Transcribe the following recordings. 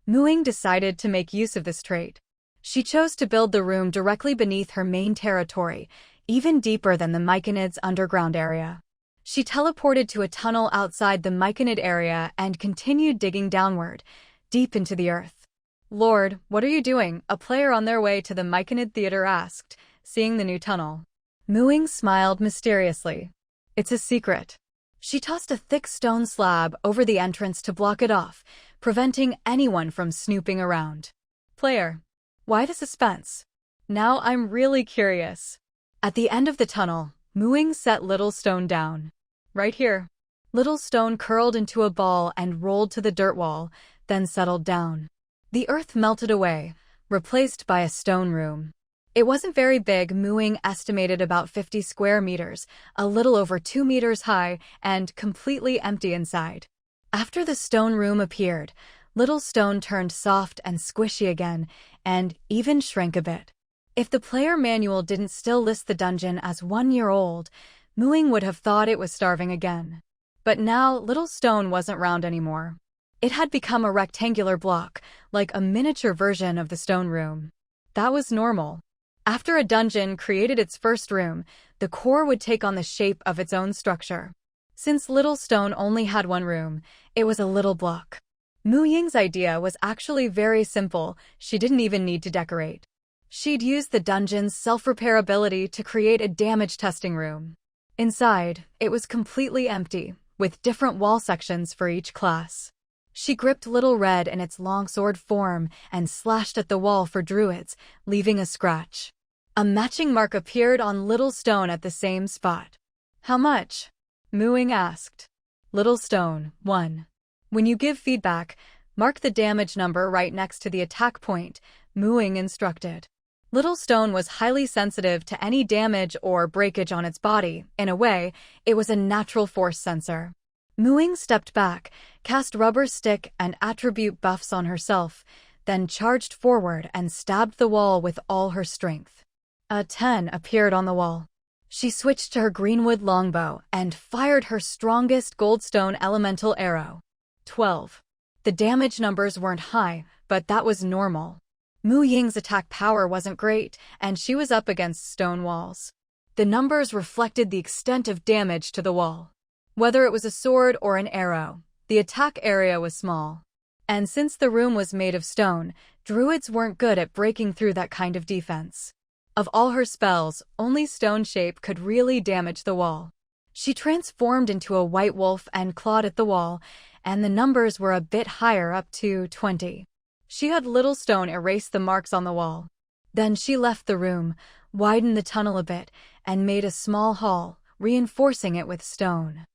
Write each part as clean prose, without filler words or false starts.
Ying decided to make use of this trait. She chose to build the room directly beneath her main territory, even deeper than the Myconid's underground area. She teleported to a tunnel outside the Myconid area and continued digging downward, deep into the earth. "Lord, what are you doing?" a player on their way to the Myconid theater asked, seeing the new tunnel. Ying smiled mysteriously. "It's a secret." She tossed a thick stone slab over the entrance to block it off, preventing anyone from snooping around. Player: "Why the suspense? Now I'm really curious." At the end of the tunnel, Ying set Little Stone down. "Right here." Little Stone curled into a ball and rolled to the dirt wall, then settled down. The earth melted away, replaced by a stone room. It wasn't very big. Ying estimated about 50 square meters, a little over 2 meters high, and completely empty inside. After the stone room appeared, Little Stone turned soft and squishy again, and even shrank a bit. If the player manual didn't still list the dungeon as 1 year old, Ying would have thought it was starving again. But now, Little Stone wasn't round anymore. It had become a rectangular block, like a miniature version of the stone room. That was normal. After a dungeon created its first room, the core would take on the shape of its own structure. Since Little Stone only had one room, it was a little block. Ying's idea was actually very simple. She didn't even need to decorate. She'd used the dungeon's self-repair ability to create a damage testing room. Inside, it was completely empty, with different wall sections for each class. She gripped Little Red in its longsword form and slashed at the wall for druids, leaving a scratch. A matching mark appeared on Little Stone at the same spot. "How much?" Ying asked. Little Stone: 1. When you give feedback, mark the damage number right next to the attack point, Ying instructed. Little Stone was highly sensitive to any damage or breakage on its body. In a way, it was a natural force sensor. Ying stepped back, cast rubber stick and attribute buffs on herself, then charged forward and stabbed the wall with all her strength. A 10 appeared on the wall. She switched to her greenwood longbow and fired her strongest goldstone elemental arrow. 12. The damage numbers weren't high, but that was normal. Ying's attack power wasn't great, and she was up against stone walls. The numbers reflected the extent of damage to the wall. Whether it was a sword or an arrow, the attack area was small. And since the room was made of stone, druids weren't good at breaking through that kind of defense. Of all her spells, only Stone Shape could really damage the wall. She transformed into a white wolf and clawed at the wall, and the numbers were a bit higher, up to 20. She had Little Stone erase the marks on the wall. Then she left the room, widened the tunnel a bit, and made a small hall, reinforcing it with stone.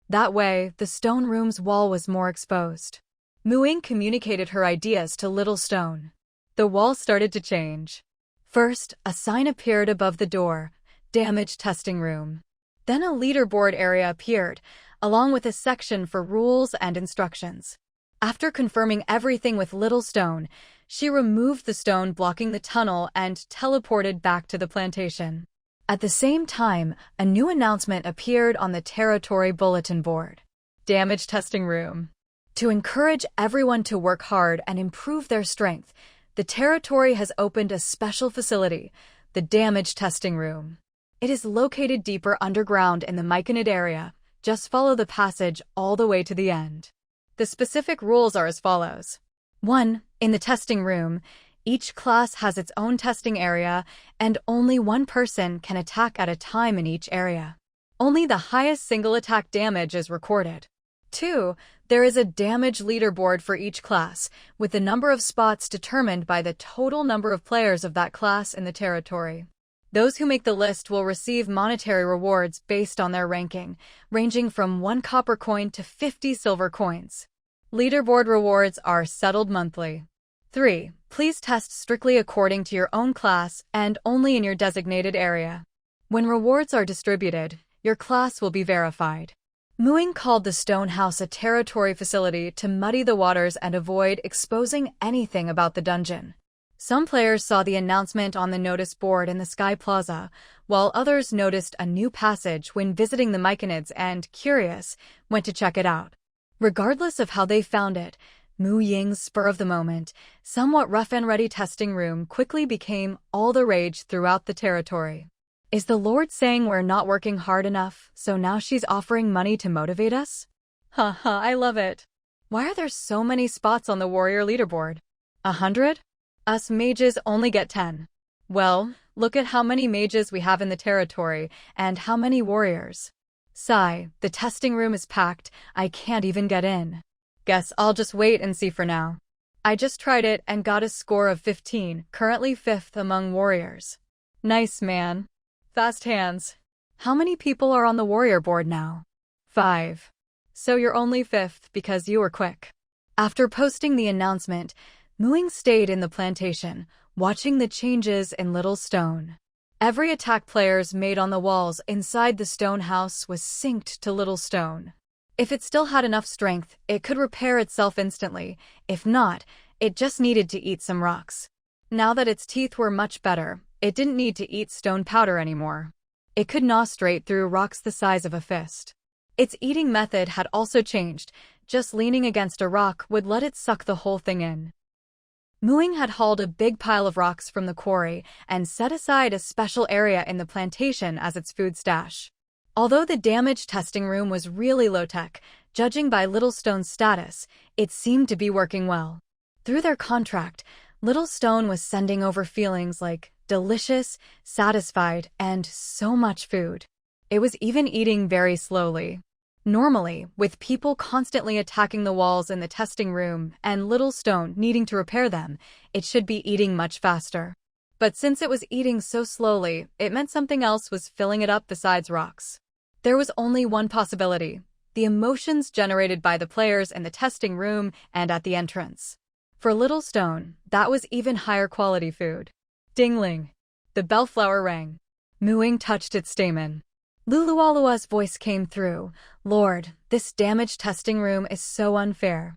That way, the stone room's wall was more exposed. Ying communicated her ideas to Little Stone. The wall started to change. First, a sign appeared above the door, Damage Testing Room. Then a leaderboard area appeared, along with a section for rules and instructions. After confirming everything with Little Stone, she removed the stone blocking the tunnel and teleported back to the plantation. At the same time, a new announcement appeared on the territory bulletin board. Damage Testing Room. To encourage everyone to work hard and improve their strength, the territory has opened a special facility, the Damage Testing Room. It is located deeper underground in the Myconid area. Just follow the passage all the way to the end. The specific rules are as follows. 1. In the testing room, each class has its own testing area, and only one person can attack at a time in each area. Only the highest single attack damage is recorded. 2. There is a damage leaderboard for each class, with the number of spots determined by the total number of players of that class in the territory. Those who make the list will receive monetary rewards based on their ranking, ranging from 1 copper coin to 50 silver coins. Leaderboard rewards are settled monthly. 3. Please test strictly according to your own class and only in your designated area. When rewards are distributed, your class will be verified. Ying called the stone house a territory facility to muddy the waters and avoid exposing anything about the dungeon. Some players saw the announcement on the notice board in the Sky Plaza, while others noticed a new passage when visiting the Myconids and, curious, went to check it out. Regardless of how they found it, Mu Ying's spur of the moment, somewhat rough and ready testing room quickly became all the rage throughout the territory. Is the Lord saying we're not working hard enough, so now she's offering money to motivate us? Haha, I love it. Why are there so many spots on the warrior leaderboard? 100? Us mages only get 10. Well, look at how many mages we have in the territory, and how many warriors. Sigh, the testing room is packed, I can't even get in. Guess I'll just wait and see for now. I just tried it and got a score of 15, currently 5th among warriors. Nice, man. Fast hands. How many people are on the warrior board now? 5. So you're only 5th because you were quick. After posting the announcement, Muing stayed in the plantation, watching the changes in Little Stone. Every attack players made on the walls inside the stone house was synced to Little Stone. If it still had enough strength, it could repair itself instantly. If not, it just needed to eat some rocks. Now that its teeth were much better, it didn't need to eat stone powder anymore. It could gnaw straight through rocks the size of a fist. Its eating method had also changed. Just leaning against a rock would let it suck the whole thing in. Muing had hauled a big pile of rocks from the quarry and set aside a special area in the plantation as its food stash. Although the damage testing room was really low-tech, judging by Little Stone's status, it seemed to be working well. Through their contract, Little Stone was sending over feelings like delicious, satisfied, and so much food. It was even eating very slowly. Normally, with people constantly attacking the walls in the testing room and Little Stone needing to repair them, it should be eating much faster. But since it was eating so slowly, it meant something else was filling it up besides rocks. There was only one possibility: the emotions generated by the players in the testing room and at the entrance. For Little Stone, that was even higher quality food. Dingling. The bellflower rang. Muing touched its stamen. Lulualua's voice came through. Lord, this damage testing room is so unfair.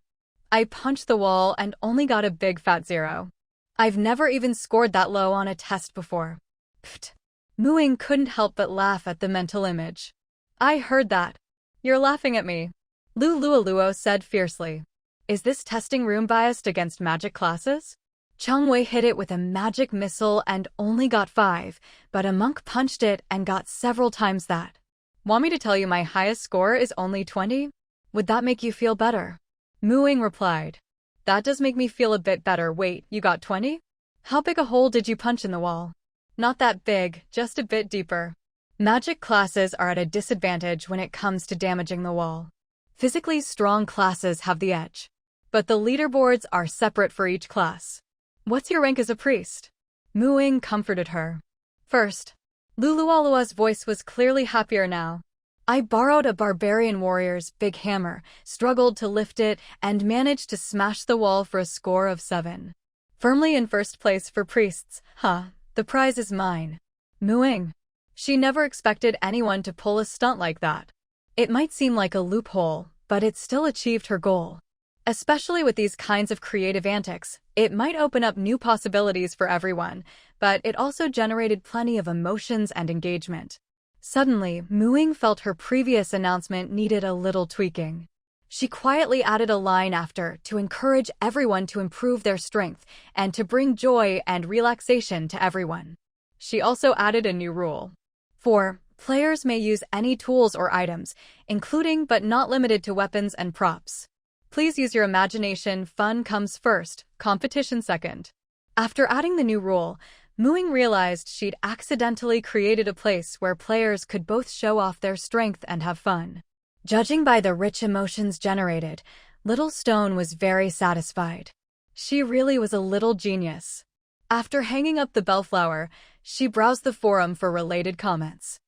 I punched the wall and only got a big fat 0. I've never even scored that low on a test before. Pfft. Muing couldn't help but laugh at the mental image. I heard that. You're laughing at me. Lulualuo said fiercely. Is this testing room biased against magic classes? Changwei hit it with a magic missile and only got 5, but a monk punched it and got several times that. Want me to tell you my highest score is only 20? Would that make you feel better? Muing replied. That does make me feel a bit better. Wait, you got 20? How big a hole did you punch in the wall? Not that big, just a bit deeper. Magic classes are at a disadvantage when it comes to damaging the wall. Physically strong classes have the edge. But the leaderboards are separate for each class. What's your rank as a priest? Muing comforted her. First. Lulualua's voice was clearly happier now. I borrowed a barbarian warrior's big hammer, struggled to lift it, and managed to smash the wall for a score of 7. Firmly in first place for priests, huh? The prize is mine. Muing. She never expected anyone to pull a stunt like that. It might seem like a loophole, but it still achieved her goal. Especially with these kinds of creative antics, it might open up new possibilities for everyone, but it also generated plenty of emotions and engagement. Suddenly, Muing felt her previous announcement needed a little tweaking. She quietly added a line after to encourage everyone to improve their strength and to bring joy and relaxation to everyone. She also added a new rule. 4. Players may use any tools or items, including but not limited to weapons and props. Please use your imagination. Fun comes first, competition second. After adding the new rule, Muing realized she'd accidentally created a place where players could both show off their strength and have fun. Judging by the rich emotions generated, Little Stone was very satisfied. She really was a little genius. After hanging up the bellflower, she browsed the forum for related comments.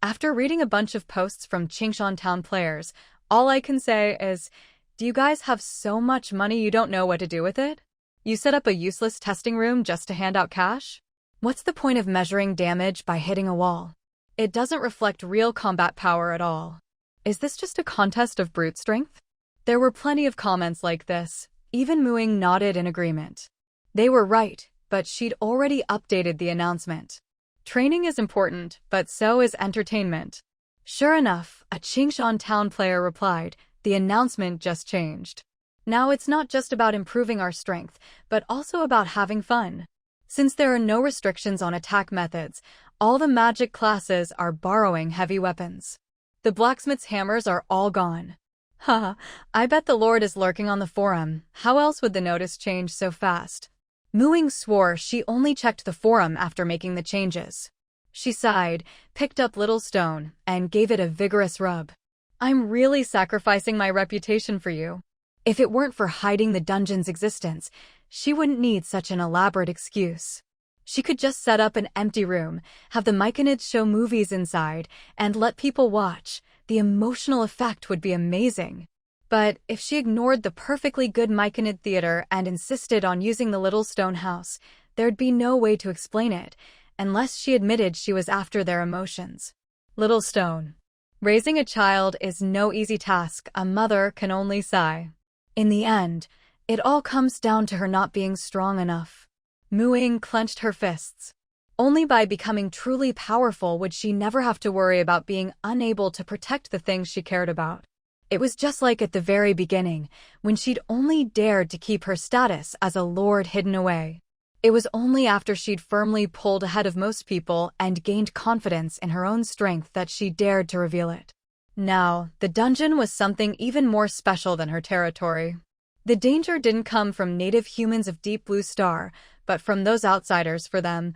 After reading a bunch of posts from Qingshan Town players, all I can say is, do you guys have so much money you don't know what to do with it? You set up a useless testing room just to hand out cash? What's the point of measuring damage by hitting a wall? It doesn't reflect real combat power at all. Is this just a contest of brute strength? There were plenty of comments like this. Even Muing nodded in agreement. They were right, but she'd already updated the announcement. Training is important, but so is entertainment. Sure enough, a Qingshan Town player replied, the announcement just changed. Now it's not just about improving our strength, but also about having fun. Since there are no restrictions on attack methods, all the magic classes are borrowing heavy weapons. The blacksmith's hammers are all gone. Haha, I bet the Lord is lurking on the forum. How else would the notice change so fast? Ying swore she only checked the forum after making the changes. She sighed, picked up Little Stone, and gave it a vigorous rub. I'm really sacrificing my reputation for you. If it weren't for hiding the dungeon's existence, she wouldn't need such an elaborate excuse. She could just set up an empty room, have the Myconids show movies inside, and let people watch. The emotional effect would be amazing. But if she ignored the perfectly good Myconid theater and insisted on using the Little Stone house, there'd be no way to explain it, unless she admitted she was after their emotions. Little Stone. Raising a child is no easy task, a mother can only sigh. In the end, it all comes down to her not being strong enough. Ying clenched her fists. Only by becoming truly powerful would she never have to worry about being unable to protect the things she cared about. It was just like at the very beginning, when she'd only dared to keep her status as a lord hidden away. It was only after she'd firmly pulled ahead of most people and gained confidence in her own strength that she dared to reveal it. Now, the dungeon was something even more special than her territory. The danger didn't come from native humans of Deep Blue Star, but from those outsiders. For them,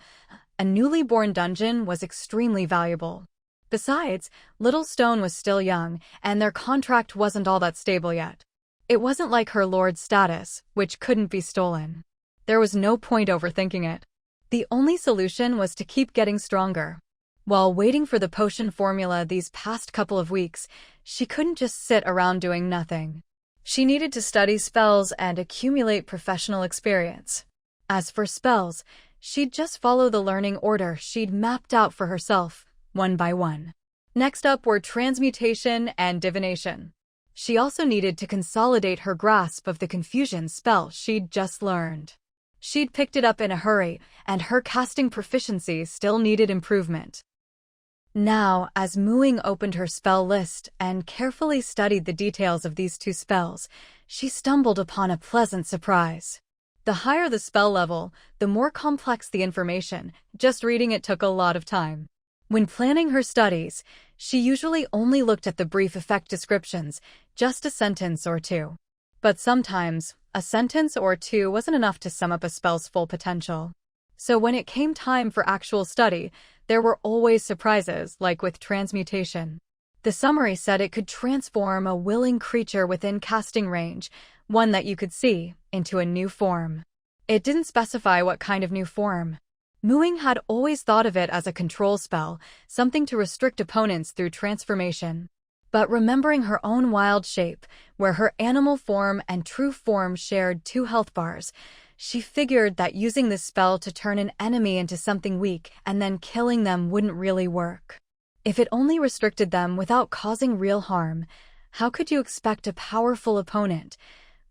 a newly born dungeon was extremely valuable. Besides, Little Stone was still young, and their contract wasn't all that stable yet. It wasn't like her lord's status, which couldn't be stolen. There was no point overthinking it. The only solution was to keep getting stronger. While waiting for the potion formula these past couple of weeks, she couldn't just sit around doing nothing. She needed to study spells and accumulate professional experience. As for spells, she'd just follow the learning order she'd mapped out for herself, one by one. Next up were transmutation and divination. She also needed to consolidate her grasp of the confusion spell she'd just learned. She'd picked it up in a hurry, and her casting proficiency still needed improvement. Now, as Ying opened her spell list and carefully studied the details of these two spells, she stumbled upon a pleasant surprise. The higher the spell level, the more complex the information. Just reading it took a lot of time. When planning her studies, she usually only looked at the brief effect descriptions, just a sentence or two. But sometimes, a sentence or two wasn't enough to sum up a spell's full potential. So when it came time for actual study, there were always surprises, like with transmutation. The summary said it could transform a willing creature within casting range, one that you could see, into a new form. It didn't specify what kind of new form. Ying had always thought of it as a control spell, something to restrict opponents through transformation. But remembering her own wild shape, where her animal form and true form shared 2 health bars, she figured that using this spell to turn an enemy into something weak and then killing them wouldn't really work. If it only restricted them without causing real harm, how could you expect a powerful opponent,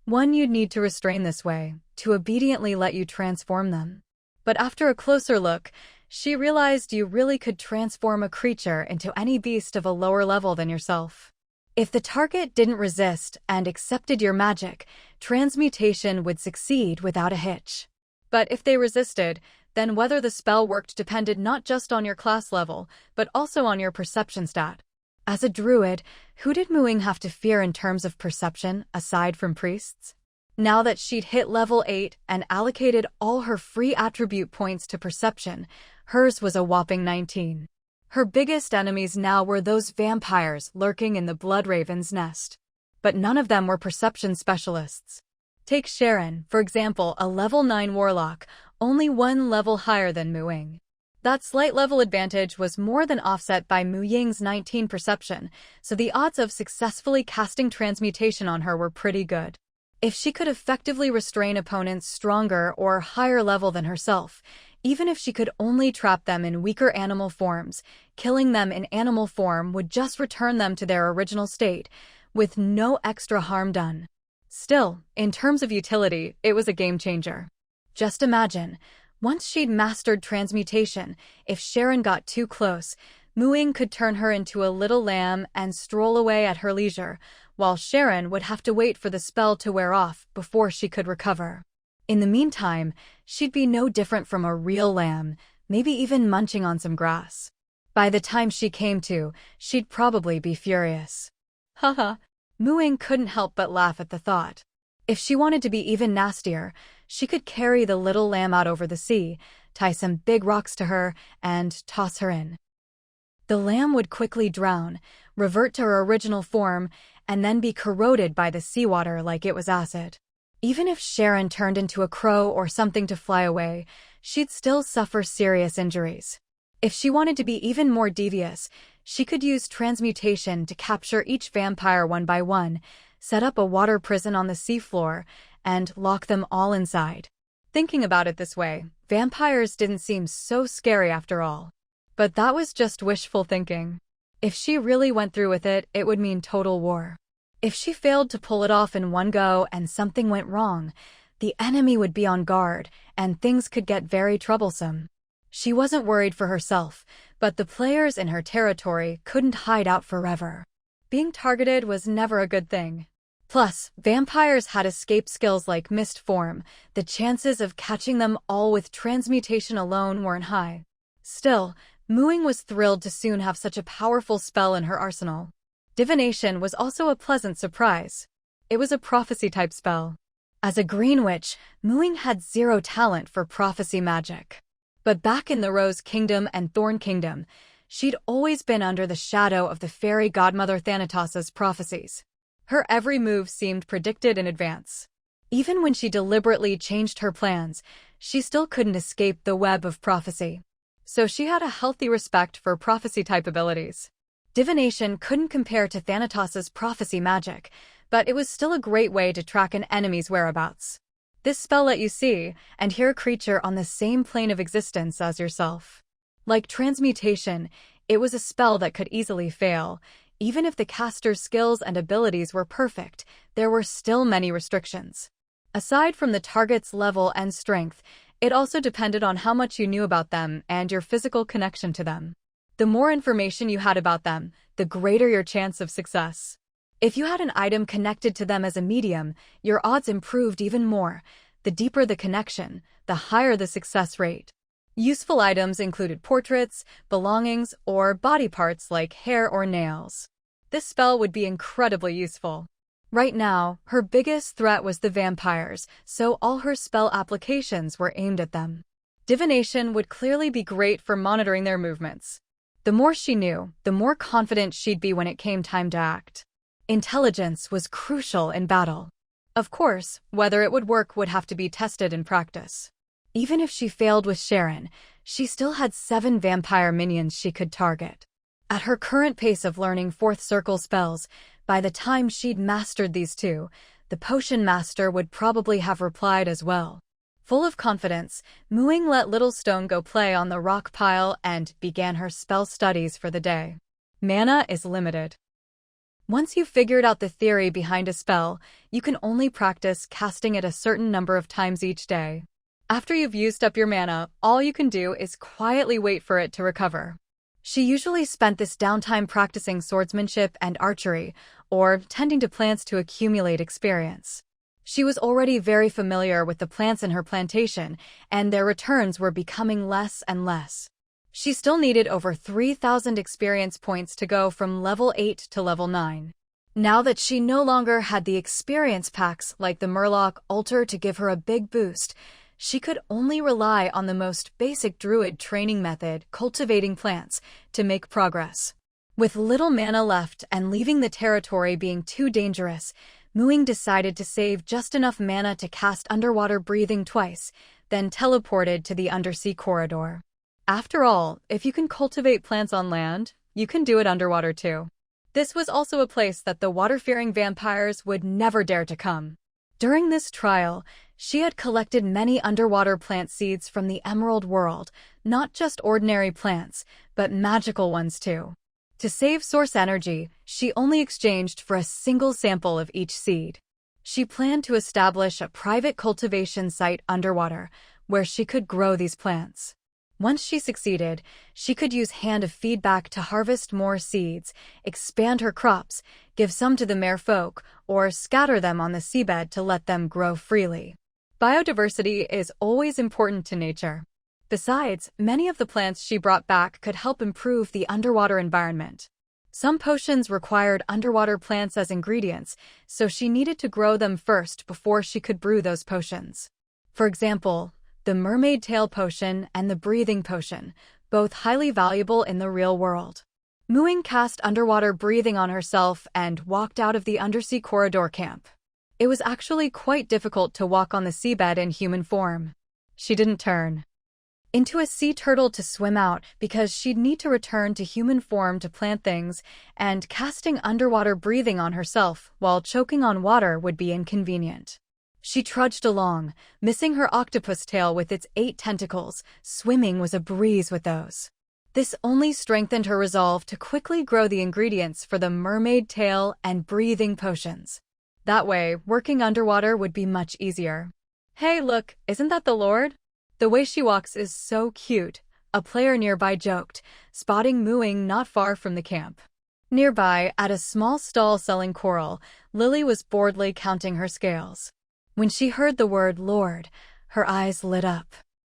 one you'd need to restrain this way, to obediently let you transform them? But after a closer look, she realized you really could transform a creature into any beast of a lower level than yourself. If the target didn't resist and accepted your magic, transmutation would succeed without a hitch. But if they resisted, then whether the spell worked depended not just on your class level, but also on your perception stat. As a druid, who did Ying have to fear in terms of perception, aside from priests? Now that she'd hit level 8 and allocated all her free attribute points to perception, hers was a whopping 19. Her biggest enemies now were those vampires lurking in the Bloodraven's nest. But none of them were perception specialists. Take Sharon, for example, a level 9 warlock, only 1 level higher than Ying. That slight level advantage was more than offset by Ying's 19 perception, so the odds of successfully casting transmutation on her were pretty good. If she could effectively restrain opponents stronger or higher level than herself, even if she could only trap them in weaker animal forms, killing them in animal form would just return them to their original state, with no extra harm done. Still, in terms of utility, it was a game changer. Just imagine, once she'd mastered transmutation, if Sharon got too close, Ying could turn her into a little lamb and stroll away at her leisure, while Sharon would have to wait for the spell to wear off before she could recover. In the meantime, she'd be no different from a real lamb, maybe even munching on some grass. By the time she came to, she'd probably be furious. Haha. Ying couldn't help but laugh at the thought. If she wanted to be even nastier, she could carry the little lamb out over the sea, tie some big rocks to her, and toss her in. The lamb would quickly drown, revert to her original form, and then be corroded by the seawater like it was acid. Even if Sharon turned into a crow or something to fly away, she'd still suffer serious injuries. If she wanted to be even more devious, she could use transmutation to capture each vampire one by one, set up a water prison on the seafloor, and lock them all inside. Thinking about it this way, vampires didn't seem so scary after all. But that was just wishful thinking. If she really went through with it, it would mean total war. If she failed to pull it off in one go and something went wrong, the enemy would be on guard, and things could get very troublesome. She wasn't worried for herself, but the players in her territory couldn't hide out forever. Being targeted was never a good thing. Plus, vampires had escape skills like mist form. The chances of catching them all with transmutation alone weren't high. Still, Ying was thrilled to soon have such a powerful spell in her arsenal. Divination was also a pleasant surprise. It was a prophecy-type spell. As a green witch, Ying had zero talent for prophecy magic. But back in the Rose Kingdom and Thorn Kingdom, she'd always been under the shadow of the fairy godmother Thanatos' prophecies. Her every move seemed predicted in advance. Even when she deliberately changed her plans, she still couldn't escape the web of prophecy. So she had a healthy respect for prophecy-type abilities. Divination couldn't compare to Thanatos' prophecy magic, but it was still a great way to track an enemy's whereabouts. This spell let you see and hear a creature on the same plane of existence as yourself. Like transmutation, it was a spell that could easily fail. Even if the caster's skills and abilities were perfect, there were still many restrictions. Aside from the target's level and strength, it also depended on how much you knew about them and your physical connection to them. The more information you had about them, the greater your chance of success. If you had an item connected to them as a medium, your odds improved even more. The deeper the connection, the higher the success rate. Useful items included portraits, belongings, or body parts like hair or nails. This spell would be incredibly useful. Right now, her biggest threat was the vampires, so all her spell applications were aimed at them. Divination would clearly be great for monitoring their movements. The more she knew, the more confident she'd be when it came time to act. Intelligence was crucial in battle. Of course, whether it would work would have to be tested in practice. Even if she failed with Sharon, she still had 7 vampire minions she could target. At her current pace of learning fourth circle spells, by the time she'd mastered these 2, the potion master would probably have replied as well. Full of confidence, Ying let Little Stone go play on the rock pile and began her spell studies for the day. Mana is limited. Once you've figured out the theory behind a spell, you can only practice casting it a certain number of times each day. After you've used up your mana, all you can do is quietly wait for it to recover. She usually spent this downtime practicing swordsmanship and archery, or tending to plants to accumulate experience. She was already very familiar with the plants in her plantation, and their returns were becoming less and less. She still needed over 3,000 experience points to go from level 8 to level 9. Now that she no longer had the experience packs like the Murloc Altar to give her a big boost, she could only rely on the most basic druid training method, cultivating plants, to make progress. With little mana left and leaving the territory being too dangerous, Ying decided to save just enough mana to cast underwater breathing twice, then teleported to the undersea corridor. After all, if you can cultivate plants on land, you can do it underwater too. This was also a place that the water-fearing vampires would never dare to come. During this trial, she had collected many underwater plant seeds from the Emerald World, not just ordinary plants, but magical ones too. To save source energy, she only exchanged for a single sample of each seed. She planned to establish a private cultivation site underwater, where she could grow these plants. Once she succeeded, she could use hand feedback to harvest more seeds, expand her crops, give some to the merfolk, or scatter them on the seabed to let them grow freely. Biodiversity is always important to nature. Besides, many of the plants she brought back could help improve the underwater environment. Some potions required underwater plants as ingredients, so she needed to grow them first before she could brew those potions. For example, the mermaid tail potion and the breathing potion, both highly valuable in the real world. Ying cast underwater breathing on herself and walked out of the undersea corridor camp. It was actually quite difficult to walk on the seabed in human form. She didn't turn into a sea turtle to swim out because she'd need to return to human form to plant things, and casting underwater breathing on herself while choking on water would be inconvenient. She trudged along, missing her octopus tail with its 8 tentacles. Swimming was a breeze with those. This only strengthened her resolve to quickly grow the ingredients for the mermaid tail and breathing potions. That way, working underwater would be much easier. "Hey, look, isn't that the Lord? The way she walks is so cute," a player nearby joked, spotting Ying not far from the camp. Nearby, at a small stall selling coral, Lily was boredly counting her scales. When she heard the word Lord, her eyes lit up.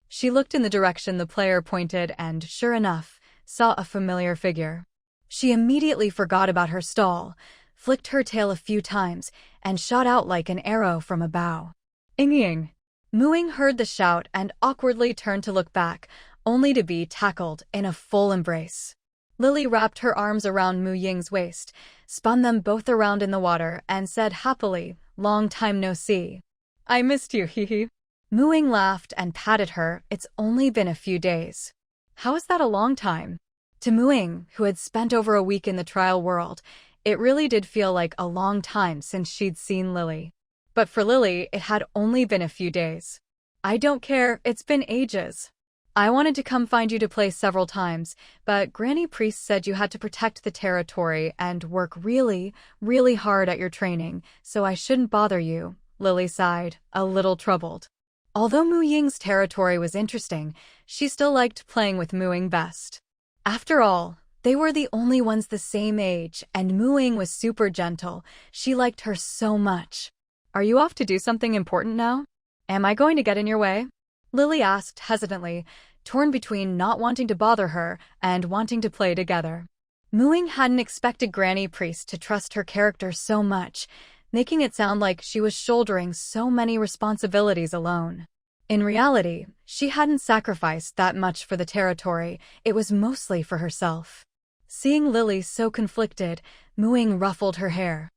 She looked in the direction the player pointed and, sure enough, saw a familiar figure. She immediately forgot about her stall, flicked her tail a few times, and shot out like an arrow from a bow. "Ying!" Ying heard the shout and awkwardly turned to look back, only to be tackled in a full embrace. Lily wrapped her arms around Ying's waist, spun them both around in the water, and said happily, "Long time no see." "I missed you, hee." Ying laughed and patted her. "It's only been a few days." "How is that a long time?" To Ying, who had spent over a week in the trial world, it really did feel like a long time since she'd seen Lily. But for Lily, it had only been a few days. "I don't care, it's been ages. I wanted to come find you to play several times, but Granny Priest said you had to protect the territory and work really, really hard at your training, so I shouldn't bother you." Lily sighed, a little troubled. Although Ying's territory was interesting, she still liked playing with Ying best. After all, they were the only ones the same age, and Ying was super gentle. She liked her so much. "Are you off to do something important now? Am I going to get in your way?" Lily asked hesitantly, torn between not wanting to bother her and wanting to play together. Ying hadn't expected Granny Priest to trust her character so much, making it sound like she was shouldering so many responsibilities alone. In reality, she hadn't sacrificed that much for the territory. It was mostly for herself. Seeing Lily so conflicted, Ying ruffled her hair.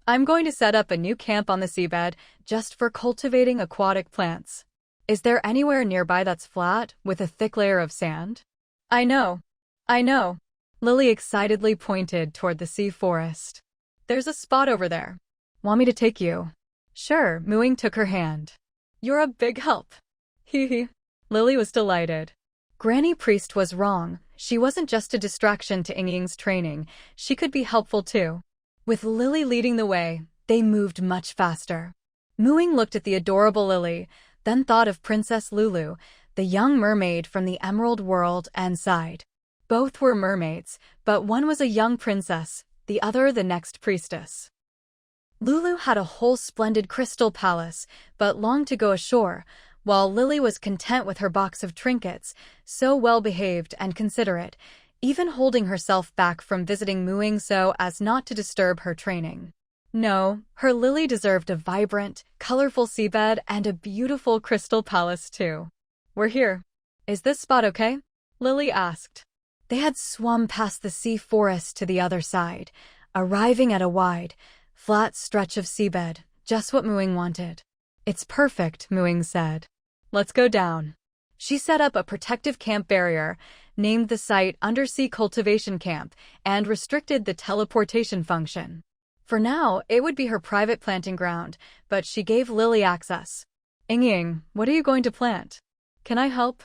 "I'm going to set up a new camp on the seabed, just for cultivating aquatic plants. Is there anywhere nearby that's flat, with a thick layer of sand?" I know. Lily excitedly pointed toward the sea forest. "There's a spot over there. Want me to take you?" "Sure." Ying took her hand. "You're a big help." Hee. Lily was delighted. Granny Priest was wrong. She wasn't just a distraction to Ying's training. She could be helpful too. With Lily leading the way, they moved much faster. Ying looked at the adorable Lily, then thought of Princess Lulu, the young mermaid from the Emerald World, and sighed. Both were mermaids, but one was a young princess, the other the next priestess. Lulu had a whole splendid crystal palace, but longed to go ashore, while Lily was content with her box of trinkets, so well-behaved and considerate, even holding herself back from visiting Ying so as not to disturb her training. No, her Lily deserved a vibrant, colorful seabed and a beautiful crystal palace too. "We're here. Is this spot okay?" Lily asked. They had swum past the sea forest to the other side, arriving at a wide, flat stretch of seabed, just what Ying wanted. "It's perfect," Ying said. "Let's go down." She set up a protective camp barrier, named the site Undersea Cultivation Camp, and restricted the teleportation function. For now, it would be her private planting ground, but she gave Lily access. "Ying, what are you going to plant? Can I help?"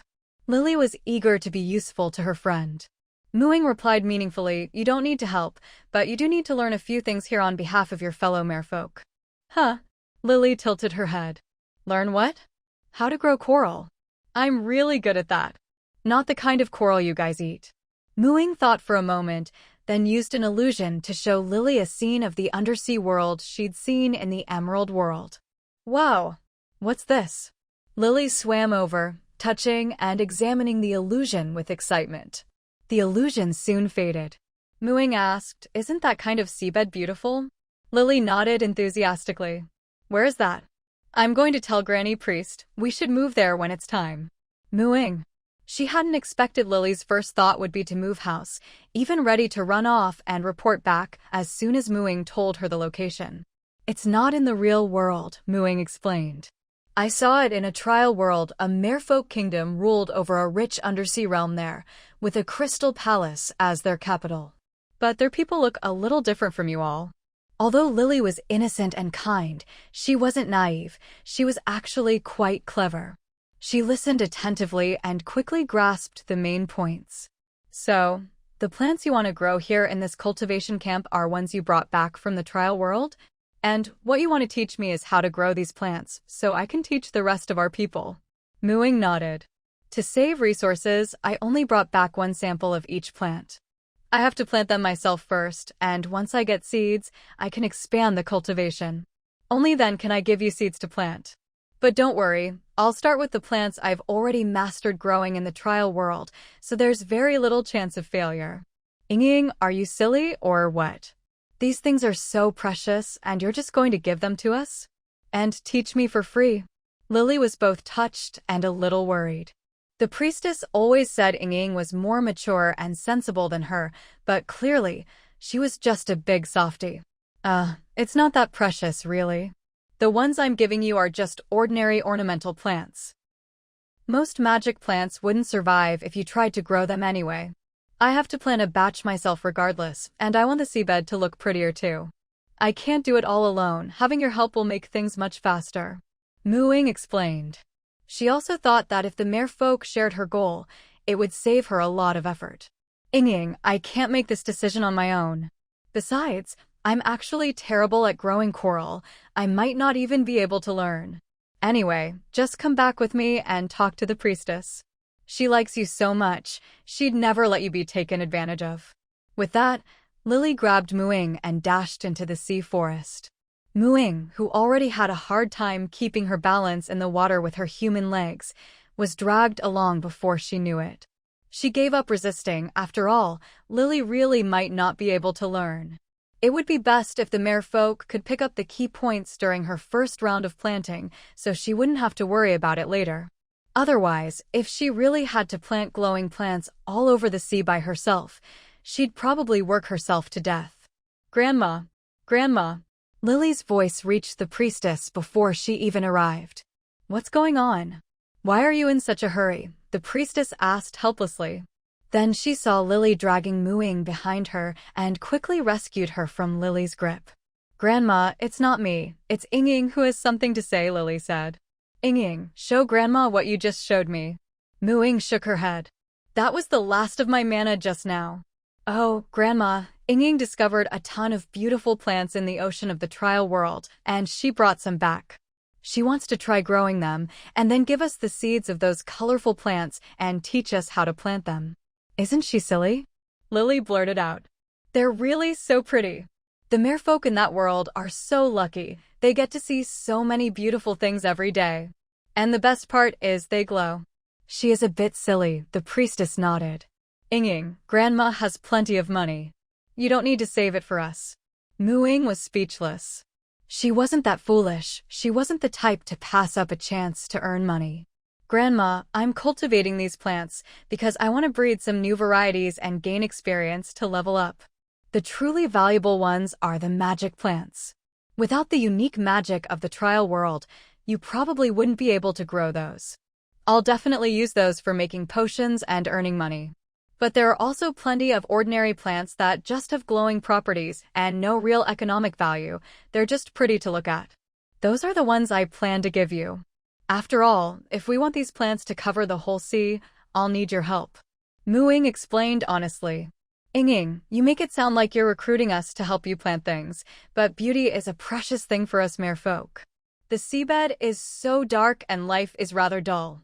Lily was eager to be useful to her friend. Ying replied meaningfully, "You don't need to help, but you do need to learn a few things here on behalf of your fellow merfolk." "Huh?" Lily tilted her head. "Learn what?" "How to grow coral." "I'm really good at that." Not the kind of coral you guys eat. Mu Ying thought for a moment, then used an illusion to show Lily a scene of the undersea world she'd seen in the Emerald World. Wow! What's this? Lily swam over, touching and examining the illusion with excitement. The illusion soon faded. Mu Ying asked, "Isn't that kind of seabed beautiful?" Lily nodded enthusiastically. "Where is that?" "I'm going to tell Granny Priest. We should move there when it's time." Mu Ying. She hadn't expected Lily's first thought would be to move house, even ready to run off and report back as soon as Mu Ying told her the location. "It's not in the real world," Mu Ying explained. "I saw it in a trial world. A merfolk kingdom ruled over a rich undersea realm there, with a crystal palace as their capital. But their people look a little different from you all." Although Lily was innocent and kind, she wasn't naive. She was actually quite clever. She listened attentively and quickly grasped the main points. "So, the plants you want to grow here in this cultivation camp are ones you brought back from the trial world? And what you want to teach me is how to grow these plants, so I can teach the rest of our people." Mu Ying nodded. "To save resources, I only brought back one sample of each plant. I have to plant them myself first, and once I get seeds, I can expand the cultivation. Only then can I give you seeds to plant. But don't worry, I'll start with the plants I've already mastered growing in the trial world, so there's very little chance of failure." "Ying, are you silly or what? These things are so precious, and you're just going to give them to us? And teach me for free?" Lily was both touched and a little worried. The priestess always said Ying was more mature and sensible than her, but clearly, she was just a big softie. It's not that precious, really. The ones I'm giving you are just ordinary ornamental plants. Most magic plants wouldn't survive if you tried to grow them anyway. I have to plant a batch myself regardless, and I want the seabed to look prettier too. I can't do it all alone. Having your help will make things much faster." Mu Ying explained. She also thought that if the merfolk shared her goal, it would save her a lot of effort. "Ying, I can't make this decision on my own. Besides, I'm actually terrible at growing coral. I might not even be able to learn. Anyway, just come back with me and talk to the priestess. She likes you so much, she'd never let you be taken advantage of." With that, Lily grabbed Mu Ying and dashed into the sea forest. Mu Ying, who already had a hard time keeping her balance in the water with her human legs, was dragged along before she knew it. She gave up resisting. After all, Lily really might not be able to learn. It would be best if the merfolk could pick up the key points during her first round of planting, so she wouldn't have to worry about it later. Otherwise, if she really had to plant glowing plants all over the sea by herself, she'd probably work herself to death. "Grandma! Grandma!" Lily's voice reached the priestess before she even arrived. "What's going on? Why are you in such a hurry?" the priestess asked helplessly. Then she saw Lily dragging Mu Ying behind her and quickly rescued her from Lily's grip. "Grandma, it's not me. It's Ying who has something to say," Lily said. "Ying, show Grandma what you just showed me." Mu Ying shook her head. "That was the last of my mana just now." "Oh, Grandma, Ying discovered a ton of beautiful plants in the ocean of the trial world, and she brought some back. She wants to try growing them, and then give us the seeds of those colorful plants and teach us how to plant them." "Isn't she silly?" Lily blurted out. "They're really so pretty. The merfolk in that world are so lucky. They get to see so many beautiful things every day. And the best part is they glow." "She is a bit silly," the priestess nodded. "Ying, Grandma has plenty of money. You don't need to save it for us." Mu Ying was speechless. She wasn't that foolish. She wasn't the type to pass up a chance to earn money. "Grandma, I'm cultivating these plants because I want to breed some new varieties and gain experience to level up. The truly valuable ones are the magic plants. Without the unique magic of the trial world, you probably wouldn't be able to grow those. I'll definitely use those for making potions and earning money. But there are also plenty of ordinary plants that just have glowing properties and no real economic value. They're just pretty to look at. Those are the ones I plan to give you. After all, if we want these plants to cover the whole sea, I'll need your help." Mu Ying explained honestly. "Ying, you make it sound like you're recruiting us to help you plant things, but beauty is a precious thing for us merfolk. The seabed is so dark and life is rather dull.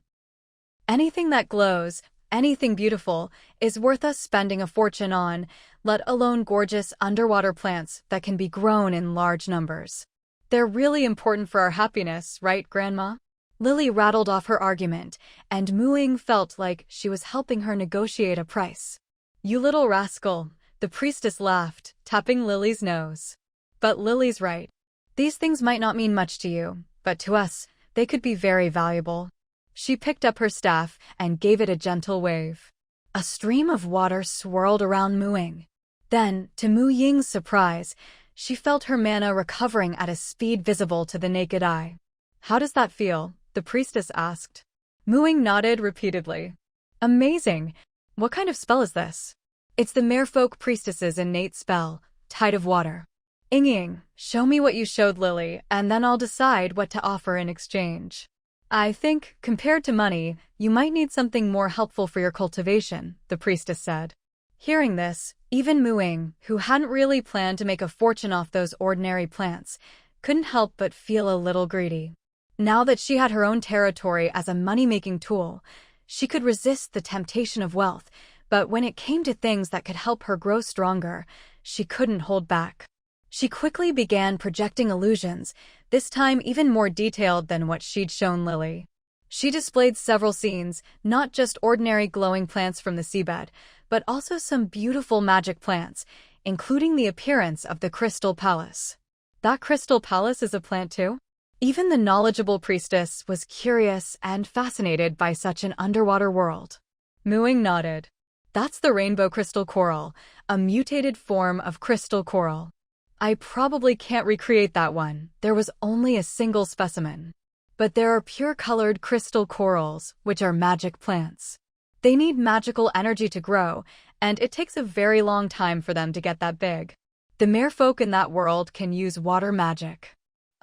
Anything that glows, anything beautiful is worth us spending a fortune on, let alone gorgeous underwater plants that can be grown in large numbers. They're really important for our happiness, right, Grandma? Lily rattled off her argument, and Ying felt like she was helping her negotiate a price. You little rascal, the priestess laughed, tapping Lily's nose. But Lily's right. These things might not mean much to you, but to us, they could be very valuable. She picked up her staff and gave it a gentle wave. A stream of water swirled around Ying. Then, to Ying's surprise, she felt her mana recovering at a speed visible to the naked eye. How does that feel? The priestess asked. Ying nodded repeatedly. Amazing! What kind of spell is this? It's the Merfolk priestess's innate spell, Tide of Water. Ying, show me what you showed Lily, and then I'll decide what to offer in exchange. I think, compared to money, you might need something more helpful for your cultivation, the priestess said. Hearing this, even Ying, who hadn't really planned to make a fortune off those ordinary plants, couldn't help but feel a little greedy. Now that she had her own territory as a money-making tool, she could resist the temptation of wealth, but when it came to things that could help her grow stronger, she couldn't hold back. She quickly began projecting illusions, this time even more detailed than what she'd shown Lily. She displayed several scenes, not just ordinary glowing plants from the seabed, but also some beautiful magic plants, including the appearance of the Crystal Palace. That Crystal Palace is a plant too? Even the knowledgeable priestess was curious and fascinated by such an underwater world. Ying nodded. That's the rainbow crystal coral, a mutated form of crystal coral. I probably can't recreate that one, there was only a single specimen. But there are pure-colored crystal corals, which are magic plants. They need magical energy to grow, and it takes a very long time for them to get that big. The merfolk in that world can use water magic.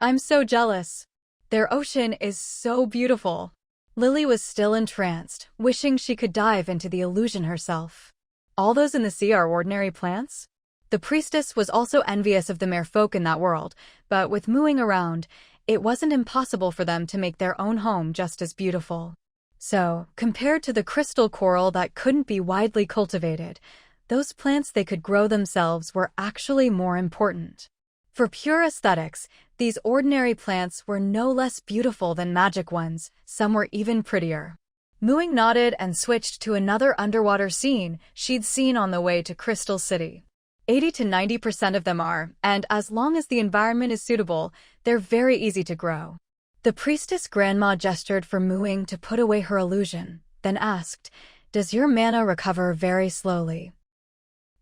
I'm so jealous. Their ocean is so beautiful. Lily was still entranced, wishing she could dive into the illusion herself. All those in the sea are ordinary plants? The priestess was also envious of the merfolk in that world, but with Ying around, it wasn't impossible for them to make their own home just as beautiful. So, compared to the crystal coral that couldn't be widely cultivated, those plants they could grow themselves were actually more important. For pure aesthetics, these ordinary plants were no less beautiful than magic ones, some were even prettier. Ying nodded and switched to another underwater scene she'd seen on the way to Crystal City. 80 to 90% of them are, and as long as the environment is suitable, they're very easy to grow. The priestess grandma gestured for Ying to put away her illusion, then asked, "Does your mana recover very slowly?"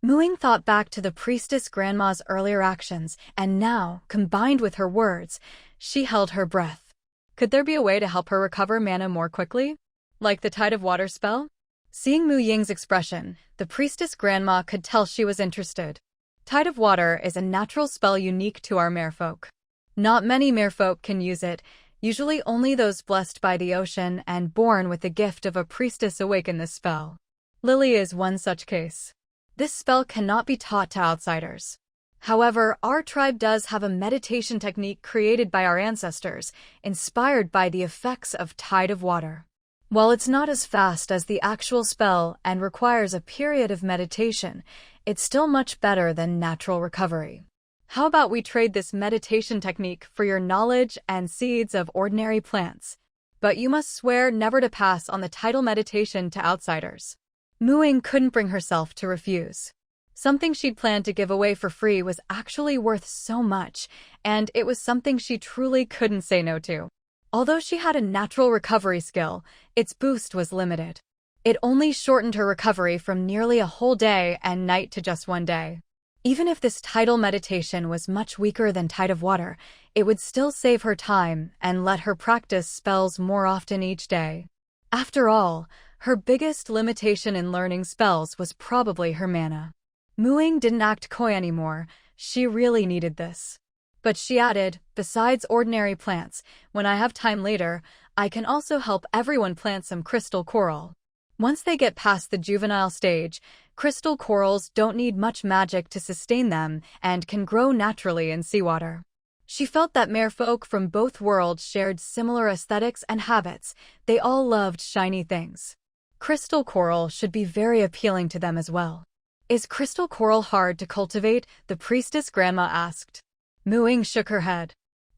Ying thought back to the priestess grandma's earlier actions, and now, combined with her words, she held her breath. Could there be a way to help her recover mana more quickly? Like the Tide of Water spell? Seeing Ying's expression, the priestess grandma could tell she was interested. Tide of Water is a natural spell unique to our merfolk. Not many merfolk can use it, usually only those blessed by the ocean and born with the gift of a priestess awaken this spell. Lily is one such case. This spell cannot be taught to outsiders. However, our tribe does have a meditation technique created by our ancestors, inspired by the effects of Tide of Water. While it's not as fast as the actual spell and requires a period of meditation, it's still much better than natural recovery. How about we trade this meditation technique for your knowledge and seeds of ordinary plants? But you must swear never to pass on the title meditation to outsiders. Ying couldn't bring herself to refuse. Something she'd planned to give away for free was actually worth so much, and it was something she truly couldn't say no to. Although she had a natural recovery skill, its boost was limited. It only shortened her recovery from nearly a whole day and night to just one day. Even if this tidal meditation was much weaker than Tide of Water, it would still save her time and let her practice spells more often each day. After all, her biggest limitation in learning spells was probably her mana. Ying didn't act coy anymore, she really needed this. But she added, besides ordinary plants, when I have time later, I can also help everyone plant some crystal coral. Once they get past the juvenile stage, crystal corals don't need much magic to sustain them and can grow naturally in seawater. She felt that merfolk from both worlds shared similar aesthetics and habits. They all loved shiny things. Crystal coral should be very appealing to them as well. Is crystal coral hard to cultivate? The priestess grandma asked. Mu Ying shook her head.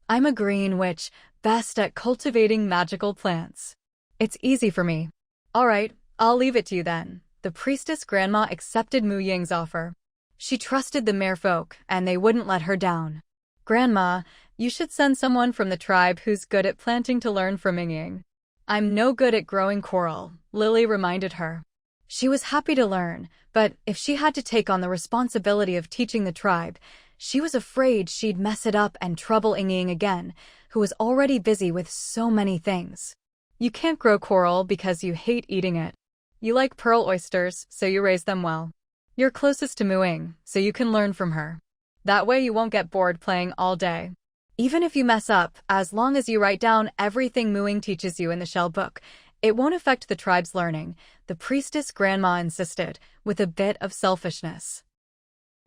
I'm a green witch, best at cultivating magical plants. It's easy for me. All right, I'll leave it to you then. The priestess grandma accepted Mu Ying's offer. She trusted the merfolk, and they wouldn't let her down. Grandma, you should send someone from the tribe who's good at planting to learn from Ying. I'm no good at growing coral, Lily reminded her. She was happy to learn, but if she had to take on the responsibility of teaching the tribe, she was afraid she'd mess it up and trouble Ying again, who was already busy with so many things. You can't grow coral because you hate eating it. You like pearl oysters, so you raise them well. You're closest to Mu Ying, so you can learn from her. That way you won't get bored playing all day. Even if you mess up, as long as you write down everything Mu Ying teaches you in the shell book, it won't affect the tribe's learning, the priestess grandma insisted, with a bit of selfishness.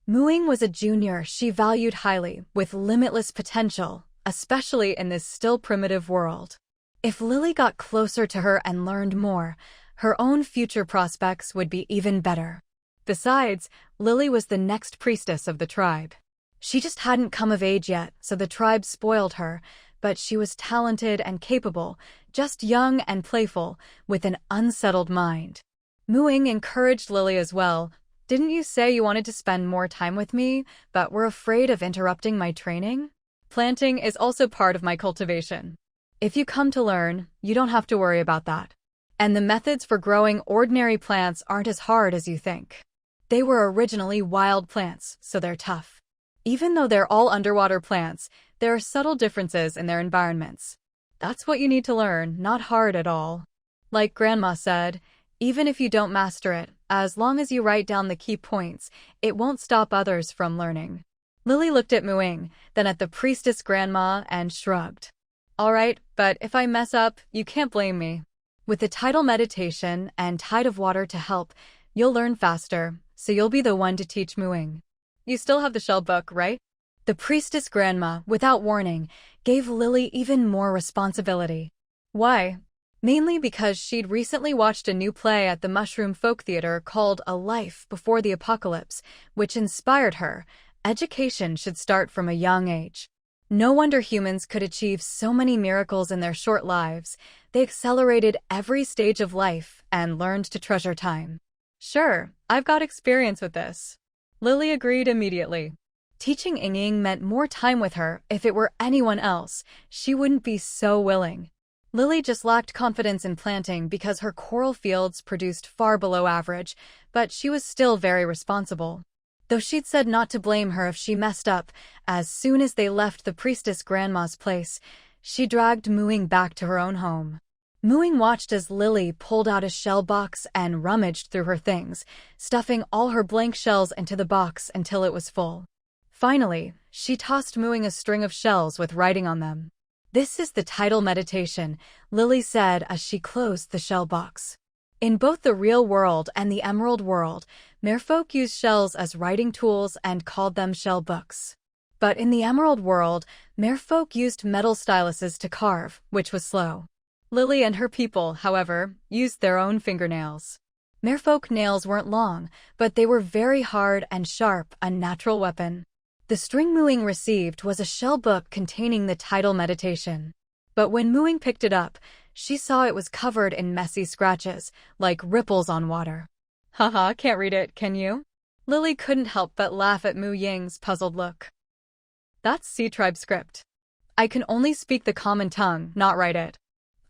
Mu Ying was a junior she valued highly, with limitless potential, especially in this still primitive world. If Lily got closer to her and learned more, her own future prospects would be even better. Besides, Lily was the next priestess of the tribe. She just hadn't come of age yet, so the tribe spoiled her, but she was talented and capable, just young and playful, with an unsettled mind. Mu Ying encouraged Lily as well. Didn't you say you wanted to spend more time with me, but were afraid of interrupting my training? Planting is also part of my cultivation. If you come to learn, you don't have to worry about that. And the methods for growing ordinary plants aren't as hard as you think. They were originally wild plants, so they're tough. Even though they're all underwater plants, there are subtle differences in their environments. That's what you need to learn, not hard at all. Like Grandma said, even if you don't master it, as long as you write down the key points, it won't stop others from learning. Lily looked at Mu Ying, then at the priestess grandma, and shrugged. All right, but if I mess up, you can't blame me. With the tidal meditation and tide of water to help, you'll learn faster, so you'll be the one to teach Mu Ying. You still have the shell book, right? The priestess grandma, without warning, gave Lily even more responsibility. Why? Mainly because she'd recently watched a new play at the Mushroom Folk Theater called A Life Before the Apocalypse, which inspired her. Education should start from a young age. No wonder humans could achieve so many miracles in their short lives. They accelerated every stage of life and learned to treasure time. Sure, I've got experience with this. Lily agreed immediately. Teaching Ying meant more time with her. If it were anyone else, she wouldn't be so willing. Lily just lacked confidence in planting because her coral fields produced far below average, but she was still very responsible. Though she'd said not to blame her if she messed up, as soon as they left the priestess grandma's place, she dragged Mu Ying back to her own home. Mu Ying watched as Lily pulled out a shell box and rummaged through her things, stuffing all her blank shells into the box until it was full. Finally, she tossed Mu Ying a string of shells with writing on them. This is the tidal meditation, Lily said as she closed the shell box. In both the real world and the emerald world, merfolk used shells as writing tools and called them shell books. But in the emerald world, merfolk used metal styluses to carve, which was slow. Lily and her people, however, used their own fingernails. Merfolk nails weren't long, but they were very hard and sharp, a natural weapon. The string Mu Ying received was a shell book containing the tidal meditation. But when Mu Ying picked it up, she saw it was covered in messy scratches, like ripples on water. Haha, can't read it, can you? Lily couldn't help but laugh at Mu Ying's puzzled look. That's Sea Tribe script. I can only speak the common tongue, not write it.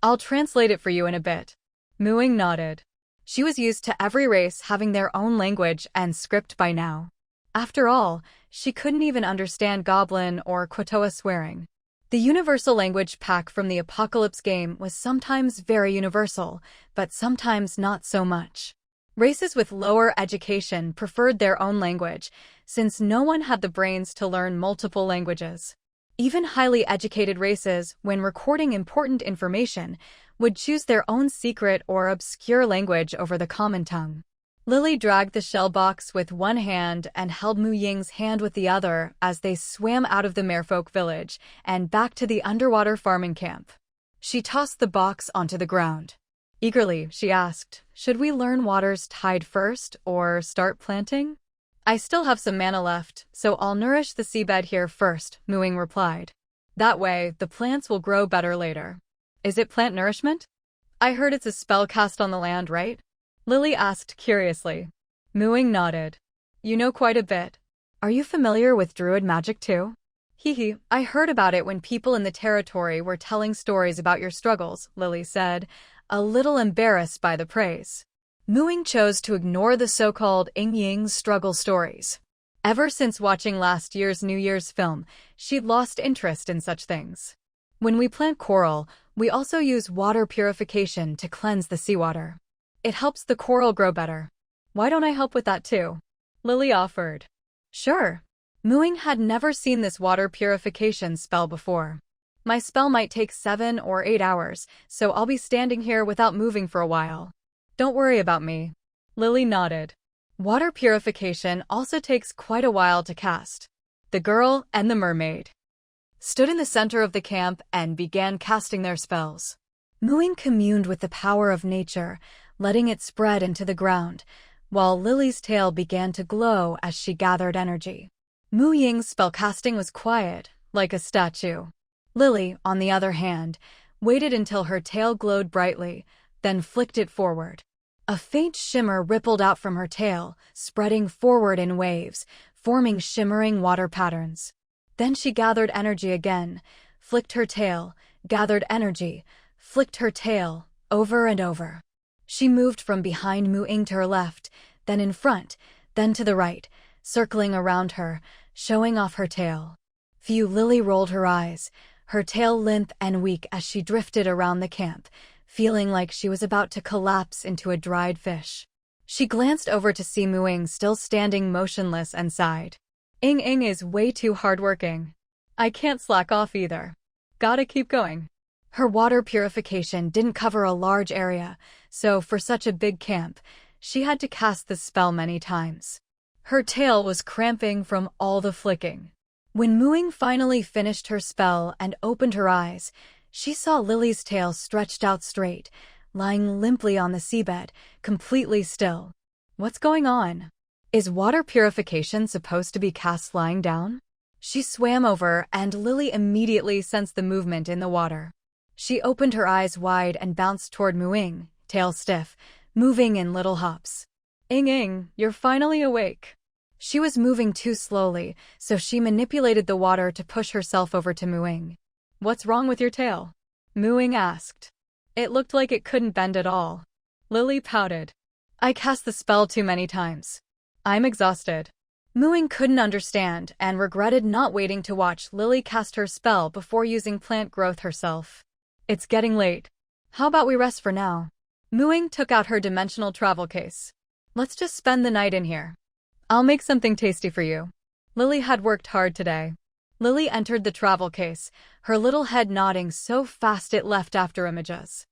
I'll translate it for you in a bit. Mu Ying nodded. She was used to every race having their own language and script by now. After all, she couldn't even understand Goblin or Quatoa swearing. The universal language pack from the Apocalypse game was sometimes very universal, but sometimes not so much. Races with lower education preferred their own language, since no one had the brains to learn multiple languages. Even highly educated races, when recording important information, would choose their own secret or obscure language over the common tongue. Lily dragged the shell box with one hand and held Mu Ying's hand with the other as they swam out of the merfolk village and back to the underwater farming camp. She tossed the box onto the ground. Eagerly, she asked, should we learn water's tide first or start planting? I still have some mana left, so I'll nourish the seabed here first, Muing replied. That way, the plants will grow better later. Is it plant nourishment? I heard it's a spell cast on the land, right? Lily asked curiously. Muing nodded. You know quite a bit. Are you familiar with druid magic too? Hee, I heard about it when people in the territory were telling stories about your struggles, Lily said, a little embarrassed by the praise. Muing chose to ignore the so-called Ying's struggle stories. Ever since watching last year's New Year's film, she'd lost interest in such things. When we plant coral, we also use water purification to cleanse the seawater. It helps the coral grow better. Why don't I help with that too? Lily offered. Sure. Muing had never seen this water purification spell before. My spell might take 7 or 8 hours, so I'll be standing here without moving for a while. Don't worry about me. Lily nodded. Water purification also takes quite a while to cast. The girl and the mermaid stood in the center of the camp and began casting their spells. Muing communed with the power of nature, letting it spread into the ground, while Lily's tail began to glow as she gathered energy. Mu Ying's spellcasting was quiet, like a statue. Lily, on the other hand, waited until her tail glowed brightly, then flicked it forward. A faint shimmer rippled out from her tail, spreading forward in waves, forming shimmering water patterns. Then she gathered energy again, flicked her tail, gathered energy, flicked her tail, over and over. She moved from behind Mu Ying to her left, then in front, then to the right, circling around her, showing off her tail. Lily rolled her eyes, her tail limp and weak as she drifted around the camp, feeling like she was about to collapse into a dried fish. She glanced over to see Muing still standing motionless and sighed. Ying is way too hardworking. I can't slack off either. Gotta keep going. Her water purification didn't cover a large area, so for such a big camp, she had to cast the spell many times. Her tail was cramping from all the flicking. When Muing finally finished her spell and opened her eyes, she saw Lily's tail stretched out straight, lying limply on the seabed, completely still. What's going on? Is water purification supposed to be cast lying down? She swam over, and Lily immediately sensed the movement in the water. She opened her eyes wide and bounced toward Muing, tail stiff, moving in little hops. Ying, you're finally awake. She was moving too slowly, so she manipulated the water to push herself over to Muing. What's wrong with your tail? Muing asked. It looked like it couldn't bend at all. Lily pouted. I cast the spell too many times. I'm exhausted. Muing couldn't understand and regretted not waiting to watch Lily cast her spell before using plant growth herself. It's getting late. How about we rest for now? Muing took out her dimensional travel case. Let's just spend the night in here. I'll make something tasty for you. Lily had worked hard today. Lily entered the travel case, her little head nodding so fast it left after images.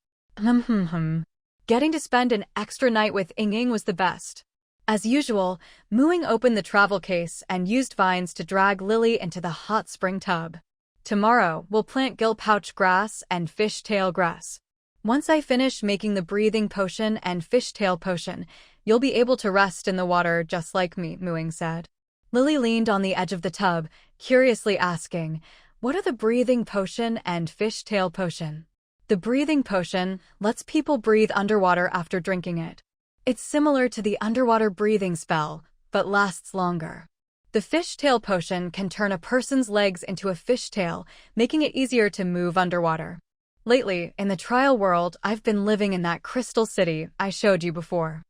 Getting to spend an extra night with Ying was the best. As usual, Muing opened the travel case and used vines to drag Lily into the hot spring tub. Tomorrow, we'll plant gill pouch grass and fishtail grass. Once I finish making the breathing potion and fishtail potion, you'll be able to rest in the water just like me, Muing said. Lily leaned on the edge of the tub, curiously asking, what are the breathing potion and fishtail potion? The breathing potion lets people breathe underwater after drinking it. It's similar to the underwater breathing spell, but lasts longer. The fishtail potion can turn a person's legs into a fishtail, making it easier to move underwater. Lately, in the trial world, I've been living in that crystal city I showed you before.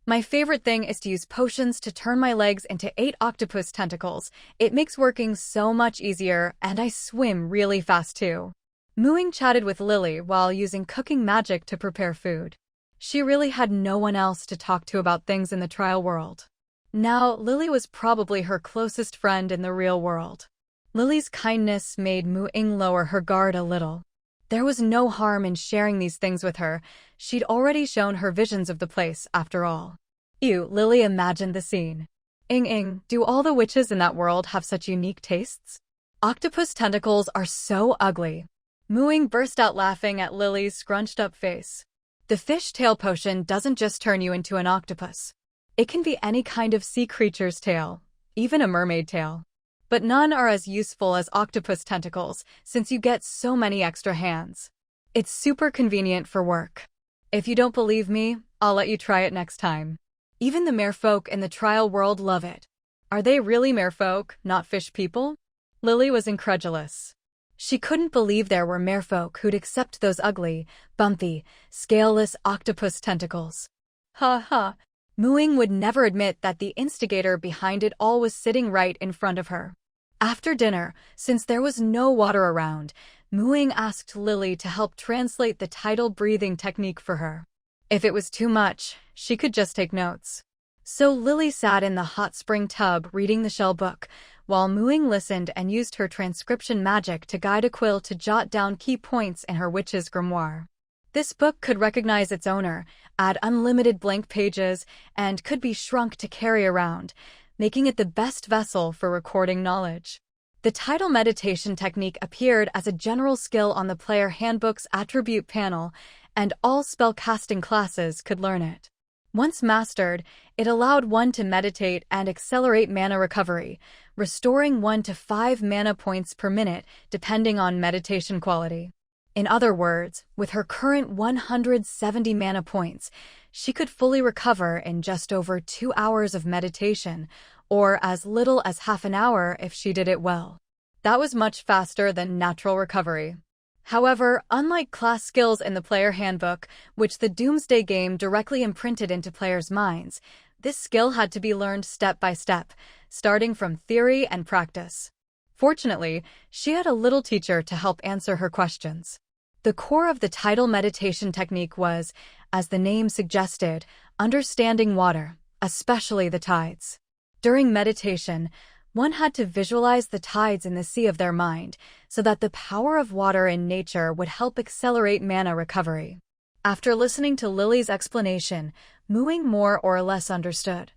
My favorite thing is to use potions to turn my legs into 8 octopus tentacles. It makes working so much easier, and I swim really fast too. Muing chatted with Lily while using cooking magic to prepare food. She really had no one else to talk to about things in the trial world. Now, Lily was probably her closest friend in the real world. Lily's kindness made Muing lower her guard a little. There was no harm in sharing these things with her. She'd already shown her visions of the place, after all. Lily imagined the scene. Ying, do all the witches in that world have such unique tastes? Octopus tentacles are so ugly. Muing burst out laughing at Lily's scrunched-up face. The fish tail potion doesn't just turn you into an octopus. It can be any kind of sea creature's tail, even a mermaid tail. But none are as useful as octopus tentacles, since you get so many extra hands. It's super convenient for work. If you don't believe me, I'll let you try it next time. Even the merfolk in the trial world love it. Are they really merfolk, not fish people? Lily was incredulous. She couldn't believe there were merfolk who'd accept those ugly, bumpy, scaleless octopus tentacles. Ha ha. Ying would never admit that the instigator behind it all was sitting right in front of her. After dinner, since there was no water around, Ying asked Lily to help translate the tidal breathing technique for her. If it was too much, she could just take notes. So Lily sat in the hot spring tub reading the shell book, while Ying listened and used her transcription magic to guide a quill to jot down key points in her witch's grimoire. This book could recognize its owner, add unlimited blank pages, and could be shrunk to carry around, making it the best vessel for recording knowledge. The tidal meditation technique appeared as a general skill on the player handbook's attribute panel, and all spellcasting classes could learn it. Once mastered, it allowed one to meditate and accelerate mana recovery, restoring 1 to 5 mana points per minute depending on meditation quality. In other words, with her current 170 mana points, she could fully recover in just over 2 hours of meditation, or as little as half an hour if she did it well. That was much faster than natural recovery. However, unlike class skills in the player handbook, which the Doomsday game directly imprinted into players' minds, this skill had to be learned step by step, starting from theory and practice. Fortunately, she had a little teacher to help answer her questions. The core of the tidal meditation technique was, as the name suggested, understanding water, especially the tides. During meditation, one had to visualize the tides in the sea of their mind, so that the power of water in nature would help accelerate mana recovery. After listening to Lily's explanation, Ying more or less understood.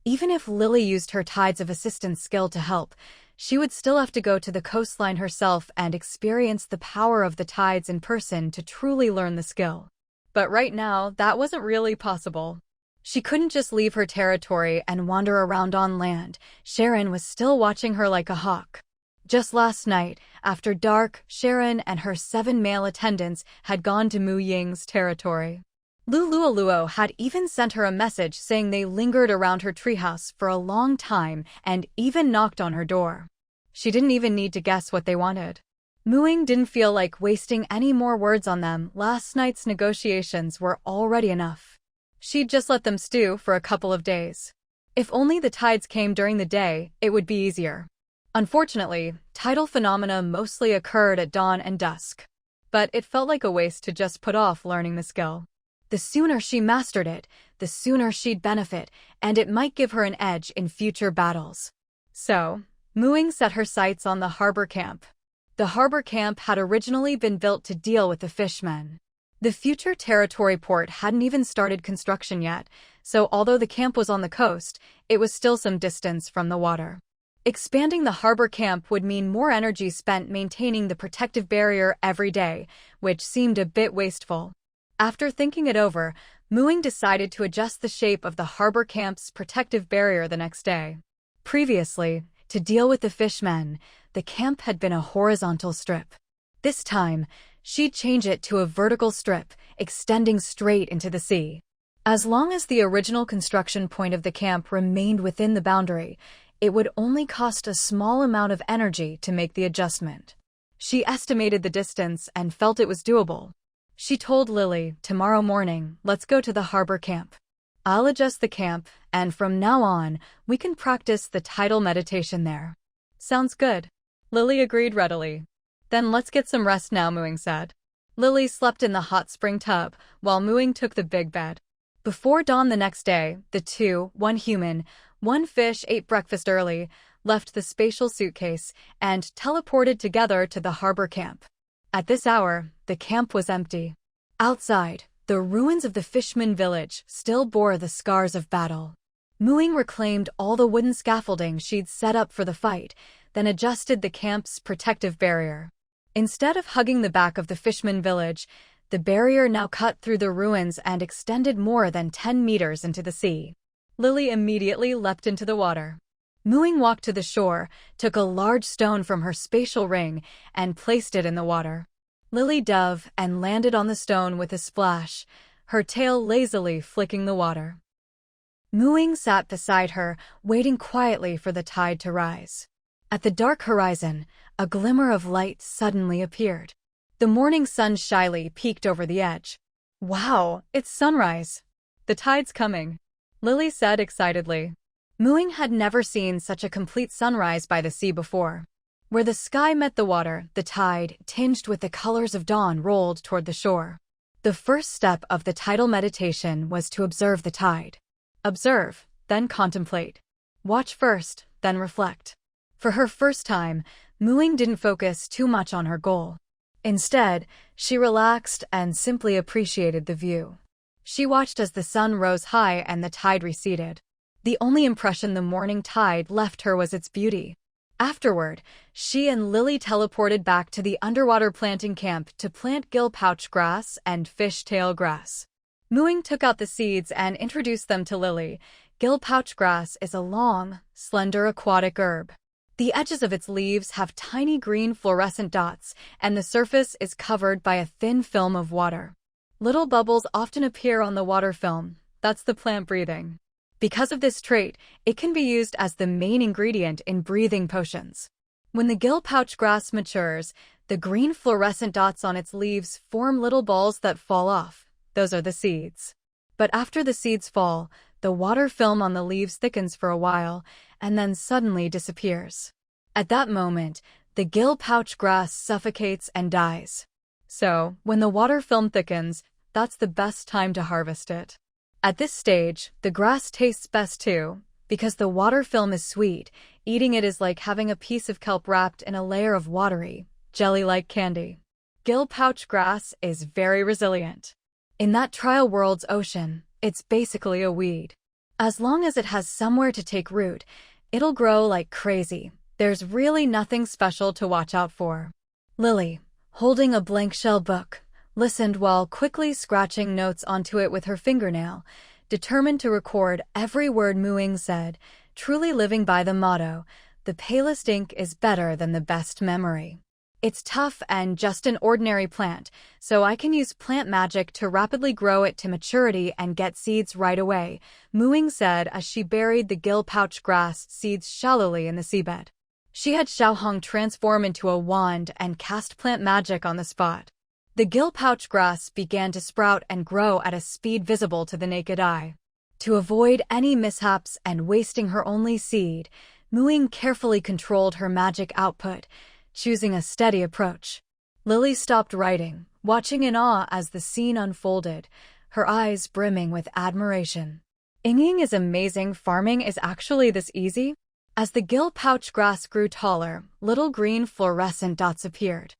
Even if Lily used her Tides of Assistance skill to help, she would still have to go to the coastline herself and experience the power of the tides in person to truly learn the skill. But right now, that wasn't really possible. She couldn't just leave her territory and wander around on land. Sharon was still watching her like a hawk. Just last night, after dark, Sharon and her 7 male attendants had gone to Ying's territory. Lulualuo had even sent her a message saying they lingered around her treehouse for a long time and even knocked on her door. She didn't even need to guess what they wanted. Ying didn't feel like wasting any more words on them. Last night's negotiations were already enough. She'd just let them stew for a couple of days. If only the tides came during the day, it would be easier. Unfortunately, tidal phenomena mostly occurred at dawn and dusk. But it felt like a waste to just put off learning the skill. The sooner she mastered it, the sooner she'd benefit, and it might give her an edge in future battles. So, Ying set her sights on the harbor camp. The harbor camp had originally been built to deal with the fishmen. The future territory port hadn't even started construction yet, so although the camp was on the coast, it was still some distance from the water. Expanding the harbor camp would mean more energy spent maintaining the protective barrier every day, which seemed a bit wasteful. After thinking it over, Ying decided to adjust the shape of the harbor camp's protective barrier the next day. Previously, to deal with the fishmen, the camp had been a horizontal strip. This time, she'd change it to a vertical strip, extending straight into the sea. As long as the original construction point of the camp remained within the boundary, it would only cost a small amount of energy to make the adjustment. She estimated the distance and felt it was doable. She told Lily, "Tomorrow morning, let's go to the harbor camp. I'll adjust the camp, and from now on, we can practice the tidal meditation there." "Sounds good." Lily agreed readily. "Then let's get some rest now," Ying said. Lily slept in the hot spring tub, while Ying took the big bed. Before dawn the next day, the two, one human, one fish, ate breakfast early, left the spatial suitcase, and teleported together to the harbor camp. At this hour, the camp was empty. Outside, the ruins of the fisherman village still bore the scars of battle. Ying reclaimed all the wooden scaffolding she'd set up for the fight, then adjusted the camp's protective barrier. Instead of hugging the back of the fisherman village, The barrier now cut through the ruins and extended more than 10 meters into the sea. Lily immediately leapt into the water. Muing walked to the shore, took a large stone from her spatial ring, and placed it in the water. Lily dove and landed on the stone with a splash, her tail lazily flicking the water. Muing sat beside her, waiting quietly for the tide to rise. At the dark horizon, a glimmer of light suddenly appeared. The morning sun shyly peeked over the edge. "Wow, it's sunrise! The tide's coming," Lily said excitedly. Muing had never seen such a complete sunrise by the sea before. Where the sky met the water, the tide, tinged with the colors of dawn, rolled toward the shore. The first step of the tidal meditation was to observe the tide. Observe, then contemplate. Watch first, then reflect. For her first time, Muing didn't focus too much on her goal. Instead, she relaxed and simply appreciated the view. She watched as the sun rose high and the tide receded. The only impression the morning tide left her was its beauty. Afterward, she and Lily teleported back to the underwater planting camp to plant gill pouch grass and fishtail grass. Muing took out the seeds and introduced them to Lily. Gill pouch grass is a long, slender aquatic herb. The edges of its leaves have tiny green fluorescent dots, and the surface is covered by a thin film of water. Little bubbles often appear on the water film. That's the plant breathing. Because of this trait, it can be used as the main ingredient in breathing potions. When the gill pouch grass matures, the green fluorescent dots on its leaves form little balls that fall off. Those are the seeds. But after the seeds fall, the water film on the leaves thickens for a while and then suddenly disappears. At that moment, the gill pouch grass suffocates and dies. So, when the water film thickens, that's the best time to harvest it. At this stage, the grass tastes best too, because the water film is sweet. Eating it is like having a piece of kelp wrapped in a layer of watery, jelly-like candy. Gill pouch grass is very resilient. In that trial world's ocean, it's basically a weed. As long as it has somewhere to take root, it'll grow like crazy. There's really nothing special to watch out for. Lily, holding a blank shell book, listened while quickly scratching notes onto it with her fingernail, determined to record every word Muing said, truly living by the motto, "The palest ink is better than the best memory." It's tough and just an ordinary plant, so I can use plant magic to rapidly grow it to maturity and get seeds right away, Muing said as she buried the gill pouch grass seeds shallowly in the seabed. She had Xiaohong transform into a wand and cast plant magic on the spot. The gill pouch grass began to sprout and grow at a speed visible to the naked eye. To avoid any mishaps and wasting her only seed, Muing carefully controlled her magic output, choosing a steady approach. Lily stopped writing, watching in awe as the scene unfolded, her eyes brimming with admiration. Ying is amazing. Farming is actually this easy? As the gill pouch grass grew taller, little green fluorescent dots appeared.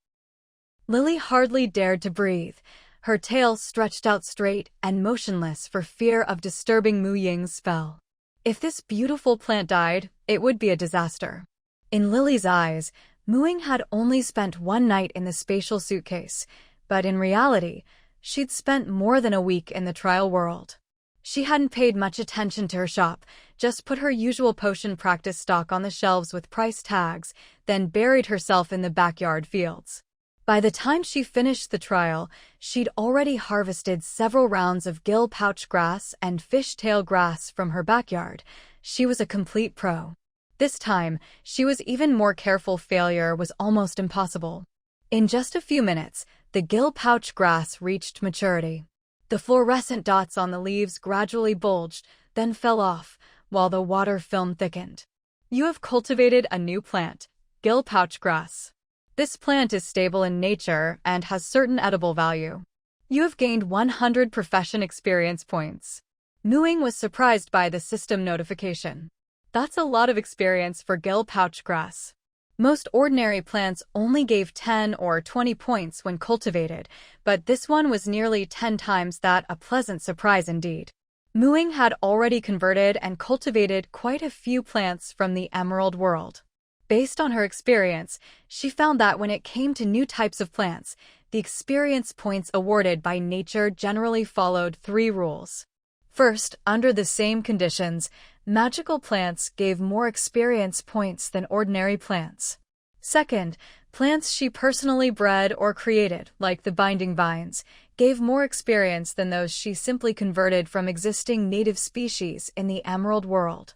Lily hardly dared to breathe, her tail stretched out straight and motionless for fear of disturbing Ying's spell. If this beautiful plant died, it would be a disaster. In Lily's eyes, Ying had only spent one night in the spatial suitcase, but in reality, she'd spent more than a week in the trial world. She hadn't paid much attention to her shop, just put her usual potion practice stock on the shelves with price tags, then buried herself in the backyard fields. By the time she finished the trial, she'd already harvested several rounds of gill pouch grass and fishtail grass from her backyard. She was a complete pro. This time, she was even more careful. Failure was almost impossible. In just a few minutes, the gill pouch grass reached maturity. The fluorescent dots on the leaves gradually bulged, then fell off, while the water film thickened. You have cultivated a new plant, gill pouch grass. This plant is stable in nature and has certain edible value. You have gained 100 profession experience points. Ying was surprised by the system notification. That's a lot of experience for gill pouch grass. Most ordinary plants only gave 10 or 20 points when cultivated, but this one was nearly 10 times that. A pleasant surprise indeed. Ying had already converted and cultivated quite a few plants from the Emerald World. Based on her experience, she found that when it came to new types of plants, the experience points awarded by nature generally followed 3 rules. First, under the same conditions, magical plants gave more experience points than ordinary plants. Second, plants she personally bred or created, like the binding vines, gave more experience than those she simply converted from existing native species in the emerald world.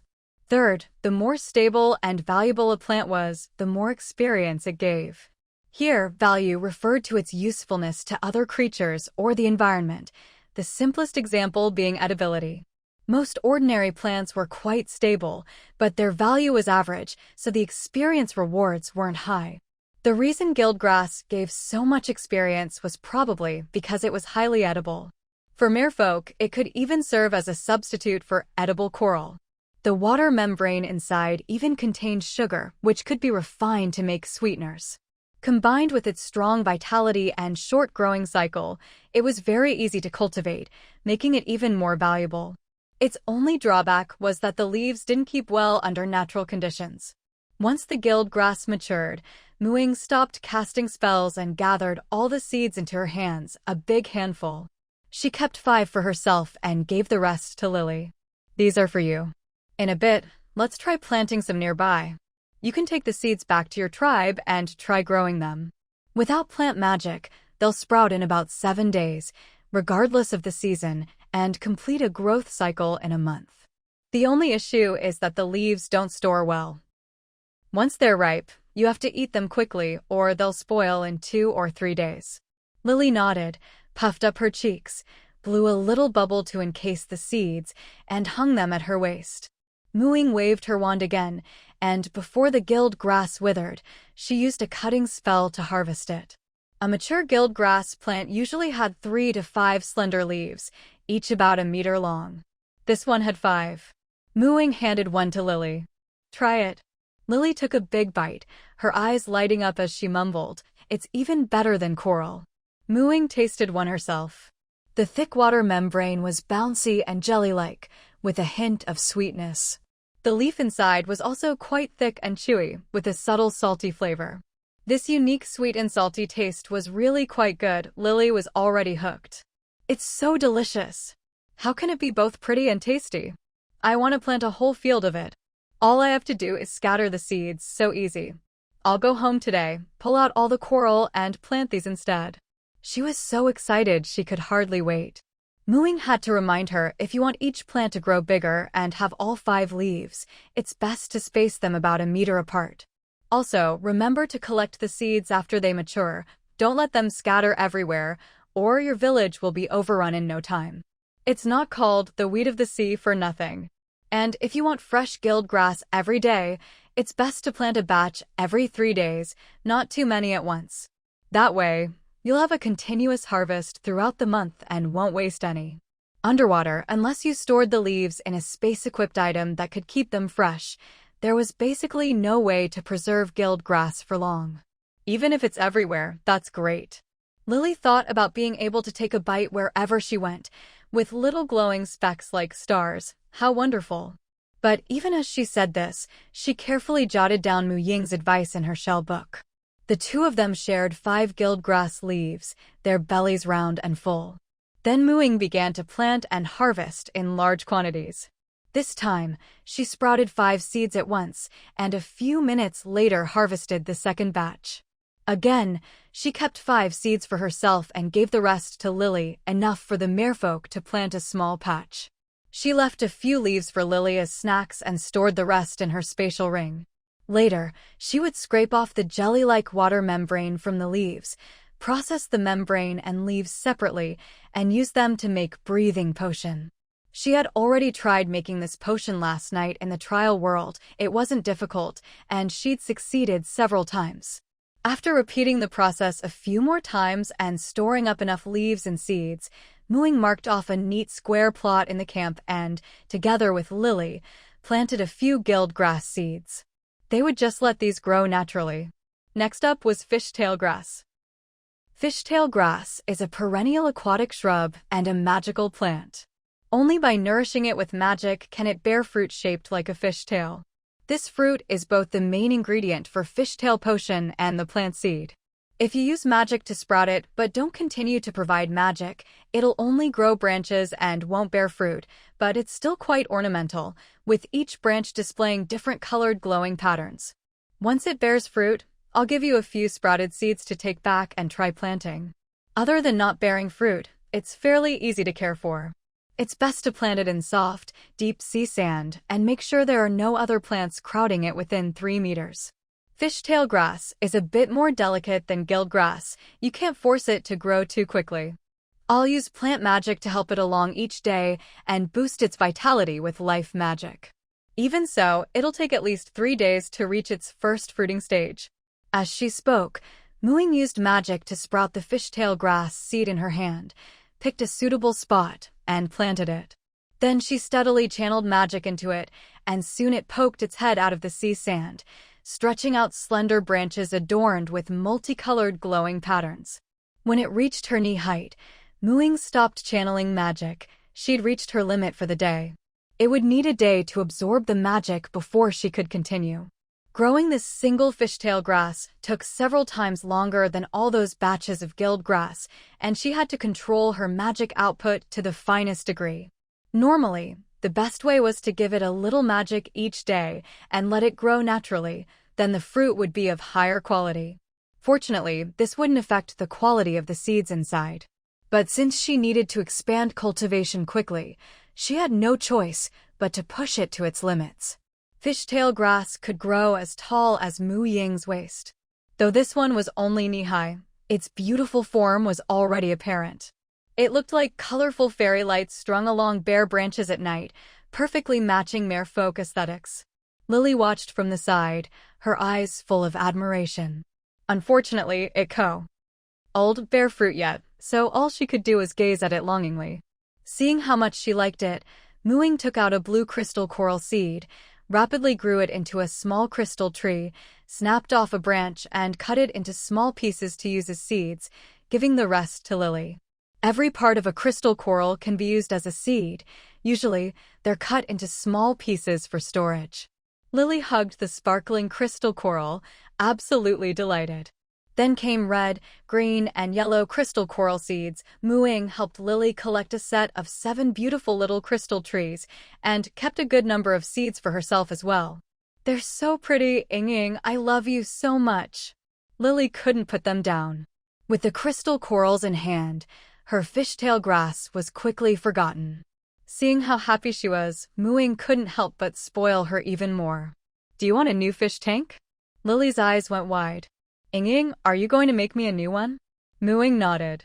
Third, the more stable and valuable a plant was, the more experience it gave. Here, value referred to its usefulness to other creatures or the environment, the simplest example being edibility. Most ordinary plants were quite stable, but their value was average, so the experience rewards weren't high. The reason gildgrass gave so much experience was probably because it was highly edible. For merfolk, it could even serve as a substitute for edible coral. The water membrane inside even contained sugar, which could be refined to make sweeteners. Combined with its strong vitality and short growing cycle, it was very easy to cultivate, making it even more valuable. Its only drawback was that the leaves didn't keep well under natural conditions. Once the gild grass matured, Ying stopped casting spells and gathered all the seeds into her hands, a big handful. She kept 5 for herself and gave the rest to Lily. "These are for you. In a bit, let's try planting some nearby. You can take the seeds back to your tribe and try growing them. Without plant magic, they'll sprout in about 7 days, regardless of the season, and complete a growth cycle in a month. The only issue is that the leaves don't store well. Once they're ripe, you have to eat them quickly or they'll spoil in 2 or 3 days." Lily nodded, puffed up her cheeks, blew a little bubble to encase the seeds, and hung them at her waist. Ying waved her wand again, and before the gild grass withered, she used a cutting spell to harvest it. A mature gild grass plant usually had 3 to 5 slender leaves, each about a meter long. This one had 5. Ying handed one to Lily. "Try it." Lily took a big bite, her eyes lighting up as she mumbled, "It's even better than coral." Ying tasted one herself. The thick water membrane was bouncy and jelly-like, with a hint of sweetness. The leaf inside was also quite thick and chewy, with a subtle salty flavor. This unique sweet and salty taste was really quite good. Lily was already hooked. "It's so delicious. How can it be both pretty and tasty? I want to plant a whole field of it. All I have to do is scatter the seeds, so easy. I'll go home today, pull out all the coral, and plant these instead." She was so excited she could hardly wait. Ying had to remind her, if you want each plant to grow bigger and have all 5 leaves, it's best to space them about a meter apart. Also, remember to collect the seeds after they mature. Don't let them scatter everywhere, or your village will be overrun in no time. It's not called the weed of the sea for nothing. And if you want fresh gild grass every day, it's best to plant a batch every 3 days, not too many at once. That way, you'll have a continuous harvest throughout the month and won't waste any. Underwater, unless you stored the leaves in a space-equipped item that could keep them fresh, there was basically no way to preserve gild grass for long. Even if it's everywhere, that's great. Lily thought about being able to take a bite wherever she went, with little glowing specks like stars. How wonderful. But even as she said this, she carefully jotted down Ying's advice in her shell book. The 2 of them shared 5 gild grass leaves, their bellies round and full. Then Ying began to plant and harvest in large quantities. This time, she sprouted 5 seeds at once, and a few minutes later harvested the second batch. Again, she kept 5 seeds for herself and gave the rest to Lily, enough for the merfolk to plant a small patch. She left a few leaves for Lily as snacks and stored the rest in her spatial ring. Later, she would scrape off the jelly-like water membrane from the leaves, process the membrane and leaves separately, and use them to make breathing potion. She had already tried making this potion last night in the trial world. It wasn't difficult, and she'd succeeded several times. After repeating the process a few more times and storing up enough leaves and seeds, Ying marked off a neat square plot in the camp and, together with Lily, planted a few gild grass seeds. They would just let these grow naturally. Next up was fishtail grass. Fishtail grass is a perennial aquatic shrub and a magical plant. Only by nourishing it with magic can it bear fruit shaped like a fishtail. This fruit is both the main ingredient for fishtail potion and the plant seed. If you use magic to sprout it but don't continue to provide magic, it'll only grow branches and won't bear fruit, but it's still quite ornamental, with each branch displaying different colored glowing patterns. Once it bears fruit, I'll give you a few sprouted seeds to take back and try planting. Other than not bearing fruit, it's fairly easy to care for. It's best to plant it in soft, deep sea sand and make sure there are no other plants crowding it within 3 meters. Fishtail grass is a bit more delicate than gill grass. You can't force it to grow too quickly. I'll use plant magic to help it along each day and boost its vitality with life magic. Even so, it'll take at least 3 days to reach its first fruiting stage. As she spoke, Ying used magic to sprout the fishtail grass seed in her hand, picked a suitable spot, and planted it. Then she steadily channeled magic into it, and soon it poked its head out of the sea sand, stretching out slender branches adorned with multicolored glowing patterns. When it reached her knee height, Ying stopped channeling magic. She'd reached her limit for the day. It would need a day to absorb the magic before she could continue. Growing this single fishtail grass took several times longer than all those batches of gilled grass, and she had to control her magic output to the finest degree. Normally, the best way was to give it a little magic each day and let it grow naturally, then the fruit would be of higher quality. Fortunately, this wouldn't affect the quality of the seeds inside. But since she needed to expand cultivation quickly, she had no choice but to push it to its limits. Fishtail grass could grow as tall as Ying's waist. Though this one was only knee-high, its beautiful form was already apparent. It looked like colorful fairy lights strung along bare branches at night, perfectly matching merfolk aesthetics. Lily watched from the side, her eyes full of admiration. Unfortunately, it couldn't bear fruit yet, so all she could do was gaze at it longingly. Seeing how much she liked it, Ying took out a blue crystal coral seed, rapidly grew it into a small crystal tree, snapped off a branch and cut it into small pieces to use as seeds, giving the rest to Lily. Every part of a crystal coral can be used as a seed. Usually, they're cut into small pieces for storage. Lily hugged the sparkling crystal coral, absolutely delighted. Then came red, green, and yellow crystal coral seeds. Ying helped Lily collect a set of 7 beautiful little crystal trees and kept a good number of seeds for herself as well. They're so pretty, Ying, I love you so much. Lily couldn't put them down. With the crystal corals in hand, her fishtail grass was quickly forgotten. Seeing how happy she was, Ying couldn't help but spoil her even more. Do you want a new fish tank? Lily's eyes went wide. Ying, are you going to make me a new one? Ying nodded.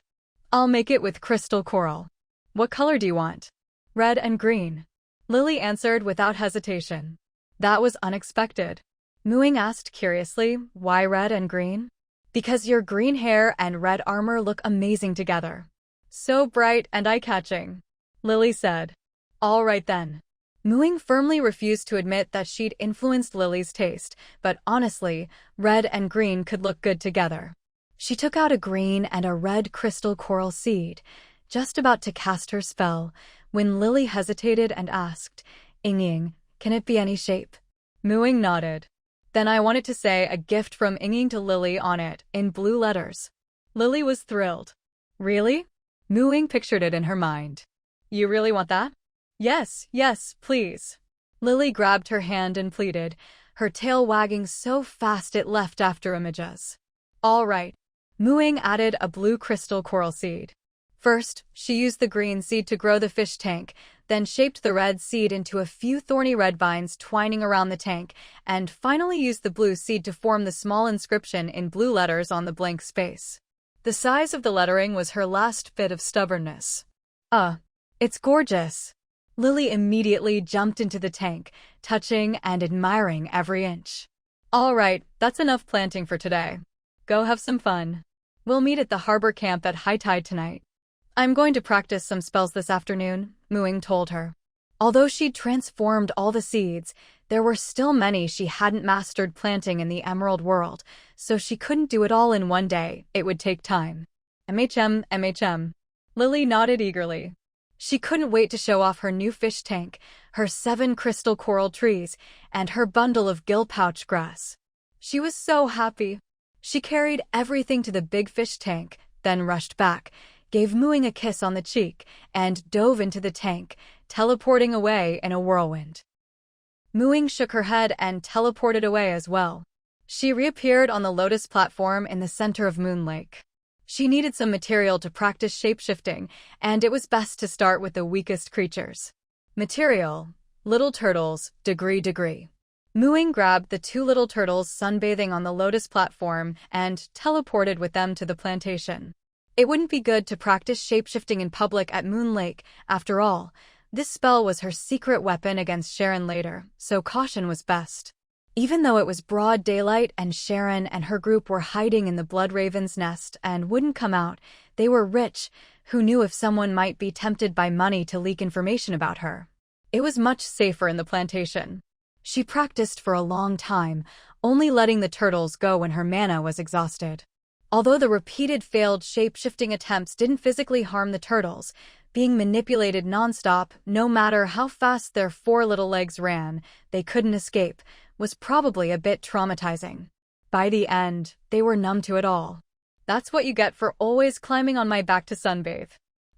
I'll make it with crystal coral. What color do you want? Red and green. Lily answered without hesitation. That was unexpected. Ying asked curiously, why red and green? Because your green hair and red armor look amazing together. So bright and eye-catching, Lily said. All right then. Ying firmly refused to admit that she'd influenced Lily's taste, but honestly, red and green could look good together. She took out a green and a red crystal coral seed, just about to cast her spell, when Lily hesitated and asked, Ying, can it be any shape? Ying nodded. Then I wanted to say a gift from Ying to Lily on it, in blue letters. Lily was thrilled. Really? Ying pictured it in her mind. You really want that? Yes, please. Lily grabbed her hand and pleaded, her tail wagging so fast it left after images. All right. Ying added a blue crystal coral seed. First, she used the green seed to grow the fish tank, then shaped the red seed into a few thorny red vines twining around the tank, and finally used the blue seed to form the small inscription in blue letters on the blank space. The size of the lettering was her last bit of stubbornness. It's gorgeous. Lily immediately jumped into the tank, touching and admiring every inch. All right, that's enough planting for today. Go have some fun. We'll meet at the harbor camp at high tide tonight. I'm going to practice some spells this afternoon, Ying told her. Although she'd transformed all the seeds, there were still many she hadn't mastered planting in the Emerald World, so she couldn't do it all in one day. It would take time. MHM. Lily nodded eagerly. She couldn't wait to show off her new fish tank, her 7 crystal coral trees, and her bundle of gill pouch grass. She was so happy. She carried everything to the big fish tank, then rushed back, gave Muing a kiss on the cheek, and dove into the tank, teleporting away in a whirlwind. Muing shook her head and teleported away as well. She reappeared on the lotus platform in the center of Moon Lake. She needed some material to practice shapeshifting, and it was best to start with the weakest creatures. Material: little turtles, degree. Muing grabbed the 2 little turtles sunbathing on the lotus platform and teleported with them to the plantation. It wouldn't be good to practice shapeshifting in public at Moon Lake, after all. This spell was her secret weapon against Sharon later, so caution was best. Even though it was broad daylight and Sharon and her group were hiding in the Bloodraven's nest and wouldn't come out, they were rich. Who knew if someone might be tempted by money to leak information about her? It was much safer in the plantation. She practiced for a long time, only letting the turtles go when her mana was exhausted. Although the repeated failed shape-shifting attempts didn't physically harm the turtles, being manipulated nonstop, no matter how fast their 4 little legs ran, they couldn't escape, was probably a bit traumatizing. By the end, they were numb to it all. That's what you get for always climbing on my back to sunbathe.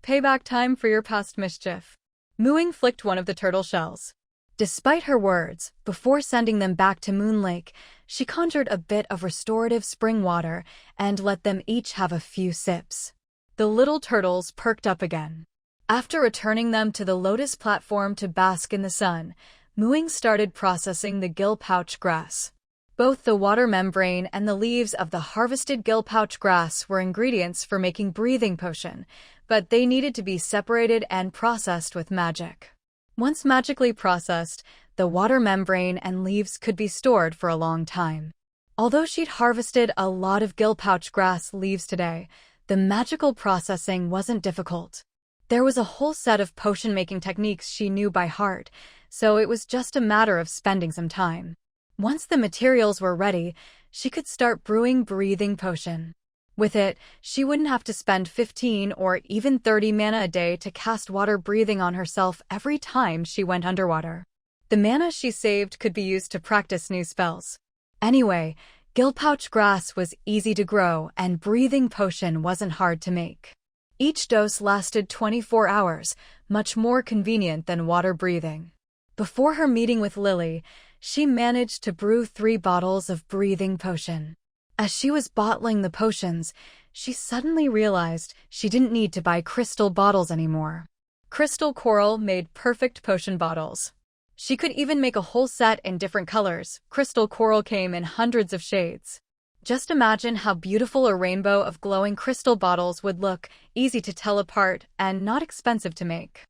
Payback time for your past mischief. Muing flicked one of the turtle shells. Despite her words, before sending them back to Moon Lake, she conjured a bit of restorative spring water and let them each have a few sips. The little turtles perked up again. After returning them to the lotus platform to bask in the sun, Muing started processing the gill pouch grass. Both the water membrane and the leaves of the harvested gill pouch grass were ingredients for making breathing potion, but they needed to be separated and processed with magic. Once magically processed, the water membrane and leaves could be stored for a long time. Although she'd harvested a lot of gill pouch grass leaves today, the magical processing wasn't difficult. There was a whole set of potion-making techniques she knew by heart, so it was just a matter of spending some time. Once the materials were ready, she could start brewing breathing potion. With it, she wouldn't have to spend 15 or even 30 mana a day to cast water breathing on herself every time she went underwater. The mana she saved could be used to practice new spells. Anyway, gill pouch grass was easy to grow and breathing potion wasn't hard to make. Each dose lasted 24 hours, much more convenient than water breathing. Before her meeting with Lily, she managed to brew 3 bottles of breathing potion. As she was bottling the potions, she suddenly realized she didn't need to buy crystal bottles anymore. Crystal coral made perfect potion bottles. She could even make a whole set in different colors. Crystal coral came in hundreds of shades. Just imagine how beautiful a rainbow of glowing crystal bottles would look, easy to tell apart and not expensive to make.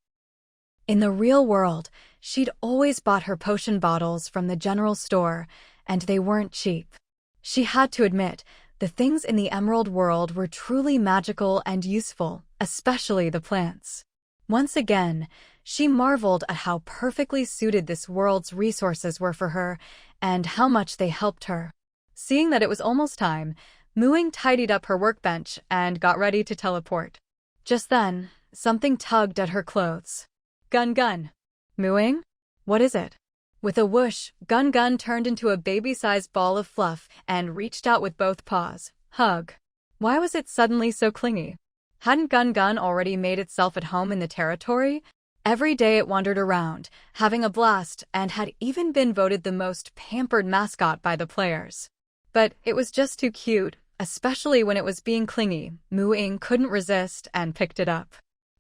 In the real world, she'd always bought her potion bottles from the general store, and they weren't cheap. She had to admit, the things in the emerald world were truly magical and useful, especially the plants. Once again, she marveled at how perfectly suited this world's resources were for her, and how much they helped her. Seeing that it was almost time, Muing tidied up her workbench and got ready to teleport. Just then, something tugged at her clothes. Gun. Muing? What is it? With a whoosh, Gun turned into a baby-sized ball of fluff and reached out with both paws. Hug. Why was it suddenly so clingy? Hadn't Gun already made itself at home in the territory? Every day it wandered around, having a blast, and had even been voted the most pampered mascot by the players. But it was just too cute, especially when it was being clingy. Muing couldn't resist and picked it up.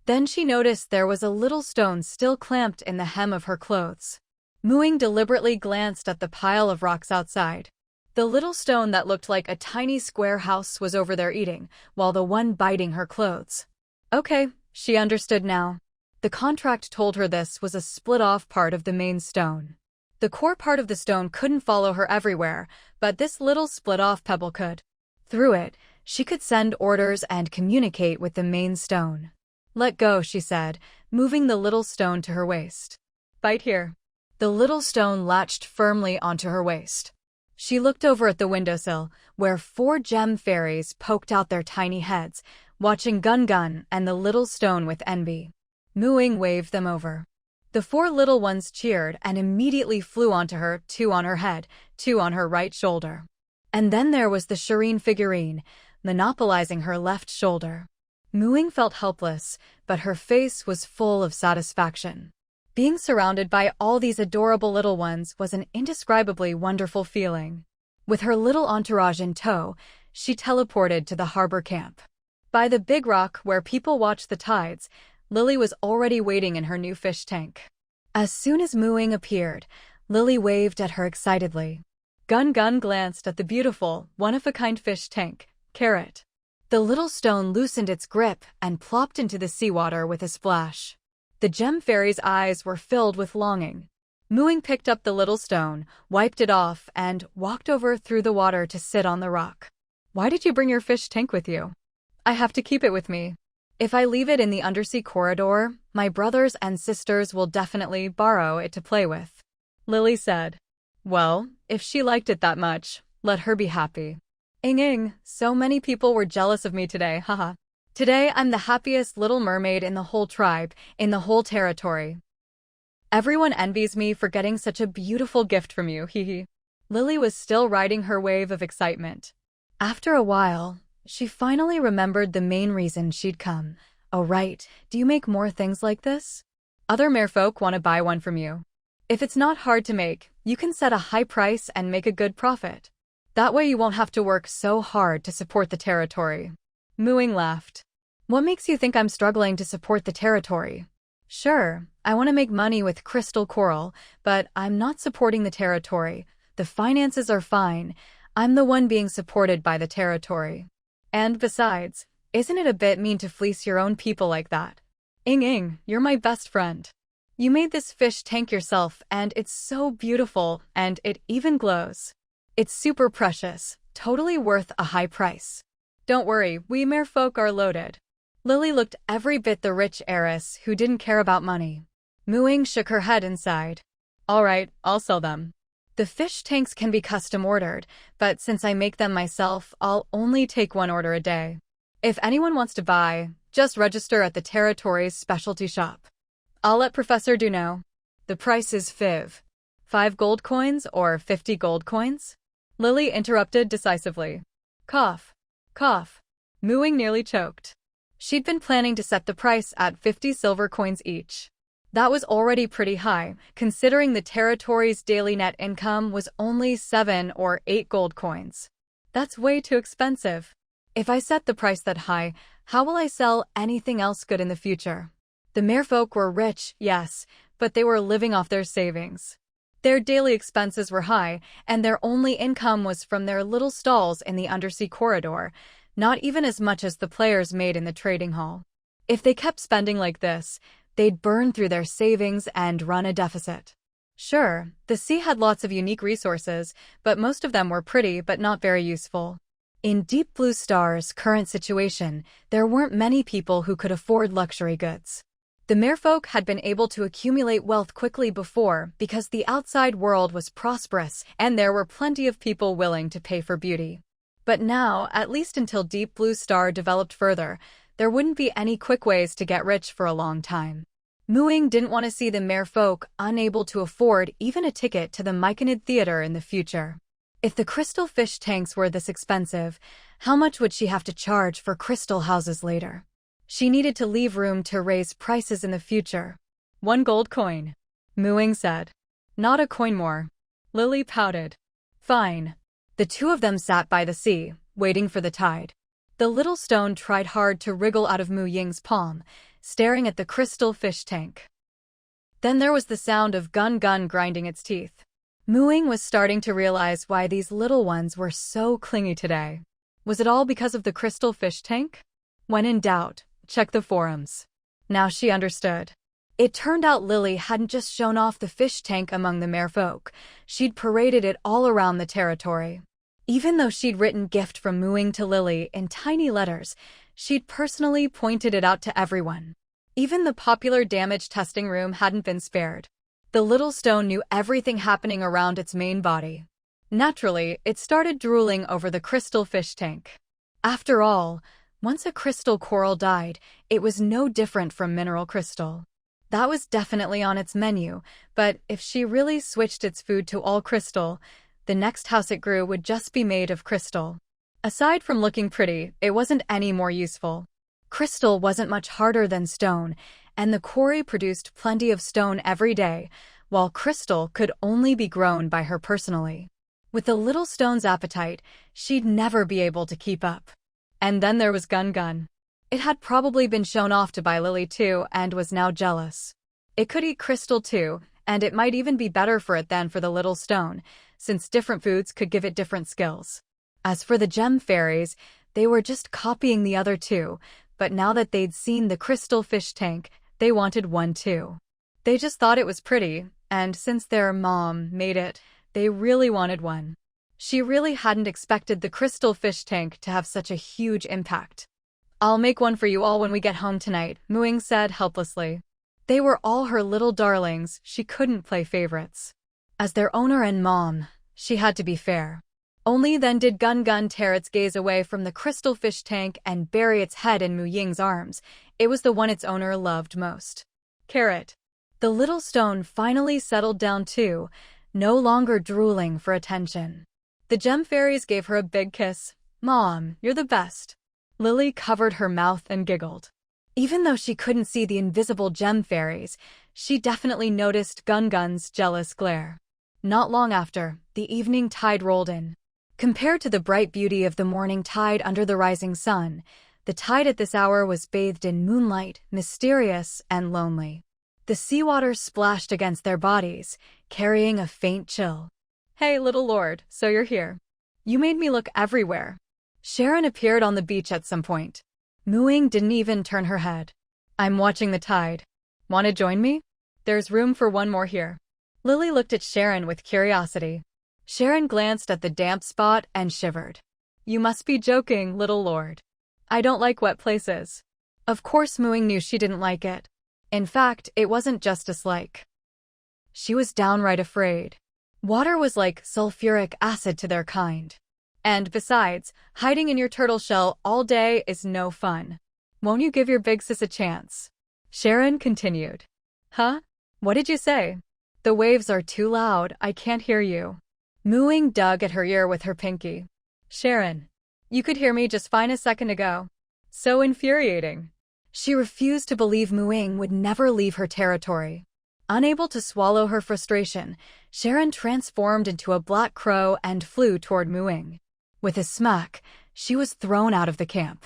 Then she noticed there was a little stone still clamped in the hem of her clothes. Muing deliberately glanced at the pile of rocks outside. The little stone that looked like a tiny square house was over there eating, while the one biting her clothes. Okay, she understood now. The contract told her this was a split-off part of the main stone. The core part of the stone couldn't follow her everywhere, but this little split-off pebble could. Through it, she could send orders and communicate with the main stone. Let go, she said, moving the little stone to her waist. Bite here. The little stone latched firmly onto her waist. She looked over at the windowsill, where 4 gem fairies poked out their tiny heads, watching Gun and the little stone with envy. Muing waved them over. The 4 little ones cheered and immediately flew onto her, 2 on her head, 2 on her right shoulder. And then there was the Shireen figurine, monopolizing her left shoulder. Muing felt helpless, but her face was full of satisfaction. Being surrounded by all these adorable little ones was an indescribably wonderful feeling. With her little entourage in tow, she teleported to the harbor camp. By the big rock where people watch the tides, Lily was already waiting in her new fish tank. As soon as Muing appeared, Lily waved at her excitedly. Gun glanced at the beautiful, one-of-a-kind fish tank, Carrot. The little stone loosened its grip and plopped into the seawater with a splash. The gem fairy's eyes were filled with longing. Muing picked up the little stone, wiped it off, and walked over through the water to sit on the rock. Why did you bring your fish tank with you? I have to keep it with me. If I leave it in the undersea corridor, my brothers and sisters will definitely borrow it to play with. Lily said. Well, if she liked it that much, let her be happy. Ying, so many people were jealous of me today, haha. Today I'm the happiest little mermaid in the whole tribe, in the whole territory. Everyone envies me for getting such a beautiful gift from you, hehe. Lily was still riding her wave of excitement. After a while, she finally remembered the main reason she'd come. Oh right, do you make more things like this? Other merfolk want to buy one from you. If it's not hard to make, you can set a high price and make a good profit. That way you won't have to work so hard to support the territory. Muing laughed. What makes you think I'm struggling to support the territory? Sure, I want to make money with crystal coral, but I'm not supporting the territory. The finances are fine. I'm the one being supported by the territory. And besides, isn't it a bit mean to fleece your own people like that? Ying, you're my best friend. You made this fish tank yourself and it's so beautiful and it even glows. It's super precious, totally worth a high price. Don't worry, we merfolk are loaded. Lily looked every bit the rich heiress who didn't care about money. Muing shook her head and sighed. All right, I'll sell them. The fish tanks can be custom ordered, but since I make them myself, I'll only take one order a day. If anyone wants to buy, just register at the territory's specialty shop. I'll let Professor Du know. The price is 5 gold coins or 50 gold coins? Lily interrupted decisively. Cough. Muing nearly choked. She'd been planning to set the price at 50 silver coins each. That was already pretty high, considering the territory's daily net income was only 7 or 8 gold coins. That's way too expensive. If I set the price that high, how will I sell anything else good in the future? The merfolk were rich, yes, but they were living off their savings. Their daily expenses were high, and their only income was from their little stalls in the undersea corridor, not even as much as the players made in the trading hall. If they kept spending like this, they'd burn through their savings and run a deficit. Sure, the sea had lots of unique resources, but most of them were pretty but not very useful. In Deep Blue Star's current situation, there weren't many people who could afford luxury goods. The merfolk had been able to accumulate wealth quickly before because the outside world was prosperous and there were plenty of people willing to pay for beauty. But now, at least until Deep Blue Star developed further, there wouldn't be any quick ways to get rich for a long time. Muing didn't want to see the merfolk unable to afford even a ticket to the Myconid Theater in the future. If the crystal fish tanks were this expensive, how much would she have to charge for crystal houses later? She needed to leave room to raise prices in the future. 1 gold coin, Muing said. Not a coin more. Lily pouted. Fine. The two of them sat by the sea, waiting for the tide. The little stone tried hard to wriggle out of Mu Ying's palm, staring at the crystal fish tank. Then there was the sound of gun grinding its teeth. Muing was starting to realize why these little ones were so clingy today. Was it all because of the crystal fish tank? When in doubt, check the forums. Now she understood. It turned out Lily hadn't just shown off the fish tank among the merfolk, she'd paraded it all around the territory. Even though she'd written gift from Muing to Lily in tiny letters, she'd personally pointed it out to everyone. Even the popular damage testing room hadn't been spared. The little stone knew everything happening around its main body. Naturally, it started drooling over the crystal fish tank. After all, once a crystal coral died, it was no different from mineral crystal. That was definitely on its menu, but if she really switched its food to all crystal, The next house it grew would just be made of crystal. Aside from looking pretty, it wasn't any more useful. Crystal wasn't much harder than stone, and the quarry produced plenty of stone every day, while crystal could only be grown by her personally. With the little stone's appetite, she'd never be able to keep up. And then there was Gun Gun. It had probably been shown off to by Lily too and was now jealous. It could eat crystal too, and it might even be better for it than for the little stone, since different foods could give it different skills. As for the gem fairies, they were just copying the other two, but now that they'd seen the crystal fish tank, they wanted one too. They just thought it was pretty, and since their mom made it, they really wanted one. She really hadn't expected the crystal fish tank to have such a huge impact. "I'll make one for you all when we get home tonight," Ying said helplessly. They were all her little darlings, she couldn't play favorites. As their owner and mom, she had to be fair. Only then did Gun Gun tear its gaze away from the crystal fish tank and bury its head in Ying's arms. It was the one its owner loved most. Carrot. The little stone finally settled down too, no longer drooling for attention. The gem fairies gave her a big kiss. "Mom, you're the best." Lily covered her mouth and giggled. Even though she couldn't see the invisible gem fairies, she definitely noticed Gun Gun's jealous glare. Not long after, the evening tide rolled in. Compared to the bright beauty of the morning tide under the rising sun, the tide at this hour was bathed in moonlight, mysterious and lonely. The seawater splashed against their bodies, carrying a faint chill. "Hey, little lord, so you're here. You made me look everywhere." Sharon appeared on the beach at some point. Ying didn't even turn her head. "I'm watching the tide. Want to join me? There's room for one more here." Lily looked at Sharon with curiosity. Sharon glanced at the damp spot and shivered. "You must be joking, little lord. I don't like wet places." Of course Ying knew she didn't like it. In fact, it wasn't just dislike. She was downright afraid. Water was like sulfuric acid to their kind. And besides, hiding in your turtle shell all day is no fun. "Won't you give your big sis a chance?" Sharon continued. "Huh? What did you say?" "The waves are too loud, I can't hear you." Ying dug at her ear with her pinky. "Sharon, you could hear me just fine a second ago." So infuriating. She refused to believe Ying would never leave her territory. Unable to swallow her frustration, Sharon transformed into a black crow and flew toward Ying. With a smack, she was thrown out of the camp.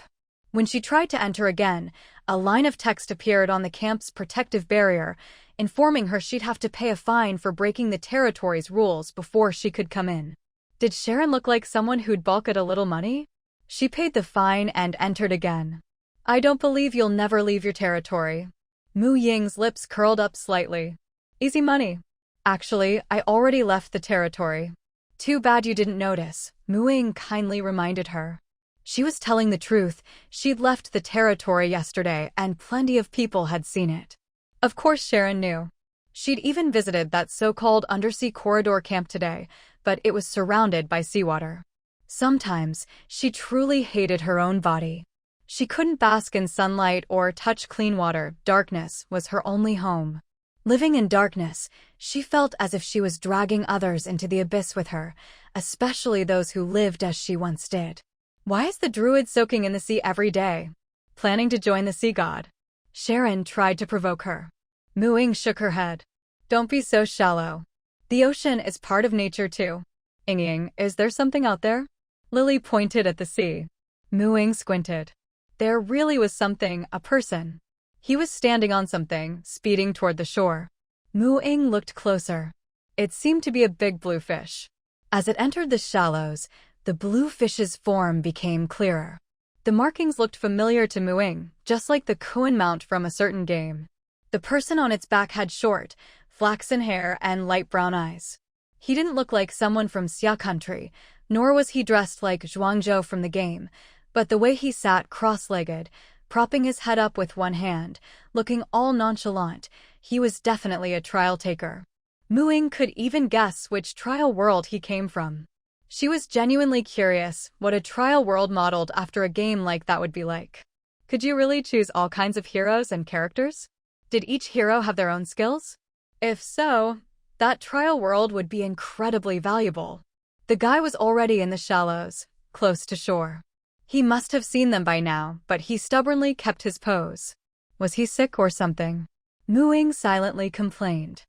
When she tried to enter again, a line of text appeared on the camp's protective barrier, informing her she'd have to pay a fine for breaking the territory's rules before she could come in. Did Sharon look like someone who'd balk at a little money? She paid the fine and entered again. "I don't believe you'll never leave your territory." Ying's lips curled up slightly. "Easy money. Actually, I already left the territory." "Too bad you didn't notice," Ying kindly reminded her. She was telling the truth. She'd left the territory yesterday and plenty of people had seen it. Of course Sharon knew. She'd even visited that so-called undersea corridor camp today, but it was surrounded by seawater. Sometimes, she truly hated her own body. She couldn't bask in sunlight or touch clean water. Darkness was her only home. Living in darkness, she felt as if she was dragging others into the abyss with her, especially those who lived as she once did. "Why is the druid soaking in the sea every day? Planning to join the sea god?" Sharon tried to provoke her. Ying shook her head. "Don't be so shallow. The ocean is part of nature too." "Ying, is there something out there?" Lily pointed at the sea. Ying squinted. There really was something, a person. He was standing on something, speeding toward the shore. Ying looked closer. It seemed to be a big blue fish. As it entered the shallows, the blue fish's form became clearer. The markings looked familiar to Ying, just like the Kuan mount from a certain game. The person on its back had short, flaxen hair and light brown eyes. He didn't look like someone from Xia country, nor was he dressed like Zhuangzhou from the game, but the way he sat cross-legged, propping his head up with one hand, looking all nonchalant, he was definitely a trial taker. Ying could even guess which trial world he came from. She was genuinely curious what a trial world modeled after a game like that would be like. Could you really choose all kinds of heroes and characters? Did each hero have their own skills? If so, that trial world would be incredibly valuable. The guy was already in the shallows, close to shore. He must have seen them by now, but he stubbornly kept his pose. Was he sick or something? Ying silently complained.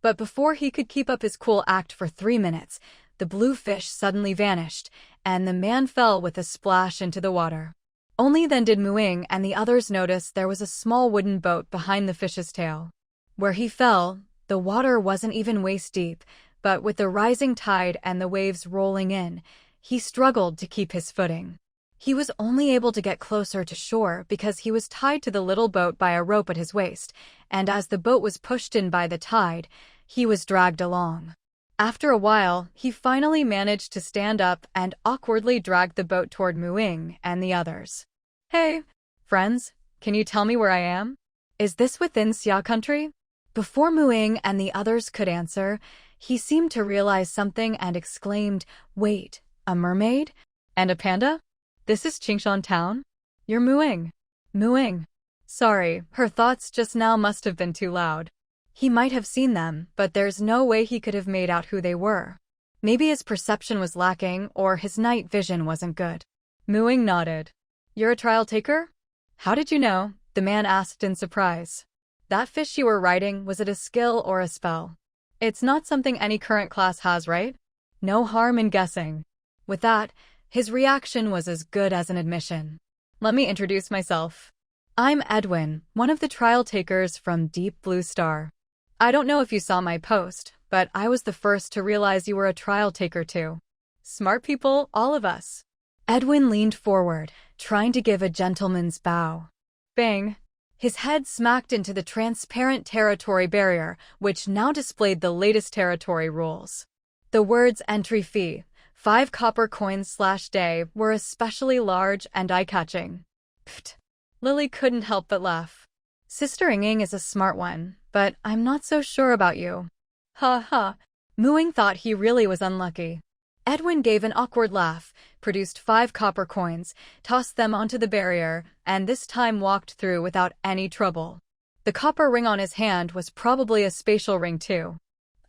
But before he could keep up his cool act for 3 minutes, the blue fish suddenly vanished, and the man fell with a splash into the water. Only then did Ying and the others notice there was a small wooden boat behind the fish's tail. Where he fell, the water wasn't even waist deep, but with the rising tide and the waves rolling in, he struggled to keep his footing. He was only able to get closer to shore because he was tied to the little boat by a rope at his waist, and as the boat was pushed in by the tide, he was dragged along. After a while, he finally managed to stand up and awkwardly dragged the boat toward Ying and the others. "Hey, friends, can you tell me where I am? Is this within Xia country?" Before Ying and the others could answer, he seemed to realize something and exclaimed, "Wait, a mermaid? And a panda? This is Qingshan town? You're Ying. Ying. Sorry, her thoughts just now must have been too loud. He might have seen them, but there's no way he could have made out who they were. Maybe his perception was lacking or his night vision wasn't good. Ying nodded. "You're a trial taker? How did you know?" the man asked in surprise. "That fish you were riding, was it a skill or a spell? It's not something any current class has, right? No harm in guessing." With that, his reaction was as good as an admission. "Let me introduce myself. I'm Edwin, one of the trial takers from Deep Blue Star. I don't know if you saw my post, but I was the first to realize you were a trial taker too. Smart people, all of us." Edwin leaned forward, trying to give a gentleman's bow. Bang! His head smacked into the transparent territory barrier, which now displayed the latest territory rules. The words "entry fee, 5 copper coins/day" were especially large and eye-catching. Pfft! Lily couldn't help but laugh. "Sister Ying is a smart one, but I'm not so sure about you." Ha ha! Ying thought he really was unlucky. Edwin gave an awkward laugh, produced 5 copper coins, tossed them onto the barrier, and this time walked through without any trouble. The copper ring on his hand was probably a spatial ring too.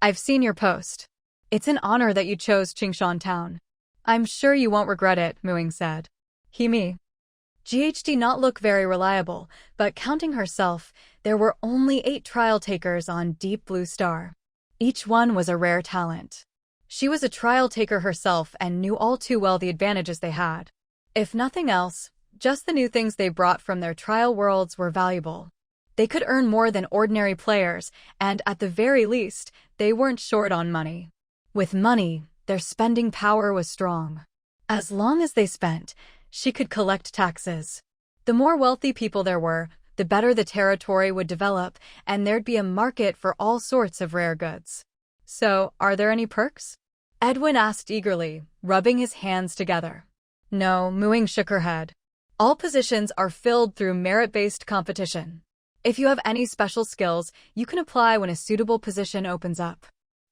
"I've seen your post. It's an honor that you chose Qingshan town. I'm sure you won't regret it," Ying said. Me. GH not look very reliable, but counting herself, there were only 8 trial takers on Deep Blue Star. Each one was a rare talent. She was a trial taker herself and knew all too well the advantages they had. If nothing else, just the new things they brought from their trial worlds were valuable. They could earn more than ordinary players, and at the very least, they weren't short on money. With money, their spending power was strong. As long as they spent, she could collect taxes. The more wealthy people there were, the better the territory would develop, and there'd be a market for all sorts of rare goods. "So, are there any perks?" Edwin asked eagerly, rubbing his hands together. "No," Ying shook her head. "All positions are filled through merit-based competition. If you have any special skills, you can apply when a suitable position opens up."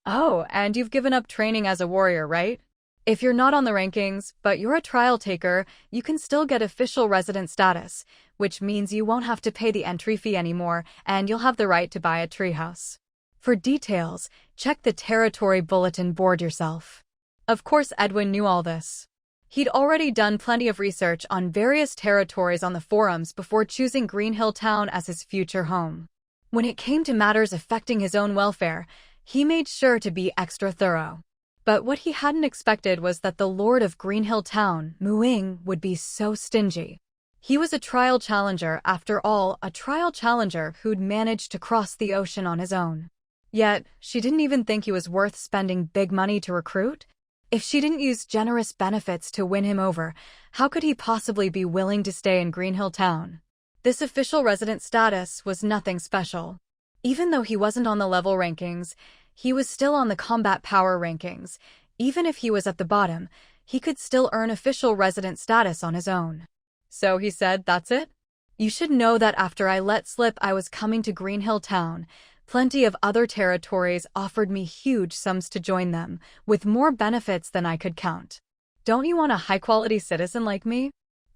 "Oh, and you've given up training as a warrior, right? If you're not on the rankings, but you're a trial taker, you can still get official resident status, which means you won't have to pay the entry fee anymore, and you'll have the right to buy a treehouse. For details, check the territory bulletin board yourself." Of course, Edwin knew all this. He'd already done plenty of research on various territories on the forums before choosing Greenhill Town as his future home. When it came to matters affecting his own welfare, he made sure to be extra thorough. But what he hadn't expected was that the Lord of Greenhill Town, Ying, would be so stingy. He was a trial challenger, after all, a trial challenger who'd managed to cross the ocean on his own. Yet, she didn't even think he was worth spending big money to recruit? If she didn't use generous benefits to win him over, how could he possibly be willing to stay in Greenhill Town? This official resident status was nothing special. Even though he wasn't on the level rankings, he was still on the combat power rankings. Even if he was at the bottom, he could still earn official resident status on his own. So he said, "That's it? You should know that after I let slip I was coming to Greenhill Town, plenty of other territories offered me huge sums to join them, with more benefits than I could count. Don't you want a high-quality citizen like me?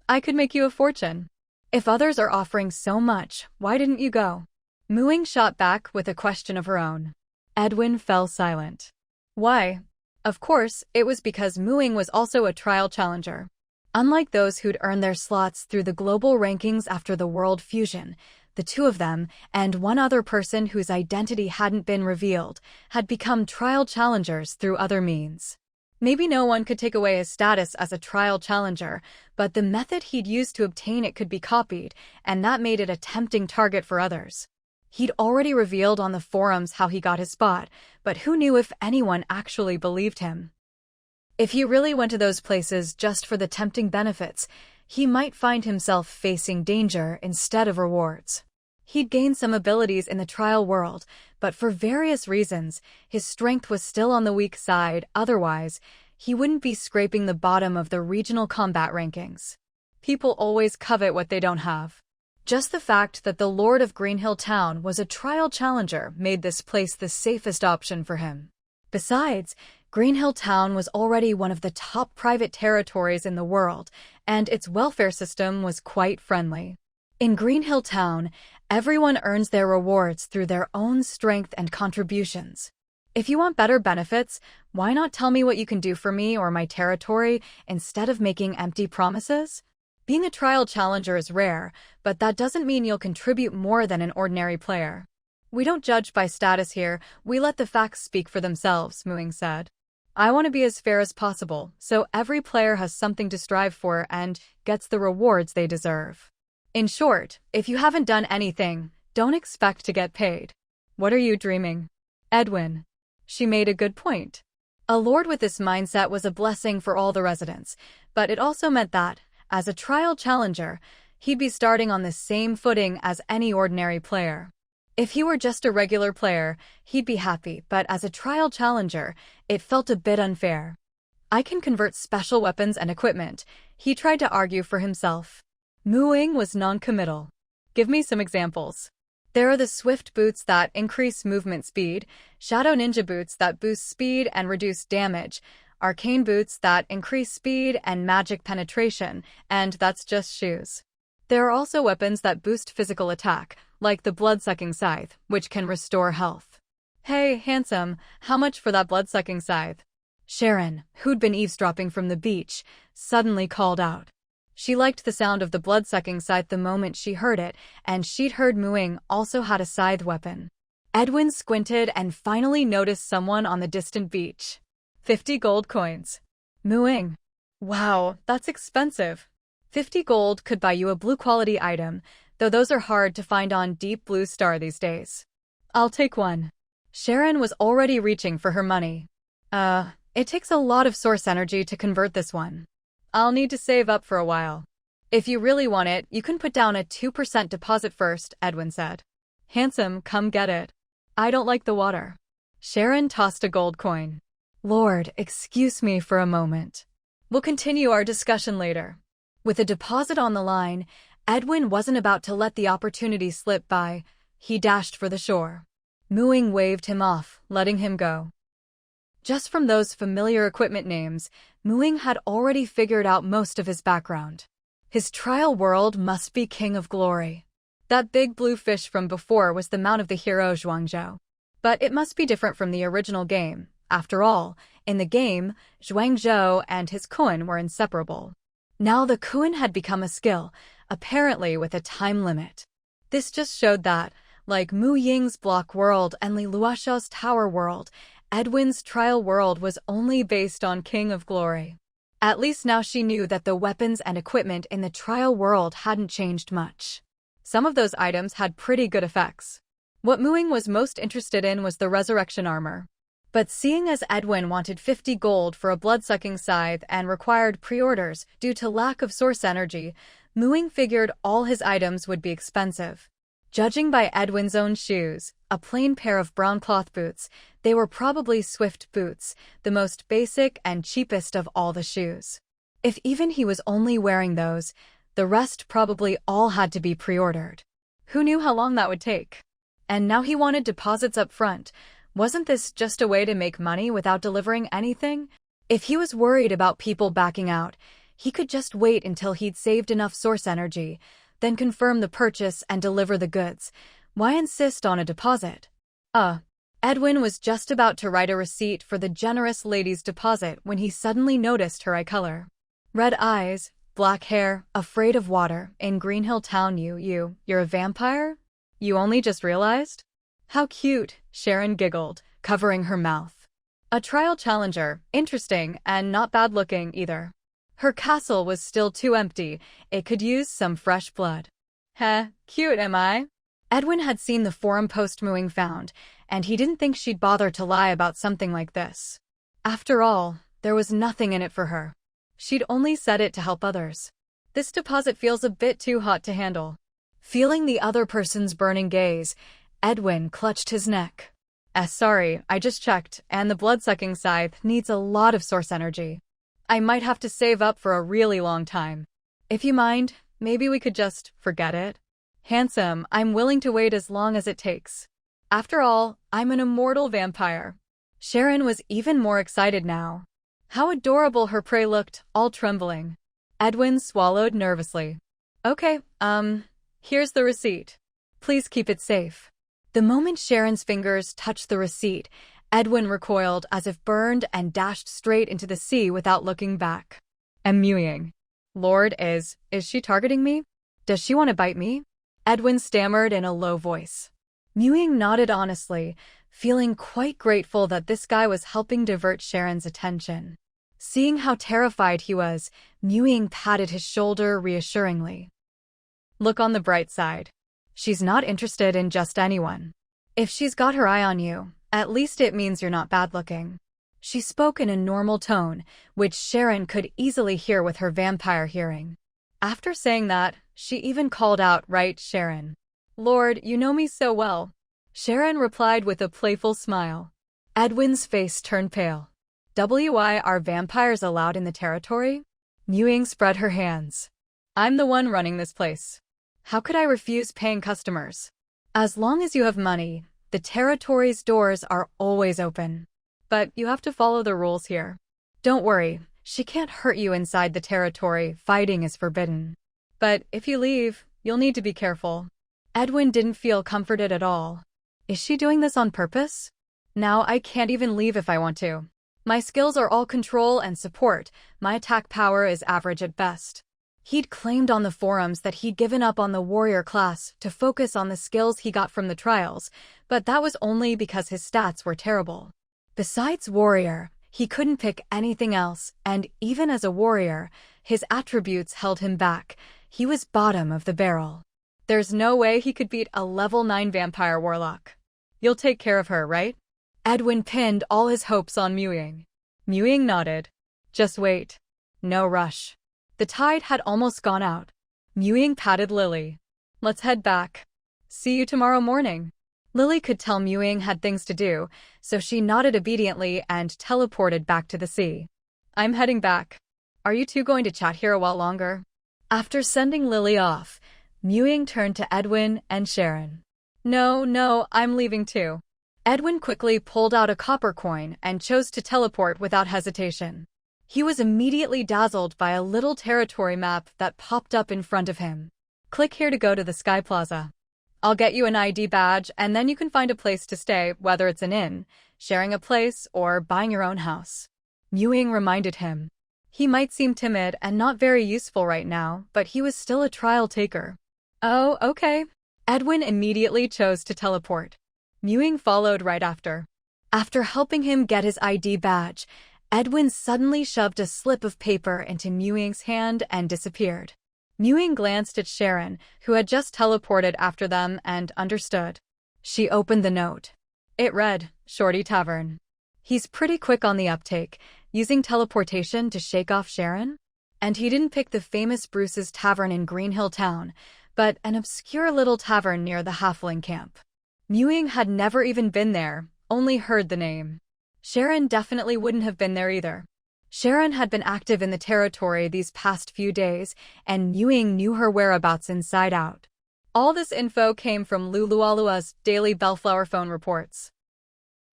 I could make you a fortune. If others are offering so much, why didn't you go?" Ying shot back with a question of her own. Edwin fell silent. "Why? Of course, it was because Ying was also a trial challenger. Unlike those who'd earned their slots through the global rankings after the world fusion, the two of them, and one other person whose identity hadn't been revealed, had become trial challengers through other means. Maybe no one could take away his status as a trial challenger, but the method he'd used to obtain it could be copied, and that made it a tempting target for others. He'd already revealed on the forums how he got his spot, but who knew if anyone actually believed him? If he really went to those places just for the tempting benefits, he might find himself facing danger instead of rewards. He'd gained some abilities in the trial world, but for various reasons, his strength was still on the weak side. Otherwise, he wouldn't be scraping the bottom of the regional combat rankings. People always covet what they don't have. Just the fact that the Lord of Greenhill Town was a trial challenger made this place the safest option for him. Besides, Greenhill Town was already one of the top private territories in the world, and its welfare system was quite friendly. In Greenhill Town, everyone earns their rewards through their own strength and contributions. If you want better benefits, why not tell me what you can do for me or my territory instead of making empty promises? Being a trial challenger is rare, but that doesn't mean you'll contribute more than an ordinary player. We don't judge by status here, we let the facts speak for themselves, Ying said. I want to be as fair as possible, so every player has something to strive for and gets the rewards they deserve. In short, if you haven't done anything, don't expect to get paid. What are you dreaming? Edwin. She made a good point. A lord with this mindset was a blessing for all the residents, but it also meant that, as a trial challenger, he'd be starting on the same footing as any ordinary player. If he were just a regular player, he'd be happy, but as a trial challenger, it felt a bit unfair. I can convert special weapons and equipment, he tried to argue for himself. Ying was non-committal. Give me some examples. There are the swift boots that increase movement speed, shadow ninja boots that boost speed and reduce damage, arcane boots that increase speed and magic penetration, and that's just shoes. There are also weapons that boost physical attack, like the blood-sucking scythe, which can restore health. Hey, handsome, how much for that blood-sucking scythe? Sharon, who'd been eavesdropping from the beach, suddenly called out. She liked the sound of the blood-sucking scythe the moment she heard it, and she'd heard Ying also had a scythe weapon. Edwin squinted and finally noticed someone on the distant beach. 50 gold coins. Ying. Wow, that's expensive. 50 gold could buy you a blue-quality item, though those are hard to find on Deep Blue Star these days. I'll take one. Sharon was already reaching for her money. It takes a lot of source energy to convert this one. I'll need to save up for a while. If you really want it, you can put down a 2% deposit first, Edwin said. Handsome, come get it. I don't like the water. Sharon tossed a gold coin. Lord, excuse me for a moment. We'll continue our discussion later. With a deposit on the line, Edwin wasn't about to let the opportunity slip by. He dashed for the shore. Ying waved him off, letting him go. Just from those familiar equipment names, Ying had already figured out most of his background. His trial world must be King of Glory. That big blue fish from before was the mount of the hero Zhuangzhou. But it must be different from the original game. After all, in the game, Zhuangzhou and his Kun were inseparable. Now the Kun had become a skill, apparently with a time limit. This just showed that, like Ying's block world and Li Luoxiao's tower world, Edwin's trial world was only based on King of Glory. At least now she knew that the weapons and equipment in the trial world hadn't changed much. Some of those items had pretty good effects. What Ying was most interested in was the resurrection armor. But seeing as Edwin wanted 50 gold for a blood-sucking scythe and required pre-orders due to lack of source energy, Ying figured all his items would be expensive. Judging by Edwin's own shoes, a plain pair of brown cloth boots, they were probably Swift boots, the most basic and cheapest of all the shoes. If even he was only wearing those, the rest probably all had to be pre-ordered. Who knew how long that would take? And now he wanted deposits up front. Wasn't this just a way to make money without delivering anything? If he was worried about people backing out, he could just wait until he'd saved enough source energy, then confirm the purchase and deliver the goods. Why insist on a deposit? Edwin was just about to write a receipt for the generous lady's deposit when he suddenly noticed her eye color. Red eyes, black hair, afraid of water, in Greenhill Town. You're a vampire? You only just realized? How cute, Sharon giggled, covering her mouth. A trial challenger, interesting, and not bad looking either. Her castle was still too empty, it could use some fresh blood. Heh, cute am I? Edwin had seen the forum post Ying found, and he didn't think she'd bother to lie about something like this. After all, there was nothing in it for her. She'd only said it to help others. This deposit feels a bit too hot to handle. Feeling the other person's burning gaze, Edwin clutched his neck. Sorry, I just checked, and the blood-sucking scythe needs a lot of source energy. I might have to save up for a really long time. If you mind, maybe we could just forget it? Handsome, I'm willing to wait as long as it takes. After all, I'm an immortal vampire. Sharon was even more excited now. How adorable her prey looked, all trembling. Edwin swallowed nervously. Okay, here's the receipt. Please keep it safe. The moment Sharon's fingers touched the receipt, Edwin recoiled as if burned and dashed straight into the sea without looking back. Ying. Lord, is she targeting me? Does she want to bite me? Edwin stammered in a low voice. Ying nodded honestly, feeling quite grateful that this guy was helping divert Sharon's attention. Seeing how terrified he was, Ying patted his shoulder reassuringly. Look on the bright side. She's not interested in just anyone. If she's got her eye on you, at least it means you're not bad-looking. She spoke in a normal tone, which Sharon could easily hear with her vampire hearing. After saying that, she even called out, "Right, Sharon? Lord, you know me so well." Sharon replied with a playful smile. Edwin's face turned pale. "Why are vampires allowed in the territory?" Ying spread her hands. "I'm the one running this place. How could I refuse paying customers? As long as you have money, the territory's doors are always open. But you have to follow the rules here. Don't worry, she can't hurt you inside the territory. Fighting is forbidden. But if you leave, you'll need to be careful." Edwin didn't feel comforted at all. Is she doing this on purpose? Now I can't even leave if I want to. My skills are all control and support. My attack power is average at best. He'd claimed on the forums that he'd given up on the warrior class to focus on the skills he got from the trials, but that was only because his stats were terrible. Besides warrior, he couldn't pick anything else, and even as a warrior, his attributes held him back. He was bottom of the barrel. There's no way he could beat a level 9 vampire warlock. You'll take care of her, right? Edwin pinned all his hopes on Ying. Ying nodded. Just wait. No rush. The tide had almost gone out. Ying patted Lily. Let's head back. See you tomorrow morning. Lily could tell Ying had things to do, so she nodded obediently and teleported back to the sea. I'm heading back. Are you two going to chat here a while longer? After sending Lily off, Ying turned to Edwin and Sharon. No, I'm leaving too. Edwin quickly pulled out a copper coin and chose to teleport without hesitation. He was immediately dazzled by a little territory map that popped up in front of him. Click here to go to the Sky Plaza. I'll get you an ID badge and then you can find a place to stay, whether it's an inn, sharing a place, or buying your own house. Ying reminded him. He might seem timid and not very useful right now, but he was still a trial taker. Oh, okay. Edwin immediately chose to teleport. Ying followed right after. After helping him get his ID badge, Edwin suddenly shoved a slip of paper into Ying's hand and disappeared. Ying glanced at Sharon, who had just teleported after them, and understood. She opened the note. It read, Shorty Tavern. He's pretty quick on the uptake, using teleportation to shake off Sharon? And he didn't pick the famous Bruce's Tavern in Greenhill Town, but an obscure little tavern near the halfling camp. Ying had never even been there, only heard the name. Sharon definitely wouldn't have been there either. Sharon had been active in the territory these past few days, and Ying knew her whereabouts inside out. All this info came from Lulualua's daily Bellflower phone reports.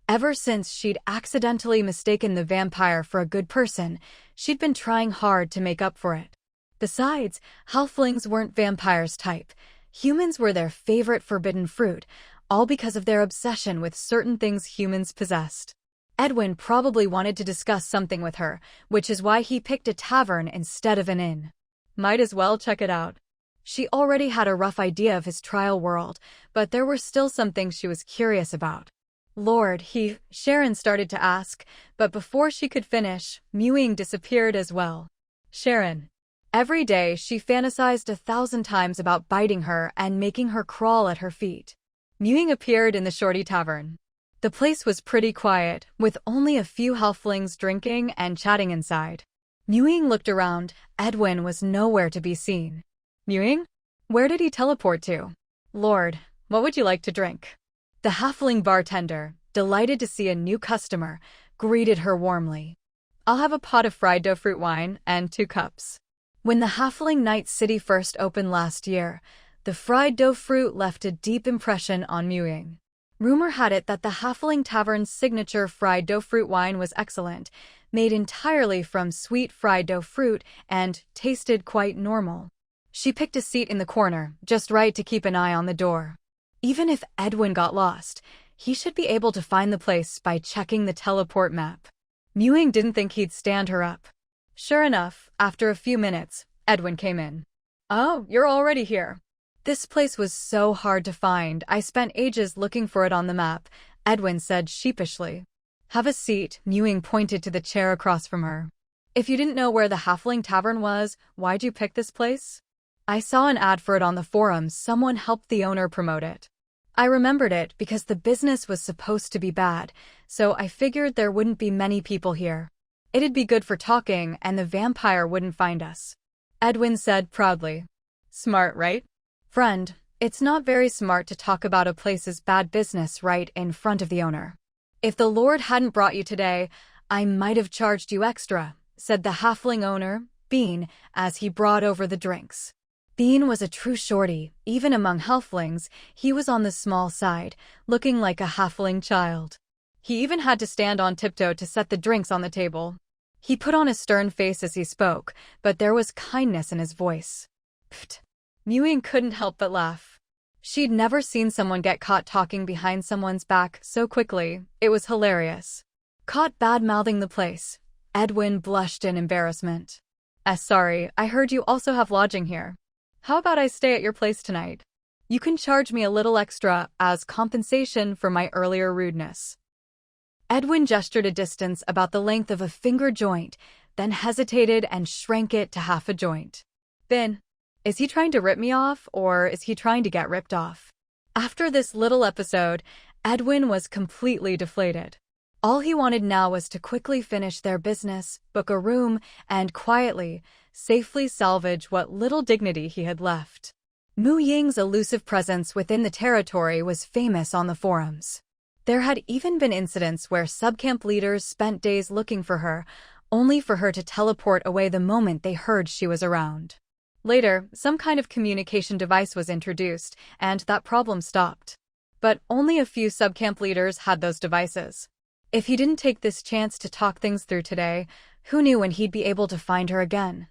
Ever since she'd accidentally mistaken the vampire for a good person, she'd been trying hard to make up for it. Besides, halflings weren't vampires' type. Humans were their favorite forbidden fruit, all because of their obsession with certain things humans possessed. Edwin probably wanted to discuss something with her, which is why he picked a tavern instead of an inn. Might as well check it out. She already had a rough idea of his trial world, but there were still some things she was curious about. Lord, Sharon started to ask, but before she could finish, Ying disappeared as well. Sharon. Every day, she fantasized 1,000 times about biting her and making her crawl at her feet. Ying appeared in the Shorty Tavern. The place was pretty quiet, with only a few halflings drinking and chatting inside. Ying looked around. Edwin was nowhere to be seen. Ying? Where did he teleport to? Lord, what would you like to drink? The halfling bartender, delighted to see a new customer, greeted her warmly. I'll have a pot of fried dough fruit wine and 2 cups. When the Halfling Night City first opened last year, the fried dough fruit left a deep impression on Ying. Rumor had it that the Halfling Tavern's signature fried dough fruit wine was excellent, made entirely from sweet fried dough fruit and tasted quite normal. She picked a seat in the corner, just right to keep an eye on the door. Even if Edwin got lost, he should be able to find the place by checking the teleport map. Ying didn't think he'd stand her up. Sure enough, after a few minutes, Edwin came in. Oh, you're already here. This place was so hard to find, I spent ages looking for it on the map, Edwin said sheepishly. Have a seat, Ying pointed to the chair across from her. If you didn't know where the Halfling Tavern was, why'd you pick this place? I saw an ad for it on the forums. Someone helped the owner promote it. I remembered it because the business was supposed to be bad, so I figured there wouldn't be many people here. It'd be good for talking, and the vampire wouldn't find us. Edwin said proudly. Smart, right? Friend, it's not very smart to talk about a place's bad business right in front of the owner. If the Lord hadn't brought you today, I might have charged you extra, said the halfling owner, Bean, as he brought over the drinks. Bean was a true shorty. Even among halflings, he was on the small side, looking like a halfling child. He even had to stand on tiptoe to set the drinks on the table. He put on a stern face as he spoke, but there was kindness in his voice. Pfft. Ying couldn't help but laugh. She'd never seen someone get caught talking behind someone's back so quickly. It was hilarious. Caught bad-mouthing the place. Edwin blushed in embarrassment. Sorry, I heard you also have lodging here. How about I stay at your place tonight? You can charge me a little extra as compensation for my earlier rudeness. Edwin gestured a distance about the length of a finger joint, then hesitated and shrank it to half a joint. Ben, is he trying to rip me off, or is he trying to get ripped off? After this little episode, Edwin was completely deflated. All he wanted now was to quickly finish their business, book a room, and quietly, safely salvage what little dignity he had left. Ying's elusive presence within the territory was famous on the forums. There had even been incidents where subcamp leaders spent days looking for her, only for her to teleport away the moment they heard she was around. Later, some kind of communication device was introduced, and that problem stopped. But only a few subcamp leaders had those devices. If he didn't take this chance to talk things through today, who knew when he'd be able to find her again?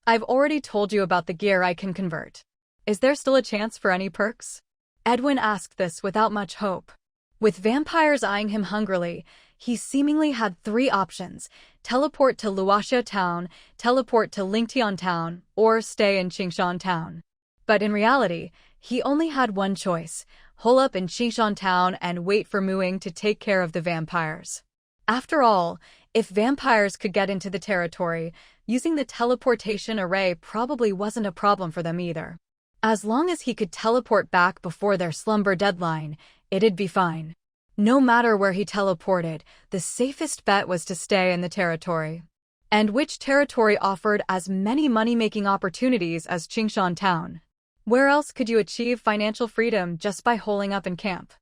I've already told you about the gear I can convert. Is there still a chance for any perks? Edwin asked this without much hope. With vampires eyeing him hungrily, he seemingly had 3 options: teleport to Luoxia Town, teleport to Lingtian Town, or stay in Qingshan Town. But in reality, he only had one choice: hole up in Qingshan Town and wait for Ying to take care of the vampires. After all, if vampires could get into the territory, using the teleportation array probably wasn't a problem for them either. As long as he could teleport back before their slumber deadline, it'd be fine. No matter where he teleported, the safest bet was to stay in the territory. And which territory offered as many money-making opportunities as Qingshan Town? Where else could you achieve financial freedom just by holing up in camp?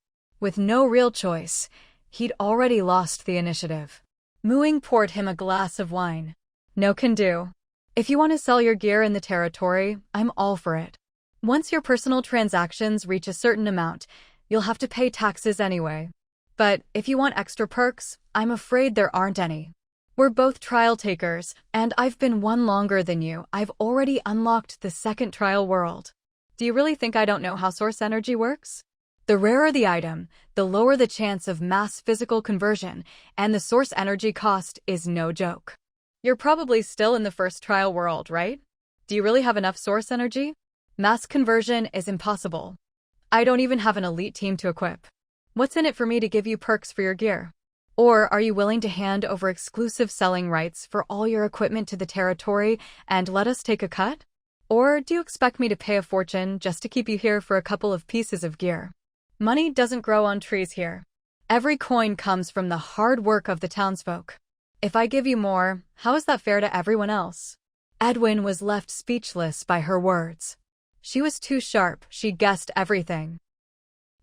With no real choice, he'd already lost the initiative. Ying poured him a glass of wine. No can do. If you want to sell your gear in the territory, I'm all for it. Once your personal transactions reach a certain amount, you'll have to pay taxes anyway. But if you want extra perks, I'm afraid there aren't any. We're both trial takers, and I've been one longer than you. I've already unlocked the second trial world. Do you really think I don't know how source energy works? The rarer the item, the lower the chance of mass physical conversion, and the source energy cost is no joke. You're probably still in the first trial world, right? Do you really have enough source energy? Mass conversion is impossible. I don't even have an elite team to equip. What's in it for me to give you perks for your gear? Or are you willing to hand over exclusive selling rights for all your equipment to the territory and let us take a cut? Or do you expect me to pay a fortune just to keep you here for a couple of pieces of gear? Money doesn't grow on trees here. Every coin comes from the hard work of the townsfolk. If I give you more, how is that fair to everyone else? Edwin was left speechless by her words. She was too sharp, she guessed everything.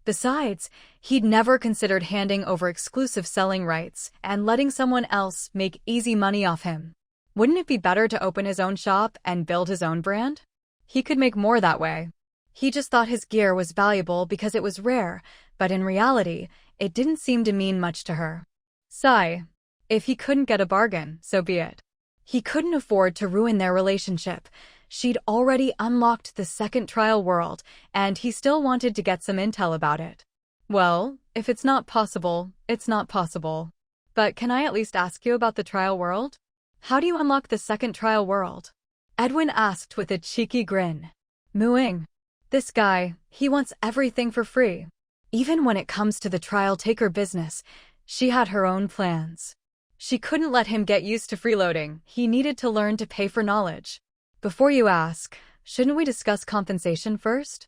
Besides, he'd never considered handing over exclusive selling rights and letting someone else make easy money off him. Wouldn't it be better to open his own shop and build his own brand? He could make more that way. He just thought his gear was valuable because it was rare, but in reality, it didn't seem to mean much to her. Sigh. If he couldn't get a bargain, so be it. He couldn't afford to ruin their relationship. She'd already unlocked the second trial world, and he still wanted to get some intel about it. Well, if it's not possible, it's not possible. But can I at least ask you about the trial world? How do you unlock the second trial world? Edwin asked with a cheeky grin. Mooing. This guy, he wants everything for free. Even when it comes to the trial taker business, she had her own plans. She couldn't let him get used to freeloading. He needed to learn to pay for knowledge. Before you ask, shouldn't we discuss compensation first?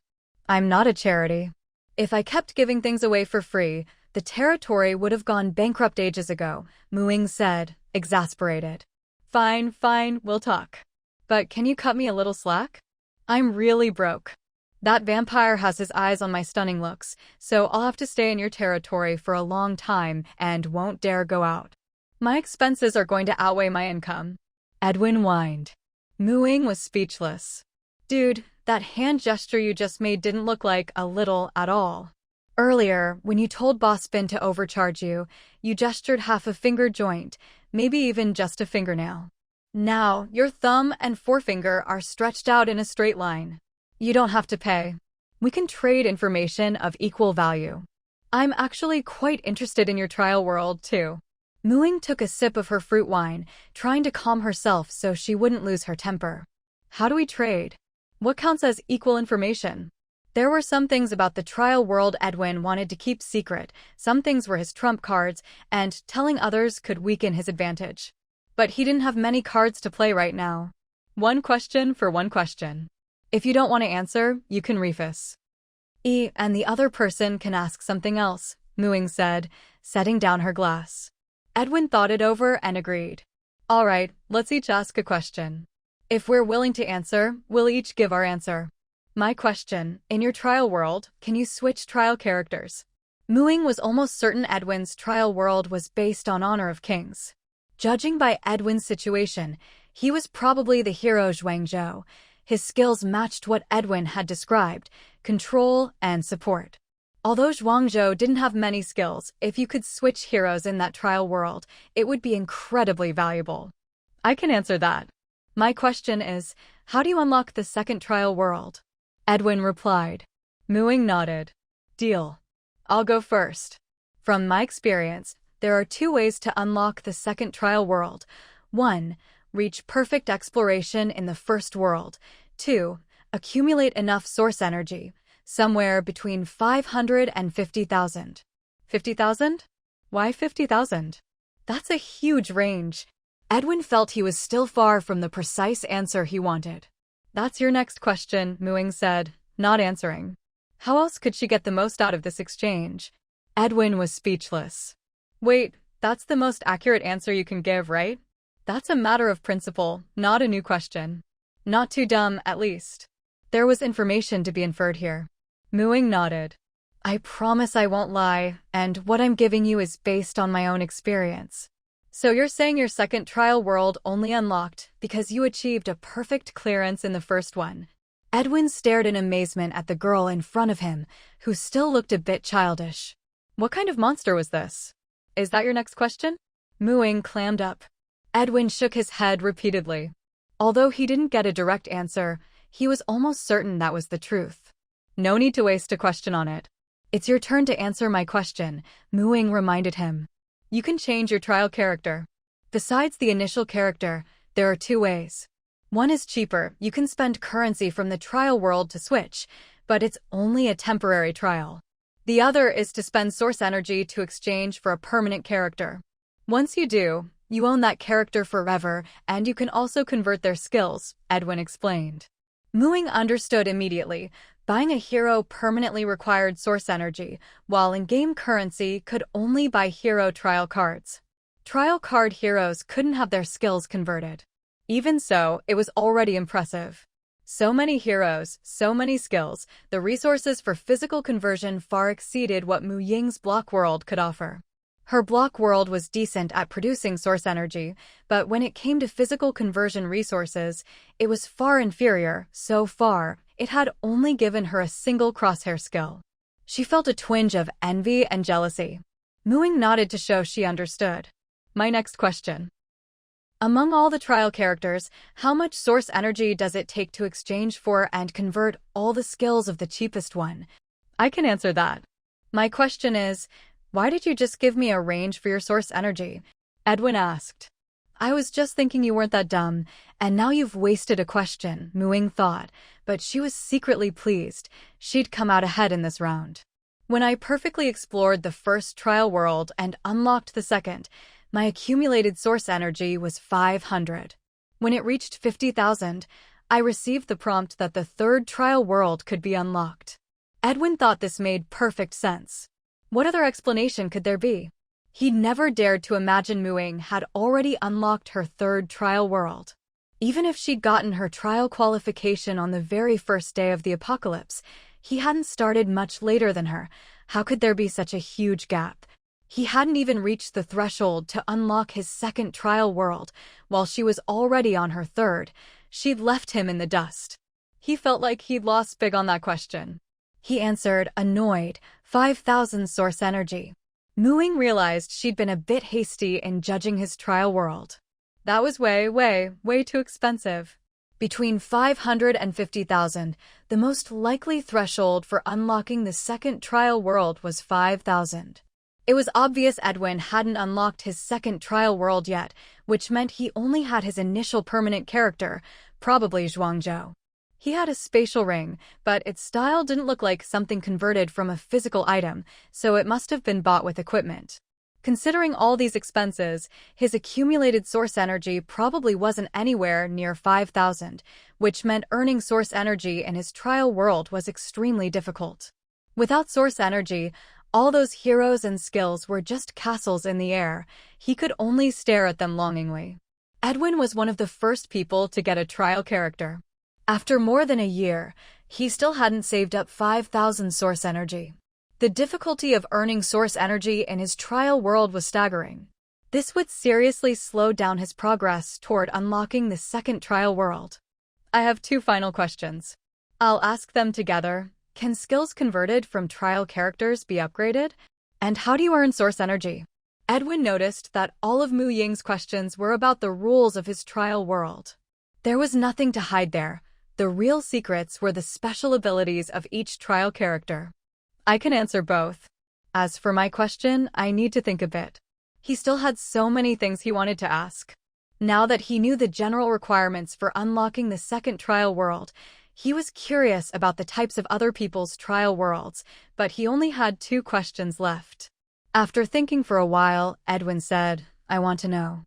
I'm not a charity. If I kept giving things away for free, the territory would have gone bankrupt ages ago, Mooing said, exasperated. Fine, we'll talk. But can you cut me a little slack? I'm really broke. That vampire has his eyes on my stunning looks, so I'll have to stay in your territory for a long time and won't dare go out. My expenses are going to outweigh my income. Edwin whined. Mooing was speechless. Dude, that hand gesture you just made didn't look like a little at all. Earlier, when you told Boss Bin to overcharge you, you gestured half a finger joint, maybe even just a fingernail. Now, your thumb and forefinger are stretched out in a straight line. You don't have to pay. We can trade information of equal value. I'm actually quite interested in your trial world, too. Mooing took a sip of her fruit wine, trying to calm herself so she wouldn't lose her temper. How do we trade? What counts as equal information? There were some things about the trial world Edwin wanted to keep secret, some things were his trump cards, and telling others could weaken his advantage. But he didn't have many cards to play right now. One question for one question. If you don't want to answer, you can refus. And the other person can ask something else, Mooing said, setting down her glass. Edwin thought it over and agreed. All right, let's each ask a question. If we're willing to answer, we'll each give our answer. My question, in your trial world, can you switch trial characters? Mooing was almost certain Edwin's trial world was based on Honor of Kings. Judging by Edwin's situation, he was probably the hero Zhuangzhou. His skills matched what Edwin had described, control and support. Although Zhuangzhou didn't have many skills, if you could switch heroes in that trial world, it would be incredibly valuable. I can answer that. My question is, how do you unlock the second trial world? Edwin replied. Mooing nodded. Deal. I'll go first. From my experience, there are 2 ways to unlock the second trial world. 1. Reach perfect exploration in the first world. 2. Accumulate enough source energy. Somewhere between 500 and 50,000. 50,000? Why 50,000? That's a huge range. Edwin felt he was still far from the precise answer he wanted. That's your next question, Mooing said, not answering. How else could she get the most out of this exchange? Edwin was speechless. Wait, that's the most accurate answer you can give, right? That's a matter of principle, not a new question. Not too dumb, at least. There was information to be inferred here. Mooing nodded. I promise I won't lie, and what I'm giving you is based on my own experience. So you're saying your second trial world only unlocked because you achieved a perfect clearance in the first one. Edwin stared in amazement at the girl in front of him, who still looked a bit childish. What kind of monster was this? Is that your next question? Mooing clammed up. Edwin shook his head repeatedly. Although he didn't get a direct answer, he was almost certain that was the truth. No need to waste a question on it. It's your turn to answer my question, Ying reminded him. You can change your trial character. Besides the initial character, there are two ways. One is cheaper. You can spend currency from the trial world to switch, but it's only a temporary trial. The other is to spend source energy to exchange for a permanent character. Once you do, you own that character forever, and you can also convert their skills, Edwin explained. Ying understood immediately. Buying a hero permanently required source energy, while in-game currency could only buy hero trial cards. Trial card heroes couldn't have their skills converted. Even so, it was already impressive. So many heroes, so many skills, the resources for physical conversion far exceeded what Ying's block world could offer. Her block world was decent at producing source energy, but when it came to physical conversion resources, it was far inferior. So far, it had only given her a single crosshair skill. She felt a twinge of envy and jealousy. Ying nodded to show she understood. My next question. Among all the trial characters, how much source energy does it take to exchange for and convert all the skills of the cheapest one? I can answer that. My question is, why did you just give me a range for your source energy? Edwin asked. I was just thinking you weren't that dumb, and now you've wasted a question, Ying thought, but she was secretly pleased. She'd come out ahead in this round. When I perfectly explored the first trial world and unlocked the second, my accumulated source energy was 500. When it reached 50,000, I received the prompt that the third trial world could be unlocked. Edwin thought this made perfect sense. What other explanation could there be? He'd never dared to imagine Ying had already unlocked her third trial world. Even if she'd gotten her trial qualification on the very first day of the apocalypse, he hadn't started much later than her. How could there be such a huge gap? He hadn't even reached the threshold to unlock his second trial world, while she was already on her third. She'd left him in the dust. He felt like he'd lost big on that question. He answered, annoyed, 5,000 source energy. Ying realized she'd been a bit hasty in judging his trial world. That was way too expensive. Between 500 and 50,000, the most likely threshold for unlocking the second trial world was 5,000. It was obvious Edwin hadn't unlocked his second trial world yet, which meant he only had his initial permanent character, probably Zhuangzhou. He had a spatial ring, but its style didn't look like something converted from a physical item, so it must have been bought with equipment. Considering all these expenses, his accumulated source energy probably wasn't anywhere near 5,000, which meant earning source energy in his trial world was extremely difficult. Without source energy, all those heroes and skills were just castles in the air. He could only stare at them longingly. Edwin was one of the first people to get a trial character. After more than a year, he still hadn't saved up 5,000 source energy. The difficulty of earning source energy in his trial world was staggering. This would seriously slow down his progress toward unlocking the second trial world. I have two final questions. I'll ask them together. Can skills converted from trial characters be upgraded? And how do you earn source energy? Edwin noticed that all of Ying's questions were about the rules of his trial world. There was nothing to hide there. The real secrets were the special abilities of each trial character. I can answer both. As for my question, I need to think a bit. He still had so many things he wanted to ask. Now that he knew the general requirements for unlocking the second trial world, he was curious about the types of other people's trial worlds, but he only had 2 questions left. After thinking for a while, Edwin said, I want to know.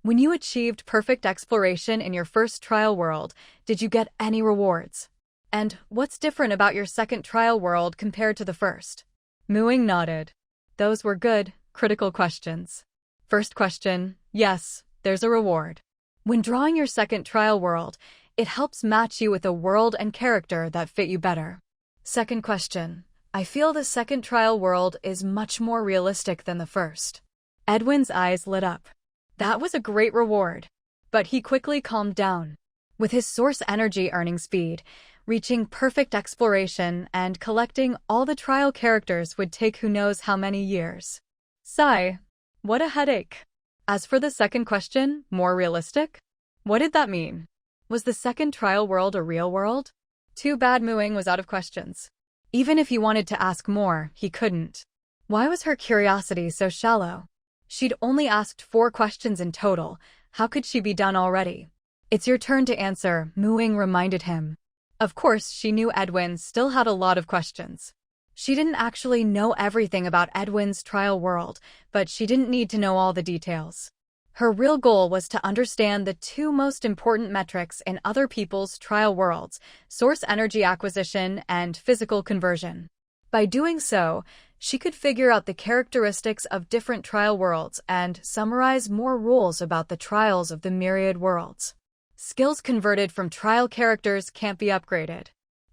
When you achieved perfect exploration in your first trial world, did you get any rewards? And what's different about your second trial world compared to the first? Ying nodded. Those were good, critical questions. First question, yes, there's a reward. When drawing your second trial world, it helps match you with a world and character that fit you better. Second question, I feel the second trial world is much more realistic than the first. Edwin's eyes lit up. That was a great reward. But he quickly calmed down. With his source energy earning speed, reaching perfect exploration and collecting all the trial characters would take who knows how many years. Sigh. What a headache. As for the second question, more realistic? What did that mean? Was the second trial world a real world? Too bad Ying was out of questions. Even if he wanted to ask more, he couldn't. Why was her curiosity so shallow? She'd only asked 4 questions in total. How could she be done already? It's your turn to answer, Ying reminded him. Of course, she knew Edwin still had a lot of questions. She didn't actually know everything about Edwin's trial world, but she didn't need to know all the details. Her real goal was to understand the 2 most important metrics in other people's trial worlds: source energy acquisition and physical conversion. By doing so, she could figure out the characteristics of different trial worlds and summarize more rules about the trials of the myriad worlds. Skills converted from trial characters can't be upgraded.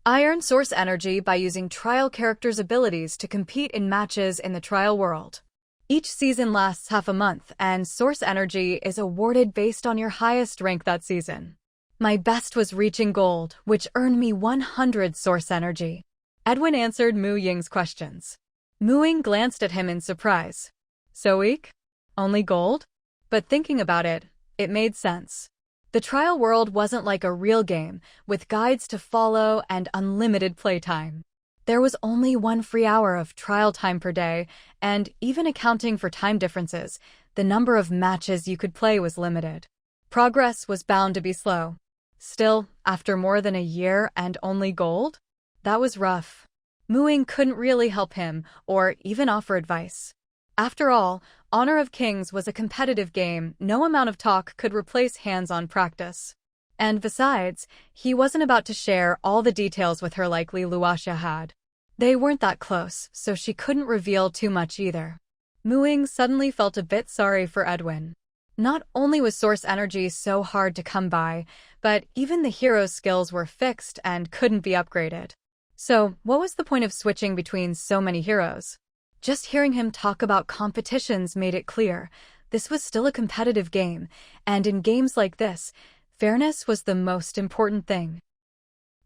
I earn source energy by using trial characters' abilities to compete in matches in the trial world. Each season lasts half a month, and source energy is awarded based on your highest rank that season. My best was reaching gold, which earned me 100 source energy. Edwin answered Ying's questions. Ying glanced at him in surprise. So weak? Only gold? But thinking about it, it made sense. The trial world wasn't like a real game, with guides to follow and unlimited playtime. There was only 1 free hour of trial time per day, and even accounting for time differences, the number of matches you could play was limited. Progress was bound to be slow. Still, after more than a year and only gold? That was rough. Ying couldn't really help him, or even offer advice. After all, Honor of Kings was a competitive game. No amount of talk could replace hands-on practice. And besides, he wasn't about to share all the details with her like Luoxia had. They weren't that close, so she couldn't reveal too much either. Ying suddenly felt a bit sorry for Edwin. Not only was source energy so hard to come by, but even the hero's skills were fixed and couldn't be upgraded. So, what was the point of switching between so many heroes? Just hearing him talk about competitions made it clear. This was still a competitive game, and in games like this, fairness was the most important thing.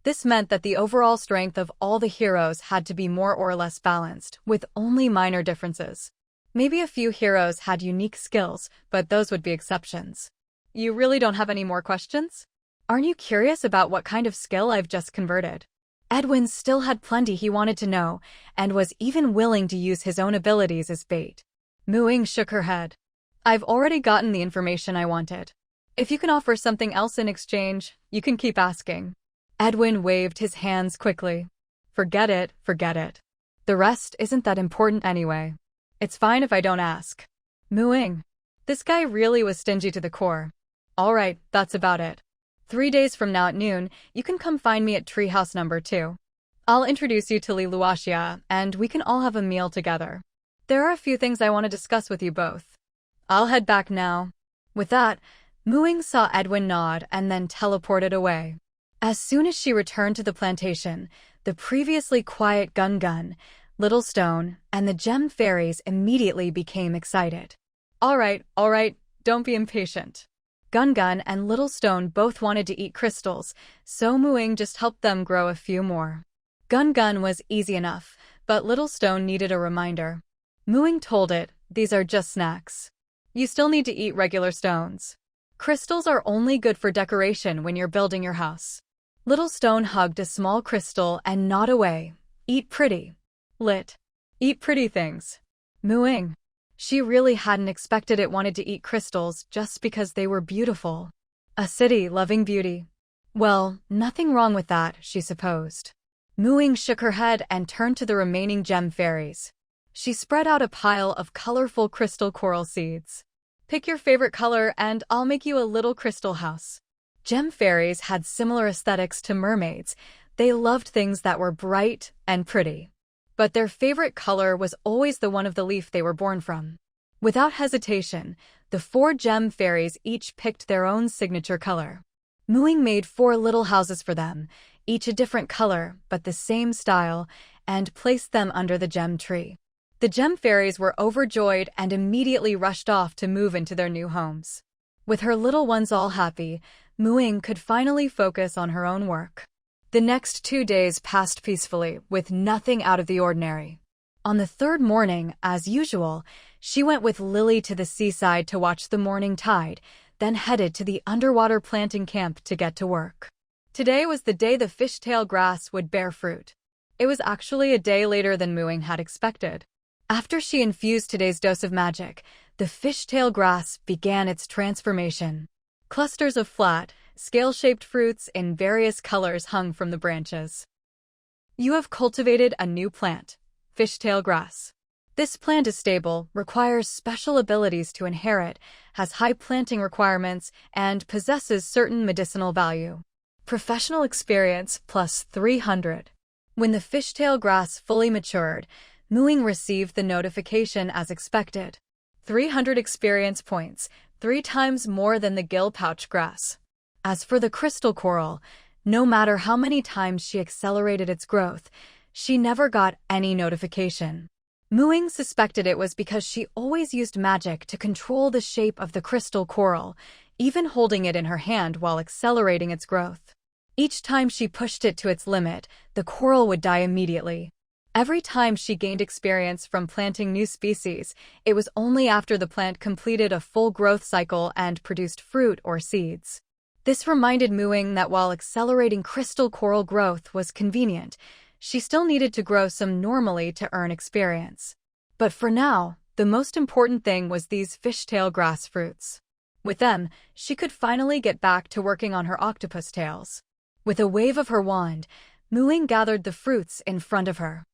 This meant that the overall strength of all the heroes had to be more or less balanced, with only minor differences. Maybe a few heroes had unique skills, but those would be exceptions. You really don't have any more questions? Aren't you curious about what kind of skill I've just converted? Edwin still had plenty he wanted to know, and was even willing to use his own abilities as bait. Ying shook her head. I've already gotten the information I wanted. If you can offer something else in exchange, you can keep asking. Edwin waved his hands quickly. Forget it, forget it. The rest isn't that important anyway. It's fine if I don't ask. Ying. This guy really was stingy to the core. All right, that's about it. 3 days from now at noon, you can come find me at Treehouse number 2. I'll introduce you to Luoxia, and we can all have a meal together. There are a few things I want to discuss with you both. I'll head back now. With that, Ying saw Edwin nod and then teleported away. As soon as she returned to the plantation, the previously quiet Gun, Little Stone, and the gem fairies immediately became excited. All right, don't be impatient. Gun and Little Stone both wanted to eat crystals, so Ying just helped them grow a few more. Gun was easy enough, but Little Stone needed a reminder. Ying told it, these are just snacks. You still need to eat regular stones. Crystals are only good for decoration when you're building your house. Little Stone hugged a small crystal and gnawed away. Eat pretty. Lit. Eat pretty things. Ying. She really hadn't expected it wanted to eat crystals just because they were beautiful. A city loving beauty. Well, nothing wrong with that, she supposed. Ying shook her head and turned to the remaining gem fairies. She spread out a pile of colorful crystal coral seeds. Pick your favorite color and I'll make you a little crystal house. Gem fairies had similar aesthetics to mermaids. They loved things that were bright and pretty. But their favorite color was always the one of the leaf they were born from. Without hesitation, the 4 gem fairies each picked their own signature color. Ying made 4 little houses for them, each a different color but the same style, and placed them under the gem tree. The gem fairies were overjoyed and immediately rushed off to move into their new homes. With her little ones all happy, Ying could finally focus on her own work. The next 2 days passed peacefully, with nothing out of the ordinary. On the 3rd morning, as usual, she went with Lily to the seaside to watch the morning tide, then headed to the underwater planting camp to get to work. Today was the day the fishtail grass would bear fruit. It was actually a day later than Muing had expected. After she infused today's dose of magic, the fishtail grass began its transformation. Clusters of flat, scale-shaped fruits in various colors hung from the branches. You have cultivated a new plant, fishtail grass. This plant is stable, requires special abilities to inherit, has high planting requirements, and possesses certain medicinal value. Professional experience plus 300. When the fishtail grass fully matured, Muing received the notification as expected. 300 experience points, 3 times more than the gill pouch grass. As for the crystal coral, no matter how many times she accelerated its growth, she never got any notification. Muing suspected it was because she always used magic to control the shape of the crystal coral, even holding it in her hand while accelerating its growth. Each time she pushed it to its limit, the coral would die immediately. Every time she gained experience from planting new species, it was only after the plant completed a full growth cycle and produced fruit or seeds. This reminded Muing that while accelerating crystal coral growth was convenient, she still needed to grow some normally to earn experience. But for now, the most important thing was these fishtail grass fruits. With them, she could finally get back to working on her octopus tails. With a wave of her wand, Muing gathered the fruits in front of her.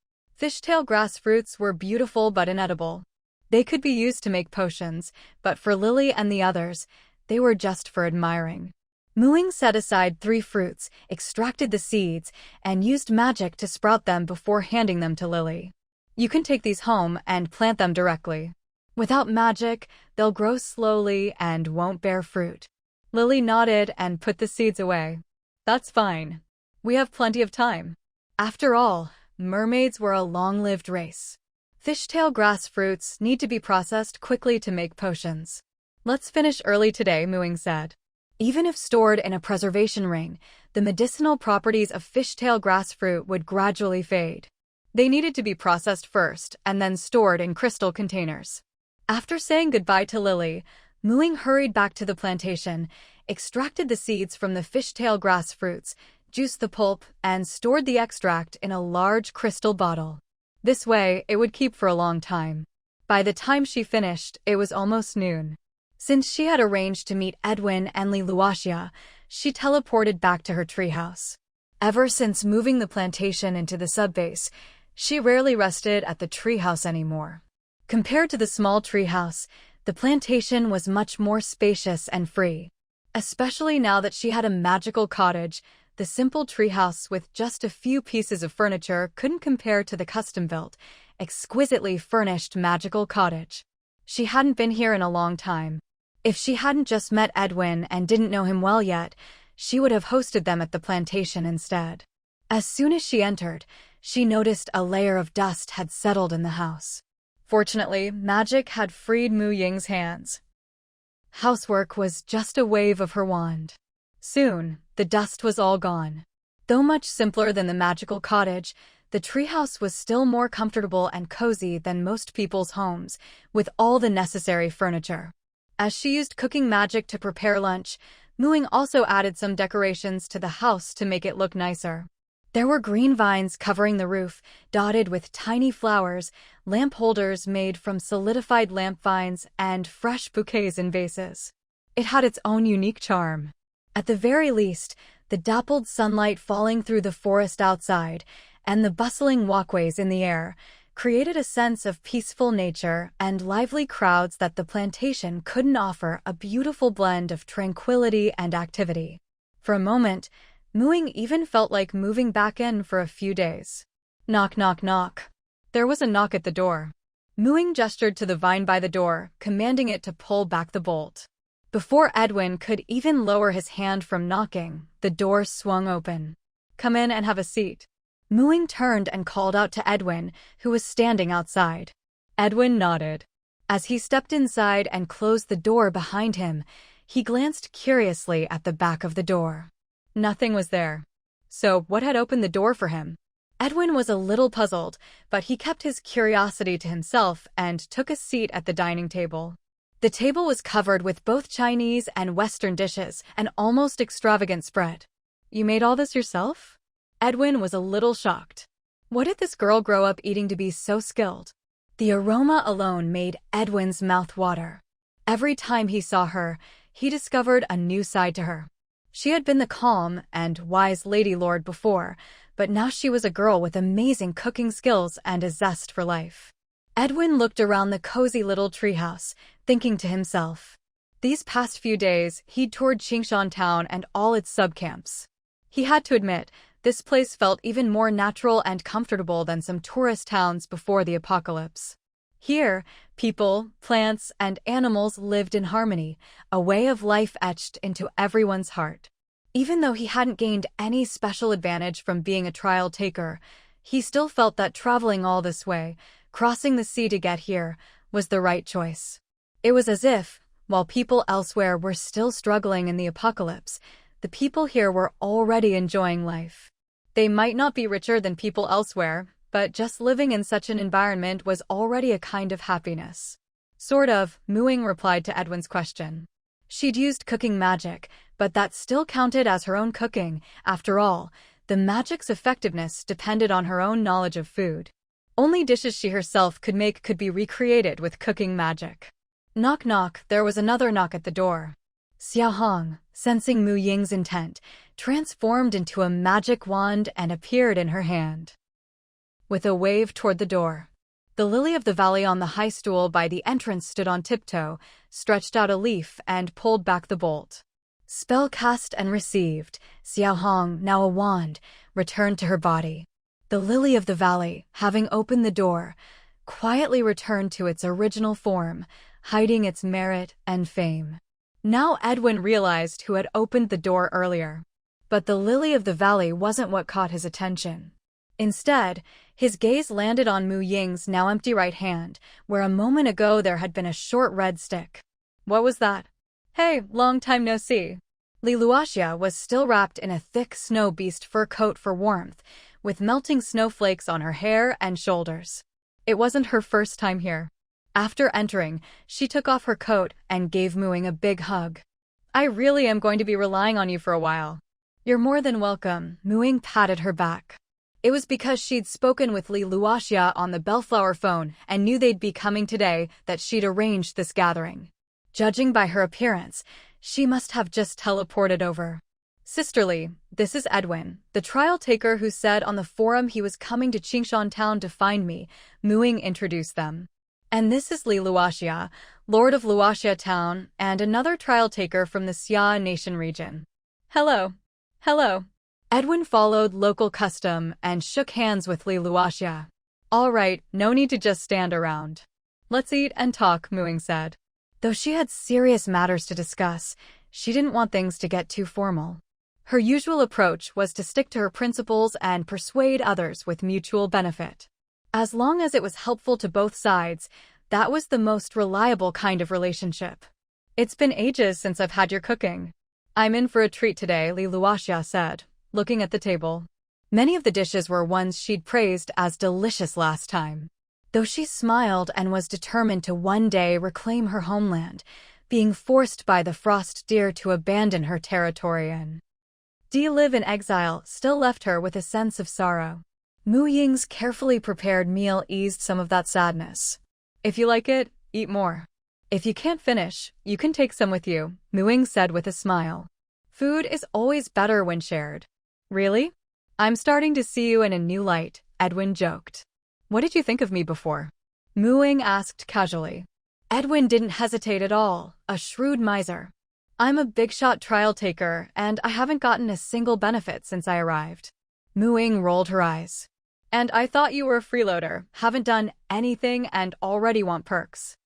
Fishtail grass fruits were beautiful but inedible. They could be used to make potions, but for Lily and the others, they were just for admiring. Muing set aside 3 fruits, extracted the seeds, and used magic to sprout them before handing them to Lily. You can take these home and plant them directly. Without magic, they'll grow slowly and won't bear fruit. Lily nodded and put the seeds away. That's fine. We have plenty of time. After all, mermaids were a long-lived race. Fishtail grass fruits need to be processed quickly to make potions. Let's finish early today, Muing said. Even if stored in a preservation ring, the medicinal properties of fishtail grass fruit would gradually fade. They needed to be processed first and then stored in crystal containers. After saying goodbye to Lily, Muing hurried back to the plantation, extracted the seeds from the fishtail grass fruits, juiced the pulp, and stored the extract in a large crystal bottle. This way, it would keep for a long time. By the time she finished, it was almost noon. Since she had arranged to meet Edwin and Luasia, she teleported back to her treehouse. Ever since moving the plantation into the subbase, she rarely rested at the treehouse anymore. Compared to the small treehouse, the plantation was much more spacious and free. Especially now that she had a magical cottage, the simple treehouse with just a few pieces of furniture couldn't compare to the custom-built, exquisitely furnished magical cottage. She hadn't been here in a long time. If she hadn't just met Edwin and didn't know him well yet, she would have hosted them at the plantation instead. As soon as she entered, she noticed a layer of dust had settled in the house. Fortunately, magic had freed Mu Ying's hands. Housework was just a wave of her wand. Soon, the dust was all gone. Though much simpler than the magical cottage, the treehouse was still more comfortable and cozy than most people's homes, with all the necessary furniture. As she used cooking magic to prepare lunch, Muing also added some decorations to the house to make it look nicer. There were green vines covering the roof, dotted with tiny flowers, lamp holders made from solidified lamp vines, and fresh bouquets in vases. It had its own unique charm. At the very least, the dappled sunlight falling through the forest outside and the bustling walkways in the air created a sense of peaceful nature and lively crowds that the plantation couldn't offer, a beautiful blend of tranquility and activity. For a moment, Muing even felt like moving back in for a few days. Knock, knock, knock. There was a knock at the door. Muing gestured to the vine by the door, commanding it to pull back the bolt. Before Edwin could even lower his hand from knocking, the door swung open. Come in and have a seat. Muing turned and called out to Edwin, who was standing outside. Edwin nodded. As he stepped inside and closed the door behind him, he glanced curiously at the back of the door. Nothing was there. So, what had opened the door for him? Edwin was a little puzzled, but he kept his curiosity to himself and took a seat at the dining table. The table was covered with both Chinese and Western dishes, an almost extravagant spread. You made all this yourself? Edwin was a little shocked. What did this girl grow up eating to be so skilled? The aroma alone made Edwin's mouth water. Every time he saw her, he discovered a new side to her. She had been the calm and wise Lady Lord before, but now she was a girl with amazing cooking skills and a zest for life. Edwin looked around the cozy little treehouse, thinking to himself. These past few days, he'd toured Qingshan Town and all its subcamps. He had to admit, this place felt even more natural and comfortable than some tourist towns before the apocalypse. Here, people, plants, and animals lived in harmony, a way of life etched into everyone's heart. Even though he hadn't gained any special advantage from being a trial taker, he still felt that traveling all this way, crossing the sea to get here, was the right choice. It was as if, while people elsewhere were still struggling in the apocalypse, the people here were already enjoying life. They might not be richer than people elsewhere, but just living in such an environment was already a kind of happiness. Sort of, Ying replied to Edwin's question. She'd used cooking magic, but that still counted as her own cooking. After all, the magic's effectiveness depended on her own knowledge of food. Only dishes she herself could make could be recreated with cooking magic. Knock knock, there was another knock at the door. Xiao Hong, sensing Ying's intent, transformed into a magic wand and appeared in her hand. With a wave toward the door, the lily of the valley on the high stool by the entrance stood on tiptoe, stretched out a leaf, and pulled back the bolt. Spell cast and received, Xiao Hong, now a wand, returned to her body. The lily of the valley, having opened the door, quietly returned to its original form, hiding its merit and fame. Now Edwin realized who had opened the door earlier. But the lily of the valley wasn't what caught his attention. Instead, his gaze landed on Ying's now empty right hand, where a moment ago there had been a short red stick. What was that? Hey, long time no see. Li Luoxia was still wrapped in a thick snow beast fur coat for warmth, with melting snowflakes on her hair and shoulders. It wasn't her first time here. After entering, she took off her coat and gave Ying a big hug. I really am going to be relying on you for a while. You're more than welcome, Ying patted her back. It was because she'd spoken with Li Luoxia on the Bellflower phone and knew they'd be coming today that she'd arranged this gathering. Judging by her appearance, she must have just teleported over. Sisterly, this is Edwin, the trial taker who said on the forum he was coming to Qingshan Town to find me, Ying introduced them. And this is Li Luoxia, Lord of Luoxia Town, and another trial taker from the Xia Nation region. Hello. Hello. Edwin followed local custom and shook hands with Li Luoxia. All right, no need to just stand around. Let's eat and talk, Ying said. Though she had serious matters to discuss, she didn't want things to get too formal. Her usual approach was to stick to her principles and persuade others with mutual benefit. As long as it was helpful to both sides, that was the most reliable kind of relationship. It's been ages since I've had your cooking. I'm in for a treat today, Li Luoxia said, looking at the table. Many of the dishes were ones she'd praised as delicious last time. Though she smiled and was determined to one day reclaim her homeland, being forced by the frost deer to abandon her territory and live in exile still left her with a sense of sorrow. Ying's carefully prepared meal eased some of that sadness. If you like it, eat more. If you can't finish, you can take some with you, Ying said with a smile. Food is always better when shared. Really? I'm starting to see you in a new light, Edwin joked. What did you think of me before? Ying asked casually. Edwin didn't hesitate at all, a shrewd miser. I'm a big-shot trial taker, and I haven't gotten a single benefit since I arrived. Ying rolled her eyes. And I thought you were a freeloader, haven't done anything and already want perks.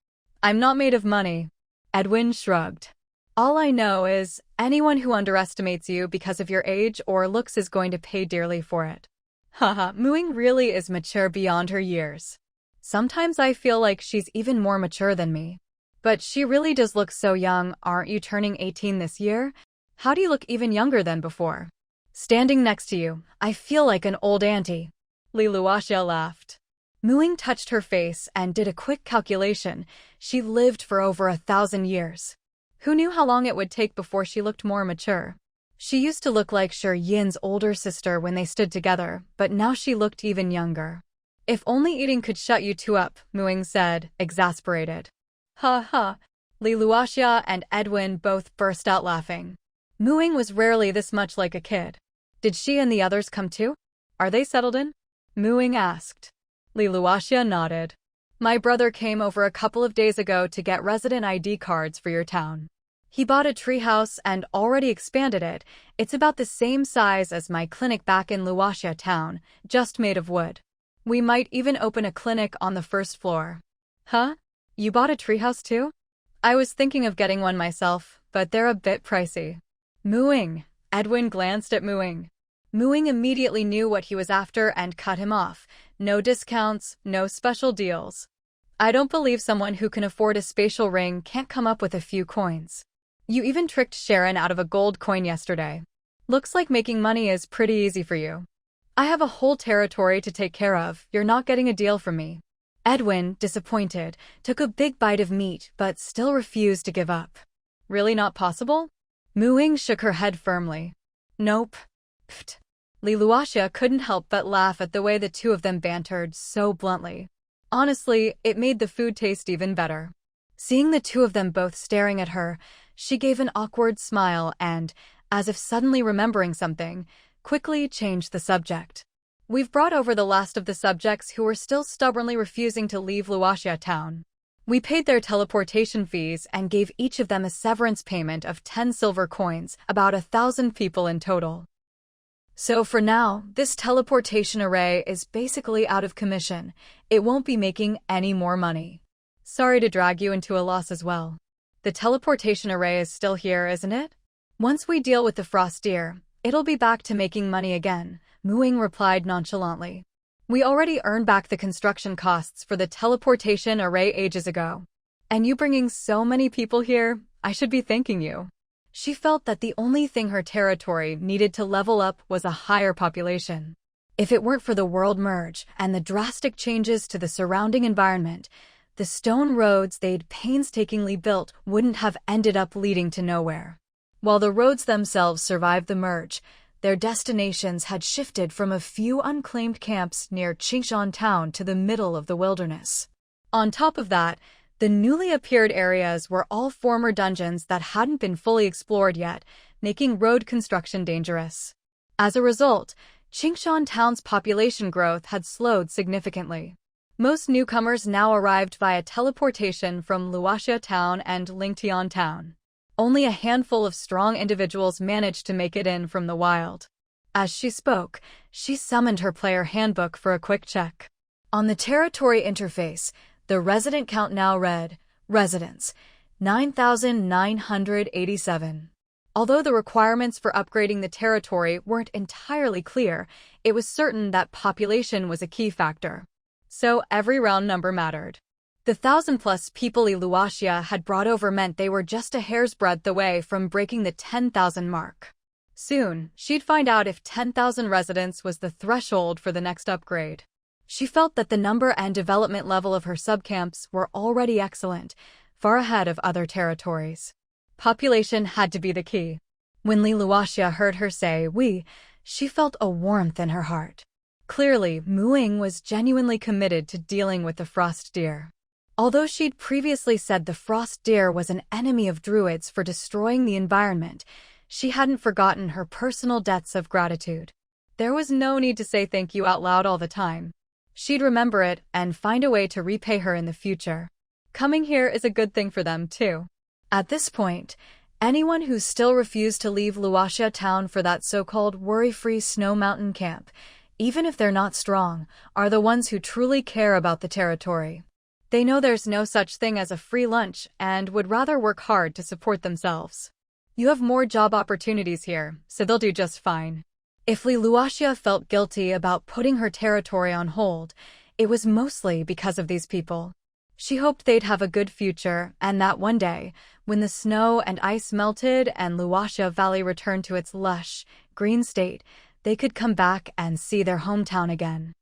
I'm not made of money. Edwin shrugged. All I know is, anyone who underestimates you because of your age or looks is going to pay dearly for it. Haha, Ying really is mature beyond her years. Sometimes I feel like she's even more mature than me. But she really does look so young. Aren't you turning 18 this year? How do you look even younger than before? Standing next to you, I feel like an old auntie. Li Luoxia laughed. Ying touched her face and did a quick calculation. She lived for over 1,000 years. Who knew how long it would take before she looked more mature? She used to look like Yin's older sister when they stood together, but now she looked even younger. If only eating could shut you two up, Ying said, exasperated. Ha ha. Li Luoxia and Edwin both burst out laughing. Ying was rarely this much like a kid. Did she and the others come too? Are they settled in? Ying asked. Li Luoxia nodded. My brother came over a couple of days ago to get resident ID cards for your town. He bought a treehouse and already expanded it. It's about the same size as my clinic back in Luoxia town, just made of wood. We might even open a clinic on the first floor. Huh? You bought a treehouse too? I was thinking of getting one myself, but they're a bit pricey. Ying. Edwin glanced at Ying. Ying immediately knew what he was after and cut him off. No discounts, no special deals. I don't believe someone who can afford a spatial ring can't come up with a few coins. You even tricked Sharon out of a gold coin yesterday. Looks like making money is pretty easy for you. I have a whole territory to take care of. You're not getting a deal from me. Edwin, disappointed, took a big bite of meat but still refused to give up. Really not possible? Ying shook her head firmly. Nope. Pfft. Li Luoxia couldn't help but laugh at the way the two of them bantered so bluntly. Honestly, it made the food taste even better. Seeing the two of them both staring at her, she gave an awkward smile and, as if suddenly remembering something, quickly changed the subject. We've brought over the last of the subjects who were still stubbornly refusing to leave Luoxia town. We paid their teleportation fees and gave each of them a severance payment of 10 silver coins, about 1,000 people in total. So for now, this teleportation array is basically out of commission. It won't be making any more money. Sorry to drag you into a loss as well. The teleportation array is still here, isn't it? Once we deal with the frost deer, it'll be back to making money again, Ying replied nonchalantly. We already earned back the construction costs for the teleportation array ages ago. And you bringing so many people here, I should be thanking you. She felt that the only thing her territory needed to level up was a higher population. If it weren't for the world merge and the drastic changes to the surrounding environment, the stone roads they'd painstakingly built wouldn't have ended up leading to nowhere. While the roads themselves survived the merge, their destinations had shifted from a few unclaimed camps near Qingshan town to the middle of the wilderness. On top of that, the newly appeared areas were all former dungeons that hadn't been fully explored yet, making road construction dangerous. As a result, Qingshan town's population growth had slowed significantly. Most newcomers now arrived via teleportation from Luoxia town and Lingtian town. Only a handful of strong individuals managed to make it in from the wild. As she spoke, she summoned her player handbook for a quick check. On the territory interface, the resident count now read, residents, 9,987. Although the requirements for upgrading the territory weren't entirely clear, it was certain that population was a key factor. So every round number mattered. The 1,000-plus people Li Luoxia had brought over meant they were just a hair's breadth away from breaking the 10,000 mark. Soon, she'd find out if 10,000 residents was the threshold for the next upgrade. She felt that the number and development level of her subcamps were already excellent, far ahead of other territories. Population had to be the key. When Li Luoxia heard her say "we," she felt a warmth in her heart. Clearly, Ying was genuinely committed to dealing with the frost deer. Although she'd previously said the frost deer was an enemy of druids for destroying the environment, she hadn't forgotten her personal debts of gratitude. There was no need to say thank you out loud all the time. She'd remember it and find a way to repay her in the future. Coming here is a good thing for them, too. At this point, anyone who still refused to leave Luoxia town for that so-called worry-free snow mountain camp, even if they're not strong, are the ones who truly care about the territory. They know there's no such thing as a free lunch and would rather work hard to support themselves. You have more job opportunities here, so they'll do just fine. If Li Luoxia felt guilty about putting her territory on hold, it was mostly because of these people. She hoped they'd have a good future and that one day, when the snow and ice melted and Luoxia Valley returned to its lush, green state, they could come back and see their hometown again.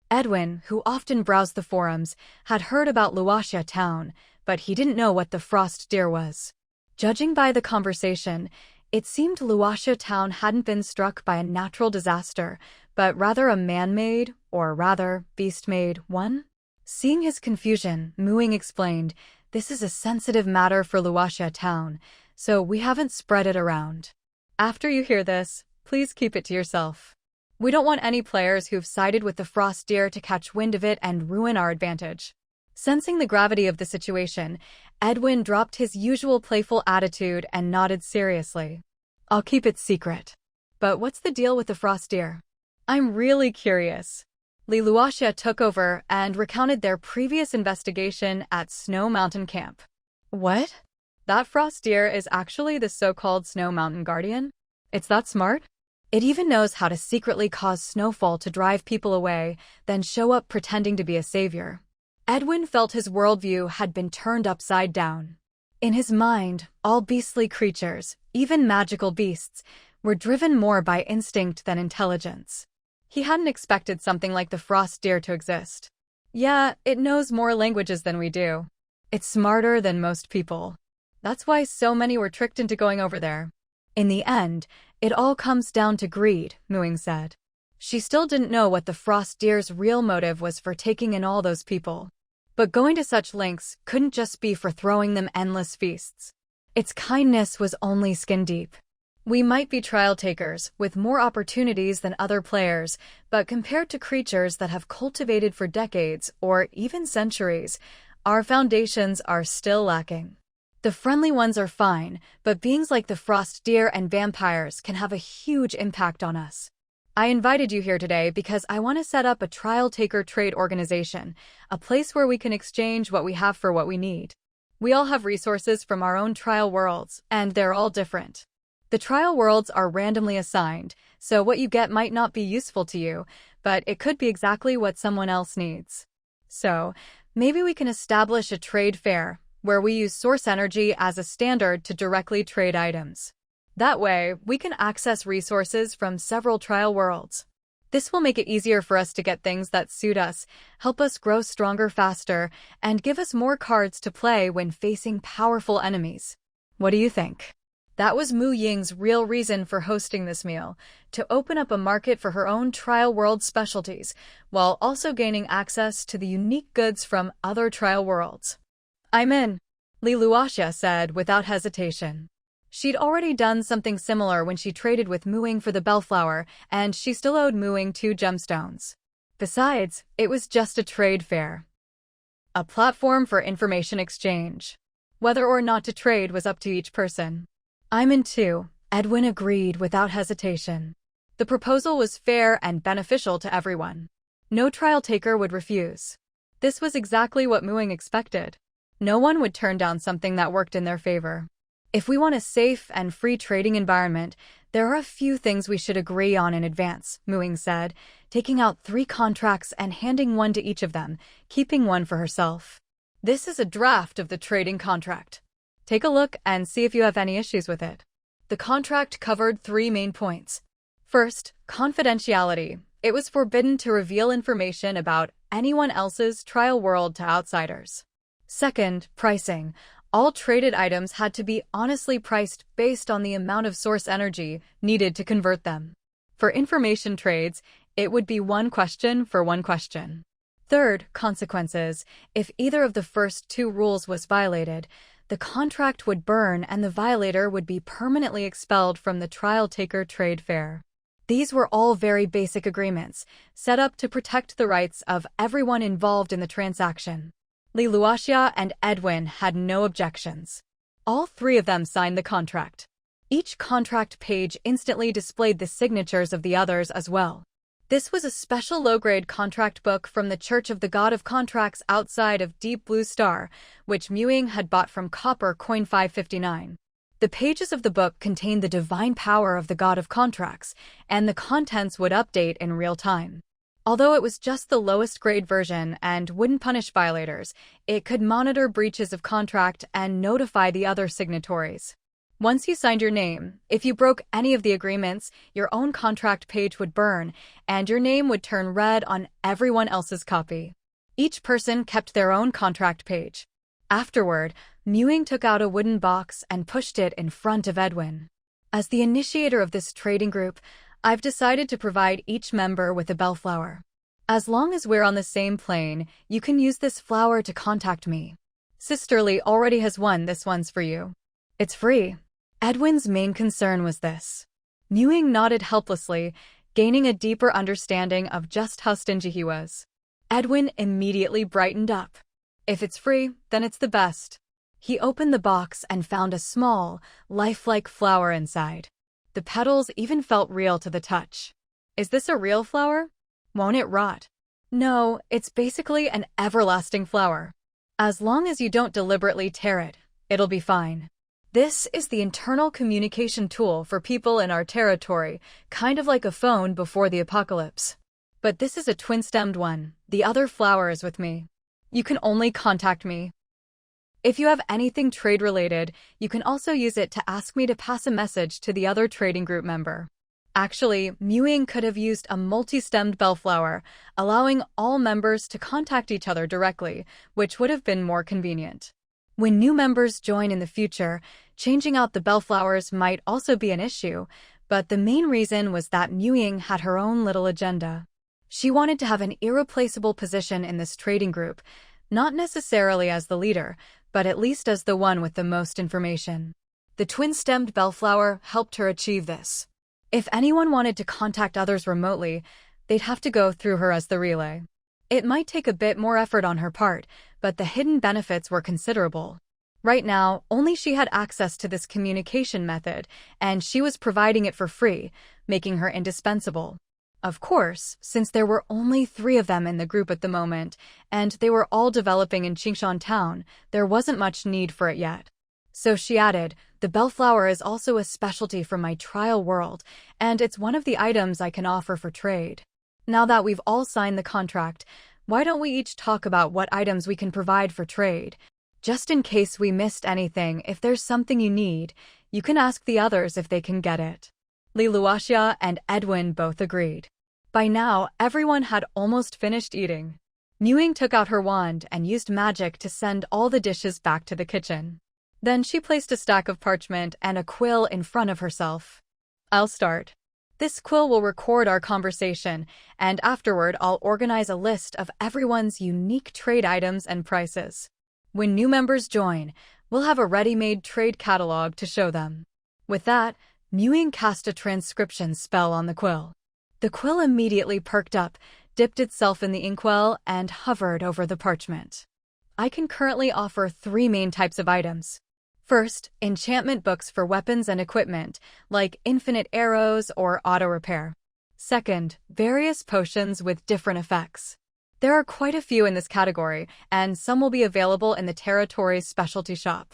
Edwin, who often browsed the forums, had heard about Luoxia town, but he didn't know what the frost deer was. Judging by the conversation, It seemed Luoxia town hadn't been struck by a natural disaster, but rather a man-made, or rather, beast-made one. Seeing his confusion, Ying explained, "This is a sensitive matter for Luoxia town, so we haven't spread it around. After you hear this, please keep it to yourself. We don't want any players who've sided with the frost deer to catch wind of it and ruin our advantage." Sensing the gravity of the situation, Edwin dropped his usual playful attitude and nodded seriously. "I'll keep it secret. But what's the deal with the frost deer? I'm really curious." Luoxia took over and recounted their previous investigation at Snow Mountain Camp. "What? That frost deer is actually the so-called Snow Mountain Guardian? It's that smart? It even knows how to secretly cause snowfall to drive people away, then show up pretending to be a savior." Edwin felt his worldview had been turned upside down. In his mind, all beastly creatures, even magical beasts, were driven more by instinct than intelligence. He hadn't expected something like the frost deer to exist. Yeah, it knows more languages than we do. It's smarter than most people. That's why so many were tricked into going over there. In the end, it all comes down to greed, Ying said. She still didn't know what the frost deer's real motive was for taking in all those people. But going to such lengths couldn't just be for throwing them endless feasts. Its kindness was only skin deep. We might be trial takers, with more opportunities than other players, but compared to creatures that have cultivated for decades, or even centuries, our foundations are still lacking. The friendly ones are fine, but beings like the frost deer and vampires can have a huge impact on us. I invited you here today because I want to set up a trial taker trade organization, a place where we can exchange what we have for what we need. We all have resources from our own trial worlds, and they're all different. The trial worlds are randomly assigned, so what you get might not be useful to you, but it could be exactly what someone else needs. So, maybe we can establish a trade fair, where we use source energy as a standard to directly trade items. That way, we can access resources from several trial worlds. This will make it easier for us to get things that suit us, help us grow stronger faster, and give us more cards to play when facing powerful enemies. What do you think? That was Ying's real reason for hosting this meal, to open up a market for her own trial world specialties, while also gaining access to the unique goods from other trial worlds. "I'm in," Luoxia said without hesitation. She'd already done something similar when she traded with Ying for the bellflower, and she still owed Ying 2 gemstones. Besides, it was just a trade fair. A platform for information exchange. Whether or not to trade was up to each person. "I'm in too," Edwin agreed without hesitation. The proposal was fair and beneficial to everyone. No trial taker would refuse. This was exactly what Ying expected. No one would turn down something that worked in their favor. If we want a safe and free trading environment, there are a few things we should agree on in advance, Ying said, taking out 3 contracts and handing one to each of them, keeping one for herself. "This is a draft of the trading contract. Take a look and see if you have any issues with it." The contract covered 3 main points. First, confidentiality. It was forbidden to reveal information about anyone else's trial world to outsiders. Second, pricing. All traded items had to be honestly priced based on the amount of source energy needed to convert them. For information trades, it would be 1 question for 1 question. Third, consequences. If either of the first 2 rules was violated, the contract would burn and the violator would be permanently expelled from the trial taker trade fair. These were all very basic agreements, set up to protect the rights of everyone involved in the transaction. Luoxia and Edwin had no objections. All 3 of them signed the contract. Each contract page instantly displayed the signatures of the others as well. This was a special low-grade contract book from the Church of the God of Contracts outside of Deep Blue Star, which Ying had bought from Copper Coin 559. The pages of the book contained the divine power of the God of Contracts, and the contents would update in real time. Although it was just the lowest grade version and wouldn't punish violators, it could monitor breaches of contract and notify the other signatories. Once you signed your name, if you broke any of the agreements, your own contract page would burn, and your name would turn red on everyone else's copy. Each person kept their own contract page. Afterward, Ying took out a wooden box and pushed it in front of Edwin. As the initiator of this trading group, I've decided to provide each member with a bellflower. As long as we're on the same plane, you can use this flower to contact me. Sisterly already has one, this one's for you. It's free. Edwin's main concern was this. Ying nodded helplessly, gaining a deeper understanding of just how stingy he was. Edwin immediately brightened up. If it's free, then it's the best. He opened the box and found a small, lifelike flower inside. The petals even felt real to the touch. Is this a real flower? Won't it rot? No, it's basically an everlasting flower. As long as you don't deliberately tear it, it'll be fine. This is the internal communication tool for people in our territory, kind of like a phone before the apocalypse. But this is a twin-stemmed one. The other flower is with me. You can only contact me. If you have anything trade-related, you can also use it to ask me to pass a message to the other trading group member. Actually, Ying could have used a multi-stemmed bellflower, allowing all members to contact each other directly, which would have been more convenient. When new members join in the future, changing out the bellflowers might also be an issue, but the main reason was that Ying had her own little agenda. She wanted to have an irreplaceable position in this trading group, not necessarily as the leader, but at least as the one with the most information. The twin-stemmed bellflower helped her achieve this. If anyone wanted to contact others remotely, they'd have to go through her as the relay. It might take a bit more effort on her part, but the hidden benefits were considerable. Right now, only she had access to this communication method, and she was providing it for free, making her indispensable. Of course, since there were only 3 of them in the group at the moment, and they were all developing in Qingshan Town, there wasn't much need for it yet. So she added, the bellflower is also a specialty from my trial world, and it's one of the items I can offer for trade. Now that we've all signed the contract, why don't we each talk about what items we can provide for trade? Just in case we missed anything, if there's something you need, you can ask the others if they can get it. Li Luoxia and Edwin both agreed. By now, everyone had almost finished eating. Ying took out her wand and used magic to send all the dishes back to the kitchen. Then she placed a stack of parchment and a quill in front of herself. I'll start. This quill will record our conversation, and afterward I'll organize a list of everyone's unique trade items and prices. When new members join, we'll have a ready-made trade catalog to show them. With that, Ying cast a transcription spell on the quill. The quill immediately perked up, dipped itself in the inkwell, and hovered over the parchment. I can currently offer 3 main types of items. First, enchantment books for weapons and equipment, like infinite arrows or auto-repair. Second, various potions with different effects. There are quite a few in this category, and some will be available in the territory's specialty shop.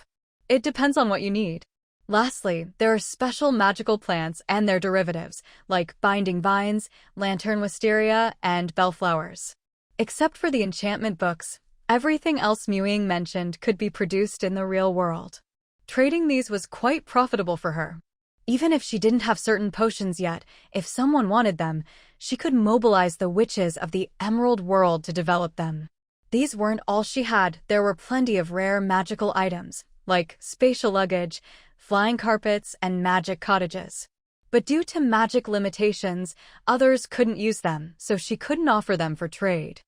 It depends on what you need. Lastly, there are special magical plants and their derivatives, like binding vines, lantern wisteria, and bellflowers. Except for the enchantment books, everything else Ying mentioned could be produced in the real world. Trading these was quite profitable for her. Even if she didn't have certain potions yet, if someone wanted them, she could mobilize the witches of the Emerald World to develop them. These weren't all she had. There were plenty of rare magical items, like spatial luggage, flying carpets, and magic cottages. But due to magic limitations, others couldn't use them, so she couldn't offer them for trade.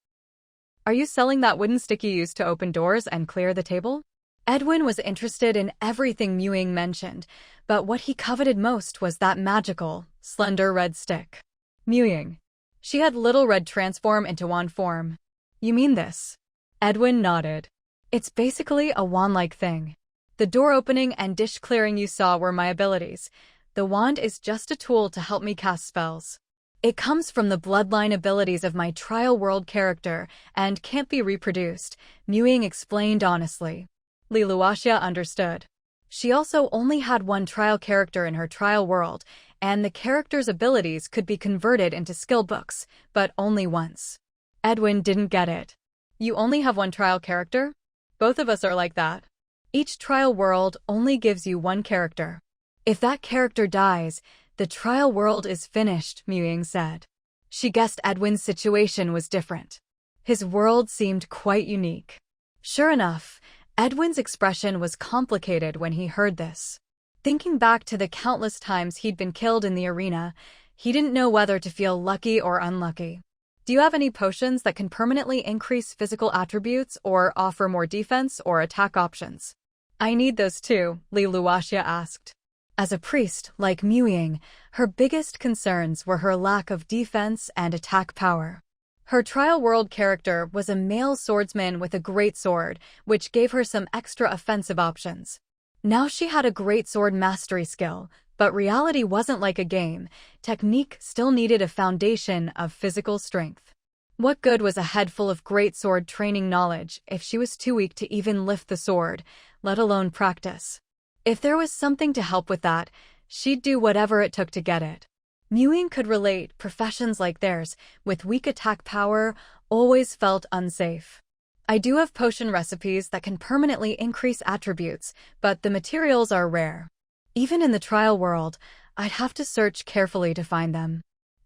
Are you selling that wooden stick you used to open doors and clear the table? Edwin was interested in everything Ying mentioned, but what he coveted most was that magical, slender red stick. Ying. She had little red transform into wand form. You mean this? Edwin nodded. It's basically a wand-like thing. The door opening and dish clearing you saw were my abilities. The wand is just a tool to help me cast spells. It comes from the bloodline abilities of my trial world character and can't be reproduced, Ying explained honestly. Li Luoxia understood. She also only had one trial character in her trial world, and the character's abilities could be converted into skill books, but only once. Edwin didn't get it. You only have one trial character? Both of us are like that. Each trial world only gives you one character. If that character dies, the trial world is finished, Ying said. She guessed Edwin's situation was different. His world seemed quite unique. Sure enough, Edwin's expression was complicated when he heard this. Thinking back to the countless times he'd been killed in the arena, he didn't know whether to feel lucky or unlucky. Do you have any potions that can permanently increase physical attributes or offer more defense or attack options? I need those too, Li Luoxia asked. As a priest, like Ying, her biggest concerns were her lack of defense and attack power. Her trial world character was a male swordsman with a great sword, which gave her some extra offensive options. Now she had a great sword mastery skill, but reality wasn't like a game. Technique still needed a foundation of physical strength. What good was a head full of great sword training knowledge if she was too weak to even lift the sword, let alone practice? If there was something to help with that, she'd do whatever it took to get it. Ying could relate. Professions like theirs, with weak attack power, always felt unsafe. I do have potion recipes that can permanently increase attributes, but the materials are rare. Even in the trial world, I'd have to search carefully to find them.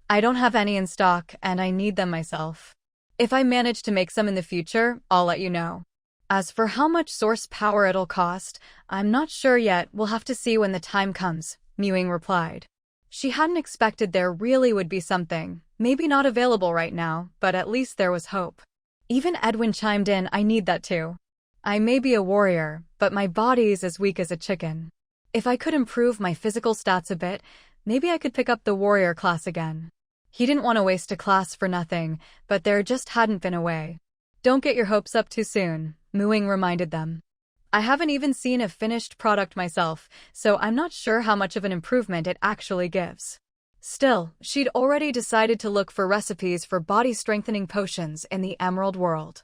I don't have any in stock, and I need them myself. If I manage to make some in the future, I'll let you know. As for how much source power it'll cost, I'm not sure yet. We'll have to see when the time comes, Ying replied. She hadn't expected there really would be something, maybe not available right now, but at least there was hope. Even Edwin chimed in, I need that too. I may be a warrior, but my body's as weak as a chicken. If I could improve my physical stats a bit, maybe I could pick up the warrior class again. He didn't want to waste a class for nothing, but there just hadn't been a way. Don't get your hopes up too soon, Ying reminded them. I haven't even seen a finished product myself, so I'm not sure how much of an improvement it actually gives. Still, she'd already decided to look for recipes for body-strengthening potions in the Emerald World.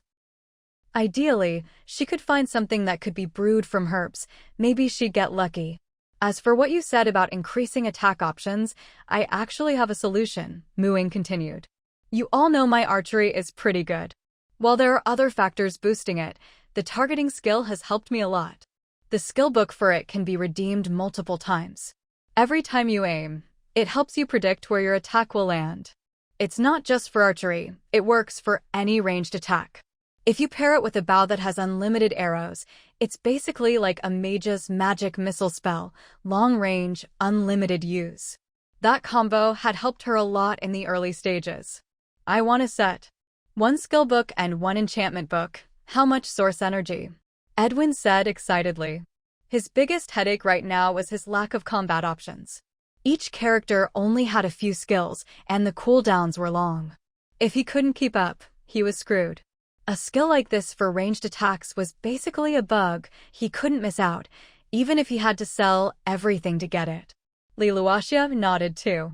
Ideally, she could find something that could be brewed from herbs. Maybe she'd get lucky. As for what you said about increasing attack options, I actually have a solution, Ying continued. You all know my archery is pretty good. While there are other factors boosting it, the targeting skill has helped me a lot. The skill book for it can be redeemed multiple times. Every time you aim, it helps you predict where your attack will land. It's not just for archery, it works for any ranged attack. If you pair it with a bow that has unlimited arrows, it's basically like a mage's magic missile spell, long range, unlimited use. That combo had helped her a lot in the early stages. I want a set. 1 skill book and 1 enchantment book. How much source energy? Edwin said excitedly. His biggest headache right now was his lack of combat options. Each character only had a few skills, and the cooldowns were long. If he couldn't keep up, he was screwed. A skill like this for ranged attacks was basically a bug. He couldn't miss out, even if he had to sell everything to get it. Li Luoxia nodded too.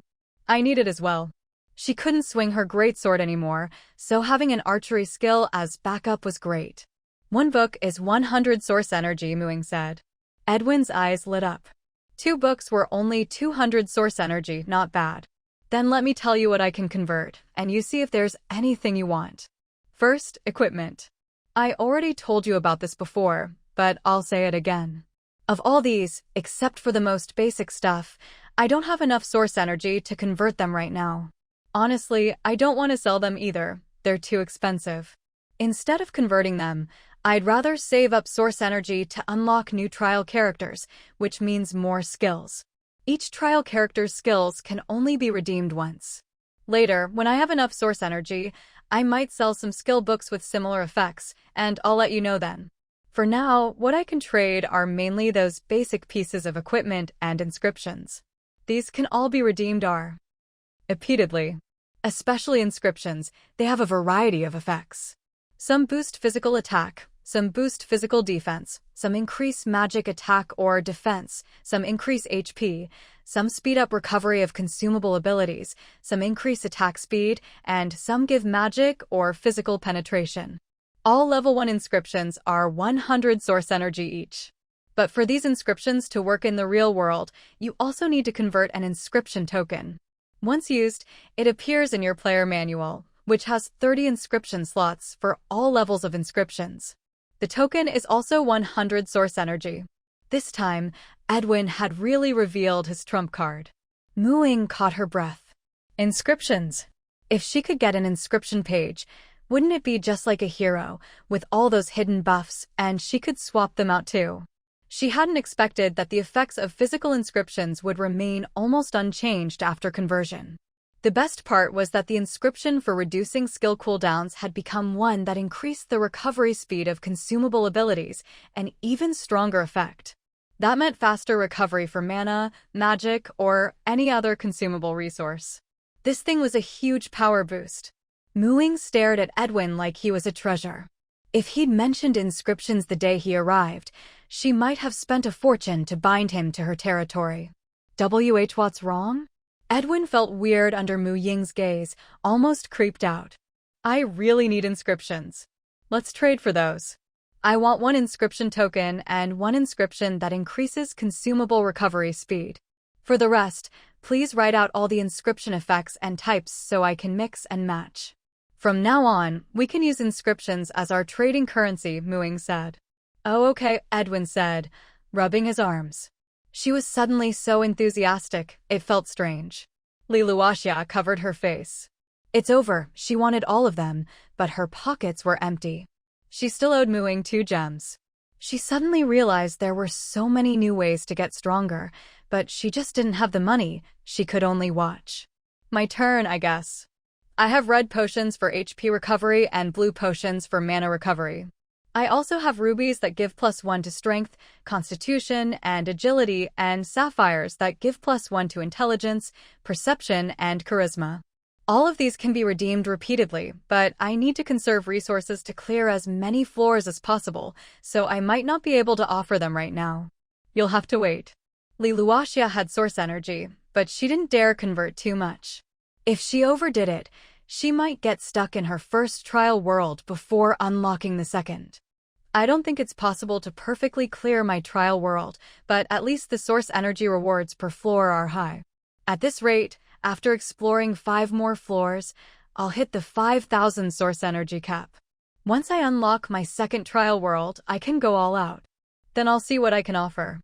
I need it as well. She couldn't swing her greatsword anymore, so having an archery skill as backup was great. 1 book is 100 source energy, Ying said. Edwin's eyes lit up. 2 books were only 200 source energy, not bad. Then let me tell you what I can convert, and you see if there's anything you want. First, equipment. I already told you about this before, but I'll say it again. Of all these, except for the most basic stuff, I don't have enough source energy to convert them right now. Honestly, I don't want to sell them either. They're too expensive. Instead of converting them, I'd rather save up source energy to unlock new trial characters, which means more skills. Each trial character's skills can only be redeemed once. Later, when I have enough source energy, I might sell some skill books with similar effects, and I'll let you know then. For now, what I can trade are mainly those basic pieces of equipment and inscriptions. These can all be redeemed repeatedly. Especially inscriptions, they have a variety of effects. Some boost physical attack, some boost physical defense, some increase magic attack or defense, some increase HP, some speed up recovery of consumable abilities, some increase attack speed, and some give magic or physical penetration. All level 1 inscriptions are 100 source energy each. But for these inscriptions to work in the real world, you also need to convert an inscription token. Once used, it appears in your player manual, which has 30 inscription slots for all levels of inscriptions. The token is also 100 source energy. This time, Edwin had really revealed his trump card. Ying caught her breath. Inscriptions. If she could get an inscription page, wouldn't it be just like a hero, with all those hidden buffs, and she could swap them out too? She hadn't expected that the effects of physical inscriptions would remain almost unchanged after conversion. The best part was that the inscription for reducing skill cooldowns had become one that increased the recovery speed of consumable abilities, an even stronger effect. That meant faster recovery for mana, magic, or any other consumable resource. This thing was a huge power boost. Ying stared at Edwin like he was a treasure. If he'd mentioned inscriptions the day he arrived, she might have spent a fortune to bind him to her territory. What's wrong? Edwin felt weird under Ying's gaze, almost creeped out. I really need inscriptions. Let's trade for those. I want one inscription token and one inscription that increases consumable recovery speed. For the rest, please write out all the inscription effects and types so I can mix and match. From now on, we can use inscriptions as our trading currency, Ying said. Oh okay, Edwin said, rubbing his arms. She was suddenly so enthusiastic, it felt strange. Liluaxia covered her face. It's over, she wanted all of them, but her pockets were empty. She still owed Ying 2 gems. She suddenly realized there were so many new ways to get stronger, but she just didn't have the money, she could only watch. My turn, I guess. I have red potions for HP recovery and blue potions for mana recovery. I also have rubies that give +1 to strength, constitution, and agility, and sapphires that give +1 to intelligence, perception, and charisma. All of these can be redeemed repeatedly, but I need to conserve resources to clear as many floors as possible, so I might not be able to offer them right now. You'll have to wait. Liluaxia had source energy, but she didn't dare convert too much. If she overdid it, she might get stuck in her first trial world before unlocking the second. I don't think it's possible to perfectly clear my trial world, but at least the source energy rewards per floor are high. At this rate, after exploring 5 more floors, I'll hit the 5,000 source energy cap. Once I unlock my second trial world, I can go all out. Then I'll see what I can offer.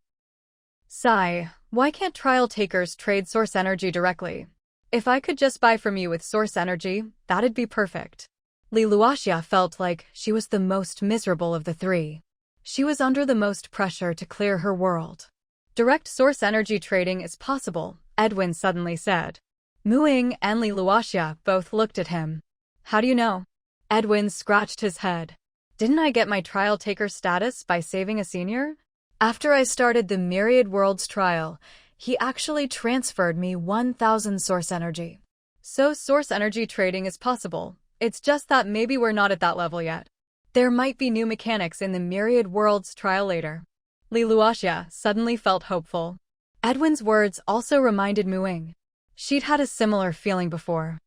Sigh, why can't trial takers trade source energy directly? If I could just buy from you with source energy, that'd be perfect. Liluaxia felt like she was the most miserable of the 3. She was under the most pressure to clear her world. Direct source energy trading is possible, Edwin suddenly said. Ying and Liluaxia both looked at him. How do you know? Edwin scratched his head. Didn't I get my trial taker status by saving a senior? After I started the Myriad Worlds trial, he actually transferred me 1,000 source energy. So source energy trading is possible. It's just that maybe we're not at that level yet. There might be new mechanics in the Myriad Worlds trial later. Liluaxia suddenly felt hopeful. Edwin's words also reminded Ying. She'd had a similar feeling before.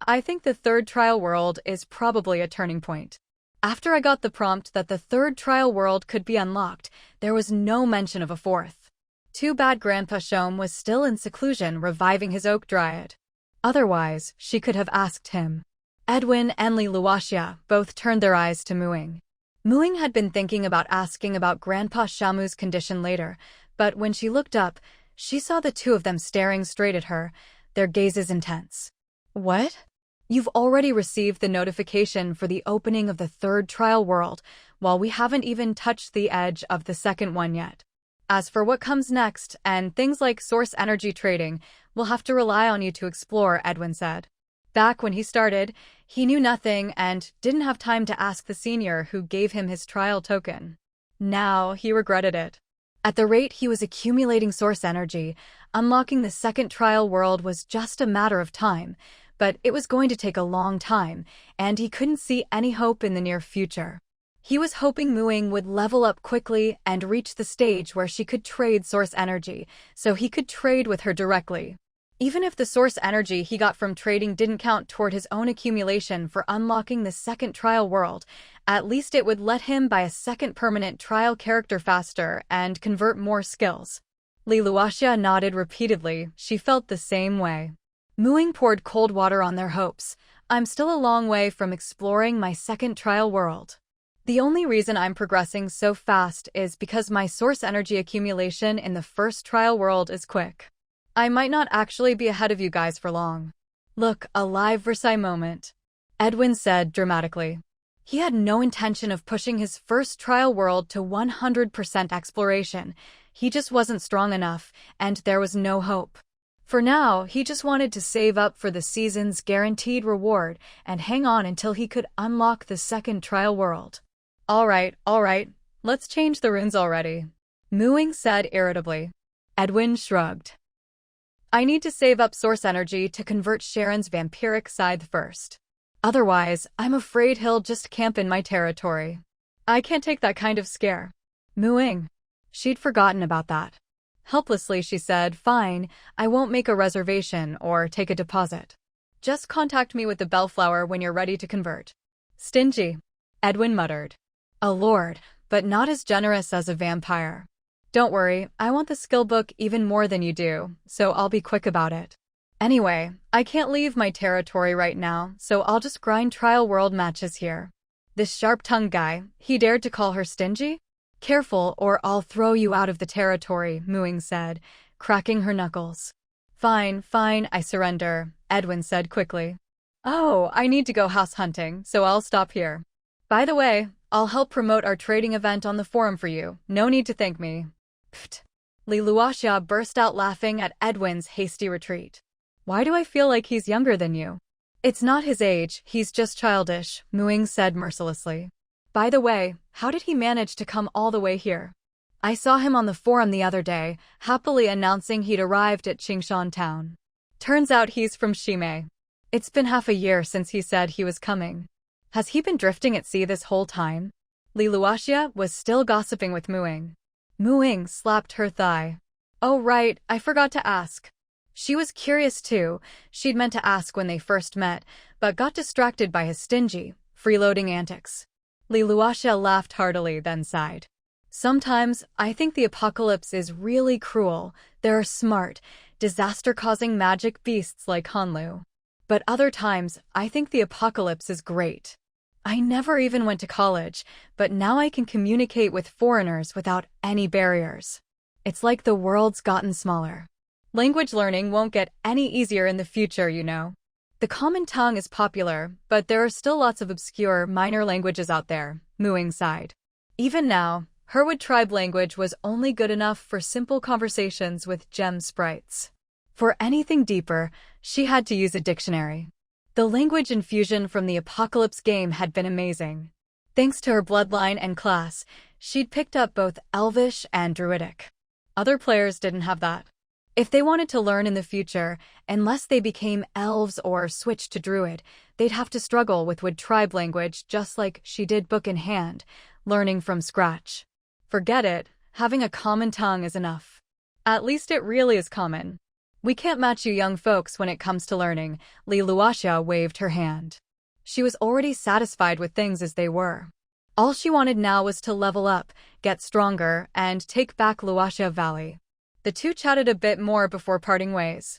I think the 3rd trial world is probably a turning point. After I got the prompt that the 3rd trial world could be unlocked, there was no mention of a 4th. Too bad Grandpa Shom was still in seclusion reviving his oak dryad. Otherwise, she could have asked him. Edwin and Liluaxia both turned their eyes to Ying. Ying had been thinking about asking about Grandpa Shamu's condition later, but when she looked up, she saw the 2 of them staring straight at her, their gazes intense. What? You've already received the notification for the opening of the 3rd trial world, while we haven't even touched the edge of the 2nd one yet. As for what comes next, and things like source energy trading, we'll have to rely on you to explore, Edwin said. Back when he started, he knew nothing and didn't have time to ask the senior who gave him his trial token. Now he regretted it. At the rate he was accumulating source energy, unlocking the 2nd trial world was just a matter of time, but it was going to take a long time, and he couldn't see any hope in the near future. He was hoping Ying would level up quickly and reach the stage where she could trade source energy, so he could trade with her directly. Even if the source energy he got from trading didn't count toward his own accumulation for unlocking the 2nd trial world, at least it would let him buy a 2nd permanent trial character faster and convert more skills. Liluaxia nodded repeatedly, she felt the same way. Ying poured cold water on their hopes. I'm still a long way from exploring my 2nd trial world. The only reason I'm progressing so fast is because my source energy accumulation in the 1st trial world is quick. I might not actually be ahead of you guys for long. Look, a live Versailles moment, Edwin said dramatically. He had no intention of pushing his first trial world to 100% exploration. He just wasn't strong enough, and there was no hope. For now, he just wanted to save up for the season's guaranteed reward and hang on until he could unlock the second trial world. All right, let's change the runes already, Ying said irritably. Edwin shrugged. I need to save up source energy to convert Sharon's vampiric scythe first. Otherwise, I'm afraid he'll just camp in my territory. I can't take that kind of scare. Ying. She'd forgotten about that. Helplessly, she said, fine, I won't make a reservation or take a deposit. Just contact me with the bellflower when you're ready to convert. Stingy, Edwin muttered. A lord, but not as generous as a vampire. Don't worry, I want the skill book even more than you do, so I'll be quick about it. Anyway, I can't leave my territory right now, so I'll just grind trial world matches here. This sharp-tongued guy, he dared to call her stingy? Careful, or I'll throw you out of the territory, Ying said, cracking her knuckles. Fine, I surrender, Edwin said quickly. Oh, I need to go house hunting, so I'll stop here. By the way, I'll help promote our trading event on the forum for you. No need to thank me. Pfft. Li Luoxia burst out laughing at Edwin's hasty retreat. Why do I feel like he's younger than you? It's not his age, he's just childish, Ying said mercilessly. By the way, how did he manage to come all the way here? I saw him on the forum the other day, happily announcing he'd arrived at Qingshan town. Turns out he's from Shimei. It's been half a year since he said he was coming. Has he been drifting at sea this whole time? Li Luoxia was still gossiping with Ying. Ying slapped her thigh. Oh right, I forgot to ask. She was curious too. She'd meant to ask when they first met, but got distracted by his stingy, freeloading antics. Li Luoxia laughed heartily, then sighed. Sometimes, I think the apocalypse is really cruel. There are smart, disaster-causing magic beasts like Hanlu. But other times, I think the apocalypse is great. I never even went to college, but now I can communicate with foreigners without any barriers. It's like the world's gotten smaller. Language learning won't get any easier in the future, you know. The common tongue is popular, but there are still lots of obscure, minor languages out there, Ying sighed. Even now, Herwood tribe language was only good enough for simple conversations with gem sprites. For anything deeper, she had to use a dictionary. The language infusion from the Apocalypse game had been amazing. Thanks to her bloodline and class, she'd picked up both Elvish and Druidic. Other players didn't have that. If they wanted to learn in the future, unless they became elves or switched to druid, they'd have to struggle with Wood tribe language just like she did book in hand, learning from scratch. Forget it, having a common tongue is enough. At least it really is common. We can't match you young folks when it comes to learning, Li Luoxia waved her hand. She was already satisfied with things as they were. All she wanted now was to level up, get stronger, and take back Luoxia Valley. The two chatted a bit more before parting ways.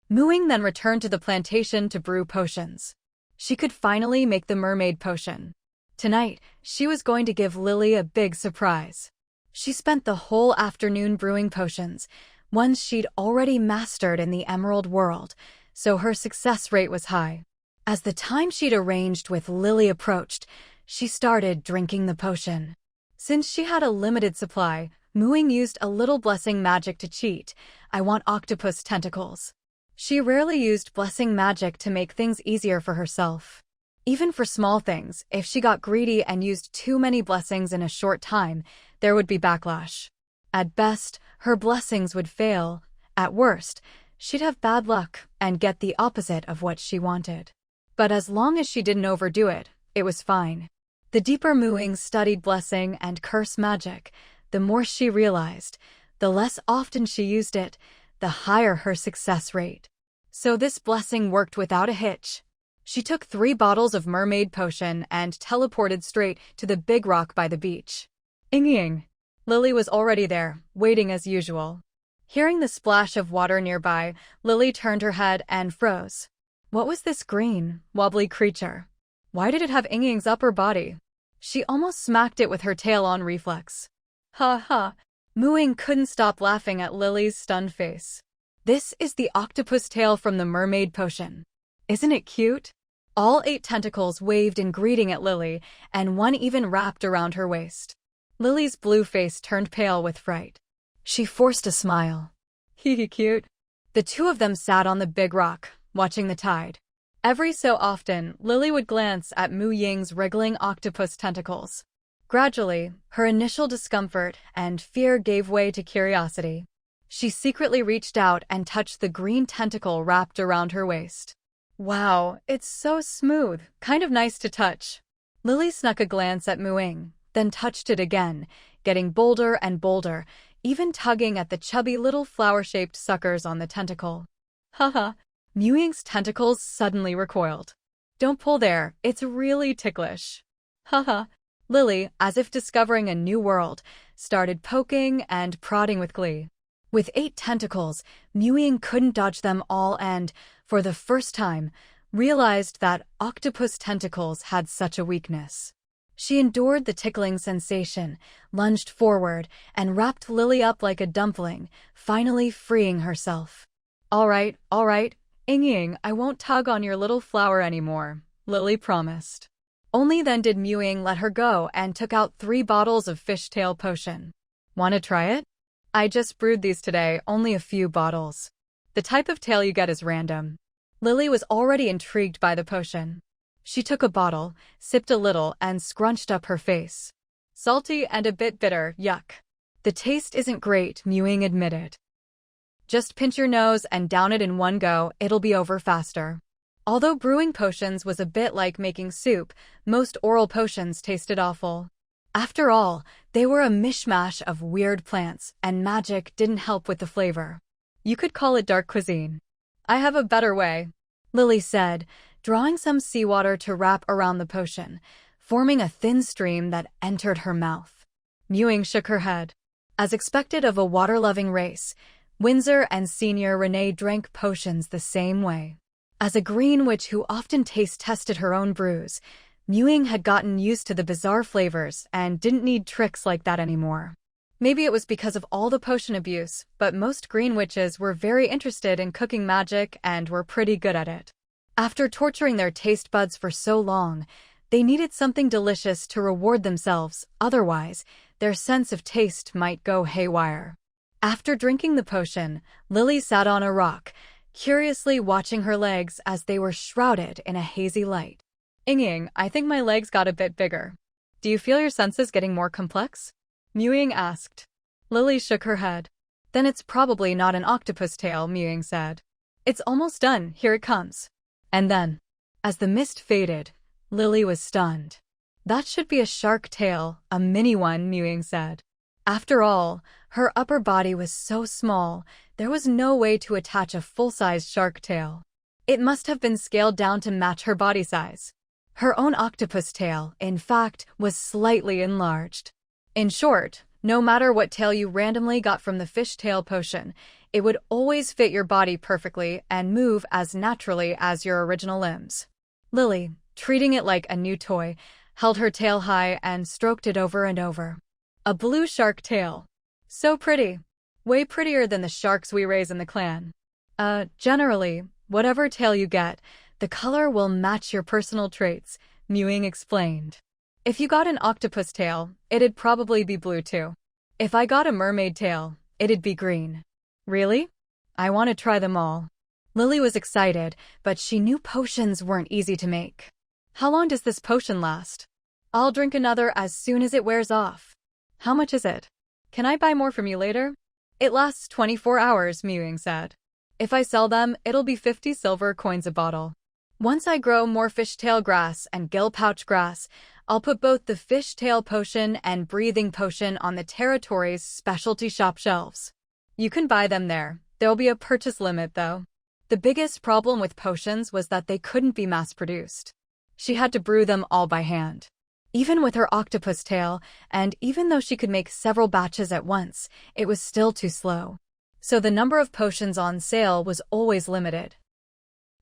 Ying then returned to the plantation to brew potions. She could finally make the mermaid potion. Tonight, she was going to give Lily a big surprise. She spent the whole afternoon brewing potions, ones she'd already mastered in the Emerald world, so her success rate was high. As the time she'd arranged with Lily approached, she started drinking the potion. Since she had a limited supply, Ying used a little blessing magic to cheat. I want octopus tentacles. She rarely used blessing magic to make things easier for herself. Even for small things, if she got greedy and used too many blessings in a short time, there would be backlash. At best, her blessings would fail. At worst, she'd have bad luck and get the opposite of what she wanted. But as long as she didn't overdo it, it was fine. The deeper Ying studied blessing and curse magic, the more she realized, the less often she used it, the higher her success rate. So this blessing worked without a hitch. She took 3 bottles of mermaid potion and teleported straight to the big rock by the beach. Ying. Lily was already there, waiting as usual. Hearing the splash of water nearby, Lily turned her head and froze. What was this green, wobbly creature? Why did it have Ying's upper body? She almost smacked it with her tail on reflex. Ha ha. Ying couldn't stop laughing at Lily's stunned face. This is the octopus tail from the mermaid potion. Isn't it cute? All 8 tentacles waved in greeting at Lily, and one even wrapped around her waist. Lily's blue face turned pale with fright. She forced a smile. Hee cute. The two of them sat on the big rock, watching the tide. Every so often, Lily would glance at Mu Ying's wriggling octopus tentacles. Gradually, her initial discomfort and fear gave way to curiosity. She secretly reached out and touched the green tentacle wrapped around her waist. Wow, it's so smooth, kind of nice to touch. Lily snuck a glance at Mu Ying, then touched it again, getting bolder and bolder, even tugging at the chubby little flower-shaped suckers on the tentacle. Haha, Mu Ying's tentacles suddenly recoiled. Don't pull there, it's really ticklish. Haha. Lily, as if discovering a new world, started poking and prodding with glee. With 8 tentacles, Mu Ying couldn't dodge them all and, for the first time, realized that octopus tentacles had such a weakness. She endured the tickling sensation, lunged forward, and wrapped Lily up like a dumpling, finally freeing herself. All right, Ying, I won't tug on your little flower anymore, Lily promised. Only then did Mu Ying let her go and took out 3 bottles of fishtail potion. Wanna try it? I just brewed these today, only a few bottles. The type of tail you get is random. Lily was already intrigued by the potion. She took a bottle, sipped a little, and scrunched up her face. Salty and a bit bitter, yuck. The taste isn't great, Mu Ying admitted. Just pinch your nose and down it in one go, it'll be over faster. Although brewing potions was a bit like making soup, most oral potions tasted awful. After all, they were a mishmash of weird plants, and magic didn't help with the flavor. You could call it dark cuisine. I have a better way, Lily said, drawing some seawater to wrap around the potion, forming a thin stream that entered her mouth. Mu Ying shook her head. As expected of a water-loving race, Windsor and Senior Renee drank potions the same way. As a green witch who often taste-tested her own brews, Mu Ying had gotten used to the bizarre flavors and didn't need tricks like that anymore. Maybe it was because of all the potion abuse, but most green witches were very interested in cooking magic and were pretty good at it. After torturing their taste buds for so long, they needed something delicious to reward themselves, otherwise, their sense of taste might go haywire. After drinking the potion, Lily sat on a rock, curiously watching her legs as they were shrouded in a hazy light. Ying, I think my legs got a bit bigger. Do you feel your senses getting more complex? Mu Ying asked. Lily shook her head. Then it's probably not an octopus tail, Mu Ying said. It's almost done, here it comes. And then, as the mist faded, Lily was stunned. That should be a shark tail, a mini one, Mu Ying said. After all, her upper body was so small, there was no way to attach a full-size shark tail. It must have been scaled down to match her body size. Her own octopus tail, in fact, was slightly enlarged. In short, no matter what tail you randomly got from the fishtail potion, it would always fit your body perfectly and move as naturally as your original limbs. Lily, treating it like a new toy, held her tail high and stroked it over and over. A blue shark tail. So pretty. Way prettier than the sharks we raise in the clan. Generally, whatever tail you get, the color will match your personal traits, Mu Ying explained. If you got an octopus tail, it'd probably be blue too. If I got a mermaid tail, it'd be green. Really? I want to try them all. Lily was excited, but she knew potions weren't easy to make. How long does this potion last? I'll drink another as soon as it wears off. How much is it? Can I buy more from you later? It lasts 24 hours, Mu Ying said. If I sell them, it'll be 50 silver coins a bottle. Once I grow more fishtail grass and gill pouch grass, I'll put both the fishtail potion and breathing potion on the territory's specialty shop shelves. You can buy them there. There'll be a purchase limit, though. The biggest problem with potions was that they couldn't be mass-produced. She had to brew them all by hand. Even with her octopus tail, and even though she could make several batches at once, it was still too slow. So the number of potions on sale was always limited.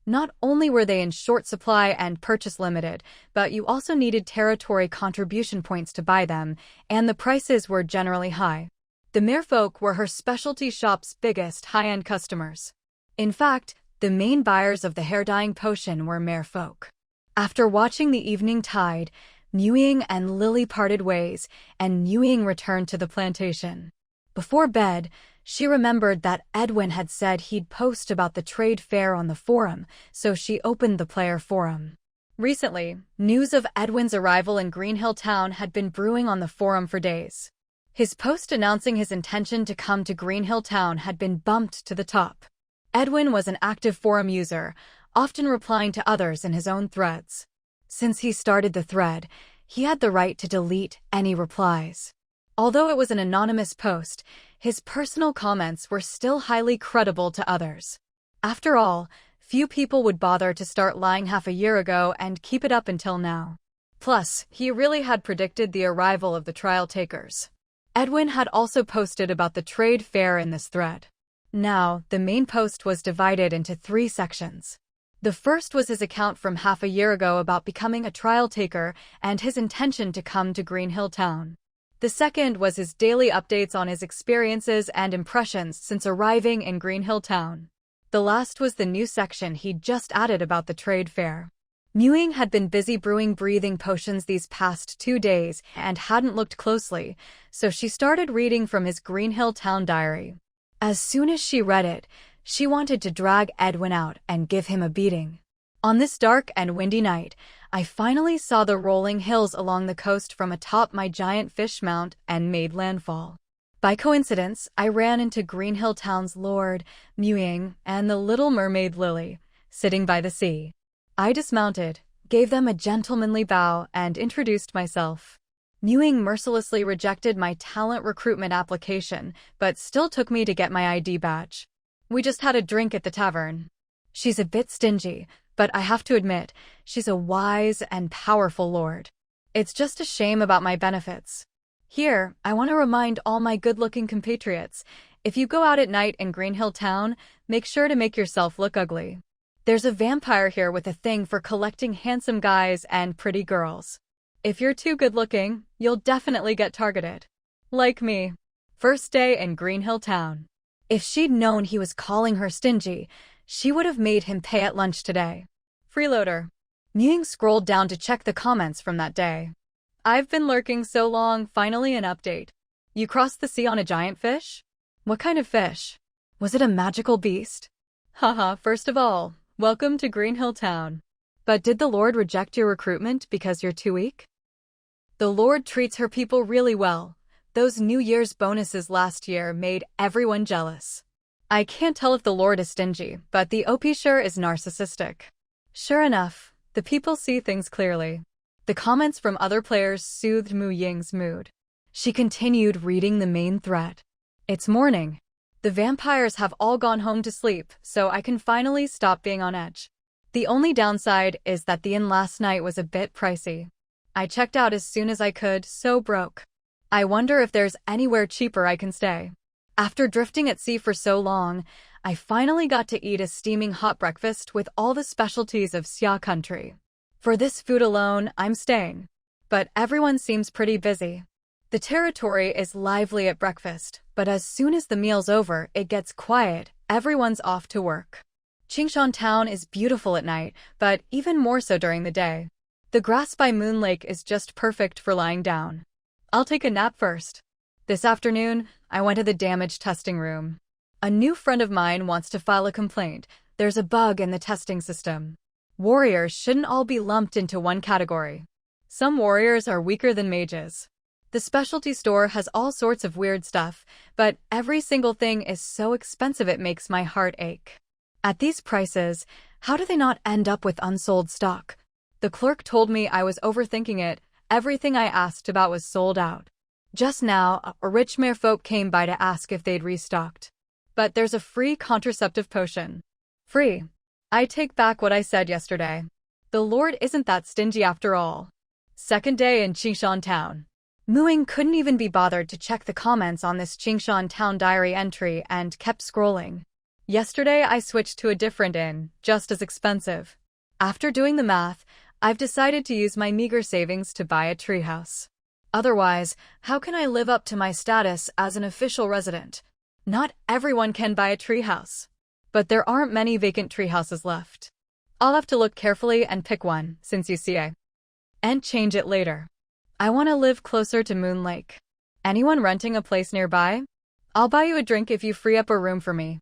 Not only were they in short supply and purchase limited, but you also needed territory contribution points to buy them, and the prices were generally high. The merfolk were her specialty shop's biggest high-end customers. In fact, the main buyers of the hair-dyeing potion were merfolk. After watching the evening tide, Ying and Lily parted ways, and Ying returned to the plantation. Before bed, she remembered that Edwin had said he'd post about the trade fair on the forum, so she opened the player forum. Recently, news of Edwin's arrival in Greenhill Town had been brewing on the forum for days. His post announcing his intention to come to Greenhill Town had been bumped to the top. Edwin was an active forum user, often replying to others in his own threads. Since he started the thread, he had the right to delete any replies. Although it was an anonymous post, his personal comments were still highly credible to others. After all, few people would bother to start lying half a year ago and keep it up until now. Plus, he really had predicted the arrival of the trial takers. Edwin had also posted about the trade fair in this thread. Now, the main post was divided into 3 sections. The first was his account from half a year ago about becoming a trial taker and his intention to come to Greenhill Town. The second was his daily updates on his experiences and impressions since arriving in Greenhill Town. The last was the new section he'd just added about the trade fair. Ying had been busy brewing breathing potions these past 2 days and hadn't looked closely, so she started reading from his Greenhill Town diary. As soon as she read it, she wanted to drag Edwin out and give him a beating. On this dark and windy night, I finally saw the rolling hills along the coast from atop my giant fish mount and made landfall. By coincidence, I ran into Greenhill Town's Lord, Ying, and the Little Mermaid Lily, sitting by the sea. I dismounted, gave them a gentlemanly bow, and introduced myself. Ying mercilessly rejected my talent recruitment application, but still took me to get my ID badge. We just had a drink at the tavern. She's a bit stingy, but I have to admit, she's a wise and powerful lord. It's just a shame about my benefits. Here, I want to remind all my good-looking compatriots, if you go out at night in Greenhill Town, make sure to make yourself look ugly. There's a vampire here with a thing for collecting handsome guys and pretty girls. If you're too good-looking, you'll definitely get targeted. Like me. First day in Greenhill Town. If she'd known he was calling her stingy, she would have made him pay at lunch today. Freeloader. Ying scrolled down to check the comments from that day. I've been lurking so long, finally an update. You crossed the sea on a giant fish? What kind of fish? Was it a magical beast? Haha, first of all, welcome to Greenhill Town. But did the Lord reject your recruitment because you're too weak? The Lord treats her people really well. Those New Year's bonuses last year made everyone jealous. I can't tell if the Lord is stingy, but the OP sure is narcissistic. Sure enough, the people see things clearly. The comments from other players soothed Mu Ying's mood. She continued reading the main thread. It's morning. The vampires have all gone home to sleep, so I can finally stop being on edge. The only downside is that the inn last night was a bit pricey. I checked out as soon as I could, so broke. I wonder if there's anywhere cheaper I can stay. After drifting at sea for so long, I finally got to eat a steaming hot breakfast with all the specialties of Xia country. For this food alone, I'm staying. But everyone seems pretty busy. The territory is lively at breakfast, but as soon as the meal's over, it gets quiet, everyone's off to work. Qingshan Town is beautiful at night, but even more so during the day. The grass by Moon Lake is just perfect for lying down. I'll take a nap first. This afternoon, I went to the damage testing room. A new friend of mine wants to file a complaint. There's a bug in the testing system. Warriors shouldn't all be lumped into one category. Some warriors are weaker than mages. The specialty store has all sorts of weird stuff, but every single thing is so expensive it makes my heart ache. At these prices, how do they not end up with unsold stock? The clerk told me I was overthinking it. Everything I asked about was sold out. Just now, a rich merfolk came by to ask if they'd restocked. But there's a free contraceptive potion. Free. I take back what I said yesterday. The Lord isn't that stingy after all. Second day in Qingshan Town. Muing couldn't even be bothered to check the comments on this Qingshan Town diary entry and kept scrolling. Yesterday I switched to a different inn, just as expensive. After doing the math, I've decided to use my meager savings to buy a treehouse. Otherwise, how can I live up to my status as an official resident? Not everyone can buy a treehouse. But there aren't many vacant treehouses left. I'll have to look carefully and pick one, since you see and change it later. I want to live closer to Moon Lake. Anyone renting a place nearby? I'll buy you a drink if you free up a room for me.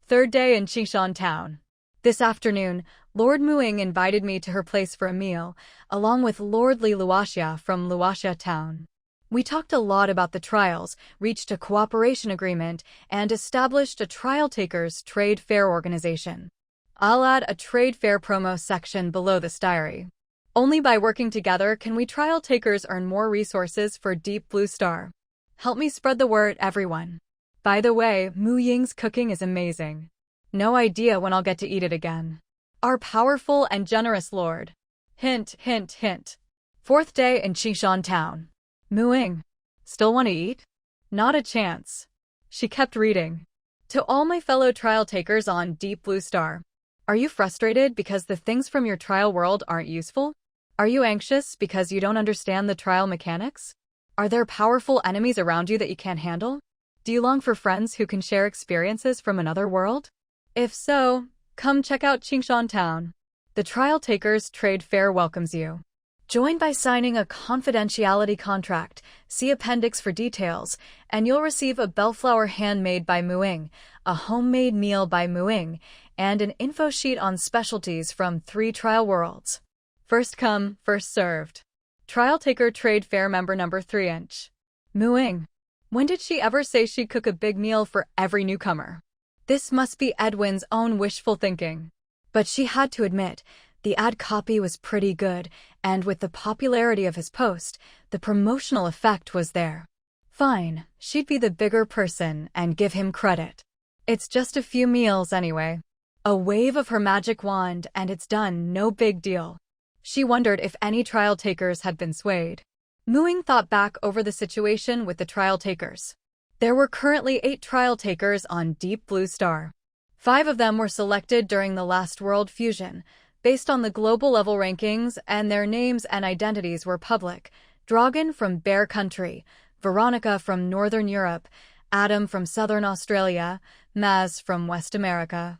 Third day in Qingshan Town. This afternoon, Lord Muing invited me to her place for a meal, along with Lord Li Luoxia from Luoxia Town. We talked a lot about the trials, reached a cooperation agreement, and established a trial takers trade fair organization. I'll add a trade fair promo section below this diary. Only by working together can we trial takers earn more resources for Deep Blue Star. Help me spread the word, everyone. By the way, Mu Ying's cooking is amazing. No idea when I'll get to eat it again. Our powerful and generous lord. Hint, hint, hint. Fourth day in Qingshan Town. Mu Ying. Still want to eat? Not a chance. She kept reading. To all my fellow trial takers on Deep Blue Star. Are you frustrated because the things from your trial world aren't useful? Are you anxious because you don't understand the trial mechanics? Are there powerful enemies around you that you can't handle? Do you long for friends who can share experiences from another world? If so, come check out Qingshan Town. The Trial Takers Trade Fair welcomes you. Join by signing a confidentiality contract, see appendix for details, and you'll receive a bellflower handmade by Mu Ying, a homemade meal by Mu Ying, and an info sheet on specialties from 3 trial worlds. First come, first served. Trial Taker Trade Fair member number 3-inch. Mu Ying. When did she ever say she'd cook a big meal for every newcomer? This must be Edwin's own wishful thinking. But she had to admit, the ad copy was pretty good, and with the popularity of his post, the promotional effect was there. Fine, she'd be the bigger person and give him credit. It's just a few meals anyway. A wave of her magic wand and it's done, no big deal. She wondered if any trial takers had been swayed. Mu Ying thought back over the situation with the trial takers. There were currently 8 trial takers on Deep Blue Star. 5 of them were selected during the last World Fusion, based on the global level rankings, and their names and identities were public. Dragon from Bear Country, Veronica from Northern Europe, Adam from Southern Australia, Maz from West America,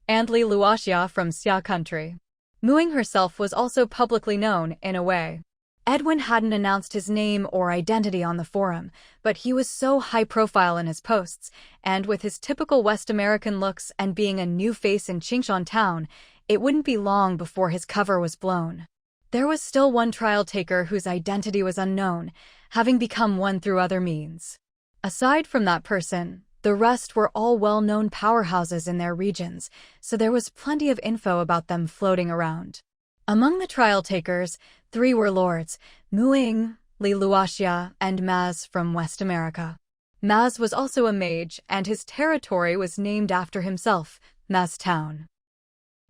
and Li Luoxia from Xia Country. Mu Ying herself was also publicly known, in a way. Edwin hadn't announced his name or identity on the forum, but he was so high-profile in his posts, and with his typical West American looks and being a new face in Qingshan Town, it wouldn't be long before his cover was blown. There was still one trial taker whose identity was unknown, having become one through other means. Aside from that person, the rest were all well-known powerhouses in their regions, so there was plenty of info about them floating around. Among the trial takers, 3 were lords, Mu Ying, Li Luoxia, and Maz from West America. Maz was also a mage, and his territory was named after himself, Maz Town.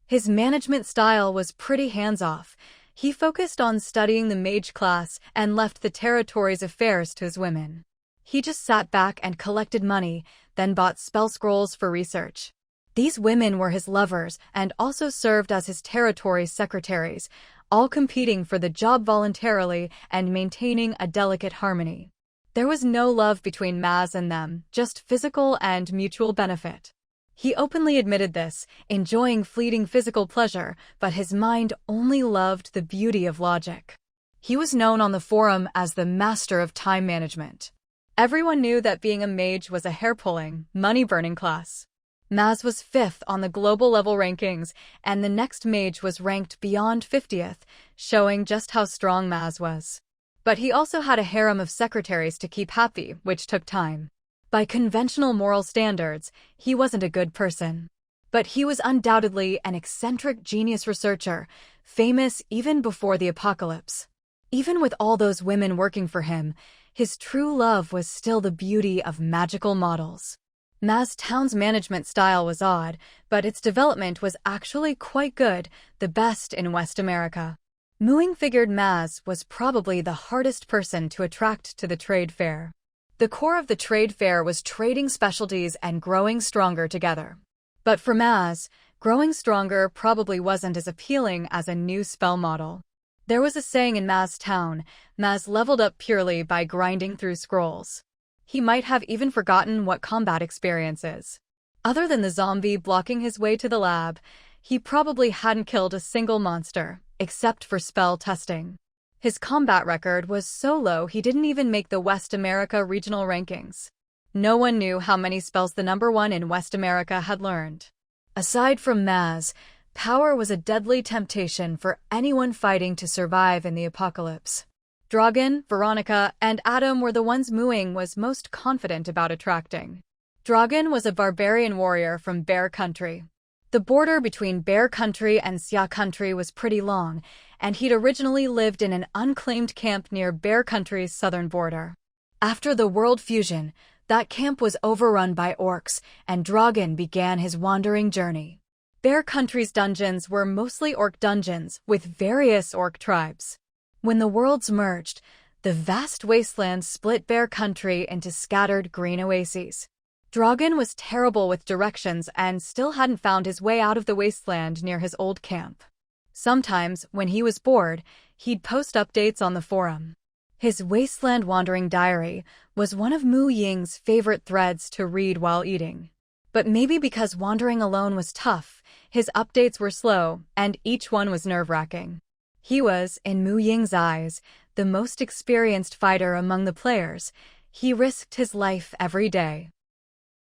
His management style was pretty hands-off. He focused on studying the mage class and left the territory's affairs to his women. He just sat back and collected money, then bought spell scrolls for research. These women were his lovers and also served as his territory's secretaries, all competing for the job voluntarily and maintaining a delicate harmony. There was no love between Maz and them, just physical and mutual benefit. He openly admitted this, enjoying fleeting physical pleasure, but his mind only loved the beauty of logic. He was known on the forum as the master of time management. Everyone knew that being a mage was a hair-pulling, money-burning class. Maz was 5th on the global level rankings, and the next mage was ranked beyond 50th, showing just how strong Maz was. But he also had a harem of secretaries to keep happy, which took time. By conventional moral standards, he wasn't a good person. But he was undoubtedly an eccentric genius researcher, famous even before the apocalypse. Even with all those women working for him, his true love was still the beauty of magical models. Maz Town's management style was odd, but its development was actually quite good, the best in West America. Mu Ying figured Maz was probably the hardest person to attract to the trade fair. The core of the trade fair was trading specialties and growing stronger together. But for Maz, growing stronger probably wasn't as appealing as a new spell model. There was a saying in Maz Town, Maz leveled up purely by grinding through scrolls. He might have even forgotten what combat experience is. Other than the zombie blocking his way to the lab, he probably hadn't killed a single monster, except for spell testing. His combat record was so low he didn't even make the West America regional rankings. No one knew how many spells the number one in West America had learned. Aside from Maz, power was a deadly temptation for anyone fighting to survive in the apocalypse. Dragan, Veronica, and Adam were the ones Ying was most confident about attracting. Dragan was a barbarian warrior from Bear Country. The border between Bear Country and Xia Country was pretty long, and he'd originally lived in an unclaimed camp near Bear Country's southern border. After the world fusion, that camp was overrun by orcs, and Dragan began his wandering journey. Bear Country's dungeons were mostly orc dungeons with various orc tribes. When the worlds merged, the vast wastelands split Bear Country into scattered green oases. Dragan was terrible with directions and still hadn't found his way out of the wasteland near his old camp. Sometimes, when he was bored, he'd post updates on the forum. His wasteland wandering diary was one of Ying's favorite threads to read while eating. But maybe because wandering alone was tough, his updates were slow, and each one was nerve-wracking. He was, in Ying's eyes, the most experienced fighter among the players. He risked his life every day.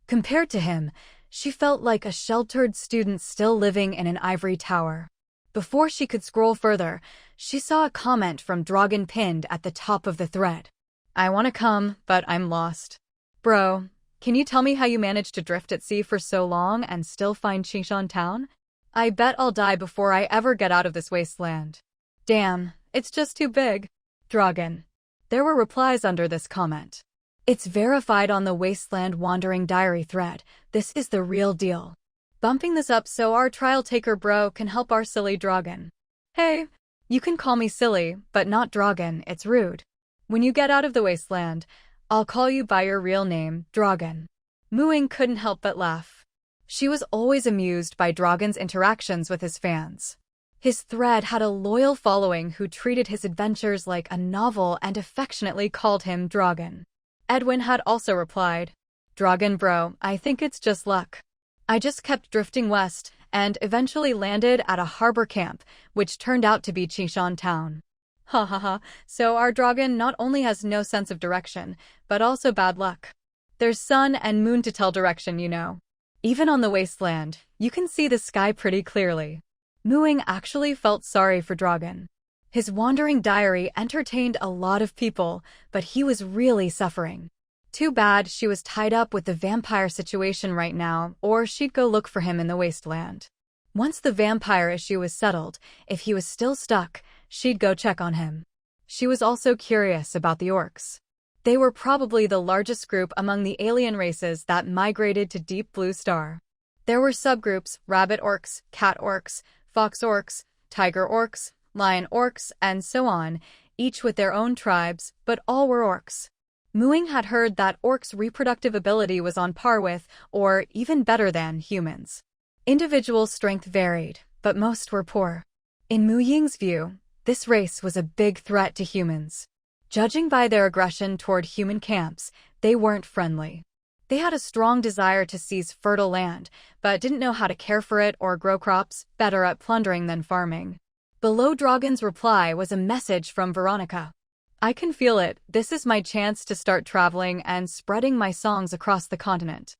Compared to him, she felt like a sheltered student still living in an ivory tower. Before she could scroll further, she saw a comment from Dragan pinned at the top of the thread. "I want to come, but I'm lost. Bro, can you tell me how you managed to drift at sea for so long and still find Qingshan Town? I bet I'll die before I ever get out of this wasteland. Damn, it's just too big." Dragan. There were replies under this comment. "It's verified on the Wasteland Wandering Diary thread. This is the real deal. Bumping this up so our trial taker bro can help our silly Dragan. Hey, you can call me silly, but not Dragan, it's rude. When you get out of the wasteland, I'll call you by your real name, Dragan." Ying couldn't help but laugh. She was always amused by Dragan's interactions with his fans. His thread had a loyal following who treated his adventures like a novel and affectionately called him Dragan. Edwin had also replied, "Dragan bro, I think it's just luck. I just kept drifting west and eventually landed at a harbor camp, which turned out to be Qingshan Town." Ha ha ha, so our Dragan not only has no sense of direction, but also bad luck. There's sun and moon to tell direction, you know. Even on the wasteland, you can see the sky pretty clearly. Ying actually felt sorry for Dragan. His wandering diary entertained a lot of people, but he was really suffering. Too bad she was tied up with the vampire situation right now, or she'd go look for him in the wasteland. Once the vampire issue was settled, if he was still stuck, she'd go check on him. She was also curious about the orcs. They were probably the largest group among the alien races that migrated to Deep Blue Star. There were subgroups: rabbit orcs, cat orcs, fox orcs, tiger orcs, lion orcs, and so on, each with their own tribes, but all were orcs. Ying had heard that orcs' reproductive ability was on par with, or even better than, humans. Individual strength varied, but most were poor. In Ying's view, this race was a big threat to humans. Judging by their aggression toward human camps, they weren't friendly. They had a strong desire to seize fertile land, but didn't know how to care for it or grow crops, better at plundering than farming. Below Dragan's reply was a message from Veronica. "I can feel it. This is my chance to start traveling and spreading my songs across the continent.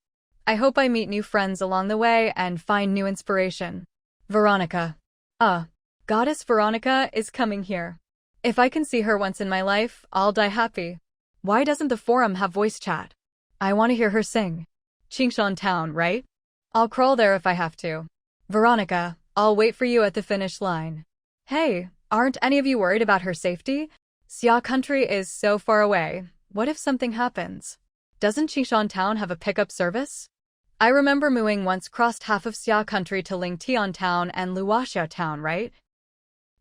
I hope I meet new friends along the way and find new inspiration. Veronica. Goddess Veronica is coming here. If I can see her once in my life, I'll die happy. Why doesn't the forum have voice chat? I want to hear her sing. Qingshan Town, right? I'll crawl there if I have to. Veronica, I'll wait for you at the finish line. Hey, aren't any of you worried about her safety? Xia Country is so far away. What if something happens? Doesn't Qingshan Town have a pickup service? I remember Ying once crossed half of Xia Country to Lingtian Town and Luoxia Town, right?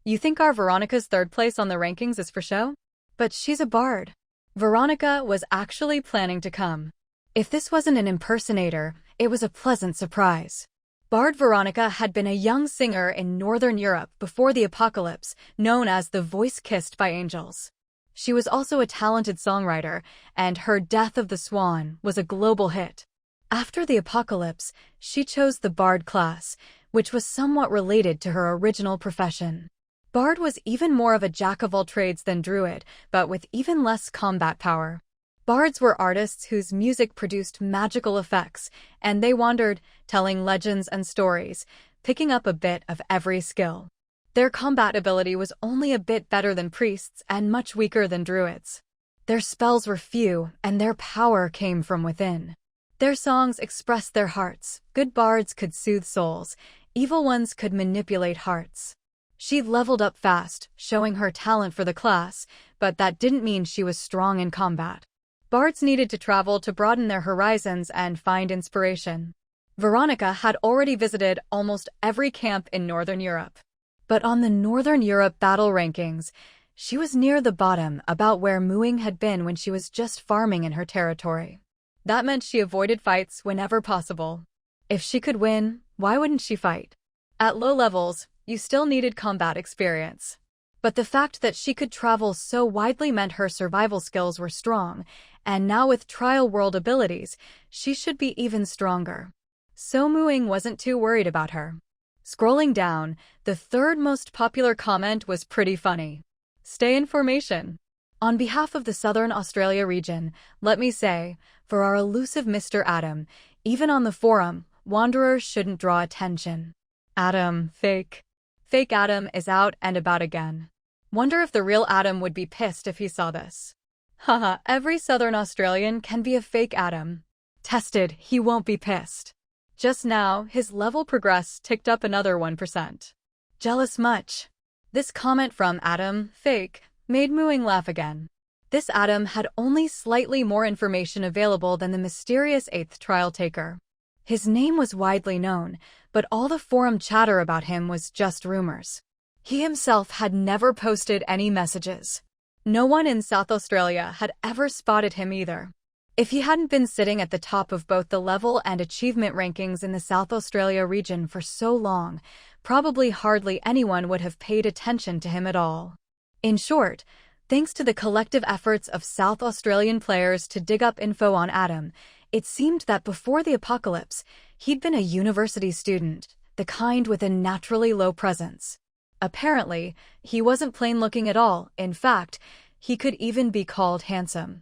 You think our Veronica's third place on the rankings is for show? But she's a bard. Veronica was actually planning to come. If this wasn't an impersonator, it was a pleasant surprise. Bard Veronica had been a young singer in Northern Europe before the apocalypse, known as the voice kissed by angels. She was also a talented songwriter, and her Death of the Swan was a global hit. After the apocalypse, she chose the bard class, which was somewhat related to her original profession. Bard was even more of a jack-of-all-trades than Druid, but with even less combat power. Bards were artists whose music produced magical effects, and they wandered, telling legends and stories, picking up a bit of every skill. Their combat ability was only a bit better than priests and much weaker than druids. Their spells were few, and their power came from within. Their songs expressed their hearts. Good bards could soothe souls, evil ones could manipulate hearts. She leveled up fast, showing her talent for the class, but that didn't mean she was strong in combat. Bards needed to travel to broaden their horizons and find inspiration. Veronica had already visited almost every camp in Northern Europe. But on the Northern Europe battle rankings, she was near the bottom, about where Ying had been when she was just farming in her territory. That meant she avoided fights whenever possible. If she could win, why wouldn't she fight? At low levels, you still needed combat experience. But the fact that she could travel so widely meant her survival skills were strong, and now with trial world abilities, she should be even stronger. So Ying wasn't too worried about her. Scrolling down, the third most popular comment was pretty funny. Stay in formation. On behalf of the Southern Australia region, let me say, for our elusive Mr. Adam, even on the forum, wanderers shouldn't draw attention. Adam, fake. Fake Adam is out and about again. Wonder if the real Adam would be pissed if he saw this. Haha, every Southern Australian can be a fake Adam. Tested, he won't be pissed. Just now, his level progress ticked up another 1%. Jealous much? This comment from Adam, fake, made Ying laugh again. This Adam had only slightly more information available than the mysterious 8th trial taker. His name was widely known, but all the forum chatter about him was just rumors. He himself had never posted any messages. No one in South Australia had ever spotted him either. If he hadn't been sitting at the top of both the level and achievement rankings in the South Australia region for so long, probably hardly anyone would have paid attention to him at all. In short, thanks to the collective efforts of South Australian players to dig up info on Adam, it seemed that before the apocalypse, he'd been a university student, the kind with a naturally low presence. Apparently, he wasn't plain-looking at all. In fact, he could even be called handsome.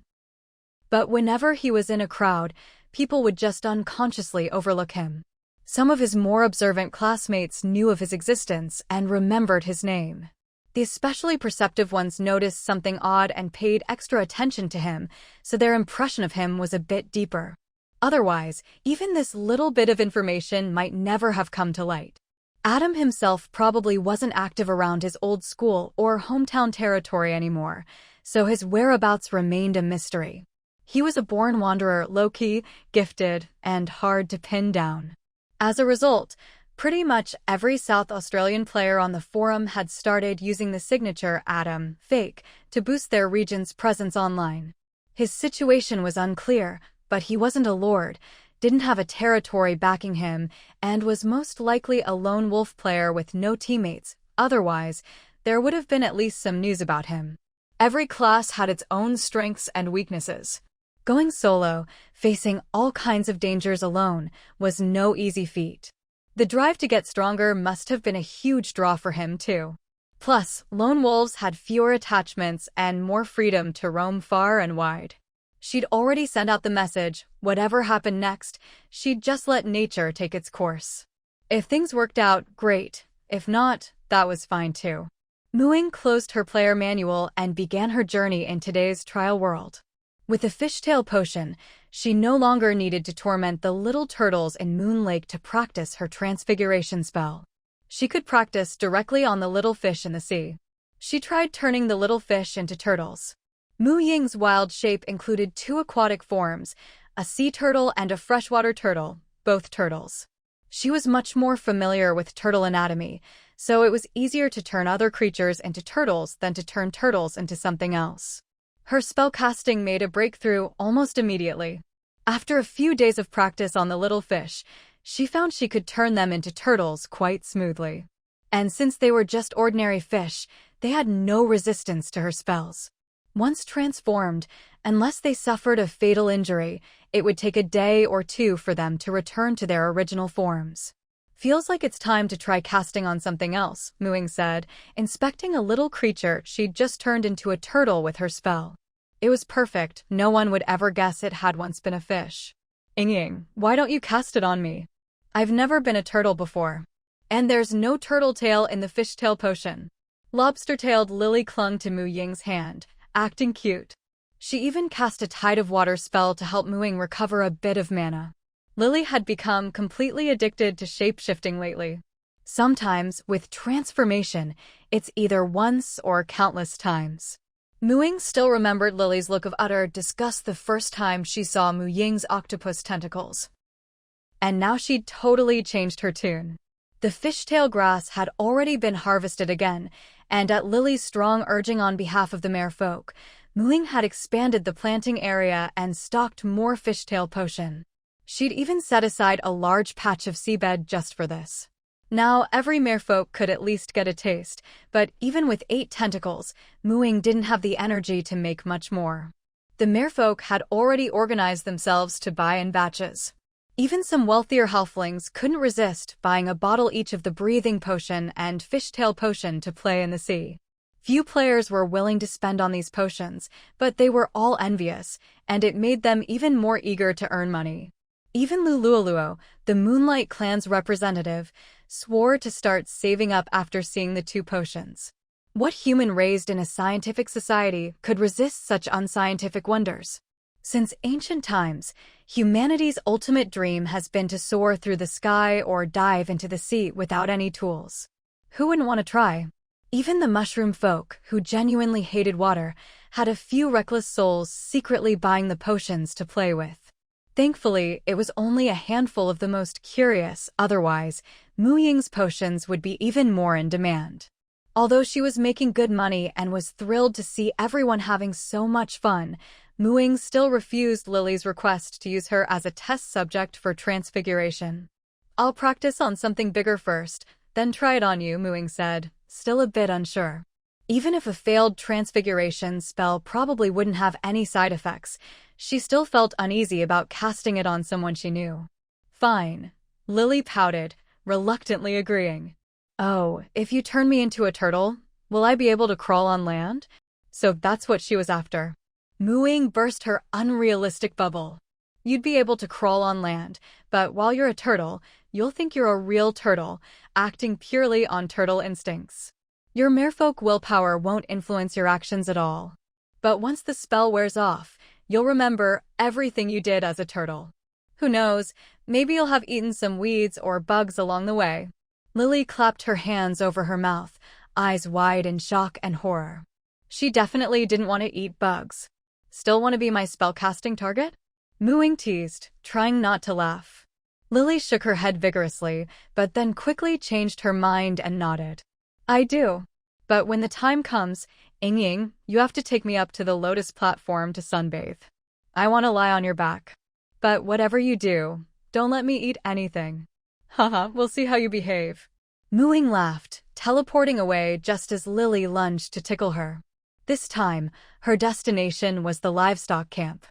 But whenever he was in a crowd, people would just unconsciously overlook him. Some of his more observant classmates knew of his existence and remembered his name. The especially perceptive ones noticed something odd and paid extra attention to him, so their impression of him was a bit deeper. Otherwise, even this little bit of information might never have come to light. Adam himself probably wasn't active around his old school or hometown territory anymore, so his whereabouts remained a mystery. He was a born wanderer, low-key, gifted, and hard to pin down. As a result, pretty much every South Australian player on the forum had started using the signature Adam, fake, to boost their region's presence online. His situation was unclear, but he wasn't a lord, didn't have a territory backing him, and was most likely a lone wolf player with no teammates. Otherwise, there would have been at least some news about him. Every class had its own strengths and weaknesses. Going solo, facing all kinds of dangers alone, was no easy feat. The drive to get stronger must have been a huge draw for him, too. Plus, lone wolves had fewer attachments and more freedom to roam far and wide. She'd already sent out the message, whatever happened next, she'd just let nature take its course. If things worked out, great. If not, that was fine too. Ying closed her player manual and began her journey in today's trial world. With the fishtail potion, she no longer needed to torment the little turtles in Moon Lake to practice her transfiguration spell. She could practice directly on the little fish in the sea. She tried turning the little fish into turtles. Ying's wild shape included 2 aquatic forms, a sea turtle and a freshwater turtle, both turtles. She was much more familiar with turtle anatomy, so it was easier to turn other creatures into turtles than to turn turtles into something else. Her spellcasting made a breakthrough almost immediately. After a few days of practice on the little fish, she found she could turn them into turtles quite smoothly. And since they were just ordinary fish, they had no resistance to her spells. Once transformed, unless they suffered a fatal injury, it would take a day or 2 for them to return to their original forms. Feels like it's time to try casting on something else, Ying said, inspecting a little creature she'd just turned into a turtle with her spell. It was perfect, no one would ever guess it had once been a fish. Ying, why don't you cast it on me? I've never been a turtle before. And there's no turtle tail in the fishtail potion. Lobster-tailed Lily clung to Ying's hand, acting cute. She even cast a tide of water spell to help Ying recover a bit of mana. Lily had become completely addicted to shape-shifting lately. Sometimes, with transformation, it's either once or countless times. Ying still remembered Lily's look of utter disgust the first time she saw Ying's octopus tentacles. And now she'd totally changed her tune. The fishtail grass had already been harvested again, and at Lily's strong urging on behalf of the merfolk, Ying had expanded the planting area and stocked more fishtail potion. She'd even set aside a large patch of seabed just for this. Now every merfolk could at least get a taste, but even with 8 tentacles, Ying didn't have the energy to make much more. The merfolk had already organized themselves to buy in batches. Even some wealthier halflings couldn't resist buying a bottle each of the breathing potion and fishtail potion to play in the sea. Few players were willing to spend on these potions, but they were all envious, and it made them even more eager to earn money. Even Lulualuo, the Moonlight Clan's representative, swore to start saving up after seeing the 2 potions. What human raised in a scientific society could resist such unscientific wonders? Since ancient times, humanity's ultimate dream has been to soar through the sky or dive into the sea without any tools. Who wouldn't want to try? Even the mushroom folk, who genuinely hated water, had a few reckless souls secretly buying the potions to play with. Thankfully, it was only a handful of the most curious, otherwise, Ying's potions would be even more in demand. Although she was making good money and was thrilled to see everyone having so much fun, Ying still refused Lily's request to use her as a test subject for transfiguration. I'll practice on something bigger first, then try it on you, Ying said, still a bit unsure. Even if a failed transfiguration spell probably wouldn't have any side effects, she still felt uneasy about casting it on someone she knew. Fine. Lily pouted, reluctantly agreeing. Oh, if you turn me into a turtle, will I be able to crawl on land? So that's what she was after. Ying burst her unrealistic bubble. You'd be able to crawl on land, but while you're a turtle, you'll think you're a real turtle, acting purely on turtle instincts. Your merfolk willpower won't influence your actions at all. But once the spell wears off, you'll remember everything you did as a turtle. Who knows, maybe you'll have eaten some weeds or bugs along the way. Lily clapped her hands over her mouth, eyes wide in shock and horror. She definitely didn't want to eat bugs. Still want to be my spellcasting target? Ying teased, trying not to laugh. Lily shook her head vigorously, but then quickly changed her mind and nodded. I do. But when the time comes, Ying, you have to take me up to the lotus platform to sunbathe. I want to lie on your back. But whatever you do, don't let me eat anything. Haha, we'll see how you behave. Ying laughed, teleporting away just as Lily lunged to tickle her. This time, her destination was the livestock camp.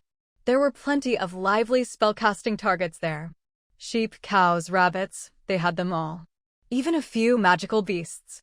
There were plenty of lively spellcasting targets there. Sheep, cows, rabbits, they had them all. Even a few magical beasts.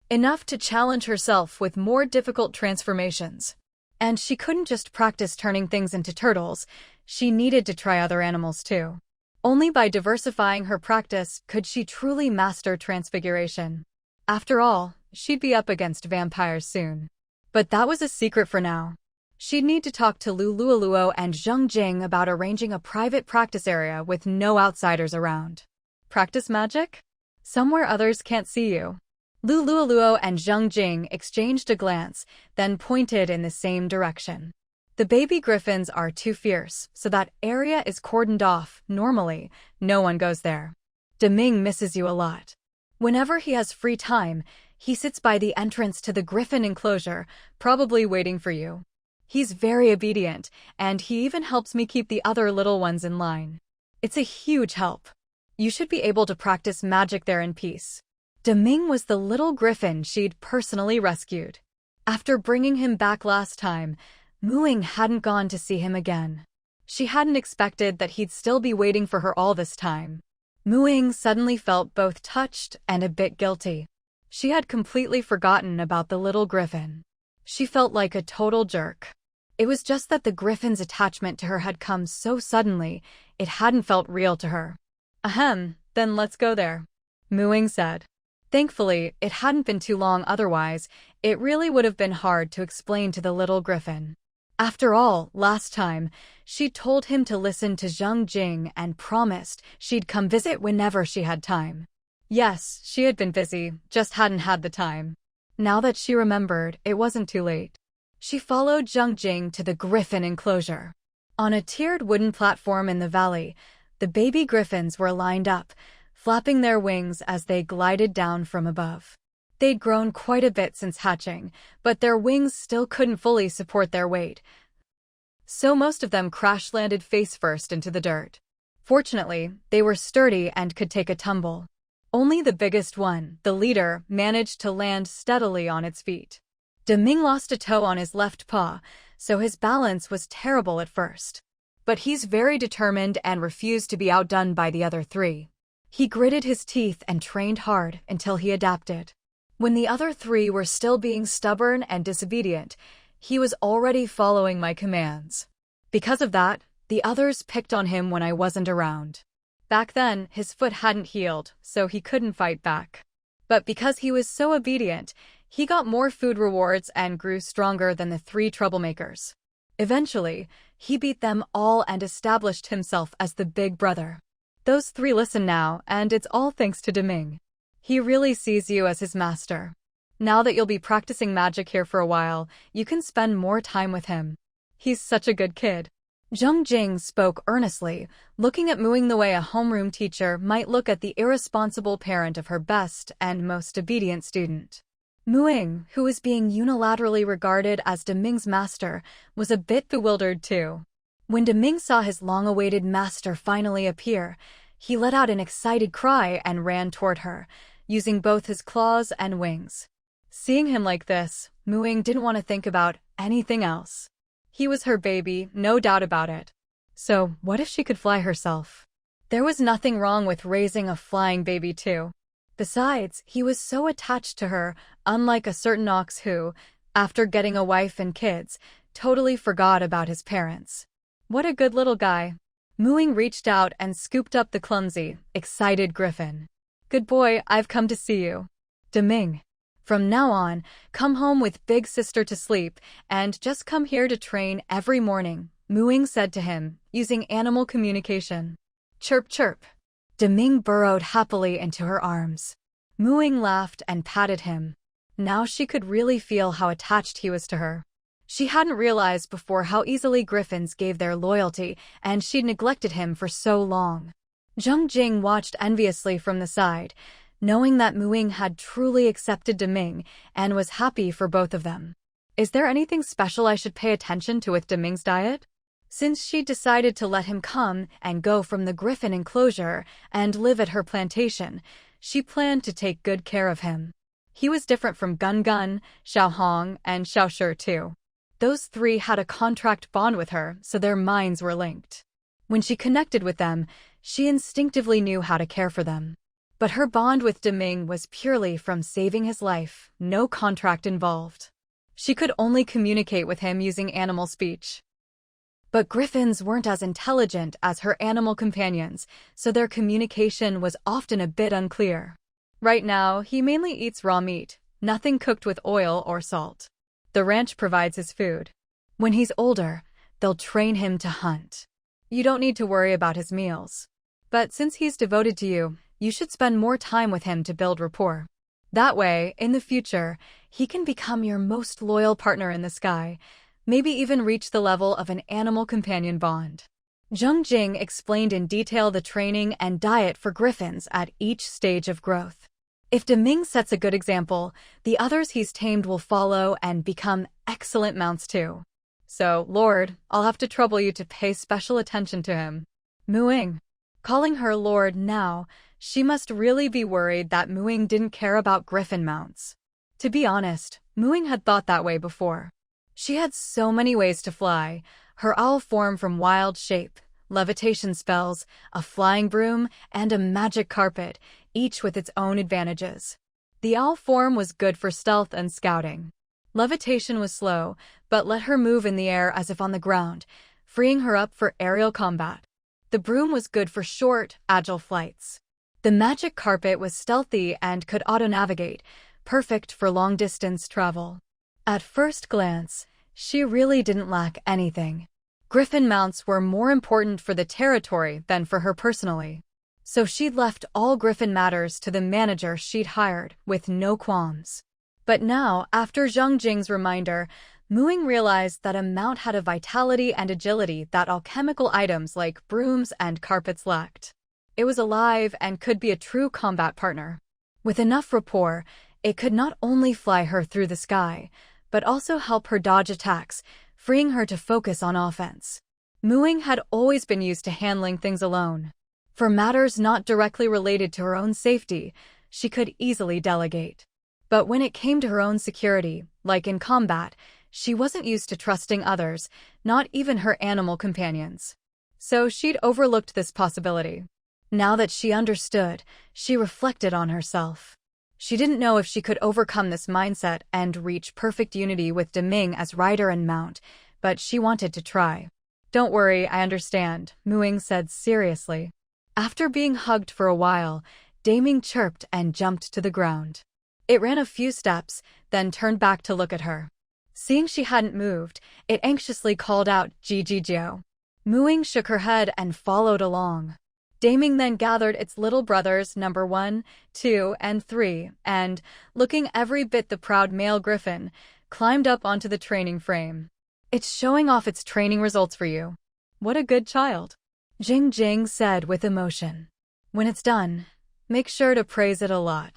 Enough to challenge herself with more difficult transformations. And she couldn't just practice turning things into turtles, she needed to try other animals too. Only by diversifying her practice could she truly master transfiguration. After all, she'd be up against vampires soon. But that was a secret for now. She'd need to talk to Lulualuo and Jing about arranging a private practice area with no outsiders around. Practice magic? Somewhere others can't see you. Lulualuo and Jing exchanged a glance, then pointed in the same direction. The baby griffins are too fierce, so that area is cordoned off. Normally, no one goes there. Deming misses you a lot. Whenever he has free time, he sits by the entrance to the griffin enclosure, probably waiting for you. He's very obedient, and he even helps me keep the other little ones in line. It's a huge help. You should be able to practice magic there in peace. Deming was the little griffin she'd personally rescued. After bringing him back last time, Ying hadn't gone to see him again. She hadn't expected that he'd still be waiting for her all this time. Ying suddenly felt both touched and a bit guilty. She had completely forgotten about the little griffin. She felt like a total jerk. It was just that the griffin's attachment to her had come so suddenly, it hadn't felt real to her. Ahem, then let's go there, Ying said. Thankfully, it hadn't been too long otherwise, it really would have been hard to explain to the little griffin. After all, last time, she'd told him to listen to Zheng Jing and promised she'd come visit whenever she had time. Yes, she had been busy, just hadn't had the time. Now that she remembered, it wasn't too late. She followed Zheng Jing to the griffin enclosure. On a tiered wooden platform in the valley, the baby griffins were lined up, flapping their wings as they glided down from above. They'd grown quite a bit since hatching, but their wings still couldn't fully support their weight, so most of them crash-landed face-first into the dirt. Fortunately, they were sturdy and could take a tumble. Only the biggest one, the leader, managed to land steadily on its feet. Ming lost a toe on his left paw, so his balance was terrible at first. But he's very determined and refused to be outdone by the other three. He gritted his teeth and trained hard until he adapted. When the other three were still being stubborn and disobedient, he was already following my commands. Because of that, the others picked on him when I wasn't around. Back then, his foot hadn't healed, so he couldn't fight back. But because he was so obedient, he got more food rewards and grew stronger than the three troublemakers. Eventually, he beat them all and established himself as the big brother. Those three listen now, and it's all thanks to Ming. He really sees you as his master. Now that you'll be practicing magic here for a while, you can spend more time with him. He's such a good kid. Zheng Jing spoke earnestly, looking at Ying the way a homeroom teacher might look at the irresponsible parent of her best and most obedient student. Ying, who was being unilaterally regarded as Ming's master, was a bit bewildered too. When Ming saw his long-awaited master finally appear, he let out an excited cry and ran toward her, using both his claws and wings. Seeing him like this, Ying didn't want to think about anything else. He was her baby, no doubt about it. So, what if she could fly herself? There was nothing wrong with raising a flying baby too. Besides, he was so attached to her, unlike a certain ox who, after getting a wife and kids, totally forgot about his parents. What a good little guy. Ying reached out and scooped up the clumsy, excited griffin. Good boy, I've come to see you. Ming. From now on, come home with big sister to sleep, and just come here to train every morning, Ying said to him, using animal communication. Chirp chirp. Ming burrowed happily into her arms. Ying laughed and patted him. Now she could really feel how attached he was to her. She hadn't realized before how easily griffins gave their loyalty, and she'd neglected him for so long. Zheng Jing watched enviously from the side, knowing that Ying had truly accepted Ming and was happy for both of them. Is there anything special I should pay attention to with Ming's diet? Since she decided to let him come and go from the griffin enclosure and live at her plantation, she planned to take good care of him. He was different from Gun Gun, Xiao Hong, and Xiao Shi too. Those three had a contract bond with her, so their minds were linked. When she connected with them, she instinctively knew how to care for them. But her bond with Ming was purely from saving his life, no contract involved. She could only communicate with him using animal speech. But griffins weren't as intelligent as her animal companions, so their communication was often a bit unclear. Right now, he mainly eats raw meat, nothing cooked with oil or salt. The ranch provides his food. When he's older, they'll train him to hunt. You don't need to worry about his meals. But since he's devoted to you, you should spend more time with him to build rapport. That way, in the future, he can become your most loyal partner in the sky, maybe even reach the level of an animal companion bond. Zheng Jing explained in detail the training and diet for griffins at each stage of growth. If Ming sets a good example, the others he's tamed will follow and become excellent mounts too. So, Lord, I'll have to trouble you to pay special attention to him. Ying. Calling her Lord now, she must really be worried that Ying didn't care about griffin mounts. To be honest, Ying had thought that way before. She had so many ways to fly, her owl form from wild shape, levitation spells, a flying broom, and a magic carpet, each with its own advantages. The owl form was good for stealth and scouting. Levitation was slow, but let her move in the air as if on the ground, freeing her up for aerial combat. The broom was good for short, agile flights. The magic carpet was stealthy and could auto-navigate, perfect for long-distance travel. At first glance, she really didn't lack anything. Griffin mounts were more important for the territory than for her personally. So she'd left all Griffin matters to the manager she'd hired, with no qualms. But now, after Zhang Jing's reminder, Muing realized that a mount had a vitality and agility that alchemical items like brooms and carpets lacked. It was alive and could be a true combat partner. With enough rapport, it could not only fly her through the sky, but also help her dodge attacks, freeing her to focus on offense. Muing had always been used to handling things alone. For matters not directly related to her own safety, she could easily delegate. But when it came to her own security, like in combat, she wasn't used to trusting others, not even her animal companions. So she'd overlooked this possibility. Now that she understood, she reflected on herself. She didn't know if she could overcome this mindset and reach perfect unity with Deming as rider and mount, but she wanted to try. "Don't worry, I understand," Muing said seriously. After being hugged for a while, Deming chirped and jumped to the ground. It ran a few steps, then turned back to look at her. Seeing she hadn't moved, it anxiously called out, "Jijijio." Muing shook her head and followed along. Deming then gathered its little brothers number 1, 2, and 3, and, looking every bit the proud male griffin, climbed up onto the training frame. "It's showing off its training results for you. What a good child," Jing said with emotion. "When it's done, make sure to praise it a lot.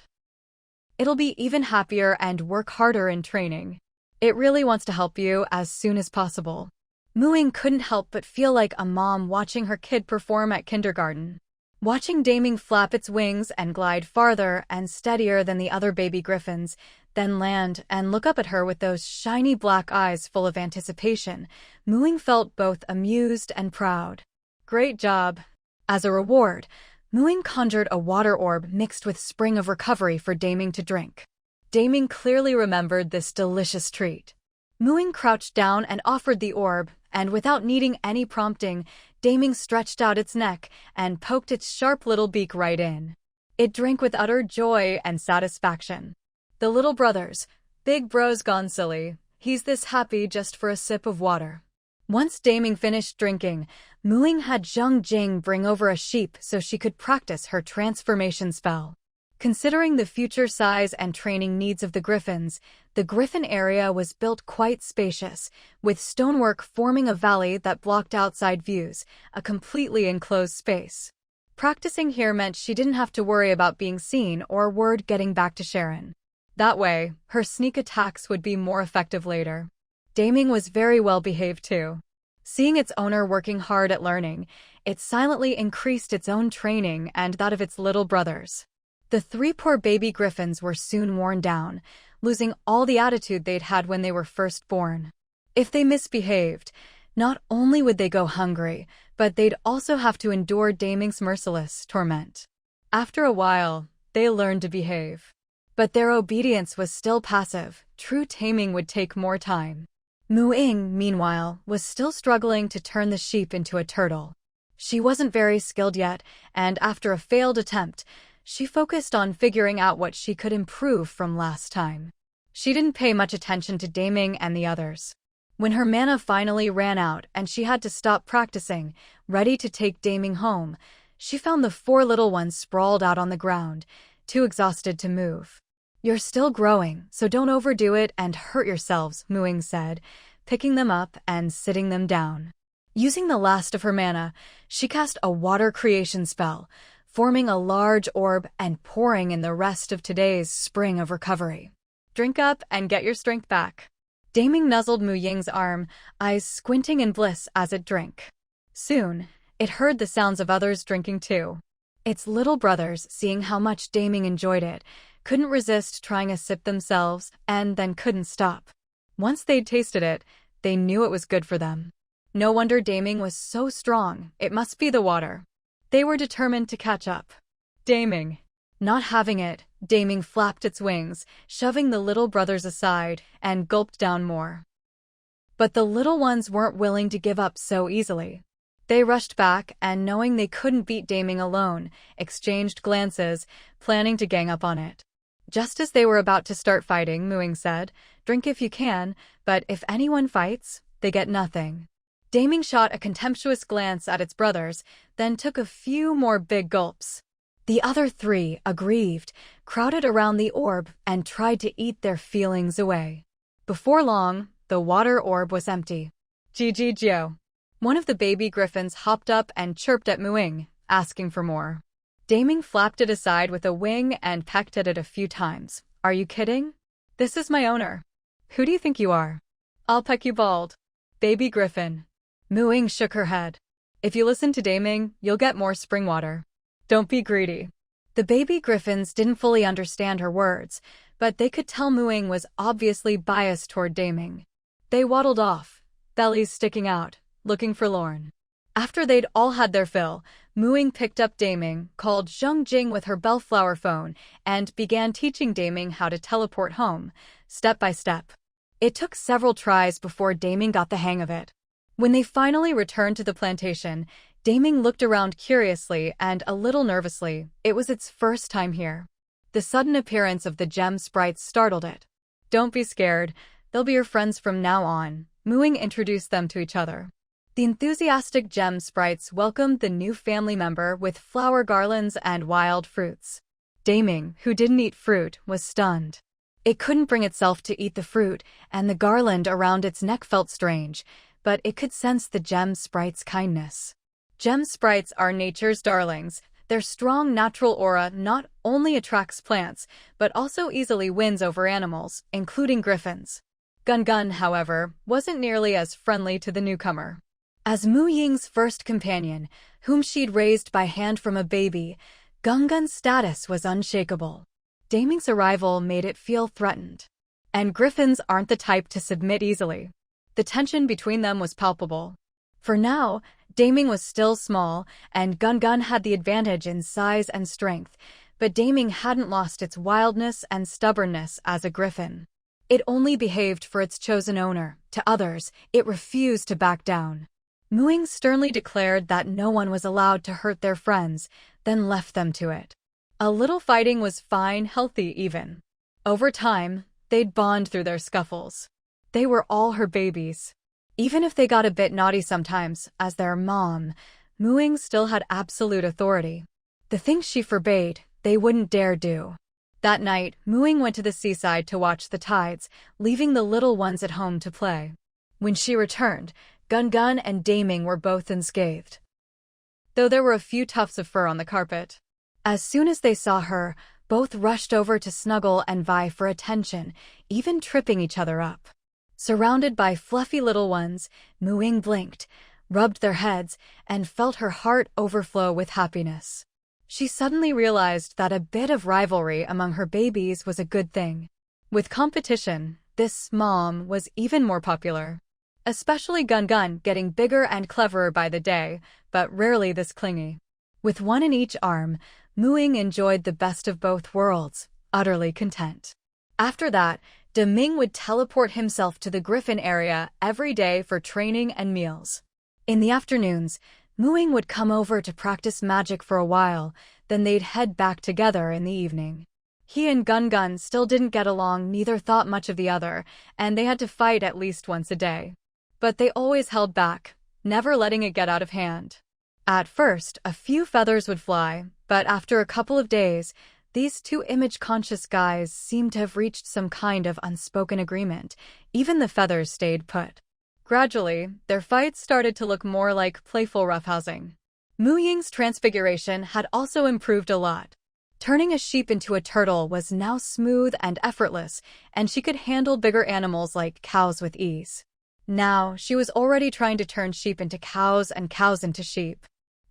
It'll be even happier and work harder in training. It really wants to help you as soon as possible." Muing couldn't help but feel like a mom watching her kid perform at kindergarten. Watching Deming flap its wings and glide farther and steadier than the other baby griffins, then land and look up at her with those shiny black eyes full of anticipation, Muing felt both amused and proud. "Great job." As a reward, Muing conjured a water orb mixed with Spring of Recovery for Deming to drink. Deming clearly remembered this delicious treat. Muing crouched down and offered the orb, and without needing any prompting, Deming stretched out its neck and poked its sharp little beak right in. It drank with utter joy and satisfaction. The little brothers, "Big bro's gone silly. He's this happy just for a sip of water." Once Deming finished drinking, Muing had Zhang Jing bring over a sheep so she could practice her transformation spell. Considering the future size and training needs of the griffins, the griffin area was built quite spacious, with stonework forming a valley that blocked outside views, a completely enclosed space. Practicing here meant she didn't have to worry about being seen or word getting back to Sharon. That way, her sneak attacks would be more effective later. Deming was very well behaved too. Seeing its owner working hard at learning, it silently increased its own training and that of its little brothers. The 3 poor baby griffins were soon worn down, losing all the attitude they'd had when they were first born. If they misbehaved, not only would they go hungry, but they'd also have to endure Deming's merciless torment. After a while, they learned to behave. But their obedience was still passive. True taming would take more time. Muing, meanwhile, was still struggling to turn the sheep into a turtle. She wasn't very skilled yet, and after a failed attempt, she focused on figuring out what she could improve from last time. She didn't pay much attention to Deming and the others. When her mana finally ran out and she had to stop practicing, ready to take Deming home, she found the 4 little ones sprawled out on the ground, too exhausted to move. "You're still growing, so don't overdo it and hurt yourselves," Muing said, picking them up and sitting them down. Using the last of her mana, she cast a water creation spell, forming a large orb and pouring in the rest of today's Spring of Recovery. "Drink up and get your strength back." Deming nuzzled Mu Ying's arm, eyes squinting in bliss as it drank. Soon, it heard the sounds of others drinking too. Its little brothers, seeing how much Deming enjoyed it, couldn't resist trying a sip themselves and then couldn't stop. Once they'd tasted it, they knew it was good for them. No wonder Daming was so strong, it must be the water. They were determined to catch up. Daming. Not having it, Daming flapped its wings, shoving the little brothers aside, and gulped down more. But the little ones weren't willing to give up so easily. They rushed back and, knowing they couldn't beat Daming alone, exchanged glances, planning to gang up on it. Just as they were about to start fighting, Ying said, "Drink if you can, but if anyone fights, they get nothing." Daming shot a contemptuous glance at its brothers, then took a few more big gulps. The other three, aggrieved, crowded around the orb and tried to eat their feelings away. Before long, the water orb was empty. "Gio." One of the baby griffins hopped up and chirped at Ying, asking for more. Daming flapped it aside with a wing and pecked at it a few times. "Are you kidding? This is my owner. Who do you think you are? I'll peck you bald." Baby griffin. Ying shook her head. "If you listen to Daming, you'll get more spring water. Don't be greedy." The baby griffins didn't fully understand her words, but they could tell Ying was obviously biased toward Daming. They waddled off, bellies sticking out, looking forlorn. After they'd all had their fill, Ying picked up Daming, called Zheng with her bellflower phone, and began teaching Daming how to teleport home, step by step. It took several tries before Daming got the hang of it. When they finally returned to the plantation, Daming looked around curiously and a little nervously. It was its first time here. The sudden appearance of the gem sprites startled it. "Don't be scared, they'll be your friends from now on." Ying introduced them to each other. The enthusiastic gem sprites welcomed the new family member with flower garlands and wild fruits. Daming, who didn't eat fruit, was stunned. It couldn't bring itself to eat the fruit, and the garland around its neck felt strange, but it could sense the gem sprites' kindness. Gem sprites are nature's darlings. Their strong natural aura not only attracts plants, but also easily wins over animals, including griffins. Gun, however, wasn't nearly as friendly to the newcomer. As Ying's first companion, whom she'd raised by hand from a baby, Gun's status was unshakable. Daming's arrival made it feel threatened. And griffins aren't the type to submit easily. The tension between them was palpable. For now, Daming was still small, and Gun had the advantage in size and strength, but Daming hadn't lost its wildness and stubbornness as a griffin. It only behaved for its chosen owner. To others, it refused to back down. Ying sternly declared that no one was allowed to hurt their friends, then left them to it. A little fighting was fine, healthy even. Over time, they'd bond through their scuffles. They were all her babies. Even if they got a bit naughty sometimes, as their mom, Ying still had absolute authority. The things she forbade, they wouldn't dare do. That night, Ying went to the seaside to watch the tides, leaving the little ones at home to play. When she returned, Gun and Daming were both unscathed, though there were a few tufts of fur on the carpet. As soon as they saw her, both rushed over to snuggle and vie for attention, even tripping each other up. Surrounded by fluffy little ones, Ying blinked, rubbed their heads, and felt her heart overflow with happiness. She suddenly realized that a bit of rivalry among her babies was a good thing. With competition, this mom was even more popular. Especially Gun getting bigger and cleverer by the day, but rarely this clingy. With one in each arm, Ying enjoyed the best of both worlds, utterly content. After that, Daming would teleport himself to the griffin area every day for training and meals. In the afternoons, Ying would come over to practice magic for a while, then they'd head back together in the evening. He and Gun still didn't get along, neither thought much of the other, and they had to fight at least once a day. But they always held back, never letting it get out of hand. At first, a few feathers would fly, but after a couple of days, these two image-conscious guys seemed to have reached some kind of unspoken agreement. Even the feathers stayed put. Gradually, their fights started to look more like playful roughhousing. Ying's transfiguration had also improved a lot. Turning a sheep into a turtle was now smooth and effortless, and she could handle bigger animals like cows with ease. Now, she was already trying to turn sheep into cows and cows into sheep.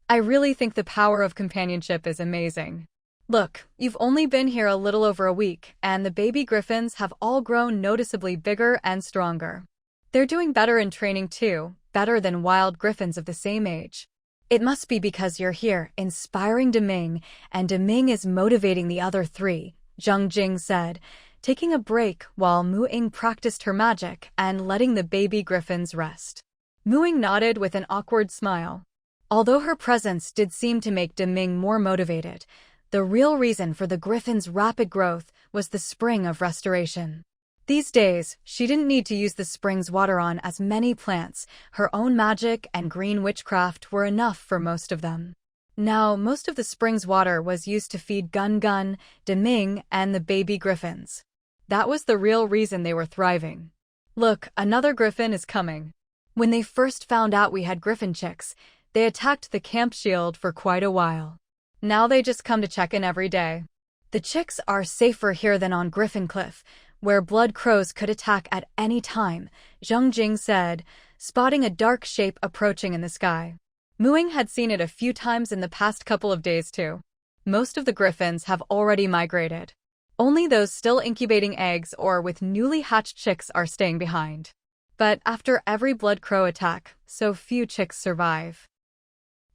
I really think the power of companionship is amazing. Look, you've only been here a little over a week, and the baby griffins have all grown noticeably bigger and stronger. They're doing better in training too, better than wild griffins of the same age. It must be because you're here, inspiring Deming, and Deming is motivating the other three, Zheng Jing said, taking a break while Mu Ying practiced her magic and letting the baby griffins rest. Mu Ying nodded with an awkward smile. Although her presence did seem to make Deming more motivated, the real reason for the griffins' rapid growth was the spring of restoration. These days, she didn't need to use the spring's water on as many plants. Her own magic and green witchcraft were enough for most of them. Now, most of the spring's water was used to feed Gun Gun, Deming, and the baby griffins. That was the real reason they were thriving. Look, another griffin is coming. When they first found out we had griffin chicks, they attacked the camp shield for quite a while. Now they just come to check in every day. The chicks are safer here than on Griffin Cliff, where blood crows could attack at any time, Zheng Jing said, spotting a dark shape approaching in the sky. Mu Ying had seen it a few times in the past couple of days too. Most of the griffins have already migrated. Only those still incubating eggs or with newly hatched chicks are staying behind. But after every blood crow attack, so few chicks survive.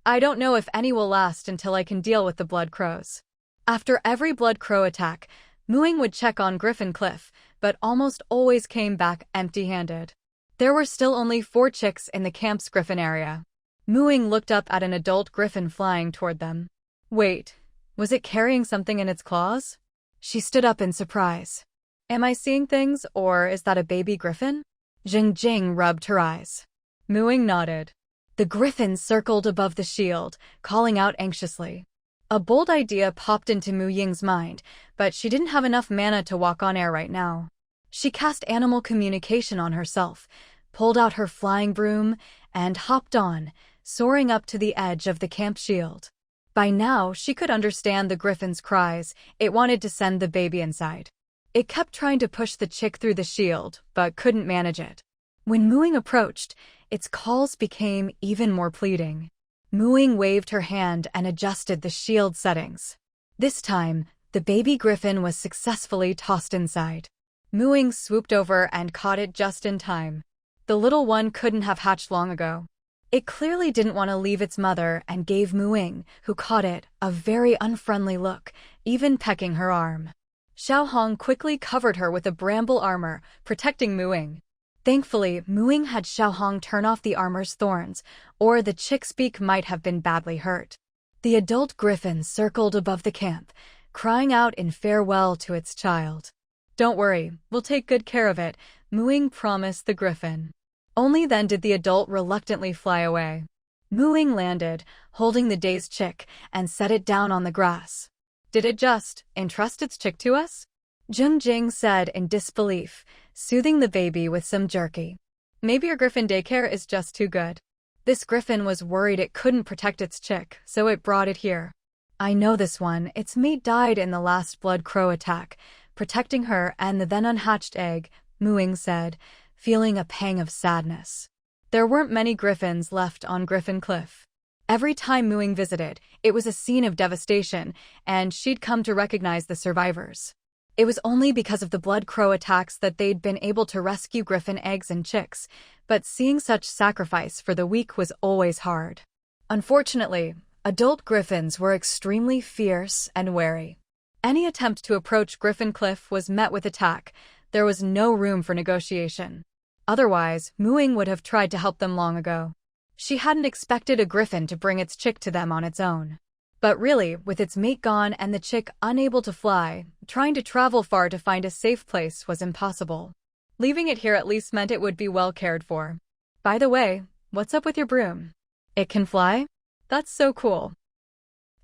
I don't know if any will last until I can deal with the blood crows. After every blood crow attack, Mu Ying would check on Griffin Cliff, but almost always came back empty-handed. There were still only 4 chicks in the camp's griffin area. Mu Ying looked up at an adult griffin flying toward them. Wait, was it carrying something in its claws? She stood up in surprise. Am I seeing things, or is that a baby griffin? Zheng Jing rubbed her eyes. Mu Ying nodded. The griffin circled above the shield, calling out anxiously. A bold idea popped into Mu Ying's mind, but she didn't have enough mana to walk on air right now. She cast animal communication on herself, pulled out her flying broom, and hopped on, soaring up to the edge of the camp shield. By now, she could understand the griffin's cries. It wanted to send the baby inside. It kept trying to push the chick through the shield, but couldn't manage it. When Mu Ying approached, its calls became even more pleading. Mu Ying waved her hand and adjusted the shield settings. This time, the baby griffin was successfully tossed inside. Mu Ying swooped over and caught it just in time. The little one couldn't have hatched long ago. It clearly didn't want to leave its mother and gave Mu Ying, who caught it, a very unfriendly look, even pecking her arm. Xiao Hong quickly covered her with a bramble armor, protecting Mu Ying. Thankfully, Mu Ying had Xiao Hong turn off the armor's thorns, or the chick's beak might have been badly hurt. The adult griffin circled above the camp, crying out in farewell to its child. Don't worry, we'll take good care of it, Mu Ying promised the griffin. Only then did the adult reluctantly fly away. Mu Ying landed, holding the dazed chick, and set it down on the grass. Did it just entrust its chick to us? Zheng Jing said in disbelief, soothing the baby with some jerky. Maybe your griffin daycare is just too good. This griffin was worried it couldn't protect its chick, so it brought it here. I know this one. Its mate died in the last blood crow attack, protecting her and the then unhatched egg, Mu Ying said, feeling a pang of sadness. There weren't many griffins left on Griffin Cliff. Every time Mu Ying visited, it was a scene of devastation, and she'd come to recognize the survivors. It was only because of the blood crow attacks that they'd been able to rescue griffin eggs and chicks, but seeing such sacrifice for the weak was always hard. Unfortunately, adult griffins were extremely fierce and wary. Any attempt to approach Griffin Cliff was met with attack. There was no room for negotiation. Otherwise, Mu Ying would have tried to help them long ago. She hadn't expected a griffin to bring its chick to them on its own. But really, with its mate gone and the chick unable to fly, trying to travel far to find a safe place was impossible. Leaving it here at least meant it would be well cared for. By the way, what's up with your broom? It can fly? That's so cool.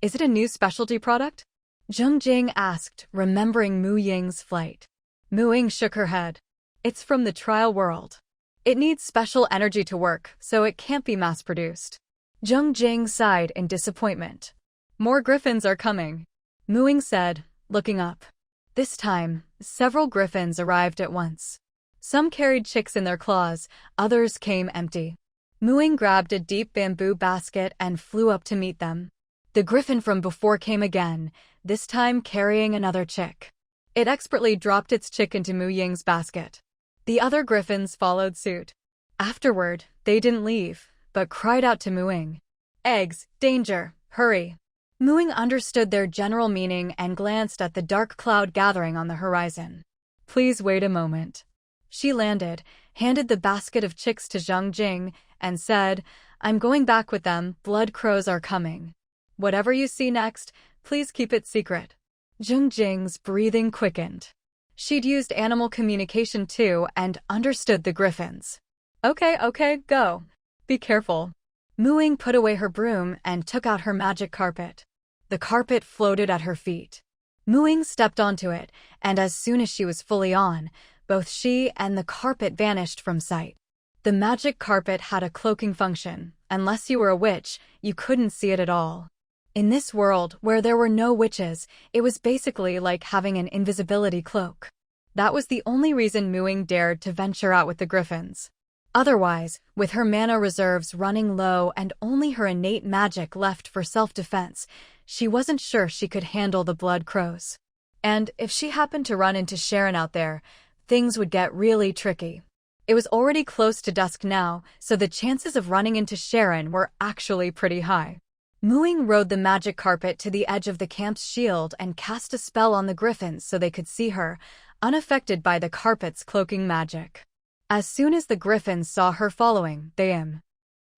Is it a new specialty product? Zheng Jing asked, remembering Mu Ying's flight. Mu Ying shook her head. It's from the trial world. It needs special energy to work, so it can't be mass-produced. Zheng Jing sighed in disappointment. More griffins are coming, Mu Ying said, looking up. This time, several griffins arrived at once. Some carried chicks in their claws, others came empty. Mu Ying grabbed a deep bamboo basket and flew up to meet them. The griffin from before came again, this time carrying another chick. It expertly dropped its chick into Mu Ying's basket. The other griffins followed suit. Afterward, they didn't leave, but cried out to Muing. Eggs, danger, hurry. Muing understood their general meaning and glanced at the dark cloud gathering on the horizon. Please wait a moment. She landed, handed the basket of chicks to Zhang Jing, and said, I'm going back with them, blood crows are coming. Whatever you see next, please keep it secret. Zhang Jing's breathing quickened. She'd used animal communication too and understood the griffins. Okay, go. Be careful. Muing put away her broom and took out her magic carpet. The carpet floated at her feet. Muing stepped onto it, and as soon as she was fully on, both she and the carpet vanished from sight. The magic carpet had a cloaking function. Unless you were a witch, you couldn't see it at all. In this world, where there were no witches, it was basically like having an invisibility cloak. That was the only reason Muing dared to venture out with the griffins. Otherwise, with her mana reserves running low and only her innate magic left for self-defense, she wasn't sure she could handle the blood crows. And if she happened to run into Sharon out there, things would get really tricky. It was already close to dusk now, so the chances of running into Sharon were actually pretty high. Muing rode the magic carpet to the edge of the camp's shield and cast a spell on the griffins so they could see her, unaffected by the carpet's cloaking magic. As soon as the griffins saw her following, they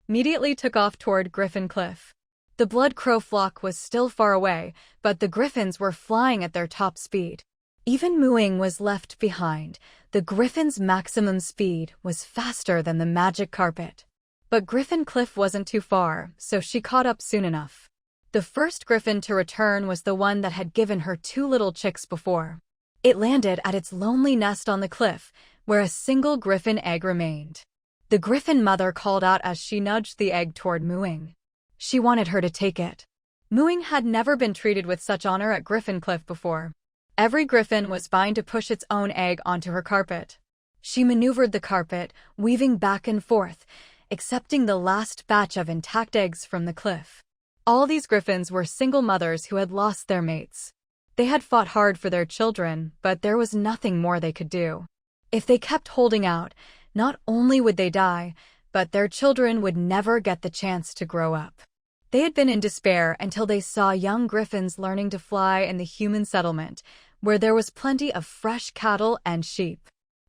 immediately took off toward Griffin Cliff. The blood crow flock was still far away, but the griffins were flying at their top speed. Even Muing was left behind. The griffin's maximum speed was faster than the magic carpet. But Griffin Cliff wasn't too far, so she caught up soon enough. The first griffin to return was the one that had given her 2 little chicks before. It landed at its lonely nest on the cliff, where a single griffin egg remained. The griffin mother called out as she nudged the egg toward Muing. She wanted her to take it. Muing had never been treated with such honor at Griffin Cliff before. Every griffin was bound to push its own egg onto her carpet. She maneuvered the carpet, weaving back and forth, accepting the last batch of intact eggs from the cliff. All these griffins were single mothers who had lost their mates. They had fought hard for their children, but there was nothing more they could do. If they kept holding out, not only would they die, but their children would never get the chance to grow up. They had been in despair until they saw young griffins learning to fly in the human settlement, where there was plenty of fresh cattle and sheep.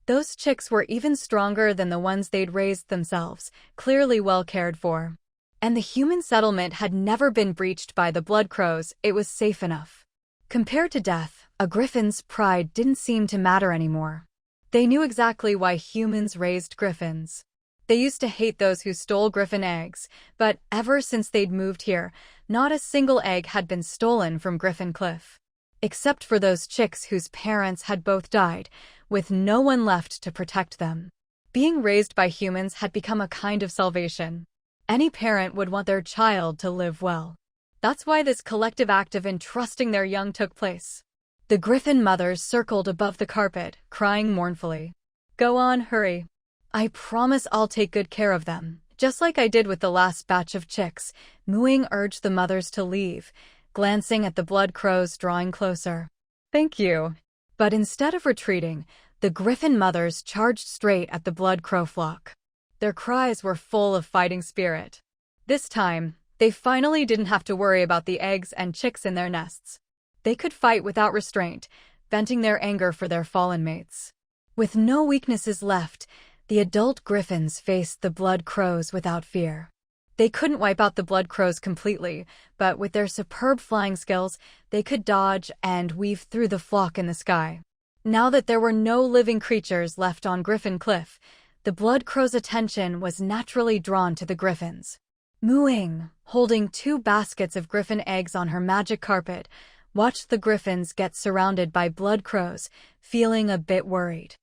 Those chicks were even stronger than the ones they'd raised themselves, clearly well cared for. And the human settlement had never been breached by the blood crows, it was safe enough. Compared to death, a griffin's pride didn't seem to matter anymore. They knew exactly why humans raised griffins. They used to hate those who stole griffin eggs, but ever since they'd moved here, not a single egg had been stolen from Griffin Cliff. Except for those chicks whose parents had both died, with no one left to protect them. Being raised by humans had become a kind of salvation. Any parent would want their child to live well. That's why this collective act of entrusting their young took place. The griffin mothers circled above the carpet, crying mournfully. Go on, hurry. I promise I'll take good care of them, just like I did with the last batch of chicks. Muing urged the mothers to leave, glancing at the blood crows drawing closer. Thank you. But instead of retreating, the griffin mothers charged straight at the blood crow flock. Their cries were full of fighting spirit. This time, they finally didn't have to worry about the eggs and chicks in their nests. They could fight without restraint, venting their anger for their fallen mates. With no weaknesses left, the adult griffins faced the blood crows without fear. They couldn't wipe out the blood crows completely, but with their superb flying skills, they could dodge and weave through the flock in the sky. Now that there were no living creatures left on Griffin Cliff, the blood crow's attention was naturally drawn to the griffins. Muing, holding 2 baskets of griffin eggs on her magic carpet, watched the griffins get surrounded by blood crows, feeling a bit worried.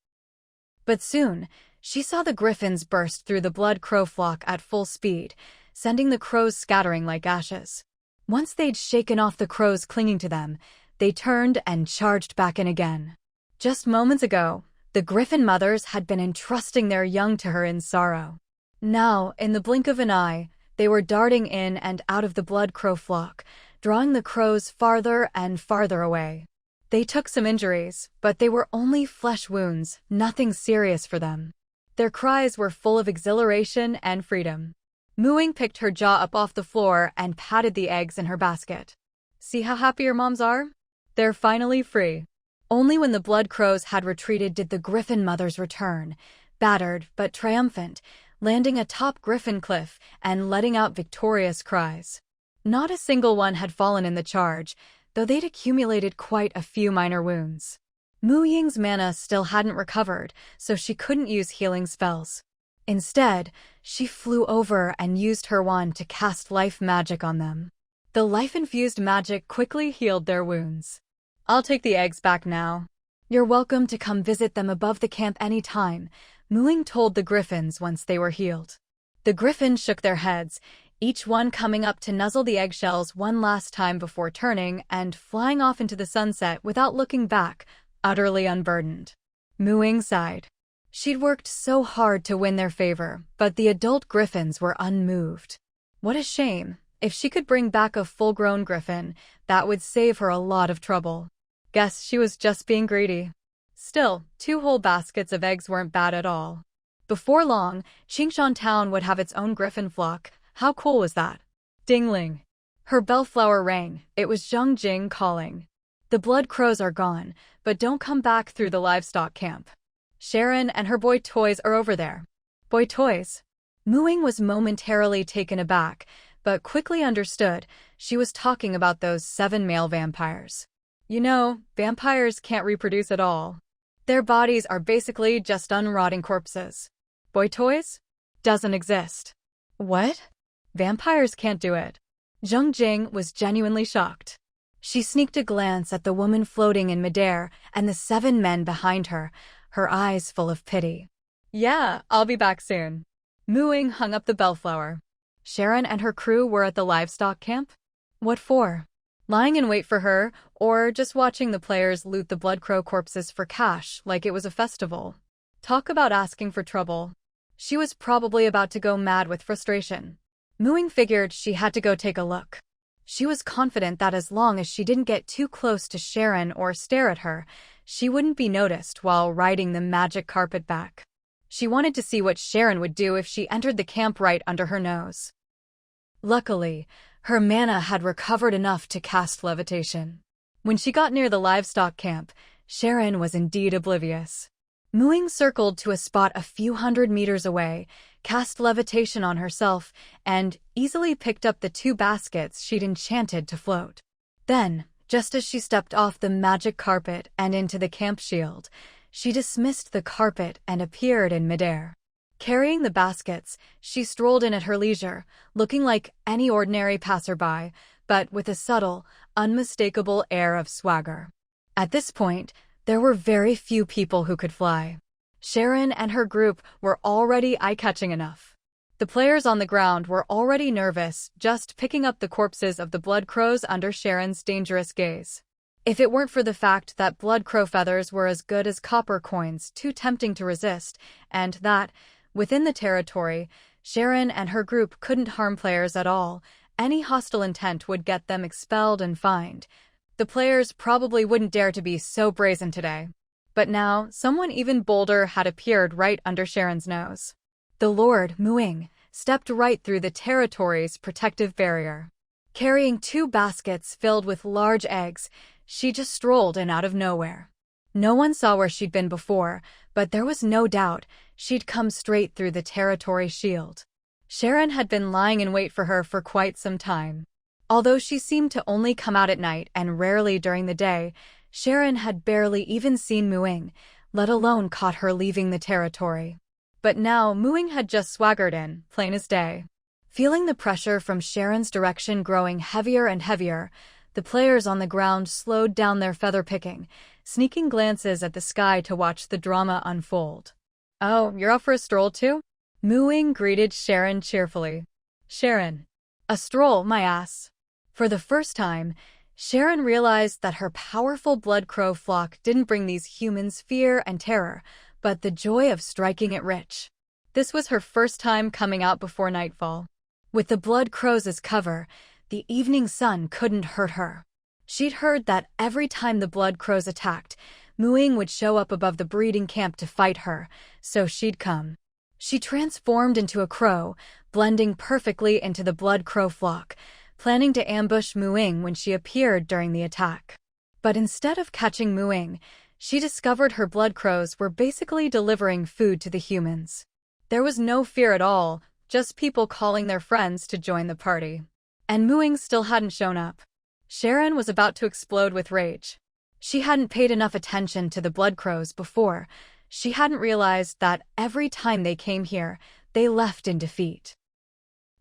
But soon, she saw the griffins burst through the blood crow flock at full speed, sending the crows scattering like ashes. Once they'd shaken off the crows clinging to them, they turned and charged back in again. Just moments ago, the griffin mothers had been entrusting their young to her in sorrow. Now, in the blink of an eye, they were darting in and out of the blood crow flock, drawing the crows farther and farther away. They took some injuries, but they were only flesh wounds, nothing serious for them. Their cries were full of exhilaration and freedom. Mu Ying picked her jaw up off the floor and patted the eggs in her basket. See how happy your moms are? They're finally free. Only when the blood crows had retreated did the griffin mothers return, battered but triumphant, landing atop Griffin Cliff and letting out victorious cries. Not a single one had fallen in the charge, though they'd accumulated quite a few minor wounds. Mu Ying's mana still hadn't recovered, so she couldn't use healing spells. Instead, she flew over and used her wand to cast life magic on them. The life-infused magic quickly healed their wounds. I'll take the eggs back now. You're welcome to come visit them above the camp anytime, Mu Ying told the griffins once they were healed. The griffins shook their heads, each one coming up to nuzzle the eggshells one last time before turning and flying off into the sunset without looking back, utterly unburdened. Mu Ying sighed. She'd worked so hard to win their favor, but the adult griffins were unmoved. What a shame. If she could bring back a full-grown griffin, that would save her a lot of trouble. Guess she was just being greedy. Still, 2 whole baskets of eggs weren't bad at all. Before long, Qingshan Town would have its own griffin flock. How cool was that? Dingling. Her bellflower rang. It was Zheng Jing calling. The blood crows are gone, but don't come back through the livestock camp. Sharon and her boy toys are over there. Boy toys? Mu Ying was momentarily taken aback, but quickly understood she was talking about those 7 male vampires. You know, vampires can't reproduce at all. Their bodies are basically just unrotting corpses. Boy toys? Doesn't exist. What? Vampires can't do it. Zheng Jing was genuinely shocked. She sneaked a glance at the woman floating in midair and the 7 men behind her, her eyes full of pity. Yeah, I'll be back soon. Mu Ying hung up the bellflower. Sharon and her crew were at the livestock camp? What for? Lying in wait for her, or just watching the players loot the blood crow corpses for cash like it was a festival? Talk about asking for trouble. She was probably about to go mad with frustration. Mu Ying figured she had to go take a look. She was confident that as long as she didn't get too close to Sharon or stare at her, she wouldn't be noticed while riding the magic carpet back. She wanted to see what Sharon would do if she entered the camp right under her nose. Luckily, her mana had recovered enough to cast levitation. When she got near the livestock camp, Sharon was indeed oblivious. Mu Ying circled to a spot a few hundred meters away, cast levitation on herself, and easily picked up the 2 baskets she'd enchanted to float. Then, just as she stepped off the magic carpet and into the camp shield, she dismissed the carpet and appeared in midair. Carrying the baskets, she strolled in at her leisure, looking like any ordinary passerby, but with a subtle, unmistakable air of swagger. At this point, there were very few people who could fly. Sharon and her group were already eye-catching enough. The players on the ground were already nervous, just picking up the corpses of the blood crows under Sharon's dangerous gaze. If it weren't for the fact that blood crow feathers were as good as copper coins, too tempting to resist, and that, within the territory, Sharon and her group couldn't harm players at all, any hostile intent would get them expelled and fined. The players probably wouldn't dare to be so brazen today. But now, someone even bolder had appeared right under Sharon's nose. The Lord, Mu Ying, stepped right through the territory's protective barrier. Carrying 2 baskets filled with large eggs, she just strolled in out of nowhere. No one saw where she'd been before, but there was no doubt she'd come straight through the territory shield. Sharon had been lying in wait for her for quite some time. Although she seemed to only come out at night and rarely during the day, Sharon had barely even seen Mu Ying, let alone caught her leaving the territory. But now Mu Ying had just swaggered in, plain as day. Feeling the pressure from Sharon's direction growing heavier and heavier, the players on the ground slowed down their feather picking, sneaking glances at the sky to watch the drama unfold. Oh, you're off for a stroll too? Mu Ying greeted Sharon cheerfully. Sharon. A stroll, my ass. For the first time, Sharon realized that her powerful blood crow flock didn't bring these humans fear and terror, but the joy of striking it rich. This was her first time coming out before nightfall. With the blood crows as cover, the evening sun couldn't hurt her. She'd heard that every time the blood crows attacked, Mu Ying would show up above the breeding camp to fight her, so she'd come. She transformed into a crow, blending perfectly into the blood crow flock, planning to ambush Mu-Ying when she appeared during the attack. But instead of catching Mu-Ying, she discovered her blood crows were basically delivering food to the humans. There was no fear at all, just people calling their friends to join the party. And Mu-Ying still hadn't shown up. Sharon was about to explode with rage. She hadn't paid enough attention to the blood crows before. She hadn't realized that every time they came here, they left in defeat.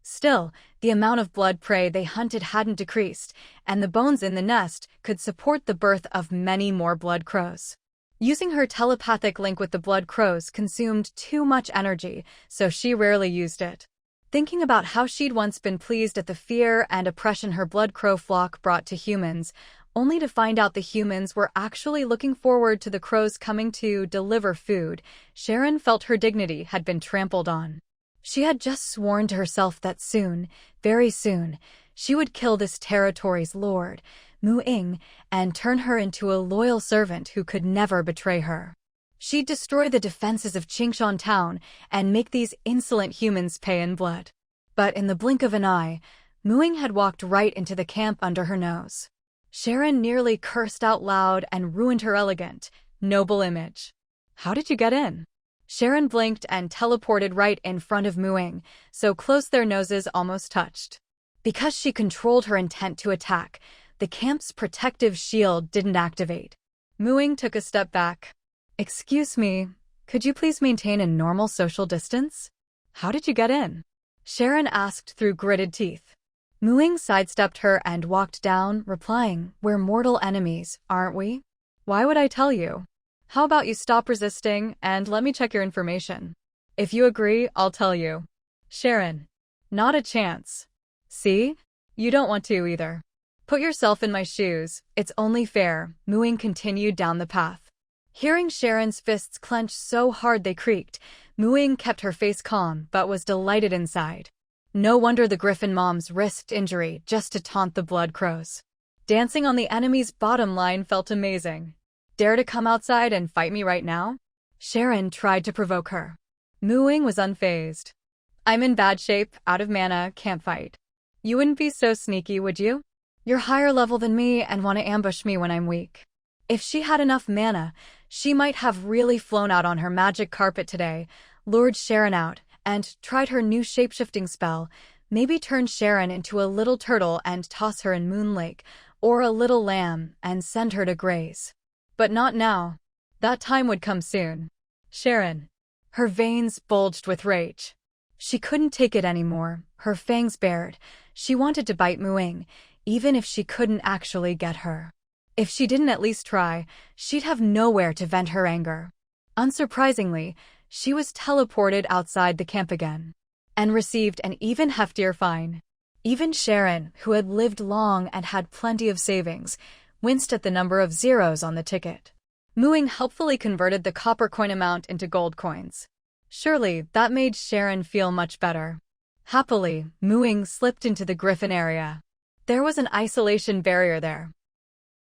Still, the amount of blood prey they hunted hadn't decreased, and the bones in the nest could support the birth of many more blood crows. Using her telepathic link with the blood crows consumed too much energy, so she rarely used it. Thinking about how she'd once been pleased at the fear and oppression her blood crow flock brought to humans, only to find out the humans were actually looking forward to the crows coming to deliver food, Sharon felt her dignity had been trampled on. She had just sworn to herself that soon, very soon, she would kill this territory's lord, Mu-Ying, and turn her into a loyal servant who could never betray her. She'd destroy the defenses of Qingshan Town and make these insolent humans pay in blood. But in the blink of an eye, Mu-Ying had walked right into the camp under her nose. Sharon nearly cursed out loud and ruined her elegant, noble image. "How did you get in?" Sharon blinked and teleported right in front of Mu-Ying, so close their noses almost touched. Because she controlled her intent to attack, the camp's protective shield didn't activate. Mu-Ying took a step back. "Excuse me, could you please maintain a normal social distance? How did you get in?" Sharon asked through gritted teeth. Mu-Ying sidestepped her and walked down, replying, "We're mortal enemies, aren't we? Why would I tell you? How about you stop resisting and let me check your information? If you agree, I'll tell you." Sharon. "Not a chance. See? You don't want to either. Put yourself in my shoes, it's only fair," Mu-Ying continued down the path. Hearing Sharon's fists clench so hard they creaked, Mu-Ying kept her face calm but was delighted inside. No wonder the Griffin moms risked injury just to taunt the blood crows. Dancing on the enemy's bottom line felt amazing. "Dare to come outside and fight me right now?" Sharon tried to provoke her. Mu-Ying was unfazed. "I'm in bad shape, out of mana, can't fight. You wouldn't be so sneaky, would you? You're higher level than me and want to ambush me when I'm weak." If she had enough mana, she might have really flown out on her magic carpet today, lured Sharon out, and tried her new shape-shifting spell, maybe turn Sharon into a little turtle and toss her in Moon Lake, or a little lamb and send her to graze. But not now. That time would come soon. Sharon. Her veins bulged with rage. She couldn't take it anymore, her fangs bared. She wanted to bite Mu-Ying, even if she couldn't actually get her. If she didn't at least try, she'd have nowhere to vent her anger. Unsurprisingly, she was teleported outside the camp again, and received an even heftier fine. Even Sharon, who had lived long and had plenty of savings, winced at the number of zeros on the ticket. Mu-Ying helpfully converted the copper coin amount into gold coins. Surely, that made Sharon feel much better. Happily, Mu-Ying slipped into the Griffin area. There was an isolation barrier there.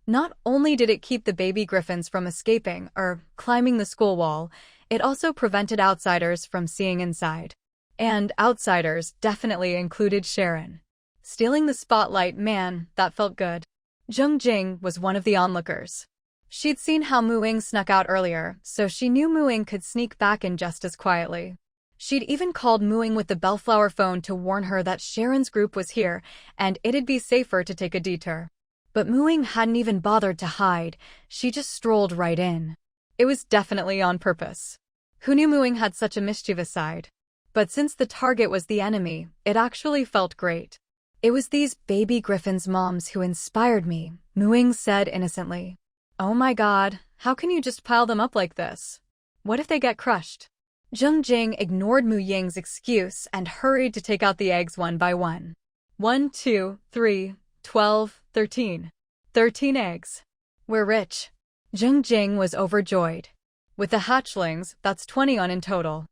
Not only did it keep the baby griffins from escaping or climbing the school wall, it also prevented outsiders from seeing inside. And outsiders definitely included Sharon. Stealing the spotlight, man, that felt good. Zheng Jing was one of the onlookers. She'd seen how Mu-Ying snuck out earlier, so she knew Mu-Ying could sneak back in just as quietly. She'd even called Mu-Ying with the Bellflower phone to warn her that Sharon's group was here, and it'd be safer to take a detour. But Mu-Ying hadn't even bothered to hide, she just strolled right in. It was definitely on purpose. Who knew Mu-Ying had such a mischievous side? But since the target was the enemy, it actually felt great. "It was these baby griffins' moms who inspired me," Mu-Ying said innocently. "Oh my god, how can you just pile them up like this? What if they get crushed?" Zheng Jing ignored Mu-Ying's excuse and hurried to take out the eggs one by one. 1, 2, 3, 12, 13. 13 eggs. "We're rich." Zheng Jing was overjoyed. "With the hatchlings, that's 20 on in total.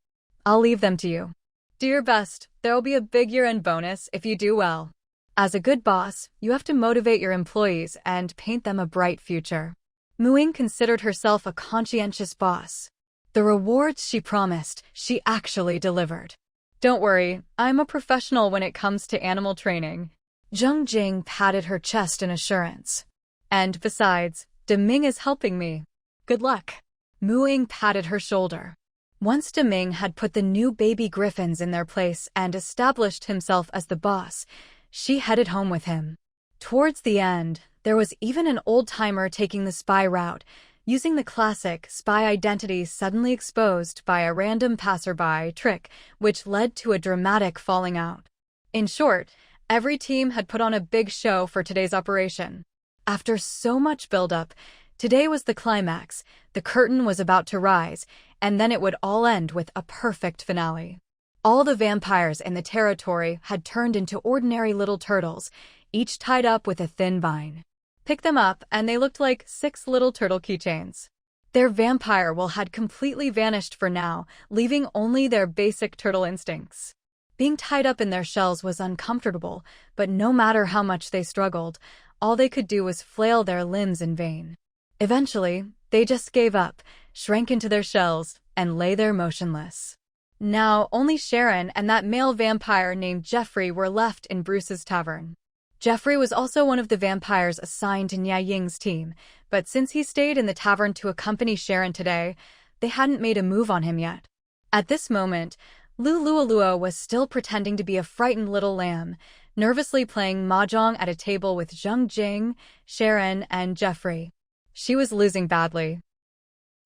I'll leave them to you. Do your best, there'll be a big year-end bonus if you do well. As a good boss, you have to motivate your employees and paint them a bright future." Mu-Ying considered herself a conscientious boss. The rewards she promised, she actually delivered. Don't worry, I'm a professional when it comes to animal training. Zheng Jing patted her chest in assurance. And besides, Deming is helping me. Good luck. Mu Ying patted her shoulder. Once Deming had put the new baby griffins in their place and established himself as the boss, she headed home with him. Towards the end, there was even an old-timer taking the spy route, using the classic spy identity suddenly exposed by a random passerby trick, which led to a dramatic falling out. In short, every team had put on a big show for today's operation. After so much build-up, today was the climax, the curtain was about to rise, and then it would all end with a perfect finale. All the vampires in the territory had turned into ordinary little turtles, each tied up with a thin vine. Pick them up, and they looked like 6 little turtle keychains. Their vampire will had completely vanished for now, leaving only their basic turtle instincts. Being tied up in their shells was uncomfortable, but no matter how much they struggled, all they could do was flail their limbs in vain. Eventually, they just gave up, shrank into their shells, and lay there motionless. Now, only Sharon and that male vampire named Jeffrey were left in Bruce's tavern. Jeffrey was also one of the vampires assigned to Ying's team, but since he stayed in the tavern to accompany Sharon today, they hadn't made a move on him yet. At this moment, Luo was still pretending to be a frightened little lamb, nervously playing mahjong at a table with Zheng Jing, Sharon, and Jeffrey. She was losing badly.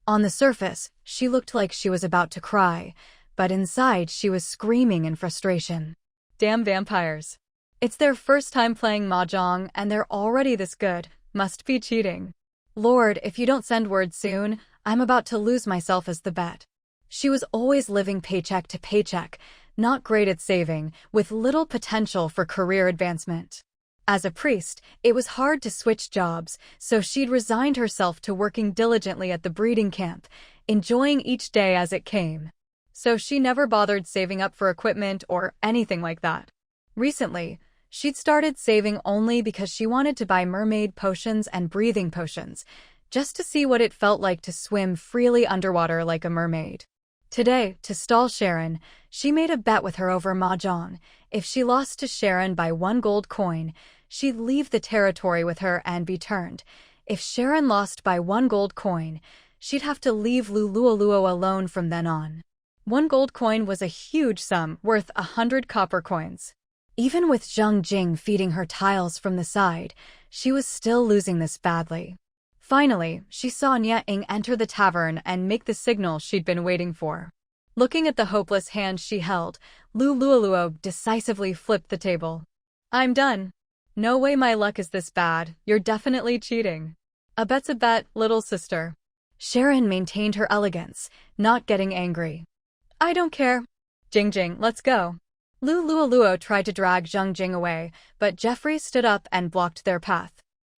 On the surface, she looked like she was about to cry, but inside she was screaming in frustration. Damn vampires. It's their first time playing mahjong and they're already this good. Must be cheating. Lord, if you don't send word soon, I'm about to lose myself as the bet. She was always living paycheck to paycheck, not great at saving, with little potential for career advancement. As a priest, it was hard to switch jobs, so she'd resigned herself to working diligently at the breeding camp, enjoying each day as it came. So she never bothered saving up for equipment or anything like that. Recently, she'd started saving only because she wanted to buy mermaid potions and breathing potions, just to see what it felt like to swim freely underwater like a mermaid. Today, to stall Sharon, she made a bet with her over mahjong. If she lost to Sharon by 1 gold coin, she'd leave the territory with her and be turned. If Sharon lost by 1 gold coin, she'd have to leave Luo alone from then on. 1 gold coin was a huge sum, worth 100 copper coins. Even with Zheng Jing feeding her tiles from the side, she was still losing this badly. Finally, she saw Ying enter the tavern and make the signal she'd been waiting for. Looking at the hopeless hand she held, Luo decisively flipped the table. I'm done. No way my luck is this bad, you're definitely cheating. A bet's a bet, little sister. Sharon maintained her elegance, not getting angry. I don't care. Jing, let's go. Luo tried to drag Zheng Jing away, but Jeffrey stood up and blocked their path.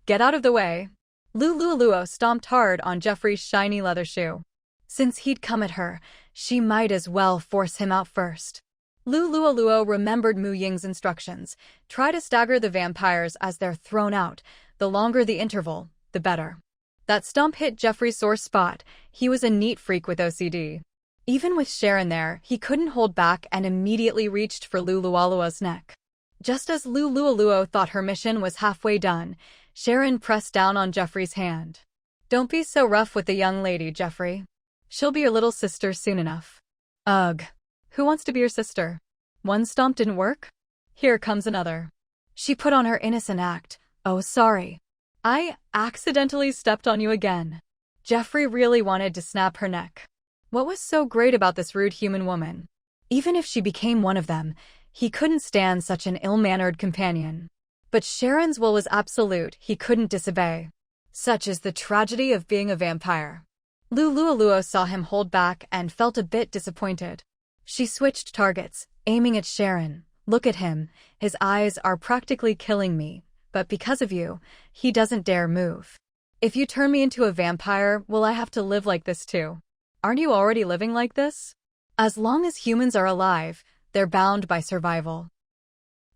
Get out of the way. Luo stomped hard on Jeffrey's shiny leather shoe. Since he'd come at her, she might as well force him out first. Luo remembered Mu Ying's instructions. Try to stagger the vampires as they're thrown out. The longer the interval, the better. That stomp hit Jeffrey's sore spot. He was a neat freak with OCD. Even with Sharon there, he couldn't hold back and immediately reached for Luo's neck. Just as Luo thought her mission was halfway done, Sharon pressed down on Jeffrey's hand. Don't be so rough with the young lady, Jeffrey. She'll be your little sister soon enough. Ugh. Who wants to be your sister? One stomp didn't work? Here comes another. She put on her innocent act. Oh, sorry. I accidentally stepped on you again. Jeffrey really wanted to snap her neck. What was so great about this rude human woman? Even if she became one of them, he couldn't stand such an ill-mannered companion. But Sharon's will was absolute, he couldn't disobey. Such is the tragedy of being a vampire. Luo saw him hold back and felt a bit disappointed. She switched targets, aiming at Sharon. Look at him, his eyes are practically killing me, but because of you, he doesn't dare move. If you turn me into a vampire, will I have to live like this too? Aren't you already living like this? As long as humans are alive, they're bound by survival.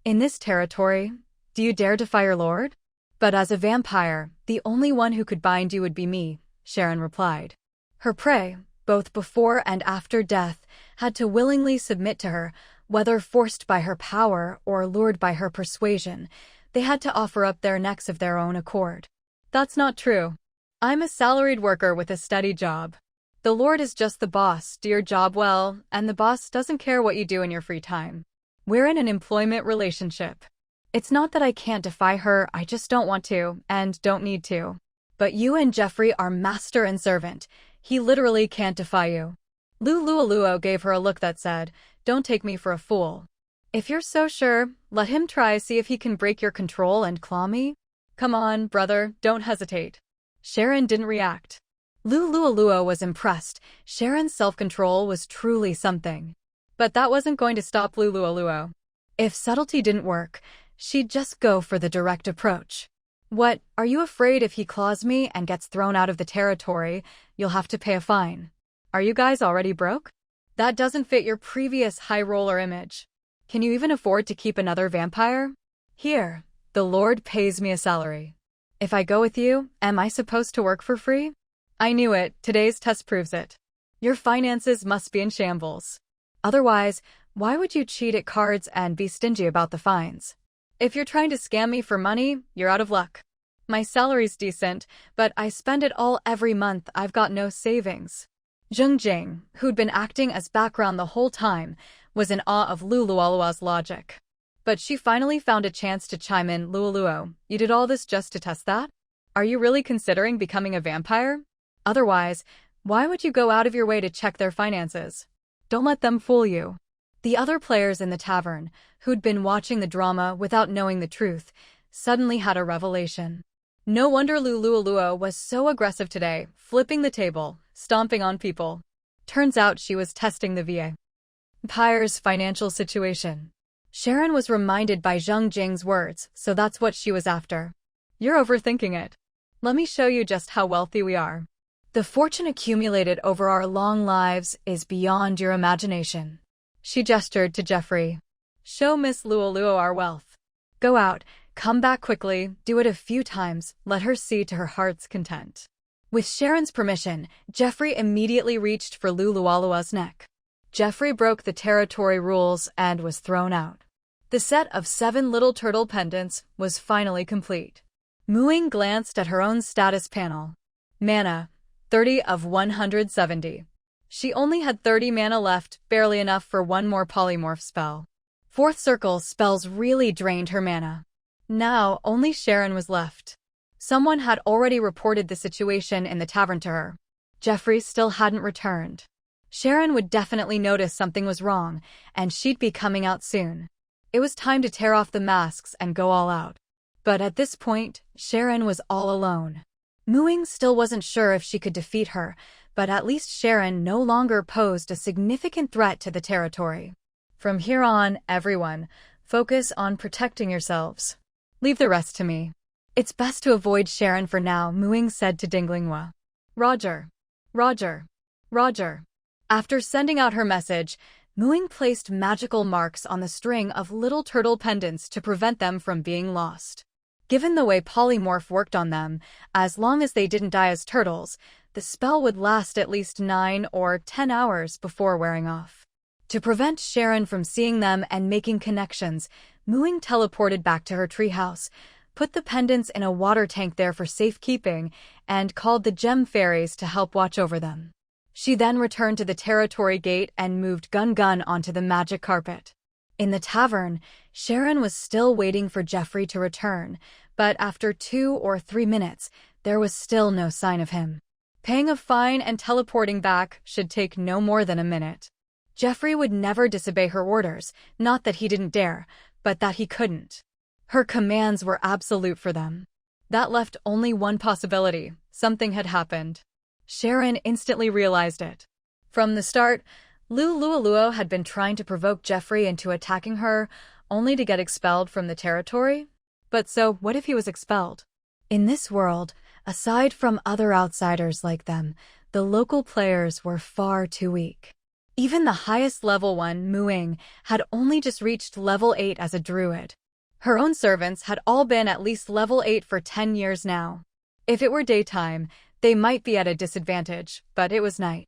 In this territory, do you dare defy your lord? But as a vampire, the only one who could bind you would be me, Sharon replied. Her prey, both before and after death, had to willingly submit to her, whether forced by her power or lured by her persuasion. They had to offer up their necks of their own accord. That's not true. I'm a salaried worker with a steady job. The Lord is just the boss, do your job well, and the boss doesn't care what you do in your free time. We're in an employment relationship. It's not that I can't defy her, I just don't want to, and don't need to. But you and Jeffrey are master and servant. He literally can't defy you. Lulualuo gave her a look that said, "Don't take me for a fool. If you're so sure, let him try, see if he can break your control and claw me. Come on, brother, don't hesitate." Sharon didn't react. Lulualuo was impressed. Sharon's self-control was truly something. But that wasn't going to stop Lulualuo. If subtlety didn't work, she'd just go for the direct approach. "What, are you afraid if he claws me and gets thrown out of the territory, you'll have to pay a fine? Are you guys already broke? That doesn't fit your previous high-roller image. Can you even afford to keep another vampire? Here, the Lord pays me a salary. If I go with you, am I supposed to work for free? I knew it, today's test proves it. Your finances must be in shambles. Otherwise, why would you cheat at cards and be stingy about the fines? If you're trying to scam me for money, you're out of luck. My salary's decent, but I spend it all every month, I've got no savings." Jing, who'd been acting as background the whole time, was in awe of Lulualuo's logic. But she finally found a chance to chime in. "Lulualuo, you did all this just to test that? Are you really considering becoming a vampire? Otherwise, why would you go out of your way to check their finances? Don't let them fool you." The other players in the tavern, who'd been watching the drama without knowing the truth, suddenly had a revelation. No wonder Lulualuo was so aggressive today, flipping the table, stomping on people. Turns out she was testing the vampire's financial situation. Sharon was reminded by Zheng Jing's words, so that's what she was after. "You're overthinking it. Let me show you just how wealthy we are. The fortune accumulated over our long lives is beyond your imagination." She gestured to Jeffrey. "Show Miss Lulualuo our wealth. Go out, come back quickly, do it a few times, let her see to her heart's content." With Sharon's permission, Jeffrey immediately reached for Lulualuo's neck. Jeffrey broke the territory rules and was thrown out. The set of 7 little turtle pendants was finally complete. Ying glanced at her own status panel. Mana, 30 of 170. She only had 30 mana left, barely enough for one more polymorph spell. Fourth circle spells really drained her mana. Now, only Sharon was left. Someone had already reported the situation in the tavern to her. Jeffrey still hadn't returned. Sharon would definitely notice something was wrong, and she'd be coming out soon. It was time to tear off the masks and go all out. But at this point, Sharon was all alone. Ying still wasn't sure if she could defeat her, but at least Sharon no longer posed a significant threat to the territory. "From here on, everyone, focus on protecting yourselves. Leave the rest to me." "It's best to avoid Sharon for now," Ying said to Dinglingwa. "Roger. Roger. Roger." After sending out her message, Ying placed magical marks on the string of little turtle pendants to prevent them from being lost. Given the way polymorph worked on them, as long as they didn't die as turtles, the spell would last at least 9 or 10 hours before wearing off. To prevent Sharon from seeing them and making connections, Ying teleported back to her treehouse, put the pendants in a water tank there for safekeeping, and called the gem fairies to help watch over them. She then returned to the territory gate and moved Gun onto the magic carpet. In the tavern, Sharon was still waiting for Jeffrey to return, but after 2 or 3 minutes, there was still no sign of him. Paying a fine and teleporting back should take no more than a minute. Jeffrey would never disobey her orders, not that he didn't dare, but that he couldn't. Her commands were absolute for them. That left only one possibility: something had happened. Sharon instantly realized it. From the start, Lulualuo had been trying to provoke Jeffrey into attacking her, only to get expelled from the territory. But so, what if he was expelled? In this world, aside from other outsiders like them, the local players were far too weak. Even the highest level one, Ying, had only just reached level 8 as a druid. Her own servants had all been at least level 8 for 10 years now. If it were daytime, they might be at a disadvantage, but it was night.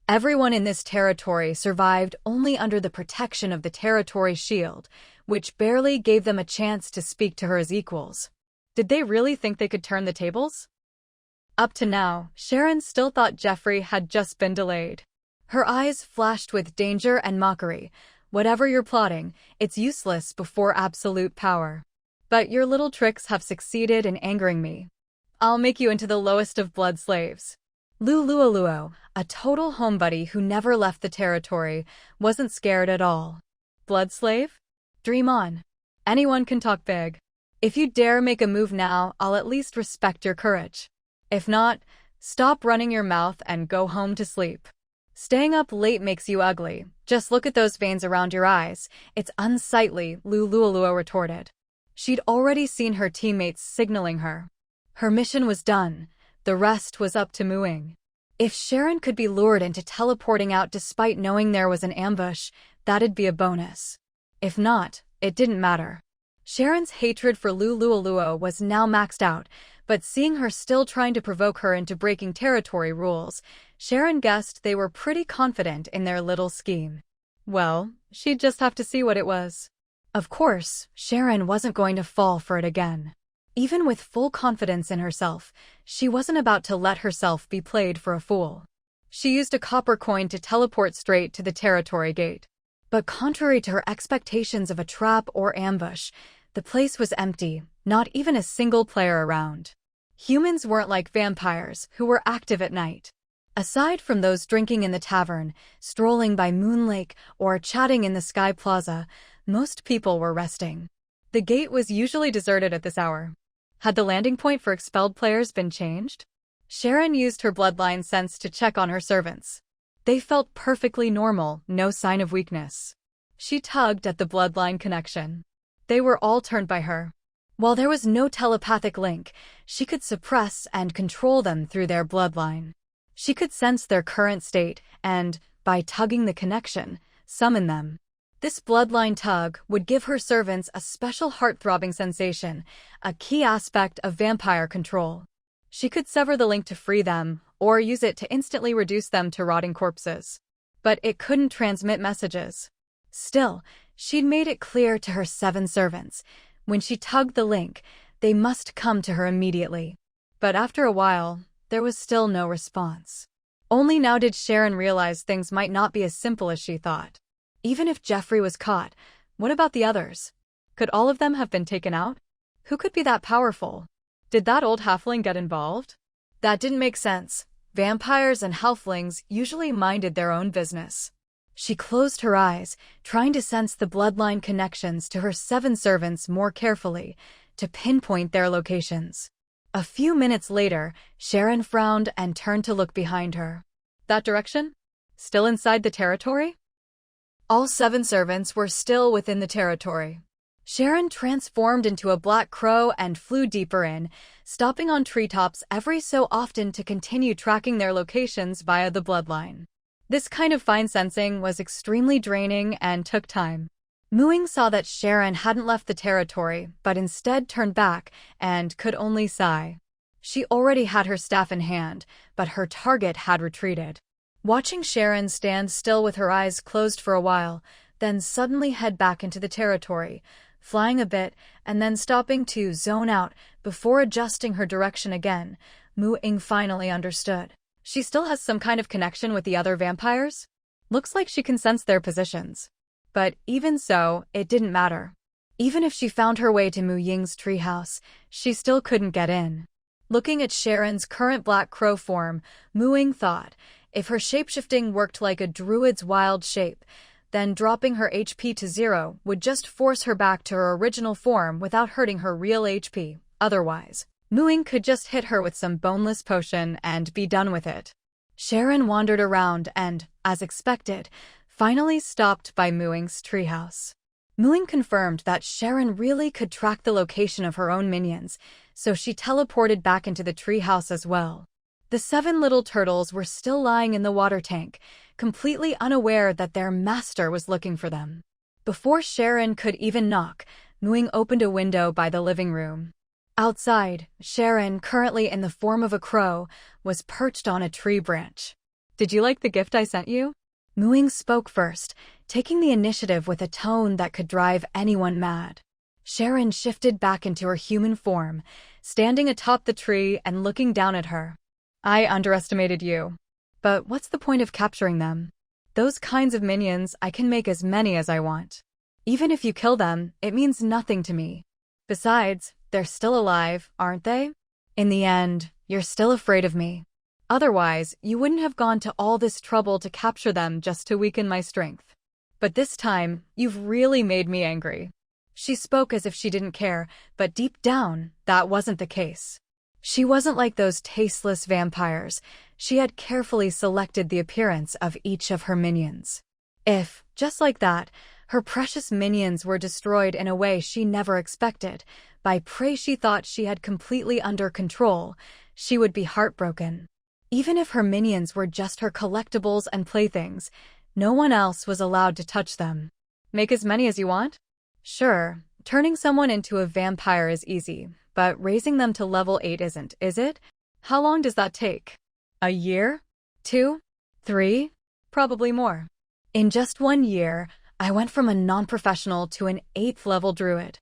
Everyone in this territory survived only under the protection of the territory shield, which barely gave them a chance to speak to her as equals. Did they really think they could turn the tables? Up to now, Sharon still thought Jeffrey had just been delayed. Her eyes flashed with danger and mockery. Whatever you're plotting, it's useless before absolute power. But your little tricks have succeeded in angering me. I'll make you into the lowest of blood slaves. Lulualuo, a total homebody who never left the territory, wasn't scared at all. Blood slave? Dream on. Anyone can talk big. If you dare make a move now, I'll at least respect your courage. If not, stop running your mouth and go home to sleep. Staying up late makes you ugly. Just look at those veins around your eyes. It's unsightly, Lulualuo retorted. She'd already seen her teammates signaling her. Her mission was done. The rest was up to Mu Ying. If Sharon could be lured into teleporting out despite knowing there was an ambush, that'd be a bonus. If not, it didn't matter. Sharon's hatred for Lulualuo was now maxed out, but seeing her still trying to provoke her into breaking territory rules, Sharon guessed they were pretty confident in their little scheme. Well, she'd just have to see what it was. Of course, Sharon wasn't going to fall for it again. Even with full confidence in herself, she wasn't about to let herself be played for a fool. She used a copper coin to teleport straight to the territory gate. But contrary to her expectations of a trap or ambush, the place was empty, not even a single player around. Humans weren't like vampires, who were active at night. Aside from those drinking in the tavern, strolling by Moon Lake, or chatting in the Sky Plaza, most people were resting. The gate was usually deserted at this hour. Had the landing point for expelled players been changed? Sharon used her bloodline sense to check on her servants. They felt perfectly normal, no sign of weakness. She tugged at the bloodline connection. They were all turned by her. While there was no telepathic link, she could suppress and control them through their bloodline. She could sense their current state and, by tugging the connection, summon them. This bloodline tug would give her servants a special heart-throbbing sensation, a key aspect of vampire control. She could sever the link to free them, or use it to instantly reduce them to rotting corpses. But it couldn't transmit messages. Still, she'd made it clear to her 7 servants. When she tugged the link, they must come to her immediately. But after a while, there was still no response. Only now did Sharon realize things might not be as simple as she thought. Even if Jeffrey was caught, what about the others? Could all of them have been taken out? Who could be that powerful? Did that old halfling get involved? That didn't make sense. Vampires and halflings usually minded their own business. She closed her eyes, trying to sense the bloodline connections to her 7 servants more carefully, to pinpoint their locations. A few minutes later, Sharon frowned and turned to look behind her. That direction? Still inside the territory? All 7 servants were still within the territory. Sharon transformed into a black crow and flew deeper in, stopping on treetops every so often to continue tracking their locations via the bloodline. This kind of fine sensing was extremely draining and took time. Mu Ying saw that Sharon hadn't left the territory, but instead turned back and could only sigh. She already had her staff in hand, but her target had retreated. Watching Sharon stand still with her eyes closed for a while, then suddenly head back into the territory, flying a bit and then stopping to zone out before adjusting her direction again, Mu Ying finally understood. She still has some kind of connection with the other vampires? Looks like she can sense their positions. But even so, it didn't matter. Even if she found her way to Mu Ying's treehouse, she still couldn't get in. Looking at Sharon's current black crow form, Mu Ying thought, if her shapeshifting worked like a druid's wild shape, then dropping her HP to 0 would just force her back to her original form without hurting her real HP. Otherwise, Mu Ying could just hit her with some boneless potion and be done with it. Sharon wandered around and, as expected, finally stopped by Mu Ying's treehouse. Mu Ying confirmed that Sharon really could track the location of her own minions, so she teleported back into the treehouse as well. The 7 little turtles were still lying in the water tank, completely unaware that their master was looking for them. Before Sharon could even knock, Mu Ying opened a window by the living room. Outside, Sharon, currently in the form of a crow, was perched on a tree branch. Did you like the gift I sent you? Ying spoke first, taking the initiative with a tone that could drive anyone mad. Sharon shifted back into her human form, standing atop the tree and looking down at her. I underestimated you. But what's the point of capturing them? Those kinds of minions, I can make as many as I want. Even if you kill them, it means nothing to me. Besides, they're still alive, aren't they? In the end, you're still afraid of me. Otherwise, you wouldn't have gone to all this trouble to capture them just to weaken my strength. But this time, you've really made me angry. She spoke as if she didn't care, but deep down, that wasn't the case. She wasn't like those tasteless vampires. She had carefully selected the appearance of each of her minions. If, just like that, her precious minions were destroyed in a way she never expected, by prey she thought she had completely under control, she would be heartbroken. Even if her minions were just her collectibles and playthings, no one else was allowed to touch them. Make as many as you want? Sure, turning someone into a vampire is easy, but raising them to level 8 isn't, is it? How long does that take? A year? 2? 3? Probably more. In just 1 year, I went from a non-professional to an 8th level druid.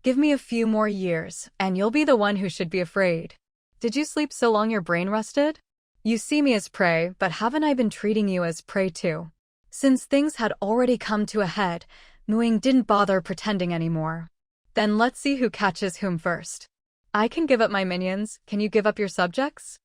Give me a few more years, and you'll be the one who should be afraid. Did you sleep so long your brain rusted? You see me as prey, but haven't I been treating you as prey too? Since things had already come to a head, Ying didn't bother pretending anymore. Then let's see who catches whom first. I can give up my minions, can you give up your subjects?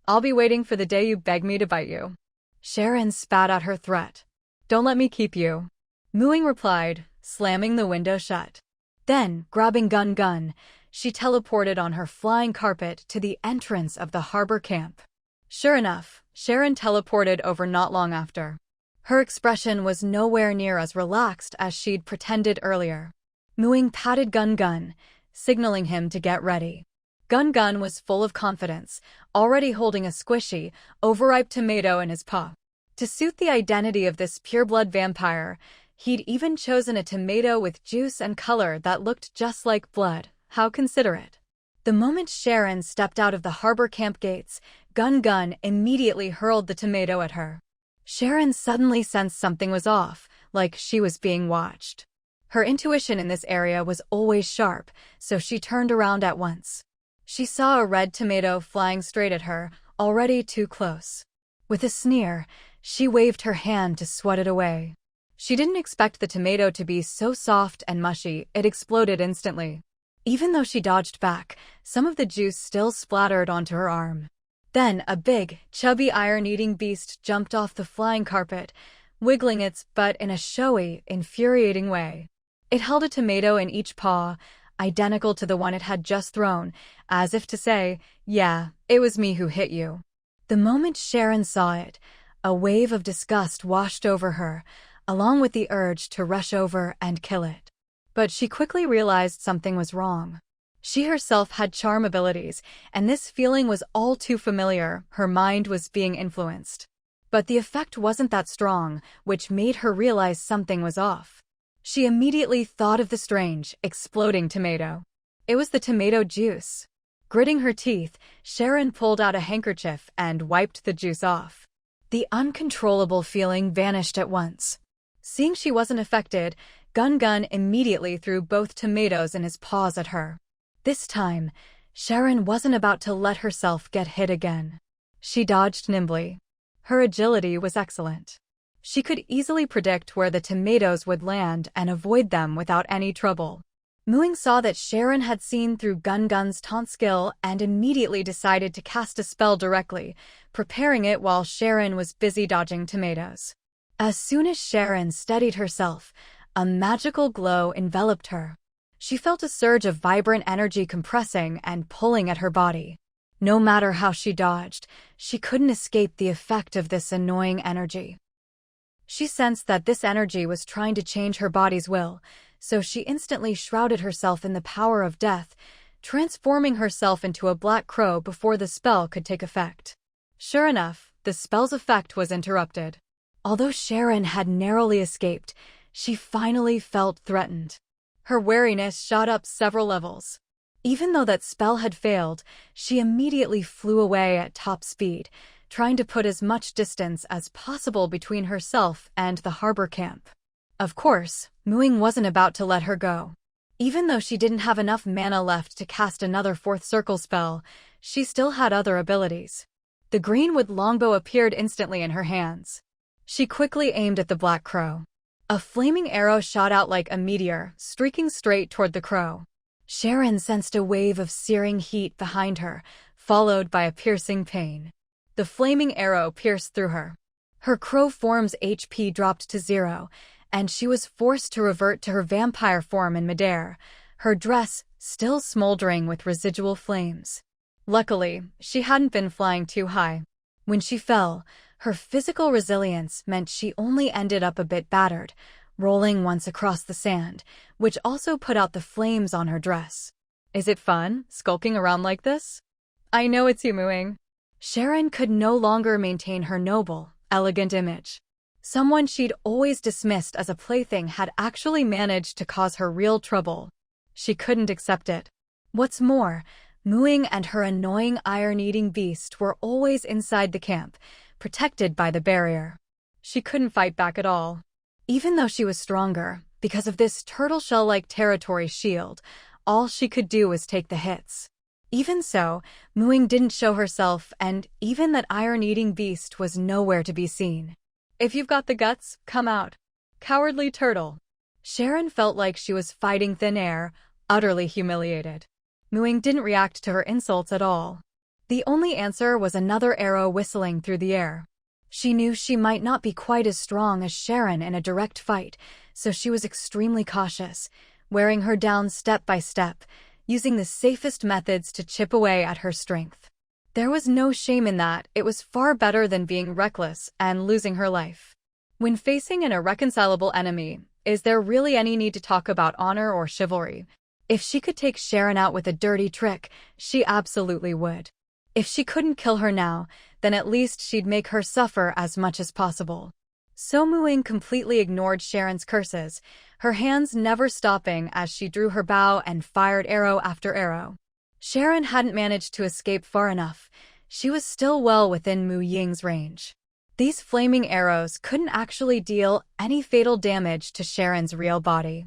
I'll be waiting for the day you beg me to bite you. Sharon spat out her threat. Don't let me keep you. Ying replied, slamming the window shut. Then, grabbing Gun, she teleported on her flying carpet to the entrance of the harbor camp. Sure enough, Sharon teleported over not long after. Her expression was nowhere near as relaxed as she'd pretended earlier. Ying patted Gun, signaling him to get ready. Gun was full of confidence, already holding a squishy, overripe tomato in his paw. To suit the identity of this pureblood vampire, he'd even chosen a tomato with juice and color that looked just like blood. How considerate. The moment Sharon stepped out of the harbor camp gates, Gun immediately hurled the tomato at her. Sharon suddenly sensed something was off, like she was being watched. Her intuition in this area was always sharp, so she turned around at once. She saw a red tomato flying straight at her, already too close. With a sneer, she waved her hand to swat it away. She didn't expect the tomato to be so soft and mushy, it exploded instantly. Even though she dodged back, some of the juice still splattered onto her arm. Then a big, chubby iron-eating beast jumped off the flying carpet, wiggling its butt in a showy, infuriating way. It held a tomato in each paw, identical to the one it had just thrown, as if to say, yeah, it was me who hit you. The moment Sharon saw it, a wave of disgust washed over her, along with the urge to rush over and kill it. But she quickly realized something was wrong. She herself had charm abilities, and this feeling was all too familiar. Her mind was being influenced. But the effect wasn't that strong, which made her realize something was off. She immediately thought of the strange, exploding tomato. It was the tomato juice. Gritting her teeth, Sharon pulled out a handkerchief and wiped the juice off. The uncontrollable feeling vanished at once. Seeing she wasn't affected, Gun immediately threw both tomatoes in his paws at her. This time, Sharon wasn't about to let herself get hit again. She dodged nimbly. Her agility was excellent. She could easily predict where the tomatoes would land and avoid them without any trouble. Ying saw that Sharon had seen through Gun's taunt skill and immediately decided to cast a spell directly, preparing it while Sharon was busy dodging tomatoes. As soon as Sharon steadied herself, a magical glow enveloped her. She felt a surge of vibrant energy compressing and pulling at her body. No matter how she dodged, she couldn't escape the effect of this annoying energy. She sensed that this energy was trying to change her body's will, so she instantly shrouded herself in the power of death, transforming herself into a black crow before the spell could take effect. Sure enough, the spell's effect was interrupted. Although Sharon had narrowly escaped, she finally felt threatened. Her wariness shot up several levels. Even though that spell had failed, she immediately flew away at top speed, trying to put as much distance as possible between herself and the harbor camp. Of course, Ying wasn't about to let her go. Even though she didn't have enough mana left to cast another fourth circle spell, she still had other abilities. The greenwood longbow appeared instantly in her hands. She quickly aimed at the black crow. A flaming arrow shot out like a meteor, streaking straight toward the crow. Sharon sensed a wave of searing heat behind her, followed by a piercing pain. The flaming arrow pierced through her. Her crow form's HP dropped to 0, and she was forced to revert to her vampire form in midair, her dress still smoldering with residual flames. Luckily, she hadn't been flying too high. When she fell, her physical resilience meant she only ended up a bit battered, rolling once across the sand, which also put out the flames on her dress. Is it fun, skulking around like this? I know it's you, Ying. Sharon could no longer maintain her noble, elegant image. Someone she'd always dismissed as a plaything had actually managed to cause her real trouble. She couldn't accept it. What's more, Ying and her annoying iron-eating beast were always inside the camp, protected by the barrier. She couldn't fight back at all. Even though she was stronger, because of this turtle shell-like territory shield, all she could do was take the hits. Even so, Ying didn't show herself, and even that iron-eating beast was nowhere to be seen. If you've got the guts, come out. Cowardly turtle. Sharon felt like she was fighting thin air, utterly humiliated. Ying didn't react to her insults at all. The only answer was another arrow whistling through the air. She knew she might not be quite as strong as Sharon in a direct fight, so she was extremely cautious, wearing her down step by step, using the safest methods to chip away at her strength. There was no shame in that. It was far better than being reckless and losing her life. When facing an irreconcilable enemy, is there really any need to talk about honor or chivalry? If she could take Sharon out with a dirty trick, she absolutely would. If she couldn't kill her now, then at least she'd make her suffer as much as possible. So Ying completely ignored Sharon's curses, her hands never stopping as she drew her bow and fired arrow after arrow. Sharon hadn't managed to escape far enough. She was still well within Ying's range. These flaming arrows couldn't actually deal any fatal damage to Sharon's real body.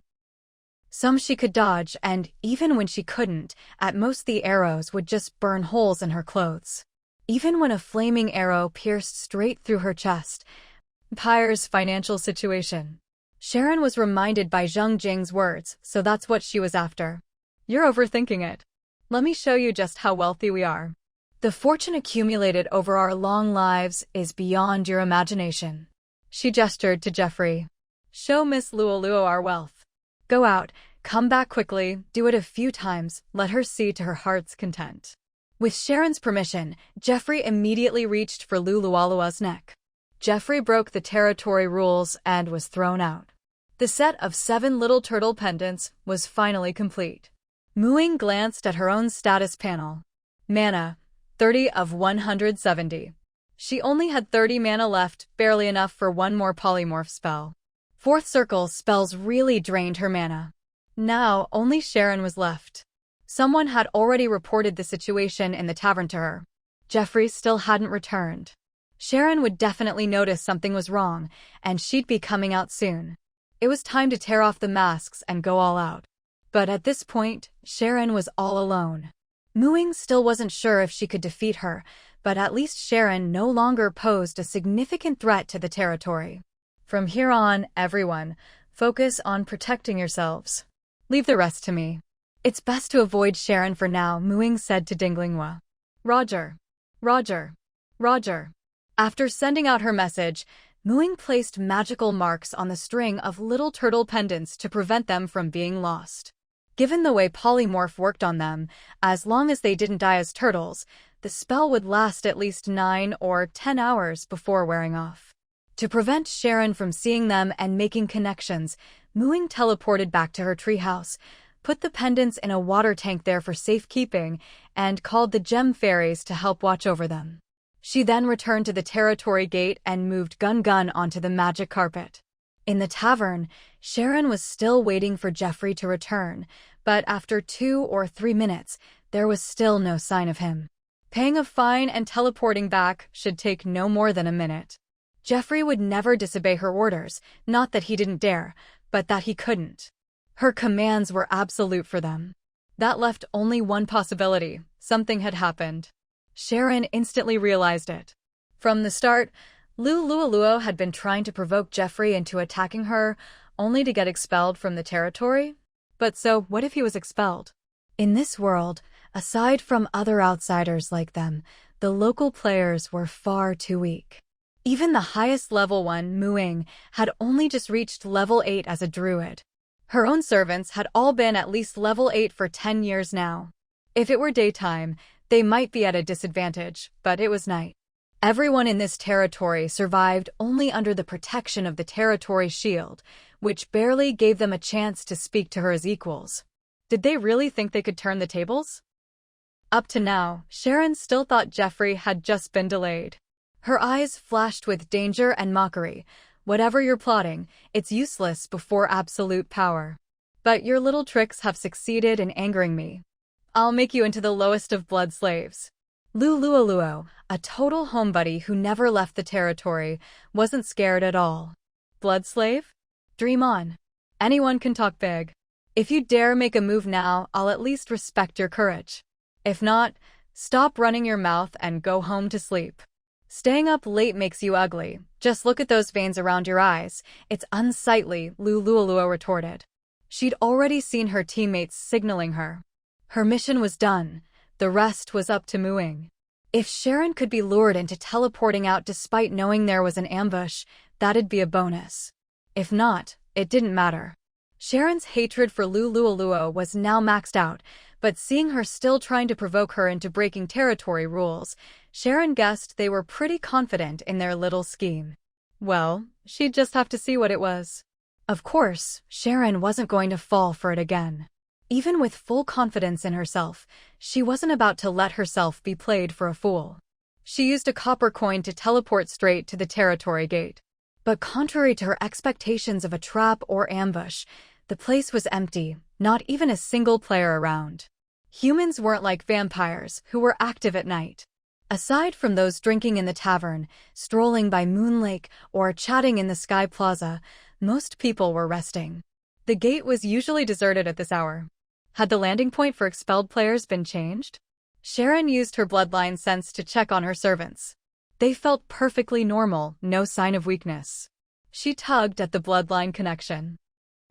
Some she could dodge, and even when she couldn't, at most the arrows would just burn holes in her clothes. Even when a flaming arrow pierced straight through her chest. Vampire's financial situation. Sharon was reminded by Zheng Jing's words, so that's what she was after. You're overthinking it. Let me show you just how wealthy we are. The fortune accumulated over our long lives is beyond your imagination. She gestured to Jeffrey. Show Miss Luoluo our wealth. Go out, come back quickly, do it a few times, let her see to her heart's content. With Sharon's permission, Jeffrey immediately reached for Luoluo's neck. Jeffrey broke the territory rules and was thrown out. The set of 7 little turtle pendants was finally complete. Ying glanced at her own status panel. Mana, 30 of 170. She only had 30 mana left, barely enough for one more polymorph spell. Fourth circle spells really drained her mana. Now, only Sharon was left. Someone had already reported the situation in the tavern to her. Jeffrey still hadn't returned. Sharon would definitely notice something was wrong, and she'd be coming out soon. It was time to tear off the masks and go all out. But at this point, Sharon was all alone. Ying still wasn't sure if she could defeat her, but at least Sharon no longer posed a significant threat to the territory. From here on, everyone, focus on protecting yourselves. Leave the rest to me. It's best to avoid Sharon for now, Ying said to Dinglingwa. Roger. Roger. Roger. After sending out her message, Ying placed magical marks on the string of little turtle pendants to prevent them from being lost. Given the way polymorph worked on them, as long as they didn't die as turtles, the spell would last at least 9 or 10 hours before wearing off. To prevent Sharon from seeing them and making connections, Ying teleported back to her treehouse, put the pendants in a water tank there for safekeeping, and called the gem fairies to help watch over them. She then returned to the territory gate and moved Gun onto the magic carpet. In the tavern, Sharon was still waiting for Jeffrey to return, but after 2 or 3 minutes, there was still no sign of him. Paying a fine and teleporting back should take no more than a minute. Jeffrey would never disobey her orders, not that he didn't dare, but that he couldn't. Her commands were absolute for them. That left only one possibility: something had happened. Sharon instantly realized it. From the start, Lulualuo had been trying to provoke Jeffrey into attacking her, only to get expelled from the territory. But so, what if he was expelled? In this world, aside from other outsiders like them, the local players were far too weak. Even the highest level one, Ying, had only just reached level 8 as a druid. Her own servants had all been at least level 8 for 10 years now. If it were daytime, they might be at a disadvantage, but it was night. Everyone in this territory survived only under the protection of the territory shield, which barely gave them a chance to speak to her as equals. Did they really think they could turn the tables? Up to now, Sharon still thought Jeffrey had just been delayed. Her eyes flashed with danger and mockery. Whatever you're plotting, it's useless before absolute power. But your little tricks have succeeded in angering me. I'll make you into the lowest of blood slaves. Lulualuo, a total homebody who never left the territory, wasn't scared at all. Blood slave? Dream on. Anyone can talk big. If you dare make a move now, I'll at least respect your courage. If not, stop running your mouth and go home to sleep. Staying up late makes you ugly. Just look at those veins around your eyes. It's unsightly, Lulualuo retorted. She'd already seen her teammates signaling her. Her mission was done. The rest was up to Ying. If Sharon could be lured into teleporting out despite knowing there was an ambush, that'd be a bonus. If not, it didn't matter. Sharon's hatred for Lulualuo was now maxed out, but seeing her still trying to provoke her into breaking territory rules, Sharon guessed they were pretty confident in their little scheme. Well, she'd just have to see what it was. Of course, Sharon wasn't going to fall for it again. Even with full confidence in herself, she wasn't about to let herself be played for a fool. She used a copper coin to teleport straight to the territory gate. But contrary to her expectations of a trap or ambush, the place was empty, not even a single player around. Humans weren't like vampires, who were active at night. Aside from those drinking in the tavern, strolling by Moon Lake, or chatting in the Sky Plaza, most people were resting. The gate was usually deserted at this hour. Had the landing point for expelled players been changed? Sharon used her bloodline sense to check on her servants. They felt perfectly normal, no sign of weakness. She tugged at the bloodline connection.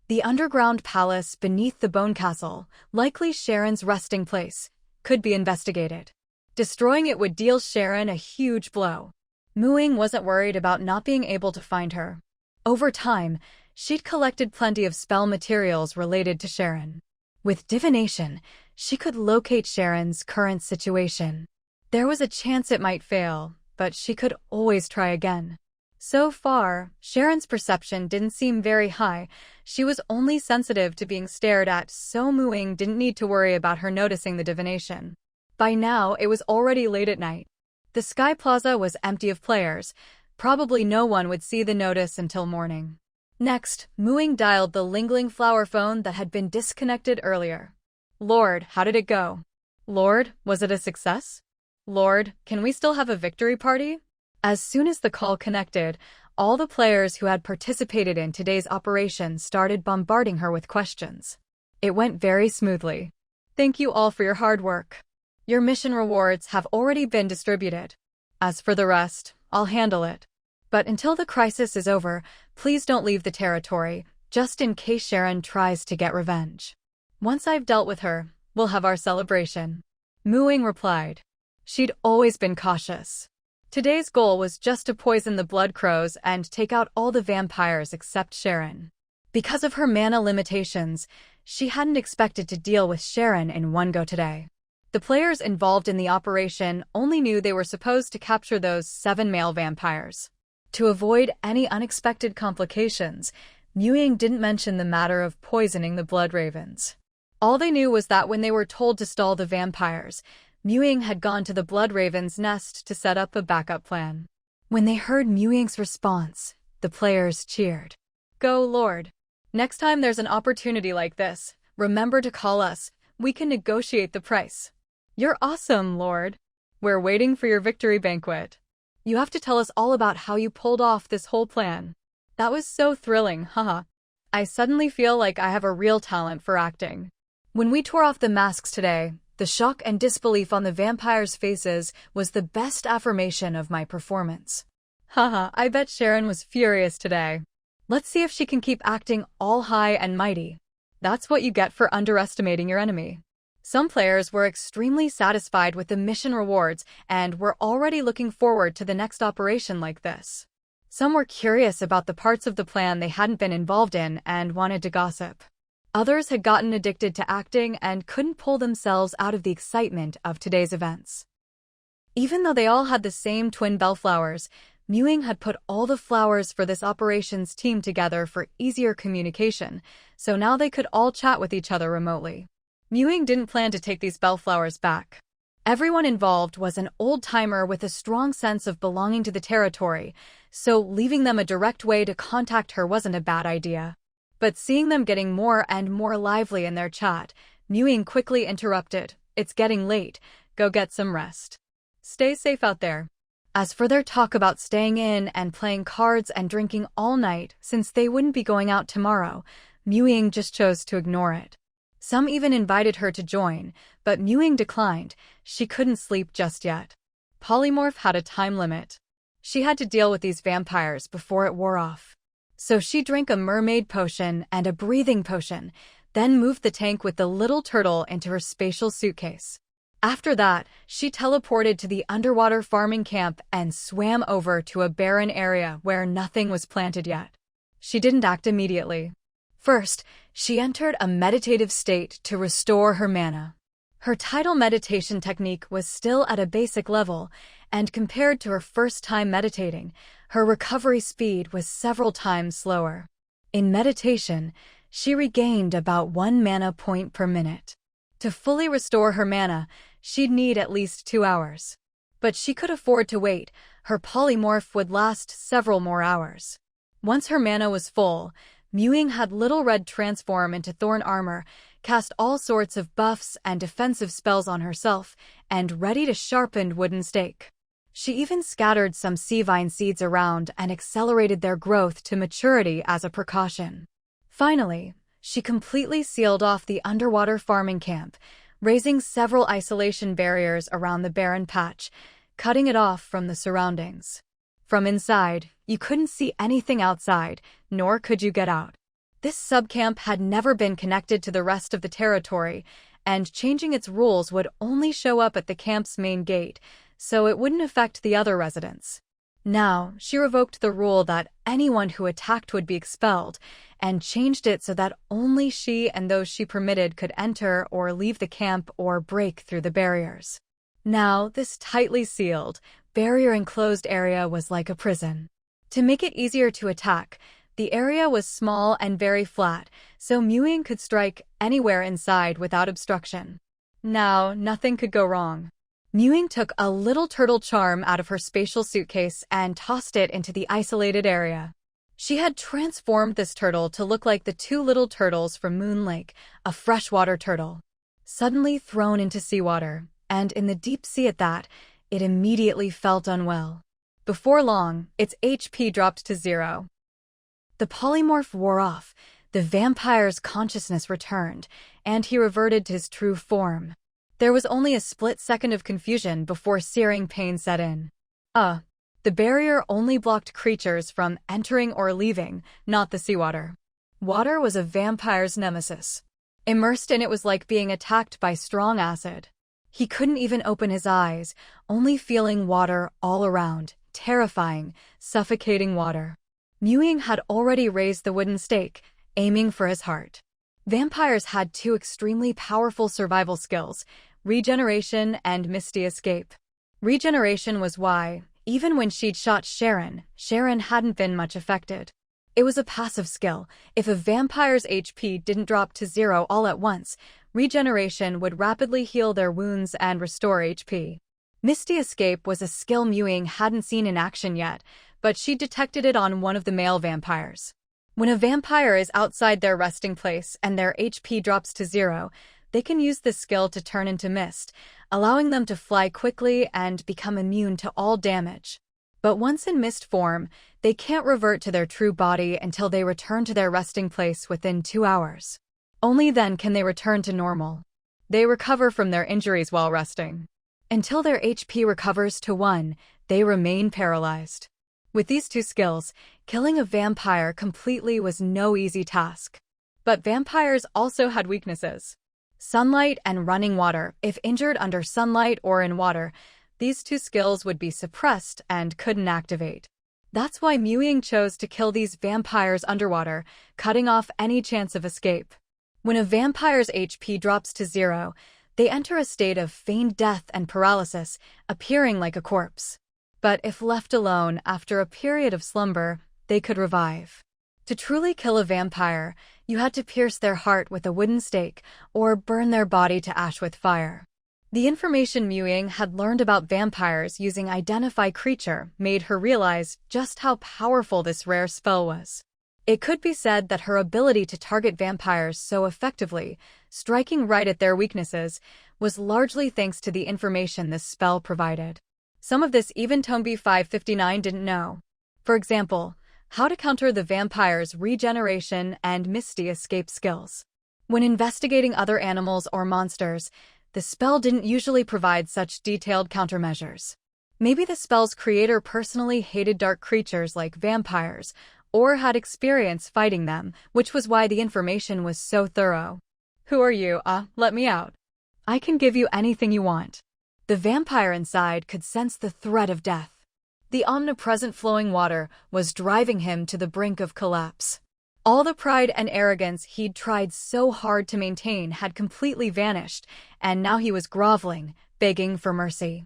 The underground palace beneath the Bone Castle, likely Sharon's resting place, could be investigated. Destroying it would deal Sharon a huge blow. Ying wasn't worried about not being able to find her. Over time, she'd collected plenty of spell materials related to Sharon. With divination, she could locate Sharon's current situation. There was a chance it might fail, but she could always try again. So far, Sharon's perception didn't seem very high. She was only sensitive to being stared at, so Ying didn't need to worry about her noticing the divination. By now, it was already late at night. The Sky Plaza was empty of players. Probably no one would see the notice until morning. Next, Ying dialed the Lingling flower phone that had been disconnected earlier. Lord, how did it go? Lord, was it a success? Lord, can we still have a victory party? As soon as the call connected, all the players who had participated in today's operation started bombarding her with questions. It went very smoothly. Thank you all for your hard work. Your mission rewards have already been distributed. As for the rest, I'll handle it. But until the crisis is over, please don't leave the territory, just in case Sharon tries to get revenge. Once I've dealt with her, we'll have our celebration. Ying replied. She'd always been cautious. Today's goal was just to poison the blood crows and take out all the vampires except Sharon. Because of her mana limitations, she hadn't expected to deal with Sharon in one go today. The players involved in the operation only knew they were supposed to capture those 7 male vampires. To avoid any unexpected complications, Ying didn't mention the matter of poisoning the blood ravens. All they knew was that when they were told to stall the vampires, Ying had gone to the blood raven's nest to set up a backup plan. When they heard Ying's response, the players cheered. Go, Lord. Next time there's an opportunity like this, remember to call us. We can negotiate the price. You're awesome, Lord. We're waiting for your victory banquet. You have to tell us all about how you pulled off this whole plan. That was so thrilling, haha. I suddenly feel like I have a real talent for acting. When we tore off the masks today, the shock and disbelief on the vampires' faces was the best affirmation of my performance. Haha, I bet Sharon was furious today. Let's see if she can keep acting all high and mighty. That's what you get for underestimating your enemy. Some players were extremely satisfied with the mission rewards and were already looking forward to the next operation like this. Some were curious about the parts of the plan they hadn't been involved in and wanted to gossip. Others had gotten addicted to acting and couldn't pull themselves out of the excitement of today's events. Even though they all had the same twin bellflowers, Ying had put all the flowers for this operations team together for easier communication, so now they could all chat with each other remotely. Ying didn't plan to take these bellflowers back. Everyone involved was an old-timer with a strong sense of belonging to the territory, so leaving them a direct way to contact her wasn't a bad idea. But seeing them getting more and more lively in their chat, Ying quickly interrupted. It's getting late. Go get some rest. Stay safe out there. As for their talk about staying in and playing cards and drinking all night, since they wouldn't be going out tomorrow, Ying just chose to ignore it. Some even invited her to join, but Ying declined. She couldn't sleep just yet. Polymorph had a time limit. She had to deal with these vampires before it wore off. So she drank a mermaid potion and a breathing potion, then moved the tank with the little turtle into her spatial suitcase. After that, she teleported to the underwater farming camp and swam over to a barren area where nothing was planted yet. She didn't act immediately. First, she entered a meditative state to restore her mana. Her tidal meditation technique was still at a basic level, and compared to her first time meditating, her recovery speed was several times slower. In meditation, she regained about 1 mana point per minute. To fully restore her mana, she'd need at least 2 hours. But she could afford to wait. Her polymorph would last several more hours. Once her mana was full, Ying had Little Red transform into Thorn Armor, cast all sorts of buffs and defensive spells on herself, and ready to sharpen Wooden Stake. She even scattered some sea vine seeds around and accelerated their growth to maturity as a precaution. Finally, she completely sealed off the underwater farming camp, raising several isolation barriers around the barren patch, cutting it off from the surroundings. From inside, you couldn't see anything outside, nor could you get out. This subcamp had never been connected to the rest of the territory, and changing its rules would only show up at the camp's main gate, so it wouldn't affect the other residents. Now, she revoked the rule that anyone who attacked would be expelled, and changed it so that only she and those she permitted could enter or leave the camp or break through the barriers. Now, this tightly sealed, barrier-enclosed area was like a prison. To make it easier to attack, the area was small and very flat, so Ying could strike anywhere inside without obstruction. Now, nothing could go wrong. Ying took a little turtle charm out of her spatial suitcase and tossed it into the isolated area. She had transformed this turtle to look like the 2 little turtles from Moon Lake, a freshwater turtle. Suddenly thrown into seawater, and in the deep sea at that, it immediately felt unwell. Before long, its HP dropped to 0. The polymorph wore off, the vampire's consciousness returned, and he reverted to his true form. There was only a split second of confusion before searing pain set in. The barrier only blocked creatures from entering or leaving, not the seawater. Water was a vampire's nemesis. Immersed in it was like being attacked by strong acid. He couldn't even open his eyes, only feeling water all around, terrifying, suffocating water. Ying had already raised the wooden stake, aiming for his heart. Vampires had 2 extremely powerful survival skills, regeneration and misty escape. Regeneration was why, even when she'd shot Sharon hadn't been much affected. It was a passive skill. If a vampire's HP didn't drop to 0 all at once, regeneration would rapidly heal their wounds and restore HP. Misty Escape was a skill Ying hadn't seen in action yet, but she detected it on one of the male vampires. When a vampire is outside their resting place and their HP drops to 0, They can use this skill to turn into mist, allowing them to fly quickly and become immune to all damage. But once in mist form, they can't revert to their true body until they return to their resting place within 2 hours. Only then can they return to normal. They recover from their injuries while resting. Until their HP recovers to 1, they remain paralyzed. With these two skills, killing a vampire completely was no easy task. But vampires also had weaknesses. Sunlight and running water. If injured under sunlight or in water, these two skills would be suppressed and couldn't activate. That's why Ying chose to kill these vampires underwater, cutting off any chance of escape. When a vampire's HP drops to 0, they enter a state of feigned death and paralysis, appearing like a corpse. But if left alone after a period of slumber, they could revive. To truly kill a vampire, you had to pierce their heart with a wooden stake or burn their body to ash with fire. The information Ying had learned about vampires using Identify Creature made her realize just how powerful this rare spell was. It could be said that her ability to target vampires so effectively, striking right at their weaknesses, was largely thanks to the information this spell provided. Some of this even Tomb 559 didn't know. For example, how to counter the vampire's regeneration and misty escape skills. When investigating other animals or monsters, the spell didn't usually provide such detailed countermeasures. Maybe the spell's creator personally hated dark creatures like vampires, or had experience fighting them, which was why the information was so thorough. Who are you? Let me out. I can give you anything you want. The vampire inside could sense the threat of death. The omnipresent flowing water was driving him to the brink of collapse. All the pride and arrogance he'd tried so hard to maintain had completely vanished, and now he was groveling, begging for mercy.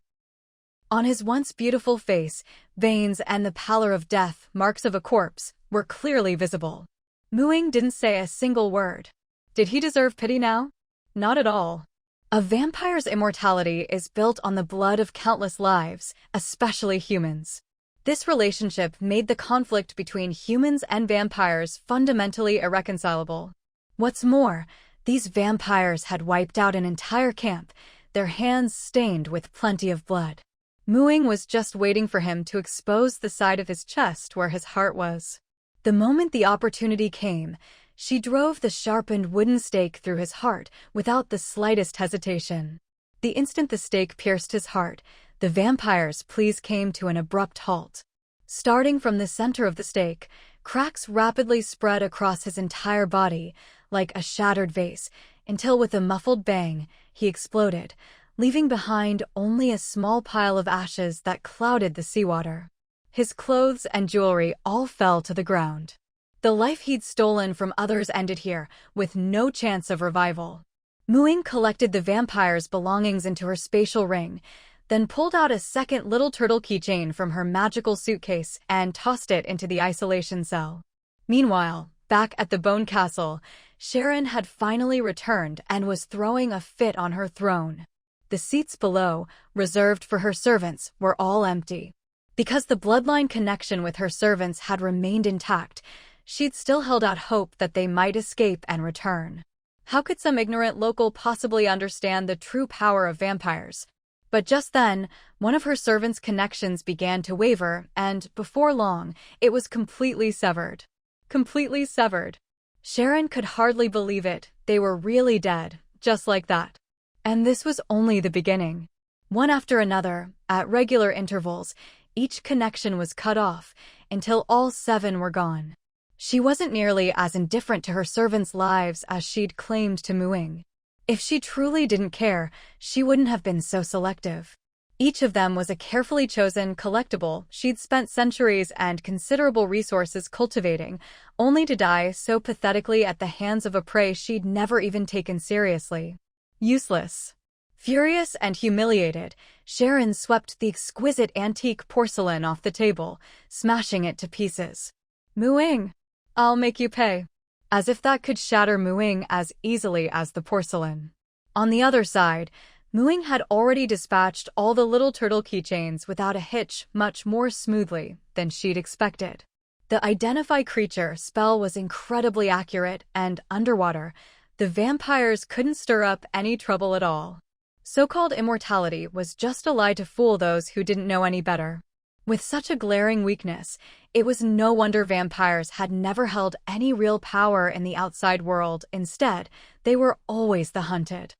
On his once beautiful face, veins and the pallor of death, marks of a corpse, were clearly visible. Ying didn't say a single word. Did he deserve pity now? Not at all. A vampire's immortality is built on the blood of countless lives, especially humans. This relationship made the conflict between humans and vampires fundamentally irreconcilable. What's more, these vampires had wiped out an entire camp, their hands stained with plenty of blood. Ying was just waiting for him to expose the side of his chest where his heart was. The moment the opportunity came, she drove the sharpened wooden stake through his heart without the slightest hesitation. The instant the stake pierced his heart, the vampire's pleas came to an abrupt halt. Starting from the center of the stake, cracks rapidly spread across his entire body, like a shattered vase, until with a muffled bang, he exploded, leaving behind only a small pile of ashes that clouded the seawater. His clothes and jewelry all fell to the ground. The life he'd stolen from others ended here, with no chance of revival. Ying collected the vampire's belongings into her spatial ring, then pulled out a second little turtle keychain from her magical suitcase and tossed it into the isolation cell. Meanwhile, back at the Bone Castle, Sharon had finally returned and was throwing a fit on her throne. The seats below, reserved for her servants, were all empty. Because the bloodline connection with her servants had remained intact, she'd still held out hope that they might escape and return. How could some ignorant local possibly understand the true power of vampires? But just then, one of her servants' connections began to waver, and, before long, it was completely severed. Completely severed. Sharon could hardly believe it. They were really dead, just like that. And this was only the beginning. One after another, at regular intervals, each connection was cut off, until all 7 were gone. She wasn't nearly as indifferent to her servants' lives as she'd claimed to Ying. If she truly didn't care, she wouldn't have been so selective. Each of them was a carefully chosen collectible she'd spent centuries and considerable resources cultivating, only to die so pathetically at the hands of a prey she'd never even taken seriously. Useless. Furious and humiliated, Sharon swept the exquisite antique porcelain off the table, smashing it to pieces. Ying, I'll make you pay. As if that could shatter Ying as easily as the porcelain. On the other side, Ying had already dispatched all the little turtle keychains without a hitch much more smoothly than she'd expected. The Identify Creature spell was incredibly accurate, and underwater, The vampires couldn't stir up any trouble at all. So-called immortality was just a lie to fool those who didn't know any better. With such a glaring weakness, it was no wonder vampires had never held any real power in the outside world. Instead, they were always the hunted.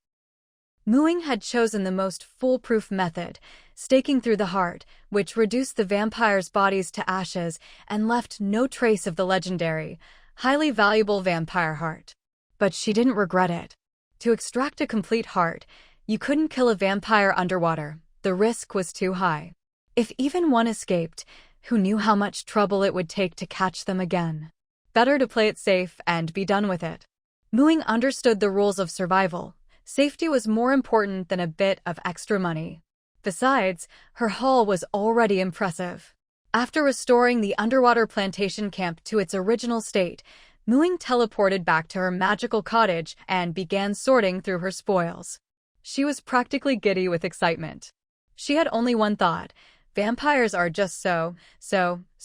Ying had chosen the most foolproof method, staking through the heart, which reduced the vampires' bodies to ashes and left no trace of the legendary, highly valuable vampire heart. But she didn't regret it. To extract a complete heart, you couldn't kill a vampire underwater. The risk was too high. If even one escaped, who knew how much trouble it would take to catch them again? Better to play it safe and be done with it. Ying understood the rules of survival. Safety was more important than a bit of extra money. Besides, her haul was already impressive. After restoring the underwater plantation camp to its original state, Ying teleported back to her magical cottage and began sorting through her spoils. She was practically giddy with excitement. She had only one thought: vampires are just so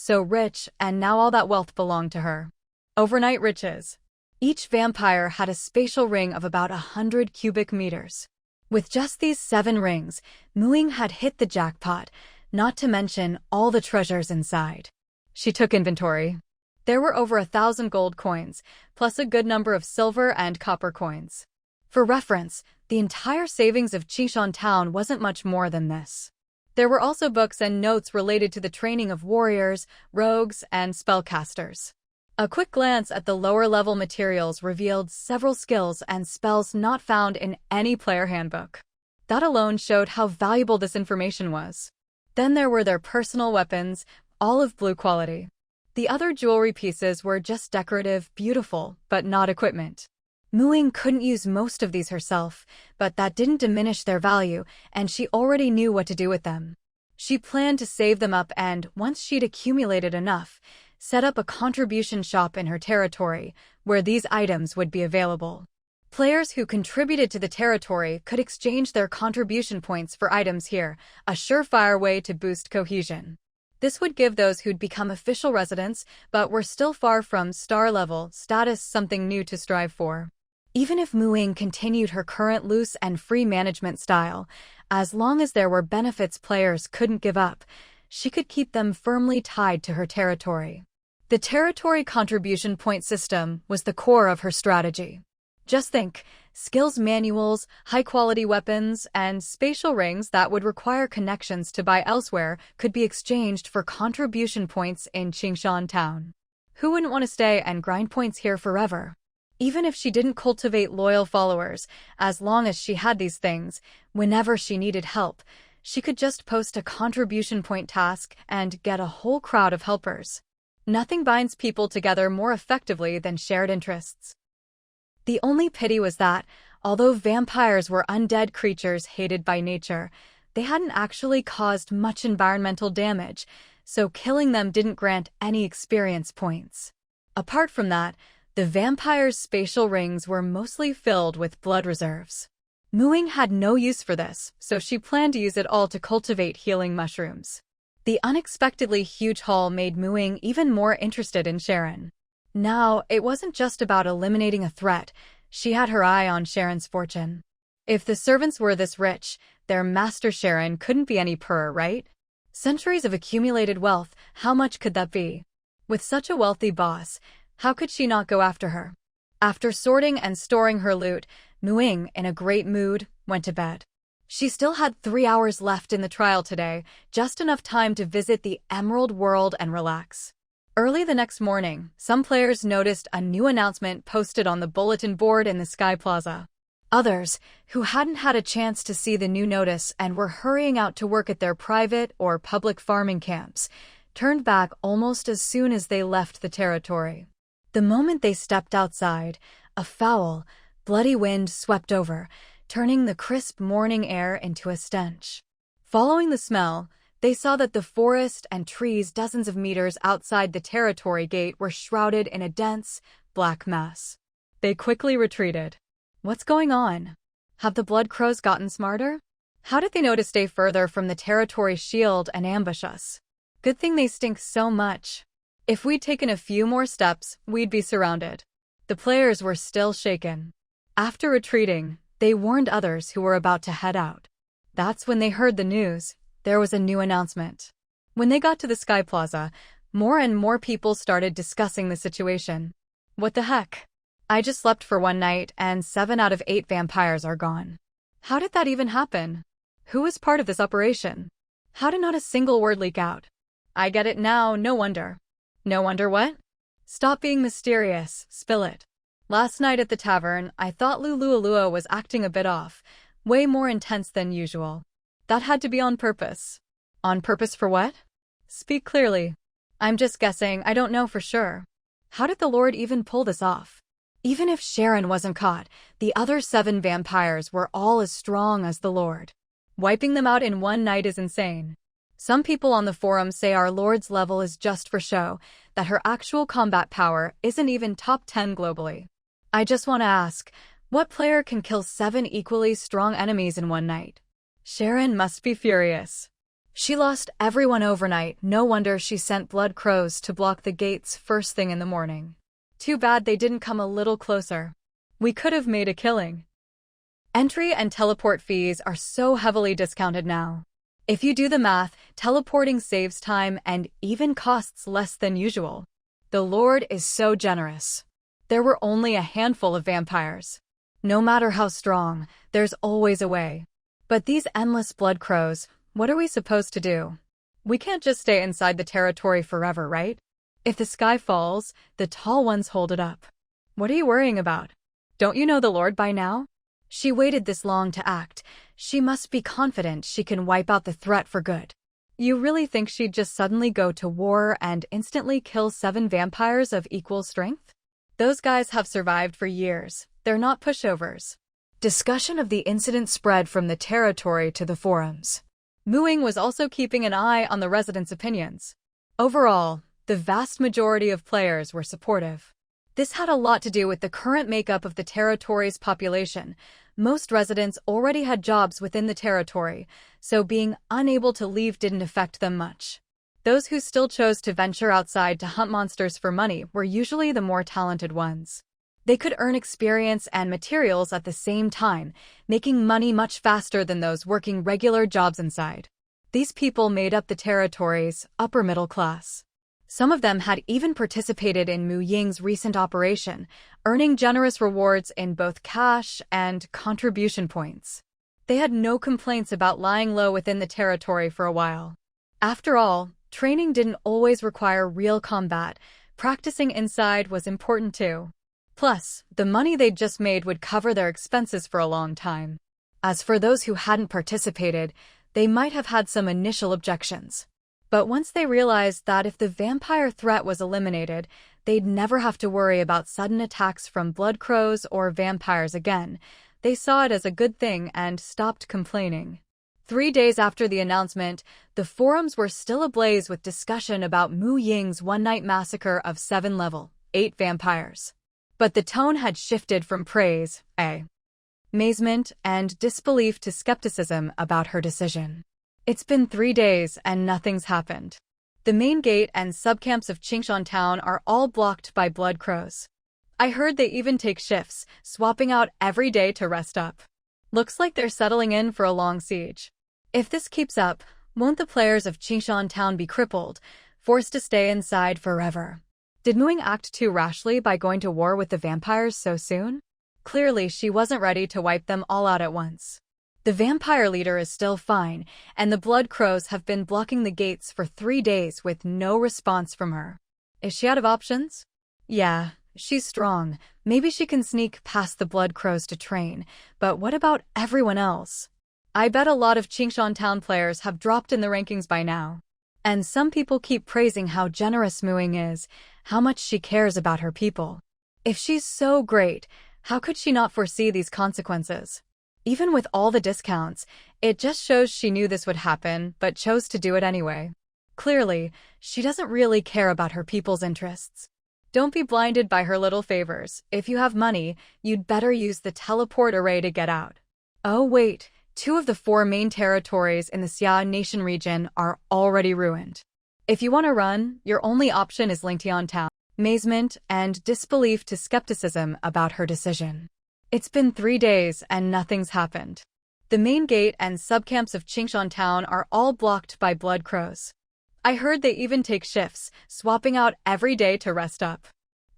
rich, and now all that wealth belonged to her. Overnight riches. Each vampire had a spatial ring of about 100 cubic meters. With just these 7 rings, Ying had hit the jackpot, not to mention all the treasures inside. She took inventory. There were over 1,000 gold coins, plus a good number of silver and copper coins. For reference, the entire savings of Qishan Town wasn't much more than this. There were also books and notes related to the training of warriors, rogues, and spellcasters. A quick glance at the lower-level materials revealed several skills and spells not found in any player handbook. That alone showed how valuable this information was. Then there were their personal weapons, all of blue quality. The other jewelry pieces were just decorative, beautiful, but not equipment. Ying couldn't use most of these herself, but that didn't diminish their value, and she already knew what to do with them. She planned to save them up and, once she'd accumulated enough, set up a contribution shop in her territory, where these items would be available. Players who contributed to the territory could exchange their contribution points for items here, a surefire way to boost cohesion. This would give those who'd become official residents but were still far from star-level status something new to strive for. Even if Ying continued her current loose and free management style, as long as there were benefits players couldn't give up, she could keep them firmly tied to her territory. The territory contribution point system was the core of her strategy. Just think, skills manuals, high-quality weapons, and spatial rings that would require connections to buy elsewhere could be exchanged for contribution points in Qishan Town. Who wouldn't want to stay and grind points here forever? Even if she didn't cultivate loyal followers, as long as she had these things, whenever she needed help, she could just post a contribution point task and get a whole crowd of helpers. Nothing binds people together more effectively than shared interests. The only pity was that, although vampires were undead creatures hated by nature, they hadn't actually caused much environmental damage, so killing them didn't grant any experience points. Apart from that, the vampires' spatial rings were mostly filled with blood reserves. Ying had no use for this, so she planned to use it all to cultivate healing mushrooms. The unexpectedly huge haul made Ying even more interested in Sharon. Now, it wasn't just about eliminating a threat. She had her eye on Sharon's fortune. If the servants were this rich, their master Sharon couldn't be any poorer, right? Centuries of accumulated wealth, how much could that be? With such a wealthy boss, how could she not go after her? After sorting and storing her loot, Ying, in a great mood, went to bed. She still had 3 hours left in the trial today, just enough time to visit the Emerald World and relax. Early the next morning, some players noticed a new announcement posted on the bulletin board in the Sky Plaza. Others, who hadn't had a chance to see the new notice and were hurrying out to work at their private or public farming camps, turned back almost as soon as they left the territory. The moment they stepped outside, a foul, bloody wind swept over, turning the crisp morning air into a stench. Following the smell, they saw that the forest and trees dozens of meters outside the territory gate were shrouded in a dense, black mass. They quickly retreated. What's going on? Have the blood crows gotten smarter? How did they know to stay further from the territory shield and ambush us? Good thing they stink so much. If we'd taken a few more steps, we'd be surrounded. The players were still shaken. After retreating, they warned others who were about to head out. That's when they heard the news. There was a new announcement. When they got to the Sky Plaza, more and more people started discussing the situation. What the heck? I just slept for one night and 7 out of 8 vampires are gone. How did that even happen? Who was part of this operation? How did not a single word leak out? I get it now, no wonder. No wonder what? Stop being mysterious, spill it. Last night at the tavern, I thought Lulualua was acting a bit off, way more intense than usual. That had to be on purpose. On purpose for what? Speak clearly. I'm just guessing, I don't know for sure. How did the Lord even pull this off? Even if Sharon wasn't caught, the other 7 vampires were all as strong as the Lord. Wiping them out in one night is insane. Some people on the forum say our Lord's level is just for show, that her actual combat power isn't even top 10 globally. I just want to ask, what player can kill 7 equally strong enemies in one night? Sharon must be furious. She lost everyone overnight, no wonder she sent blood crows to block the gates first thing in the morning. Too bad they didn't come a little closer. We could have made a killing. Entry and teleport fees are so heavily discounted now. If you do the math, teleporting saves time and even costs less than usual. The Lord is so generous. There were only a handful of vampires. No matter how strong, there's always a way. But these endless blood crows, what are we supposed to do? We can't just stay inside the territory forever, right? If the sky falls, the tall ones hold it up. What are you worrying about? Don't you know the Lord by now? She waited this long to act. She must be confident she can wipe out the threat for good. You really think she'd just suddenly go to war and instantly kill 7 vampires of equal strength? Those guys have survived for years. They're not pushovers. Discussion of the incident spread from the territory to the forums. Ying was also keeping an eye on the residents' opinions. Overall, the vast majority of players were supportive. This had a lot to do with the current makeup of the territory's population. Most residents already had jobs within the territory, so being unable to leave didn't affect them much. Those who still chose to venture outside to hunt monsters for money were usually the more talented ones. They could earn experience and materials at the same time, making money much faster than those working regular jobs inside. These people made up the territory's upper middle class. Some of them had even participated in Ying's recent operation, earning generous rewards in both cash and contribution points. They had no complaints about lying low within the territory for a while. After all, training didn't always require real combat. Practicing inside was important too. Plus, the money they'd just made would cover their expenses for a long time. As for those who hadn't participated, they might have had some initial objections. But once they realized that if the vampire threat was eliminated, they'd never have to worry about sudden attacks from blood crows or vampires again, they saw it as a good thing and stopped complaining. 3 days after the announcement, the forums were still ablaze with discussion about Ying's one-night massacre of 7 level 8 vampires. But the tone had shifted from praise, amazement, and disbelief to skepticism about her decision. It's been 3 days and nothing's happened. The main gate and subcamps of Qingshan Town are all blocked by blood crows. I heard they even take shifts, swapping out every day to rest up. Looks like they're settling in for a long siege. If this keeps up, won't the players of Qingshan Town be crippled, forced to stay inside forever? Did Ying act too rashly by going to war with the vampires so soon? Clearly, she wasn't ready to wipe them all out at once. The vampire leader is still fine, and the blood crows have been blocking the gates for 3 days with no response from her. Is she out of options? Yeah, she's strong. Maybe she can sneak past the blood crows to train, but what about everyone else? I bet a lot of Qingshan Town players have dropped in the rankings by now. And some people keep praising how generous Ying is, how much she cares about her people. If she's so great, how could she not foresee these consequences? Even with all the discounts, it just shows she knew this would happen, but chose to do it anyway. Clearly, she doesn't really care about her people's interests. Don't be blinded by her little favors. If you have money, you'd better use the teleport array to get out. Oh wait, 2 of the 4 main territories in the Xia Nation region are already ruined. If you want to run, your only option is Lingtian Town. Amazement and disbelief to skepticism about her decision. It's been 3 days and nothing's happened. The main gate and subcamps of Qingshan Town are all blocked by blood crows. I heard they even take shifts, swapping out every day to rest up.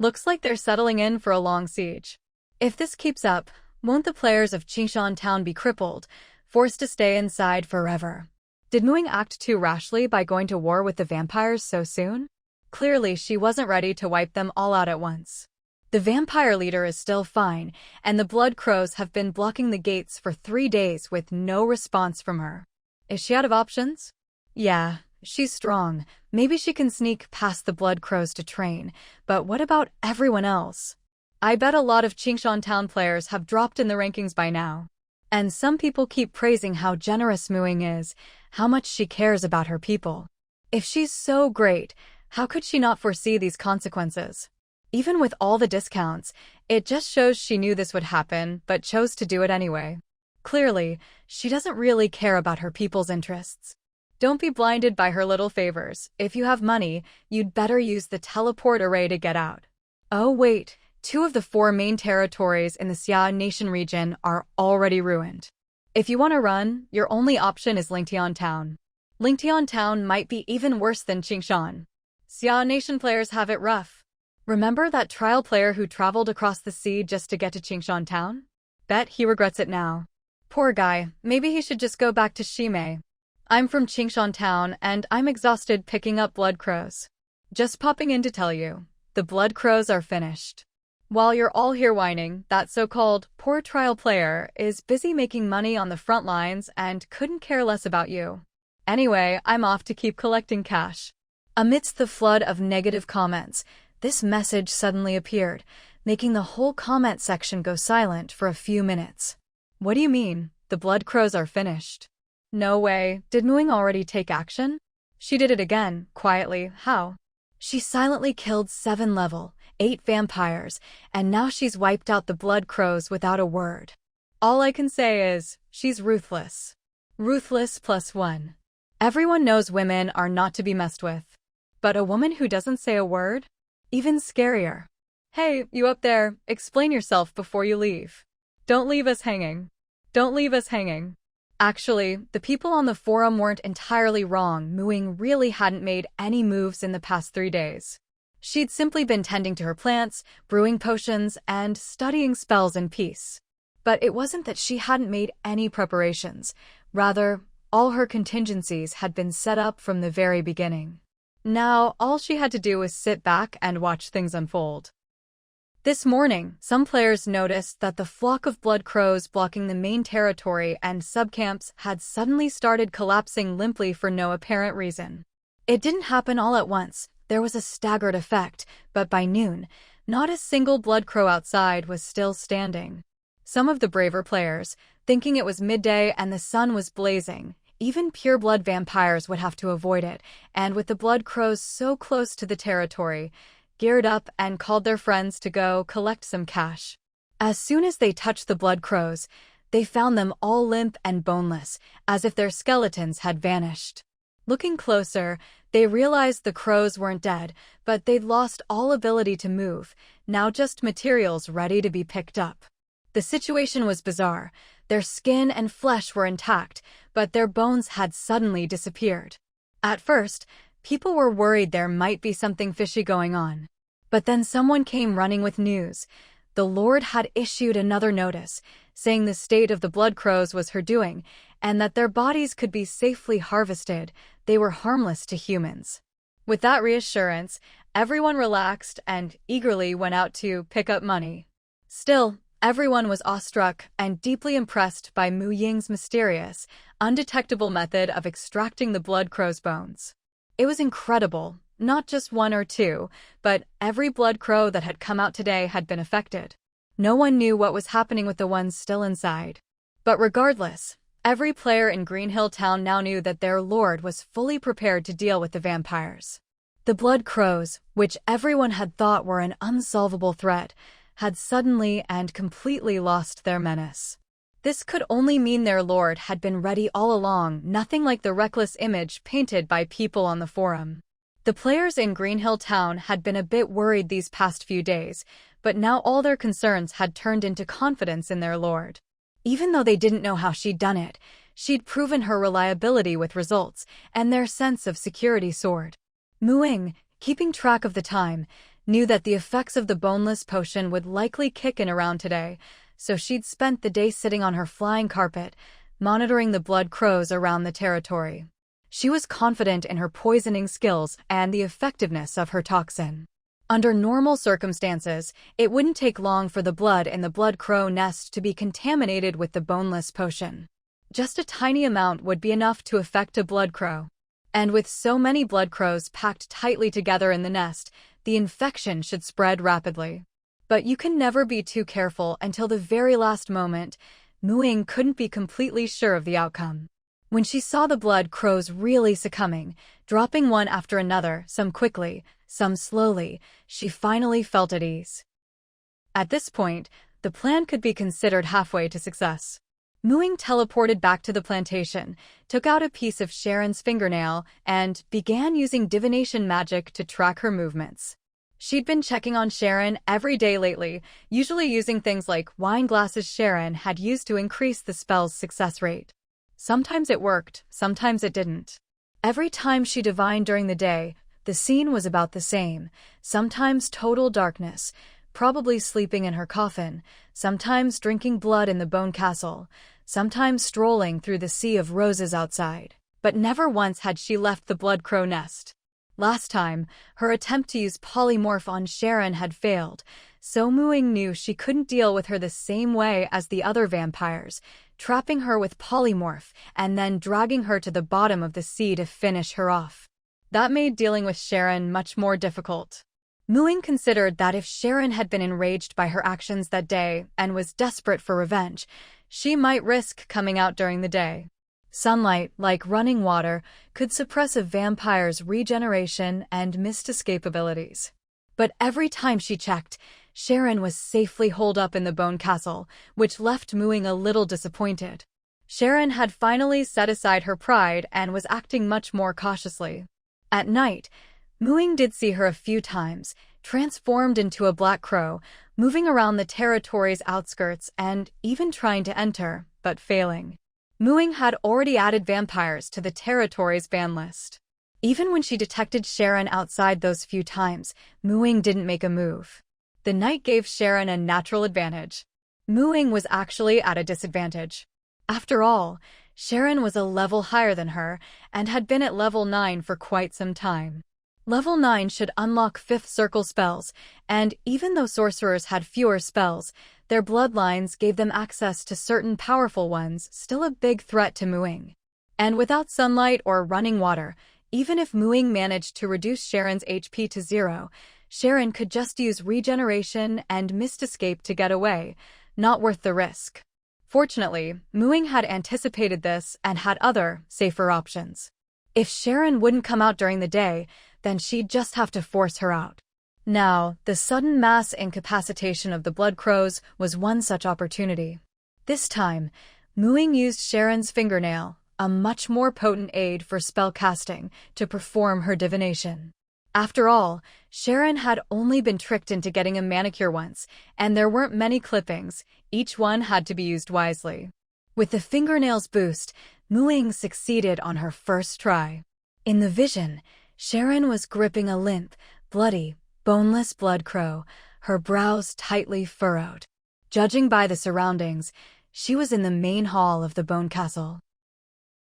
Looks like they're settling in for a long siege. If this keeps up, won't the players of Qingshan Town be crippled, forced to stay inside forever? Did Muing act too rashly by going to war with the vampires so soon? Clearly, she wasn't ready to wipe them all out at once. The vampire leader is still fine, and the blood crows have been blocking the gates for 3 days with no response from her. Is she out of options? Yeah, she's strong. Maybe she can sneak past the blood crows to train, but what about everyone else? I bet a lot of Qingshan Town players have dropped in the rankings by now. And some people keep praising how generous Muing is, how much she cares about her people. If she's so great, how could she not foresee these consequences? Even with all the discounts, it just shows she knew this would happen but chose to do it anyway. Clearly, she doesn't really care about her people's interests. Don't be blinded by her little favors. If you have money, you'd better use the teleport array to get out. Oh wait, 2 of the 4 main territories in the Xia Nation region are already ruined. If you want to run, your only option is Lingtian Town. Lingtian Town might be even worse than Qingshan. Xia Nation players have it rough. Remember that trial player who traveled across the sea just to get to Qingshan Town? Bet he regrets it now. Poor guy, maybe he should just go back to Shimei. I'm from Qingshan Town and I'm exhausted picking up blood crows. Just popping in to tell you, the blood crows are finished. While you're all here whining, that so-called poor trial player is busy making money on the front lines and couldn't care less about you. Anyway, I'm off to keep collecting cash. Amidst the flood of negative comments, this message suddenly appeared, making the whole comment section go silent for a few minutes. What do you mean, the blood crows are finished? No way, did Muing already take action? She did it again, quietly. How? She silently killed 7 level 8 vampires, and now she's wiped out the blood crows without a word. All I can say is, she's ruthless. Ruthless +1. Everyone knows women are not to be messed with. But a woman who doesn't say a word? Even scarier. Hey, you up there, explain yourself before you leave. Don't leave us hanging. Don't leave us hanging. Actually, the people on the forum weren't entirely wrong. Muing really hadn't made any moves in the past 3 days. She'd simply been tending to her plants, brewing potions, and studying spells in peace. But it wasn't that she hadn't made any preparations. Rather, all her contingencies had been set up from the very beginning. Now, all she had to do was sit back and watch things unfold. This morning, some players noticed that the flock of blood crows blocking the main territory and subcamps had suddenly started collapsing limply for no apparent reason. It didn't happen all at once. There was a staggered effect, but by noon, not a single blood crow outside was still standing. Some of the braver players, thinking it was midday and the sun was blazing, even pure-blood vampires would have to avoid it, and with the blood crows so close to the territory, geared up and called their friends to go collect some cash. As soon as they touched the blood crows, they found them all limp and boneless, as if their skeletons had vanished. Looking closer, they realized the crows weren't dead, but they'd lost all ability to move, now just materials ready to be picked up. The situation was bizarre. Their skin and flesh were intact, but their bones had suddenly disappeared. At first, people were worried there might be something fishy going on. But then someone came running with news. The Lord had issued another notice, saying the state of the blood crows was her doing, and that their bodies could be safely harvested. They were harmless to humans. With that reassurance, everyone relaxed and eagerly went out to pick up money. Still, everyone was awestruck and deeply impressed by Mu Ying's mysterious, undetectable method of extracting the blood crow's bones. It was incredible. Not just 1 or 2, but every blood crow that had come out today had been affected. No one knew what was happening with the ones still inside. But regardless, every player in Greenhill Town now knew that their lord was fully prepared to deal with the vampires. The blood crows, which everyone had thought were an unsolvable threat, had suddenly and completely lost their menace. This could only mean their lord had been ready all along, nothing like the reckless image painted by people on the forum. The players in Greenhill Town had been a bit worried these past few days, But now all their concerns had turned into confidence in their lord. Even though they didn't know how she'd done it, she'd proven her reliability with results, and their sense of security soared. Ying, keeping track of the time, knew that the effects of the boneless potion would likely kick in around today, so she'd spent the day sitting on her flying carpet, monitoring the blood crows around the territory. She was confident in her poisoning skills and the effectiveness of her toxin. Under normal circumstances, it wouldn't take long for the blood in the blood crow nest to be contaminated with the boneless potion. Just a tiny amount would be enough to affect a blood crow. And with so many blood crows packed tightly together in the nest, the infection should spread rapidly. But you can never be too careful until the very last moment. Ying couldn't be completely sure of the outcome. When she saw the blood crows really succumbing, dropping one after another, some quickly, some slowly, she finally felt at ease. At this point, the plan could be considered halfway to success. Ying teleported back to the plantation, took out a piece of Sharon's fingernail, and began using divination magic to track her movements. She'd been checking on Sharon every day lately, usually using things like wine glasses Sharon had used to increase the spell's success rate. Sometimes it worked, sometimes it didn't. Every time she divined during the day, the scene was about the same, sometimes total darkness, probably sleeping in her coffin, sometimes drinking blood in the bone castle, sometimes strolling through the sea of roses outside. But never once had she left the blood crow nest. Last time, her attempt to use polymorph on Sharon had failed, so Ying knew she couldn't deal with her the same way as the other vampires, trapping her with polymorph and then dragging her to the bottom of the sea to finish her off. That made dealing with Sharon much more difficult. Ying considered that if Sharon had been enraged by her actions that day and was desperate for revenge, she might risk coming out during the day. Sunlight, like running water, could suppress a vampire's regeneration and mist escape abilities. But every time she checked, Sharon was safely holed up in the bone castle, which left Ying a little disappointed. Sharon had finally set aside her pride and was acting much more cautiously. At night, Ying did see her a few times, transformed into a black crow, moving around the territory's outskirts and even trying to enter, but failing. Ying had already added vampires to the territory's ban list. Even when she detected Sharon outside those few times, Ying didn't make a move. The night gave Sharon a natural advantage. Ying was actually at a disadvantage. After all, Sharon was a level higher than her and had been at level 9 for quite some time. Level 9 should unlock 5th circle spells, and even though sorcerers had fewer spells, their bloodlines gave them access to certain powerful ones, still a big threat to Ying. And without sunlight or running water, even if Ying managed to reduce Sharon's HP to 0, Sharon could just use regeneration and mist escape to get away, not worth the risk. Fortunately, Ying had anticipated this and had other, safer options. If Sharon wouldn't come out during the day, then she'd just have to force her out. Now, the sudden mass incapacitation of the blood crows was one such opportunity. This time, Ying used Sharon's fingernail, a much more potent aid for spell casting, to perform her divination. After all, Sharon had only been tricked into getting a manicure once, and there weren't many clippings, each one had to be used wisely. With the fingernail's boost, Ying succeeded on her first try. In the vision, Sharon was gripping a limp, bloody, boneless blood crow, her brows tightly furrowed. Judging by the surroundings, she was in the main hall of the bone castle.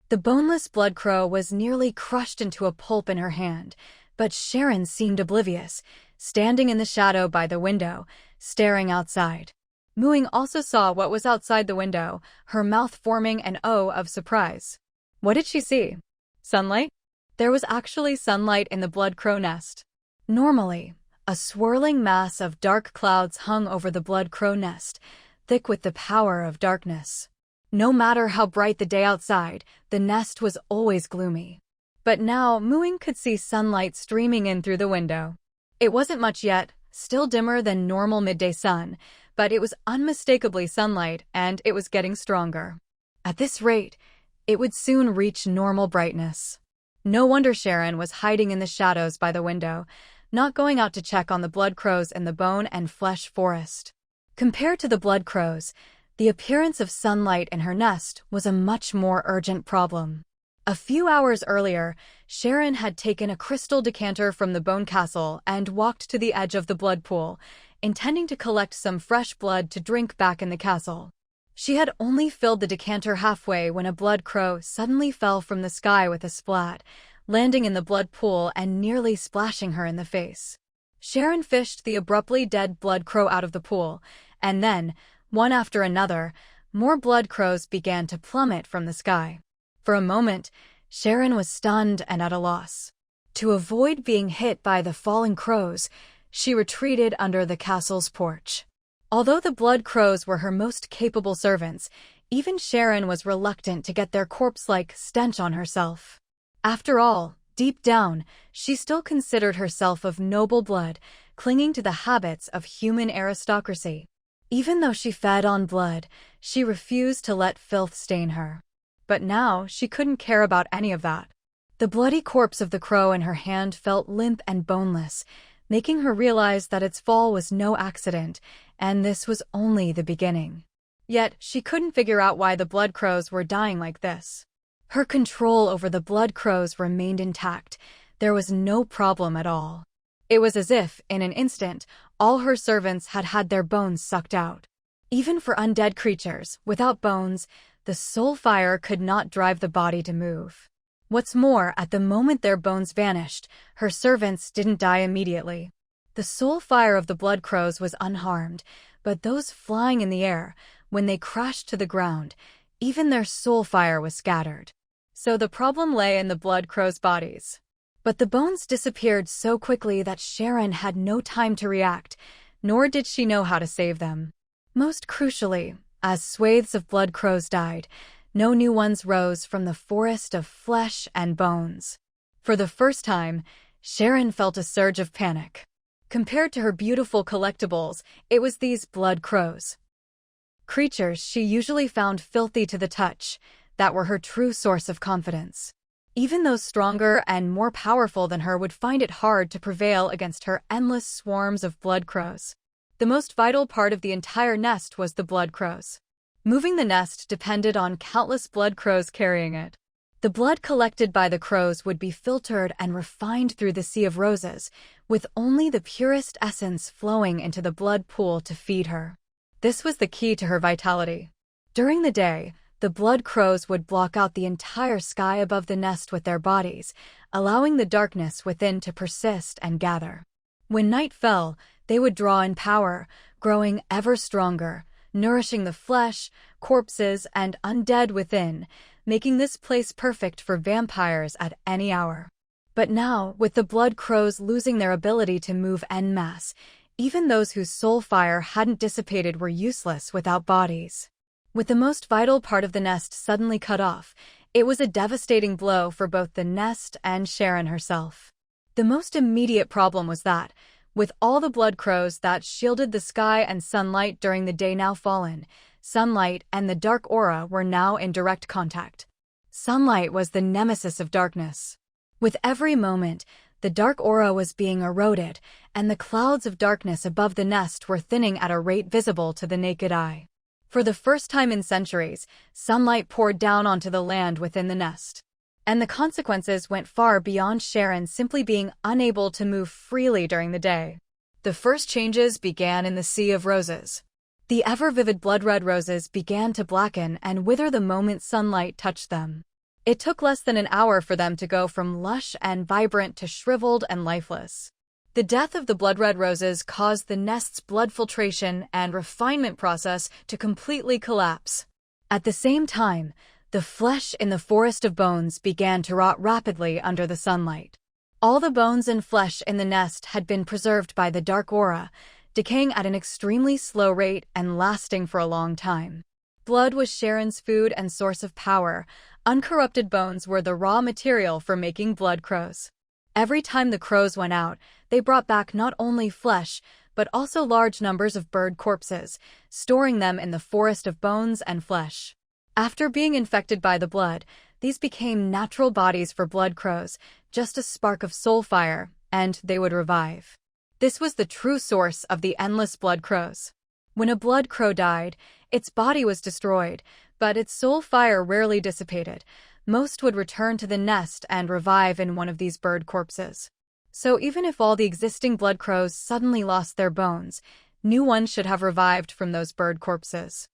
The boneless blood crow was nearly crushed into a pulp in her hand, but Sharon seemed oblivious, standing in the shadow by the window, staring outside. Ying also saw what was outside the window, her mouth forming an O of surprise. What did she see? Sunlight? There was actually sunlight in the blood crow nest. Normally, a swirling mass of dark clouds hung over the blood crow nest, thick with the power of darkness. No matter how bright the day outside, the nest was always gloomy. But now Ying could see sunlight streaming in through the window. It wasn't much yet, still dimmer than normal midday sun, but it was unmistakably sunlight and it was getting stronger. At this rate, it would soon reach normal brightness. No wonder Sharon was hiding in the shadows by the window. not going out to check on the blood crows in the bone and flesh forest. Compared to the blood crows, the appearance of sunlight in her nest was a much more urgent problem. A few hours earlier, Sharon had taken a crystal decanter from the bone castle and walked to the edge of the blood pool, intending to collect some fresh blood to drink back in the castle. She had only filled the decanter halfway when a blood crow suddenly fell from the sky with a splat, landing in the blood pool and nearly splashing her in the face. Sharon fished the abruptly dead blood crow out of the pool, and then, one after another, more blood crows began to plummet from the sky. For a moment, Sharon was stunned and at a loss. To avoid being hit by the falling crows, she retreated under the castle's porch. Although the blood crows were her most capable servants, even Sharon was reluctant to get their corpse-like stench on herself. After all, deep down, she still considered herself of noble blood, clinging to the habits of human aristocracy. Even though she fed on blood, she refused to let filth stain her. But now she couldn't care about any of that. The bloody corpse of the crow in her hand felt limp and boneless, making her realize that its fall was no accident, and this was only the beginning. Yet, she couldn't figure out why the blood crows were dying like this. Her control over the blood crows remained intact. There was no problem at all. It was as if, in an instant, all her servants had had their bones sucked out. Even for undead creatures, without bones, the soul fire could not drive the body to move. What's more, at the moment their bones vanished, her servants didn't die immediately. The soul fire of the blood crows was unharmed, but those flying in the air, when they crashed to the ground, even their soul fire was scattered. So the problem lay in the blood crows' bodies. But the bones disappeared so quickly that Sharon had no time to react, nor did she know how to save them. Most crucially, as swathes of blood crows died, no new ones rose from the forest of flesh and bones. For the first time, Sharon felt a surge of panic. Compared to her beautiful collectibles, it was these blood crows. Creatures she usually found filthy to the touch, that were her true source of confidence. Even those stronger and more powerful than her would find it hard to prevail against her endless swarms of blood crows. The most vital part of the entire nest was the blood crows. Moving the nest depended on countless blood crows carrying it. The blood collected by the crows would be filtered and refined through the sea of roses, with only the purest essence flowing into the blood pool to feed her. This was the key to her vitality. During the day, the blood crows would block out the entire sky above the nest with their bodies, allowing the darkness within to persist and gather. When night fell, they would draw in power, growing ever stronger, nourishing the flesh, corpses, and undead within, making this place perfect for vampires at any hour. But now, with the blood crows losing their ability to move en masse, even those whose soul fire hadn't dissipated were useless without bodies. With the most vital part of the nest suddenly cut off, it was a devastating blow for both the nest and Sharon herself. The most immediate problem was that, with all the blood crows that shielded the sky and sunlight during the day now fallen, sunlight and the dark aura were now in direct contact. Sunlight was the nemesis of darkness. With every moment, the dark aura was being eroded, and the clouds of darkness above the nest were thinning at a rate visible to the naked eye. For the first time in centuries, sunlight poured down onto the land within the nest. And the consequences went far beyond Sharon simply being unable to move freely during the day. The first changes began in the sea of roses. The ever-vivid blood-red roses began to blacken and wither the moment sunlight touched them. It took less than an hour for them to go from lush and vibrant to shriveled and lifeless. The death of the blood-red roses caused the nest's blood filtration and refinement process to completely collapse. At the same time, the flesh in the forest of bones began to rot rapidly under the sunlight. All the bones and flesh in the nest had been preserved by the dark aura, decaying at an extremely slow rate and lasting for a long time. Blood was Sharon's food and source of power. Uncorrupted bones were the raw material for making blood crows. Every time the crows went out, they brought back not only flesh, but also large numbers of bird corpses, storing them in the forest of bones and flesh. After being infected by the blood, these became natural bodies for blood crows, just a spark of soul fire, and they would revive. This was the true source of the endless blood crows. When a blood crow died, its body was destroyed, but its soul fire rarely dissipated. Most would return to the nest and revive in one of these bird corpses. So even if all the existing blood crows suddenly lost their bones, new ones should have revived from those bird corpses.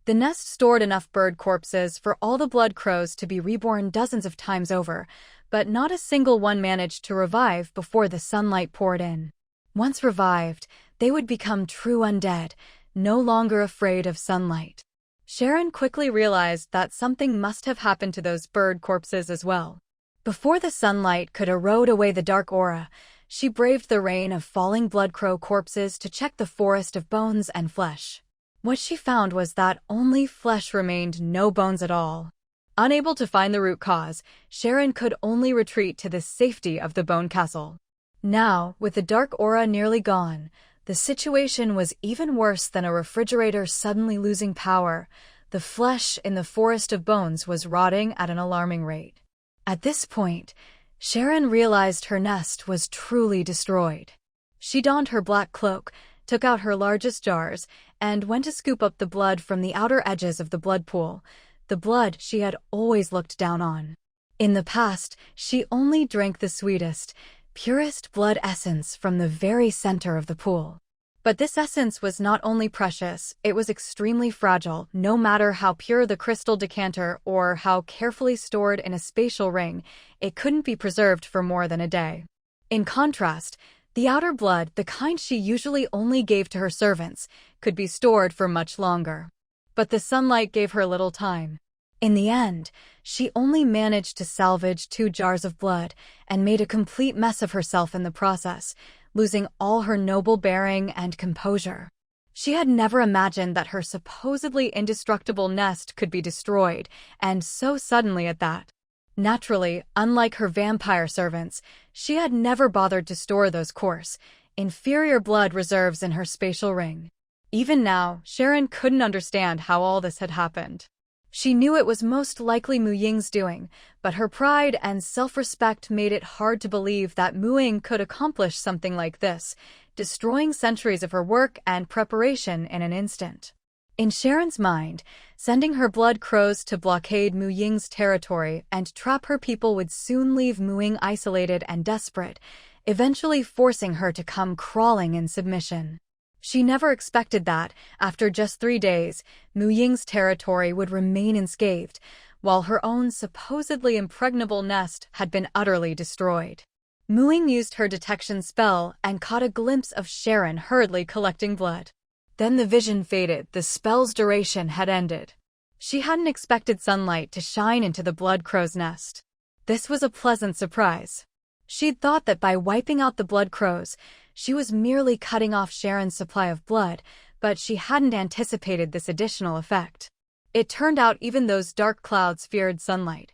The nest stored enough bird corpses for all the blood crows to be reborn dozens of times over, but not a single one managed to revive before the sunlight poured in. Once revived, they would become true undead, no longer afraid of sunlight. Sharon quickly realized that something must have happened to those bird corpses as well. Before the sunlight could erode away the dark aura, she braved the rain of falling blood crow corpses to check the forest of bones and flesh. What she found was that only flesh remained, no bones at all. Unable to find the root cause, Sharon could only retreat to the safety of the bone castle. Now, with the dark aura nearly gone, the situation was even worse than a refrigerator suddenly losing power. The flesh in the forest of bones was rotting at an alarming rate. At this point, Sharon realized her nest was truly destroyed. She donned her black cloak, took out her largest jars, and went to scoop up the blood from the outer edges of the blood pool, the blood she had always looked down on. In the past, she only drank the sweetest, purest blood essence from the very center of the pool. But this essence was not only precious, it was extremely fragile. No matter how pure the crystal decanter or how carefully stored in a spatial ring, it couldn't be preserved for more than a day. In contrast, the outer blood, the kind she usually only gave to her servants, could be stored for much longer. But the sunlight gave her little time. In the end, she only managed to salvage 2 jars of blood and made a complete mess of herself in the process, losing all her noble bearing and composure. She had never imagined that her supposedly indestructible nest could be destroyed, and so suddenly at that. Naturally, unlike her vampire servants, she had never bothered to store those coarse, inferior blood reserves in her spatial ring. Even now, Sharon couldn't understand how all this had happened. She knew it was most likely Mu Ying's doing, but her pride and self-respect made it hard to believe that Mu Ying could accomplish something like this, destroying centuries of her work and preparation in an instant. In Sharon's mind, sending her blood crows to blockade Mu Ying's territory and trap her people would soon leave Mu Ying isolated and desperate, eventually forcing her to come crawling in submission. She never expected that, after just 3 days, Mu Ying's territory would remain unscathed, while her own supposedly impregnable nest had been utterly destroyed. Mu Ying used her detection spell and caught a glimpse of Sharon hurriedly collecting blood. Then the vision faded, the spell's duration had ended. She hadn't expected sunlight to shine into the blood crow's nest. This was a pleasant surprise. She'd thought that by wiping out the blood crows, she was merely cutting off Sharon's supply of blood, but she hadn't anticipated this additional effect. It turned out even those dark clouds feared sunlight.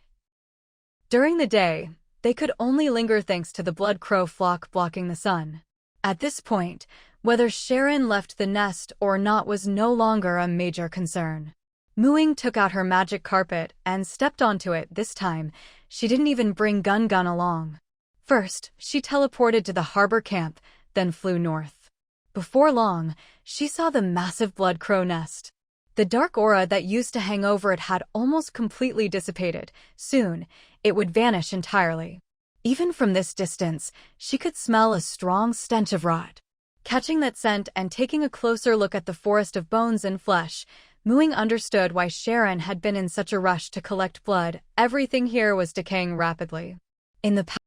During the day, they could only linger thanks to the blood crow flock blocking the sun. At this point, whether Sharon left the nest or not was no longer a major concern. Mu Ying took out her magic carpet and stepped onto it. This time, she didn't even bring Gun along. First, she teleported to the harbor camp, then flew north. Before long, she saw the massive blood crow nest. The dark aura that used to hang over it had almost completely dissipated. Soon, it would vanish entirely. Even from this distance, she could smell a strong stench of rot. Catching that scent and taking a closer look at the forest of bones and flesh, Mu Ying understood why Sharon had been in such a rush to collect blood. Everything here was decaying rapidly. In the past,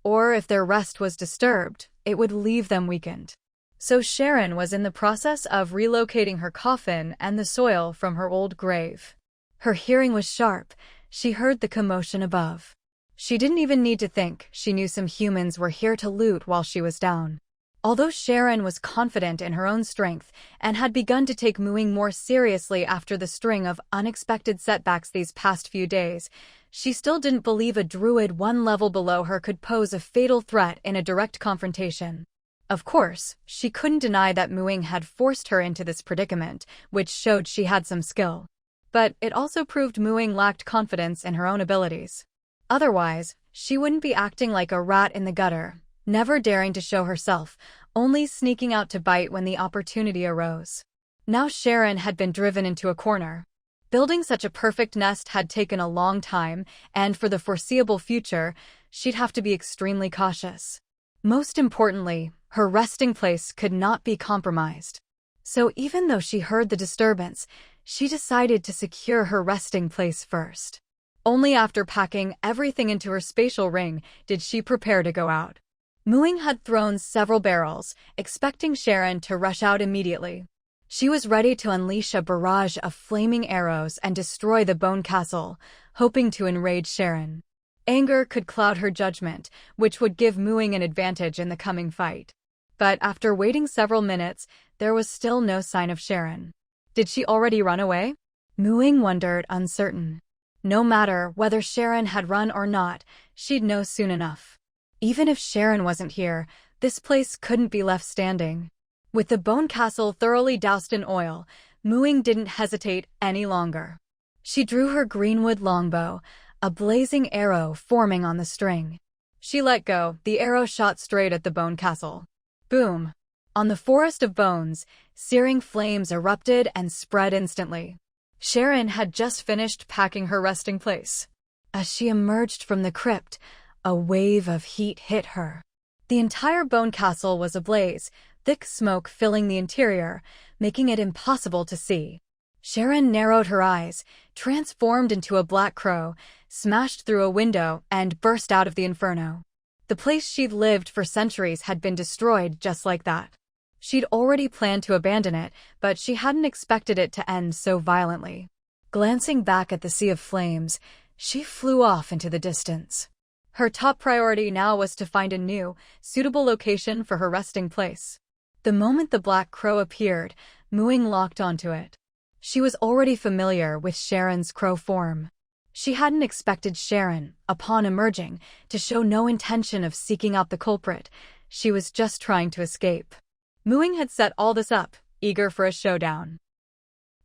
or if their rest was disturbed, it would leave them weakened. So Sharon was in the process of relocating her coffin and the soil from her old grave. Her hearing was sharp. She heard the commotion above. She didn't even need to think. She knew some humans were here to loot while she was down. Although Sharon was confident in her own strength and had begun to take Mu Ying more seriously after the string of unexpected setbacks these past few days, she still didn't believe a druid 1 level below her could pose a fatal threat in a direct confrontation. Of course, she couldn't deny that Mu Ying had forced her into this predicament, which showed she had some skill. But it also proved Mu Ying lacked confidence in her own abilities. Otherwise, she wouldn't be acting like a rat in the gutter. never daring to show herself, only sneaking out to bite when the opportunity arose. Now Sharon had been driven into a corner. Building such a perfect nest had taken a long time, and for the foreseeable future, she'd have to be extremely cautious. Most importantly, her resting place could not be compromised. So even though she heard the disturbance, she decided to secure her resting place first. Only after packing everything into her spatial ring did she prepare to go out. Ying had thrown several barrels, expecting Sharon to rush out immediately. She was ready to unleash a barrage of flaming arrows and destroy the bone castle, hoping to enrage Sharon. Anger could cloud her judgment, which would give Ying an advantage in the coming fight. But after waiting several minutes, there was still no sign of Sharon. Did she already run away? Ying wondered, uncertain. No matter whether Sharon had run or not, she'd know soon enough. Even if Sharon wasn't here, this place couldn't be left standing. With the bone castle thoroughly doused in oil, Ying didn't hesitate any longer. She drew her greenwood longbow, a blazing arrow forming on the string. She let go, the arrow shot straight at the bone castle. Boom! On the forest of bones, searing flames erupted and spread instantly. Sharon had just finished packing her resting place. As she emerged from the crypt, a wave of heat hit her. The entire bone castle was ablaze, thick smoke filling the interior, making it impossible to see. Sharon narrowed her eyes, transformed into a black crow, smashed through a window, and burst out of the inferno. The place she'd lived for centuries had been destroyed just like that. She'd already planned to abandon it, but she hadn't expected it to end so violently. Glancing back at the sea of flames, she flew off into the distance. Her top priority now was to find a new, suitable location for her resting place. The moment the black crow appeared, Ying locked onto it. She was already familiar with Sharon's crow form. She hadn't expected Sharon, upon emerging, to show no intention of seeking out the culprit. She was just trying to escape. Ying had set all this up, eager for a showdown.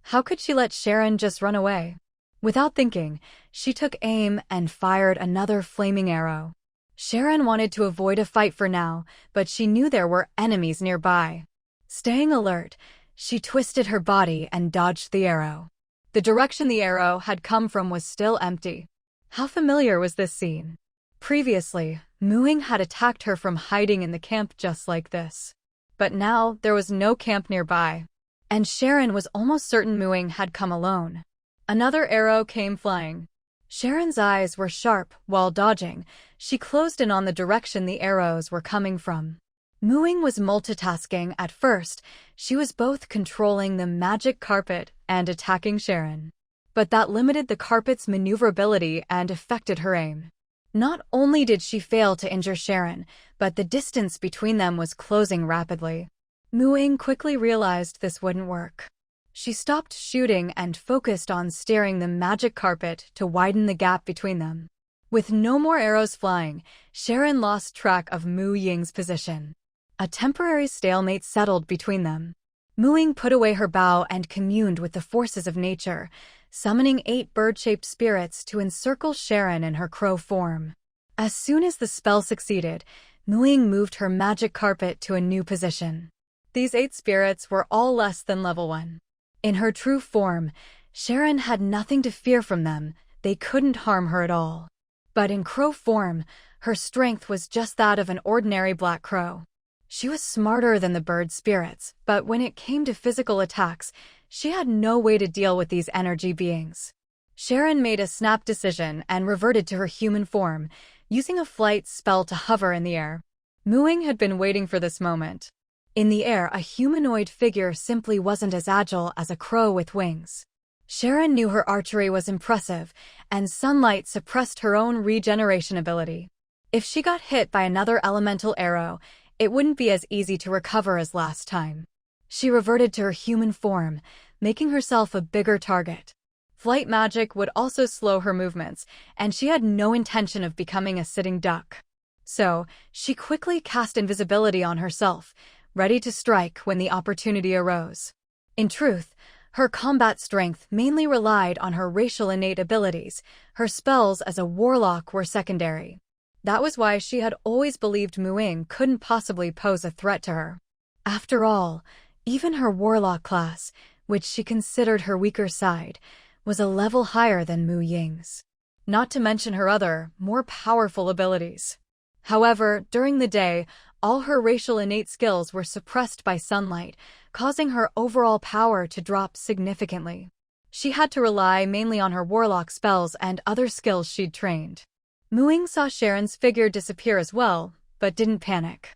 How could she let Sharon just run away? Without thinking, she took aim and fired another flaming arrow. Sharon wanted to avoid a fight for now, but she knew there were enemies nearby. Staying alert, she twisted her body and dodged the arrow. The direction the arrow had come from was still empty. How familiar was this scene? Previously, Ying had attacked her from hiding in the camp just like this. But now there was no camp nearby, and Sharon was almost certain Ying had come alone. Another arrow came flying. Sharon's eyes were sharp. While dodging, she closed in on the direction the arrows were coming from. Ying was multitasking. At first, she was both controlling the magic carpet and attacking Sharon. But that limited the carpet's maneuverability and affected her aim. Not only did she fail to injure Sharon, but the distance between them was closing rapidly. Ying quickly realized this wouldn't work. She stopped shooting and focused on steering the magic carpet to widen the gap between them. With no more arrows flying, Sharon lost track of Ying's position. A temporary stalemate settled between them. Ying put away her bow and communed with the forces of nature, summoning 8 bird-shaped spirits to encircle Sharon in her crow form. As soon as the spell succeeded, Ying moved her magic carpet to a new position. These 8 spirits were all less than level 1. In her true form, Sharon had nothing to fear from them. They couldn't harm her at all. But in crow form, her strength was just that of an ordinary black crow. She was smarter than the bird spirits, but when it came to physical attacks, she had no way to deal with these energy beings. Sharon made a snap decision and reverted to her human form, using a flight spell to hover in the air. Ying had been waiting for this moment. In the air, a humanoid figure simply wasn't as agile as a crow with wings. Sharon knew her archery was impressive, and sunlight suppressed her own regeneration ability. If she got hit by another elemental arrow, it wouldn't be as easy to recover as last time. She reverted to her human form, making herself a bigger target. Flight magic would also slow her movements, and she had no intention of becoming a sitting duck. So, she quickly cast invisibility on herself, ready to strike when the opportunity arose. In truth, her combat strength mainly relied on her racial innate abilities. Her spells as a warlock were secondary. That was why she had always believed Ying couldn't possibly pose a threat to her. After all, even her warlock class, which she considered her weaker side, was a level higher than Ying's. Not to mention her other, more powerful abilities. However, during the day, all her racial innate skills were suppressed by sunlight, causing her overall power to drop significantly. She had to rely mainly on her warlock spells and other skills she'd trained. Ying saw Sharon's figure disappear as well, but didn't panic.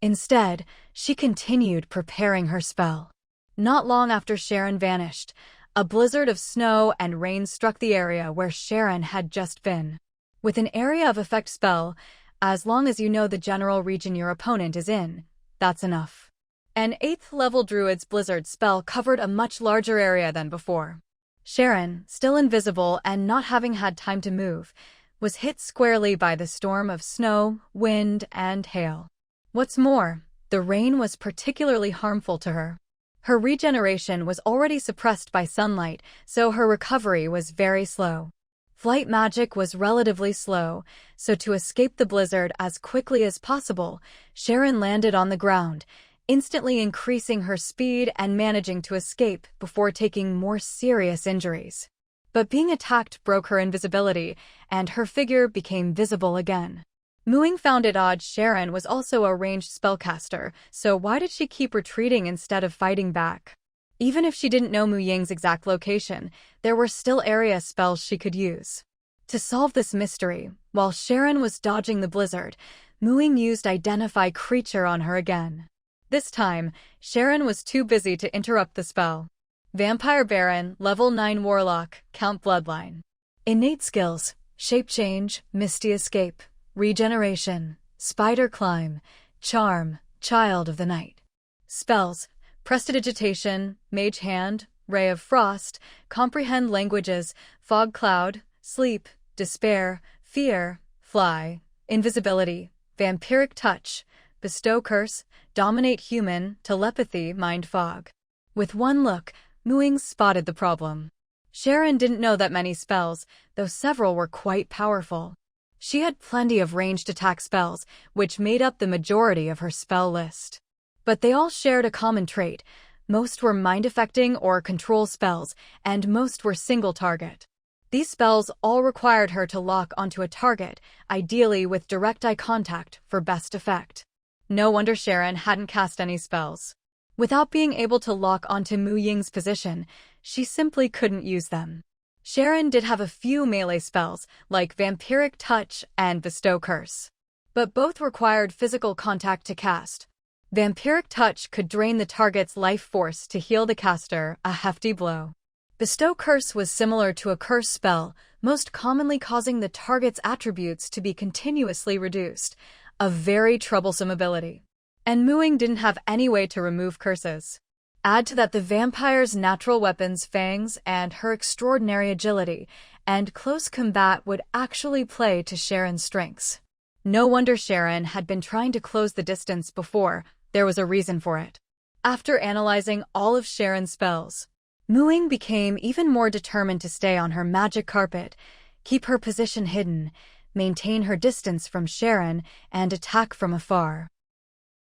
Instead, she continued preparing her spell. Not long after Sharon vanished, a blizzard of snow and rain struck the area where Sharon had just been. With an area of effect spell, as long as you know the general region your opponent is in, that's enough. An 8th level druid's blizzard spell covered a much larger area than before. Sharon, still invisible and not having had time to move, was hit squarely by the storm of snow, wind, and hail. What's more, the rain was particularly harmful to her. Her regeneration was already suppressed by sunlight, so her recovery was very slow. Flight magic was relatively slow, so to escape the blizzard as quickly as possible, Sharon landed on the ground, instantly increasing her speed and managing to escape before taking more serious injuries. But being attacked broke her invisibility, and her figure became visible again. Ying found it odd Sharon was also a ranged spellcaster, so why did she keep retreating instead of fighting back? Even if she didn't know Ying's exact location, there were still area spells she could use. To solve this mystery, while Sharon was dodging the blizzard, Ying used Identify Creature on her again. This time, Sharon was too busy to interrupt the spell. Vampire Baron, level 9 Warlock, Count Bloodline. Innate skills: Shape Change, Misty Escape, Regeneration, Spider Climb, Charm, Child of the Night. Spells: Prestidigitation, Mage Hand, Ray of Frost, Comprehend Languages, Fog Cloud, Sleep, Despair, Fear, Fly, Invisibility, Vampiric Touch, Bestow Curse, Dominate Human, Telepathy, Mind Fog. With one look, Ying spotted the problem. Sharon didn't know that many spells, though several were quite powerful. She had plenty of ranged attack spells, which made up the majority of her spell list. But they all shared a common trait: most were mind-affecting or control spells, and most were single-target. These spells all required her to lock onto a target, ideally with direct eye contact, for best effect. No wonder Sharon hadn't cast any spells. Without being able to lock onto Ying's position, she simply couldn't use them. Sharon did have a few melee spells, like Vampiric Touch and Bestow Curse. But both required physical contact to cast. Vampiric Touch could drain the target's life force to heal the caster a hefty blow. Bestow Curse was similar to a curse spell, most commonly causing the target's attributes to be continuously reduced, a very troublesome ability. And Ying didn't have any way to remove curses. Add to that the vampire's natural weapons, fangs, and her extraordinary agility, and close combat would actually play to Sharon's strengths. No wonder Sharon had been trying to close the distance before. There was a reason for it. After analyzing all of Sharon's spells, Ying became even more determined to stay on her magic carpet, keep her position hidden, maintain her distance from Sharon, and attack from afar.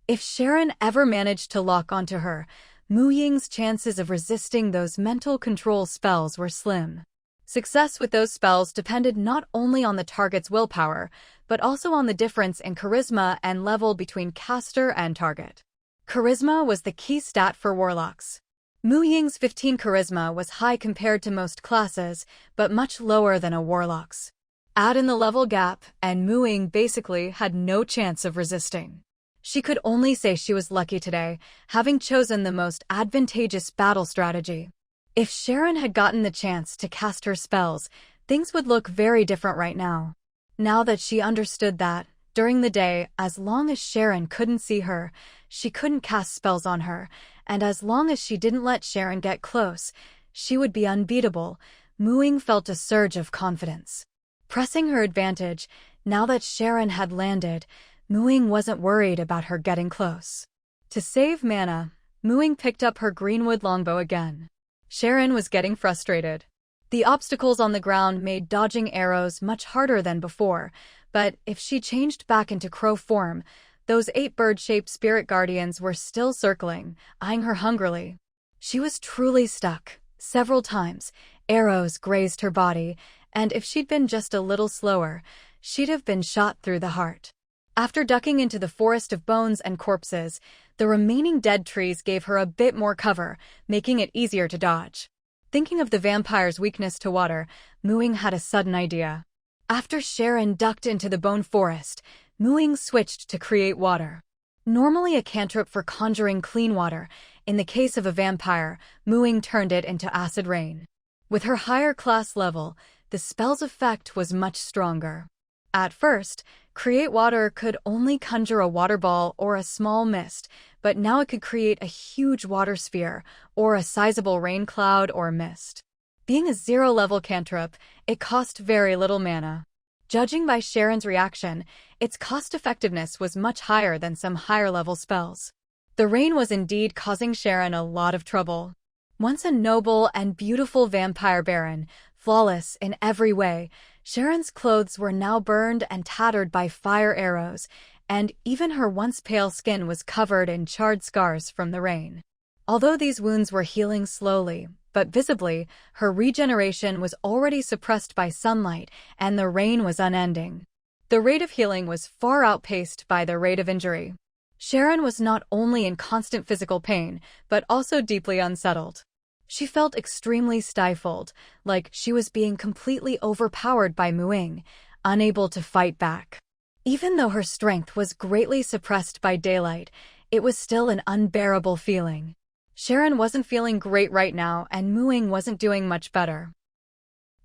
If Sharon ever managed to lock onto her, Ying's chances of resisting those mental control spells were slim. Success with those spells depended not only on the target's willpower, but also on the difference in charisma and level between caster and target. Charisma was the key stat for warlocks. Ying's 15 charisma was high compared to most classes, but much lower than a warlock's. Add in the level gap, and Ying basically had no chance of resisting. She could only say she was lucky today, having chosen the most advantageous battle strategy. If Sharon had gotten the chance to cast her spells, things would look very different right now. Now that she understood that, during the day, as long as Sharon couldn't see her, she couldn't cast spells on her, and as long as she didn't let Sharon get close, she would be unbeatable, Ying felt a surge of confidence. Pressing her advantage, now that Sharon had landed, Ying wasn't worried about her getting close. To save mana, Ying picked up her greenwood longbow again. Sharon was getting frustrated. The obstacles on the ground made dodging arrows much harder than before, But if she changed back into crow form, those 8 bird-shaped spirit guardians were still circling, eyeing her hungrily. She was truly stuck. Several times, arrows grazed her body, and if she'd been just a little slower, she'd have been shot through the heart. After ducking into the forest of bones and corpses, the remaining dead trees gave her a bit more cover, making it easier to dodge. Thinking of the vampire's weakness to water, Ying had a sudden idea. After Sharon ducked into the bone forest, Ying switched to create water. Normally a cantrip for conjuring clean water, in the case of a vampire, Ying turned it into acid rain. With her higher class level, the spell's effect was much stronger. At first, create water could only conjure a water ball or a small mist, but now it could create a huge water sphere, or a sizable rain cloud or mist. Being a 0-level cantrip, it cost very little mana. Judging by Sharon's reaction, its cost-effectiveness was much higher than some higher-level spells. The rain was indeed causing Sharon a lot of trouble. Once a noble and beautiful vampire baron, flawless in every way, Sharon's clothes were now burned and tattered by fire arrows, and even her once pale skin was covered in charred scars from the rain. Although these wounds were healing slowly, but visibly, her regeneration was already suppressed by sunlight, and the rain was unending. The rate of healing was far outpaced by the rate of injury. Sharon was not only in constant physical pain, but also deeply unsettled. She felt extremely stifled, like she was being completely overpowered by Ying, unable to fight back. Even though her strength was greatly suppressed by daylight, it was still an unbearable feeling. Sharon wasn't feeling great right now, and Ying wasn't doing much better.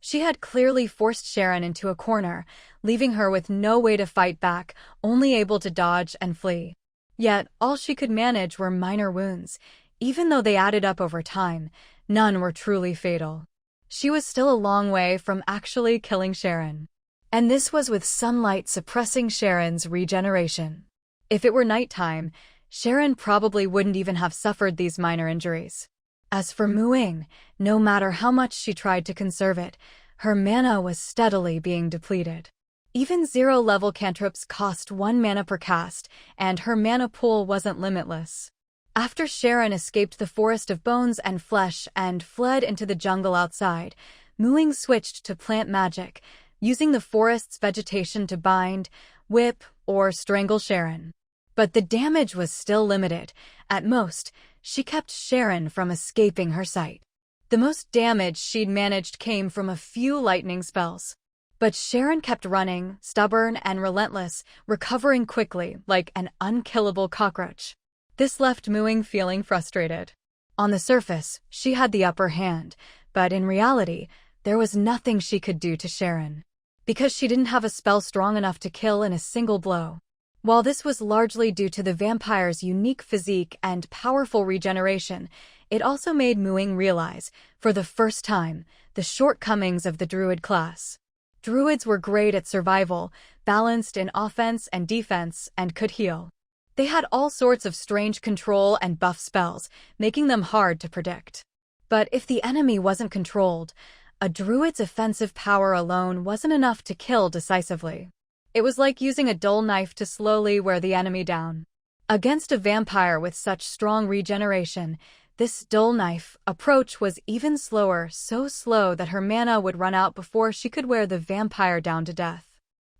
She had clearly forced Sharon into a corner, leaving her with no way to fight back, only able to dodge and flee. Yet, all she could manage were minor wounds. Even though they added up over time, none were truly fatal. She was still a long way from actually killing Sharon. And this was with sunlight suppressing Sharon's regeneration. If it were nighttime, Sharon probably wouldn't even have suffered these minor injuries. As for Ying, no matter how much she tried to conserve it, her mana was steadily being depleted. Even 0-level cantrips cost 1 mana per cast, and her mana pool wasn't limitless. After Sharon escaped the forest of bones and flesh and fled into the jungle outside, Ying switched to plant magic, using the forest's vegetation to bind, whip, or strangle Sharon. But the damage was still limited. At most, she kept Sharon from escaping her sight. The most damage she'd managed came from a few lightning spells. But Sharon kept running, stubborn and relentless, recovering quickly like an unkillable cockroach. This left Ying feeling frustrated. On the surface, she had the upper hand, but in reality, there was nothing she could do to Sharon. Because she didn't have a spell strong enough to kill in a single blow. While this was largely due to the vampire's unique physique and powerful regeneration, it also made Ying realize, for the first time, the shortcomings of the druid class. Druids were great at survival, balanced in offense and defense, and could heal. They had all sorts of strange control and buff spells, making them hard to predict. But if the enemy wasn't controlled, a druid's offensive power alone wasn't enough to kill decisively. It was like using a dull knife to slowly wear the enemy down. Against a vampire with such strong regeneration, this dull knife approach was even slower, so slow that her mana would run out before she could wear the vampire down to death.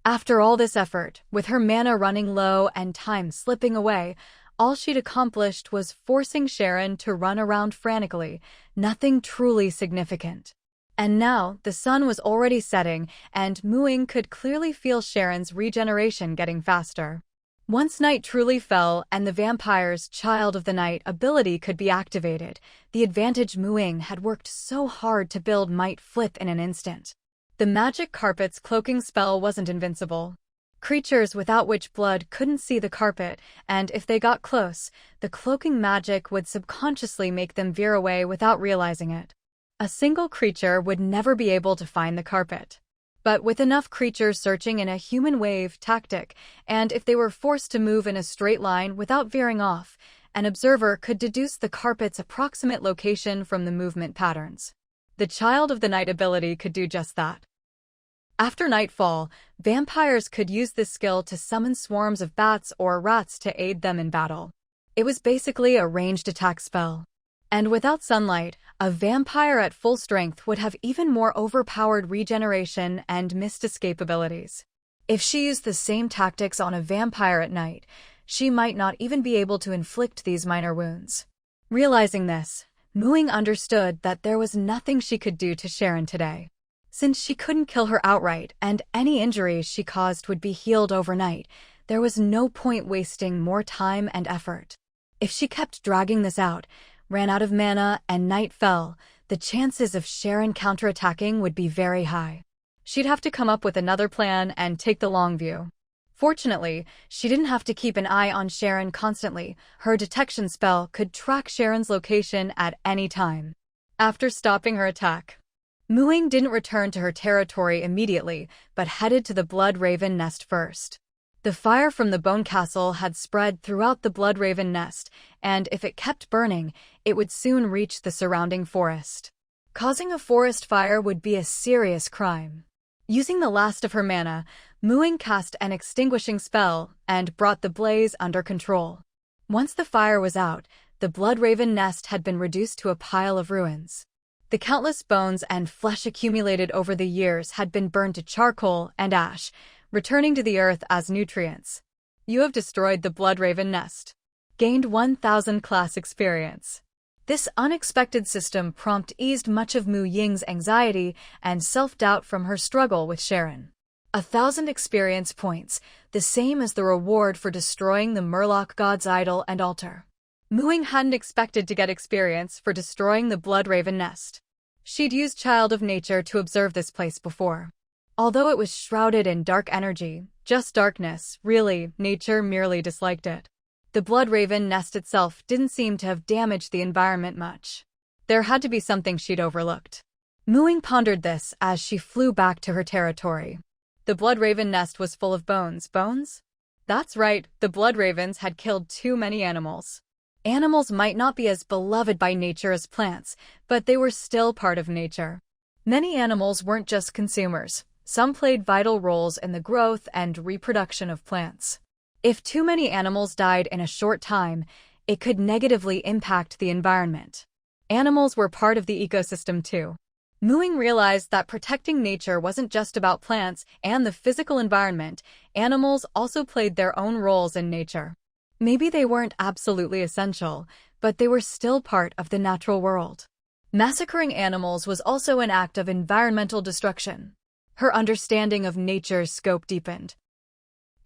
After all this effort, with her mana running low and time slipping away, all she'd accomplished was forcing Sharon to run around frantically, nothing truly significant. And now, the sun was already setting, and Ying could clearly feel Sharon's regeneration getting faster. Once night truly fell and the vampire's Child of the Night ability could be activated, the advantage Ying had worked so hard to build might flip in an instant. The magic carpet's cloaking spell wasn't invincible. Creatures without witch blood couldn't see the carpet, and if they got close, the cloaking magic would subconsciously make them veer away without realizing it. A single creature would never be able to find the carpet. But with enough creatures searching in a human wave tactic, and if they were forced to move in a straight line without veering off, an observer could deduce the carpet's approximate location from the movement patterns. The Child of the Night ability could do just that. After nightfall, vampires could use this skill to summon swarms of bats or rats to aid them in battle. It was basically a ranged attack spell. And without sunlight, a vampire at full strength would have even more overpowered regeneration and missed escape abilities. If she used the same tactics on a vampire at night, she might not even be able to inflict these minor wounds. Realizing this, Ying understood that there was nothing she could do to Sharon today. Since she couldn't kill her outright and any injuries she caused would be healed overnight, there was no point wasting more time and effort. If she kept dragging this out, ran out of mana, and night fell, the chances of Sharon counterattacking would be very high. She'd have to come up with another plan and take the long view. Fortunately, she didn't have to keep an eye on Sharon constantly. Her detection spell could track Sharon's location at any time. After stopping her attack, Ying didn't return to her territory immediately, but headed to the Blood Raven nest first. The fire from the Bone Castle had spread throughout the Blood Raven nest, and if it kept burning, it would soon reach the surrounding forest. Causing a forest fire would be a serious crime. Using the last of her mana, Ying cast an extinguishing spell and brought the blaze under control. Once the fire was out, the Blood Raven nest had been reduced to a pile of ruins. The countless bones and flesh accumulated over the years had been burned to charcoal and ash, returning to the earth as nutrients. You have destroyed the Blood Raven nest. Gained 1000 class experience. This unexpected system prompt eased much of Ying's anxiety and self-doubt from her struggle with Sharon. 1000 experience points, the same as the reward for destroying the Murloc god's idol and altar. Ying hadn't expected to get experience for destroying the Blood Raven nest. She'd used Child of Nature to observe this place before. Although it was shrouded in dark energy, just darkness, really, nature merely disliked it. The Blood Raven nest itself didn't seem to have damaged the environment much. There had to be something she'd overlooked. Ying pondered this as she flew back to her territory. The Blood Raven nest was full of bones. Bones? That's right, the Blood Ravens had killed too many animals. Animals might not be as beloved by nature as plants, but they were still part of nature. Many animals weren't just consumers. Some played vital roles in the growth and reproduction of plants. If too many animals died in a short time, it could negatively impact the environment. Animals were part of the ecosystem too. Ying realized that protecting nature wasn't just about plants and the physical environment. Animals also played their own roles in nature. Maybe they weren't absolutely essential, but they were still part of the natural world. Massacring animals was also an act of environmental destruction. Her understanding of nature's scope deepened.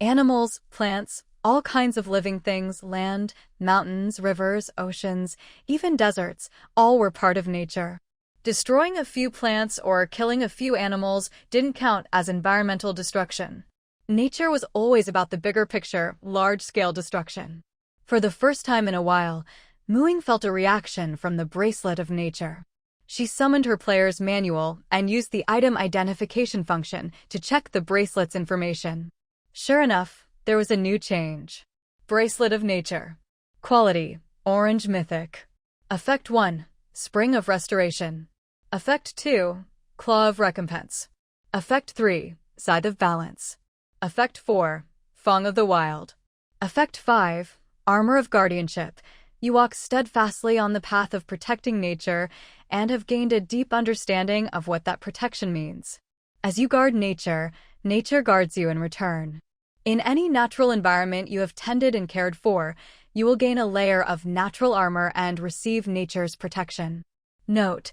Animals, plants, all kinds of living things, land, mountains, rivers, oceans, even deserts, all were part of nature. Destroying a few plants or killing a few animals didn't count as environmental destruction. Nature was always about the bigger picture, large-scale destruction. For the first time in a while, Ying felt a reaction from the bracelet of nature. She summoned her player's manual and used the item identification function to check the bracelet's information. Sure enough, there was a new change. Bracelet of Nature. Quality: Orange Mythic. Effect 1: Spring of Restoration. Effect 2: Claw of Recompense. Effect 3: Scythe of Balance. Effect 4: Fong of the Wild. Effect 5: Armor of Guardianship. You walk steadfastly on the path of protecting nature and have gained a deep understanding of what that protection means. As you guard nature, nature guards you in return. In any natural environment you have tended and cared for, you will gain a layer of natural armor and receive nature's protection. Note: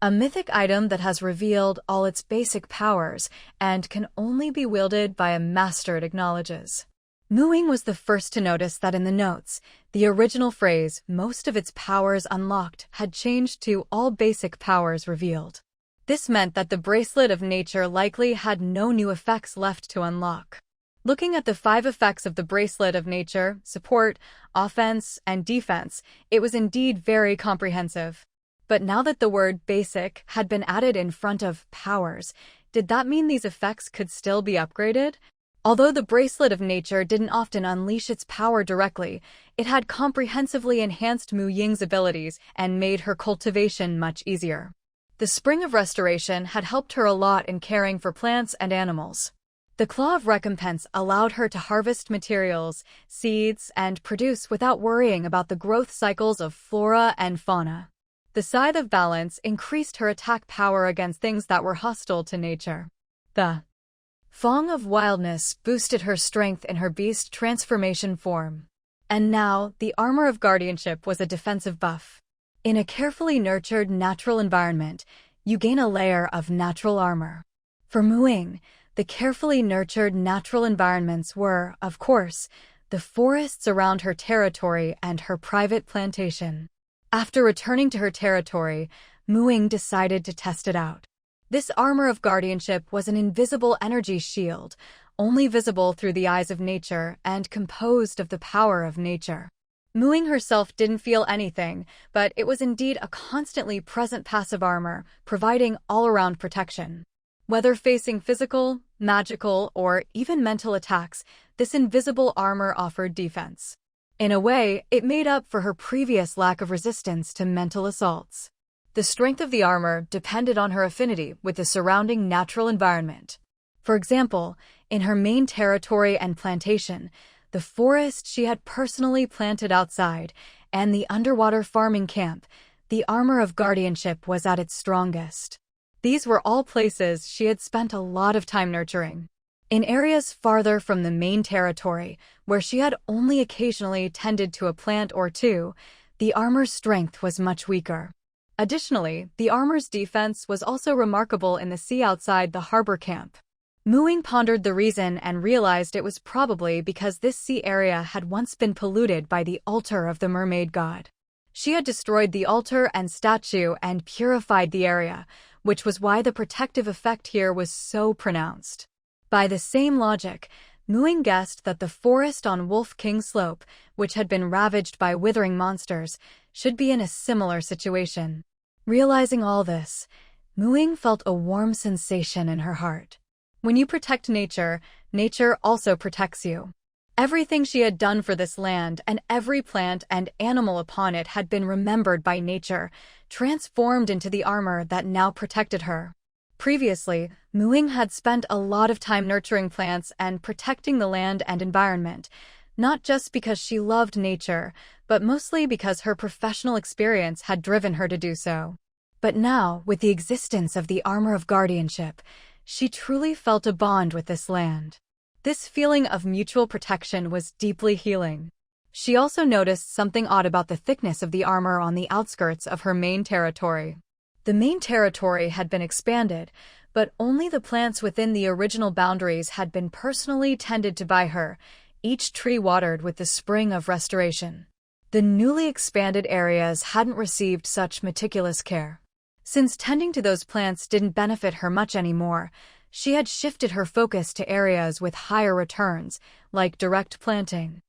a mythic item that has revealed all its basic powers and can only be wielded by a master it acknowledges. Ying was the first to notice that in the notes, the original phrase, most of its powers unlocked, had changed to all basic powers revealed. This meant that the Bracelet of Nature likely had no new effects left to unlock. Looking at the 5 effects of the Bracelet of Nature, support, offense, and defense, it was indeed very comprehensive. But now that the word basic had been added in front of powers, did that mean these effects could still be upgraded? Although the Bracelet of Nature didn't often unleash its power directly, it had comprehensively enhanced Ying's abilities and made her cultivation much easier. The Spring of Restoration had helped her a lot in caring for plants and animals. The Claw of Recompense allowed her to harvest materials, seeds, and produce without worrying about the growth cycles of flora and fauna. The Scythe of Balance increased her attack power against things that were hostile to nature. The Fong of Wildness boosted her strength in her beast transformation form. And now, the Armor of Guardianship was a defensive buff. In a carefully nurtured natural environment, you gain a layer of natural armor. For Ying, the carefully nurtured natural environments were, of course, the forests around her territory and her private plantation. After returning to her territory, Ying decided to test it out. This Armor of Guardianship was an invisible energy shield, only visible through the eyes of nature and composed of the power of nature. Ying herself didn't feel anything, but it was indeed a constantly present passive armor, providing all-around protection. Whether facing physical, magical, or even mental attacks, this invisible armor offered defense. In a way, it made up for her previous lack of resistance to mental assaults. The strength of the armor depended on her affinity with the surrounding natural environment. For example, in her main territory and plantation, the forest she had personally planted outside, and the underwater farming camp, the Armor of Guardianship was at its strongest. These were all places she had spent a lot of time nurturing. In areas farther from the main territory, where she had only occasionally tended to a plant or two, the armor's strength was much weaker. Additionally, the armor's defense was also remarkable in the sea outside the harbor camp. Ying pondered the reason and realized it was probably because this sea area had once been polluted by the altar of the mermaid god. She had destroyed the altar and statue and purified the area, which was why the protective effect here was so pronounced. By the same logic, Ying guessed that the forest on Wolf King Slope, which had been ravaged by withering monsters, should be in a similar situation. Realizing all this, Ying felt a warm sensation in her heart. When you protect nature, nature also protects you. Everything she had done for this land and every plant and animal upon it had been remembered by nature, transformed into the armor that now protected her. Previously, Ying had spent a lot of time nurturing plants and protecting the land and environment, not just because she loved nature, but mostly because her professional experience had driven her to do so. But now, with the existence of the Armor of Guardianship, she truly felt a bond with this land. This feeling of mutual protection was deeply healing. She also noticed something odd about the thickness of the armor on the outskirts of her main territory. The main territory had been expanded, but only the plants within the original boundaries had been personally tended to by her, each tree watered with the Spring of Restoration. The newly expanded areas hadn't received such meticulous care. Since tending to those plants didn't benefit her much anymore, she had shifted her focus to areas with higher returns, like direct planting.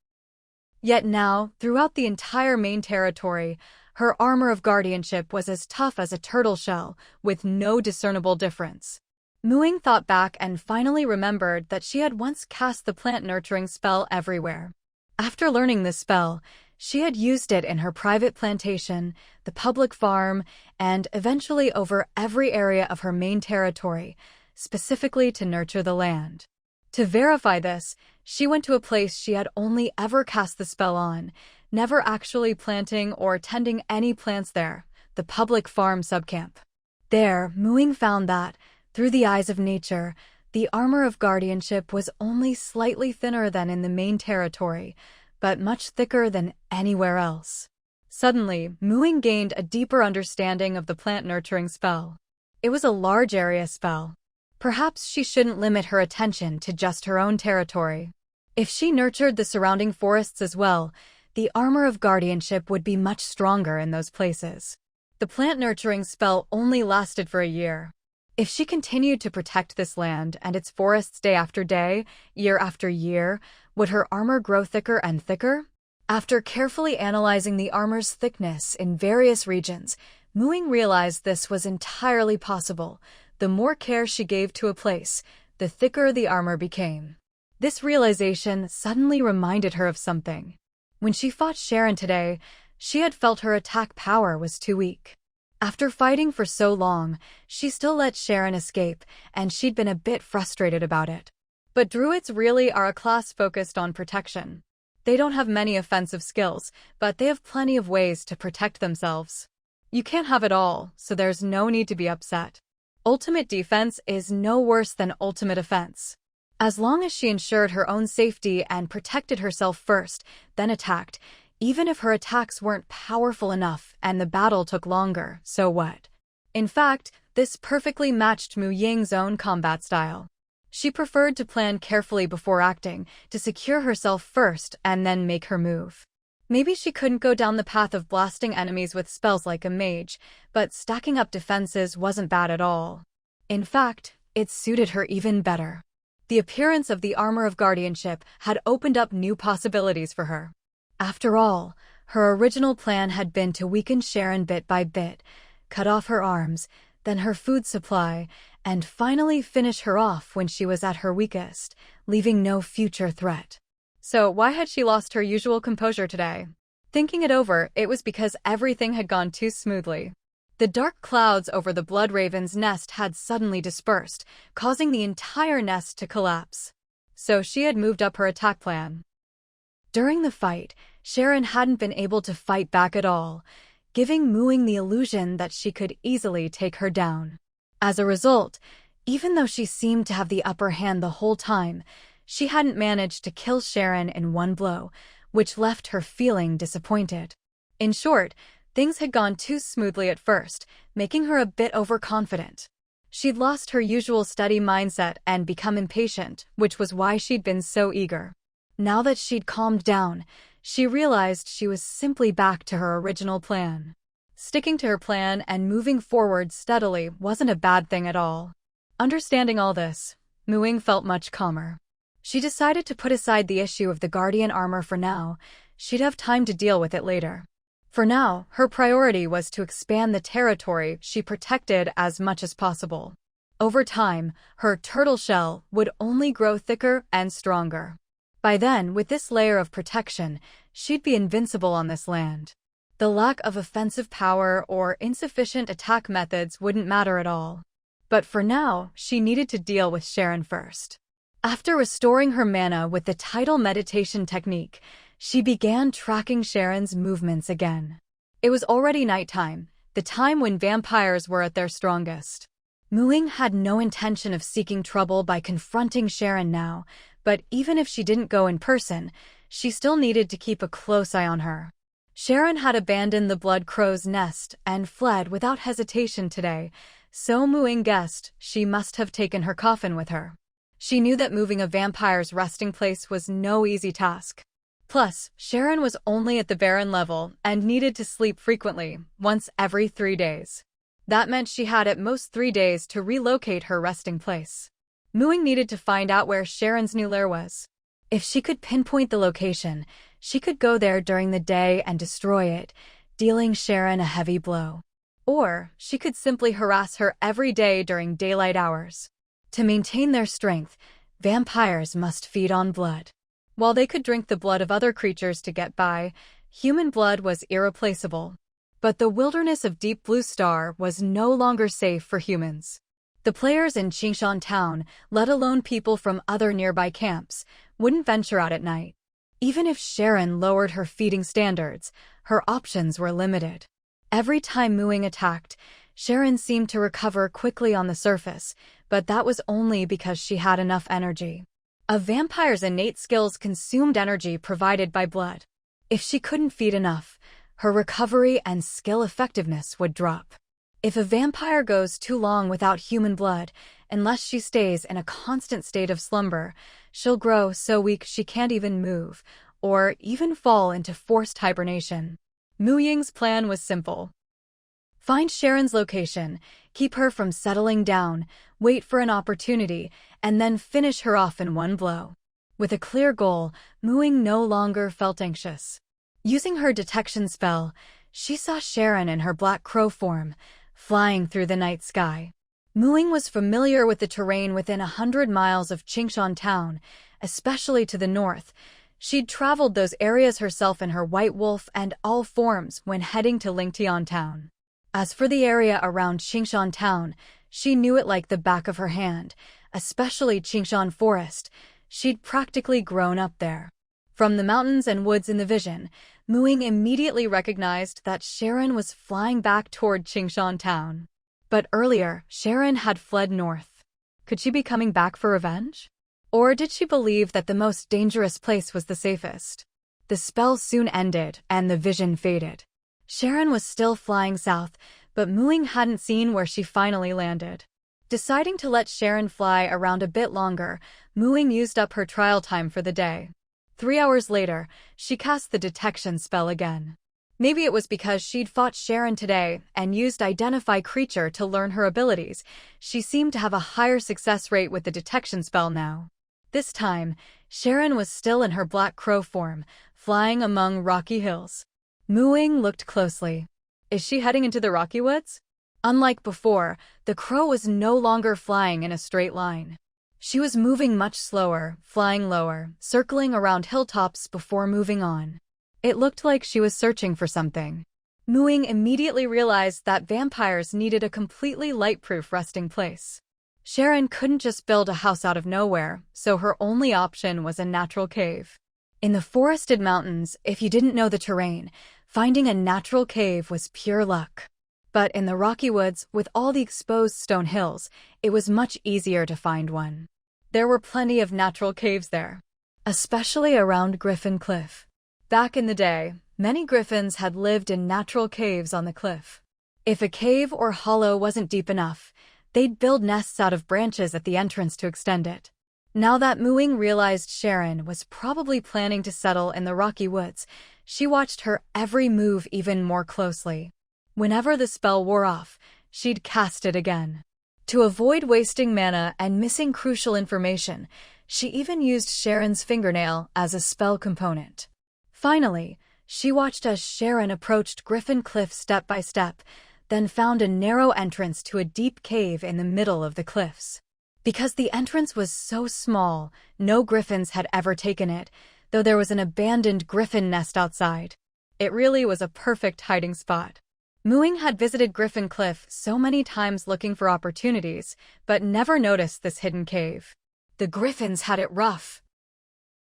Yet now, throughout the entire main territory, her Armor of Guardianship was as tough as a turtle shell, with no discernible difference. Ying thought back and finally remembered that she had once cast the plant nurturing spell everywhere. After learning this spell, she had used it in her private plantation, the public farm, and eventually over every area of her main territory, specifically to nurture the land. To verify this, she went to a place she had only ever cast the spell on, never actually planting or tending any plants there, the public farm subcamp. There, Ying found that, through the eyes of nature, the Armor of Guardianship was only slightly thinner than in the main territory, but much thicker than anywhere else. Suddenly, Ying gained a deeper understanding of the plant nurturing spell. It was a large area spell. Perhaps she shouldn't limit her attention to just her own territory. If she nurtured the surrounding forests as well, the Armor of Guardianship would be much stronger in those places. The plant nurturing spell only lasted for a year. If she continued to protect this land and its forests day after day, year after year, would her armor grow thicker and thicker? After carefully analyzing the armor's thickness in various regions, Ying realized this was entirely possible. The more care she gave to a place, the thicker the armor became. This realization suddenly reminded her of something. When she fought Sharon today, she had felt her attack power was too weak. After fighting for so long, she still let Sharon escape, and she'd been a bit frustrated about it. But druids really are a class focused on protection. They don't have many offensive skills, but they have plenty of ways to protect themselves. You can't have it all, so there's no need to be upset. Ultimate defense is no worse than ultimate offense. As long as she ensured her own safety and protected herself first, then attacked, even if her attacks weren't powerful enough and the battle took longer, so what? In fact, this perfectly matched Mu Ying's own combat style. She preferred to plan carefully before acting, to secure herself first and then make her move. Maybe she couldn't go down the path of blasting enemies with spells like a mage, but stacking up defenses wasn't bad at all. In fact, it suited her even better. The appearance of the armor of guardianship had opened up new possibilities for her. After all, her original plan had been to weaken Sharon bit by bit, cut off her arms, then her food supply, and finally finish her off when she was at her weakest, leaving no future threat. So why had she lost her usual composure today? Thinking it over, it was because everything had gone too smoothly. The dark clouds over the Bloodraven's nest had suddenly dispersed, causing the entire nest to collapse. So she had moved up her attack plan. During the fight, Sharon hadn't been able to fight back at all, giving Mu Ying the illusion that she could easily take her down. As a result, even though she seemed to have the upper hand the whole time, she hadn't managed to kill Sharon in one blow, which left her feeling disappointed. In short, things had gone too smoothly at first, making her a bit overconfident. She'd lost her usual steady mindset and become impatient, which was why she'd been so eager. Now that she'd calmed down, she realized she was simply back to her original plan. Sticking to her plan and moving forward steadily wasn't a bad thing at all. Understanding all this, Mu Ying felt much calmer. She decided to put aside the issue of the guardian armor for now. She'd have time to deal with it later. For now, her priority was to expand the territory she protected as much as possible. Over time, her turtle shell would only grow thicker and stronger. By then, with this layer of protection, she'd be invincible on this land. The lack of offensive power or insufficient attack methods wouldn't matter at all. But for now, she needed to deal with Sharon first. After restoring her mana with the tidal meditation technique, she began tracking Sharon's movements again. It was already nighttime, the time when vampires were at their strongest. Mu Ying had no intention of seeking trouble by confronting Sharon now, but even if she didn't go in person, she still needed to keep a close eye on her. Sharon had abandoned the Blood Crow's nest and fled without hesitation today, so Mu Ying guessed she must have taken her coffin with her. She knew that moving a vampire's resting place was no easy task. Plus, Sharon was only at the Baron level and needed to sleep frequently, once every 3 days. That meant she had at most 3 days to relocate her resting place. Mu Ying needed to find out where Sharon's new lair was. If she could pinpoint the location, she could go there during the day and destroy it, dealing Sharon a heavy blow. Or, she could simply harass her every day during daylight hours. To maintain their strength, vampires must feed on blood. While they could drink the blood of other creatures to get by, human blood was irreplaceable. But the wilderness of Deep Blue Star was no longer safe for humans. The players in Qingshan Town, let alone people from other nearby camps, wouldn't venture out at night. Even if Sharon lowered her feeding standards, her options were limited. Every time Mu Ying attacked, Sharon seemed to recover quickly on the surface, but that was only because she had enough energy. A vampire's innate skills consumed energy provided by blood. If she couldn't feed enough, her recovery and skill effectiveness would drop. If a vampire goes too long without human blood, unless she stays in a constant state of slumber, she'll grow so weak she can't even move, or even fall into forced hibernation. Mu Ying's plan was simple. Find Sharon's location, keep her from settling down, wait for an opportunity, and then finish her off in one blow. With a clear goal, Mu Ying no longer felt anxious. Using her detection spell, she saw Sharon in her black crow form, flying through the night sky. Mu Ying was familiar with the terrain within 100 miles of Qingshan Town, especially to the north. She'd traveled those areas herself in her White Wolf and all forms when heading to Lingtian Town. As for the area around Qingshan town, she knew it like the back of her hand, especially Qingshan Forest. She'd practically grown up there. From the mountains and woods in the vision, Muing immediately recognized that Sharon was flying back toward Qingshan town. But earlier, Sharon had fled north. Could she be coming back for revenge? Or did she believe that the most dangerous place was the safest? The spell soon ended, and the vision faded. Sharon was still flying south, but Muing hadn't seen where she finally landed. Deciding to let Sharon fly around a bit longer, Muing used up her trial time for the day. 3 hours later, she cast the detection spell again. Maybe it was because she'd fought Sharon today and used Identify Creature to learn her abilities. She seemed to have a higher success rate with the detection spell now. This time, Sharon was still in her Black Crow form, flying among rocky hills. Muing looked closely. Is she heading into the Rocky Woods? Unlike before, the crow was no longer flying in a straight line. She was moving much slower, flying lower, circling around hilltops before moving on. It looked like she was searching for something. Muing immediately realized that vampires needed a completely light-proof resting place. Sharon couldn't just build a house out of nowhere, so her only option was a natural cave. In the forested mountains, if you didn't know the terrain, finding a natural cave was pure luck. But in the Rocky Woods, with all the exposed stone hills, it was much easier to find one. There were plenty of natural caves there, especially around Griffin Cliff. Back in the day, many griffins had lived in natural caves on the cliff. If a cave or hollow wasn't deep enough, they'd build nests out of branches at the entrance to extend it. Now that Muing realized Sharon was probably planning to settle in the Rocky Woods, she watched her every move even more closely. Whenever the spell wore off, she'd cast it again. To avoid wasting mana and missing crucial information, she even used Sharon's fingernail as a spell component. Finally, she watched as Sharon approached Griffin Cliff step by step, then found a narrow entrance to a deep cave in the middle of the cliffs. Because the entrance was so small, no griffins had ever taken it, though there was an abandoned griffin nest outside. It really was a perfect hiding spot. Muing had visited Griffin Cliff so many times looking for opportunities, but never noticed this hidden cave. The griffins had it rough.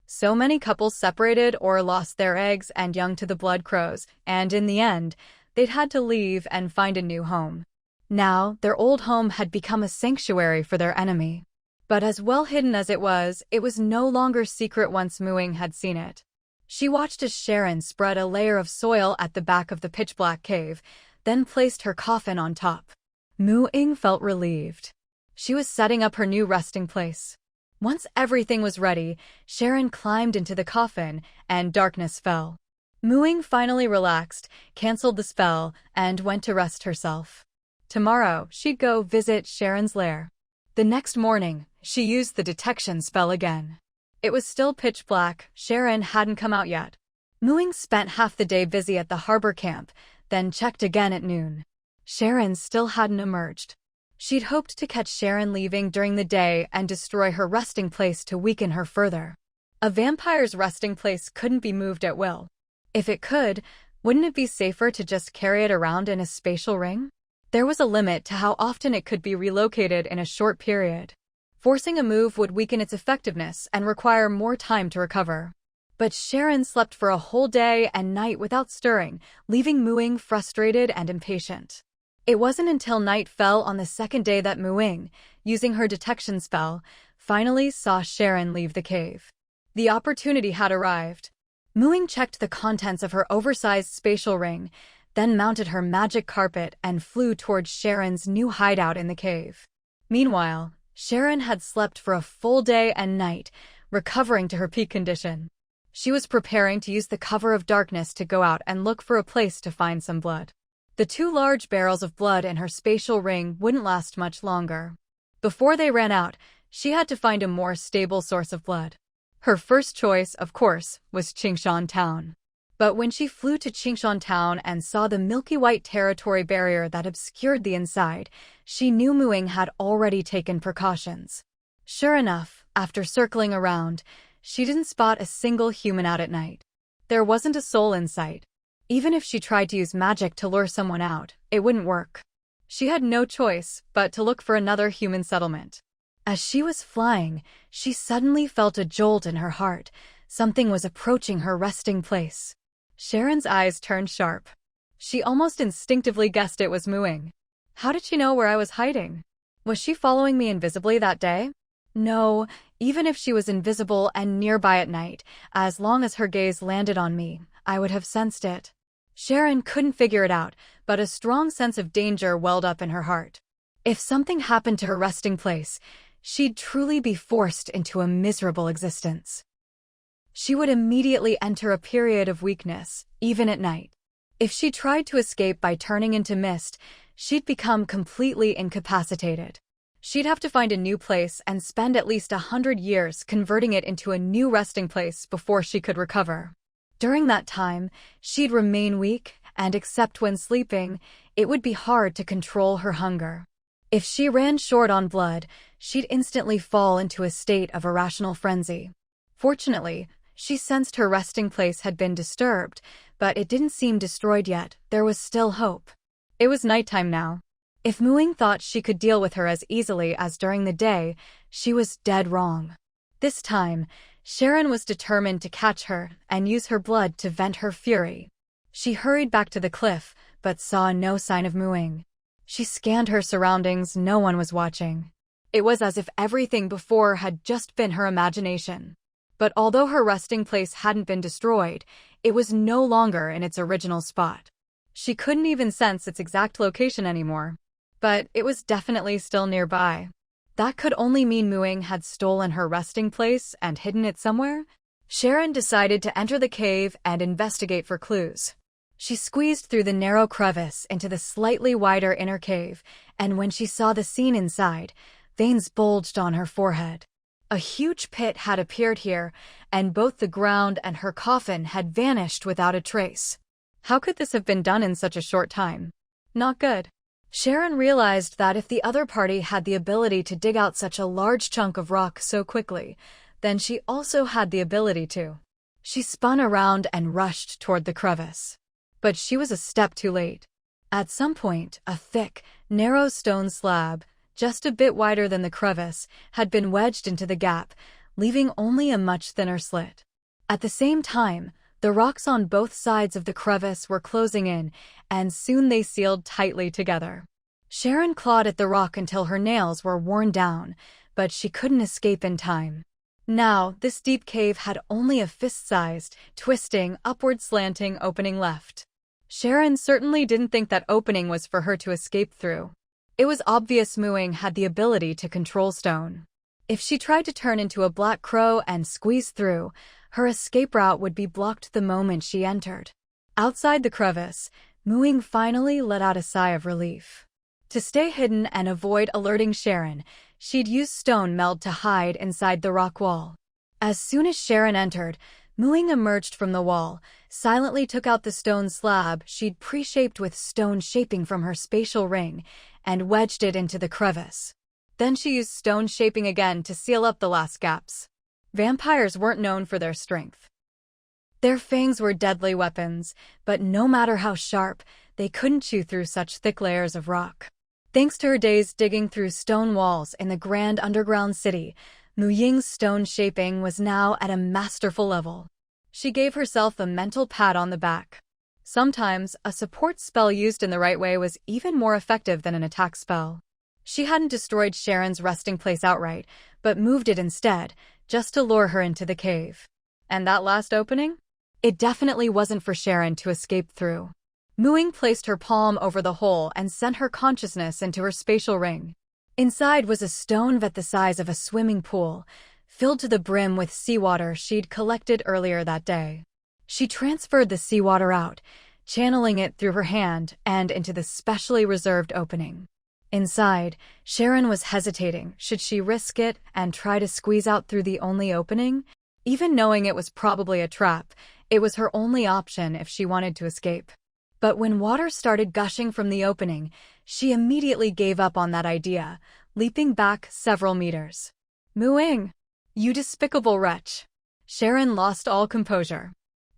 So many couples separated or lost their eggs and young to the blood crows, and in the end, they'd had to leave and find a new home. Now, their old home had become a sanctuary for their enemy. But as well hidden as it was no longer secret once Muing had seen it. She watched as Sharon spread a layer of soil at the back of the pitch-black cave, then placed her coffin on top. Muing felt relieved. She was setting up her new resting place. Once everything was ready, Sharon climbed into the coffin, and darkness fell. Muing finally relaxed, canceled the spell, and went to rest herself. Tomorrow, she'd go visit Sharon's lair. The next morning, she used the detection spell again. It was still pitch black, Sharon hadn't come out yet. Muing spent half the day busy at the harbor camp, then checked again at noon. Sharon still hadn't emerged. She'd hoped to catch Sharon leaving during the day and destroy her resting place to weaken her further. A vampire's resting place couldn't be moved at will. If it could, wouldn't it be safer to just carry it around in a spatial ring? There was a limit to how often it could be relocated in a short period. Forcing a move would weaken its effectiveness and require more time to recover. But Sharon slept for a whole day and night without stirring, leaving Muing frustrated and impatient. It wasn't until night fell on the second day that Muing, using her detection spell, finally saw Sharon leave the cave. The opportunity had arrived. Muing checked the contents of her oversized spatial ring, then mounted her magic carpet and flew towards Sharon's new hideout in the cave. Meanwhile, Sharon had slept for a full day and night, recovering to her peak condition. She was preparing to use the cover of darkness to go out and look for a place to find some blood. The 2 large barrels of blood in her spatial ring wouldn't last much longer. Before they ran out, she had to find a more stable source of blood. Her first choice, of course, was Qingshan Town. But when she flew to Qingshan Town and saw the milky white territory barrier that obscured the inside, she knew Muing had already taken precautions. Sure enough, after circling around, she didn't spot a single human out at night. There wasn't a soul in sight. Even if she tried to use magic to lure someone out, it wouldn't work. She had no choice but to look for another human settlement. As she was flying, she suddenly felt a jolt in her heart. Something was approaching her resting place. Sharon's eyes turned sharp. She almost instinctively guessed it was Muing. How did she know where I was hiding? Was she following me invisibly that day? No, even if she was invisible and nearby at night, as long as her gaze landed on me, I would have sensed it. Sharon couldn't figure it out, but a strong sense of danger welled up in her heart. If something happened to her resting place, she'd truly be forced into a miserable existence. She would immediately enter a period of weakness, even at night. If she tried to escape by turning into mist, she'd become completely incapacitated. She'd have to find a new place and spend at least 100 years converting it into a new resting place before she could recover. During that time, she'd remain weak, and except when sleeping, it would be hard to control her hunger. If she ran short on blood, she'd instantly fall into a state of irrational frenzy. Fortunately, she sensed her resting place had been disturbed, but it didn't seem destroyed yet. There was still hope. It was nighttime now. If Muing thought she could deal with her as easily as during the day, she was dead wrong. This time, Sharon was determined to catch her and use her blood to vent her fury. She hurried back to the cliff, but saw no sign of Muing. She scanned her surroundings. No one was watching. It was as if everything before had just been her imagination. But although her resting place hadn't been destroyed, it was no longer in its original spot. She couldn't even sense its exact location anymore. But it was definitely still nearby. That could only mean Muing had stolen her resting place and hidden it somewhere. Sharon decided to enter the cave and investigate for clues. She squeezed through the narrow crevice into the slightly wider inner cave, and when she saw the scene inside, veins bulged on her forehead. A huge pit had appeared here, and both the ground and her coffin had vanished without a trace. How could this have been done in such a short time? Not good. Sharon realized that if the other party had the ability to dig out such a large chunk of rock so quickly, then she also had the ability to. She spun around and rushed toward the crevice. But she was a step too late. At some point, a thick, narrow stone slab, just a bit wider than the crevice, had been wedged into the gap, leaving only a much thinner slit. At the same time, the rocks on both sides of the crevice were closing in, and soon they sealed tightly together. Sharon clawed at the rock until her nails were worn down, but she couldn't escape in time. Now, this deep cave had only a fist-sized, twisting, upward slanting opening left. Sharon certainly didn't think that opening was for her to escape through. It was obvious Muing had the ability to control stone. If she tried to turn into a black crow and squeeze through, her escape route would be blocked the moment she entered. Outside the crevice, Muing finally let out a sigh of relief. To stay hidden and avoid alerting Sharon, she'd use stone meld to hide inside the rock wall. As soon as Sharon entered, Muing emerged from the wall, silently took out the stone slab she'd pre-shaped with stone shaping from her spatial ring, and wedged it into the crevice. Then she used stone shaping again to seal up the last gaps. Vampires weren't known for their strength. Their fangs were deadly weapons, but no matter how sharp, they couldn't chew through such thick layers of rock. Thanks to her days digging through stone walls in the grand underground city, Mu Ying's stone shaping was now at a masterful level. She gave herself a mental pat on the back. Sometimes, a support spell used in the right way was even more effective than an attack spell. She hadn't destroyed Sharon's resting place outright, but moved it instead, just to lure her into the cave. And that last opening? It definitely wasn't for Sharon to escape through. Muing placed her palm over the hole and sent her consciousness into her spatial ring. Inside was a stone vat the size of a swimming pool, filled to the brim with seawater she'd collected earlier that day. She transferred the seawater out, channeling it through her hand and into the specially reserved opening. Inside, Sharon was hesitating. Should she risk it and try to squeeze out through the only opening? Even knowing it was probably a trap, it was her only option if she wanted to escape. But when water started gushing from the opening, she immediately gave up on that idea, leaping back several meters. Muing! You despicable wretch! Sharon lost all composure.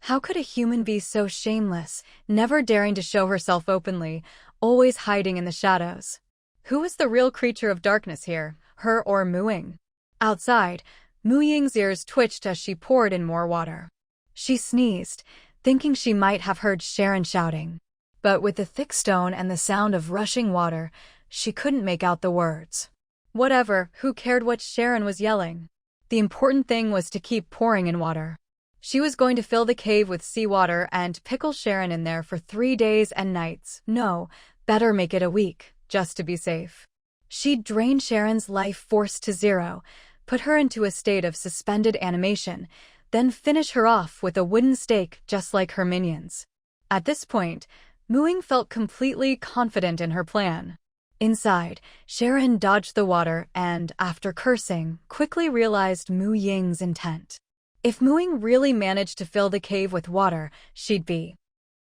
How could a human be so shameless, never daring to show herself openly, always hiding in the shadows? Who was the real creature of darkness here, her or Mu Ying? Outside, Mu Ying's ears twitched as she poured in more water. She sneezed, thinking she might have heard Sharon shouting. But with the thick stone and the sound of rushing water, she couldn't make out the words. Whatever, who cared what Sharon was yelling? The important thing was to keep pouring in water. She was going to fill the cave with seawater and pickle Sharon in there for 3 days and nights. No, better make it a week, just to be safe. She'd drain Sharon's life force to zero, put her into a state of suspended animation, then finish her off with a wooden stake just like her minions. At this point, Mu Ying felt completely confident in her plan. Inside, Sharon dodged the water and, after cursing, quickly realized Mu Ying's intent. If Mu Ying really managed to fill the cave with water, she'd be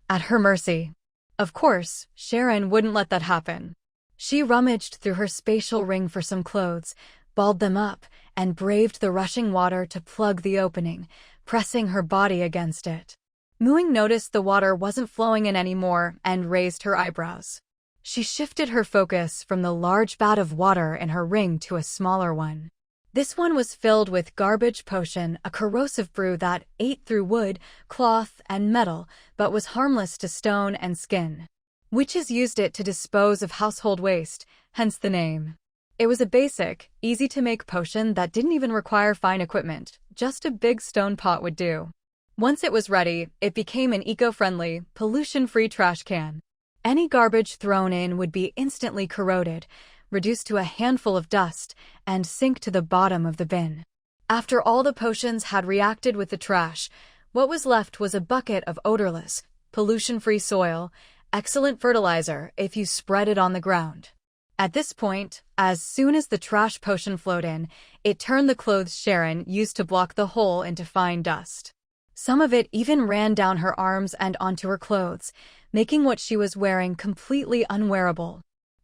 at her mercy. Of course, Sharon wouldn't let that happen. She rummaged through her spatial ring for some clothes, balled them up, and braved the rushing water to plug the opening, pressing her body against it. Mu Ying noticed the water wasn't flowing in anymore and raised her eyebrows. She shifted her focus from the large vat of water in her ring to a smaller one. This one was filled with garbage potion, a corrosive brew that ate through wood, cloth, and metal, but was harmless to stone and skin. Witches used it to dispose of household waste, hence the name. It was a basic, easy-to-make potion that didn't even require fine equipment, just a big stone pot would do. Once it was ready, it became an eco-friendly, pollution-free trash can. Any garbage thrown in would be instantly corroded, reduced to a handful of dust, and sink to the bottom of the bin. After all the potions had reacted with the trash, what was left was a bucket of odorless, pollution-free soil, excellent fertilizer if you spread it on the ground. At this point, as soon as the trash potion flowed in, it turned the clothes Sharon used to block the hole into fine dust. Some of it even ran down her arms and onto her clothes, making what she was wearing completely unwearable.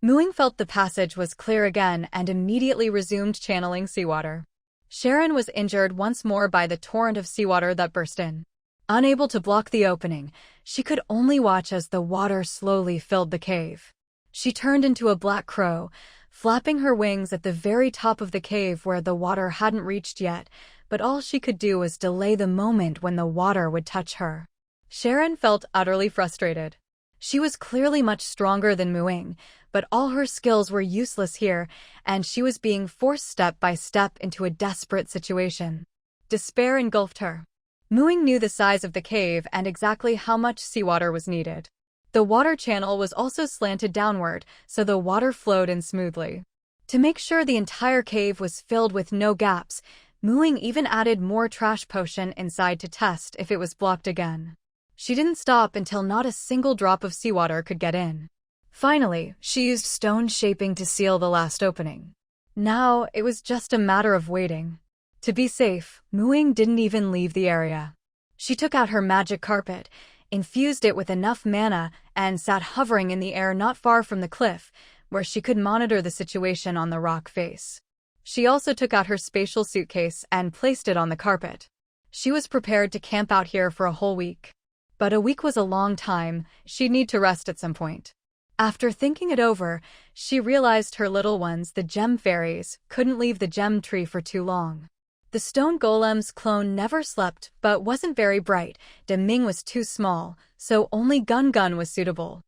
Mu Ying felt the passage was clear again and immediately resumed channeling seawater. Sharon was injured once more by the torrent of seawater that burst in. Unable to block the opening, she could only watch as the water slowly filled the cave. She turned into a black crow, flapping her wings at the very top of the cave where the water hadn't reached yet, but all she could do was delay the moment when the water would touch her. Sharon felt utterly frustrated. She was clearly much stronger than Mu Ying, but all her skills were useless here, and she was being forced step by step into a desperate situation. Despair engulfed her. Mu Ying knew the size of the cave and exactly how much seawater was needed. The water channel was also slanted downward, so the water flowed in smoothly. To make sure the entire cave was filled with no gaps, Mu Ying even added more trash potion inside to test if it was blocked again. She didn't stop until not a single drop of seawater could get in. Finally, she used stone shaping to seal the last opening. Now, it was just a matter of waiting. To be safe, Mu Ying didn't even leave the area. She took out her magic carpet, infused it with enough mana, and sat hovering in the air not far from the cliff, where she could monitor the situation on the rock face. She also took out her spatial suitcase and placed it on the carpet. She was prepared to camp out here for a whole week. But a week was a long time, she'd need to rest at some point. After thinking it over, she realized her little ones, the gem fairies, couldn't leave the gem tree for too long. The stone golem's clone never slept but wasn't very bright, De Ming was too small, so only Gun Gun was suitable.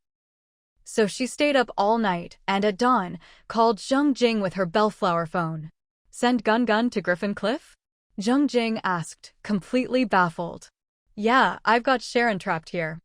So she stayed up all night and at dawn, called Zheng Jing with her bellflower phone. Send Gun Gun to Griffin Cliff? Zheng Jing asked, completely baffled. Yeah, I've got Sharon trapped here.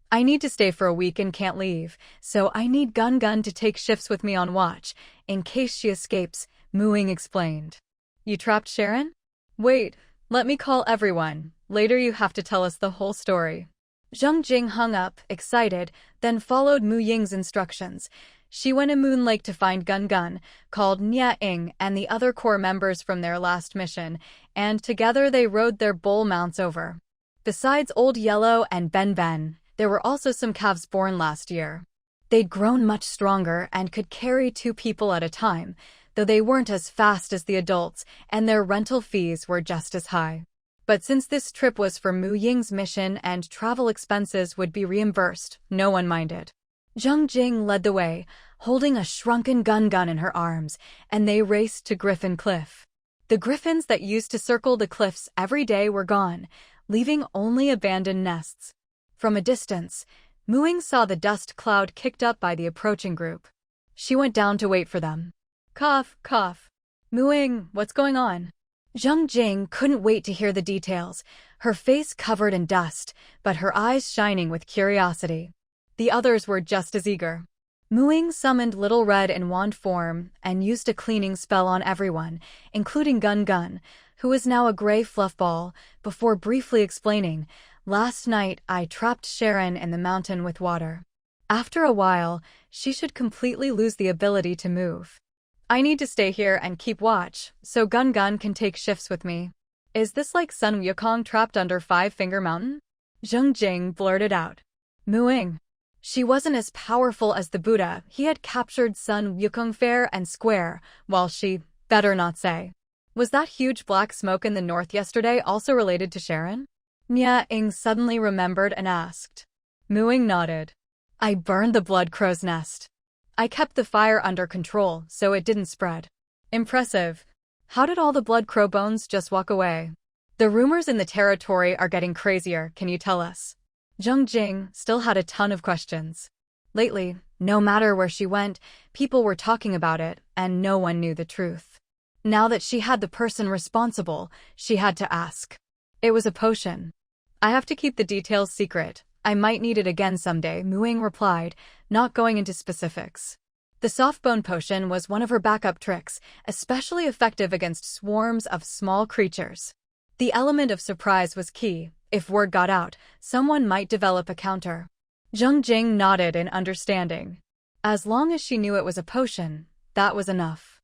I need to stay for a week and can't leave, so I need Gun Gun to take shifts with me on watch, in case she escapes, Mu Ying explained. You trapped Sharon? Wait, let me call everyone. Later you have to tell us the whole story. Zheng Jing hung up, excited, then followed Mu Ying's instructions. She went to Moon Lake to find Gun Gun, called Nya Ying and the other core members from their last mission, and together they rode their bull mounts over. Besides Old Yellow and Ben Ben, there were also some calves born last year. They'd grown much stronger and could carry 2 people at a time, though they weren't as fast as the adults, and their rental fees were just as high. But since this trip was for Mu Ying's mission and travel expenses would be reimbursed, no one minded. Zheng Jing led the way, holding a shrunken gun in her arms, and they raced to Griffin Cliff. The griffins that used to circle the cliffs every day were gone, leaving only abandoned nests. From a distance, Mu Ying saw the dust cloud kicked up by the approaching group. She went down to wait for them. Cough, cough. Mu Ying, what's going on? Zheng Jing couldn't wait to hear the details, her face covered in dust, but her eyes shining with curiosity. The others were just as eager. Mu Ying summoned Little Red in wand form and used a cleaning spell on everyone, including Gun, who was now a gray fluffball, before briefly explaining, "Last night I trapped Sharon in the mountain with water. After a while, she should completely lose the ability to move. I need to stay here and keep watch, so Gun can take shifts with me. Is this like Sun Wukong trapped under Five-Finger Mountain?" Zheng Jing blurted out. Mu Ying. She wasn't as powerful as the Buddha. He had captured Sun Wukong fair and square, while she, better not say. Was that huge black smoke in the north yesterday also related to Sharon? Nya Ying suddenly remembered and asked. Mu Ying nodded. I burned the blood crow's nest. I kept the fire under control, so it didn't spread. Impressive. How did all the blood crow bones just walk away? The rumors in the territory are getting crazier, can you tell us? Zheng Jing still had a ton of questions. Lately, no matter where she went, people were talking about it, and no one knew the truth. Now that she had the person responsible, she had to ask. It was a potion. I have to keep the details secret. I might need it again someday, Mu Ying replied, not going into specifics. The soft bone potion was one of her backup tricks, especially effective against swarms of small creatures. The element of surprise was key. If word got out, someone might develop a counter. Zheng Jing nodded in understanding. As long as she knew it was a potion, that was enough.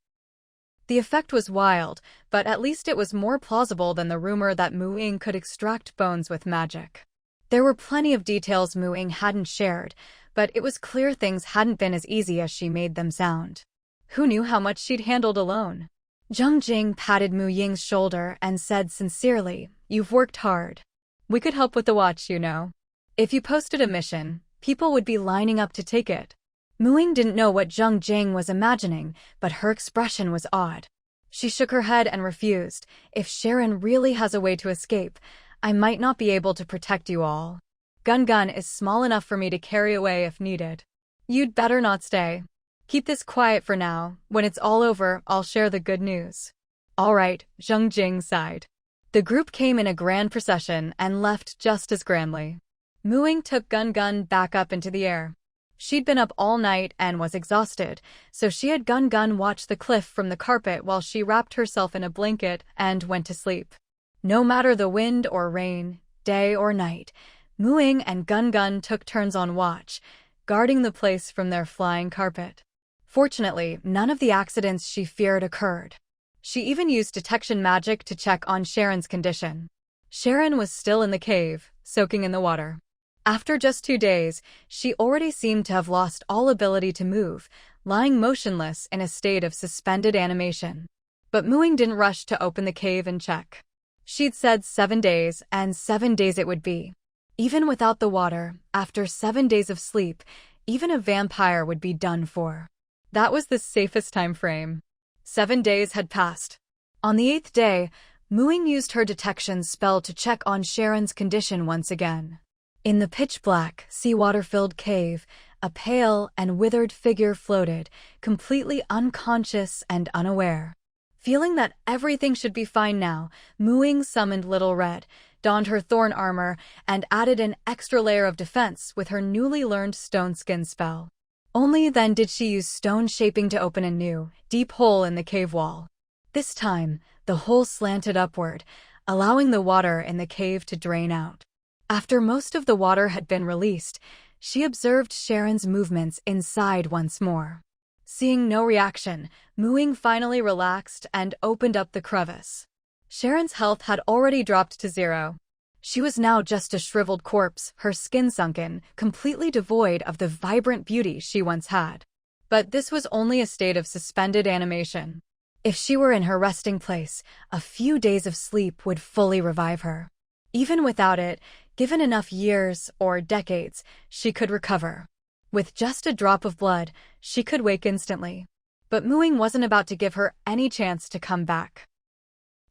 The effect was wild, but at least it was more plausible than the rumor that Mu Ying could extract bones with magic. There were plenty of details Mu Ying hadn't shared, but it was clear things hadn't been as easy as she made them sound. Who knew how much she'd handled alone? Zheng Jing patted Mu Ying's shoulder and said sincerely, "You've worked hard. We could help with the watch, you know. If you posted a mission, people would be lining up to take it." Mu Ying didn't know what Zheng Jing was imagining, but her expression was odd. She shook her head and refused. If Sharon really has a way to escape, I might not be able to protect you all. Gun is small enough for me to carry away if needed. You'd better not stay. Keep this quiet for now. When it's all over, I'll share the good news. All right, Zheng Jing sighed. The group came in a grand procession and left just as grandly. Mu Ying took Gun back up into the air. She'd been up all night and was exhausted, so she had Gun watch the cliff from the carpet while she wrapped herself in a blanket and went to sleep. No matter the wind or rain, day or night, Mu Ying and Gun took turns on watch, guarding the place from their flying carpet. Fortunately, none of the accidents she feared occurred. She even used detection magic to check on Sharon's condition. Sharon was still in the cave, soaking in the water. After just 2 days, she already seemed to have lost all ability to move, lying motionless in a state of suspended animation. But Mu Ying didn't rush to open the cave and check. She'd said 7 days, and 7 days it would be. Even without the water, after 7 days of sleep, even a vampire would be done for. That was the safest time frame. 7 days had passed. On the 8th day, Mu Ying used her detection spell to check on Sharon's condition once again. In the pitch-black, seawater-filled cave, a pale and withered figure floated, completely unconscious and unaware. Feeling that everything should be fine now, Mu Ying summoned Little Red, donned her thorn armor, and added an extra layer of defense with her newly learned stone skin spell. Only then did she use stone shaping to open a new, deep hole in the cave wall. This time, the hole slanted upward, allowing the water in the cave to drain out. After most of the water had been released, she observed Sharon's movements inside once more. Seeing no reaction, Mu Ying finally relaxed and opened up the crevice. Sharon's health had already dropped to 0. She was now just a shriveled corpse, her skin sunken, completely devoid of the vibrant beauty she once had. But this was only a state of suspended animation. If she were in her resting place, a few days of sleep would fully revive her. Even without it, given enough years or decades, she could recover. With just a drop of blood, she could wake instantly. But Muing wasn't about to give her any chance to come back.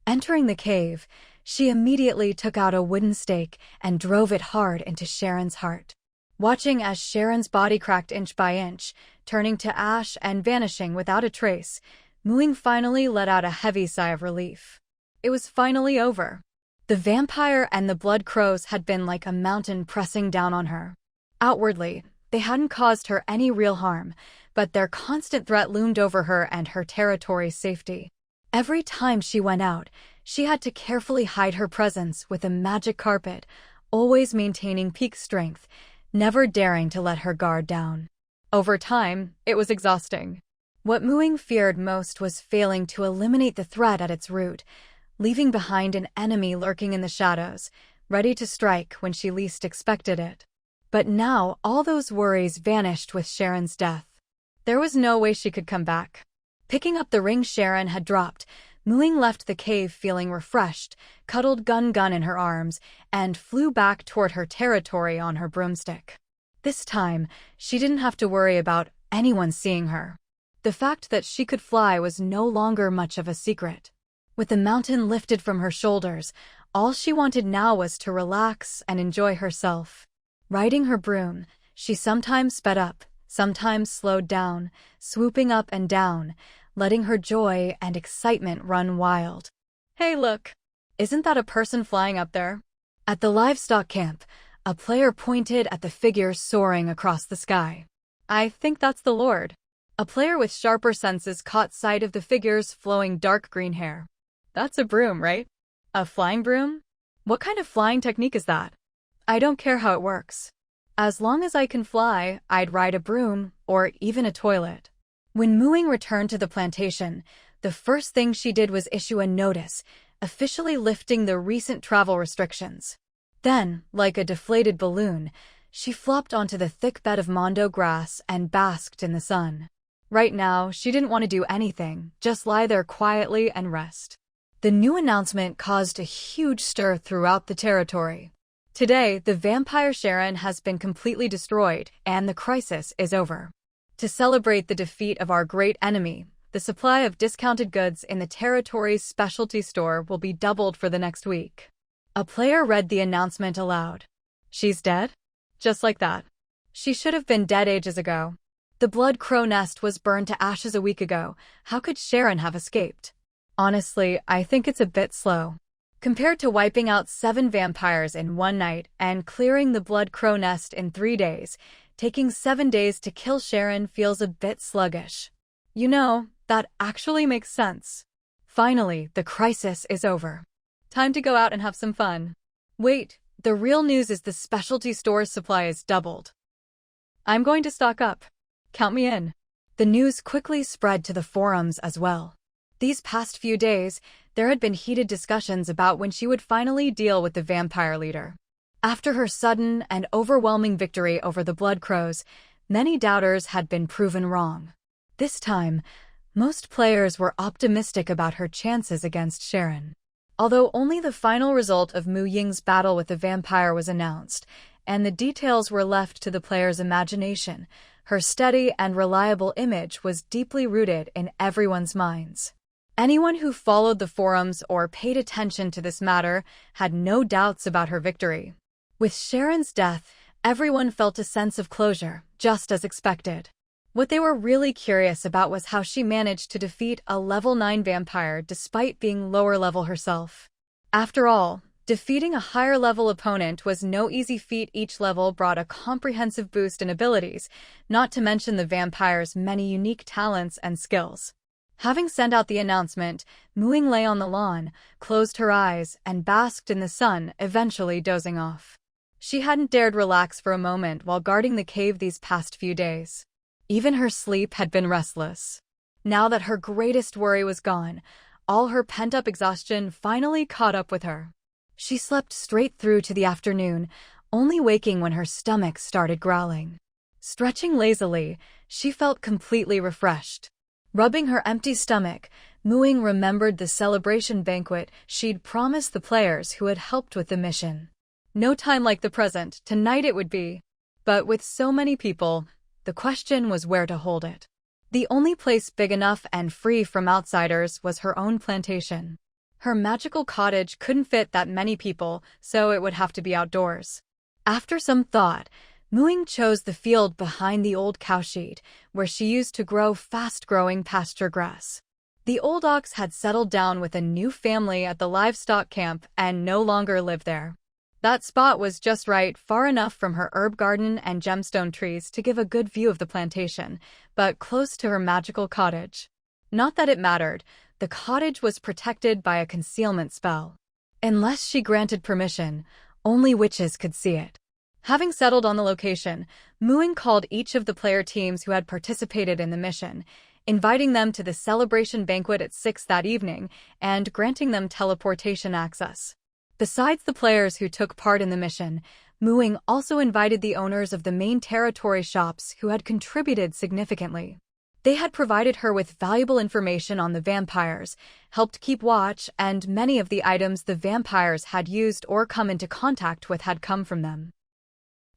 Entering the cave, she immediately took out a wooden stake and drove it hard into Sharon's heart. Watching as Sharon's body cracked inch by inch, turning to ash and vanishing without a trace, Muing finally let out a heavy sigh of relief. It was finally over. The vampire and the blood crows had been like a mountain pressing down on her. Outwardly, they hadn't caused her any real harm, but their constant threat loomed over her and her territory's safety. Every time she went out, she had to carefully hide her presence with a magic carpet, always maintaining peak strength, never daring to let her guard down. Over time, it was exhausting. What Muing feared most was failing to eliminate the threat at its root, leaving behind an enemy lurking in the shadows, ready to strike when she least expected it. But now all those worries vanished with Sharon's death. There was no way she could come back. Picking up the ring Sharon had dropped, Muing left the cave feeling refreshed, cuddled Gun in her arms, and flew back toward her territory on her broomstick. This time, she didn't have to worry about anyone seeing her. The fact that she could fly was no longer much of a secret. With the mountain lifted from her shoulders, all she wanted now was to relax and enjoy herself. Riding her broom, she sometimes sped up, sometimes slowed down, swooping up and down, letting her joy and excitement run wild. Hey, look! Isn't that a person flying up there? At the livestock camp, a player pointed at the figure soaring across the sky. I think that's the Lord. A player with sharper senses caught sight of the figure's flowing dark green hair. That's a broom, right? A flying broom? What kind of flying technique is that? I don't care how it works. As long as I can fly, I'd ride a broom or even a toilet. When Muing returned to the plantation, the first thing she did was issue a notice, officially lifting the recent travel restrictions. Then, like a deflated balloon, she flopped onto the thick bed of mondo grass and basked in the sun. Right now, she didn't want to do anything, just lie there quietly and rest. The new announcement caused a huge stir throughout the territory. Today, the vampire Sharon has been completely destroyed, and the crisis is over. To celebrate the defeat of our great enemy, the supply of discounted goods in the territory's specialty store will be doubled for the next week. A player read the announcement aloud. She's dead? Just like that. She should have been dead ages ago. The blood crow nest was burned to ashes a week ago. How could Sharon have escaped? Honestly, I think it's a bit slow. Compared to wiping out 7 vampires in one night and clearing the blood crow nest in 3 days, taking 7 days to kill Sharon feels a bit sluggish. You know, that actually makes sense. Finally, the crisis is over. Time to go out and have some fun. Wait, the real news is the specialty store's supply is doubled. I'm going to stock up. Count me in. The news quickly spread to the forums as well. These past few days, there had been heated discussions about when she would finally deal with the vampire leader. After her sudden and overwhelming victory over the Blood Crows, many doubters had been proven wrong. This time, most players were optimistic about her chances against Sharon. Although only the final result of Mu Ying's battle with the vampire was announced, and the details were left to the player's imagination, her steady and reliable image was deeply rooted in everyone's minds. Anyone who followed the forums or paid attention to this matter had no doubts about her victory. With Sharon's death, everyone felt a sense of closure, just as expected. What they were really curious about was how she managed to defeat a level 9 vampire despite being lower level herself. After all, defeating a higher level opponent was no easy feat. Each level brought a comprehensive boost in abilities, not to mention the vampire's many unique talents and skills. Having sent out the announcement, Muing lay on the lawn, closed her eyes, and basked in the sun, eventually dozing off. She hadn't dared relax for a moment while guarding the cave these past few days. Even her sleep had been restless. Now that her greatest worry was gone, all her pent-up exhaustion finally caught up with her. She slept straight through to the afternoon, only waking when her stomach started growling. Stretching lazily, she felt completely refreshed. Rubbing her empty stomach, Ying remembered the celebration banquet she'd promised the players who had helped with the mission. No time like the present, tonight it would be. But with so many people, the question was where to hold it. The only place big enough and free from outsiders was her own plantation. Her magical cottage couldn't fit that many people, so it would have to be outdoors. After some thought, Ying chose the field behind the old cowshed, where she used to grow fast-growing pasture grass. The old ox had settled down with a new family at the livestock camp and no longer lived there. That spot was just right, far enough from her herb garden and gemstone trees to give a good view of the plantation, but close to her magical cottage. Not that it mattered, the cottage was protected by a concealment spell. Unless she granted permission, only witches could see it. Having settled on the location, Ying called each of the player teams who had participated in the mission, inviting them to the celebration banquet at 6 that evening and granting them teleportation access. Besides the players who took part in the mission, Ying also invited the owners of the main territory shops who had contributed significantly. They had provided her with valuable information on the vampires, helped keep watch, and many of the items the vampires had used or come into contact with had come from them.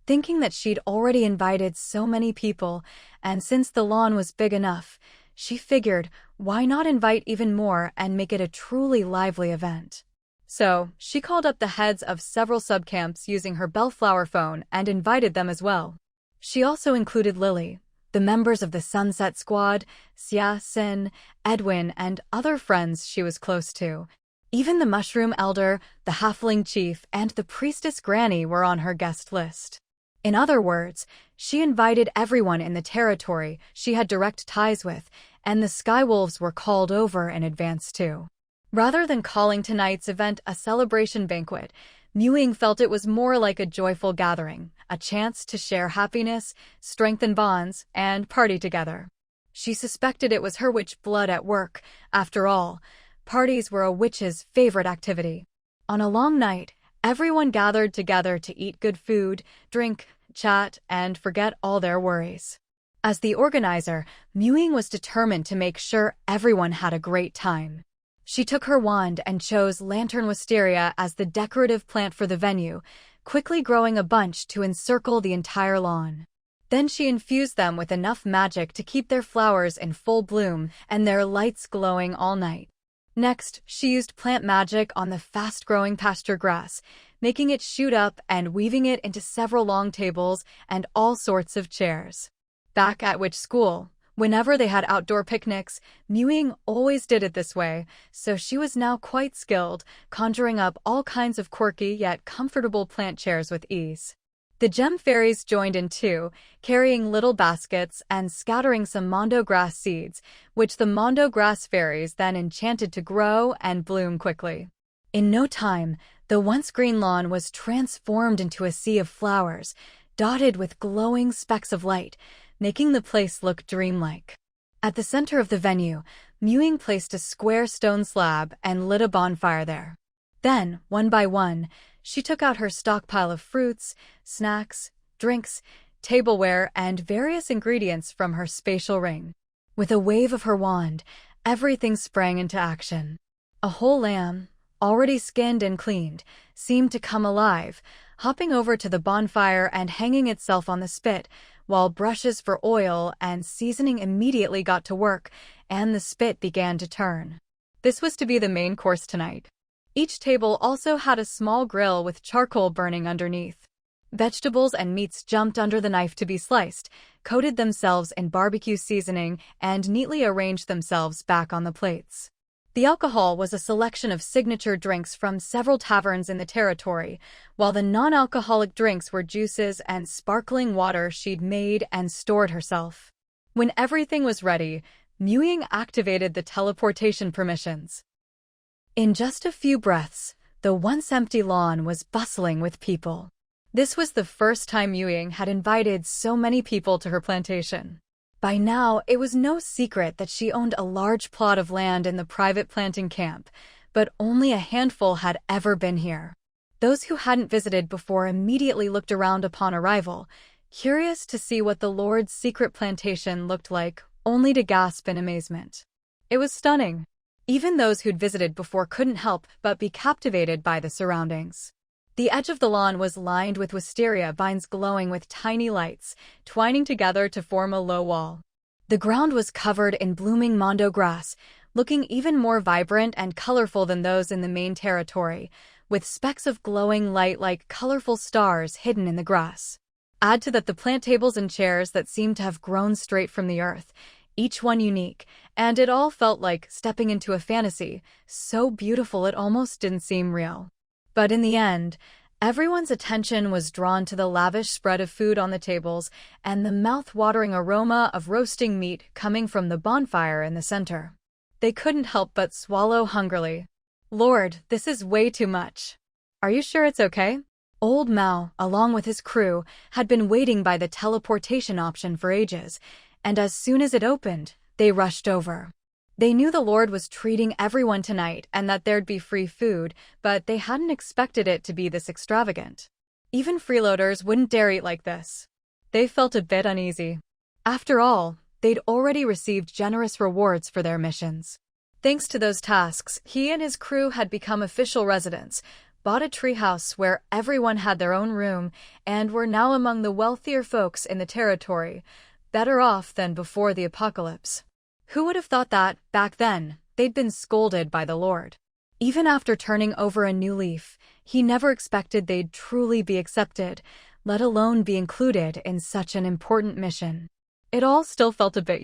Thinking that she'd already invited so many people, and since the lawn was big enough, she figured, why not invite even more and make it a truly lively event? So, she called up the heads of several subcamps using her bellflower phone and invited them as well. She also included Lily, the members of the Sunset Squad, Xia, Sin, Edwin, and other friends she was close to. Even the Mushroom Elder, the Halfling Chief, and the Priestess Granny were on her guest list. In other words, she invited everyone in the territory she had direct ties with, and the Skywolves were called over in advance too. Rather than calling tonight's event a celebration banquet, Ying felt it was more like a joyful gathering, a chance to share happiness, strengthen bonds, and party together. She suspected it was her witch blood at work. After all, parties were a witch's favorite activity. On a long night, everyone gathered together to eat good food, drink, chat, and forget all their worries. As the organizer, Ying was determined to make sure everyone had a great time. She took her wand and chose lantern wisteria as the decorative plant for the venue, quickly growing a bunch to encircle the entire lawn. Then she infused them with enough magic to keep their flowers in full bloom and their lights glowing all night. Next, she used plant magic on the fast-growing pasture grass, making it shoot up and weaving it into several long tables and all sorts of chairs. Back at witch school, whenever they had outdoor picnics, Ying always did it this way, so she was now quite skilled, conjuring up all kinds of quirky yet comfortable plant chairs with ease. The gem fairies joined in too, carrying little baskets and scattering some mondo grass seeds, which the mondo grass fairies then enchanted to grow and bloom quickly. In no time, the once green lawn was transformed into a sea of flowers, dotted with glowing specks of light, making the place look dreamlike. At the center of the venue, Ying placed a square stone slab and lit a bonfire there. Then, one by one, she took out her stockpile of fruits, snacks, drinks, tableware, and various ingredients from her spatial ring. With a wave of her wand, everything sprang into action. A whole lamb, already skinned and cleaned, seemed to come alive, hopping over to the bonfire and hanging itself on the spit, while brushes for oil and seasoning immediately got to work, and the spit began to turn. This was to be the main course tonight. Each table also had a small grill with charcoal burning underneath. Vegetables and meats jumped under the knife to be sliced, coated themselves in barbecue seasoning, and neatly arranged themselves back on the plates. The alcohol was a selection of signature drinks from several taverns in the territory, while the non-alcoholic drinks were juices and sparkling water she'd made and stored herself. When everything was ready, Ying activated the teleportation permissions. In just a few breaths, the once empty lawn was bustling with people. This was the first time Ying had invited so many people to her plantation. By now, it was no secret that she owned a large plot of land in the private planting camp, but only a handful had ever been here. Those who hadn't visited before immediately looked around upon arrival, curious to see what the Lord's secret plantation looked like, only to gasp in amazement. It was stunning. Even those who'd visited before couldn't help but be captivated by the surroundings. The edge of the lawn was lined with wisteria vines glowing with tiny lights, twining together to form a low wall. The ground was covered in blooming mondo grass, looking even more vibrant and colorful than those in the main territory, with specks of glowing light like colorful stars hidden in the grass. Add to that the plant tables and chairs that seemed to have grown straight from the earth, each one unique, and it all felt like stepping into a fantasy, so beautiful it almost didn't seem real. But in the end, everyone's attention was drawn to the lavish spread of food on the tables and the mouth-watering aroma of roasting meat coming from the bonfire in the center. They couldn't help but swallow hungrily. Lord, this is way too much. Are you sure it's okay? Old Mao, along with his crew, had been waiting by the teleportation option for ages, and as soon as it opened, they rushed over. They knew the Lord was treating everyone tonight and that there'd be free food, but they hadn't expected it to be this extravagant. Even freeloaders wouldn't dare eat like this. They felt a bit uneasy. After all, they'd already received generous rewards for their missions. Thanks to those tasks, he and his crew had become official residents, bought a treehouse where everyone had their own room, and were now among the wealthier folks in the territory, better off than before the apocalypse. Who would have thought that, back then, they'd been scolded by the Lord? Even after turning over a new leaf, he never expected they'd truly be accepted, let alone be included in such an important mission. It all still felt a bit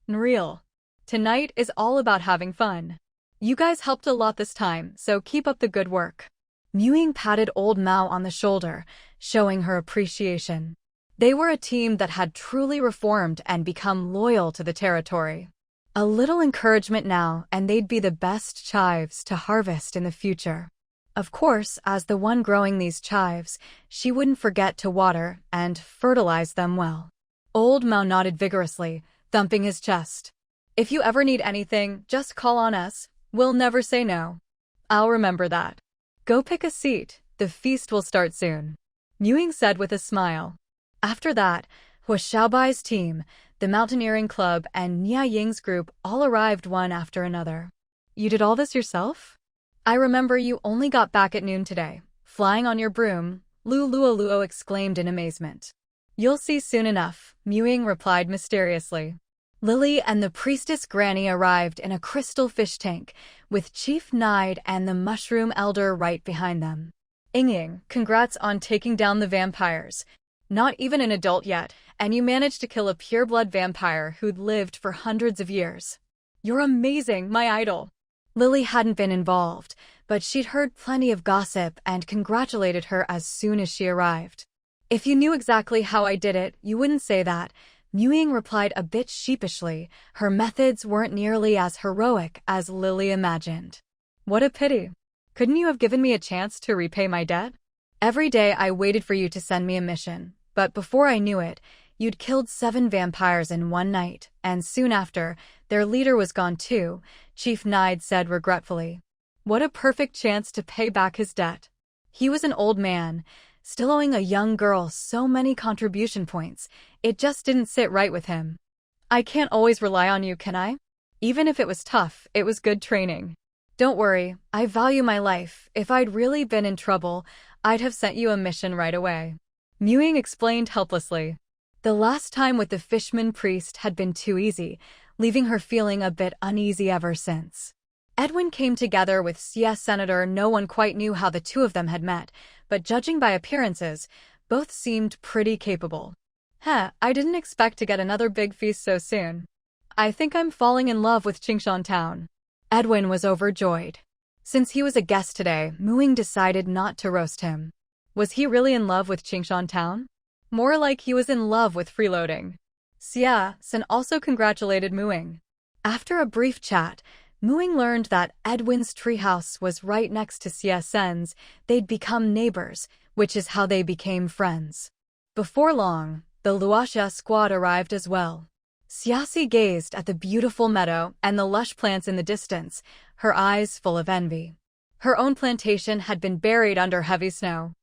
unreal. Tonight is all about having fun. You guys helped a lot this time, so keep up the good work. Ying patted old Mao on the shoulder, showing her appreciation. They were a team that had truly reformed and become loyal to the territory. A little encouragement now, and they'd be the best chives to harvest in the future. Of course, as the one growing these chives, she wouldn't forget to water and fertilize them well. Old Mao nodded vigorously, thumping his chest. If you ever need anything, just call on us. We'll never say no. I'll remember that. Go pick a seat. The feast will start soon. Ying said with a smile. After that, Hua Xiaobai's team, the Mountaineering Club, and Nia Ying's group all arrived one after another. You did all this yourself? I remember you only got back at noon today. Flying on your broom, Lu Luo exclaimed in amazement. You'll see soon enough, Ying replied mysteriously. Lily and the priestess Granny arrived in a crystal fish tank, with Chief Nide and the Mushroom Elder right behind them. Ying, congrats on taking down the vampires. Not even an adult yet, and you managed to kill a pureblood vampire who'd lived for hundreds of years. You're amazing, my idol. Lily hadn't been involved, but she'd heard plenty of gossip and congratulated her as soon as she arrived. If you knew exactly how I did it, you wouldn't say that. Ying replied a bit sheepishly. Her methods weren't nearly as heroic as Lily imagined. What a pity. Couldn't you have given me a chance to repay my debt? Every day I waited for you to send me a mission, but before I knew it, you'd killed 7 vampires in one night, and soon after, their leader was gone too, Chief Nide said regretfully. What a perfect chance to pay back his debt. He was an old man, still owing a young girl so many contribution points. It just didn't sit right with him. I can't always rely on you, can I? Even if it was tough, it was good training. Don't worry, I value my life. If I'd really been in trouble, I'd have sent you a mission right away. Ying explained helplessly. The last time with the Fishman priest had been too easy, leaving her feeling a bit uneasy ever since. Edwin came together with CS Senator. No one quite knew how the two of them had met, but judging by appearances, both seemed pretty capable. I didn't expect to get another big feast so soon. I think I'm falling in love with Qingshan Town. Edwin was overjoyed. Since he was a guest today, Ying decided not to roast him. Was he really in love with Qingshan Town? More like he was in love with freeloading. Xia Sen also congratulated Ying. After a brief chat, Ying learned that Edwin's treehouse was right next to Xia Sen's. They'd become neighbors, which is how they became friends. Before long, the Luoxia squad arrived as well. Xiaxi gazed at the beautiful meadow and the lush plants in the distance, her eyes full of envy. Her own plantation had been buried under heavy snow.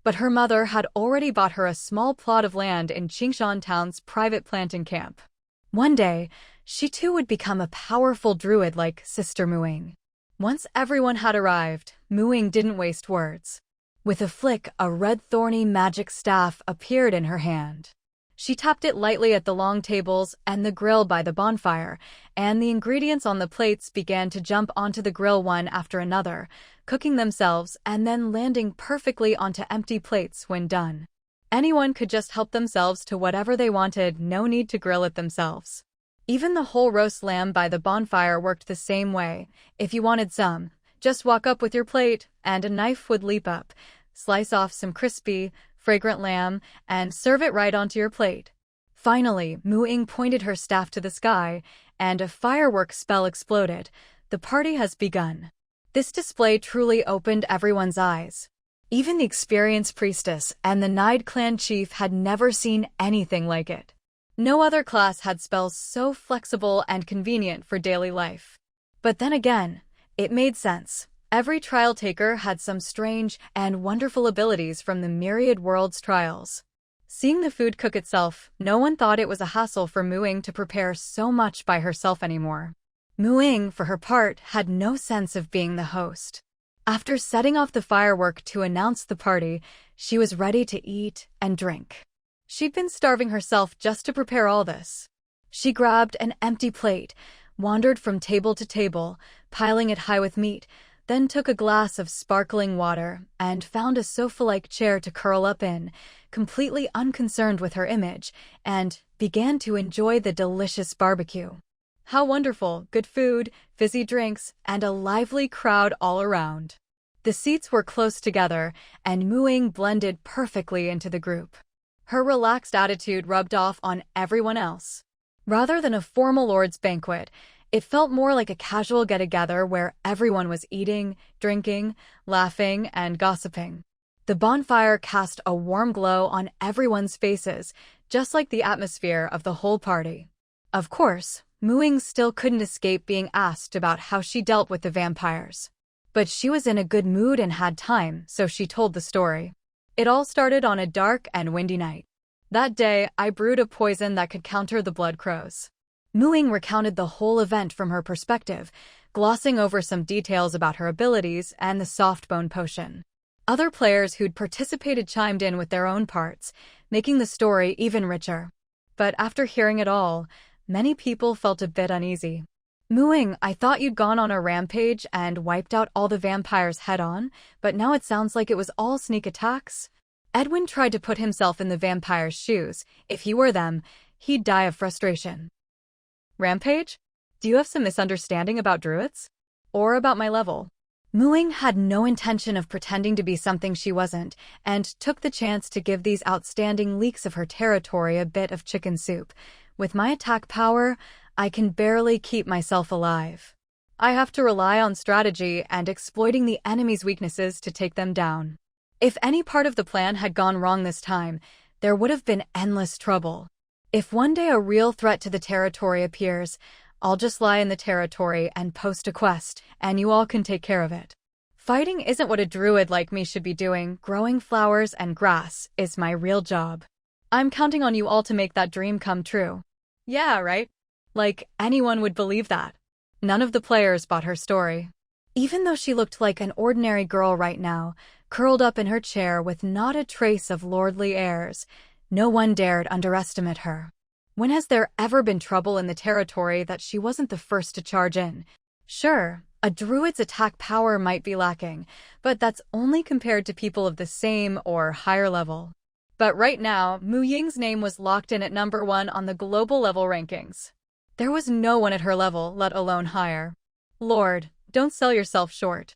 But her mother had already bought her a small plot of land in Qingshan Town's private planting camp. One day, she too would become a powerful druid like Sister Muing. Once everyone had arrived, Muing didn't waste words. With a flick, a red thorny magic staff appeared in her hand. She tapped it lightly at the long tables and the grill by the bonfire, and the ingredients on the plates began to jump onto the grill one after another, cooking themselves and then landing perfectly onto empty plates when done. Anyone could just help themselves to whatever they wanted, no need to grill it themselves. Even the whole roast lamb by the bonfire worked the same way. If you wanted some, just walk up with your plate, and a knife would leap up, slice off some crispy, fragrant lamb, and serve it right onto your plate. Finally, Muing pointed her staff to the sky, and a firework spell exploded. The party has begun. This display truly opened everyone's eyes. Even the experienced priestess and the Nide clan chief had never seen anything like it. No other class had spells so flexible and convenient for daily life. But then again, it made sense. Every trial taker had some strange and wonderful abilities from the myriad worlds trials. Seeing the food cook itself, no one thought it was a hassle for Muing to prepare so much by herself anymore. Muing, for her part, had no sense of being the host. After setting off the firework to announce the party, she was ready to eat and drink. She'd been starving herself just to prepare all this. She grabbed an empty plate, wandered from table to table, piling it high with meat, then took a glass of sparkling water and found a sofa-like chair to curl up in, completely unconcerned with her image, and began to enjoy the delicious barbecue. How wonderful, good food, fizzy drinks, and a lively crowd all around. The seats were close together, and Muing blended perfectly into the group. Her relaxed attitude rubbed off on everyone else. Rather than a formal lord's banquet, it felt more like a casual get-together where everyone was eating, drinking, laughing, and gossiping. The bonfire cast a warm glow on everyone's faces, just like the atmosphere of the whole party. Of course, Muing still couldn't escape being asked about how she dealt with the vampires. But she was in a good mood and had time, so she told the story. It all started on a dark and windy night. That day, I brewed a poison that could counter the blood crows. Muing recounted the whole event from her perspective, glossing over some details about her abilities and the soft bone potion. Other players who'd participated chimed in with their own parts, making the story even richer. But after hearing it all, many people felt a bit uneasy. Muing, I thought you'd gone on a rampage and wiped out all the vampires head-on, but now it sounds like it was all sneak attacks. Edwin tried to put himself in the vampire's shoes. If he were them, he'd die of frustration. Rampage? Do you have some misunderstanding about druids? Or about my level? Muing had no intention of pretending to be something she wasn't, and took the chance to give these outstanding leaks of her territory a bit of chicken soup. With my attack power, I can barely keep myself alive. I have to rely on strategy and exploiting the enemy's weaknesses to take them down. If any part of the plan had gone wrong this time, there would have been endless trouble. If one day a real threat to the territory appears, I'll just lie in the territory and post a quest, and you all can take care of it. Fighting isn't what a druid like me should be doing. Growing flowers and grass is my real job. I'm counting on you all to make that dream come true. Yeah, right? Like anyone would believe that. None of the players bought her story. Even though she looked like an ordinary girl right now, curled up in her chair with not a trace of lordly airs, no one dared underestimate her. When has there ever been trouble in the territory that she wasn't the first to charge in? Sure, a druid's attack power might be lacking, but that's only compared to people of the same or higher level. But right now, Mu Ying's name was locked in at number 1 on the global level rankings. There was no one at her level, let alone higher. Lord, don't sell yourself short.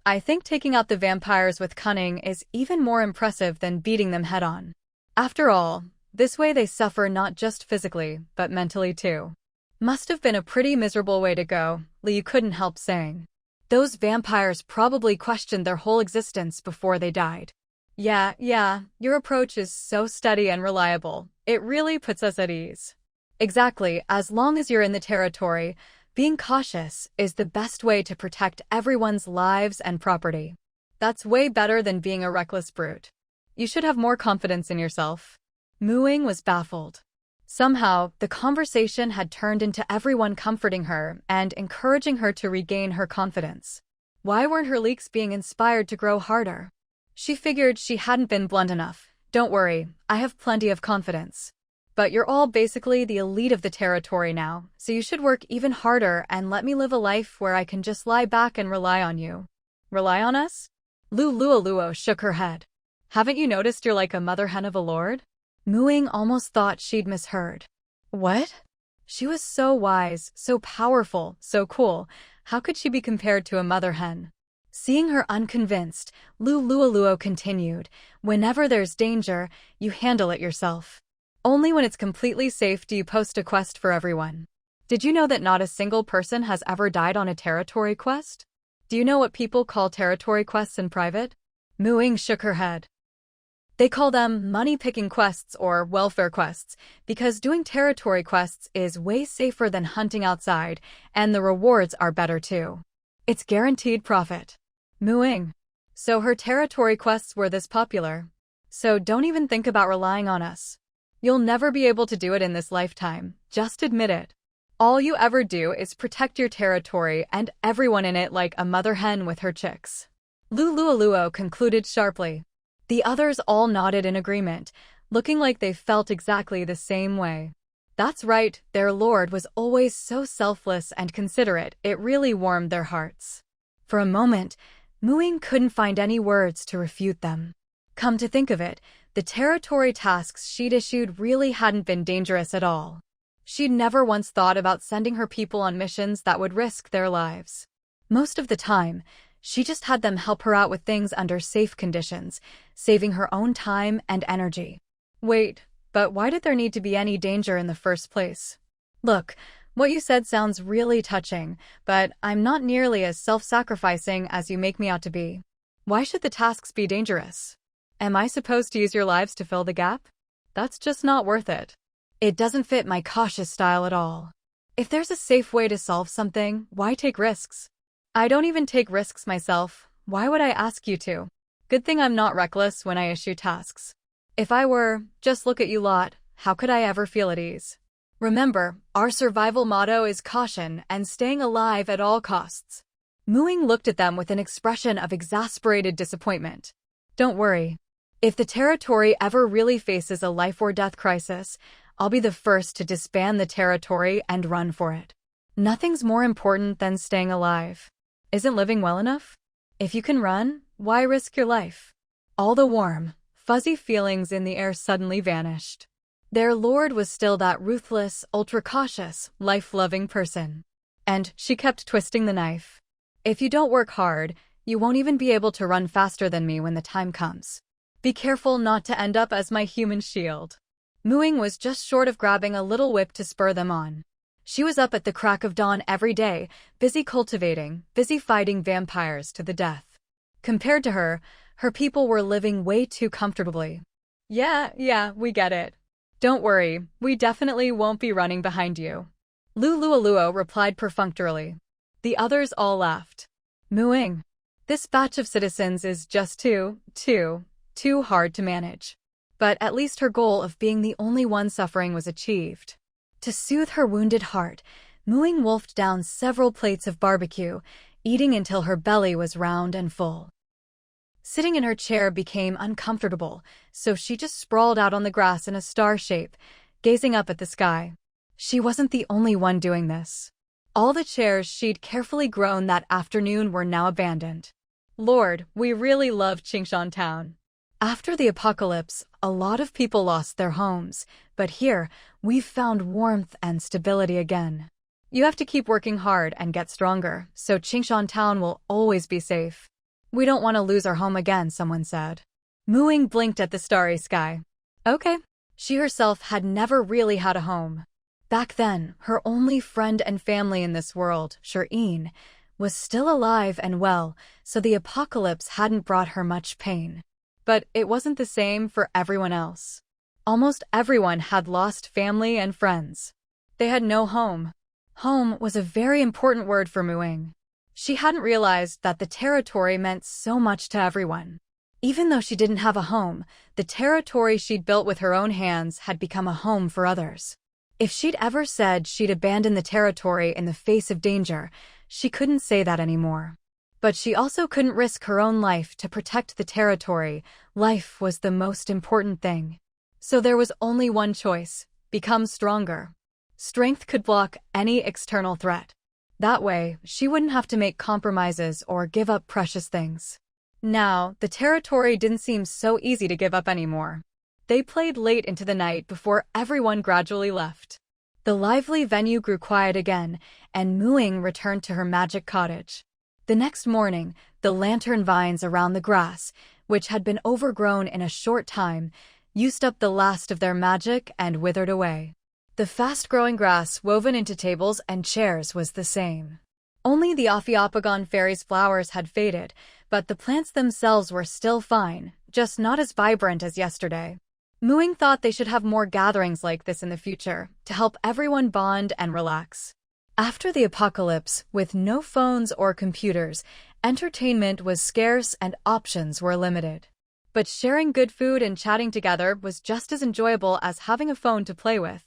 I think taking out the vampires with cunning is even more impressive than beating them head-on. After all, this way they suffer not just physically, but mentally too. Must have been a pretty miserable way to go, Liu couldn't help saying. Those vampires probably questioned their whole existence before they died. Yeah, your approach is so steady and reliable. It really puts us at ease. Exactly, as long as you're in the territory, being cautious is the best way to protect everyone's lives and property. That's way better than being a reckless brute. You should have more confidence in yourself. Muing was baffled. Somehow, the conversation had turned into everyone comforting her and encouraging her to regain her confidence. Why weren't her leaks being inspired to grow harder? She figured she hadn't been blunt enough. Don't worry, I have plenty of confidence. But you're all basically the elite of the territory now, so you should work even harder and let me live a life where I can just lie back and rely on you. Rely on us? Lulualuo shook her head. Haven't you noticed you're like a mother hen of a lord? Ying almost thought she'd misheard. What? She was so wise, so powerful, so cool. How could she be compared to a mother hen? Seeing her unconvinced, Lulualuo continued, whenever there's danger, you handle it yourself. Only when it's completely safe do you post a quest for everyone. Did you know that not a single person has ever died on a territory quest? Do you know what people call territory quests in private? Ying shook her head. They call them money-picking quests or welfare quests because doing territory quests is way safer than hunting outside, and the rewards are better too. It's guaranteed profit. Ying. So her territory quests were this popular. So don't even think about relying on us. You'll never be able to do it in this lifetime, just admit it. All you ever do is protect your territory and everyone in it like a mother hen with her chicks. Lulualuo concluded sharply. The others all nodded in agreement, looking like they felt exactly the same way. That's right, their lord was always so selfless and considerate, it really warmed their hearts. For a moment, Ying couldn't find any words to refute them. Come to think of it, the territory tasks she'd issued really hadn't been dangerous at all. She'd never once thought about sending her people on missions that would risk their lives. Most of the time, she just had them help her out with things under safe conditions, saving her own time and energy. Wait, but why did there need to be any danger in the first place? Look, what you said sounds really touching, but I'm not nearly as self-sacrificing as you make me out to be. Why should the tasks be dangerous? Am I supposed to use your lives to fill the gap? That's just not worth it. It doesn't fit my cautious style at all. If there's a safe way to solve something, why take risks? I don't even take risks myself. Why would I ask you to? Good thing I'm not reckless when I issue tasks. If I were, just look at you lot, how could I ever feel at ease? Remember, our survival motto is caution and staying alive at all costs. Ying looked at them with an expression of exasperated disappointment. Don't worry. If the territory ever really faces a life or death crisis, I'll be the first to disband the territory and run for it. Nothing's more important than staying alive. Isn't living well enough? If you can run, why risk your life? All the warm, fuzzy feelings in the air suddenly vanished. Their lord was still that ruthless, ultra-cautious, life-loving person. And she kept twisting the knife. If you don't work hard, you won't even be able to run faster than me when the time comes. Be careful not to end up as my human shield. Ying was just short of grabbing a little whip to spur them on. She was up at the crack of dawn every day, busy cultivating, busy fighting vampires to the death. Compared to her, her people were living way too comfortably. Yeah, we get it. Don't worry, we definitely won't be running behind you. Lulualuo replied perfunctorily. The others all laughed. Ying. This batch of citizens is just too hard to manage. But at least her goal of being the only one suffering was achieved. To soothe her wounded heart, Ying wolfed down several plates of barbecue, eating until her belly was round and full. Sitting in her chair became uncomfortable, so she just sprawled out on the grass in a star shape, gazing up at the sky. She wasn't the only one doing this. All the chairs she'd carefully grown that afternoon were now abandoned. Lord, we really love Qingshan Town. After the apocalypse, a lot of people lost their homes, but here, we've found warmth and stability again. You have to keep working hard and get stronger, so Qingshan Town will always be safe. We don't want to lose our home again, someone said. Ying blinked at the starry sky. Okay. She herself had never really had a home. Back then, her only friend and family in this world, Ying, was still alive and well, so the apocalypse hadn't brought her much pain. But it wasn't the same for everyone else. Almost everyone had lost family and friends. They had no home. Home was a very important word for Ying. She hadn't realized that the territory meant so much to everyone. Even though she didn't have a home, the territory she'd built with her own hands had become a home for others. If she'd ever said she'd abandon the territory in the face of danger, she couldn't say that anymore. But she also couldn't risk her own life to protect the territory. Life was the most important thing. So there was only one choice: become stronger. Strength could block any external threat. That way, she wouldn't have to make compromises or give up precious things. Now, the territory didn't seem so easy to give up anymore. They played late into the night before everyone gradually left. The lively venue grew quiet again, and Ying returned to her magic cottage. The next morning, the lantern vines around the grass, which had been overgrown in a short time, used up the last of their magic and withered away. The fast-growing grass woven into tables and chairs was the same. Only the Ophiophagon fairy's flowers had faded, but the plants themselves were still fine, just not as vibrant as yesterday. Ying thought they should have more gatherings like this in the future, to help everyone bond and relax. After the apocalypse, with no phones or computers, entertainment was scarce and options were limited. But sharing good food and chatting together was just as enjoyable as having a phone to play with.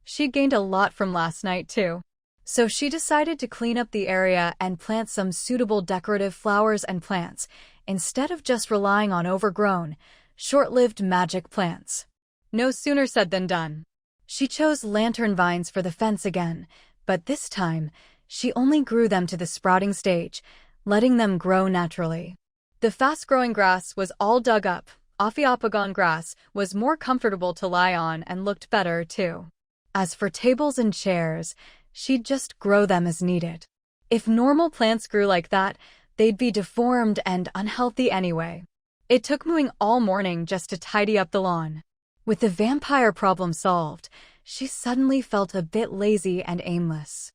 She'd gained a lot from last night, too. So she decided to clean up the area and plant some suitable decorative flowers and plants, instead of just relying on overgrown, short-lived magic plants. No sooner said than done. She chose lantern vines for the fence again, but this time, she only grew them to the sprouting stage, letting them grow naturally. The fast-growing grass was all dug up. Ophiophagon grass was more comfortable to lie on and looked better, too. As for tables and chairs, she'd just grow them as needed. If normal plants grew like that, they'd be deformed and unhealthy anyway. It took Ying all morning just to tidy up the lawn. With the vampire problem solved, she suddenly felt a bit lazy and aimless.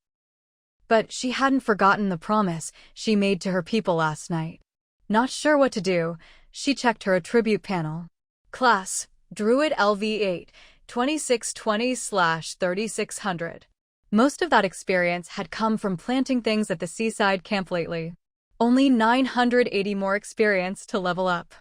But she hadn't forgotten the promise she made to her people last night. Not sure what to do, she checked her attribute panel. Class, Druid LV8, 2620/3600. Most of that experience had come from planting things at the seaside camp lately. Only 980 more experience to level up.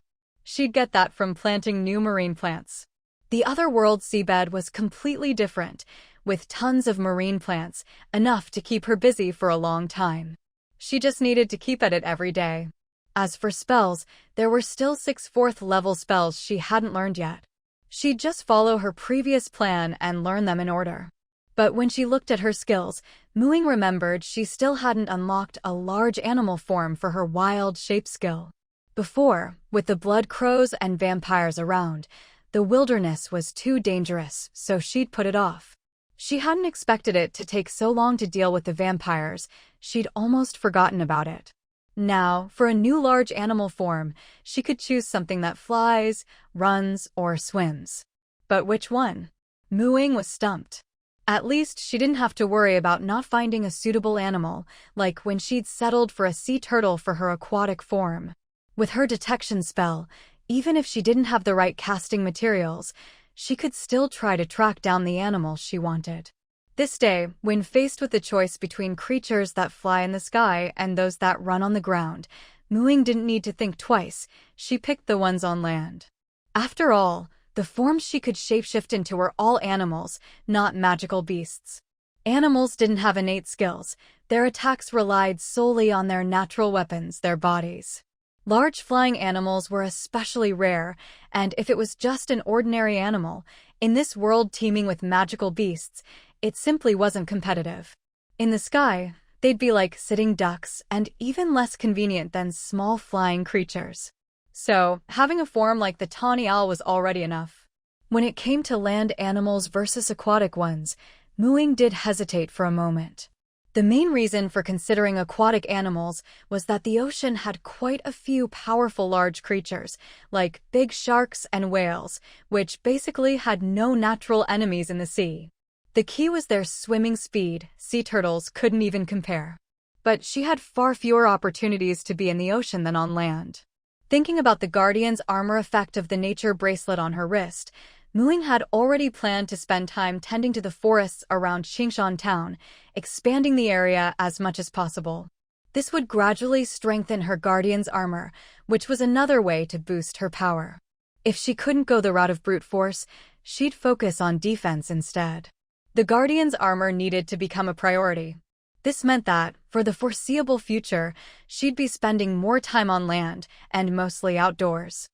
She'd get that from planting new marine plants. The other world's seabed was completely different, with tons of marine plants, enough to keep her busy for a long time. She just needed to keep at it every day. As for spells, there were still 6 4th-level spells she hadn't learned yet. She'd just follow her previous plan and learn them in order. But when she looked at her skills, Ying remembered she still hadn't unlocked a large animal form for her wild shape skill. Before, with the blood crows and vampires around, the wilderness was too dangerous, so she'd put it off. She hadn't expected it to take so long to deal with the vampires. She'd almost forgotten about it. Now, for a new large animal form, she could choose something that flies, runs, or swims. But which one? Ying was stumped. At least she didn't have to worry about not finding a suitable animal, like when she'd settled for a sea turtle for her aquatic form. With her detection spell, even if she didn't have the right casting materials, she could still try to track down the animal she wanted. This day, when faced with the choice between creatures that fly in the sky and those that run on the ground, Ying didn't need to think twice. She picked the ones on land. After all, the forms she could shapeshift into were all animals, not magical beasts. Animals didn't have innate skills. Their attacks relied solely on their natural weapons, their bodies. Large flying animals were especially rare, and if it was just an ordinary animal, in this world teeming with magical beasts, it simply wasn't competitive. In the sky, they'd be like sitting ducks and even less convenient than small flying creatures. So, having a form like the tawny owl was already enough. When it came to land animals versus aquatic ones, Ying did hesitate for a moment. The main reason for considering aquatic animals was that the ocean had quite a few powerful large creatures, like big sharks and whales, which basically had no natural enemies in the sea. The key was their swimming speed. Sea turtles couldn't even compare. But she had far fewer opportunities to be in the ocean than on land. Thinking about the Guardian's armor effect of the nature bracelet on her wrist, Ying had already planned to spend time tending to the forests around Qingshan town, expanding the area as much as possible. This would gradually strengthen her guardian's armor, which was another way to boost her power. If she couldn't go the route of brute force, she'd focus on defense instead. The guardian's armor needed to become a priority. This meant that, for the foreseeable future, she'd be spending more time on land and mostly outdoors.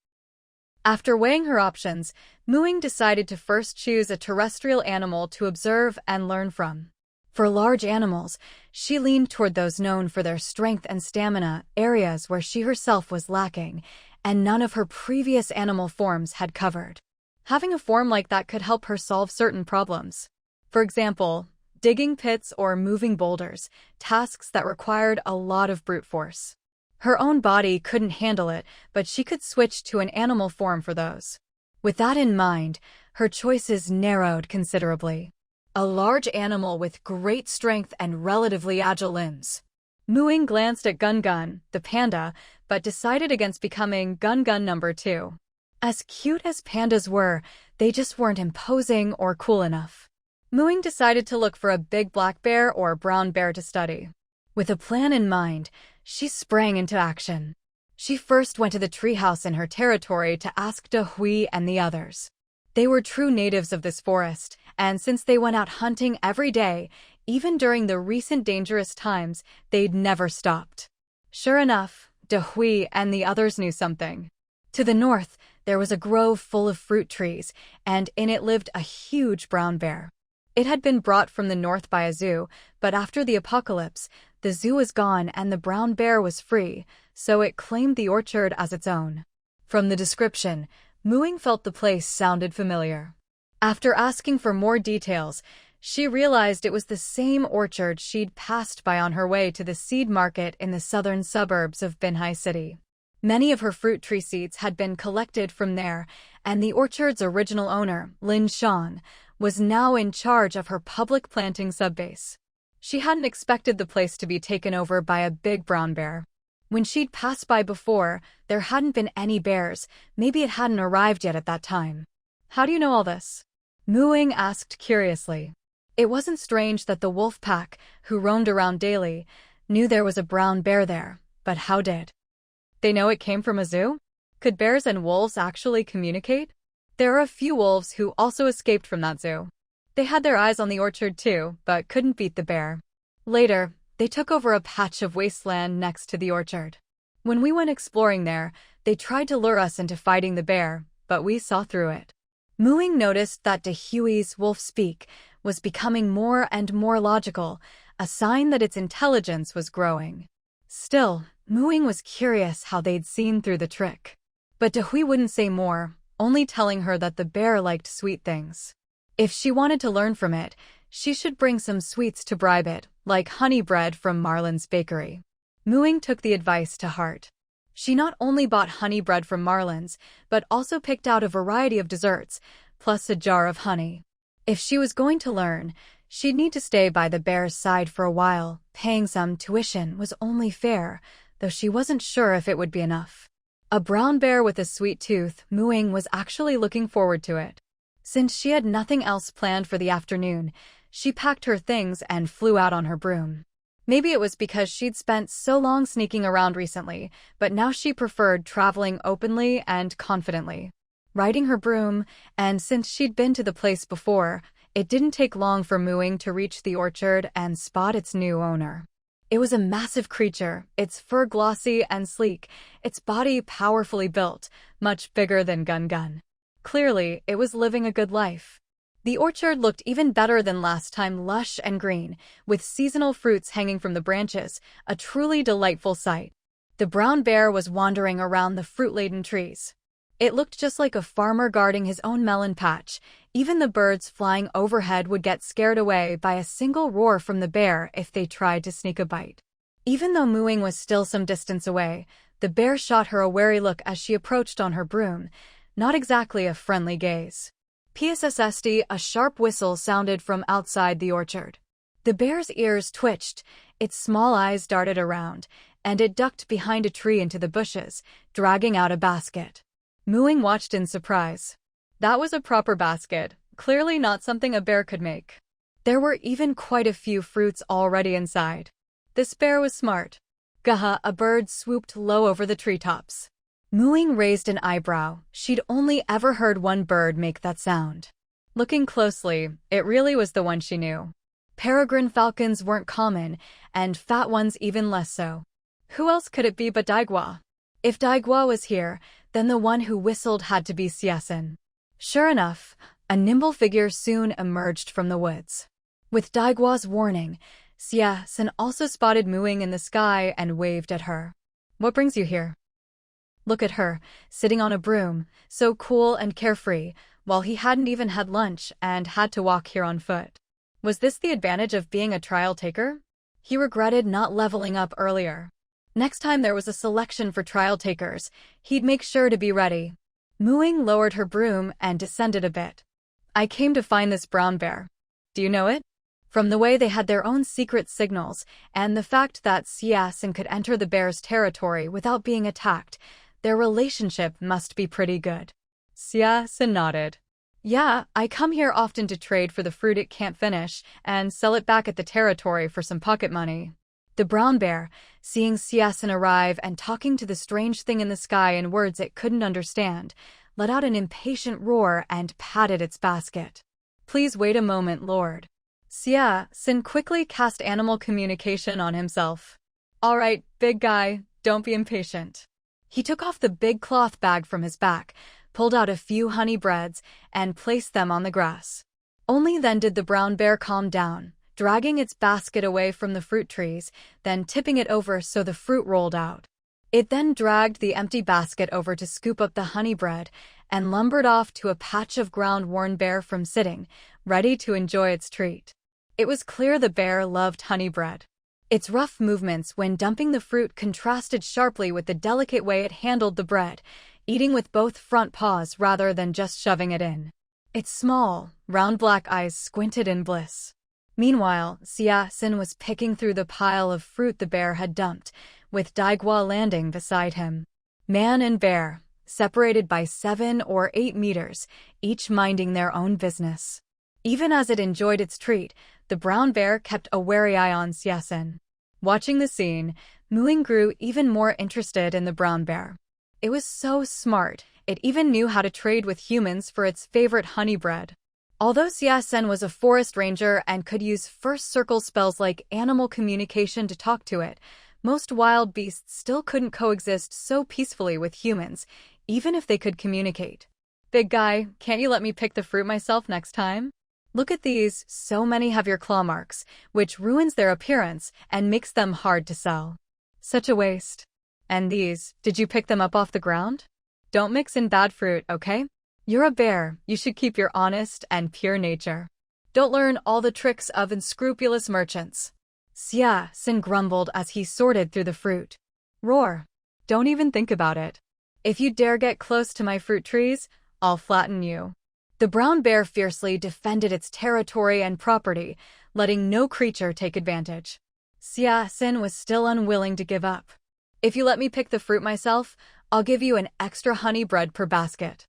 After weighing her options, Ying decided to first choose a terrestrial animal to observe and learn from. For large animals, she leaned toward those known for their strength and stamina, areas where she herself was lacking, and none of her previous animal forms had covered. Having a form like that could help her solve certain problems. For example, digging pits or moving boulders, tasks that required a lot of brute force. Her own body couldn't handle it, but she could switch to an animal form for those. With that in mind, her choices narrowed considerably. A large animal with great strength and relatively agile limbs. Ying glanced at Gun, the panda, but decided against becoming Gun number 2. As cute as pandas were, they just weren't imposing or cool enough. Ying decided to look for a big black bear or brown bear to study. With a plan in mind, she sprang into action. She first went to the treehouse in her territory to ask Hui and the others. They were true natives of this forest, and since they went out hunting every day, even during the recent dangerous times, they'd never stopped. Sure enough, Hui and the others knew something. To the north, there was a grove full of fruit trees, and in it lived a huge brown bear. It had been brought from the north by a zoo, but after the apocalypse, the zoo was gone and the brown bear was free, so it claimed the orchard as its own. From the description, Ying felt the place sounded familiar. After asking for more details, she realized it was the same orchard she'd passed by on her way to the seed market in the southern suburbs of Binhai City. Many of her fruit tree seeds had been collected from there, and the orchard's original owner, Lin Shan, was now in charge of her public planting subbase. She hadn't expected the place to be taken over by a big brown bear. When she'd passed by before, there hadn't been any bears, maybe it hadn't arrived yet at that time. How do you know all this? Ying asked curiously. It wasn't strange that the wolf pack, who roamed around daily, knew there was a brown bear there, but how did they know it came from a zoo? Could bears and wolves actually communicate? There are a few wolves who also escaped from that zoo. They had their eyes on the orchard too, but couldn't beat the bear. Later, they took over a patch of wasteland next to the orchard. When we went exploring there, they tried to lure us into fighting the bear, but we saw through it. Ying noticed that Hui's wolf speak was becoming more and more logical, a sign that its intelligence was growing. Still, Ying was curious how they'd seen through the trick. But Hui wouldn't say more, only telling her that the bear liked sweet things. If she wanted to learn from it, she should bring some sweets to bribe it, like honey bread from Marlin's bakery. Ying took the advice to heart. She not only bought honey bread from Marlin's, but also picked out a variety of desserts, plus a jar of honey. If she was going to learn, she'd need to stay by the bear's side for a while. Paying some tuition was only fair, though she wasn't sure if it would be enough. A brown bear with a sweet tooth, Ying was actually looking forward to it. Since she had nothing else planned for the afternoon, she packed her things and flew out on her broom. Maybe it was because she'd spent so long sneaking around recently, but now she preferred traveling openly and confidently. Riding her broom, and since she'd been to the place before, it didn't take long for Ying to reach the orchard and spot its new owner. It was a massive creature, its fur glossy and sleek, its body powerfully built, much bigger than Gun. Clearly, it was living a good life. The orchard looked even better than last time, lush and green, with seasonal fruits hanging from the branches, a truly delightful sight. The brown bear was wandering around the fruit-laden trees. It looked just like a farmer guarding his own melon patch. Even the birds flying overhead would get scared away by a single roar from the bear if they tried to sneak a bite. Even though Ying was still some distance away, the bear shot her a wary look as she approached on her broom, not exactly a friendly gaze. PSSSD, a sharp whistle sounded from outside the orchard. The bear's ears twitched, its small eyes darted around, and it ducked behind a tree into the bushes, dragging out a basket. Ying watched in surprise. That was a proper basket, clearly not something a bear could make. There were even quite a few fruits already inside. This bear was smart. Gaha, a bird swooped low over the treetops. Mooing raised an eyebrow. She'd only ever heard one bird make that sound. Looking closely, it really was the one she knew. Peregrine falcons weren't common, and fat ones even less so. Who else could it be but Daigua? If Daigua was here, then the one who whistled had to be Siasen. Sure enough, a nimble figure soon emerged from the woods. With Daigua's warning, Siasen also spotted Mooing in the sky and waved at her. What brings you here? Look at her, sitting on a broom, so cool and carefree, while he hadn't even had lunch and had to walk here on foot. Was this the advantage of being a trial taker? He regretted not leveling up earlier. Next time there was a selection for trial takers, he'd make sure to be ready. Mooing lowered her broom and descended a bit. I came to find this brown bear. Do you know it? From the way they had their own secret signals, and the fact that Siasen could enter the bear's territory without being attacked, their relationship must be pretty good. Siasen nodded. Yeah, I come here often to trade for the fruit it can't finish, and sell it back at the territory for some pocket money. The brown bear, seeing Siasen arrive and talking to the strange thing in the sky in words it couldn't understand, let out an impatient roar and patted its basket. Please wait a moment, Lord. Siasen quickly cast animal communication on himself. All right, big guy, don't be impatient. He took off the big cloth bag from his back, pulled out a few honey breads, and placed them on the grass. Only then did the brown bear calm down, dragging its basket away from the fruit trees, then tipping it over so the fruit rolled out. It then dragged the empty basket over to scoop up the honey bread and lumbered off to a patch of ground worn bare from sitting, ready to enjoy its treat. It was clear the bear loved honey bread. Its rough movements when dumping the fruit contrasted sharply with the delicate way it handled the bread, eating with both front paws rather than just shoving it in. Its small, round black eyes squinted in bliss. Meanwhile, Siasen was picking through the pile of fruit the bear had dumped, with Daigua landing beside him. Man and bear, separated by 7 or 8 meters, each minding their own business. Even as it enjoyed its treat, the brown bear kept a wary eye on Siasen. Watching the scene, Mooing grew even more interested in the brown bear. It was so smart, it even knew how to trade with humans for its favorite honey bread. Although Siasen was a forest ranger and could use first circle spells like animal communication to talk to it, most wild beasts still couldn't coexist so peacefully with humans, even if they could communicate. Big guy, can't you let me pick the fruit myself next time? Look at these, so many have your claw marks, which ruins their appearance and makes them hard to sell. Such a waste. And these, did you pick them up off the ground? Don't mix in bad fruit, okay? You're a bear, you should keep your honest and pure nature. Don't learn all the tricks of unscrupulous merchants. Siasen grumbled as he sorted through the fruit. Roar. Don't even think about it. If you dare get close to my fruit trees, I'll flatten you. The brown bear fiercely defended its territory and property, letting no creature take advantage. Siasen was still unwilling to give up. If you let me pick the fruit myself, I'll give you an extra honey bread per basket.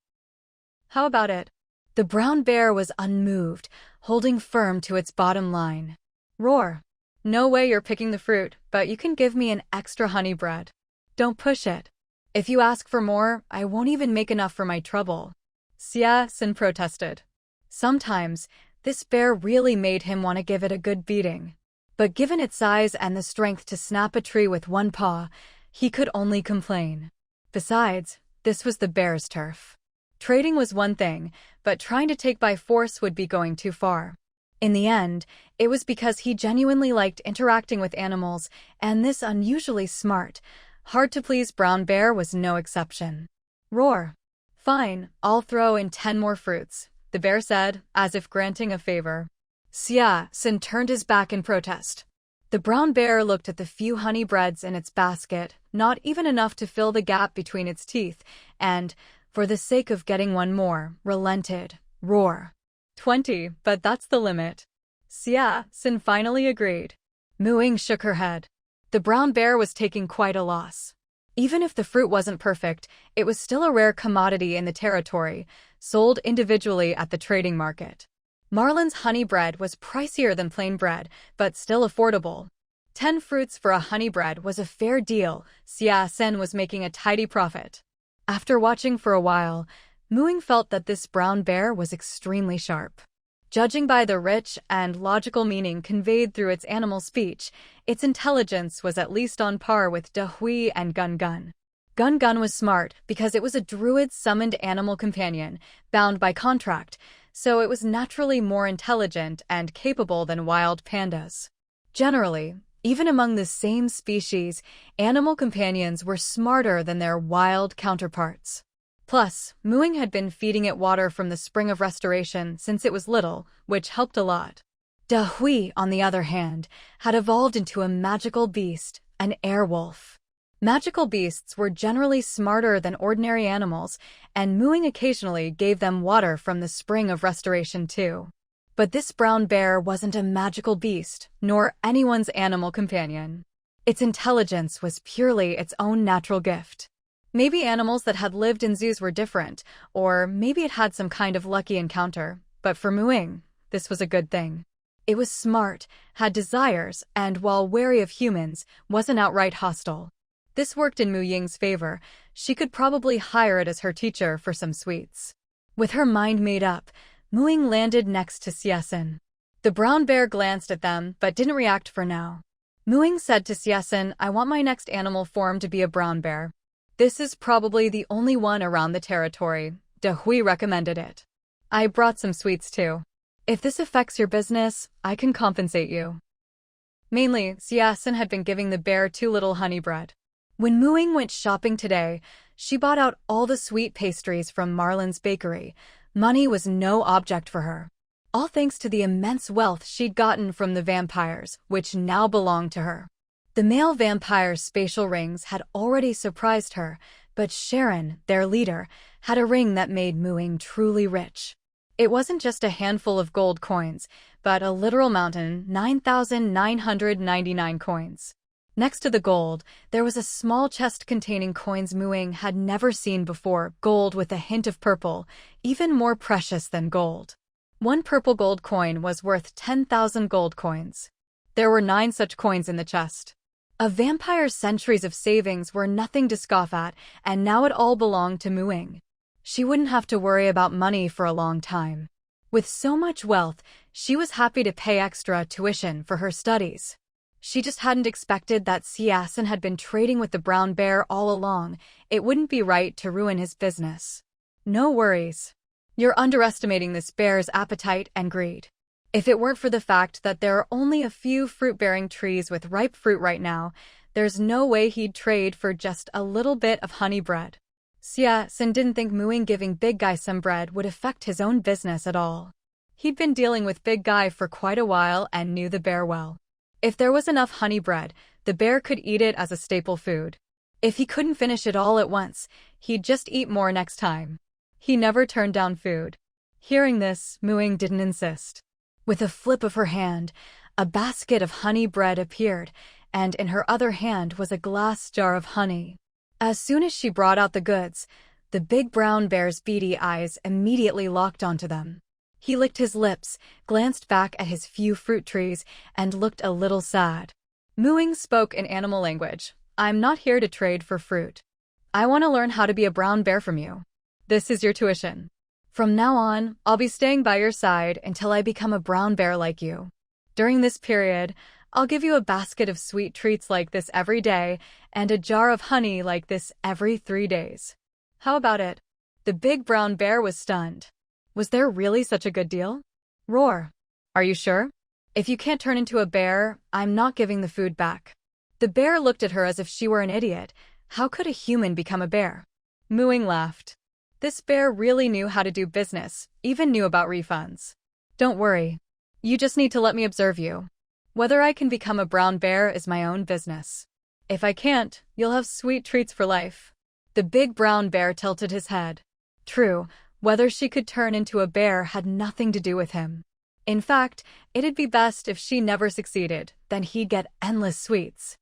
How about it? The brown bear was unmoved, holding firm to its bottom line. Roar. No way you're picking the fruit, but you can give me an extra honey bread. Don't push it. If you ask for more, I won't even make enough for my trouble. Siasen protested. Sometimes, this bear really made him want to give it a good beating. But given its size and the strength to snap a tree with one paw, he could only complain. Besides, this was the bear's turf. Trading was one thing, but trying to take by force would be going too far. In the end, it was because he genuinely liked interacting with animals, and this unusually smart, hard-to-please brown bear was no exception. Roar. Fine, I'll throw in 10 more fruits, the bear said, as if granting a favor. Siasen turned his back in protest. The brown bear looked at the few honey breads in its basket, not even enough to fill the gap between its teeth, and, for the sake of getting one more, relented. Roar. 20, but that's the limit. Siasen finally agreed. Mooing shook her head. The brown bear was taking quite a loss. Even if the fruit wasn't perfect, it was still a rare commodity in the territory, sold individually at the trading market. Marlin's honey bread was pricier than plain bread, but still affordable. 10 fruits for a honey bread was a fair deal. Xia Sen was making a tidy profit. After watching for a while, Muing felt that this brown bear was extremely sharp. Judging by the rich and logical meaning conveyed through its animal speech, its intelligence was at least on par with Da Hui and Gun Gun. Gun Gun was smart because it was a druid-summoned animal companion, bound by contract, so it was naturally more intelligent and capable than wild pandas. Generally, even among the same species, animal companions were smarter than their wild counterparts. Plus, Muing had been feeding it water from the Spring of Restoration since it was little, which helped a lot. Da Hui, on the other hand, had evolved into a magical beast, an airwolf. Magical beasts were generally smarter than ordinary animals, and Muing occasionally gave them water from the Spring of Restoration too. But this brown bear wasn't a magical beast, nor anyone's animal companion. Its intelligence was purely its own natural gift. Maybe animals that had lived in zoos were different, or maybe it had some kind of lucky encounter, but for Muing, this was a good thing. It was smart, had desires, and while wary of humans, wasn't outright hostile. This worked in Mu Ying's favor. She could probably hire it as her teacher for some sweets. With her mind made up, Muing landed next to Xia Sen. The brown bear glanced at them, but didn't react for now. Muing said to Xia Sen, "I want my next animal form to be a brown bear. This is probably the only one around the territory." Da Hui recommended it. "I brought some sweets too. If this affects your business, I can compensate you." Mainly, Xia Sen had been giving the bear too little honey bread. When Muing went shopping today, she bought out all the sweet pastries from Marlin's bakery. Money was no object for her. All thanks to the immense wealth she'd gotten from the vampires, which now belonged to her. The male vampire's spatial rings had already surprised her, but Sharon, their leader, had a ring that made Muing truly rich. It wasn't just a handful of gold coins, but a literal mountain, 9,999 coins. Next to the gold, there was a small chest containing coins Muing had never seen before, gold with a hint of purple, even more precious than gold. One purple gold coin was worth 10,000 gold coins. There were 9 such coins in the chest. A vampire's centuries of savings were nothing to scoff at, and now it all belonged to Muing. She wouldn't have to worry about money for a long time. With so much wealth, she was happy to pay extra tuition for her studies. She just hadn't expected that Xia Sen had been trading with the brown bear all along. It wouldn't be right to ruin his business. "No worries. You're underestimating this bear's appetite and greed. If it weren't for the fact that there are only a few fruit-bearing trees with ripe fruit right now, there's no way he'd trade for just a little bit of honey bread." Xia Sen didn't think Muing giving Big Guy some bread would affect his own business at all. He'd been dealing with Big Guy for quite a while and knew the bear well. If there was enough honey bread, the bear could eat it as a staple food. If he couldn't finish it all at once, he'd just eat more next time. He never turned down food. Hearing this, Muing didn't insist. With a flip of her hand, a basket of honey bread appeared, and in her other hand was a glass jar of honey. As soon as she brought out the goods, the big brown bear's beady eyes immediately locked onto them. He licked his lips, glanced back at his few fruit trees, and looked a little sad. Muing spoke in animal language. "I'm not here to trade for fruit. I want to learn how to be a brown bear from you. This is your tuition. From now on, I'll be staying by your side until I become a brown bear like you. During this period, I'll give you a basket of sweet treats like this every day and a jar of honey like this every 3 days. How about it?" The big brown bear was stunned. Was there really such a good deal? Roar. "Are you sure? If you can't turn into a bear, I'm not giving the food back." The bear looked at her as if she were an idiot. How could a human become a bear? Muing laughed. This bear really knew how to do business, even knew about refunds. "Don't worry. You just need to let me observe you. Whether I can become a brown bear is my own business. If I can't, you'll have sweet treats for life." The big brown bear tilted his head. True, whether she could turn into a bear had nothing to do with him. In fact, it'd be best if she never succeeded, then he'd get endless sweets.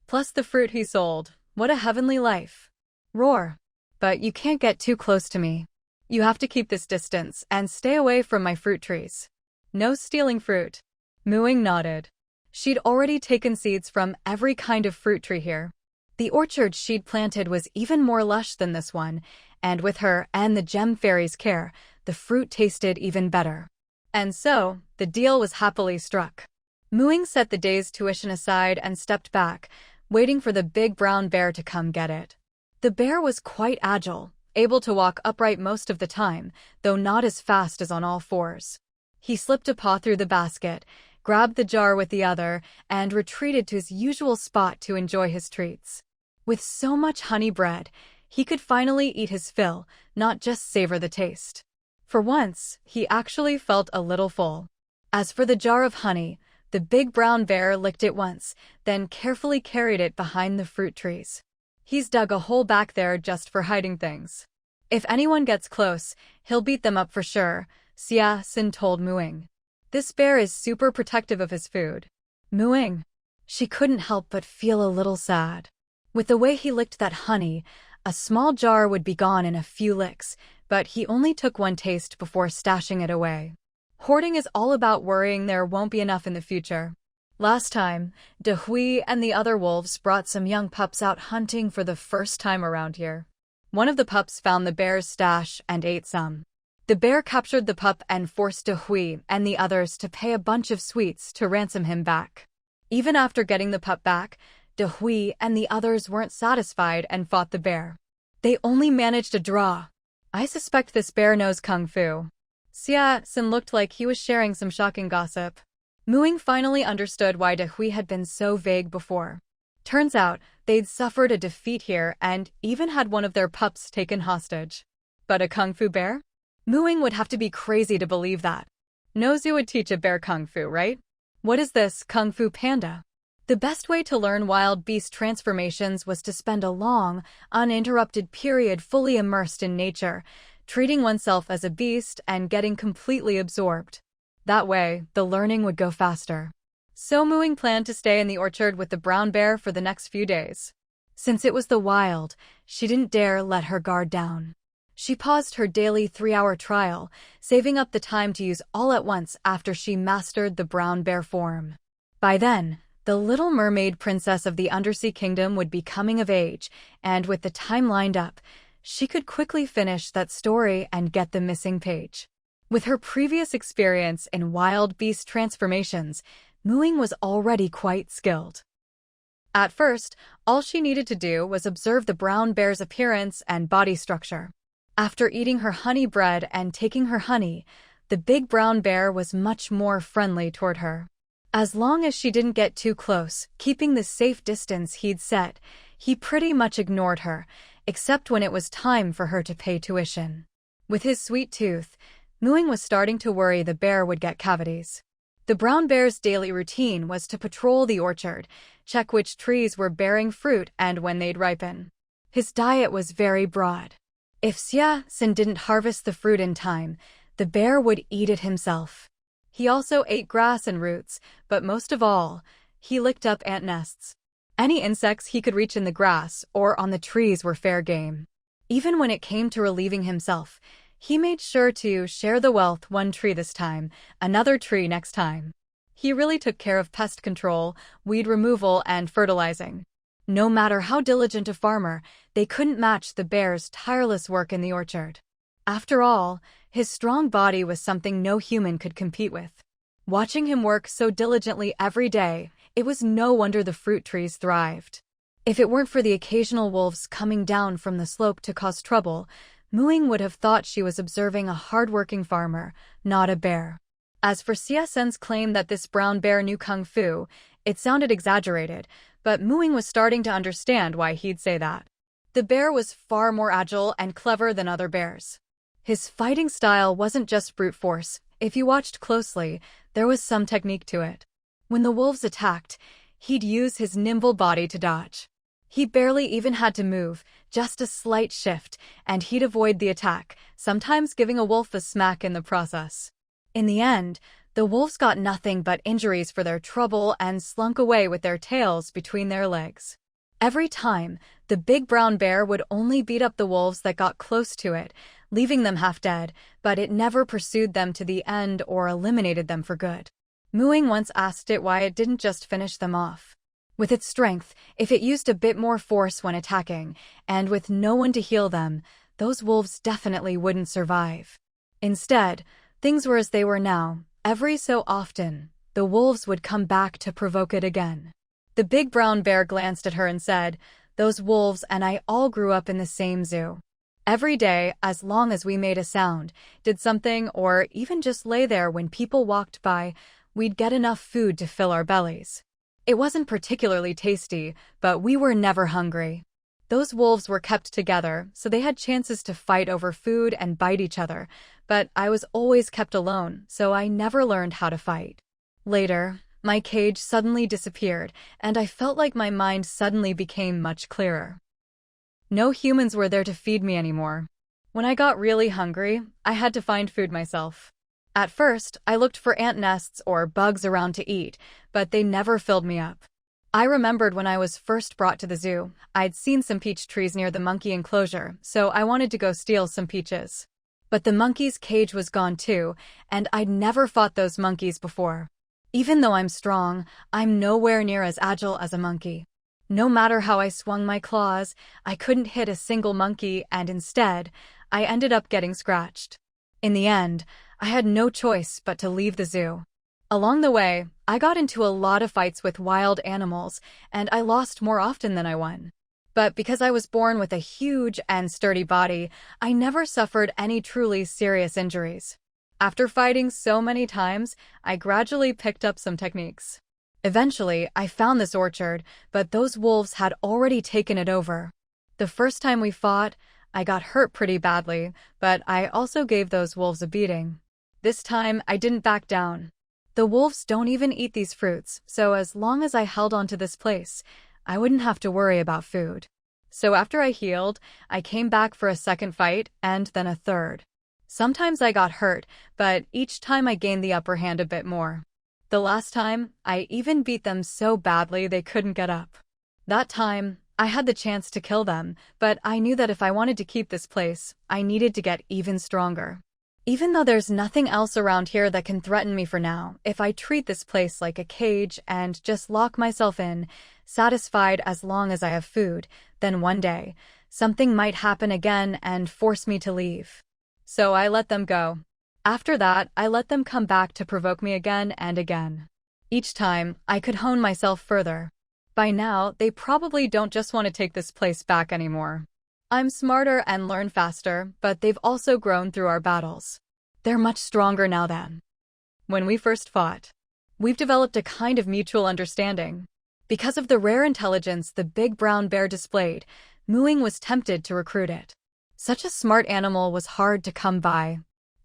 Plus the fruit he sold. What a heavenly life. Roar. "But you can't get too close to me. You have to keep this distance and stay away from my fruit trees. No stealing fruit." Muing nodded. She'd already taken seeds from every kind of fruit tree here. The orchard she'd planted was even more lush than this one, and with her and the gem fairy's care, the fruit tasted even better. And so, the deal was happily struck. Muing set the day's tuition aside and stepped back, waiting for the big brown bear to come get it. The bear was quite agile, able to walk upright most of the time, though not as fast as on all fours. He slipped a paw through the basket, grabbed the jar with the other, and retreated to his usual spot to enjoy his treats. With so much honey bread, he could finally eat his fill, not just savor the taste. For once, he actually felt a little full. As for the jar of honey, the big brown bear licked it once, then carefully carried it behind the fruit trees. He's dug a hole back there just for hiding things. If anyone gets close, he'll beat them up for sure, Xia told Muing. This bear is super protective of his food. Muing. She couldn't help but feel a little sad. With the way he licked that honey, a small jar would be gone in a few licks, but he only took one taste before stashing it away. Hoarding is all about worrying there won't be enough in the future. Last time, De Hui and the other wolves brought some young pups out hunting for the first time around here. One of the pups found the bear's stash and ate some. The bear captured the pup and forced De Hui and the others to pay a bunch of sweets to ransom him back. Even after getting the pup back, De Hui and the others weren't satisfied and fought the bear. They only managed a draw. I suspect this bear knows kung fu. Xia looked like he was sharing some shocking gossip. Muing finally understood why De Hui had been so vague before. Turns out, they'd suffered a defeat here and even had one of their pups taken hostage. But a kung fu bear? Muing would have to be crazy to believe that. Knows you would teach a bear kung fu, right? What is this kung fu panda? The best way to learn wild beast transformations was to spend a long, uninterrupted period fully immersed in nature, treating oneself as a beast and getting completely absorbed. That way, the learning would go faster. So Muing planned to stay in the orchard with the brown bear for the next few days. Since it was the wild, she didn't dare let her guard down. She paused her daily 3-hour trial, saving up the time to use all at once after she mastered the brown bear form. By then, the Little Mermaid Princess of the Undersea Kingdom would be coming of age, and with the time lined up, she could quickly finish that story and get the missing page. With her previous experience in wild beast transformations, Muing was already quite skilled. At first, all she needed to do was observe the brown bear's appearance and body structure. After eating her honey bread and taking her honey, the big brown bear was much more friendly toward her. As long as she didn't get too close, keeping the safe distance he'd set, he pretty much ignored her, except when it was time for her to pay tuition. With his sweet tooth, Muing was starting to worry the bear would get cavities. The brown bear's daily routine was to patrol the orchard, check which trees were bearing fruit and when they'd ripen. His diet was very broad. If Xia didn't harvest the fruit in time, the bear would eat it himself. He also ate grass and roots, but most of all, he licked up ant nests. Any insects he could reach in the grass or on the trees were fair game. Even when it came to relieving himself, he made sure to share the wealth, one tree this time, another tree next time. He really took care of pest control, weed removal, and fertilizing. No matter how diligent a farmer, they couldn't match the bear's tireless work in the orchard. After all, his strong body was something no human could compete with. Watching him work so diligently every day, it was no wonder the fruit trees thrived. If it weren't for the occasional wolves coming down from the slope to cause trouble, Muing would have thought she was observing a hard-working farmer, not a bear. As for Xia claim that this brown bear knew kung fu, it sounded exaggerated, but Muing was starting to understand why he'd say that. The bear was far more agile and clever than other bears. His fighting style wasn't just brute force. If you watched closely, there was some technique to it. When the wolves attacked, he'd use his nimble body to dodge. He barely even had to move, just a slight shift, and he'd avoid the attack, sometimes giving a wolf a smack in the process. In the end, the wolves got nothing but injuries for their trouble and slunk away with their tails between their legs. Every time, the big brown bear would only beat up the wolves that got close to it, leaving them half dead, but it never pursued them to the end or eliminated them for good. Mooing once asked it why it didn't just finish them off. With its strength, if it used a bit more force when attacking, and with no one to heal them, those wolves definitely wouldn't survive. Instead, things were as they were now. Every so often, the wolves would come back to provoke it again. The big brown bear glanced at her and said, "Those wolves and I all grew up in the same zoo. Every day, as long as we made a sound, did something, or even just lay there when people walked by, we'd get enough food to fill our bellies. It wasn't particularly tasty, but we were never hungry." Those wolves were kept together, so they had chances to fight over food and bite each other, but I was always kept alone, so I never learned how to fight. Later, my cage suddenly disappeared, and I felt like my mind suddenly became much clearer. No humans were there to feed me anymore. When I got really hungry, I had to find food myself. At first, I looked for ant nests or bugs around to eat, but they never filled me up. I remembered when I was first brought to the zoo, I'd seen some peach trees near the monkey enclosure, so I wanted to go steal some peaches. But the monkey's cage was gone too, and I'd never fought those monkeys before. Even though I'm strong, I'm nowhere near as agile as a monkey. No matter how I swung my claws, I couldn't hit a single monkey, and instead, I ended up getting scratched. In the end, I had no choice but to leave the zoo. Along the way, I got into a lot of fights with wild animals, and I lost more often than I won. But because I was born with a huge and sturdy body, I never suffered any truly serious injuries. After fighting so many times, I gradually picked up some techniques. Eventually, I found this orchard, but those wolves had already taken it over. The first time we fought, I got hurt pretty badly, but I also gave those wolves a beating. This time, I didn't back down. The wolves don't even eat these fruits, so as long as I held on to this place, I wouldn't have to worry about food. So after I healed, I came back for a second fight, and then a third. Sometimes I got hurt, but each time I gained the upper hand a bit more. The last time, I even beat them so badly they couldn't get up. That time, I had the chance to kill them, but I knew that if I wanted to keep this place, I needed to get even stronger. Even though there's nothing else around here that can threaten me for now, if I treat this place like a cage and just lock myself in, satisfied as long as I have food, then one day, something might happen again and force me to leave. So I let them go. After that, I let them come back to provoke me again and again. Each time, I could hone myself further. By now, they probably don't just want to take this place back anymore. I'm smarter and learn faster, but they've also grown through our battles. They're much stronger now than when we first fought. We've developed a kind of mutual understanding. Because of the rare intelligence the big brown bear displayed, Mooing was tempted to recruit it. Such a smart animal was hard to come by.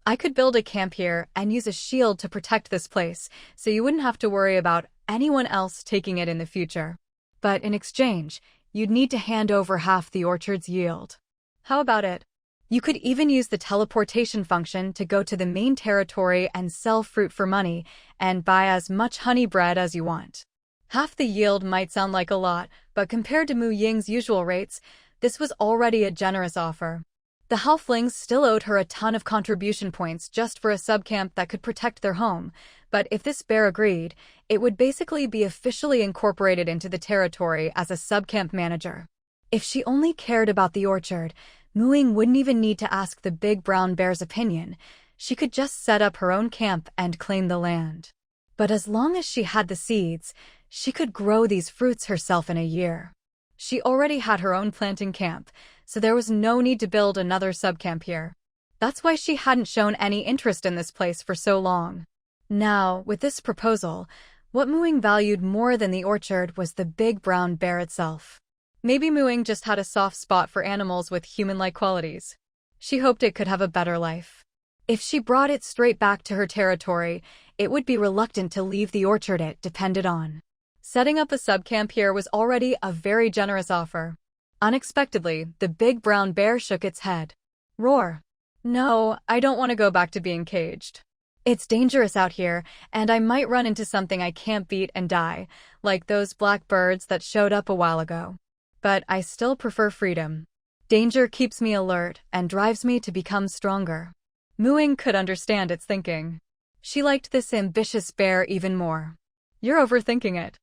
I could build a camp here and use a shield to protect this place, so you wouldn't have to worry about anyone else taking it in the future. But in exchange, you'd need to hand over half the orchard's yield. How about it? You could even use the teleportation function to go to the main territory and sell fruit for money, and buy as much honey bread as you want. Half the yield might sound like a lot, but compared to Mu Ying's usual rates, this was already a generous offer. The halflings still owed her a ton of contribution points just for a subcamp that could protect their home, but if this bear agreed, it would basically be officially incorporated into the territory as a subcamp manager. If she only cared about the orchard, Mooing wouldn't even need to ask the big brown bear's opinion. She could just set up her own camp and claim the land. But as long as she had the seeds, she could grow these fruits herself in a year. She already had her own planting camp, so there was no need to build another subcamp here. That's why she hadn't shown any interest in this place for so long. Now, with this proposal, what Mooing valued more than the orchard was the big brown bear itself. Maybe Mooing just had a soft spot for animals with human-like qualities. She hoped it could have a better life. If she brought it straight back to her territory, it would be reluctant to leave the orchard it depended on. Setting up a subcamp here was already a very generous offer. Unexpectedly, the big brown bear shook its head. Roar. No, I don't want to go back to being caged. It's dangerous out here, and I might run into something I can't beat and die, like those black birds that showed up a while ago. But I still prefer freedom. Danger keeps me alert and drives me to become stronger. Mooing could understand its thinking. She liked this ambitious bear even more. You're overthinking it.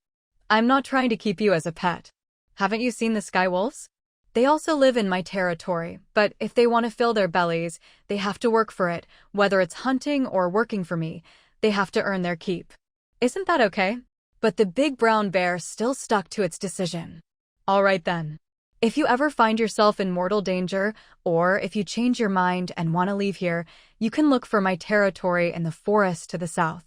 I'm not trying to keep you as a pet. Haven't you seen the sky wolves? They also live in my territory, but if they want to fill their bellies, they have to work for it, whether it's hunting or working for me. They have to earn their keep. Isn't that okay? But the big brown bear still stuck to its decision. All right then. If you ever find yourself in mortal danger, or if you change your mind and want to leave here, you can look for my territory in the forest to the south.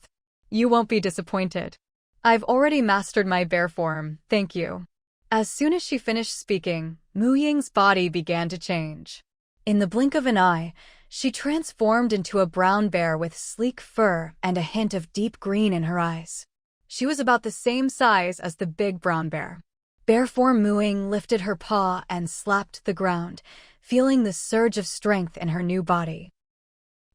You won't be disappointed. I've already mastered my bear form, thank you. As soon as she finished speaking, Mu Ying's body began to change. In the blink of an eye, she transformed into a brown bear with sleek fur and a hint of deep green in her eyes. She was about the same size as the big brown bear. Bear form Mu Ying lifted her paw and slapped the ground, feeling the surge of strength in her new body.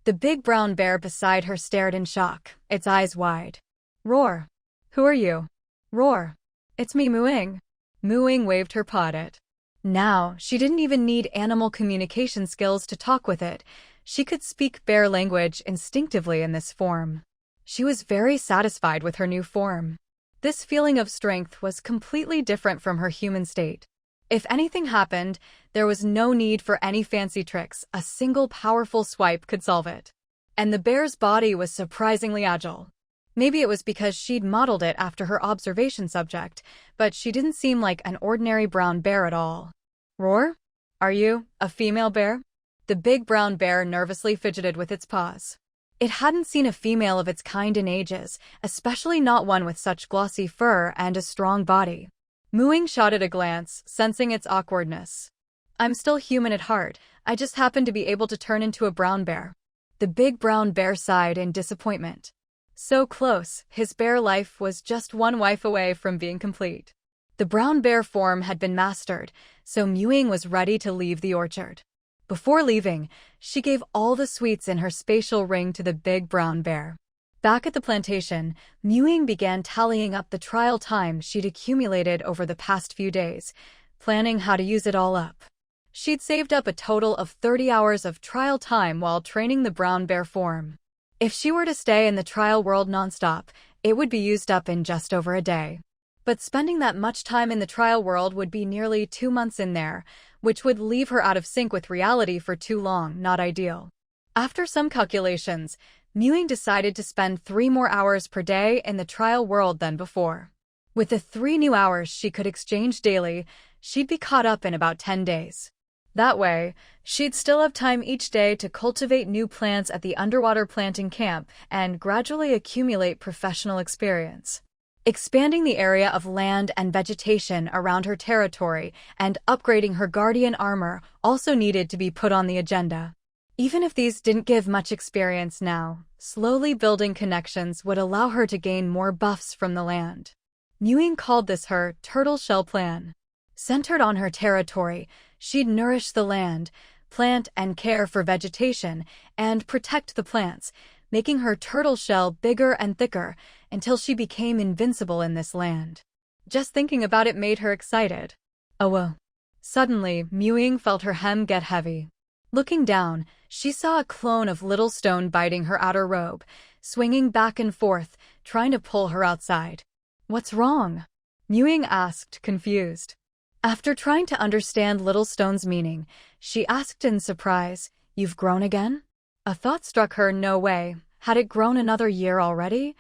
The big brown bear beside her stared in shock, its eyes wide. Roar. Who are you? Roar. It's me, Mu Ying. Mu Ying waved her paw at it. Now, she didn't even need animal communication skills to talk with it. She could speak bear language instinctively in this form. She was very satisfied with her new form. This feeling of strength was completely different from her human state. If anything happened, there was no need for any fancy tricks. A single powerful swipe could solve it. And the bear's body was surprisingly agile. Maybe it was because she'd modeled it after her observation subject, but she didn't seem like an ordinary brown bear at all. Roar? Are you a female bear? The big brown bear nervously fidgeted with its paws. It hadn't seen a female of its kind in ages, especially not one with such glossy fur and a strong body. Mu Ying shot it a glance, sensing its awkwardness. I'm still human at heart, I just happen to be able to turn into a brown bear. The big brown bear sighed in disappointment. So close, his bear life was just one wife away from being complete. The brown bear form had been mastered, so Mu Ying was ready to leave the orchard. Before leaving, she gave all the sweets in her spatial ring to the big brown bear. Back at the plantation, Mu Ying began tallying up the trial time she'd accumulated over the past few days, planning how to use it all up. She'd saved up a total of 30 hours of trial time while training the brown bear form. If she were to stay in the trial world nonstop, it would be used up in just over a day. But spending that much time in the trial world would be nearly 2 months in there, which would leave her out of sync with reality for too long, not ideal. After some calculations, Mu Ying decided to spend 3 more hours per day in the trial world than before. With the 3 new hours she could exchange daily, she'd be caught up in about 10 days. That way, she'd still have time each day to cultivate new plants at the underwater planting camp and gradually accumulate professional experience. Expanding the area of land and vegetation around her territory and upgrading her guardian armor also needed to be put on the agenda. Even if these didn't give much experience now, slowly building connections would allow her to gain more buffs from the land. Mu Ying called this her turtle shell plan. Centered on her territory, she'd nourish the land, plant and care for vegetation, and protect the plants, making her turtle shell bigger and thicker until she became invincible in this land. Just thinking about it made her excited. Oh well. Suddenly, Mu Ying felt her hem get heavy. Looking down, she saw a clone of Little Stone biting her outer robe, swinging back and forth, trying to pull her outside. What's wrong? Mu Ying asked, confused. After trying to understand Little Stone's meaning, she asked in surprise, "You've grown again?" A thought struck her. No way. Had it grown another year already?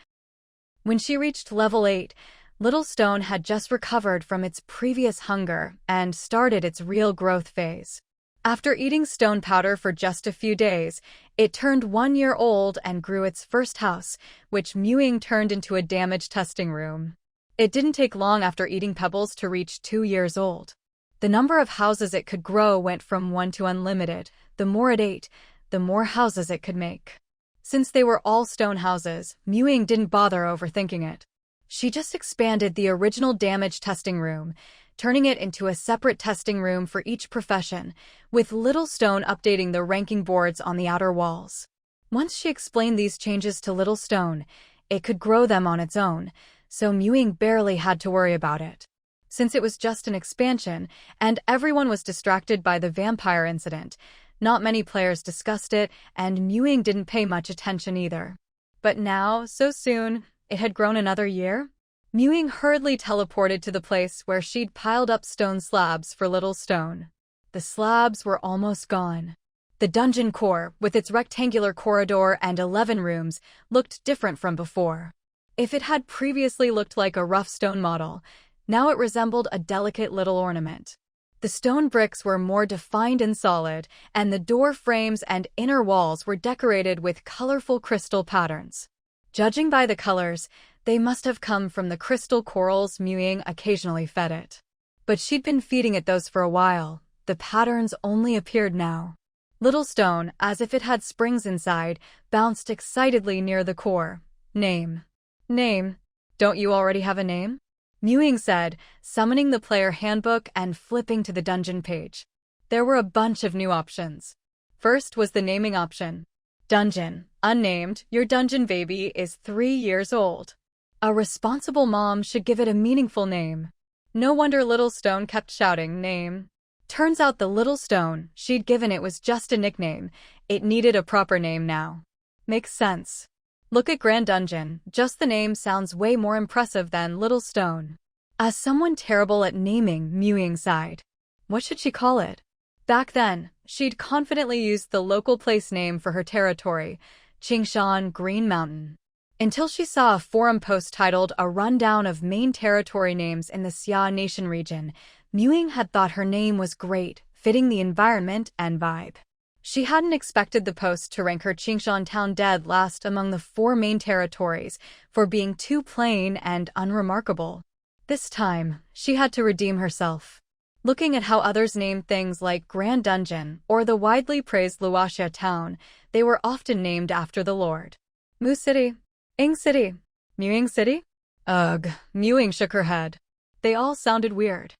When she reached level 8, Little Stone had just recovered from its previous hunger and started its real growth phase. After eating stone powder for just a few days, it turned 1 year old and grew its first house, which Mu Ying turned into a damage testing room. It didn't take long after eating pebbles to reach 2 years old. The number of houses it could grow went from 1 to unlimited. The more it ate, the more houses it could make. Since they were all stone houses, Mu Ying didn't bother overthinking it. She just expanded the original damage testing room, turning it into a separate testing room for each profession, with Little Stone updating the ranking boards on the outer walls. Once she explained these changes to Little Stone, it could grow them on its own, so Mu Ying barely had to worry about it. Since it was just an expansion, and everyone was distracted by the vampire incident, not many players discussed it, and Mu Ying didn't pay much attention either. But now, so soon, it had grown another year? Mewing hurriedly teleported to the place where she'd piled up stone slabs for Little Stone. The slabs were almost gone. The dungeon core, with its rectangular corridor and 11 rooms, looked different from before. If it had previously looked like a rough stone model, now it resembled a delicate little ornament. The stone bricks were more defined and solid, and the door frames and inner walls were decorated with colorful crystal patterns. Judging by the colors, they must have come from the crystal corals Mewing occasionally fed it. But she'd been feeding it those for a while. The patterns only appeared now. Little Stone, as if it had springs inside, bounced excitedly near the core. Name. Name. Don't you already have a name? Mewing said, summoning the player handbook and flipping to the dungeon page. There were a bunch of new options. First was the naming option. Dungeon. Unnamed, your dungeon baby is 3 years old. A responsible mom should give it a meaningful name. No wonder Little Stone kept shouting, name. Turns out the Little Stone she'd given it was just a nickname. It needed a proper name now. Makes sense. Look at Grand Dungeon, just the name sounds way more impressive than Little Stone. As someone terrible at naming, Mewing sighed. What should she call it? Back then, she'd confidently used the local place name for her territory, Qingshan Green Mountain. Until she saw a forum post titled A Rundown of Main Territory Names in the Xia Nation region, Mewing had thought her name was great, fitting the environment and vibe. She hadn't expected the post to rank her Qingshan town dead last among the 4 main territories for being too plain and unremarkable. This time, she had to redeem herself. Looking at how others named things like Grand Dungeon or the widely praised Luoxia town, they were often named after the lord. Mu City. Ying City. Mewing City? Ugh, Mewing shook her head. They all sounded weird.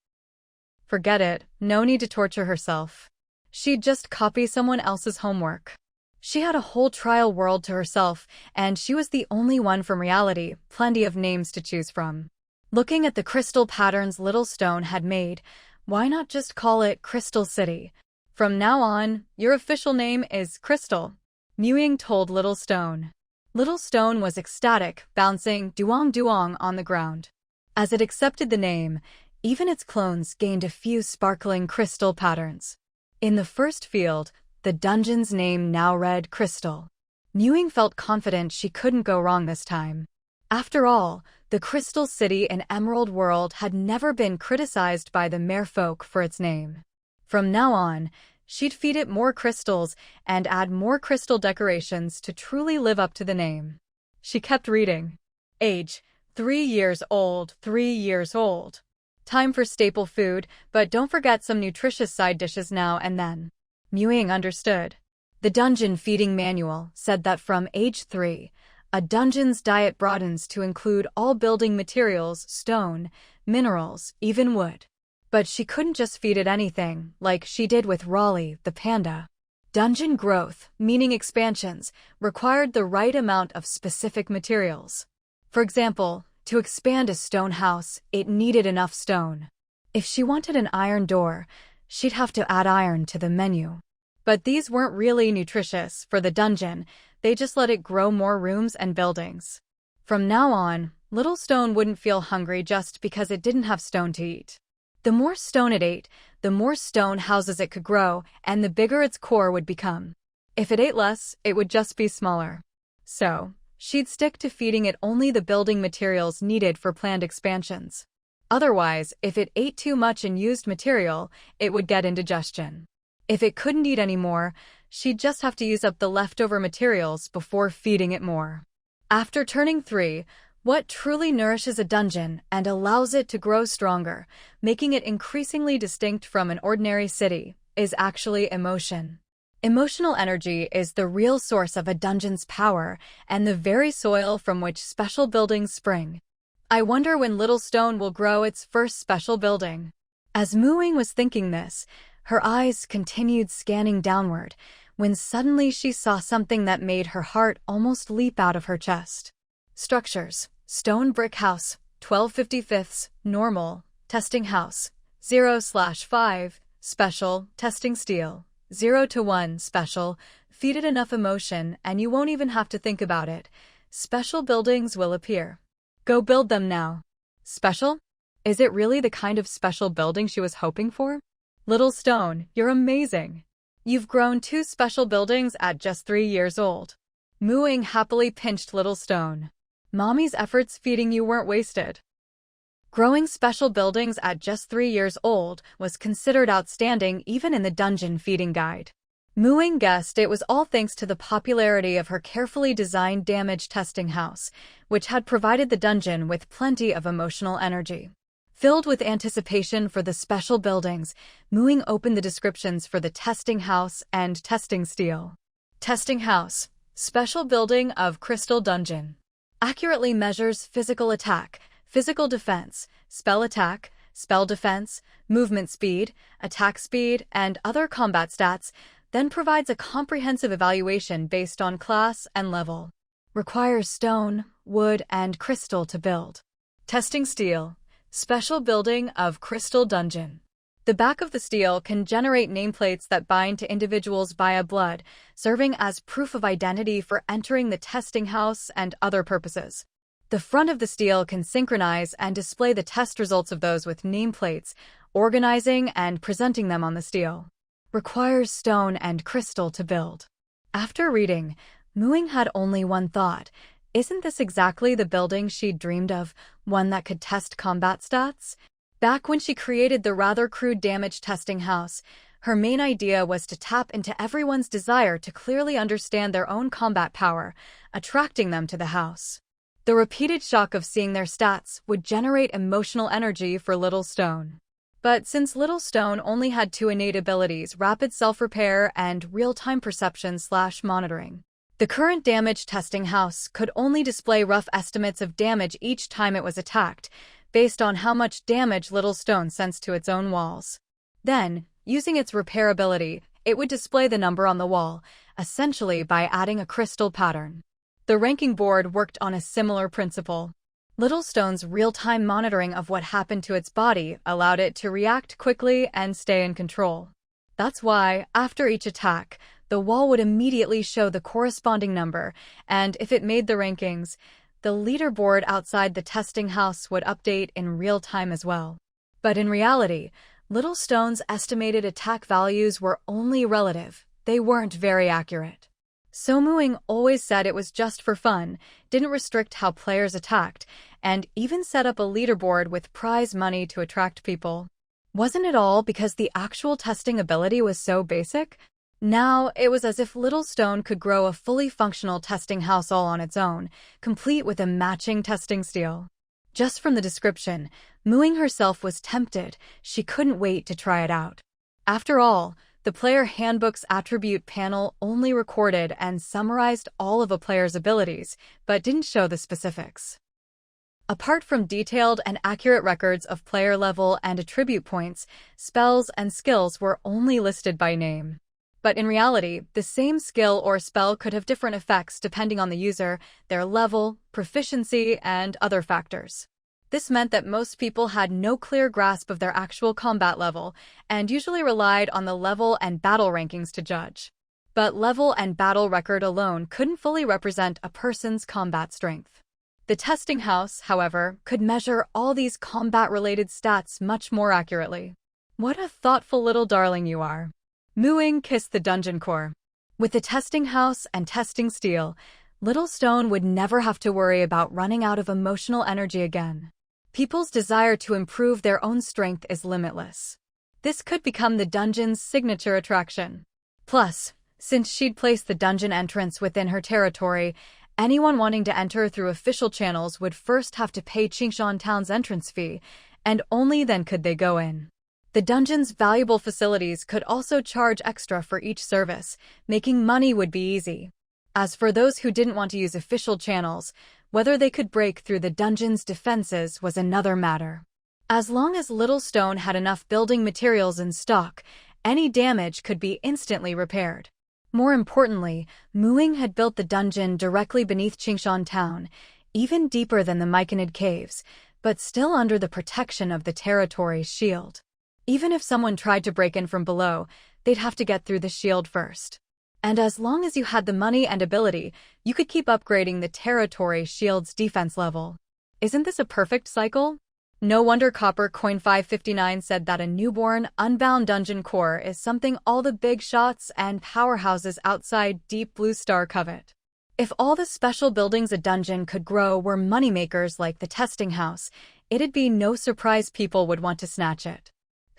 Forget it, no need to torture herself. She'd just copy someone else's homework. She had a whole trial world to herself, and she was the only one from reality, plenty of names to choose from. Looking at the crystal patterns Little Stone had made, why not just call it Crystal City? From now on, your official name is Crystal, Mewing told Little Stone. Little Stone was ecstatic, bouncing duong duong on the ground. As it accepted the name, even its clones gained a few sparkling crystal patterns. In the first field, the dungeon's name now read Crystal. Mewing felt confident she couldn't go wrong this time. After all, the Crystal City in Emerald World had never been criticized by the merfolk for its name. From now on, she'd feed it more crystals and add more crystal decorations to truly live up to the name. She kept reading. Age, 3 years old, 3 years old. Time for staple food, but don't forget some nutritious side dishes now and then. Mewing understood. The dungeon feeding manual said that from age 3, a dungeon's diet broadens to include all building materials, stone, minerals, even wood. But she couldn't just feed it anything, like she did with Raleigh, the panda. Dungeon growth, meaning expansions, required the right amount of specific materials. For example, to expand a stone house, it needed enough stone. If she wanted an iron door, she'd have to add iron to the menu. But these weren't really nutritious for the dungeon, they just let it grow more rooms and buildings. From now on, Little Stone wouldn't feel hungry just because it didn't have stone to eat. The more stone it ate, the more stone houses it could grow, and the bigger its core would become. If it ate less, it would just be smaller. So, she'd stick to feeding it only the building materials needed for planned expansions. Otherwise, if it ate too much and used material, it would get indigestion. If it couldn't eat anymore, she'd just have to use up the leftover materials before feeding it more. After turning 3, what truly nourishes a dungeon and allows it to grow stronger, making it increasingly distinct from an ordinary city, is actually emotion. Emotional energy is the real source of a dungeon's power and the very soil from which special buildings spring. I wonder when Little Stone will grow its first special building. As Mewing was thinking this, her eyes continued scanning downward, when suddenly she saw something that made her heart almost leap out of her chest. Structures. Stone brick house, 12/55, normal, testing house, 0/5, special, testing steel, 0 to 1, special, feed it enough emotion and you won't even have to think about it. special buildings will appear. Go build them now. Special? Is it really the kind of special building she was hoping for? Little Stone, you're amazing. You've grown 2 special buildings at just 3 years old. Ying happily pinched Little Stone. Mommy's efforts feeding you weren't wasted. Growing special buildings at just 3 years old was considered outstanding even in the dungeon feeding guide. Ying guessed it was all thanks to the popularity of her carefully designed damage testing house, which had provided the dungeon with plenty of emotional energy. Filled with anticipation for the special buildings, Ying opened the descriptions for the testing house and testing steel. Testing house, special building of Crystal Dungeon. Accurately measures physical attack, physical defense, spell attack, spell defense, movement speed, attack speed, and other combat stats, then provides a comprehensive evaluation based on class and level. Requires stone, wood, and crystal to build. Testing steel, special building of Crystal Dungeon. The back of the steel can generate nameplates that bind to individuals via blood, serving as proof of identity for entering the testing house and other purposes. The front of the steel can synchronize and display the test results of those with nameplates, organizing and presenting them on the steel. Requires stone and crystal to build. After reading, Ying had only one thought. Isn't this exactly the building she'd dreamed of, one that could test combat stats? Back when she created the rather crude damage testing house, her main idea was to tap into everyone's desire to clearly understand their own combat power, attracting them to the house. The repeated shock of seeing their stats would generate emotional energy for Little Stone. But since Little Stone only had 2 innate abilities, rapid self-repair and real-time perception/monitoring, the current damage testing house could only display rough estimates of damage each time it was attacked, based on how much damage Little Stone sensed to its own walls. Then, using its repair ability, it would display the number on the wall, essentially by adding a crystal pattern. The ranking board worked on a similar principle. Little Stone's real-time monitoring of what happened to its body allowed it to react quickly and stay in control. That's why, after each attack, the wall would immediately show the corresponding number, and if it made the rankings, the leaderboard outside the testing house would update in real time as well. But in reality, Little Stone's estimated attack values were only relative. They weren't very accurate. So Ying always said it was just for fun, didn't restrict how players attacked, and even set up a leaderboard with prize money to attract people. Wasn't it all because the actual testing ability was so basic? Now, it was as if Little Stone could grow a fully functional testing house all on its own, complete with a matching testing steel. Just from the description, Ying herself was tempted. She couldn't wait to try it out. After all, the Player Handbook's attribute panel only recorded and summarized all of a player's abilities, but didn't show the specifics. Apart from detailed and accurate records of player level and attribute points, spells and skills were only listed by name. But in reality, the same skill or spell could have different effects depending on the user, their level, proficiency, and other factors. This meant that most people had no clear grasp of their actual combat level, and usually relied on the level and battle rankings to judge. But level and battle record alone couldn't fully represent a person's combat strength. The testing house, however, could measure all these combat-related stats much more accurately. What a thoughtful little darling you are. Ying kissed the dungeon core. With the testing house and testing steel, Little Stone would never have to worry about running out of emotional energy again. People's desire to improve their own strength is limitless. This could become the dungeon's signature attraction. Plus, since she'd placed the dungeon entrance within her territory, anyone wanting to enter through official channels would first have to pay Qingshan Town's entrance fee, and only then could they go in. The dungeon's valuable facilities could also charge extra for each service, making money would be easy. As for those who didn't want to use official channels, whether they could break through the dungeon's defenses was another matter. As long as Little Stone had enough building materials in stock, any damage could be instantly repaired. More importantly, Ying had built the dungeon directly beneath Qingshan Town, even deeper than the Myconid caves, but still under the protection of the territory's shield. Even if someone tried to break in from below, they'd have to get through the shield first. And as long as you had the money and ability, you could keep upgrading the territory shield's defense level. Isn't this a perfect cycle? No wonder Copper Coin 559 said that a newborn, unbound dungeon core is something all the big shots and powerhouses outside Deep Blue Star covet. If all the special buildings a dungeon could grow were moneymakers like the testing house, it'd be no surprise people would want to snatch it.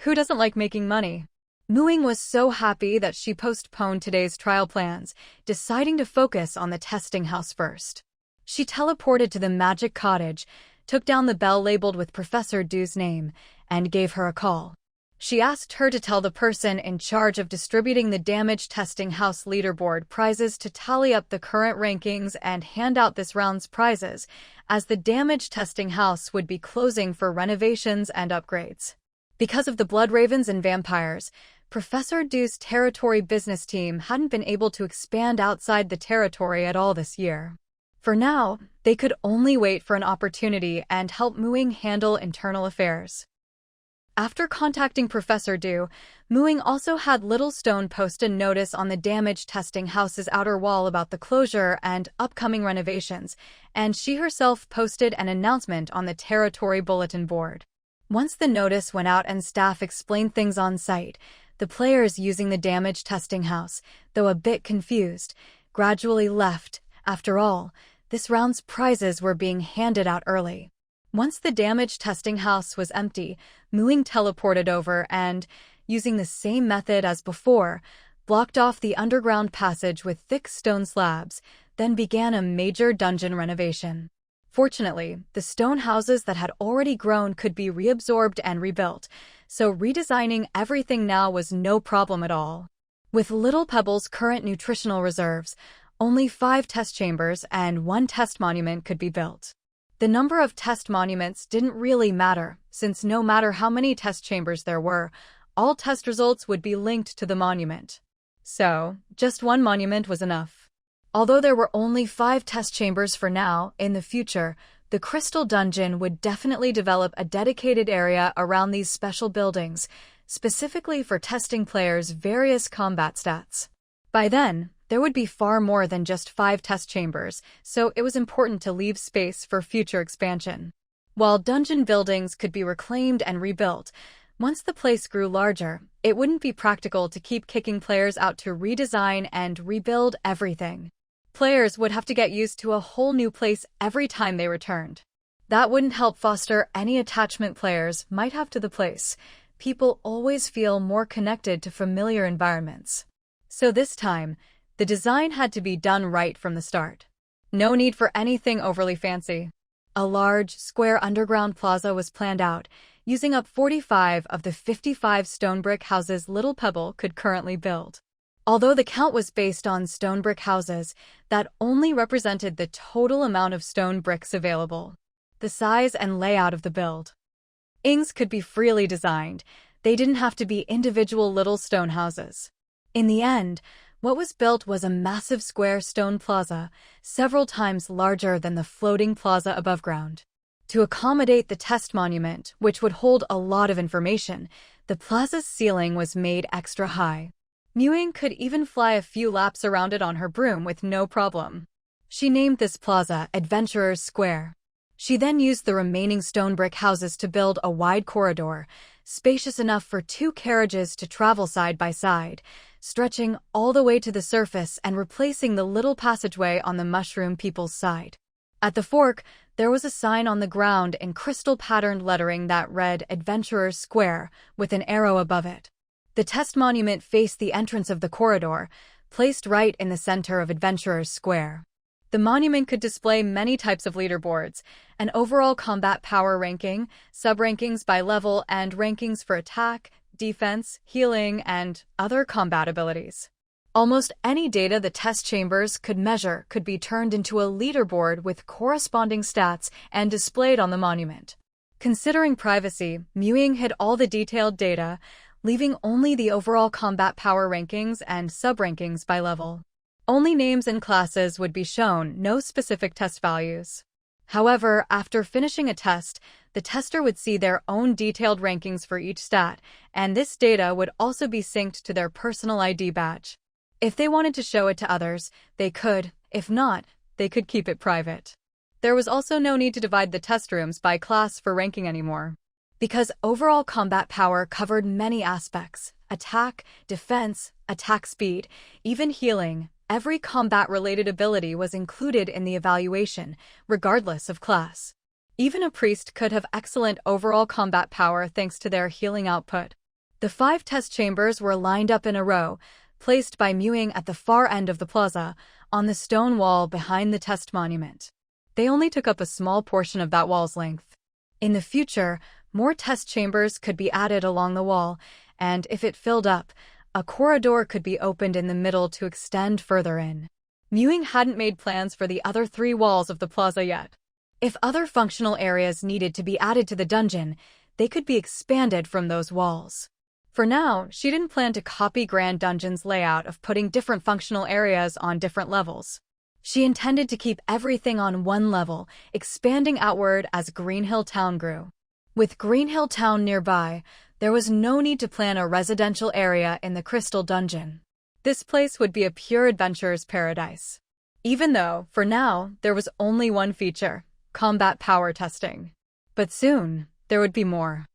Who doesn't like making money? Ying was so happy that she postponed today's trial plans, deciding to focus on the testing house first. She teleported to the magic cottage, took down the bell labeled with Professor Du's name, and gave her a call. She asked her to tell the person in charge of distributing the damage testing house leaderboard prizes to tally up the current rankings and hand out this round's prizes, as the damage testing house would be closing for renovations and upgrades. Because of the blood ravens and vampires, Professor Du's territory business team hadn't been able to expand outside the territory at all this year. For now, they could only wait for an opportunity and help Ying handle internal affairs. After contacting Professor Du, Ying also had Little Stone post a notice on the damage testing house's outer wall about the closure and upcoming renovations, and she herself posted an announcement on the territory bulletin board. Once the notice went out and staff explained things on site, the players using the damage testing house, though a bit confused, gradually left. After all, this round's prizes were being handed out early. Once the damage testing house was empty, Ying teleported over and, using the same method as before, blocked off the underground passage with thick stone slabs, then began a major dungeon renovation. Fortunately, the stone houses that had already grown could be reabsorbed and rebuilt, so redesigning everything now was no problem at all. With Little Pebble's current nutritional reserves, only 5 test chambers and 1 test monument could be built. The number of test monuments didn't really matter, since no matter how many test chambers there were, all test results would be linked to the monument. So, just 1 monument was enough. Although there were only 5 test chambers for now, in the future, the Crystal Dungeon would definitely develop a dedicated area around these special buildings, specifically for testing players' various combat stats. By then, there would be far more than just 5 test chambers, so it was important to leave space for future expansion. While dungeon buildings could be reclaimed and rebuilt, once the place grew larger, it wouldn't be practical to keep kicking players out to redesign and rebuild everything. Players would have to get used to a whole new place every time they returned. That wouldn't help foster any attachment players might have to the place. People always feel more connected to familiar environments. So this time, the design had to be done right from the start. No need for anything overly fancy. A large, square underground plaza was planned out, using up 45 of the 55 stone brick houses Little Pebble could currently build. Although the count was based on stone brick houses, that only represented the total amount of stone bricks available. The size and layout of the build. Ying's could be freely designed. They didn't have to be individual little stone houses. In the end, what was built was a massive square stone plaza, several times larger than the floating plaza above ground. To accommodate the test monument, which would hold a lot of information, the plaza's ceiling was made extra high. Ying could even fly a few laps around it on her broom with no problem. She named this plaza Adventurer's Square. She then used the remaining stone brick houses to build a wide corridor, spacious enough for 2 carriages to travel side by side, stretching all the way to the surface and replacing the little passageway on the Mushroom People's side. At the fork, there was a sign on the ground in crystal-patterned lettering that read Adventurer's Square, with an arrow above it. The test monument faced the entrance of the corridor, placed right in the center of Adventurer's Square. The monument could display many types of leaderboards, an overall combat power ranking, sub-rankings by level, and rankings for attack, defense, healing, and other combat abilities. Almost any data the test chambers could measure could be turned into a leaderboard with corresponding stats and displayed on the monument. Considering privacy, Ying hid all the detailed data, leaving only the overall combat power rankings and sub-rankings by level. Only names and classes would be shown, no specific test values. However, after finishing a test, the tester would see their own detailed rankings for each stat, and this data would also be synced to their personal ID badge. If they wanted to show it to others, they could. If not, they could keep it private. There was also no need to divide the test rooms by class for ranking anymore. Because overall combat power covered many aspects: attack, defense, attack speed, even healing. Every combat-related ability was included in the evaluation, regardless of class. Even a priest could have excellent overall combat power thanks to their healing output. The 5 test chambers were lined up in a row, placed by Ying at the far end of the plaza, on the stone wall behind the test monument. They only took up a small portion of that wall's length. In the future, more test chambers could be added along the wall, and if it filled up, a corridor could be opened in the middle to extend further in. Ying hadn't made plans for the other 3 walls of the plaza yet. If other functional areas needed to be added to the dungeon, they could be expanded from those walls. For now, she didn't plan to copy Grand Dungeon's layout of putting different functional areas on different levels. She intended to keep everything on one level, expanding outward as Greenhill Town grew. With Greenhill Town nearby, there was no need to plan a residential area in the Crystal Dungeon. This place would be a pure adventurer's paradise. Even though, for now, there was only one feature: combat power testing. But soon, there would be more.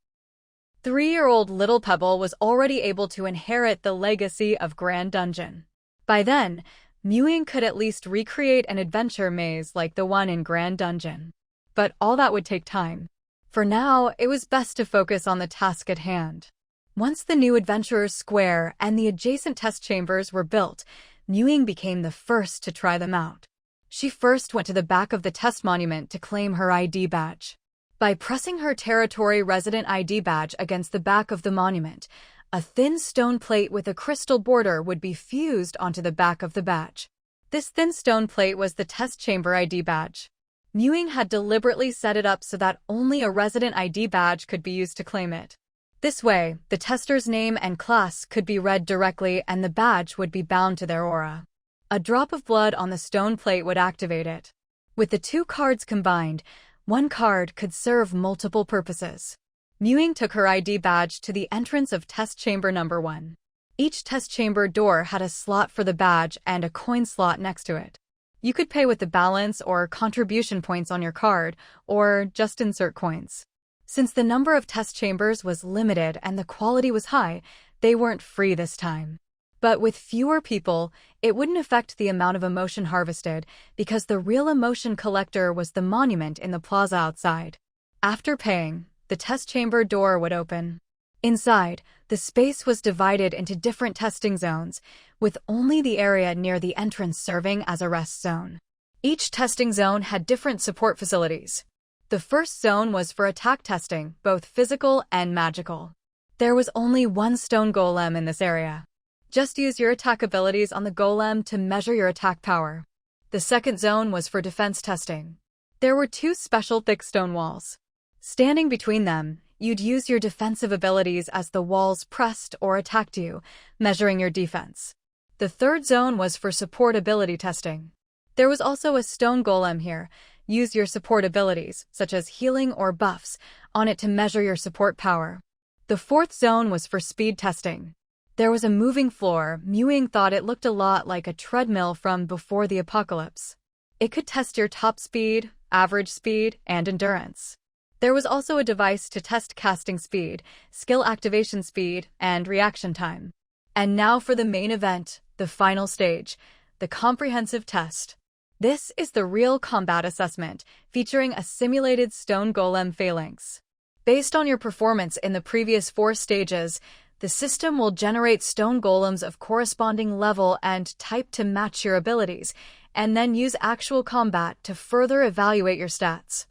3-year-old Little Pebble was already able to inherit the legacy of Grand Dungeon. By then, Ying could at least recreate an adventure maze like the one in Grand Dungeon. But all that would take time. For now, it was best to focus on the task at hand. Once the new Adventurer's Square and the adjacent test chambers were built, Ying became the first to try them out. She first went to the back of the test monument to claim her ID badge. By pressing her territory resident ID badge against the back of the monument, a thin stone plate with a crystal border would be fused onto the back of the badge. This thin stone plate was the test chamber ID badge. Ying had deliberately set it up so that only a resident ID badge could be used to claim it. This way, the tester's name and class could be read directly and the badge would be bound to their aura. A drop of blood on the stone plate would activate it. With the 2 cards combined, one card could serve multiple purposes. Ying took her ID badge to the entrance of test chamber number 1. Each test chamber door had a slot for the badge and a coin slot next to it. You could pay with the balance or contribution points on your card, or just insert coins. Since the number of test chambers was limited and the quality was high, they weren't free this time. But with fewer people, it wouldn't affect the amount of emotion harvested, because the real emotion collector was the monument in the plaza outside. After paying, the test chamber door would open. Inside, the space was divided into different testing zones, with only the area near the entrance serving as a rest zone. Each testing zone had different support facilities. The first zone was for attack testing, both physical and magical. There was only one stone golem in this area. Just use your attack abilities on the golem to measure your attack power. The second zone was for defense testing. There were 2 special thick stone walls. Standing between them, you'd use your defensive abilities as the walls pressed or attacked you, measuring your defense. The third zone was for support ability testing. There was also a stone golem here. Use your support abilities, such as healing or buffs, on it to measure your support power. The fourth zone was for speed testing. There was a moving floor. Ying thought it looked a lot like a treadmill from before the apocalypse. It could test your top speed, average speed, and endurance. There was also a device to test casting speed, skill activation speed, and reaction time. And now for the main event, the final stage, the comprehensive test. This is the real combat assessment, featuring a simulated stone golem phalanx. Based on your performance in the previous 4 stages, the system will generate stone golems of corresponding level and type to match your abilities, and then use actual combat to further evaluate your stats.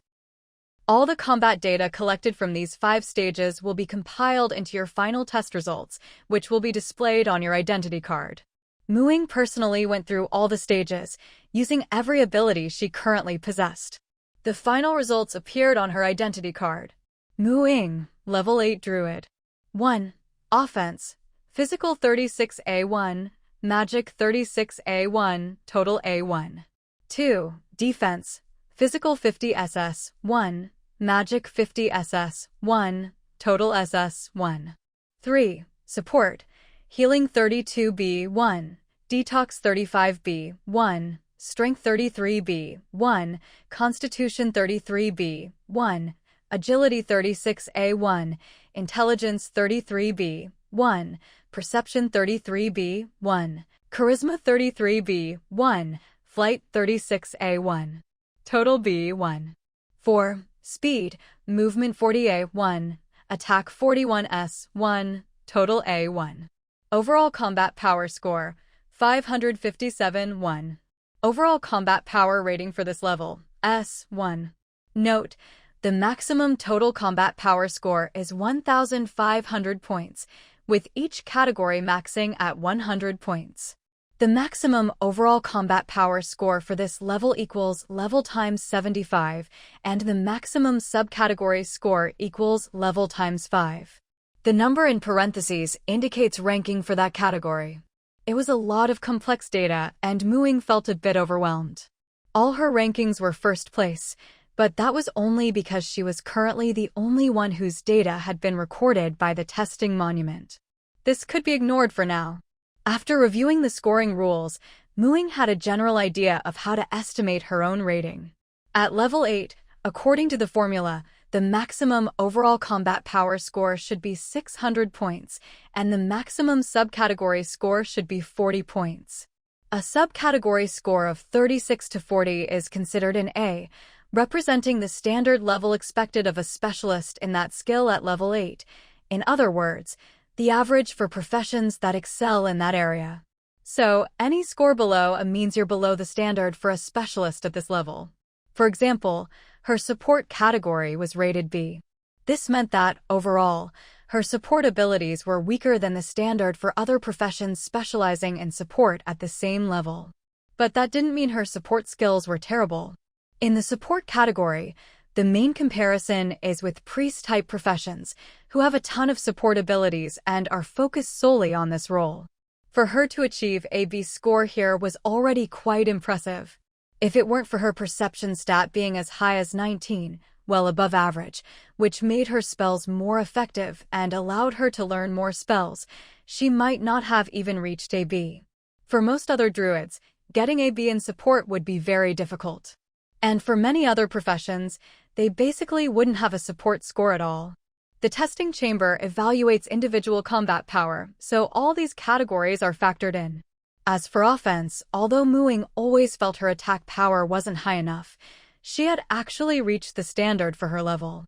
All the combat data collected from these 5 stages will be compiled into your final test results, which will be displayed on your identity card. Ying personally went through all the stages, using every ability she currently possessed. The final results appeared on her identity card. Ying, Level 8 Druid. 1. Offense. Physical 36A1, Magic 36A1, Total A1. 2. Defense. Physical 50 SS, 1, Magic 50 SS, 1, Total SS, 1. 3. Support. Healing 32B, 1, Detox 35B, 1. Strength 33B, 1. Constitution 33B, 1. Agility 36A, 1. Intelligence 33B, 1. Perception 33B, 1. Charisma 33B, 1. Flight 36A, 1. Total B, 1. 4. Speed, movement 40A, 1. Attack 41S, 1. Total A, 1. Overall combat power score, 557, 1. Overall combat power rating for this level, S, 1. Note, the maximum total combat power score is 1,500 points, with each category maxing at 100 points. The maximum overall combat power score for this level equals level times 75, and the maximum subcategory score equals level times 5. The number in parentheses indicates ranking for that category. It was a lot of complex data, and Ying felt a bit overwhelmed. All her rankings were first place, but that was only because she was currently the only one whose data had been recorded by the testing monument. This could be ignored for now. After reviewing the scoring rules, Ying had a general idea of how to estimate her own rating. At level 8, according to the formula, the maximum overall combat power score should be 600 points, and the maximum subcategory score should be 40 points. A subcategory score of 36 to 40 is considered an A, representing the standard level expected of a specialist in that skill at level 8. In other words, the average for professions that excel in that area. So, any score below A means you're below the standard for a specialist at this level. For example, her support category was rated B. This meant that, overall, her support abilities were weaker than the standard for other professions specializing in support at the same level. But that didn't mean her support skills were terrible. In the support category, the main comparison is with priest-type professions, who have a ton of support abilities and are focused solely on this role. For her to achieve a B score here was already quite impressive. If it weren't for her perception stat being as high as 19, well above average, which made her spells more effective and allowed her to learn more spells, she might not have even reached a B. For most other druids, getting a B in support would be very difficult. And for many other professions, they basically wouldn't have a support score at all. The testing chamber evaluates individual combat power, so all these categories are factored in. As for offense, although Ying always felt her attack power wasn't high enough, she had actually reached the standard for her level.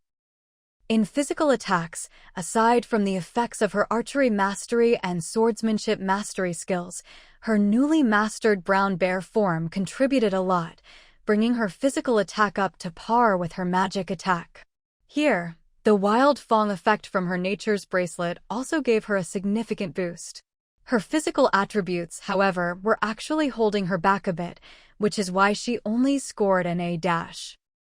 In physical attacks, aside from the effects of her archery mastery and swordsmanship mastery skills, her newly mastered brown bear form contributed a lot, bringing her physical attack up to par with her magic attack. Here, the wild Fong effect from her nature's bracelet also gave her a significant boost. Her physical attributes, however, were actually holding her back a bit, which is why she only scored an A-.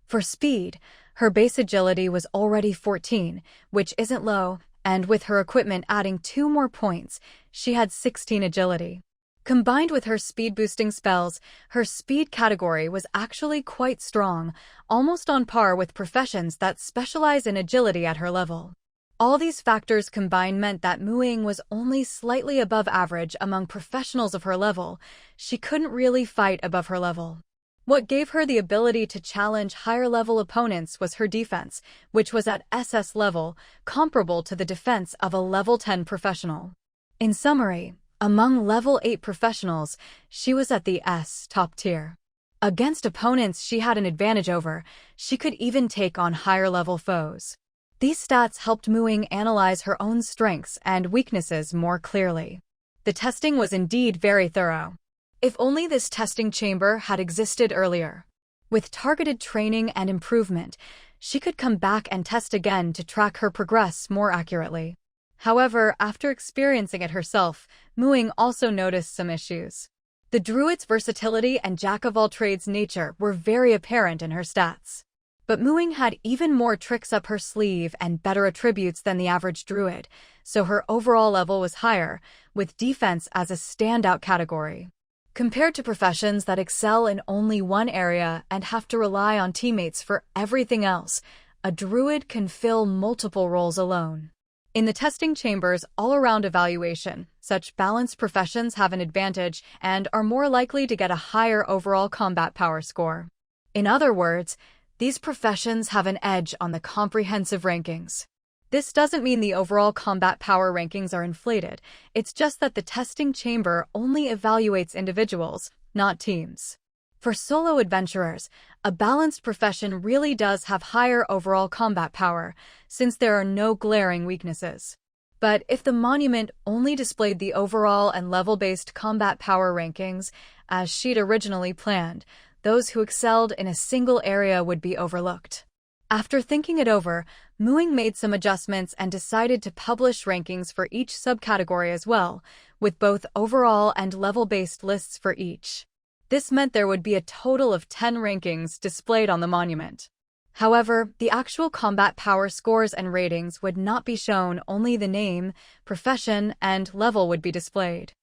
For speed, her base agility was already 14, which isn't low, and with her equipment adding 2 more points, she had 16 agility. Combined with her speed-boosting spells, her speed category was actually quite strong, almost on par with professions that specialize in agility at her level. All these factors combined meant that Ying was only slightly above average among professionals of her level. She couldn't really fight above her level. What gave her the ability to challenge higher-level opponents was her defense, which was at SS level, comparable to the defense of a level 10 professional. In summary, among level 8 professionals, she was at the S top tier. Against opponents she had an advantage over, she could even take on higher-level foes. These stats helped Ying analyze her own strengths and weaknesses more clearly. The testing was indeed very thorough. If only this testing chamber had existed earlier. With targeted training and improvement, she could come back and test again to track her progress more accurately. However, after experiencing it herself, Ying also noticed some issues. The druid's versatility and jack-of-all-trades nature were very apparent in her stats. But Ying had even more tricks up her sleeve and better attributes than the average druid, so her overall level was higher, with defense as a standout category. Compared to professions that excel in only one area and have to rely on teammates for everything else, a druid can fill multiple roles alone. In the testing chamber's all-around evaluation, such balanced professions have an advantage and are more likely to get a higher overall combat power score. In other words, these professions have an edge on the comprehensive rankings. This doesn't mean the overall combat power rankings are inflated, it's just that the testing chamber only evaluates individuals, not teams. For solo adventurers, a balanced profession really does have higher overall combat power, since there are no glaring weaknesses. But if the monument only displayed the overall and level-based combat power rankings, as she'd originally planned, those who excelled in a single area would be overlooked. After thinking it over, Ying made some adjustments and decided to publish rankings for each subcategory as well, with both overall and level-based lists for each. This meant there would be a total of 10 rankings displayed on the monument. However, the actual combat power scores and ratings would not be shown, only the name, profession, and level would be displayed.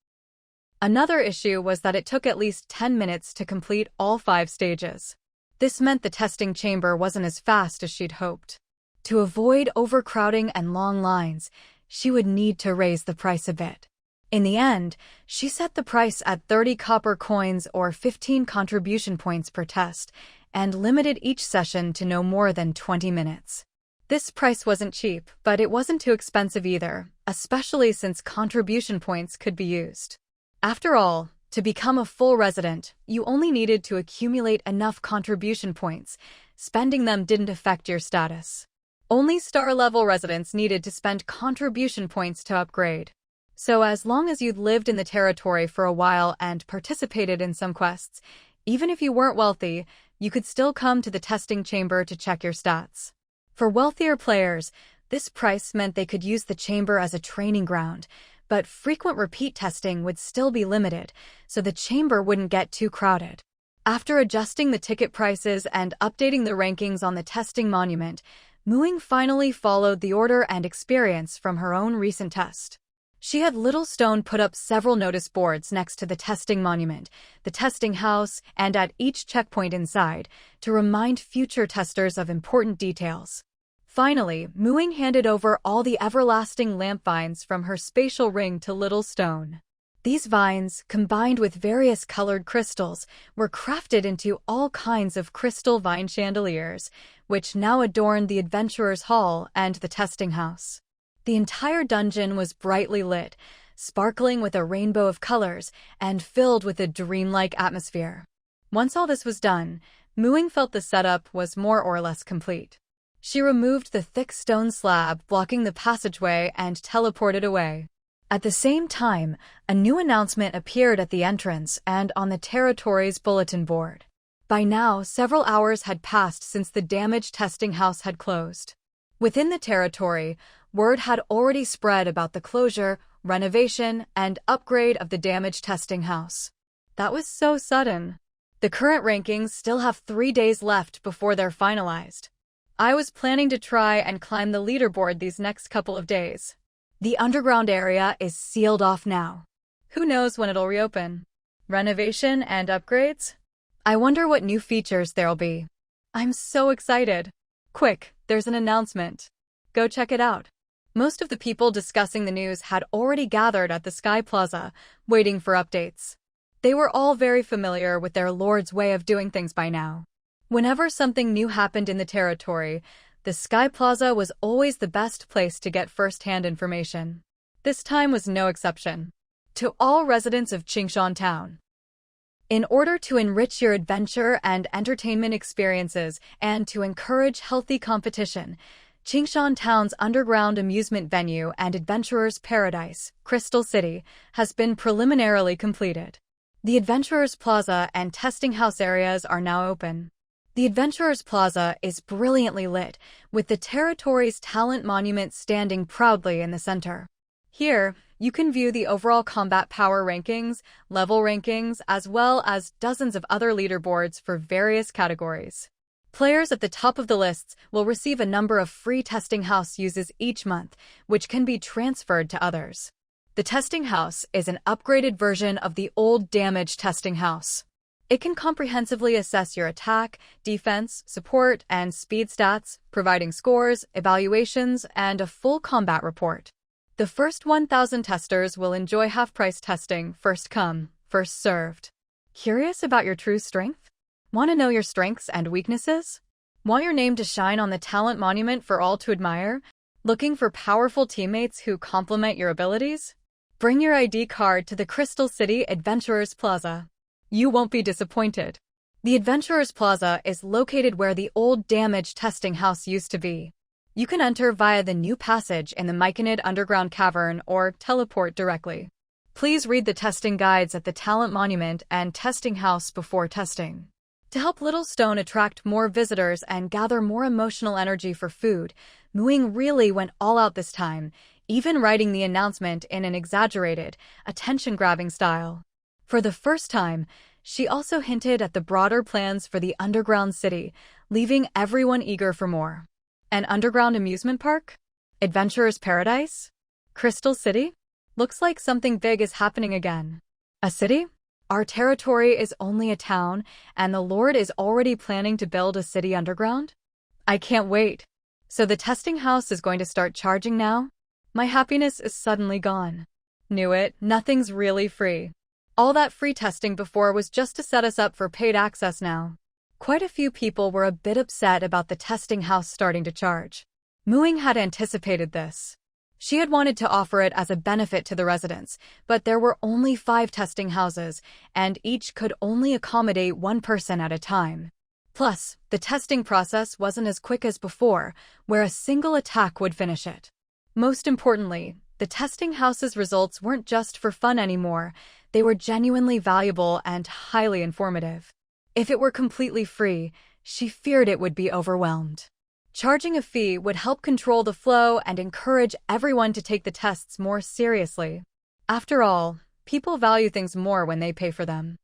Another issue was that it took at least 10 minutes to complete all 5 stages. This meant the testing chamber wasn't as fast as she'd hoped. To avoid overcrowding and long lines, she would need to raise the price a bit. In the end, she set the price at 30 copper coins or 15 contribution points per test, and limited each session to no more than 20 minutes. This price wasn't cheap, but it wasn't too expensive either, especially since contribution points could be used. After all, to become a full resident, you only needed to accumulate enough contribution points. Spending them didn't affect your status. Only star-level residents needed to spend contribution points to upgrade. So as long as you'd lived in the territory for a while and participated in some quests, even if you weren't wealthy, you could still come to the testing chamber to check your stats. For wealthier players, this price meant they could use the chamber as a training ground, but frequent repeat testing would still be limited, so the chamber wouldn't get too crowded. After adjusting the ticket prices and updating the rankings on the testing monument, Ying finally followed the order and experience from her own recent test. She had Littlestone put up several notice boards next to the testing monument, the testing house, and at each checkpoint inside, to remind future testers of important details. Finally, Ying handed over all the everlasting lamp vines from her spatial ring to Littlestone. These vines, combined with various colored crystals, were crafted into all kinds of crystal vine chandeliers, which now adorned the Adventurer's Hall and the testing house. The entire dungeon was brightly lit, sparkling with a rainbow of colors, and filled with a dreamlike atmosphere. Once all this was done, Ying felt the setup was more or less complete. She removed the thick stone slab blocking the passageway and teleported away. At the same time, a new announcement appeared at the entrance and on the territory's bulletin board. By now, several hours had passed since the damaged testing house had closed. Within the territory, word had already spread about the closure, renovation, and upgrade of the damaged testing house. That was so sudden. The current rankings still have 3 days left before they're finalized. I was planning to try and climb the leaderboard these next couple of days. The underground area is sealed off now. Who knows when it'll reopen? Renovation and upgrades? I wonder what new features there'll be. I'm so excited. Quick, there's an announcement. Go check it out. Most of the people discussing the news had already gathered at the Sky Plaza, waiting for updates. They were all very familiar with their lord's way of doing things by now. Whenever something new happened in the territory, the Sky Plaza was always the best place to get first-hand information. This time was no exception. To all residents of Qingshan Town, in order to enrich your adventure and entertainment experiences and to encourage healthy competition, Qingshan Town's underground amusement venue and adventurer's paradise, Crystal City, has been preliminarily completed. The Adventurer's Plaza and testing house areas are now open. The Adventurer's Plaza is brilliantly lit, with the territory's talent monument standing proudly in the center. Here, you can view the overall combat power rankings, level rankings, as well as dozens of other leaderboards for various categories. Players at the top of the lists will receive a number of free testing house uses each month, which can be transferred to others. The testing house is an upgraded version of the old damaged testing house. It can comprehensively assess your attack, defense, support, and speed stats, providing scores, evaluations, and a full combat report. The first 1,000 testers will enjoy half-price testing, first come, first served. Curious about your true strength? Want to know your strengths and weaknesses? Want your name to shine on the talent monument for all to admire? Looking for powerful teammates who complement your abilities? Bring your ID card to the Crystal City Adventurers Plaza. You won't be disappointed. The Adventurers Plaza is located where the old damaged testing house used to be. You can enter via the new passage in the Myconid underground cavern or teleport directly. Please read the testing guides at the Talent Monument and Testing House before testing. To help Little Stone attract more visitors and gather more emotional energy for food, Ying really went all out this time, even writing the announcement in an exaggerated, attention-grabbing style. For the first time, she also hinted at the broader plans for the underground city, leaving everyone eager for more. An underground amusement park? Adventurer's Paradise? Crystal City? Looks like something big is happening again. A city? Our territory is only a town, and the Lord is already planning to build a city underground? I can't wait. So the testing house is going to start charging now? My happiness is suddenly gone. Knew it, nothing's really free. All that free testing before was just to set us up for paid access now. Quite a few people were a bit upset about the testing house starting to charge. Ying had anticipated this. She had wanted to offer it as a benefit to the residents, but there were only 5 testing houses, and each could only accommodate 1 person at a time. Plus, the testing process wasn't as quick as before, where a single attack would finish it. Most importantly, the testing house's results weren't just for fun anymore, they were genuinely valuable and highly informative. If it were completely free, she feared it would be overwhelmed. Charging a fee would help control the flow and encourage everyone to take the tests more seriously. After all, people value things more when they pay for them.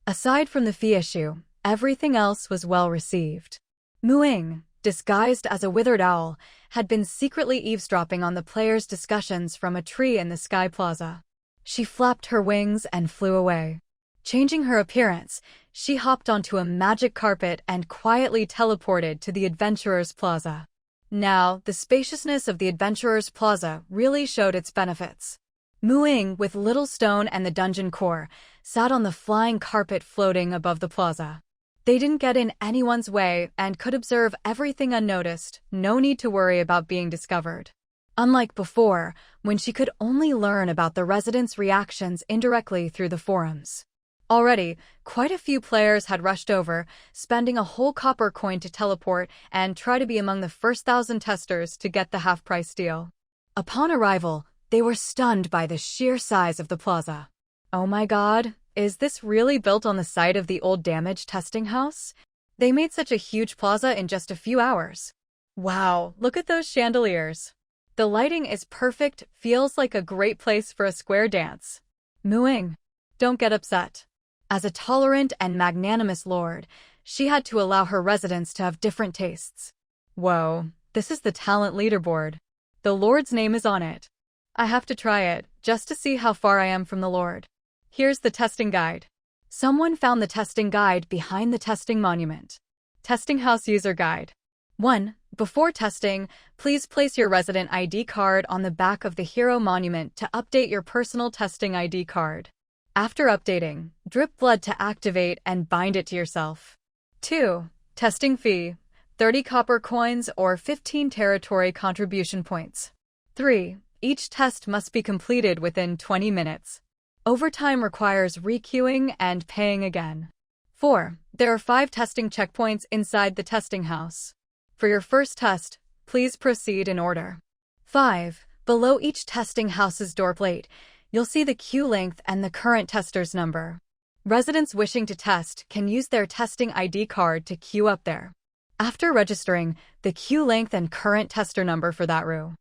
Aside from the fee issue, everything else was well received. Ying, disguised as a withered owl, had been secretly eavesdropping on the players' discussions from a tree in the Sky Plaza. She flapped her wings and flew away. Changing her appearance, she hopped onto a magic carpet and quietly teleported to the Adventurers Plaza. Now, the spaciousness of the Adventurers Plaza really showed its benefits. Ying, with Little Stone and the dungeon core, sat on the flying carpet floating above the plaza. They didn't get in anyone's way and could observe everything unnoticed, no need to worry about being discovered. Unlike before, when she could only learn about the residents' reactions indirectly through the forums. Already, quite a few players had rushed over, spending a whole copper coin to teleport and try to be among the first 1,000 testers to get the half-price deal. Upon arrival, they were stunned by the sheer size of the plaza. Oh my god, is this really built on the site of the old damaged testing house? They made such a huge plaza in just a few hours. Wow, look at those chandeliers. The lighting is perfect, feels like a great place for a square dance. Ying, don't get upset. As a tolerant and magnanimous lord, she had to allow her residents to have different tastes. Whoa, this is the talent leaderboard. The lord's name is on it. I have to try it, just to see how far I am from the lord. Here's the testing guide. Someone found the testing guide behind the testing monument. Testing house user guide. 1. Before testing, please place your resident ID card on the back of the hero monument to update your personal testing ID card. After updating, drip blood to activate and bind it to yourself. 2. Testing fee, 30 copper coins or 15 territory contribution points. 3. Each test must be completed within 20 minutes. Overtime requires requeuing and paying again. 4. There are 5 testing checkpoints inside the testing house. For your first test, please proceed in order. 5. Below each testing house's door plate, you'll see the queue length and the current tester's number. Residents wishing to test can use their testing ID card to queue up there. After registering, the queue length and current tester number for that room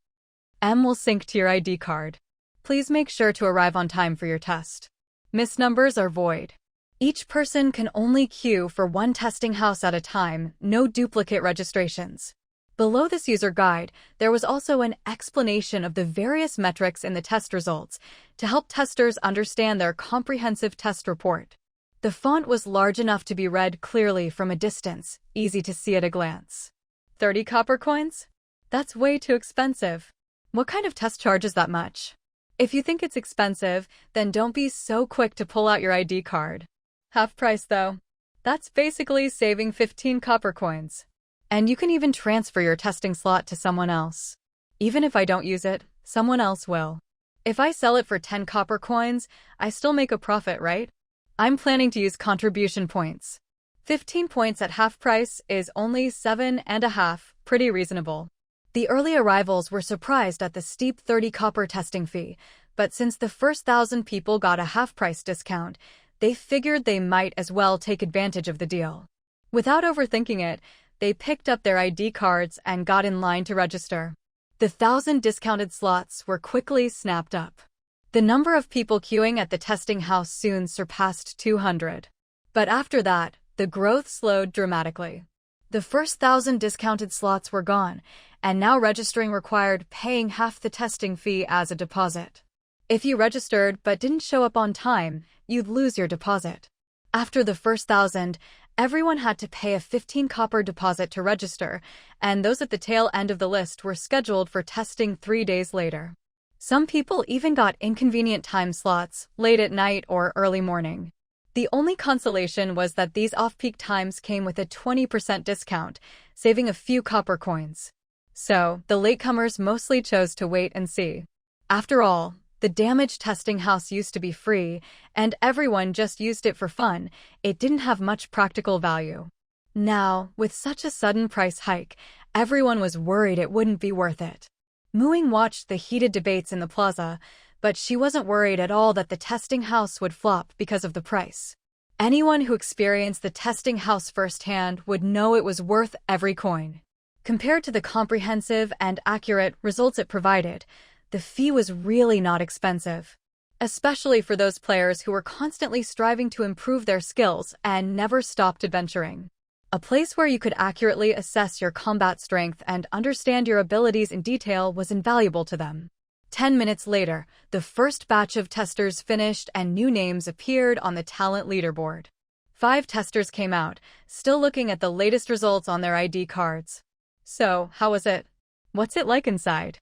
will sync to your ID card. Please make sure to arrive on time for your test. Missed numbers are void. Each person can only queue for 1 testing house at a time, no duplicate registrations. Below this user guide, there was also an explanation of the various metrics in the test results to help testers understand their comprehensive test report. The font was large enough to be read clearly from a distance, easy to see at a glance. 30 copper coins? That's way too expensive. What kind of test charges that much? If you think it's expensive, then don't be so quick to pull out your ID card. Half price though. That's basically saving 15 copper coins. And you can even transfer your testing slot to someone else. Even if I don't use it, someone else will. If I sell it for 10 copper coins, I still make a profit, right? I'm planning to use contribution points. 15 points at half price is only 7.5, pretty reasonable. The early arrivals were surprised at the steep 30 copper testing fee, but since the first 1,000 people got a half-price discount, they figured they might as well take advantage of the deal. Without overthinking it, they picked up their ID cards and got in line to register. The 1,000 discounted slots were quickly snapped up. The number of people queuing at the testing house soon surpassed 200. But after that, the growth slowed dramatically. The first 1,000 discounted slots were gone, and now registering required paying half the testing fee as a deposit. If you registered but didn't show up on time, you'd lose your deposit. After the first 1,000, everyone had to pay a 15 copper deposit to register, and those at the tail end of the list were scheduled for testing 3 days later. Some people even got inconvenient time slots, late at night or early morning. The only consolation was that these off-peak times came with a 20% discount, saving a few copper coins. So, the latecomers mostly chose to wait and see. After all, the damaged testing house used to be free, and everyone just used it for fun. It didn't have much practical value. Now, with such a sudden price hike, everyone was worried it wouldn't be worth it. Muing watched the heated debates in the plaza, but she wasn't worried at all that the testing house would flop because of the price. Anyone who experienced the testing house firsthand would know it was worth every coin. Compared to the comprehensive and accurate results it provided, the fee was really not expensive, especially for those players who were constantly striving to improve their skills and never stopped adventuring. A place where you could accurately assess your combat strength and understand your abilities in detail was invaluable to them. 10 minutes later, the first batch of testers finished and new names appeared on the talent leaderboard. 5 testers came out, still looking at the latest results on their ID cards. So, how was it? What's it like inside?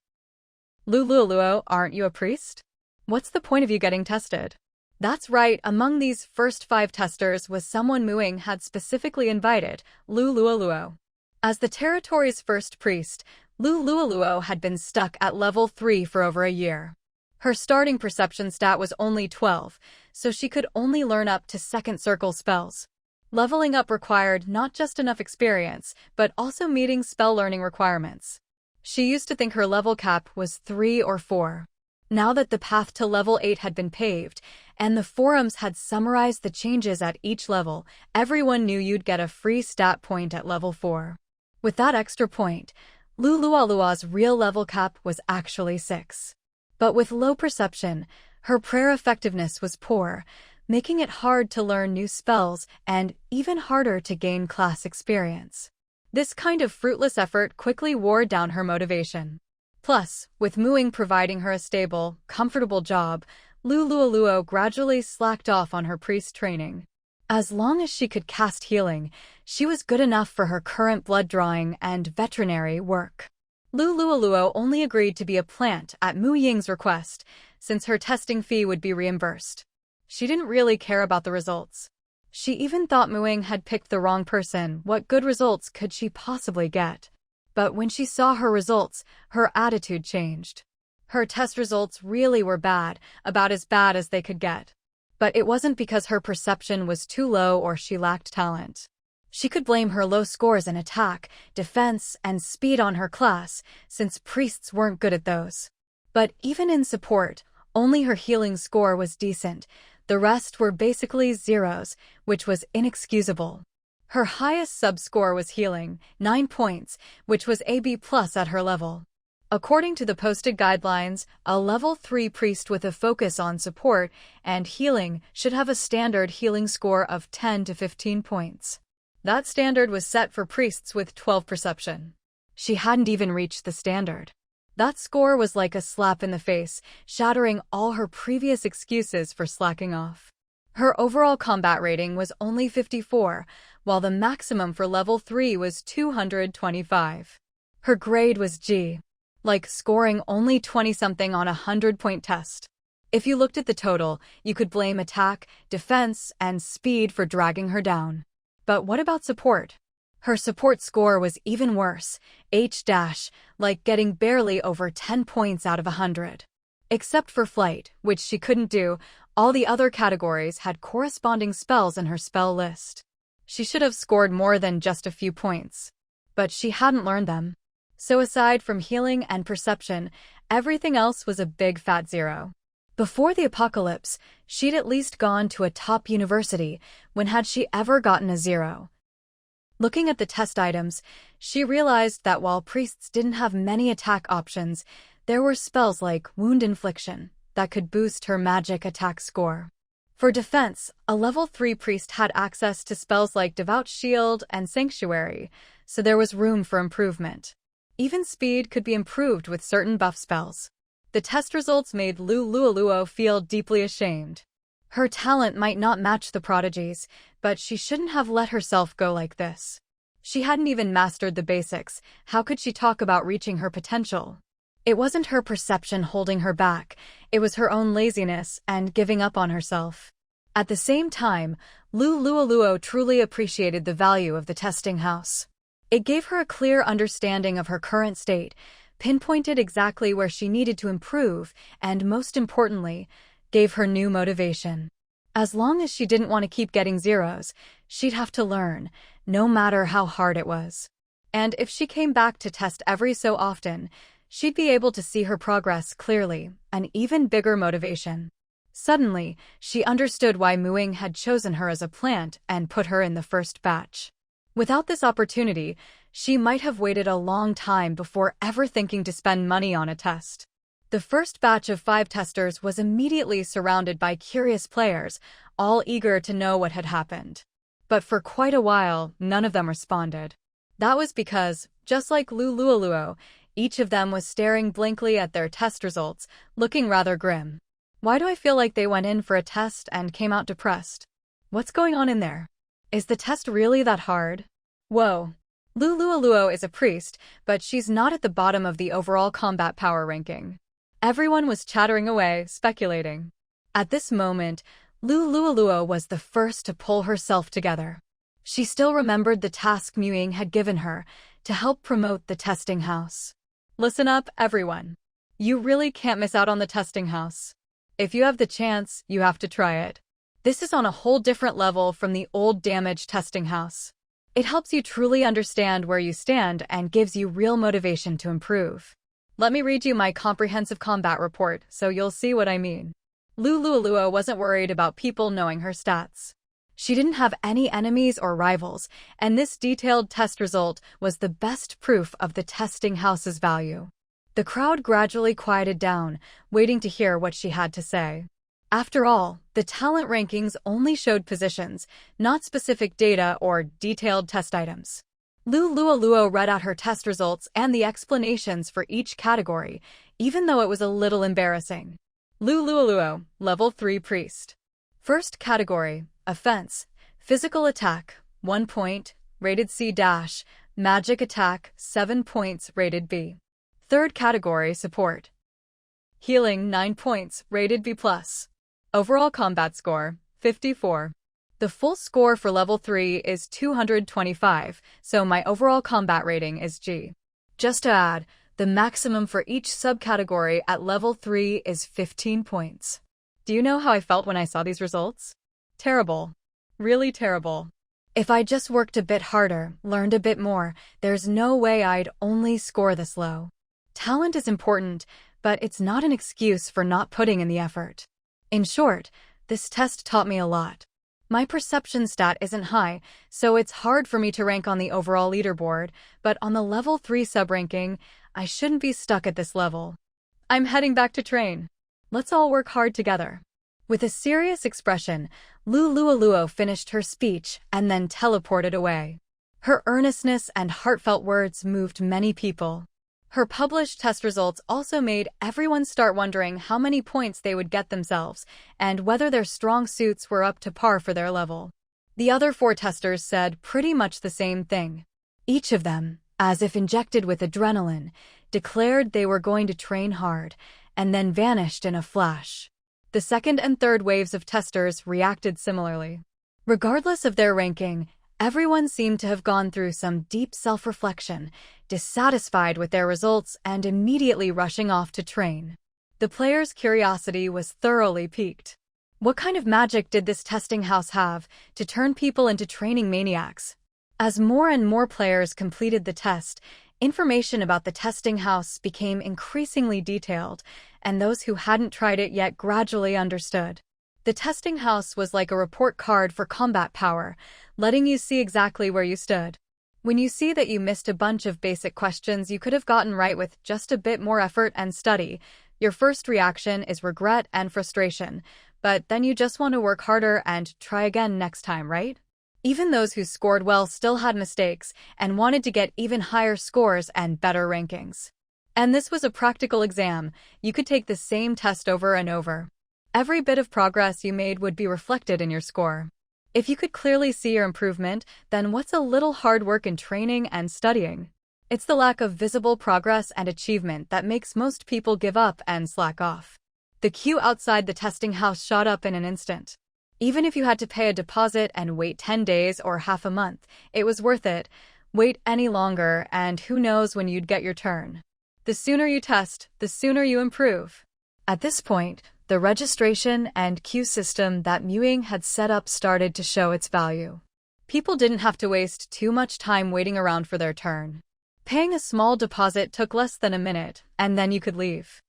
Lulualuo, aren't you a priest? What's the point of you getting tested? That's right, among these first 5 testers was someone Muing had specifically invited, Lulualuo. As the territory's first priest, Lulualuo had been stuck at level 3 for over a year. Her starting perception stat was only 12, so she could only learn up to second circle spells. Leveling up required not just enough experience, but also meeting spell learning requirements. She used to think her level cap was 3 or 4. Now that the path to level 8 had been paved, and the forums had summarized the changes at each level, everyone knew you'd get a free stat point at level 4. With that extra point, Lulualuo's real level cap was actually 6. But with low perception, her prayer effectiveness was poor, making it hard to learn new spells and even harder to gain class experience. This kind of fruitless effort quickly wore down her motivation. Plus, with Muing providing her a stable, comfortable job, Lulualuo gradually slacked off on her priest training. As long as she could cast healing, she was good enough for her current blood drawing and veterinary work. Lulualuo only agreed to be a plant at Mu Ying's request, since her testing fee would be reimbursed. She didn't really care about the results. She even thought Muing had picked the wrong person. What good results could she possibly get? But when she saw her results, her attitude changed. Her test results really were bad, about as bad as they could get. But it wasn't because her perception was too low or she lacked talent. She could blame her low scores in attack, defense, and speed on her class, since priests weren't good at those. But even in support, only her healing score was decent. The rest were basically zeros, which was inexcusable. Her highest sub-score was healing, 9 points, which was AB+ at her level. According to the posted guidelines, a level 3 priest with a focus on support and healing should have a standard healing score of 10 to 15 points. That standard was set for priests with 12 perception. She hadn't even reached the standard. That score was like a slap in the face, shattering all her previous excuses for slacking off. Her overall combat rating was only 54, while the maximum for level 3 was 225. Her grade was G, like scoring only 20-something on a 100-point test. If you looked at the total, you could blame attack, defense, and speed for dragging her down. But what about support? Her support score was even worse, H-, like getting barely over 10 points out of 100. Except for flight, which she couldn't do, all the other categories had corresponding spells in her spell list. She should have scored more than just a few points. But she hadn't learned them. So aside from healing and perception, everything else was a big fat 0. Before the apocalypse, she'd at least gone to a top university. When had she ever gotten a 0? Looking at the test items, she realized that while priests didn't have many attack options, there were spells like Wound Infliction that could boost her magic attack score. For defense, a level 3 priest had access to spells like Devout Shield and Sanctuary, so there was room for improvement. Even speed could be improved with certain buff spells. The test results made Lulualuo feel deeply ashamed. Her talent might not match the prodigy's, but she shouldn't have let herself go like this. She hadn't even mastered the basics. How could she talk about reaching her potential? It wasn't her perception holding her back, it was her own laziness and giving up on herself. At the same time, Lulualuo truly appreciated the value of the testing house. It gave her a clear understanding of her current state, pinpointed exactly where she needed to improve, and most importantly, gave her new motivation. As long as she didn't want to keep getting 0s, she'd have to learn, no matter how hard it was. And if she came back to test every so often, she'd be able to see her progress clearly, an even bigger motivation. Suddenly, she understood why Muing had chosen her as a plant and put her in the first batch. Without this opportunity, she might have waited a long time before ever thinking to spend money on a test. The first batch of 5 testers was immediately surrounded by curious players, all eager to know what had happened. But for quite a while, none of them responded. That was because, just like Lulualuo, each of them was staring blankly at their test results, looking rather grim. Why do I feel like they went in for a test and came out depressed? What's going on in there? Is the test really that hard? Whoa. Lulualuo is a priest, but she's not at the bottom of the overall combat power ranking. Everyone was chattering away, speculating. At this moment, Lulualuo was the first to pull herself together. She still remembered the task Ying had given her, to help promote the testing house. Listen up, everyone. You really can't miss out on the testing house. If you have the chance, you have to try it. This is on a whole different level from the old damage testing house. It helps you truly understand where you stand and gives you real motivation to improve. Let me read you my comprehensive combat report so you'll see what I mean. Lulualuo wasn't worried about people knowing her stats. She didn't have any enemies or rivals, and this detailed test result was the best proof of the testing house's value. The crowd gradually quieted down, waiting to hear what she had to say. After all, the talent rankings only showed positions, not specific data or detailed test items. Lulualuo read out her test results and the explanations for each category, even though it was a little embarrassing. Lulualuo, Level 3 Priest. First category, Offense, Physical Attack, 1 point, rated C-, Magic Attack, 7 points, rated B. Third category, Support. Healing, 9 points, rated B+. Overall combat score, 54. The full score for level 3 is 225, so my overall combat rating is G. Just to add, the maximum for each subcategory at level 3 is 15 points. Do you know how I felt when I saw these results? Terrible. Really terrible. If I just worked a bit harder, learned a bit more, there's no way I'd only score this low. Talent is important, but it's not an excuse for not putting in the effort. In short, this test taught me a lot. My perception stat isn't high, so it's hard for me to rank on the overall leaderboard, but on the level 3 sub-ranking, I shouldn't be stuck at this level. I'm heading back to train. Let's all work hard together. With a serious expression, Lulualuo finished her speech and then teleported away. Her earnestness and heartfelt words moved many people. Her published test results also made everyone start wondering how many points they would get themselves and whether their strong suits were up to par for their level. The other 4 testers said pretty much the same thing. Each of them, as if injected with adrenaline, declared they were going to train hard, and then vanished in a flash. The second and third waves of testers reacted similarly. Regardless of their ranking, everyone seemed to have gone through some deep self-reflection, dissatisfied with their results and immediately rushing off to train. The players' curiosity was thoroughly piqued. What kind of magic did this testing house have to turn people into training maniacs? As more and more players completed the test, information about the testing house became increasingly detailed, and those who hadn't tried it yet gradually understood. The testing house was like a report card for combat power, letting you see exactly where you stood. When you see that you missed a bunch of basic questions you could have gotten right with just a bit more effort and study, your first reaction is regret and frustration, but then you just want to work harder and try again next time, right? Even those who scored well still had mistakes and wanted to get even higher scores and better rankings. And this was a practical exam. You could take the same test over and over. Every bit of progress you made would be reflected in your score. If you could clearly see your improvement, then what's a little hard work in training and studying? It's the lack of visible progress and achievement that makes most people give up and slack off. The queue outside the testing house shot up in an instant. Even if you had to pay a deposit and wait 10 days or half a month, it was worth it. Wait any longer and who knows when you'd get your turn. The sooner you test, the sooner you improve. At this point, the registration and queue system that Ying had set up started to show its value. People didn't have to waste too much time waiting around for their turn. Paying a small deposit took less than a minute, and then you could leave.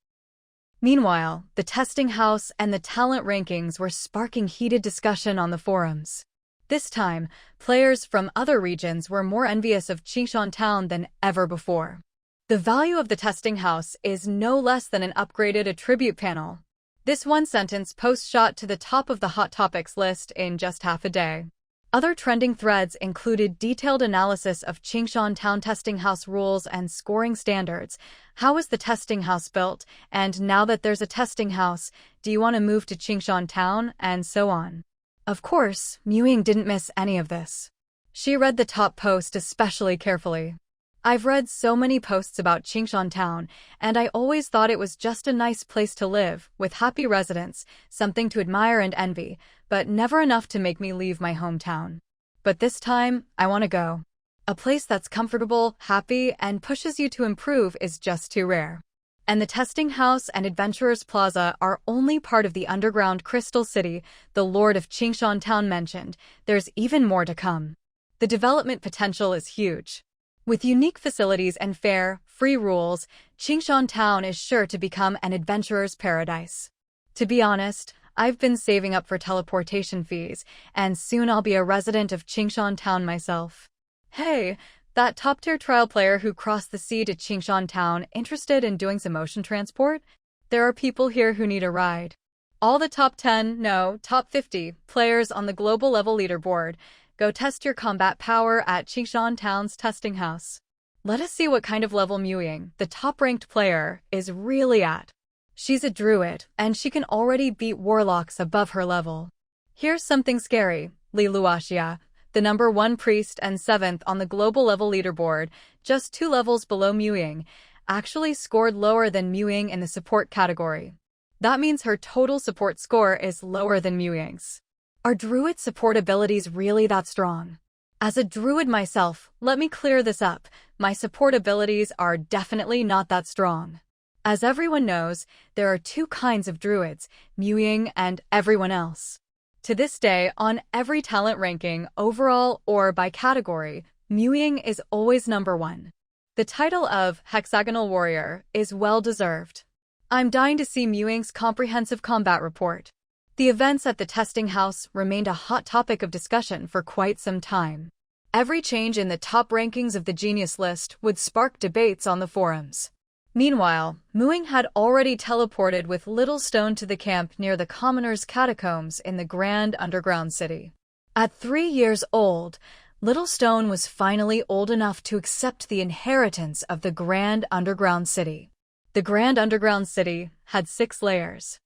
Meanwhile, the testing house and the talent rankings were sparking heated discussion on the forums. This time, players from other regions were more envious of Qingshan Town than ever before. The value of the testing house is no less than an upgraded attribute panel. This one-sentence post shot to the top of the Hot Topics list in just half a day. Other trending threads included detailed analysis of Qingshan Town testing house rules and scoring standards. How is the testing house built? And now that there's a testing house, do you want to move to Qingshan Town? And so on. Of course, Ying didn't miss any of this. She read the top post especially carefully. I've read so many posts about Qingshan Town, and I always thought it was just a nice place to live, with happy residents, something to admire and envy, but never enough to make me leave my hometown. But this time, I want to go. A place that's comfortable, happy, and pushes you to improve is just too rare. And the testing house and Adventurers Plaza are only part of the underground Crystal City the Lord of Qingshan Town mentioned. There's even more to come. The development potential is huge. With unique facilities and fair, free rules, Qingshan Town is sure to become an adventurer's paradise. To be honest, I've been saving up for teleportation fees, and soon I'll be a resident of Qingshan Town myself. Hey, that top-tier trial player who crossed the sea to Qingshan Town interested in doing some ocean transport? There are people here who need a ride. All the top 10, no, top 50 players on the global level leaderboard. Go test your combat power at Qingshan Town's testing house. Let us see what kind of level Ying, the top-ranked player, is really at. She's a druid, and she can already beat warlocks above her level. Here's something scary. Li Luoxia, the number 1 priest and 7th on the global level leaderboard, just 2 levels below Ying, actually scored lower than Ying in the support category. That means her total support score is lower than Ying's. Are druid support abilities really that strong? As a druid myself, let me clear this up. My support abilities are definitely not that strong. As everyone knows, there are 2 kinds of druids, Ying and everyone else. To this day, on every talent ranking, overall or by category, Ying is always number 1. The title of Hexagonal Warrior is well-deserved. I'm dying to see Ying's comprehensive combat report. The events at the testing house remained a hot topic of discussion for quite some time. Every change in the top rankings of the Genius list would spark debates on the forums. Meanwhile, Ying had already teleported with Little Stone to the camp near the Commoners' Catacombs in the Grand Underground City. At 3 years old, Little Stone was finally old enough to accept the inheritance of the Grand Underground City. The Grand Underground City had 6 layers.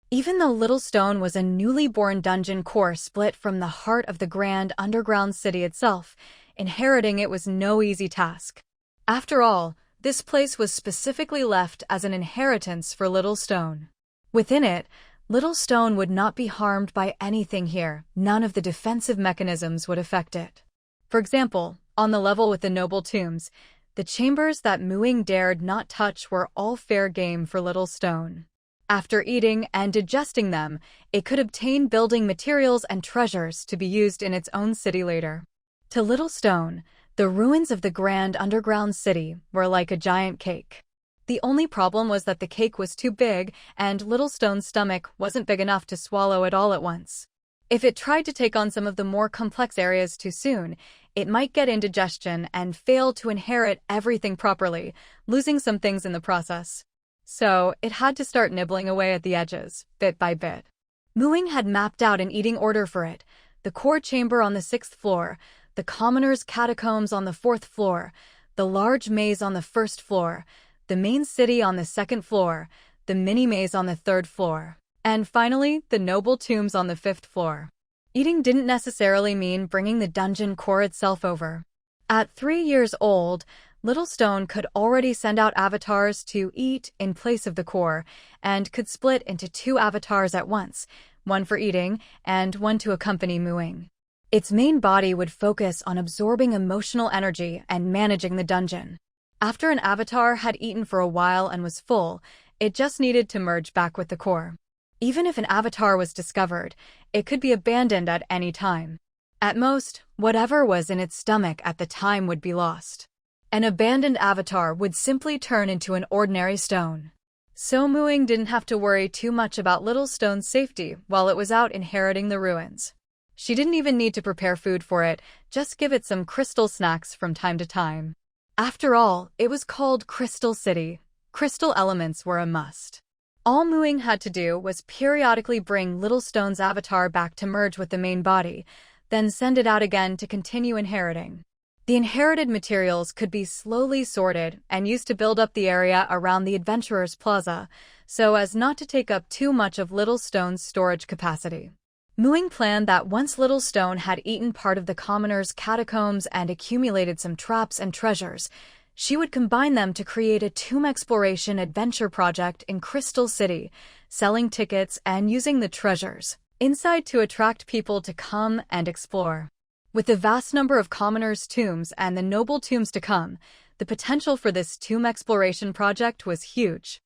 Even though Little Stone was a newly born dungeon core split from the heart of the Grand Underground City itself, inheriting it was no easy task. After all, this place was specifically left as an inheritance for Little Stone. Within it, Little Stone would not be harmed by anything here. None of the defensive mechanisms would affect it. For example, on the level with the noble tombs, the chambers that Ying dared not touch were all fair game for Little Stone. After eating and digesting them, it could obtain building materials and treasures to be used in its own city later. To Little Stone, the ruins of the Grand Underground City were like a giant cake. The only problem was that the cake was too big, and Little Stone's stomach wasn't big enough to swallow it all at once. If it tried to take on some of the more complex areas too soon, it might get indigestion and fail to inherit everything properly, losing some things in the process. So, it had to start nibbling away at the edges, bit by bit. Ying had mapped out an eating order for it: the core chamber on the 6th floor, the commoners' catacombs on the 4th floor, the large maze on the 1st floor, the main city on the 2nd floor, the mini-maze on the 3rd floor, and finally, the noble tombs on the 5th floor. Eating didn't necessarily mean bringing the dungeon core itself over. At 3 years old, Little Stone could already send out avatars to eat in place of the core, and could split into 2 avatars at once, one for eating and one to accompany Ying. Its main body would focus on absorbing emotional energy and managing the dungeon. After an avatar had eaten for a while and was full, it just needed to merge back with the core. Even if an avatar was discovered, it could be abandoned at any time. At most, whatever was in its stomach at the time would be lost. An abandoned avatar would simply turn into an ordinary stone. So Ying didn't have to worry too much about Little Stone's safety while it was out inheriting the ruins. She didn't even need to prepare food for it, just give it some crystal snacks from time to time. After all, it was called Crystal City. Crystal elements were a must. All Ying had to do was periodically bring Little Stone's avatar back to merge with the main body, then send it out again to continue inheriting. The inherited materials could be slowly sorted and used to build up the area around the Adventurers Plaza, so as not to take up too much of Little Stone's storage capacity. Ying planned that once Little Stone had eaten part of the commoners' catacombs and accumulated some traps and treasures, she would combine them to create a tomb exploration adventure project in Crystal City, selling tickets and using the treasures inside to attract people to come and explore. With the vast number of commoners' tombs and the noble tombs to come, the potential for this tomb exploration project was huge.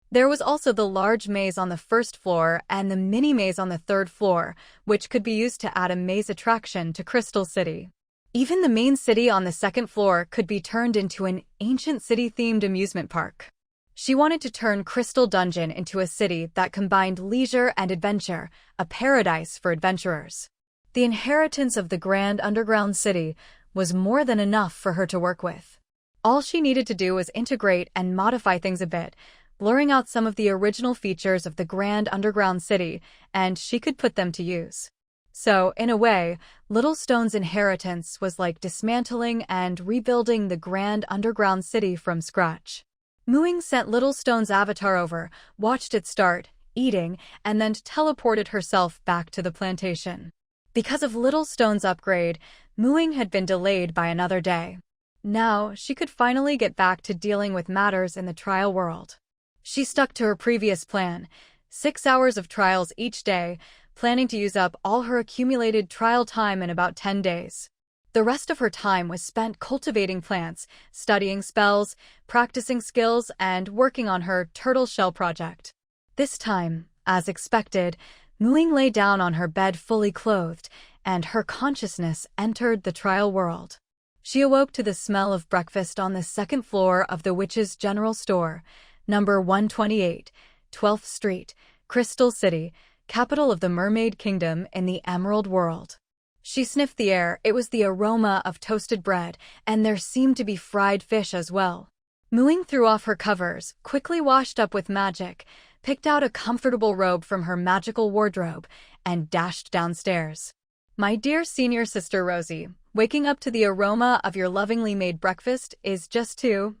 There was also the large maze on the 1st floor and the mini-maze on the 3rd floor, which could be used to add a maze attraction to Crystal City. Even the main city on the 2nd floor could be turned into an ancient city-themed amusement park. She wanted to turn Crystal Dungeon into a city that combined leisure and adventure, a paradise for adventurers. The inheritance of the Grand Underground City was more than enough for her to work with. All she needed to do was integrate and modify things a bit, blurring out some of the original features of the Grand Underground City, and she could put them to use. So, in a way, Little Stone's inheritance was like dismantling and rebuilding the Grand Underground City from scratch. Ying sent Little Stone's avatar over, watched it start eating, and then teleported herself back to the plantation. Because of Little Stone's upgrade, Ying had been delayed by another day. Now, she could finally get back to dealing with matters in the trial world. She stuck to her previous plan: 6 hours of trials each day, planning to use up all her accumulated trial time in about 10 days. The rest of her time was spent cultivating plants, studying spells, practicing skills, and working on her turtle shell project. This time, as expected, Ying lay down on her bed fully clothed, and her consciousness entered the trial world. She awoke to the smell of breakfast on the 2nd floor of the Witch's General Store, number 128, 12th Street, Crystal City, capital of the Mermaid Kingdom in the Emerald World. She sniffed the air. It was the aroma of toasted bread, and there seemed to be fried fish as well. Ying threw off her covers, quickly washed up with magic, picked out a comfortable robe from her magical wardrobe, and dashed downstairs. My dear senior sister Rosie, waking up to the aroma of your lovingly made breakfast is just too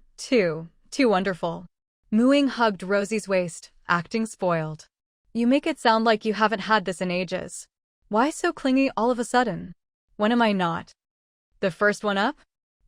wonderful. Mooing hugged Rosie's waist, acting spoiled. You make it sound like you haven't had this in ages. Why so clingy all of a sudden? When am I not the first one up?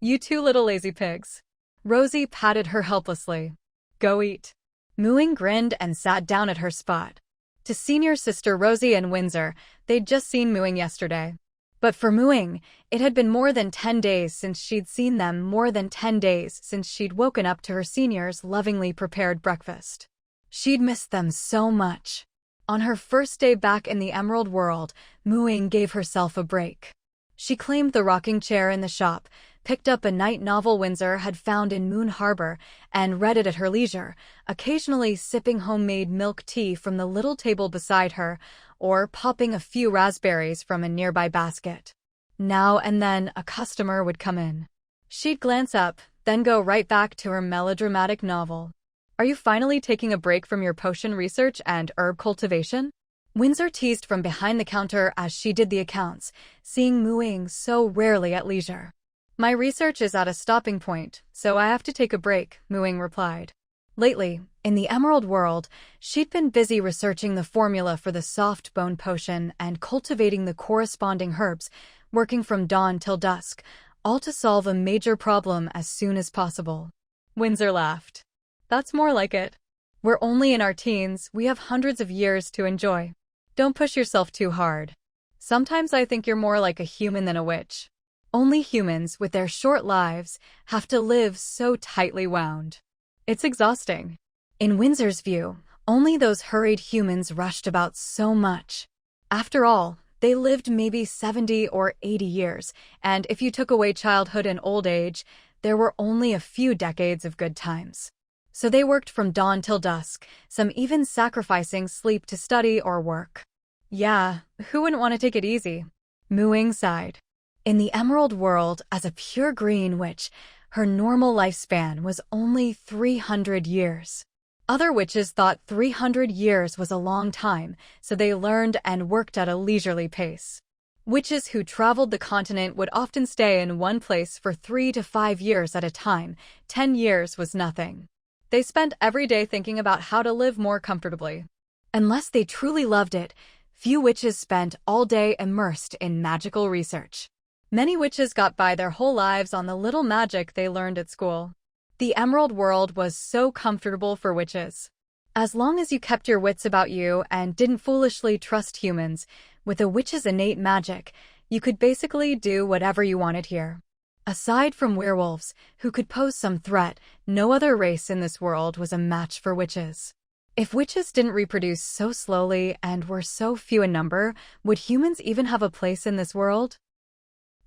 You two little lazy pigs. Rosie patted her helplessly. Go eat. Mooing grinned and sat down at her spot. To senior sister Rosie and Windsor, they'd just seen Mooing yesterday. But for Mooing, it had been more than 10 days since she'd seen them, more than 10 days since she'd woken up to her seniors' lovingly prepared breakfast. She'd missed them so much. On her first day back in the Emerald World, Mooing gave herself a break. She claimed the rocking chair in the shop, picked up a night novel Windsor had found in Moon Harbor, and read it at her leisure, occasionally sipping homemade milk tea from the little table beside her, or popping a few raspberries from a nearby basket. Now and then a customer would come in. She'd glance up, then go right back to her melodramatic novel. Are you finally taking a break from your potion research and herb cultivation? Windsor teased from behind the counter as she did the accounts, seeing Mooing so rarely at leisure. My research is at a stopping point, so I have to take a break, Mooing replied. Lately, in the Emerald World, she'd been busy researching the formula for the soft bone potion and cultivating the corresponding herbs, working from dawn till dusk, all to solve a major problem as soon as possible. Windsor laughed. That's more like it. We're only in our teens, we have hundreds of years to enjoy. Don't push yourself too hard. Sometimes I think you're more like a human than a witch. Only humans, with their short lives, have to live so tightly wound. It's exhausting. In Windsor's view, only those hurried humans rushed about so much. After all, they lived maybe 70 or 80 years, and if you took away childhood and old age, there were only a few decades of good times. So they worked from dawn till dusk, some even sacrificing sleep to study or work. Yeah, who wouldn't want to take it easy? Mooing sighed. In the Emerald World, as a pure green witch, her normal lifespan was only 300 years. Other witches thought 300 years was a long time, so they learned and worked at a leisurely pace. Witches who traveled the continent would often stay in one place for 3 to 5 years at a time. 10 years was nothing. They spent every day thinking about how to live more comfortably. Unless they truly loved it, few witches spent all day immersed in magical research. Many witches got by their whole lives on the little magic they learned at school. The Emerald World was so comfortable for witches. As long as you kept your wits about you and didn't foolishly trust humans, with a witch's innate magic, you could basically do whatever you wanted here. Aside from werewolves, who could pose some threat, no other race in this world was a match for witches. If witches didn't reproduce so slowly and were so few in number, would humans even have a place in this world?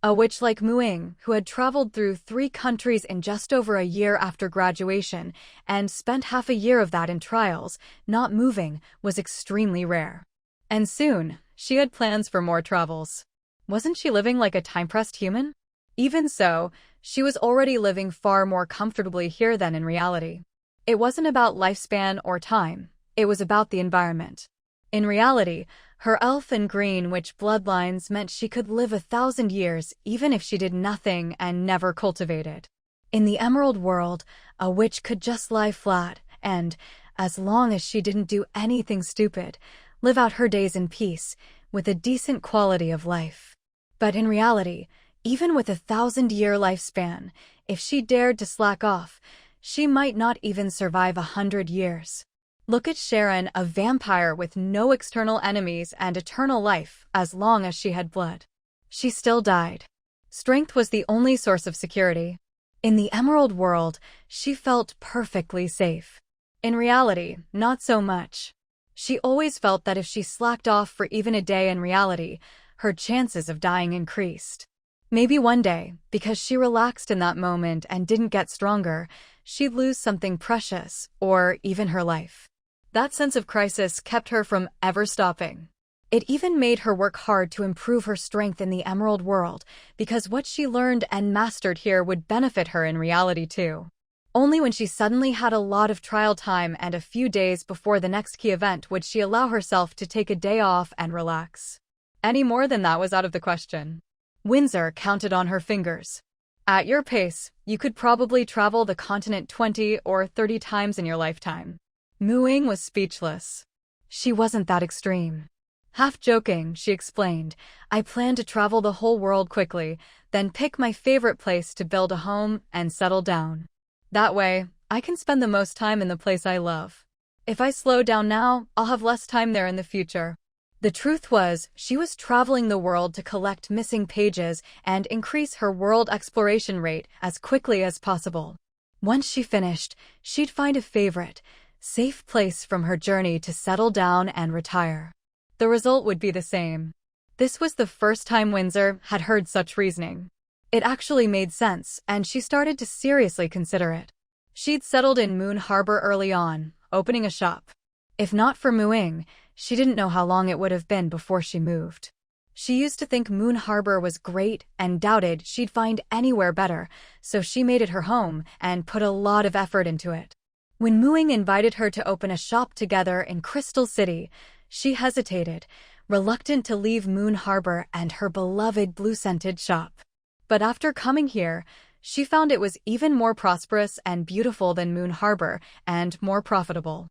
A witch like Mooing, who had traveled through 3 countries in just over a year after graduation and spent half a year of that in trials, not moving, was extremely rare. And soon, she had plans for more travels. Wasn't she living like a time-pressed human? Even so, she was already living far more comfortably here than in reality. It wasn't about lifespan or time, it was about the environment. In reality, her elf and green witch bloodlines meant she could live 1,000 years even if she did nothing and never cultivated. In the Emerald World, a witch could just lie flat and, as long as she didn't do anything stupid, live out her days in peace, with a decent quality of life. But in reality, even with 1,000-year lifespan, if she dared to slack off, she might not even survive 100 years. Look at Sharon, a vampire with no external enemies and eternal life as long as she had blood. She still died. Strength was the only source of security. In the Emerald World, she felt perfectly safe. In reality, not so much. She always felt that if she slacked off for even a day in reality, her chances of dying increased. Maybe one day, because she relaxed in that moment and didn't get stronger, she'd lose something precious, or even her life. That sense of crisis kept her from ever stopping. It even made her work hard to improve her strength in the Emerald World, because what she learned and mastered here would benefit her in reality too. Only when she suddenly had a lot of trial time and a few days before the next key event would she allow herself to take a day off and relax. Any more than that was out of the question. Windsor counted on her fingers. At your pace, you could probably travel the continent 20 or 30 times in your lifetime. Ying was speechless. She wasn't that extreme. Half joking, she explained, I plan to travel the whole world quickly, then pick my favorite place to build a home and settle down. That way, I can spend the most time in the place I love. If I slow down now, I'll have less time there in the future. The truth was, she was traveling the world to collect missing pages and increase her world exploration rate as quickly as possible. Once she finished, she'd find a favorite, safe place from her journey to settle down and retire. The result would be the same. This was the first time Windsor had heard such reasoning. It actually made sense, and she started to seriously consider it. She'd settled in Moon Harbor early on, opening a shop. If not for Ying, she didn't know how long it would have been before she moved. She used to think Moon Harbor was great and doubted she'd find anywhere better, so she made it her home and put a lot of effort into it. When Ying invited her to open a shop together in Crystal City, she hesitated, reluctant to leave Moon Harbor and her beloved blue-scented shop. But after coming here, she found it was even more prosperous and beautiful than Moon Harbor, and more profitable.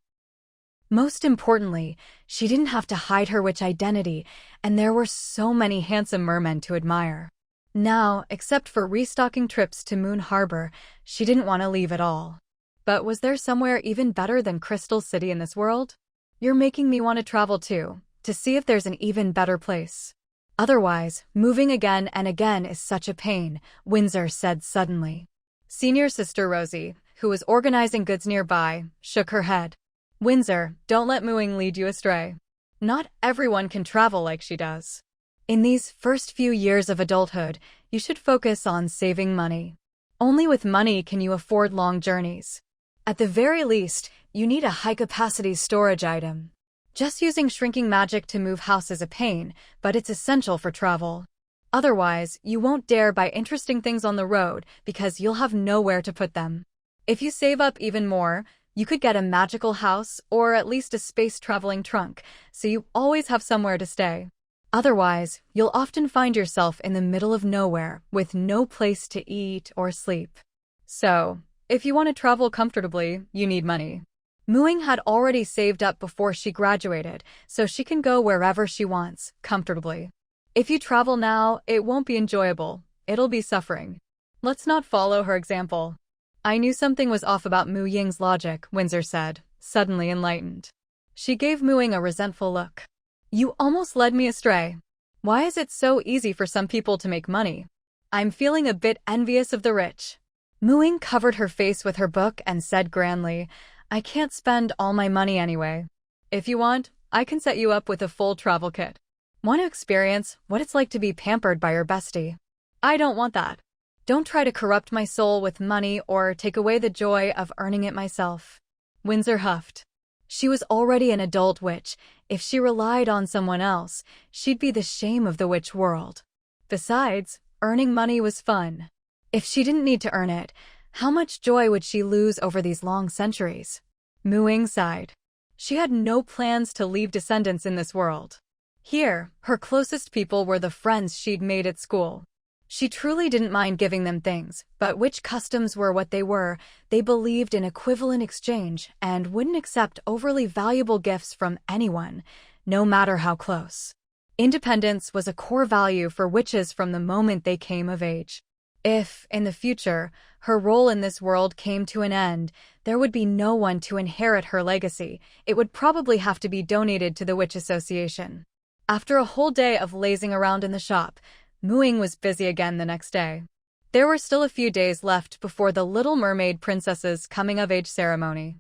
Most importantly, she didn't have to hide her witch identity, and there were so many handsome mermen to admire. Now, except for restocking trips to Moon Harbor, she didn't want to leave at all. But was there somewhere even better than Crystal City in this world? You're making me want to travel too, to see if there's an even better place. Otherwise, moving again and again is such a pain, Windsor said suddenly. Senior sister Rosie, who was organizing goods nearby, shook her head. Windsor, don't let Ying lead you astray. Not everyone can travel like she does. In these first few years of adulthood, you should focus on saving money. Only with money can you afford long journeys. At the very least, you need a high-capacity storage item. Just using shrinking magic to move house is a pain, but it's essential for travel. Otherwise, you won't dare buy interesting things on the road because you'll have nowhere to put them. If you save up even more, you could get a magical house or at least a space-traveling trunk, so you always have somewhere to stay. Otherwise, you'll often find yourself in the middle of nowhere with no place to eat or sleep. So, if you want to travel comfortably, you need money. Ying had already saved up before she graduated, so she can go wherever she wants, comfortably. If you travel now, it won't be enjoyable. It'll be suffering. Let's not follow her example. I knew something was off about Ying's logic, Windsor said, suddenly enlightened. She gave Ying a resentful look. You almost led me astray. Why is it so easy for some people to make money? I'm feeling a bit envious of the rich. Ying covered her face with her book and said grandly, I can't spend all my money anyway. If you want, I can set you up with a full travel kit. Want to experience what it's like to be pampered by your bestie? I don't want that. Don't try to corrupt my soul with money or take away the joy of earning it myself. Windsor huffed. She was already an adult witch. If she relied on someone else, she'd be the shame of the witch world. Besides, earning money was fun. If she didn't need to earn it, how much joy would she lose over these long centuries? Ying sighed. She had no plans to leave descendants in this world. Here, her closest people were the friends she'd made at school. She truly didn't mind giving them things, but witch customs were what they were. They believed in equivalent exchange and wouldn't accept overly valuable gifts from anyone, no matter how close. Independence was a core value for witches from the moment they came of age. If, in the future, her role in this world came to an end, there would be no one to inherit her legacy. It would probably have to be donated to the Witch Association. After a whole day of lazing around in the shop, Ying was busy again the next day. There were still a few days left before the Little Mermaid Princess's coming-of-age ceremony.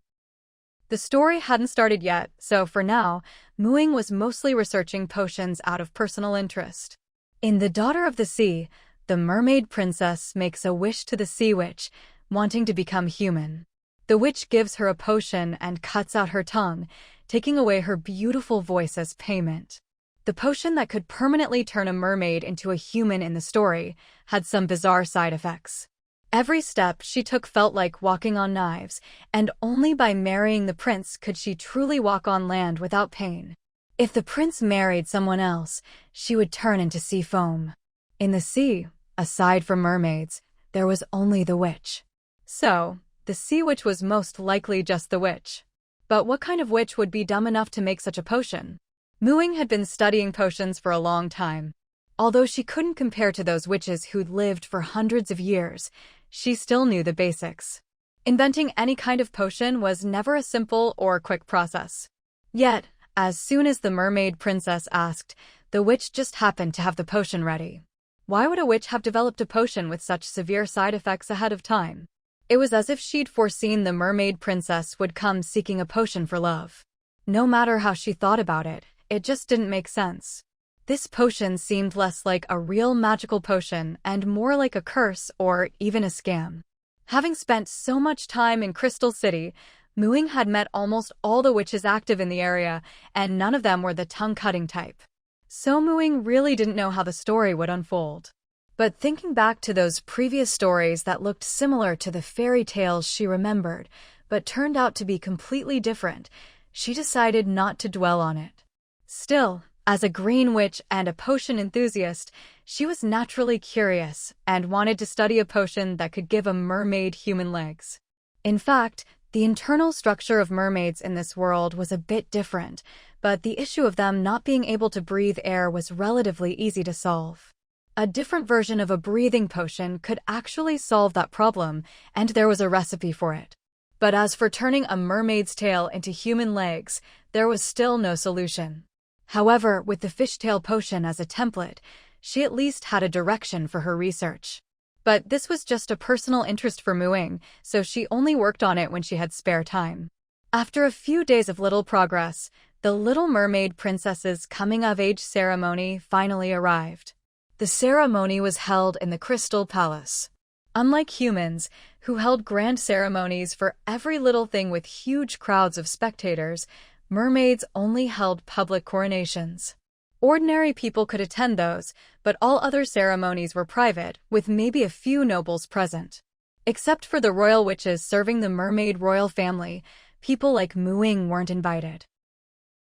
The story hadn't started yet, so for now, Ying was mostly researching potions out of personal interest. In The Daughter of the Sea, the mermaid princess makes a wish to the sea witch, wanting to become human. The witch gives her a potion and cuts out her tongue, taking away her beautiful voice as payment. The potion that could permanently turn a mermaid into a human in the story had some bizarre side effects. Every step she took felt like walking on knives, and only by marrying the prince could she truly walk on land without pain. If the prince married someone else, she would turn into sea foam. In the sea, aside from mermaids, there was only the witch. So, the sea witch was most likely just the witch. But what kind of witch would be dumb enough to make such a potion? Ying had been studying potions for a long time. Although she couldn't compare to those witches who'd lived for hundreds of years, she still knew the basics. Inventing any kind of potion was never a simple or quick process. Yet, as soon as the mermaid princess asked, the witch just happened to have the potion ready. Why would a witch have developed a potion with such severe side effects ahead of time? It was as if she'd foreseen the mermaid princess would come seeking a potion for love. No matter how she thought about it, it just didn't make sense. This potion seemed less like a real magical potion and more like a curse or even a scam. Having spent so much time in Crystal City, Ying had met almost all the witches active in the area, and none of them were the tongue-cutting type. So Ying really didn't know how the story would unfold. But thinking back to those previous stories that looked similar to the fairy tales she remembered, but turned out to be completely different, she decided not to dwell on it. Still, as a green witch and a potion enthusiast, she was naturally curious and wanted to study a potion that could give a mermaid human legs. In fact, the internal structure of mermaids in this world was a bit different, but the issue of them not being able to breathe air was relatively easy to solve. A different version of a breathing potion could actually solve that problem, and there was a recipe for it. But as for turning a mermaid's tail into human legs, there was still no solution. However, with the fishtail potion as a template, she at least had a direction for her research. But this was just a personal interest for Ying, so she only worked on it when she had spare time. After a few days of little progress, the Little Mermaid Princess's coming-of-age ceremony finally arrived. The ceremony was held in the Crystal Palace. Unlike humans, who held grand ceremonies for every little thing with huge crowds of spectators, mermaids only held public coronations. Ordinary people could attend those, but all other ceremonies were private, with maybe a few nobles present. Except for the royal witches serving the mermaid royal family, people like Ying weren't invited.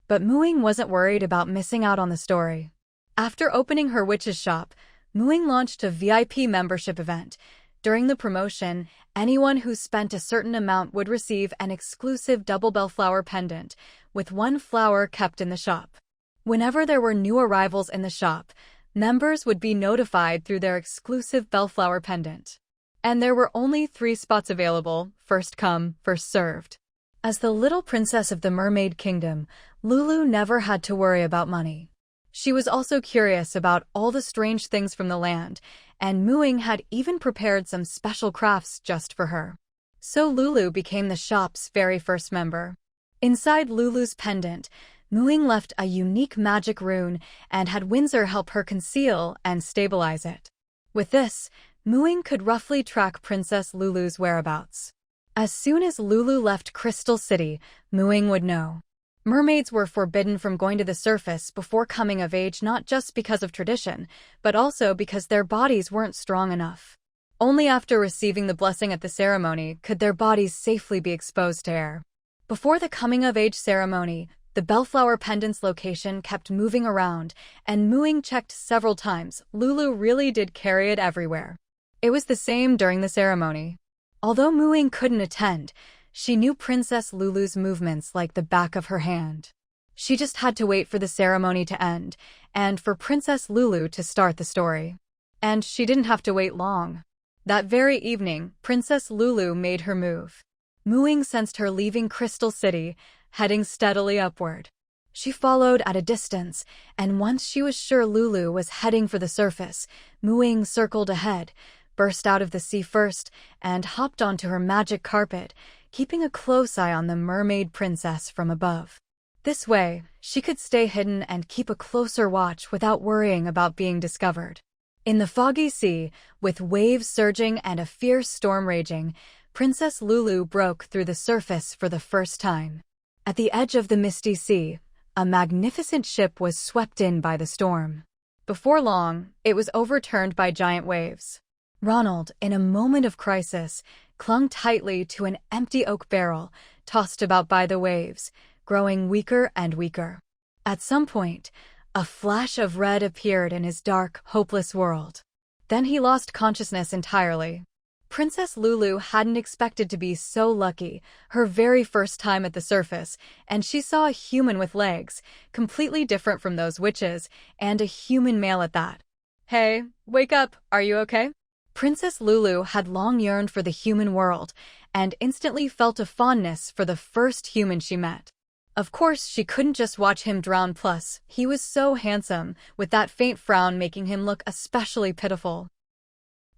But Ying wasn't worried about missing out on the story. After opening her witch's shop, Ying launched a VIP membership event. During the promotion, anyone who spent a certain amount would receive an exclusive double bellflower pendant, with one flower kept in the shop. Whenever there were new arrivals in the shop, members would be notified through their exclusive bellflower pendant. And there were only 3 spots available, first come, first served. As the little princess of the Mermaid Kingdom, Lulu never had to worry about money. She was also curious about all the strange things from the land, and Ying had even prepared some special crafts just for her. So Lulu became the shop's very first member. Inside Lulu's pendant, Ying left a unique magic rune and had Windsor help her conceal and stabilize it. With this, Ying could roughly track Princess Lulu's whereabouts. As soon as Lulu left Crystal City, Ying would know. Mermaids were forbidden from going to the surface before coming of age, not just because of tradition, but also because their bodies weren't strong enough. Only after receiving the blessing at the ceremony could their bodies safely be exposed to air. Before the coming-of-age ceremony, the bellflower pendant's location kept moving around, and Ying checked several times. Lulu really did carry it everywhere. It was the same during the ceremony. Although Ying couldn't attend, she knew Princess Lulu's movements like the back of her hand. She just had to wait for the ceremony to end, and for Princess Lulu to start the story. And she didn't have to wait long. That very evening, Princess Lulu made her move. Ying sensed her leaving Crystal City, heading steadily upward. She followed at a distance, and once she was sure Lulu was heading for the surface, Ying circled ahead, burst out of the sea first, and hopped onto her magic carpet, keeping a close eye on the mermaid princess from above. This way, she could stay hidden and keep a closer watch without worrying about being discovered. In the foggy sea, with waves surging and a fierce storm raging, Princess Lulu broke through the surface for the first time. At the edge of the misty sea, a magnificent ship was swept in by the storm. Before long, it was overturned by giant waves. Ronald, in a moment of crisis, clung tightly to an empty oak barrel, tossed about by the waves, growing weaker and weaker. At some point, a flash of red appeared in his dark, hopeless world. Then he lost consciousness entirely. Princess Lulu hadn't expected to be so lucky, her very first time at the surface, and she saw a human with legs, completely different from those witches, and a human male at that. "Hey, wake up, are you okay?" Princess Lulu had long yearned for the human world, and instantly felt a fondness for the first human she met. Of course, she couldn't just watch him drown, plus, he was so handsome, with that faint frown making him look especially pitiful.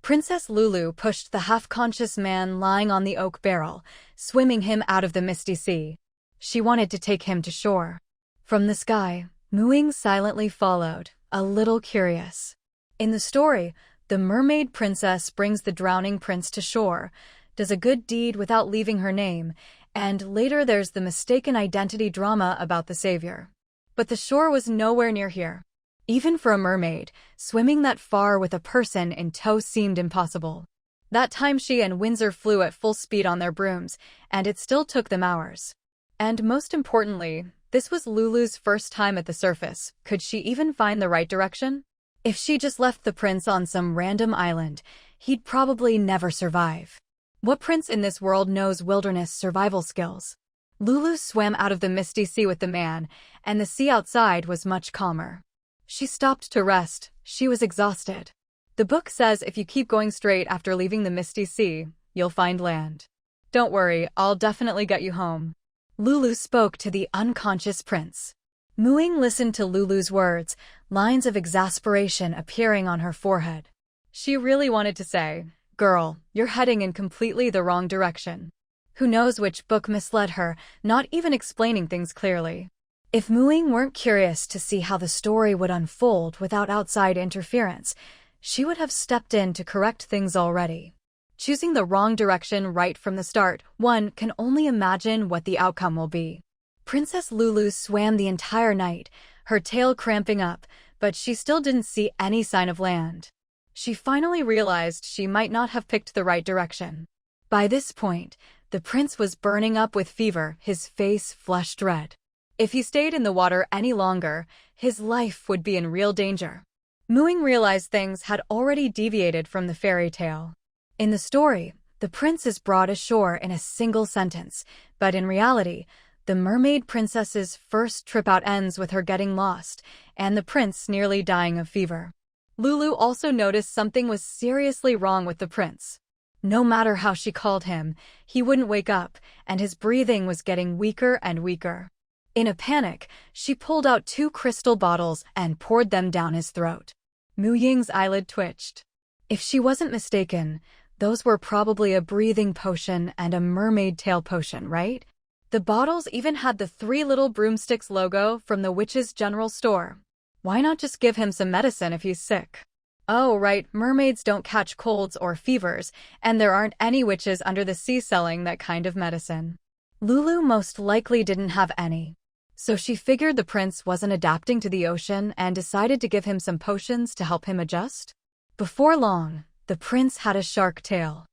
Princess Lulu pushed the half-conscious man lying on the oak barrel, swimming him out of the misty sea. She wanted to take him to shore. From the sky, Ying silently followed, a little curious. In the story, the mermaid princess brings the drowning prince to shore, does a good deed without leaving her name, and later there's the mistaken identity drama about the savior. But the shore was nowhere near here. Even for a mermaid, swimming that far with a person in tow seemed impossible. That time she and Windsor flew at full speed on their brooms, and it still took them hours. And most importantly, this was Lulu's first time at the surface. Could she even find the right direction? If she just left the prince on some random island, he'd probably never survive. What prince in this world knows wilderness survival skills? Lulu swam out of the misty sea with the man, and the sea outside was much calmer. She stopped to rest. She was exhausted. The book says if you keep going straight after leaving the misty sea, you'll find land. Don't worry, I'll definitely get you home. Lulu spoke to the unconscious prince. Ying listened to Lulu's words, lines of exasperation appearing on her forehead. She really wanted to say, "Girl, you're heading in completely the wrong direction." Who knows which book misled her, not even explaining things clearly. If Ying weren't curious to see how the story would unfold without outside interference, she would have stepped in to correct things already. Choosing the wrong direction right from the start, one can only imagine what the outcome will be. Princess Lulu swam the entire night, her tail cramping up, but she still didn't see any sign of land. She finally realized she might not have picked the right direction. By this point, the prince was burning up with fever, his face flushed red. If he stayed in the water any longer, his life would be in real danger. Ying realized things had already deviated from the fairy tale. In the story, the prince is brought ashore in a single sentence, but in reality, the mermaid princess's first trip out ends with her getting lost, and the prince nearly dying of fever. Lulu also noticed something was seriously wrong with the prince. No matter how she called him, he wouldn't wake up, and his breathing was getting weaker and weaker. In a panic, she pulled out 2 crystal bottles and poured them down his throat. Ying's eyelid twitched. If she wasn't mistaken, those were probably a breathing potion and a mermaid tail potion, right? The bottles even had the 3 little broomsticks logo from the witch's general store. Why not just give him some medicine if he's sick? Oh, right, mermaids don't catch colds or fevers, and there aren't any witches under the sea selling that kind of medicine. Lulu most likely didn't have any. So she figured the prince wasn't adapting to the ocean and decided to give him some potions to help him adjust. Before long, the prince had a shark tail.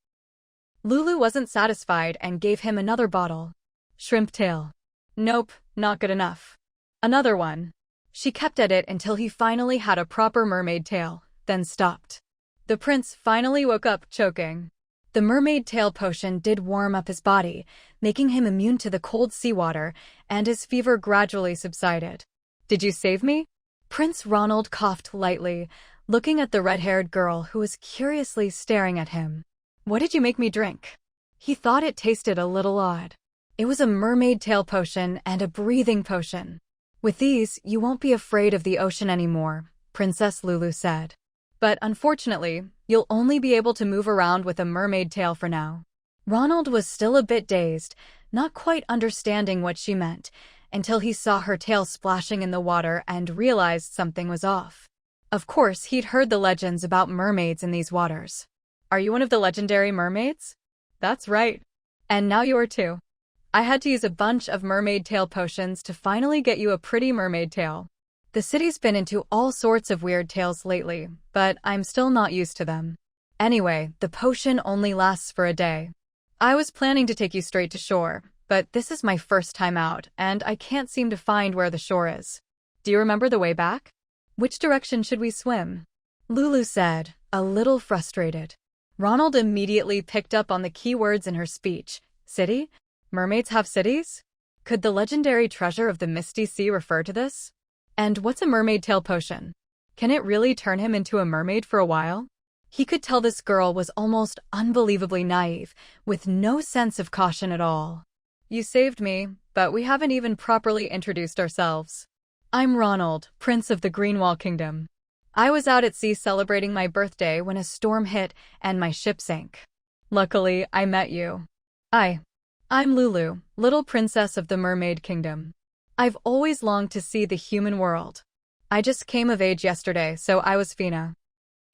Lulu wasn't satisfied and gave him another bottle. Shrimp tail. Nope, not good enough. Another one. She kept at it until he finally had a proper mermaid tail, then stopped. The prince finally woke up, choking. The mermaid tail potion did warm up his body, making him immune to the cold seawater, and his fever gradually subsided. "Did you save me?" Prince Ronald coughed lightly, looking at the red-haired girl who was curiously staring at him. "What did you make me drink?" He thought it tasted a little odd. It was a mermaid tail potion and a breathing potion. "With these, you won't be afraid of the ocean anymore," Princess Lulu said. "But unfortunately, you'll only be able to move around with a mermaid tail for now." Ronald was still a bit dazed, not quite understanding what she meant, until he saw her tail splashing in the water and realized something was off. Of course, he'd heard the legends about mermaids in these waters. "Are you one of the legendary mermaids?" "That's right. And now you are too. I had to use a bunch of mermaid tail potions to finally get you a pretty mermaid tail. The city's been into all sorts of weird tales lately, but I'm still not used to them. Anyway, the potion only lasts for a day. I was planning to take you straight to shore, but this is my first time out, and I can't seem to find where the shore is." Do you remember the way back? Which direction should we swim? Lulu said, a little frustrated. Ronald immediately picked up on the key words in her speech. City? Mermaids have cities? Could the legendary treasure of the Misty Sea refer to this? And what's a mermaid tail potion? Can it really turn him into a mermaid for a while? He could tell this girl was almost unbelievably naive, with no sense of caution at all. You saved me, but we haven't even properly introduced ourselves. I'm Ronald, Prince of the Greenwall Kingdom. I was out at sea celebrating my birthday when a storm hit and my ship sank. Luckily, I met you. I'm Lulu, little princess of the Mermaid Kingdom. I've always longed to see the human world. I just came of age yesterday, so I was Fina.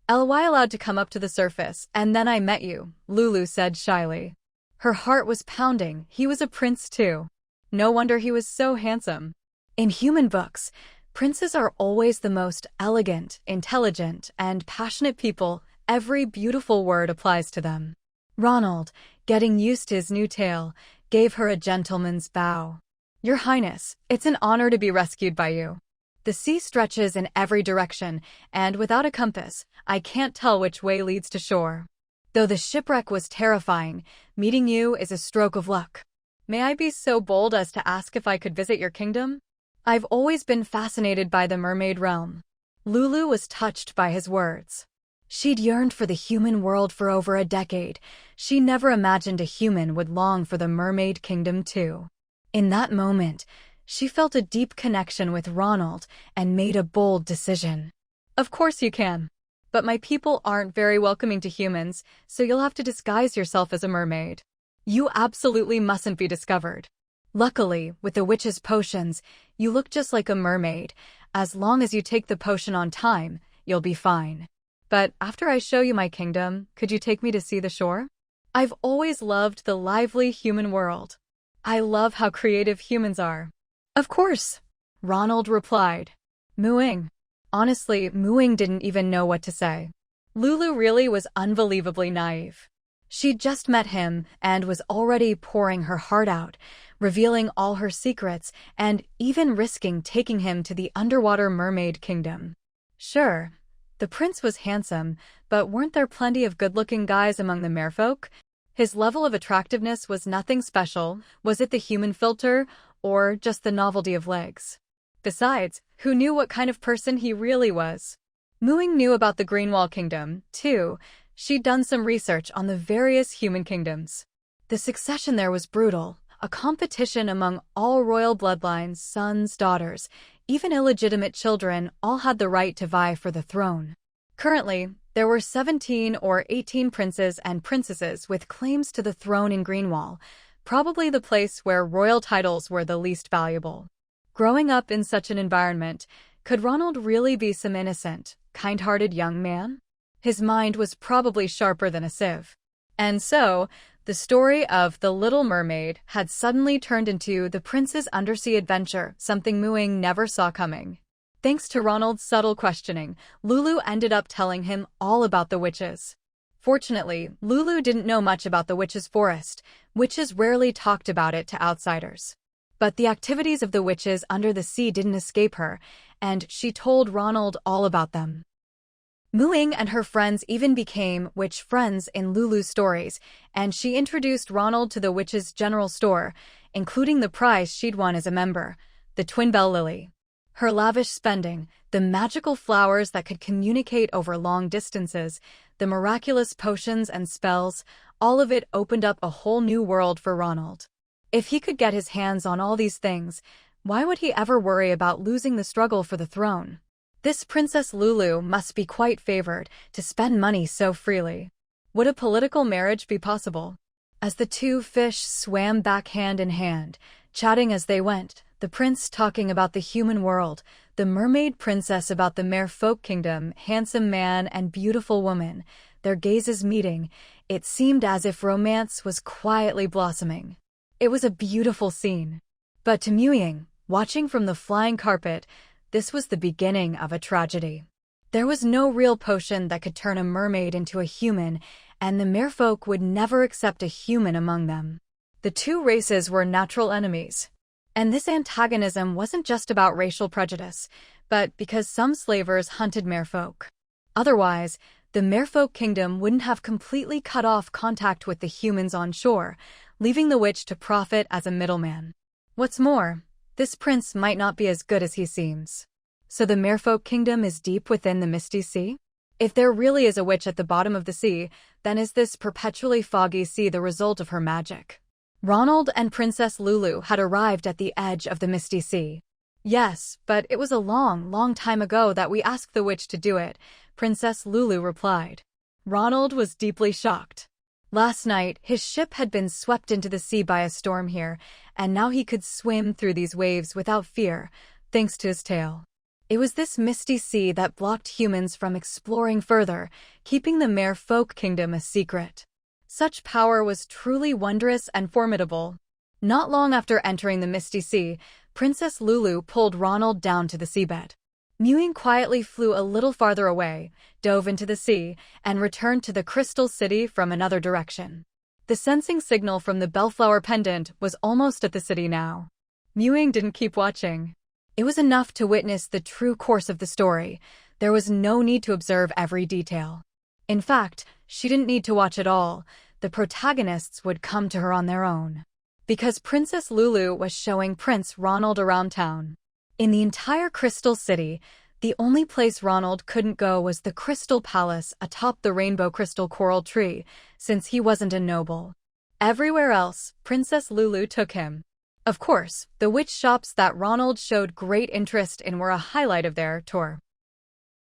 Ly allowed to come up to the surface, and then I met you, Lulu said shyly. Her heart was pounding. He was a prince too. No wonder he was so handsome. In human books, princes are always the most elegant, intelligent, and passionate people. Every beautiful word applies to them. Ronald, getting used to his new tail, gave her a gentleman's bow. Your Highness, it's an honor to be rescued by you. The sea stretches in every direction, and without a compass, I can't tell which way leads to shore. Though the shipwreck was terrifying, meeting you is a stroke of luck. May I be so bold as to ask if I could visit your kingdom? I've always been fascinated by the mermaid realm. Lulu was touched by his words. She'd yearned for the human world for over a decade. She never imagined a human would long for the mermaid kingdom too. In that moment, she felt a deep connection with Ronald and made a bold decision. Of course you can. But my people aren't very welcoming to humans, so you'll have to disguise yourself as a mermaid. You absolutely mustn't be discovered. Luckily, with the witch's potions, you look just like a mermaid. As long as you take the potion on time, you'll be fine. But after I show you my kingdom, could you take me to see the shore? I've always loved the lively human world. I love how creative humans are. Of course, Ronald replied. Mooing. Honestly, Mooing didn't even know what to say. Lulu really was unbelievably naive. She'd just met him and was already pouring her heart out, revealing all her secrets and even risking taking him to the underwater mermaid kingdom. Sure, the prince was handsome, but weren't there plenty of good-looking guys among the merfolk? His level of attractiveness was nothing special. Was it the human filter, or just the novelty of legs? Besides, who knew what kind of person he really was? Mooing knew about the Greenwall Kingdom, too. She'd done some research on the various human kingdoms. The succession there was brutal, a competition among all royal bloodlines, sons, daughters, even illegitimate children all had the right to vie for the throne. Currently, there were 17 or 18 princes and princesses with claims to the throne in Greenwall, probably the place where royal titles were the least valuable. Growing up in such an environment, could Ronald really be some innocent, kind-hearted young man? His mind was probably sharper than a sieve. And so, the story of The Little Mermaid had suddenly turned into the prince's undersea adventure, something Mooing never saw coming. Thanks to Ronald's subtle questioning, Lulu ended up telling him all about the witches. Fortunately, Lulu didn't know much about the witches' forest. Witches rarely talked about it to outsiders. But the activities of the witches under the sea didn't escape her, and she told Ronald all about them. Mooing and her friends even became witch friends in Lulu's stories, and she introduced Ronald to the witch's general store, including the prize she'd won as a member, the Twin Bell Lily. Her lavish spending, the magical flowers that could communicate over long distances, the miraculous potions and spells, all of it opened up a whole new world for Ronald. If he could get his hands on all these things, why would he ever worry about losing the struggle for the throne? This Princess Lulu must be quite favored to spend money so freely. Would a political marriage be possible? As the two fish swam back hand in hand, chatting as they went, the prince talking about the human world, the mermaid princess about the merfolk kingdom, handsome man and beautiful woman, their gazes meeting, it seemed as if romance was quietly blossoming. It was a beautiful scene. But to Ying, watching from the flying carpet, this was the beginning of a tragedy. There was no real potion that could turn a mermaid into a human, and the merfolk would never accept a human among them. The two races were natural enemies. And this antagonism wasn't just about racial prejudice, but because some slavers hunted merfolk. Otherwise, the merfolk kingdom wouldn't have completely cut off contact with the humans on shore, leaving the witch to profit as a middleman. What's more, this prince might not be as good as he seems. So the merfolk kingdom is deep within the Misty Sea? If there really is a witch at the bottom of the sea, then is this perpetually foggy sea the result of her magic? Ronald and Princess Lulu had arrived at the edge of the Misty Sea. Yes, but it was a long, long time ago that we asked the witch to do it, Princess Lulu replied. Ronald was deeply shocked. Last night, his ship had been swept into the sea by a storm here, and now he could swim through these waves without fear, thanks to his tail. It was this misty sea that blocked humans from exploring further, keeping the merfolk kingdom a secret. Such power was truly wondrous and formidable. Not long after entering the Misty Sea, Princess Lulu pulled Ronald down to the seabed. Ying quietly flew a little farther away, dove into the sea, and returned to the Crystal City from another direction. The sensing signal from the Bellflower pendant was almost at the city now. Ying didn't keep watching. It was enough to witness the true course of the story. There was no need to observe every detail. In fact, she didn't need to watch at all. The protagonists would come to her on their own. Because Princess Lulu was showing Prince Ronald around town. In the entire Crystal City, the only place Ronald couldn't go was the Crystal Palace atop the rainbow crystal coral tree, since he wasn't a noble. Everywhere else, Princess Lulu took him. Of course, the witch shops that Ronald showed great interest in were a highlight of their tour.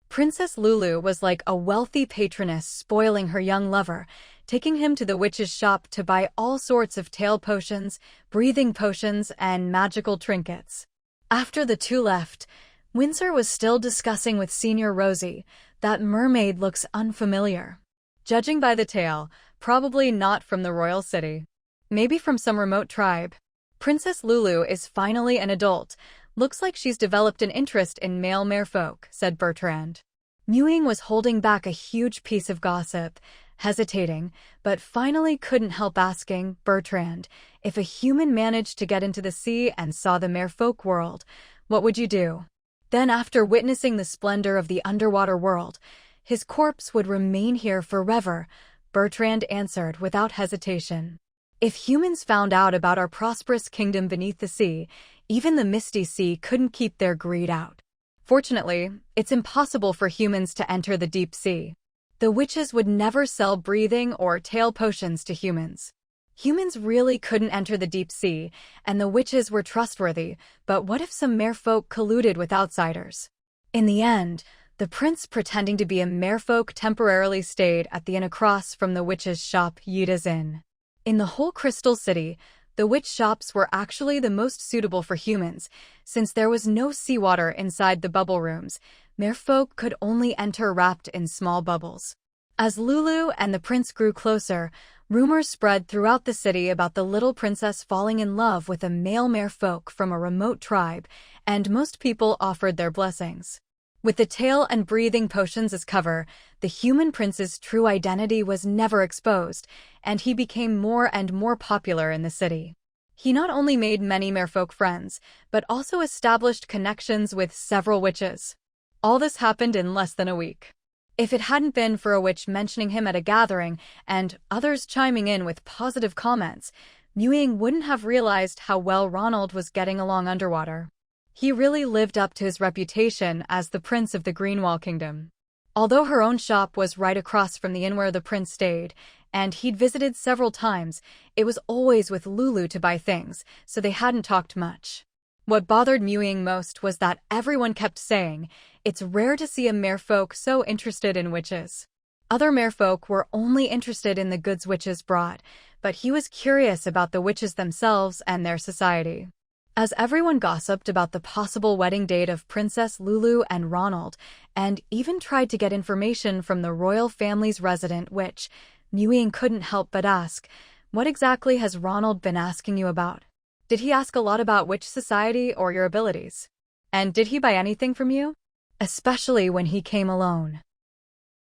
Princess Lulu was like a wealthy patroness spoiling her young lover, taking him to the witch's shop to buy all sorts of tail potions, breathing potions, and magical trinkets. After the two left, Windsor was still discussing with Senior Rosie that mermaid looks unfamiliar. Judging by the tail, probably not from the royal city. Maybe from some remote tribe. Princess Lulu is finally an adult. Looks like she's developed an interest in male merfolk, said Bertrand. Ying was holding back a huge piece of gossip, hesitating, but finally couldn't help asking Bertrand, if a human managed to get into the sea and saw the merfolk world, what would you do? Then after witnessing the splendor of the underwater world, his corpse would remain here forever, Bertrand answered without hesitation. If humans found out about our prosperous kingdom beneath the sea, even the Misty Sea couldn't keep their greed out. Fortunately, it's impossible for humans to enter the deep sea. The witches would never sell breathing or tail potions to humans. Humans really couldn't enter the deep sea, and the witches were trustworthy, but what if some merfolk colluded with outsiders? In the end, the prince pretending to be a merfolk temporarily stayed at the inn across from the witch's shop Yida's Inn. In the whole Crystal City, the witch shops were actually the most suitable for humans, since there was no seawater inside the bubble rooms. Merfolk could only enter wrapped in small bubbles. As Lulu and the prince grew closer, rumors spread throughout the city about the little princess falling in love with a male merfolk from a remote tribe, and most people offered their blessings. With the tail and breathing potions as cover, the human prince's true identity was never exposed, and he became more and more popular in the city. He not only made many merfolk friends, but also established connections with several witches. All this happened in less than a week. If it hadn't been for a witch mentioning him at a gathering and others chiming in with positive comments, Ying wouldn't have realized how well Ronald was getting along underwater. He really lived up to his reputation as the prince of the Greenwall Kingdom. Although her own shop was right across from the inn where the prince stayed, and he'd visited several times, it was always with Lulu to buy things, so they hadn't talked much. What bothered Ying most was that everyone kept saying, it's rare to see a merfolk so interested in witches. Other merfolk were only interested in the goods witches brought, but he was curious about the witches themselves and their society. As everyone gossiped about the possible wedding date of Princess Lulu and Ronald, and even tried to get information from the royal family's resident witch, Ying couldn't help but ask, what exactly has Ronald been asking you about? Did he ask a lot about witch society or your abilities? And did he buy anything from you? Especially when he came alone.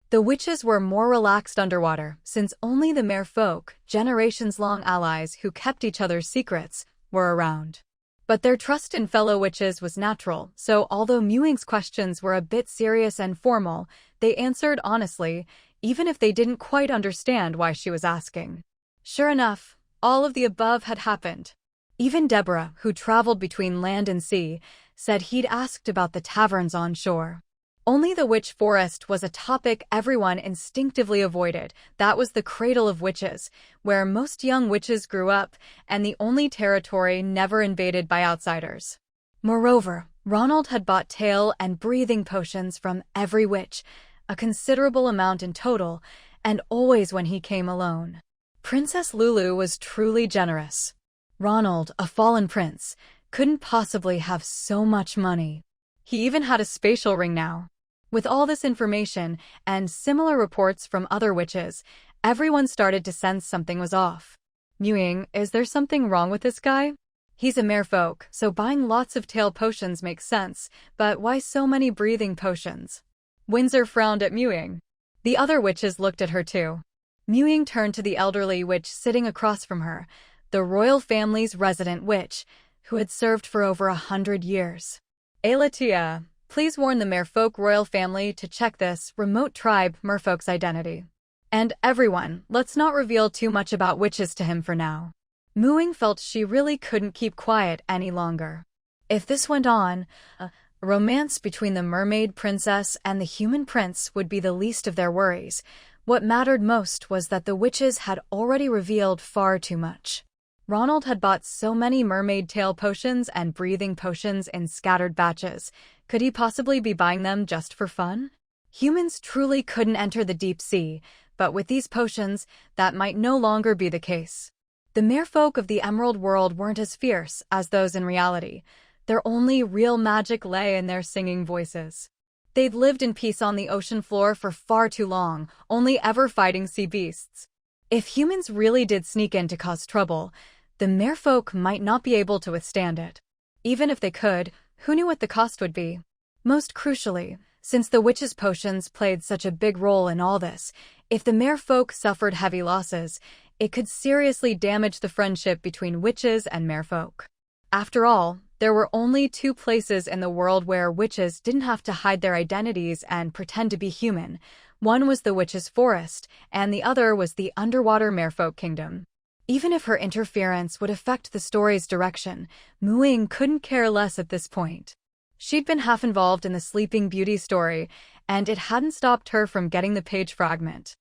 The witches were more relaxed underwater, since only the merfolk, generations-long allies who kept each other's secrets, were around. But their trust in fellow witches was natural, so although Mewing's questions were a bit serious and formal, they answered honestly, even if they didn't quite understand why she was asking. Sure enough, all of the above had happened. Even Deborah, who traveled between land and sea, said he'd asked about the taverns on shore. Only the witch forest was a topic everyone instinctively avoided. That was the cradle of witches, where most young witches grew up, and the only territory never invaded by outsiders. Moreover, Ronald had bought tail and breathing potions from every witch, a considerable amount in total, and always when he came alone. Princess Lulu was truly generous. Ronald, a fallen prince, couldn't possibly have so much money. He even had a spatial ring now. With all this information and similar reports from other witches, everyone started to sense something was off. Ying, is there something wrong with this guy? He's a merfolk, so buying lots of tail potions makes sense, but why so many breathing potions? Windsor frowned at Mewing. The other witches looked at her too. Mewing turned to the elderly witch sitting across from her, the royal family's resident witch, who had served for over 100 years. Elatia, please warn the merfolk royal family to check this remote tribe merfolk's identity. And everyone, let's not reveal too much about witches to him for now. Mewing felt she really couldn't keep quiet any longer. If this went on, a romance between the mermaid princess and the human prince would be the least of their worries. What mattered most was that the witches had already revealed far too much. Ronald had bought so many mermaid tail potions and breathing potions in scattered batches. Could he possibly be buying them just for fun? Humans truly couldn't enter the deep sea, but with these potions, that might no longer be the case. The merfolk of the Emerald World weren't as fierce as those in reality. Their only real magic lay in their singing voices. They'd lived in peace on the ocean floor for far too long, only ever fighting sea beasts. If humans really did sneak in to cause trouble, the merfolk might not be able to withstand it. Even if they could, who knew what the cost would be? Most crucially, since the witches' potions played such a big role in all this, if the merfolk suffered heavy losses, it could seriously damage the friendship between witches and merfolk. After all, there were only two places in the world where witches didn't have to hide their identities and pretend to be human. One was the witches' forest, and the other was the underwater merfolk kingdom. Even if her interference would affect the story's direction, Mewing couldn't care less at this point. She'd been half involved in the Sleeping Beauty story, and it hadn't stopped her from getting the page fragment.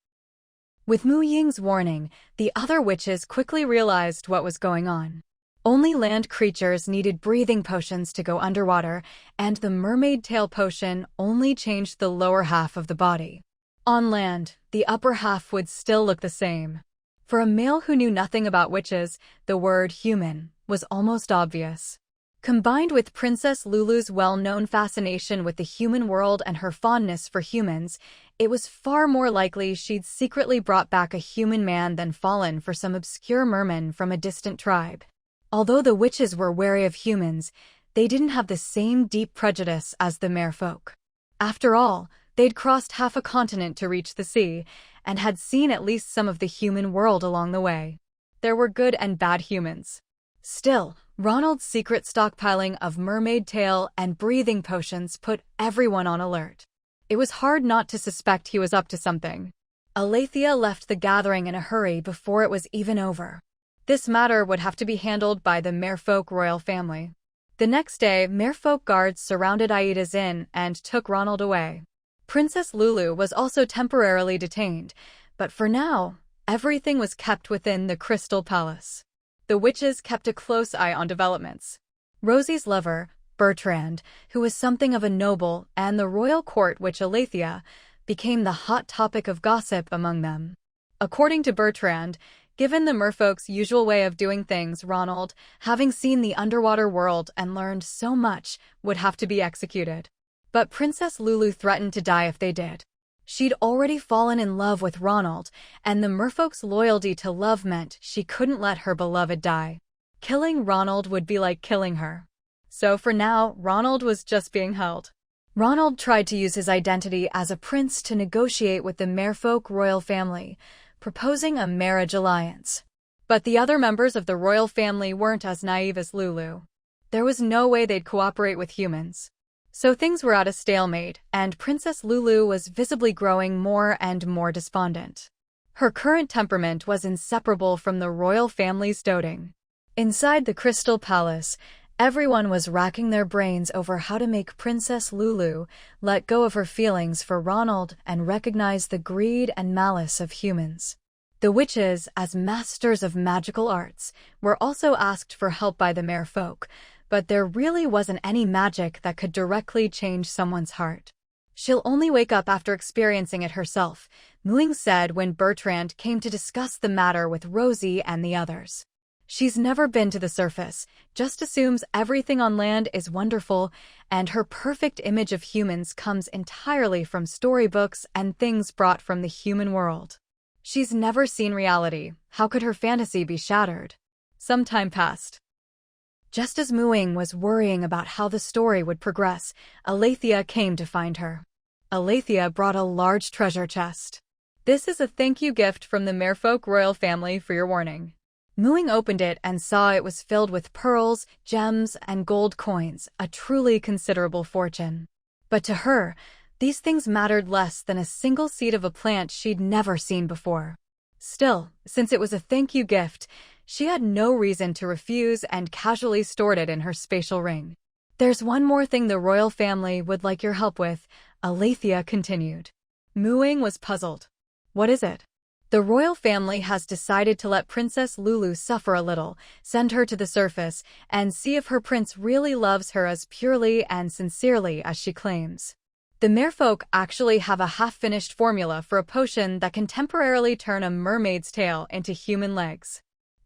With Mu Ying's warning, the other witches quickly realized what was going on. Only land creatures needed breathing potions to go underwater, and the mermaid tail potion only changed the lower half of the body. On land, the upper half would still look the same. For a male who knew nothing about witches, the word human was almost obvious. Combined with Princess Lulu's well-known fascination with the human world and her fondness for humans, it was far more likely she'd secretly brought back a human man than fallen for some obscure merman from a distant tribe. Although the witches were wary of humans, they didn't have the same deep prejudice as the merfolk. After all, they'd crossed half a continent to reach the sea, and had seen at least some of the human world along the way. There were good and bad humans. Still, Ronald's secret stockpiling of mermaid tail and breathing potions put everyone on alert. It was hard not to suspect he was up to something. Aletheia left the gathering in a hurry before it was even over. This matter would have to be handled by the merfolk royal family. The next day, merfolk guards surrounded Aida's inn and took Ronald away. Princess Lulu was also temporarily detained, but for now, everything was kept within the Crystal Palace. The witches kept a close eye on developments. Rosie's lover, Bertrand, who was something of a noble, and the royal court witch Aletheia, became the hot topic of gossip among them. According to Bertrand, given the merfolk's usual way of doing things, Ronald, having seen the underwater world and learned so much, would have to be executed. But Princess Lulu threatened to die if they did. She'd already fallen in love with Ronald, and the merfolk's loyalty to love meant she couldn't let her beloved die. Killing Ronald would be like killing her. So for now, Ronald was just being held. Ronald tried to use his identity as a prince to negotiate with the merfolk royal family, proposing a marriage alliance. But the other members of the royal family weren't as naive as Lulu. there was no way they'd cooperate with humans. So things were at a stalemate, and Princess Lulu was visibly growing more and more despondent. Her current temperament was inseparable from the royal family's doting. Inside the Crystal Palace, everyone was racking their brains over how to make Princess Lulu let go of her feelings for Ronald and recognize the greed and malice of humans. The witches, as masters of magical arts, were also asked for help by the merfolk, but there really wasn't any magic that could directly change someone's heart. She'll only wake up after experiencing it herself, Ying said when Bertrand came to discuss the matter with Rosie and the others. She's never been to the surface, just assumes everything on land is wonderful, and her perfect image of humans comes entirely from storybooks and things brought from the human world. She's never seen reality. How could her fantasy be shattered? Some time passed. Just as Ying was worrying about how the story would progress, Alethea came to find her. Alethea brought a large treasure chest. This is a thank you gift from the Merfolk royal family for your warning. Ying opened it and saw it was filled with pearls, gems, and gold coins, a truly considerable fortune. But to her, these things mattered less than a single seed of a plant she'd never seen before. Still, since it was a thank you gift, she had no reason to refuse and casually stored it in her spatial ring. There's one more thing the royal family would like your help with, Alethea continued. Ying was puzzled. What is it? The royal family has decided to let Princess Lulu suffer a little, send her to the surface, and see if her prince really loves her as purely and sincerely as she claims. The merfolk actually have a half-finished formula for a potion that can temporarily turn a mermaid's tail into human legs.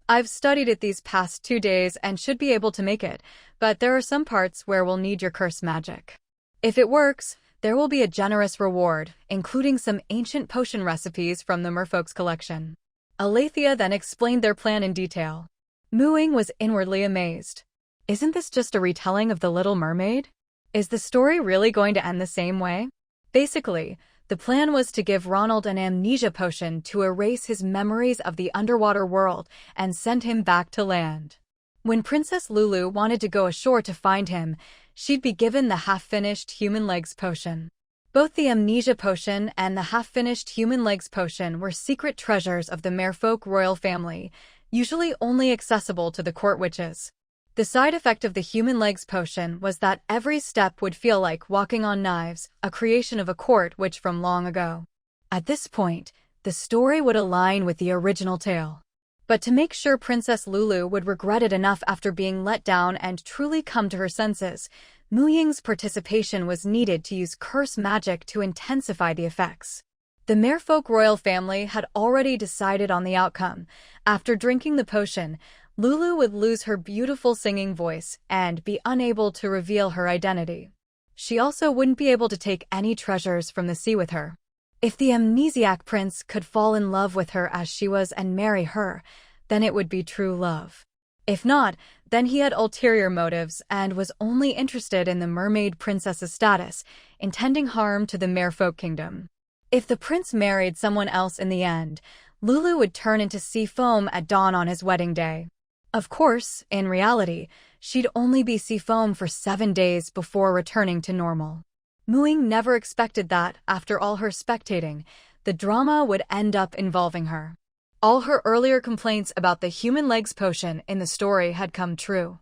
I've studied it these past 2 days and should be able to make it, but there are some parts where we'll need your curse magic. If it works, there will be a generous reward, including some ancient potion recipes from the merfolk's collection. Alethea then explained their plan in detail. Ying was inwardly amazed. Isn't this just a retelling of The Little Mermaid? Is the story really going to end the same way? Basically, the plan was to give Ronald an amnesia potion to erase his memories of the underwater world and send him back to land. When Princess Lulu wanted to go ashore to find him, she'd be given the half-finished human legs potion. Both the amnesia potion and the half-finished human legs potion were secret treasures of the Merfolk royal family, usually only accessible to the court witches. The side effect of the human legs potion was that every step would feel like walking on knives, a creation of a court witch from long ago. At this point, the story would align with the original tale. But to make sure Princess Lulu would regret it enough after being let down and truly come to her senses, Ying's participation was needed to use curse magic to intensify the effects. The Merfolk royal family had already decided on the outcome. After drinking the potion, Lulu would lose her beautiful singing voice and be unable to reveal her identity. She also wouldn't be able to take any treasures from the sea with her. If the amnesiac prince could fall in love with her as she was and marry her, then it would be true love. If not, then he had ulterior motives and was only interested in the mermaid princess's status, intending harm to the Merfolk kingdom. If the prince married someone else in the end, Lulu would turn into sea foam at dawn on his wedding day. Of course, in reality, she'd only be sea foam for 7 days before returning to normal. Ying never expected that, after all her spectating, the drama would end up involving her. All her earlier complaints about the human legs potion in the story had come true.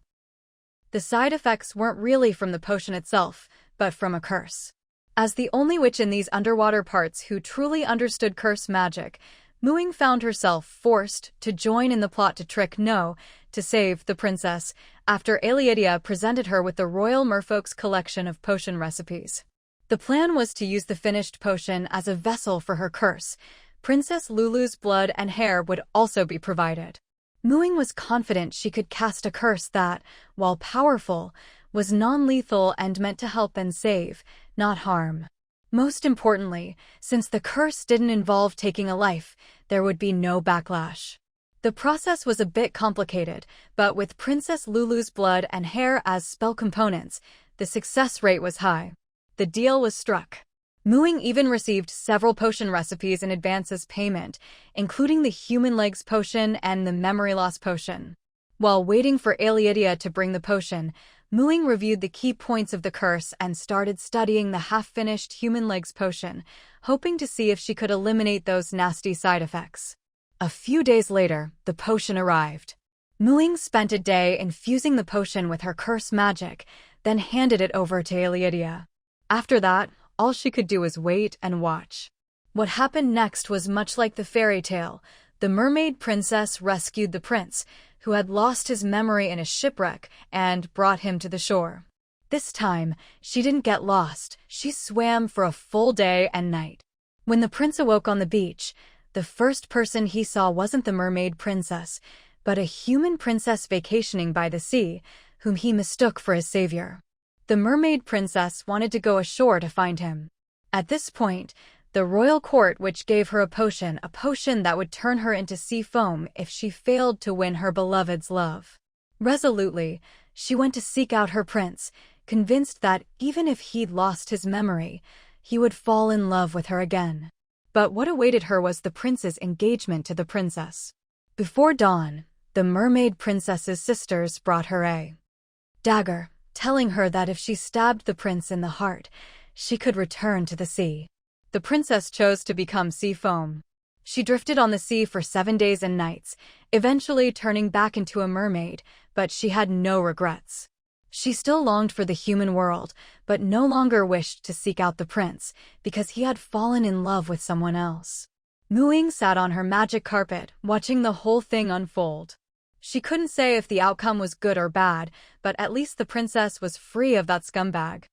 The side effects weren't really from the potion itself, but from a curse. As the only witch in these underwater parts who truly understood curse magic, Ying found herself forced to join in the plot to trick No to save the princess, after Alethea presented her with the royal merfolk's collection of potion recipes. The plan was to use the finished potion as a vessel for her curse. Princess Lulu's blood and hair would also be provided. Ying was confident she could cast a curse that, while powerful, was non-lethal and meant to help and save, not harm. Most importantly, since the curse didn't involve taking a life, there would be no backlash. The process was a bit complicated, but with Princess Lulu's blood and hair as spell components, the success rate was high. The deal was struck. Ying even received several potion recipes in advance as payment, including the human legs potion and the memory loss potion. While waiting for Aelidia to bring the potion, Muing reviewed the key points of the curse and started studying the half-finished human legs potion, hoping to see if she could eliminate those nasty side effects. A few days later, the potion arrived. Muing spent a day infusing the potion with her curse magic, then handed it over to Aelidia. After that, all she could do was wait and watch. What happened next was much like the fairy tale. The mermaid princess rescued the prince, who had lost his memory in a shipwreck, and brought him to the shore. This time, she didn't get lost. She swam for a full day and night. When the prince awoke on the beach, the first person he saw wasn't the mermaid princess, but a human princess vacationing by the sea, whom he mistook for his savior. The mermaid princess wanted to go ashore to find him. At this point, the royal court which gave her a potion that would turn her into sea foam if she failed to win her beloved's love. Resolutely, she went to seek out her prince, convinced that even if he'd lost his memory, he would fall in love with her again. But what awaited her was the prince's engagement to the princess. Before dawn, the mermaid princess's sisters brought her a dagger, telling her that if she stabbed the prince in the heart, she could return to the sea. The princess chose to become sea foam. She drifted on the sea for 7 days and nights, eventually turning back into a mermaid, but she had no regrets. She still longed for the human world, but no longer wished to seek out the prince, because he had fallen in love with someone else. Muing sat on her magic carpet, watching the whole thing unfold. She couldn't say if the outcome was good or bad, but at least the princess was free of that scumbag.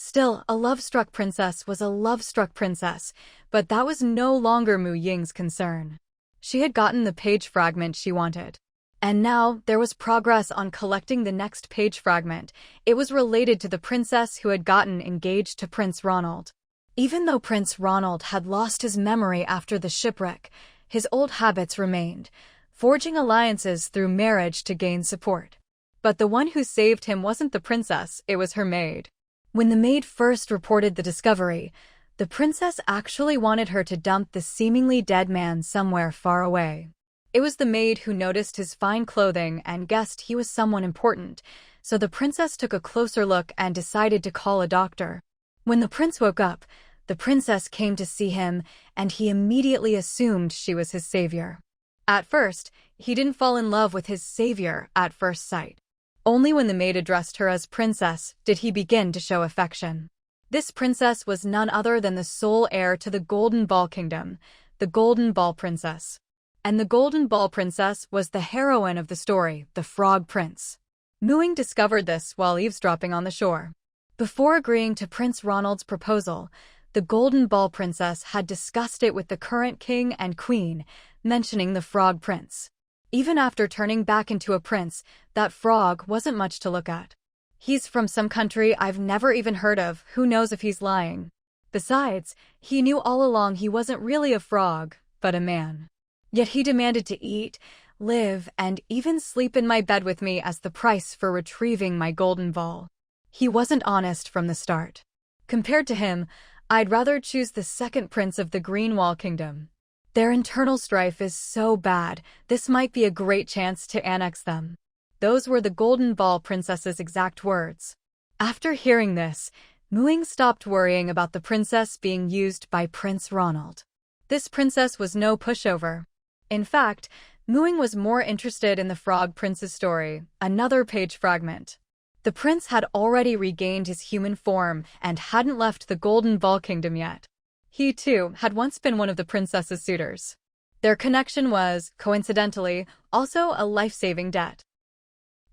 Still, a love-struck princess was a love-struck princess, but that was no longer Mu Ying's concern. She had gotten the page fragment she wanted. And now, there was progress on collecting the next page fragment. It was related to the princess who had gotten engaged to Prince Ronald. Even though Prince Ronald had lost his memory after the shipwreck, his old habits remained, forging alliances through marriage to gain support. But the one who saved him wasn't the princess, it was her maid. When the maid first reported the discovery, the princess actually wanted her to dump the seemingly dead man somewhere far away. It was the maid who noticed his fine clothing and guessed he was someone important, so the princess took a closer look and decided to call a doctor. When the prince woke up, the princess came to see him, and he immediately assumed she was his savior. At first, he didn't fall in love with his savior at first sight. Only when the maid addressed her as princess did he begin to show affection. This princess was none other than the sole heir to the Golden Ball Kingdom, the Golden Ball Princess. And the Golden Ball Princess was the heroine of the story, the Frog Prince. Muing discovered this while eavesdropping on the shore. Before agreeing to Prince Ronald's proposal, the Golden Ball Princess had discussed it with the current king and queen, mentioning the Frog Prince. Even after turning back into a prince, that frog wasn't much to look at. He's from some country I've never even heard of, who knows if he's lying. Besides, he knew all along he wasn't really a frog, but a man. Yet he demanded to eat, live, and even sleep in my bed with me as the price for retrieving my golden ball. He wasn't honest from the start. Compared to him, I'd rather choose the second prince of the Greenwall Kingdom. Their internal strife is so bad, this might be a great chance to annex them. Those were the Golden Ball Princess's exact words. After hearing this, Muing stopped worrying about the princess being used by Prince Ronald. This princess was no pushover. In fact, Muing was more interested in the Frog Prince's story, another page fragment. The prince had already regained his human form and hadn't left the Golden Ball Kingdom yet. He, too, had once been one of the princess's suitors. Their connection was, coincidentally, also a life-saving debt.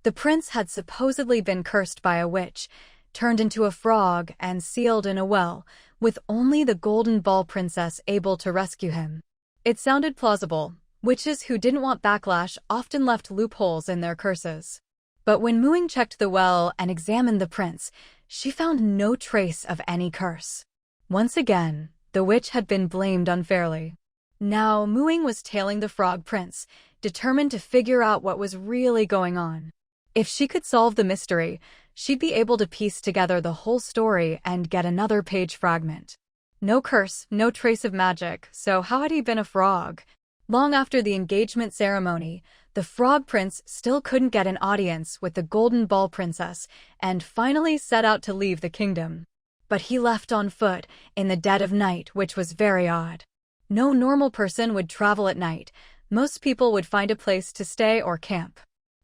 The prince had supposedly been cursed by a witch, turned into a frog, and sealed in a well, with only the Golden Ball Princess able to rescue him. It sounded plausible. Witches who didn't want backlash often left loopholes in their curses. But when Muing checked the well and examined the prince, she found no trace of any curse. Once again, the witch had been blamed unfairly. Now, Muing was tailing the Frog Prince, determined to figure out what was really going on. If she could solve the mystery, she'd be able to piece together the whole story and get another page fragment. No curse, no trace of magic, so how had he been a frog? Long after the engagement ceremony, The Frog Prince still couldn't get an audience with the Golden Ball Princess and finally set out to leave the kingdom. But he left on foot in the dead of night, which was very odd. No normal person would travel at night. Most people would find a place to stay or camp.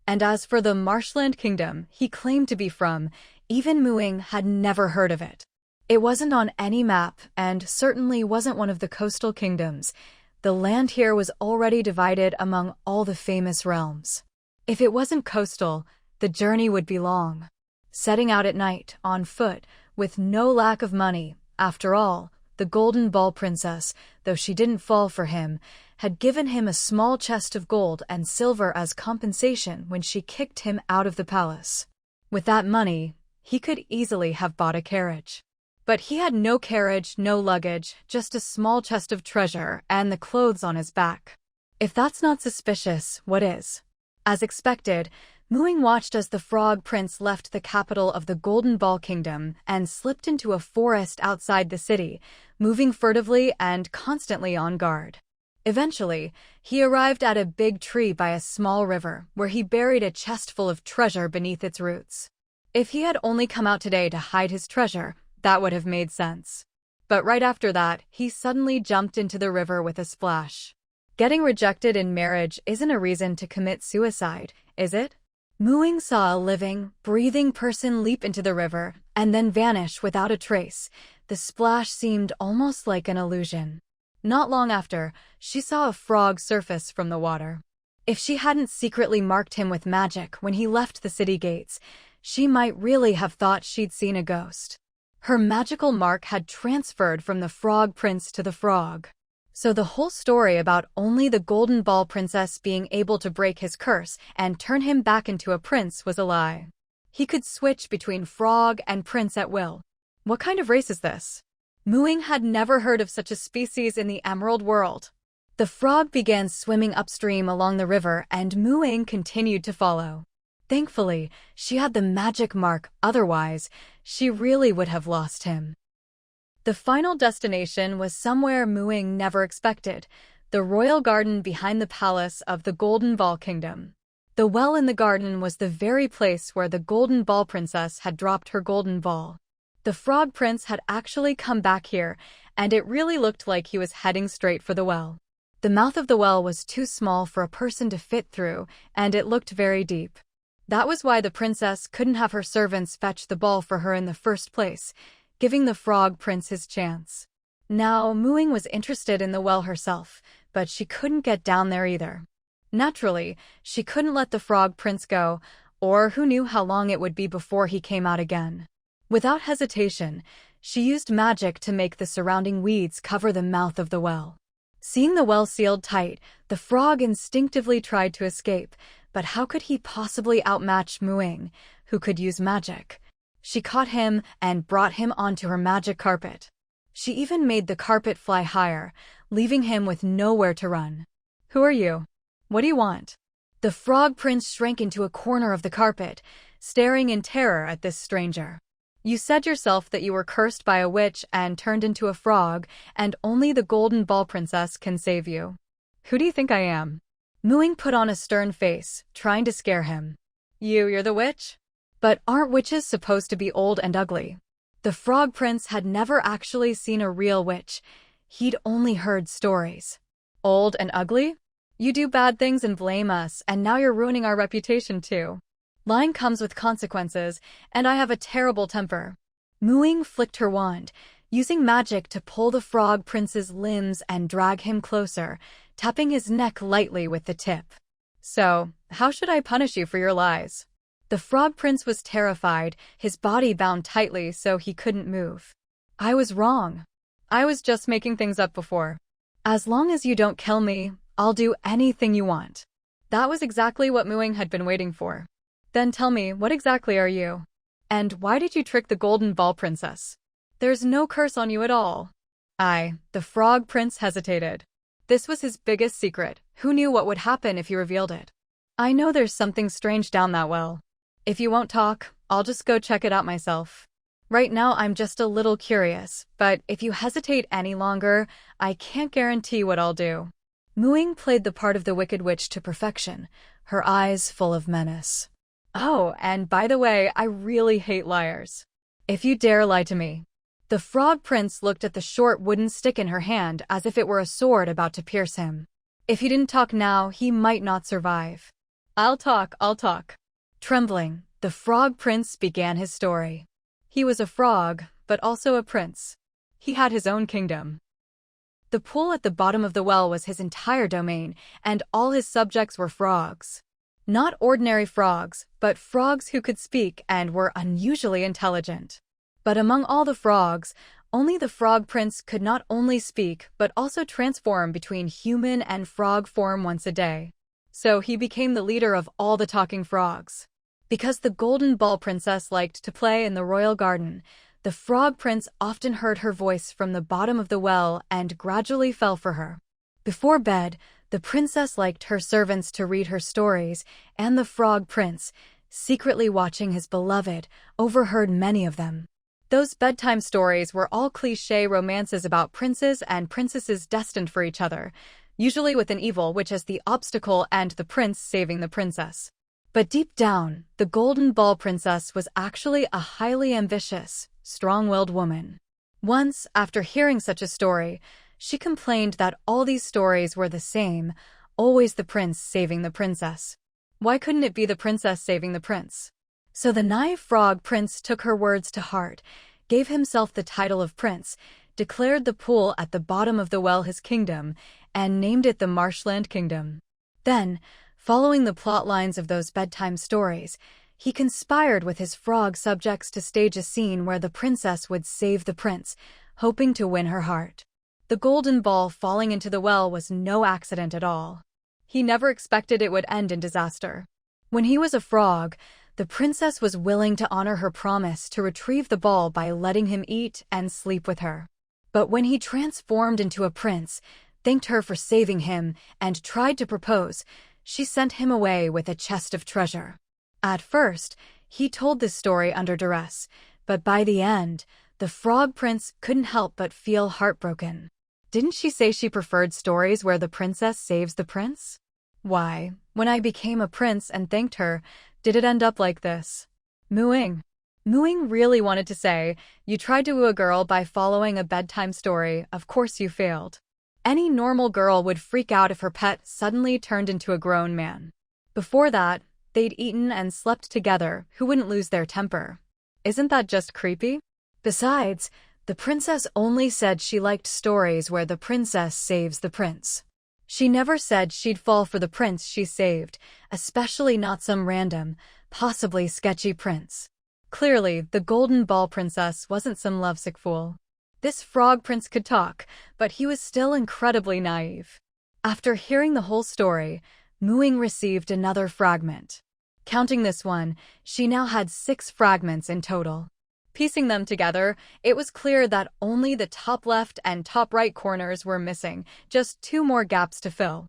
And as for the Marshland Kingdom he claimed to be from, even Ying had never heard of it. It wasn't on any map and certainly wasn't one of the coastal kingdoms. The land here was already divided among all the famous realms. If it wasn't coastal, the journey would be long. Setting out at night, on foot, with no lack of money, after all, the Golden Ball Princess, though she didn't fall for him, had given him a small chest of gold and silver as compensation when she kicked him out of the palace. With that money, he could easily have bought a carriage. But he had no carriage, no luggage, just a small chest of treasure and the clothes on his back. If that's not suspicious, what is? As expected, Ying watched as the Frog Prince left the capital of the Golden Ball Kingdom and slipped into a forest outside the city, moving furtively and constantly on guard. Eventually, he arrived at a big tree by a small river, where he buried a chest full of treasure beneath its roots. If he had only come out today to hide his treasure, that would have made sense. But right after that, he suddenly jumped into the river with a splash. Getting rejected in marriage isn't a reason to commit suicide, is it? Ying saw a living, breathing person leap into the river and then vanish without a trace. The splash seemed almost like an illusion. Not long after, she saw a frog surface from the water. If she hadn't secretly marked him with magic when he left the city gates, she might really have thought she'd seen a ghost. Her magical mark had transferred from the Frog Prince to the frog. So the whole story about only the Golden Ball Princess being able to break his curse and turn him back into a prince was a lie. He could switch between frog and prince at will. What kind of race is this? Ying had never heard of such a species in the Emerald World. The frog began swimming upstream along the river and Ying continued to follow. Thankfully, she had the magic mark, otherwise, she really would have lost him. The final destination was somewhere Ying never expected, the royal garden behind the palace of the Golden Ball Kingdom. The well in the garden was the very place where the Golden Ball Princess had dropped her golden ball. The Frog Prince had actually come back here, and it really looked like he was heading straight for the well. The mouth of the well was too small for a person to fit through, and it looked very deep. That was why the princess couldn't have her servants fetch the ball for her in the first place, giving the Frog Prince his chance. Now, Ying was interested in the well herself, but she couldn't get down there either. Naturally, she couldn't let the Frog Prince go, or who knew how long it would be before he came out again. Without hesitation, she used magic to make the surrounding weeds cover the mouth of the well. Seeing the well sealed tight, the frog instinctively tried to escape, but how could he possibly outmatch Ying, who could use magic? She caught him and brought him onto her magic carpet. She even made the carpet fly higher, leaving him with nowhere to run. "Who are you? What do you want?" The Frog Prince shrank into a corner of the carpet, staring in terror at this stranger. "You said yourself that you were cursed by a witch and turned into a frog, and only the Golden Ball Princess can save you. Who do you think I am?" Ying put on a stern face, trying to scare him. You're the witch? But aren't witches supposed to be old and ugly?" The Frog Prince had never actually seen a real witch. He'd only heard stories. "Old and ugly? You do bad things and blame us, and now you're ruining our reputation too. Lying comes with consequences, and I have a terrible temper." Ying flicked her wand, using magic to pull the Frog Prince's limbs and drag him closer, tapping his neck lightly with the tip. "So, how should I punish you for your lies?" The Frog Prince was terrified, his body bound tightly so he couldn't move. "I was wrong. I was just making things up before. As long as you don't kill me, I'll do anything you want." That was exactly what Ying had been waiting for. "Then tell me, what exactly are you? And why did you trick the Golden Ball Princess? There's no curse on you at all." The Frog Prince hesitated. This was his biggest secret. Who knew what would happen if he revealed it? "I know there's something strange down that well. If you won't talk, I'll just go check it out myself. Right now I'm just a little curious, but if you hesitate any longer, I can't guarantee what I'll do." Ying played the part of the Wicked Witch to perfection, her eyes full of menace. "Oh, and by the way, I really hate liars. If you dare lie to me." The Frog Prince looked at the short wooden stick in her hand as if it were a sword about to pierce him. If he didn't talk now, he might not survive. I'll talk. Trembling, the Frog Prince began his story. He was a frog, but also a prince. He had his own kingdom. The pool at the bottom of the well was his entire domain, and all his subjects were frogs. Not ordinary frogs, but frogs who could speak and were unusually intelligent. But among all the frogs, only the Frog Prince could not only speak but also transform between human and frog form once a day. So he became the leader of all the talking frogs. Because the Golden Ball Princess liked to play in the royal garden, the Frog Prince often heard her voice from the bottom of the well and gradually fell for her. Before bed, the princess liked her servants to read her stories, and the Frog Prince, secretly watching his beloved, overheard many of them. Those bedtime stories were all cliché romances about princes and princesses destined for each other, usually with an evil witch as the obstacle and the prince saving the princess. But deep down, the Golden Ball Princess was actually a highly ambitious, strong-willed woman. Once, after hearing such a story, she complained that all these stories were the same, always the prince saving the princess. Why couldn't it be the princess saving the prince? So the naive Frog Prince took her words to heart, gave himself the title of prince, declared the pool at the bottom of the well his kingdom, and named it the Marshland Kingdom. Then, following the plot lines of those bedtime stories, he conspired with his frog subjects to stage a scene where the princess would save the prince, hoping to win her heart. The golden ball falling into the well was no accident at all. He never expected it would end in disaster. When he was a frog, the princess was willing to honor her promise to retrieve the ball by letting him eat and sleep with her. But when he transformed into a prince, thanked her for saving him, and tried to propose, she sent him away with a chest of treasure. At first, he told this story under duress, but by the end, the Frog Prince couldn't help but feel heartbroken. Didn't she say she preferred stories where the princess saves the prince? Why, when I became a prince and thanked her, did it end up like this? Mooing. Mooing really wanted to say, you tried to woo a girl by following a bedtime story, of course you failed. Any normal girl would freak out if her pet suddenly turned into a grown man. Before that, they'd eaten and slept together, who wouldn't lose their temper? Isn't that just creepy? Besides, the princess only said she liked stories where the princess saves the prince. She never said she'd fall for the prince she saved, especially not some random, possibly sketchy prince. Clearly, the Golden Ball Princess wasn't some lovesick fool. This Frog Prince could talk, but he was still incredibly naive. After hearing the whole story, Mooing received another fragment. Counting this one, she now had 6 fragments in total. Piecing them together, it was clear that only the top left and top right corners were missing, just 2 more gaps to fill.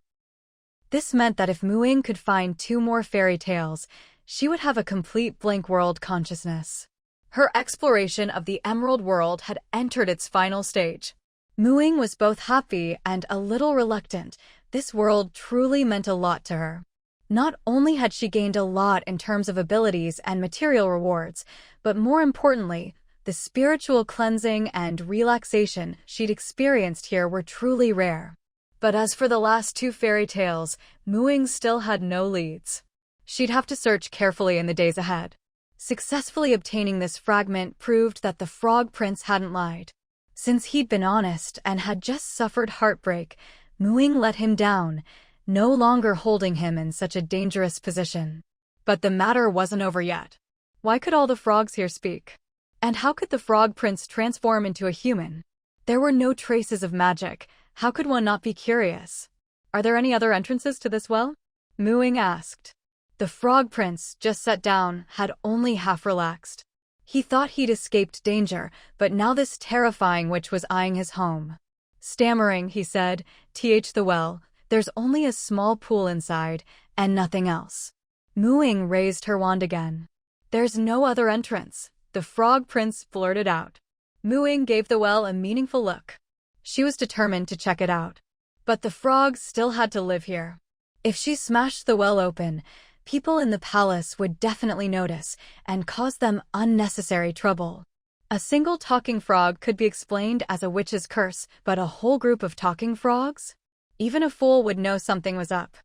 This meant that if Mooing could find 2 more fairy tales, she would have a complete blank world consciousness. Her exploration of the Emerald World had entered its final stage. Mooing was both happy and a little reluctant. This world truly meant a lot to her. Not only had she gained a lot in terms of abilities and material rewards, but more importantly, the spiritual cleansing and relaxation she'd experienced here were truly rare. But as for the last 2 fairy tales, Mooing still had no leads. She'd have to search carefully in the days ahead. Successfully obtaining this fragment proved that the Frog Prince hadn't lied. Since he'd been honest and had just suffered heartbreak, Mooing let him down, no longer holding him in such a dangerous position. But the matter wasn't over yet. Why could all the frogs here speak? And how could the Frog Prince transform into a human? There were no traces of magic. How could one not be curious? Are there any other entrances to this well? Mooing asked. The Frog Prince, just sat down, had only half relaxed. He thought he'd escaped danger, but now this terrifying witch was eyeing his home. Stammering, he said, the well, there's only a small pool inside, and nothing else. Mooing raised her wand again. There's no other entrance, the Frog Prince blurted out. Mooing gave the well a meaningful look. She was determined to check it out. But the frogs still had to live here. If she smashed the well open, people in the palace would definitely notice and cause them unnecessary trouble. A single talking frog could be explained as a witch's curse, but a whole group of talking frogs? Even a fool would know something was up.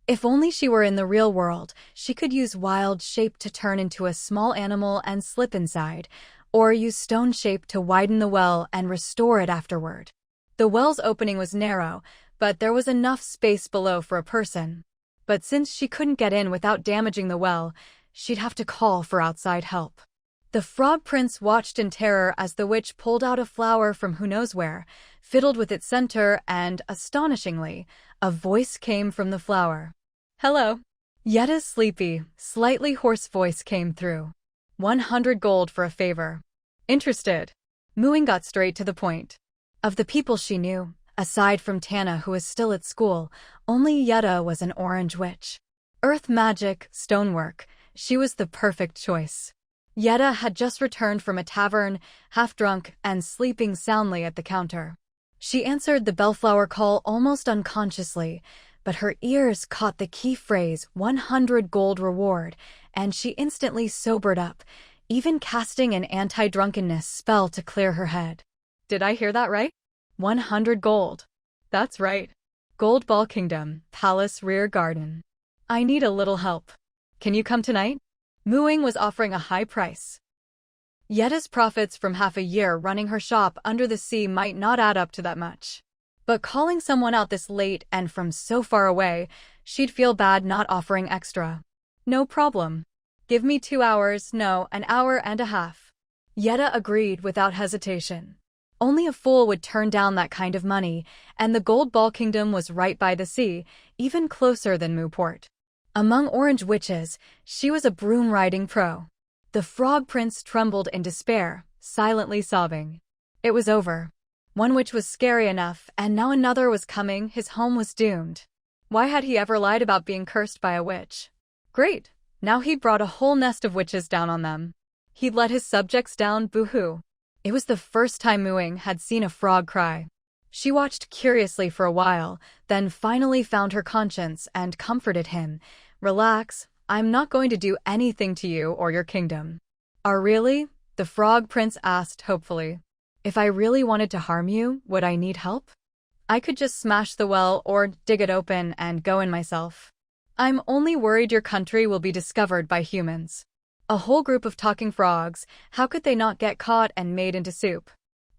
If only she were in the real world, she could use wild shape to turn into a small animal and slip inside, or use stone shape to widen the well and restore it afterward. The well's opening was narrow, but there was enough space below for a person. But since she couldn't get in without damaging the well, she'd have to call for outside help. The Frog Prince watched in terror as the witch pulled out a flower from who knows where, fiddled with its center, and, astonishingly, a voice came from the flower. "Hello." Yetta's sleepy, slightly hoarse voice came through. 100 gold for a favor. Interested? Muing got straight to the point. Of the people she knew, aside from Tana who was still at school, only Yetta was an orange witch. Earth magic, stonework, she was the perfect choice. Yetta had just returned from a tavern, half-drunk and sleeping soundly at the counter. She answered the bellflower call almost unconsciously, but her ears caught the key phrase 100 gold reward, and she instantly sobered up, even casting an anti-drunkenness spell to clear her head. Did I hear that right? 100 gold. That's right. Gold Ball Kingdom, Palace Rear Garden. I need a little help. Can you come tonight? Muing was offering a high price. Yetta's profits from half a year running her shop under the sea might not add up to that much. But calling someone out this late and from so far away, she'd feel bad not offering extra. No problem. Give me 2 hours, no, an hour and a half. Yetta agreed without hesitation. Only a fool would turn down that kind of money, and the Gold Ball Kingdom was right by the sea, even closer than Mooport. Among orange witches, she was a broom-riding pro. The Frog Prince trembled in despair, silently sobbing. It was over. One witch was scary enough, and now another was coming. His home was doomed. Why had he ever lied about being cursed by a witch? Great! Now he'd brought a whole nest of witches down on them. He'd let his subjects down, boo-hoo. It was the first time Muing had seen a frog cry. She watched curiously for a while, then finally found her conscience and comforted him. Relax, I'm not going to do anything to you or your kingdom. Really? The Frog Prince asked hopefully. If I really wanted to harm you, would I need help? I could just smash the well or dig it open and go in myself. I'm only worried your country will be discovered by humans. A whole group of talking frogs, how could they not get caught and made into soup?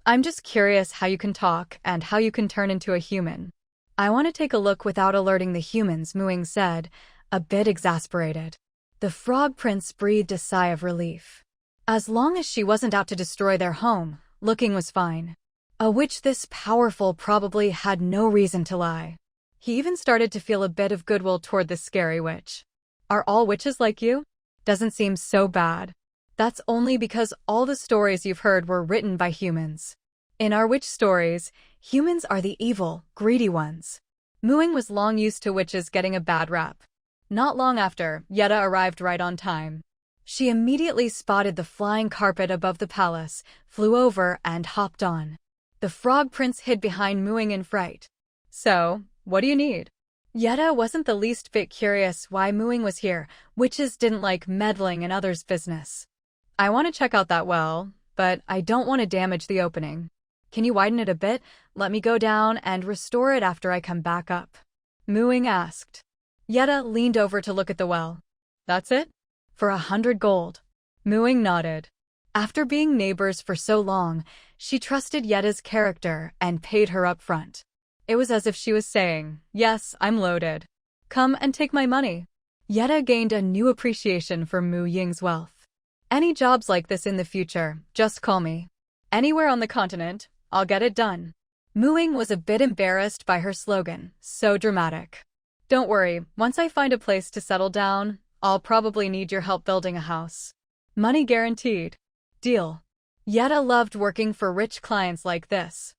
I'm just curious how you can talk and how you can turn into a human. I want to take a look without alerting the humans, Muing said, a bit exasperated. The Frog Prince breathed a sigh of relief. As long as she wasn't out to destroy their home, looking was fine. A witch this powerful probably had no reason to lie. He even started to feel a bit of goodwill toward this scary witch. Are all witches like you? Doesn't seem so bad. That's only because all the stories you've heard were written by humans. In our witch stories, humans are the evil, greedy ones. Muing was long used to witches getting a bad rap. Not long after, Yetta arrived right on time. She immediately spotted the flying carpet above the palace, flew over, and hopped on. The Frog Prince hid behind Muing in fright. So, what do you need? Yetta wasn't the least bit curious why Muing was here. Witches didn't like meddling in others' business. I want to check out that well, but I don't want to damage the opening. Can you widen it a bit? Let me go down and restore it after I come back up. Muing asked. Yetta leaned over to look at the well. That's it? For 100 gold. Muing nodded. After being neighbors for so long, she trusted Yetta's character and paid her up front. It was as if she was saying, yes, I'm loaded. Come and take my money. Yetta gained a new appreciation for Mu Ying's wealth. Any jobs like this in the future, just call me. Anywhere on the continent, I'll get it done. Muing was a bit embarrassed by her slogan, so dramatic. Don't worry, once I find a place to settle down, I'll probably need your help building a house. Money guaranteed. Deal. Yetta loved working for rich clients like this.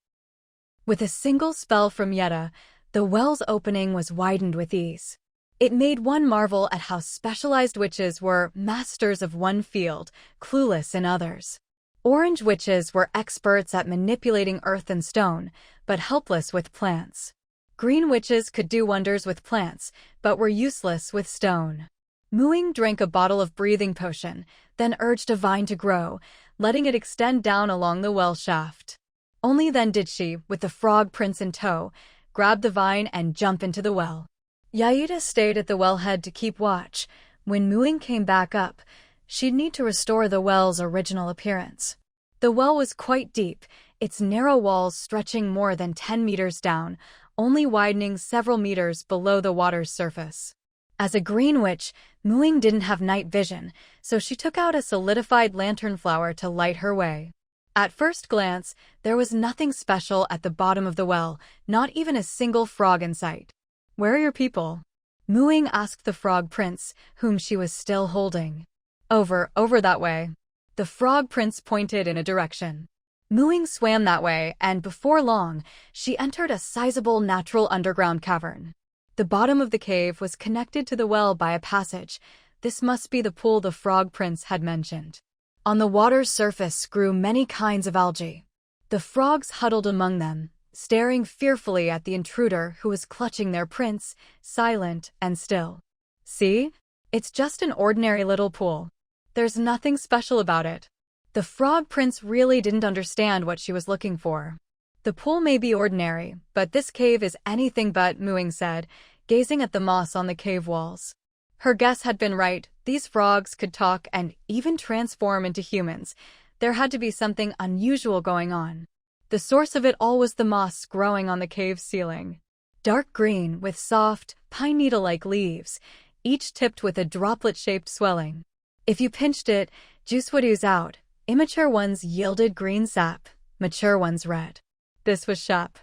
With a single spell from Yetta, the well's opening was widened with ease. It made one marvel at how specialized witches were masters of one field, clueless in others. Orange witches were experts at manipulating earth and stone, but helpless with plants. Green witches could do wonders with plants, but were useless with stone. Ying drank a bottle of breathing potion, then urged a vine to grow, letting it extend down along the well shaft. Only then did she, with the frog prince in tow, grab the vine and jump into the well. Yaida stayed at the wellhead to keep watch. When Ying came back up, she'd need to restore the well's original appearance. The well was quite deep, its narrow walls stretching more than 10 meters down, only widening several meters below the water's surface. As a green witch, Ying didn't have night vision, so she took out a solidified lantern flower to light her way. At first glance, there was nothing special at the bottom of the well, not even a single frog in sight. "Where are your people?" Ying asked the frog prince, whom she was still holding. Over that way." The frog prince pointed in a direction. Ying swam that way, and before long, she entered a sizable natural underground cavern. The bottom of the cave was connected to the well by a passage. This must be the pool the frog prince had mentioned. On the water's surface grew many kinds of algae. The frogs huddled among them, staring fearfully at the intruder who was clutching their prince, silent and still. "See? It's just an ordinary little pool. There's nothing special about it." The frog prince really didn't understand what she was looking for. "The pool may be ordinary, but this cave is anything but," Ying said, gazing at the moss on the cave walls. Her guess had been right. These frogs could talk and even transform into humans. There had to be something unusual going on. The source of it all was the moss growing on the cave's ceiling. Dark green with soft, pine needle-like leaves, each tipped with a droplet-shaped swelling. If you pinched it, juice would ooze out. Immature ones yielded green sap, mature ones red. This was shap.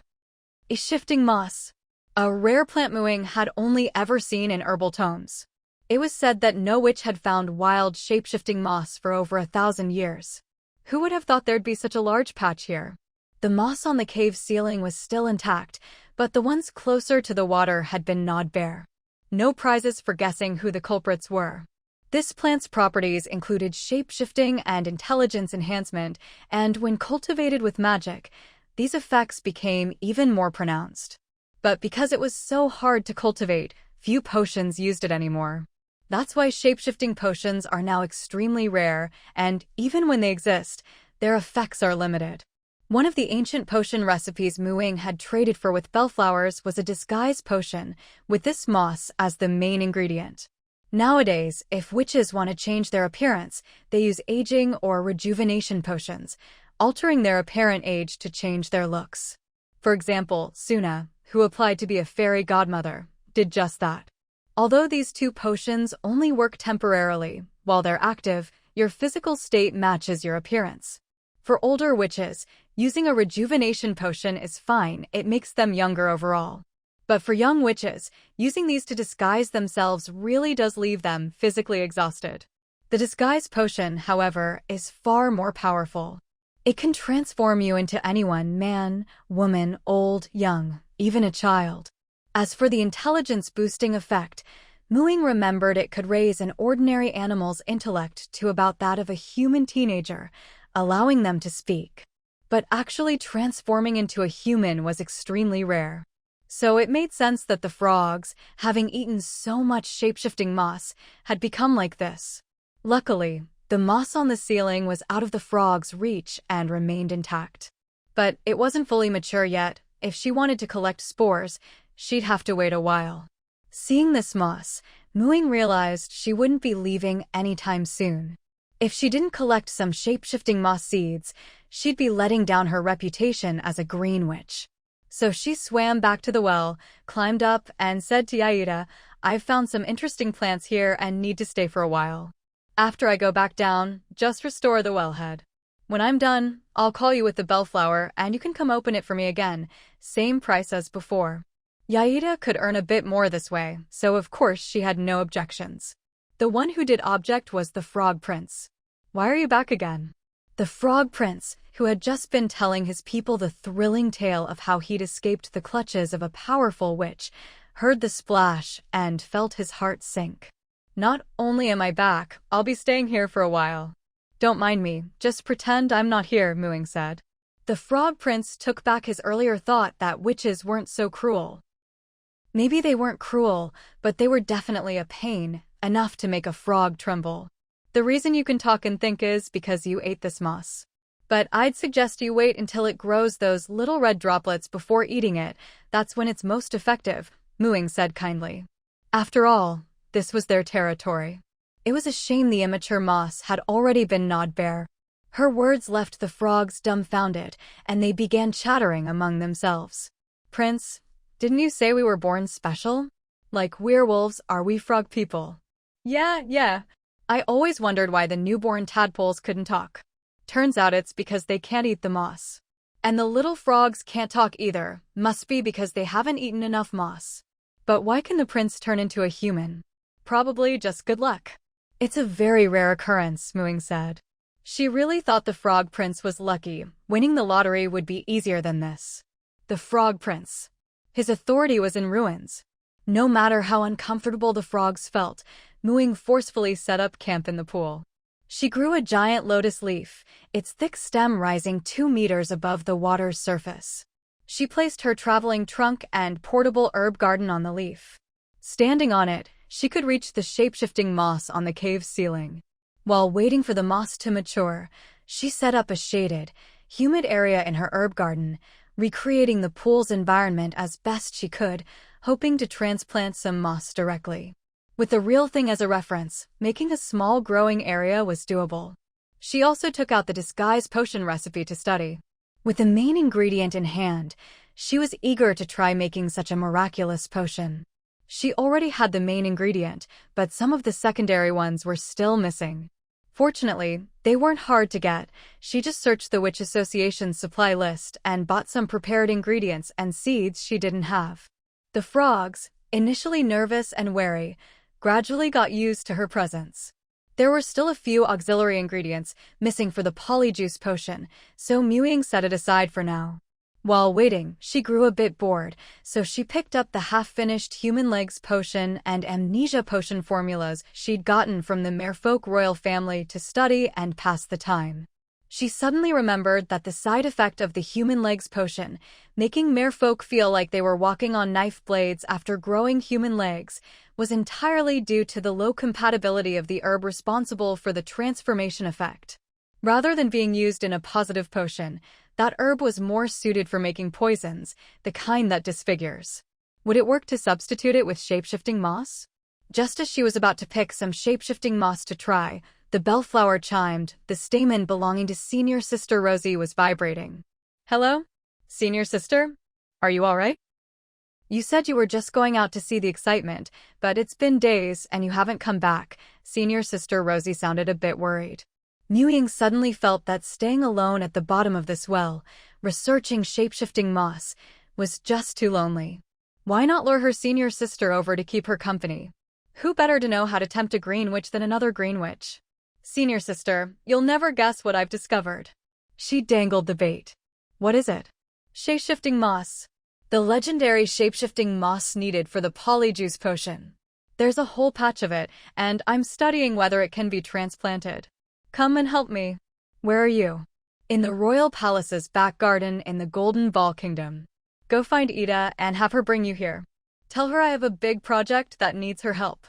A shifting moss. A rare plant Ying had only ever seen in herbal tomes. It was said that no witch had found wild, shape-shifting moss for over 1,000 years. Who would have thought there'd be such a large patch here? The moss on the cave ceiling was still intact, but the ones closer to the water had been gnawed bare. No prizes for guessing who the culprits were. This plant's properties included shape-shifting and intelligence enhancement, and when cultivated with magic, these effects became even more pronounced. But because it was so hard to cultivate, few potions used it anymore. That's why shape-shifting potions are now extremely rare, and even when they exist, their effects are limited. One of the ancient potion recipes Ying had traded for with bellflowers was a disguise potion, with this moss as the main ingredient. Nowadays, if witches want to change their appearance, they use aging or rejuvenation potions, altering their apparent age to change their looks. For example, Suna, who applied to be a fairy godmother, did just that. Although these two potions only work temporarily, while they're active, your physical state matches your appearance. For older witches, using a rejuvenation potion is fine, it makes them younger overall. But for young witches, using these to disguise themselves really does leave them physically exhausted. The disguise potion, however, is far more powerful. It can transform you into anyone, man, woman, old, young, even a child. As for the intelligence-boosting effect, Ying remembered it could raise an ordinary animal's intellect to about that of a human teenager, allowing them to speak. But actually transforming into a human was extremely rare. So it made sense that the frogs, having eaten so much shape-shifting moss, had become like this. Luckily, the moss on the ceiling was out of the frog's reach and remained intact. But it wasn't fully mature yet. If she wanted to collect spores, she'd have to wait a while. Seeing this moss, Ying realized she wouldn't be leaving anytime soon. If she didn't collect some shape-shifting moss seeds, she'd be letting down her reputation as a green witch. So she swam back to the well, climbed up, and said to Yaida, "I've found some interesting plants here and need to stay for a while. After I go back down, just restore the wellhead. When I'm done, I'll call you with the bellflower and you can come open it for me again, same price as before." Yaida could earn a bit more this way, so of course she had no objections. The one who did object was the Frog Prince. "Why are you back again?" The Frog Prince, who had just been telling his people the thrilling tale of how he'd escaped the clutches of a powerful witch, heard the splash and felt his heart sink. "Not only am I back, I'll be staying here for a while." "Don't mind me, just pretend I'm not here," Ying said. The Frog Prince took back his earlier thought that witches weren't so cruel. Maybe they weren't cruel, but they were definitely a pain, enough to make a frog tremble. The reason you can talk and think is because you ate this moss. But I'd suggest you wait until it grows those little red droplets before eating it. That's when it's most effective, Ying said kindly. After all, this was their territory. It was a shame the immature moss had already been gnawed bare. Her words left the frogs dumbfounded, and they began chattering among themselves. Prince, didn't you say we were born special? Like werewolves, are we frog people? Yeah. I always wondered why the newborn tadpoles couldn't talk. Turns out it's because they can't eat the moss. And the little frogs can't talk either, must be because they haven't eaten enough moss. But why can the prince turn into a human? Probably just good luck. It's a very rare occurrence, Ying said. She really thought the frog prince was lucky. Winning the lottery would be easier than this. The frog prince. His authority was in ruins. No matter how uncomfortable the frogs felt, Ying forcefully set up camp in the pool. She grew a giant lotus leaf, its thick stem rising 2 meters above the water's surface. She placed her traveling trunk and portable herb garden on the leaf. Standing on it, she could reach the shape-shifting moss on the cave's ceiling. While waiting for the moss to mature, she set up a shaded, humid area in her herb garden, recreating the pool's environment as best she could, hoping to transplant some moss directly. With the real thing as a reference, making a small growing area was doable. She also took out the disguise potion recipe to study. With the main ingredient in hand, she was eager to try making such a miraculous potion. She already had the main ingredient, but some of the secondary ones were still missing. Fortunately, they weren't hard to get. She just searched the Witch Association's supply list and bought some prepared ingredients and seeds she didn't have. The frogs, initially nervous and wary, gradually got used to her presence. There were still a few auxiliary ingredients missing for the polyjuice potion, so Ying set it aside for now. While waiting, she grew a bit bored, so she picked up the half-finished human legs potion and amnesia potion formulas she'd gotten from the merfolk royal family to study and pass the time. She suddenly remembered that the side effect of the human legs potion, making merfolk feel like they were walking on knife blades after growing human legs, was entirely due to the low compatibility of the herb responsible for the transformation effect. Rather than being used in a positive potion, that herb was more suited for making poisons, the kind that disfigures. Would it work to substitute it with shape-shifting moss? Just as she was about to pick some shape-shifting moss to try, the bellflower chimed. The stamen belonging to Senior Sister Rosie was vibrating. Hello? Senior Sister? Are you all right? You said you were just going out to see the excitement, but it's been days and you haven't come back. Senior Sister Rosie sounded a bit worried. Ying suddenly felt that staying alone at the bottom of this well, researching shape-shifting moss, was just too lonely. Why not lure her senior sister over to keep her company? Who better to know how to tempt a green witch than another green witch? Senior sister, you'll never guess what I've discovered. She dangled the bait. What is it? Shape-shifting moss. The legendary shape-shifting moss needed for the polyjuice potion. There's a whole patch of it, and I'm studying whether it can be transplanted. Come and help me. Where are you? In the royal palace's back garden in the Golden Ball Kingdom. Go find Ida and have her bring you here. Tell her I have a big project that needs her help.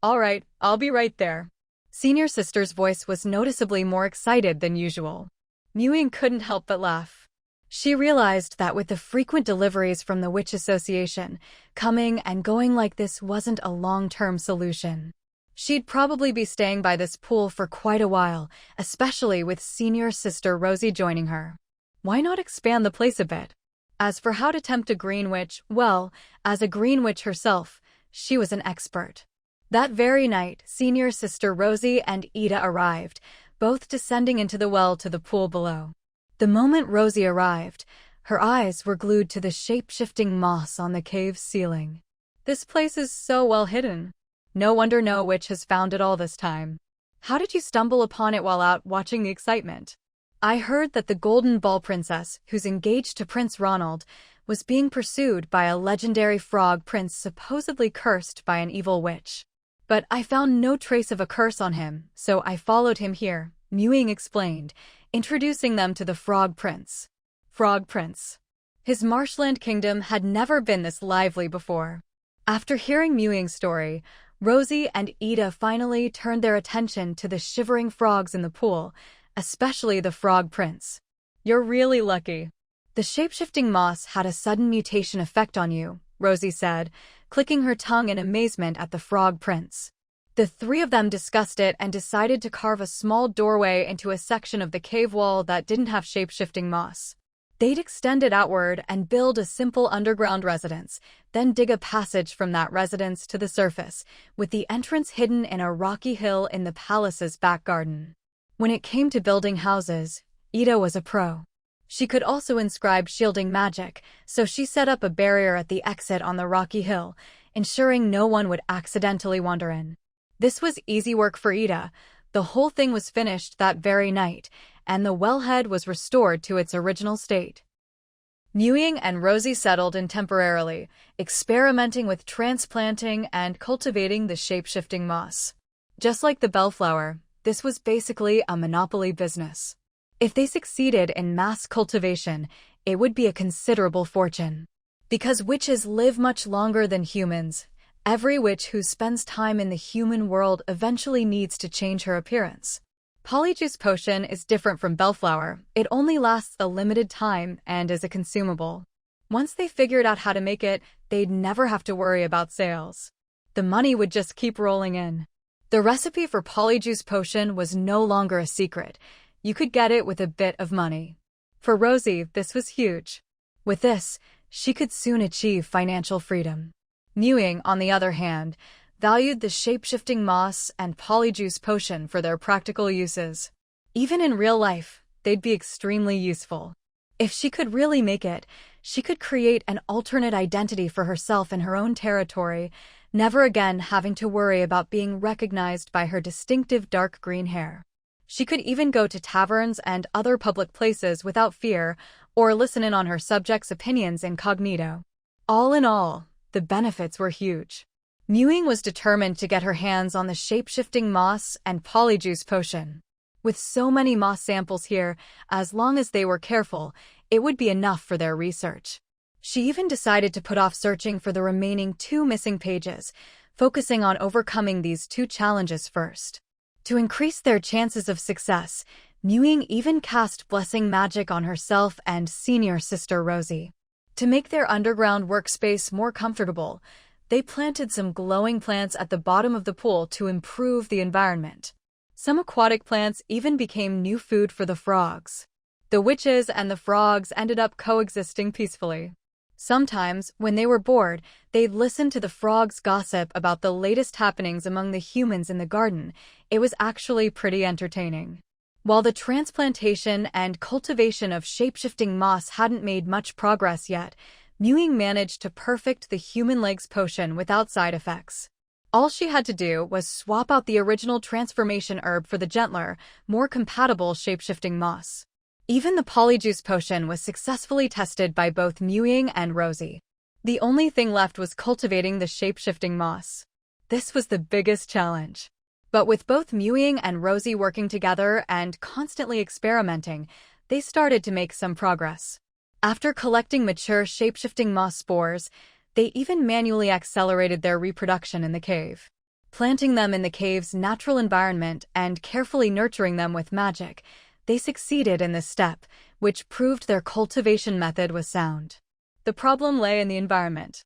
All right, I'll be right there. Senior sister's voice was noticeably more excited than usual. Ying couldn't help but laugh. She realized that with the frequent deliveries from the Witch Association, coming and going like this wasn't a long-term solution. She'd probably be staying by this pool for quite a while, especially with Senior Sister Rosie joining her. Why not expand the place a bit? As for how to tempt a green witch, well, as a green witch herself, she was an expert. That very night, Senior Sister Rosie and Ida arrived, both descending into the well to the pool below. The moment Rosie arrived, her eyes were glued to the shape-shifting moss on the cave's ceiling. This place is so well hidden. No wonder no witch has found it all this time. How did you stumble upon it while out watching the excitement? I heard that the Golden Ball Princess, who's engaged to Prince Ronald, was being pursued by a legendary frog prince supposedly cursed by an evil witch. But I found no trace of a curse on him, so I followed him here, Ying explained, introducing them to the Frog Prince. Frog Prince. His marshland kingdom had never been this lively before. After hearing Mewing's story, Rosie and Ida finally turned their attention to the shivering frogs in the pool, especially the frog prince. "You're really lucky. The shape-shifting moss had a sudden mutation effect on you," Rosie said, clicking her tongue in amazement at the frog prince. The three of them discussed it and decided to carve a small doorway into a section of the cave wall that didn't have shape-shifting moss. They'd extend it outward and build a simple underground residence, then dig a passage from that residence to the surface, with the entrance hidden in a rocky hill in the palace's back garden. When it came to building houses, Ida was a pro. She could also inscribe shielding magic, so she set up a barrier at the exit on the rocky hill, ensuring no one would accidentally wander in. This was easy work for Ida. The whole thing was finished that very night, and the wellhead was restored to its original state. Ying and Rosie settled in temporarily, experimenting with transplanting and cultivating the shape-shifting moss. Just like the bellflower, this was basically a monopoly business. If they succeeded in mass cultivation, it would be a considerable fortune. Because witches live much longer than humans, every witch who spends time in the human world eventually needs to change her appearance. Polyjuice Potion is different from bellflower. It only lasts a limited time and is a consumable. Once they figured out how to make it, they'd never have to worry about sales. The money would just keep rolling in. The recipe for Polyjuice Potion was no longer a secret. You could get it with a bit of money. For Rosie, this was huge. With this, she could soon achieve financial freedom. Ying, on the other hand, valued the shape-shifting moss and Polyjuice Potion for their practical uses. Even in real life, they'd be extremely useful. If she could really make it, she could create an alternate identity for herself in her own territory, never again having to worry about being recognized by her distinctive dark green hair. She could even go to taverns and other public places without fear, or listen in on her subjects' opinions incognito. All in all, the benefits were huge. Ying was determined to get her hands on the shape-shifting moss and Polyjuice Potion. With so many moss samples here, as long as they were careful, it would be enough for their research. She even decided to put off searching for the remaining 2 missing pages, focusing on overcoming these 2 challenges first. To increase their chances of success, Ying even cast blessing magic on herself and senior sister Rosie. To make their underground workspace more comfortable, they planted some glowing plants at the bottom of the pool to improve the environment. Some aquatic plants even became new food for the frogs. The witches and the frogs ended up coexisting peacefully. Sometimes, when they were bored, they'd listen to the frogs gossip about the latest happenings among the humans in the garden. It was actually pretty entertaining. While the transplantation and cultivation of shape-shifting moss hadn't made much progress yet, Ying managed to perfect the human legs potion without side effects. All she had to do was swap out the original transformation herb for the gentler, more compatible shape-shifting moss. Even the Polyjuice Potion was successfully tested by both Ying and Rosie. The only thing left was cultivating the shape-shifting moss. This was the biggest challenge. But with both Ying and Rosie working together and constantly experimenting, they started to make some progress. After collecting mature shape-shifting moss spores, they even manually accelerated their reproduction in the cave. Planting them in the cave's natural environment and carefully nurturing them with magic, they succeeded in this step, which proved their cultivation method was sound. The problem lay in the environment.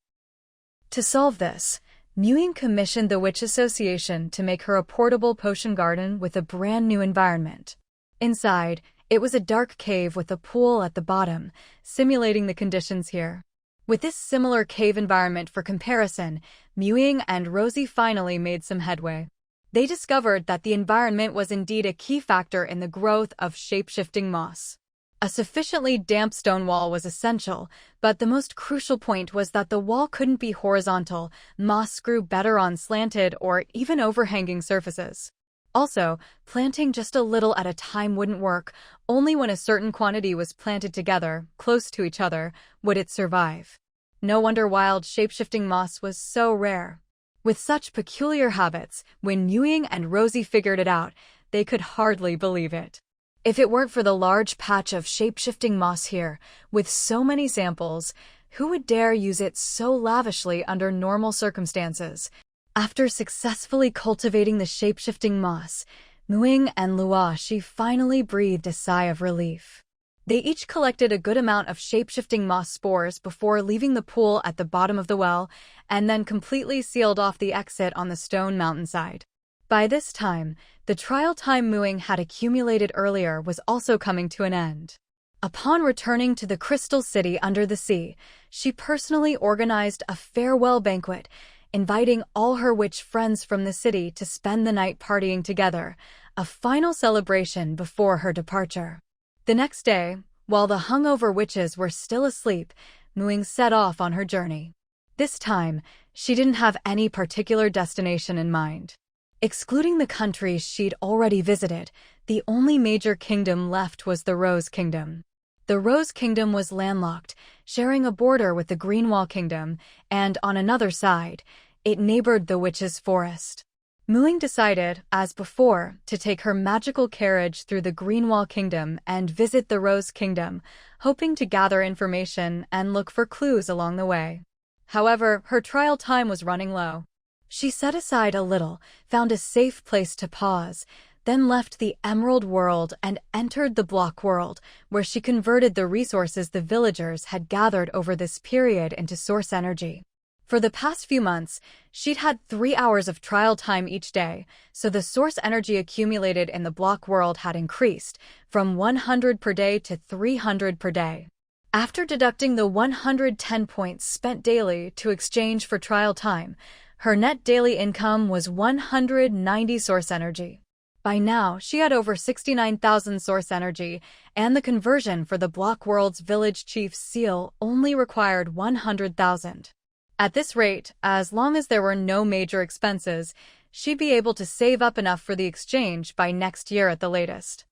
To solve this, Ying commissioned the Witch Association to make her a portable potion garden with a brand new environment. Inside, it was a dark cave with a pool at the bottom, simulating the conditions here. With this similar cave environment for comparison, Ying and Rosie finally made some headway. They discovered that the environment was indeed a key factor in the growth of shape-shifting moss. A sufficiently damp stone wall was essential, but the most crucial point was that the wall couldn't be horizontal. Moss grew better on slanted or even overhanging surfaces. Also, planting just a little at a time wouldn't work. Only when a certain quantity was planted together, close to each other, would it survive. No wonder wild shape-shifting moss was so rare. With such peculiar habits, when Ying and Rosie figured it out, they could hardly believe it. If it weren't for the large patch of shape-shifting moss here, with so many samples, who would dare use it so lavishly under normal circumstances? After successfully cultivating the shape-shifting moss, Muing and Luoshi finally breathed a sigh of relief. They each collected a good amount of shape-shifting moss spores before leaving the pool at the bottom of the well, and then completely sealed off the exit on the stone mountainside. By this time, the trial time Muing had accumulated earlier was also coming to an end. Upon returning to the Crystal City under the sea, she personally organized a farewell banquet, inviting all her witch friends from the city to spend the night partying together, a final celebration before her departure. The next day, while the hungover witches were still asleep, Muing set off on her journey. This time, she didn't have any particular destination in mind. Excluding the countries she'd already visited, the only major kingdom left was the Rose Kingdom. The Rose Kingdom was landlocked, sharing a border with the Greenwall Kingdom, and on another side, it neighbored the Witch's Forest. Muing decided, as before, to take her magical carriage through the Greenwall Kingdom and visit the Rose Kingdom, hoping to gather information and look for clues along the way. However, her trial time was running low. She set aside a little, found a safe place to pause, then left the Emerald World and entered the Block World, where she converted the resources the villagers had gathered over this period into source energy. For the past few months, she'd had 3 hours of trial time each day, so the source energy accumulated in the Block World had increased, from 100 per day to 300 per day. After deducting the 110 points spent daily to exchange for trial time, her net daily income was 190 source energy. By now, she had over 69,000 source energy, and the conversion for the Block World's village chief's seal only required 100,000. At this rate, as long as there were no major expenses, she'd be able to save up enough for the exchange by next year at the latest.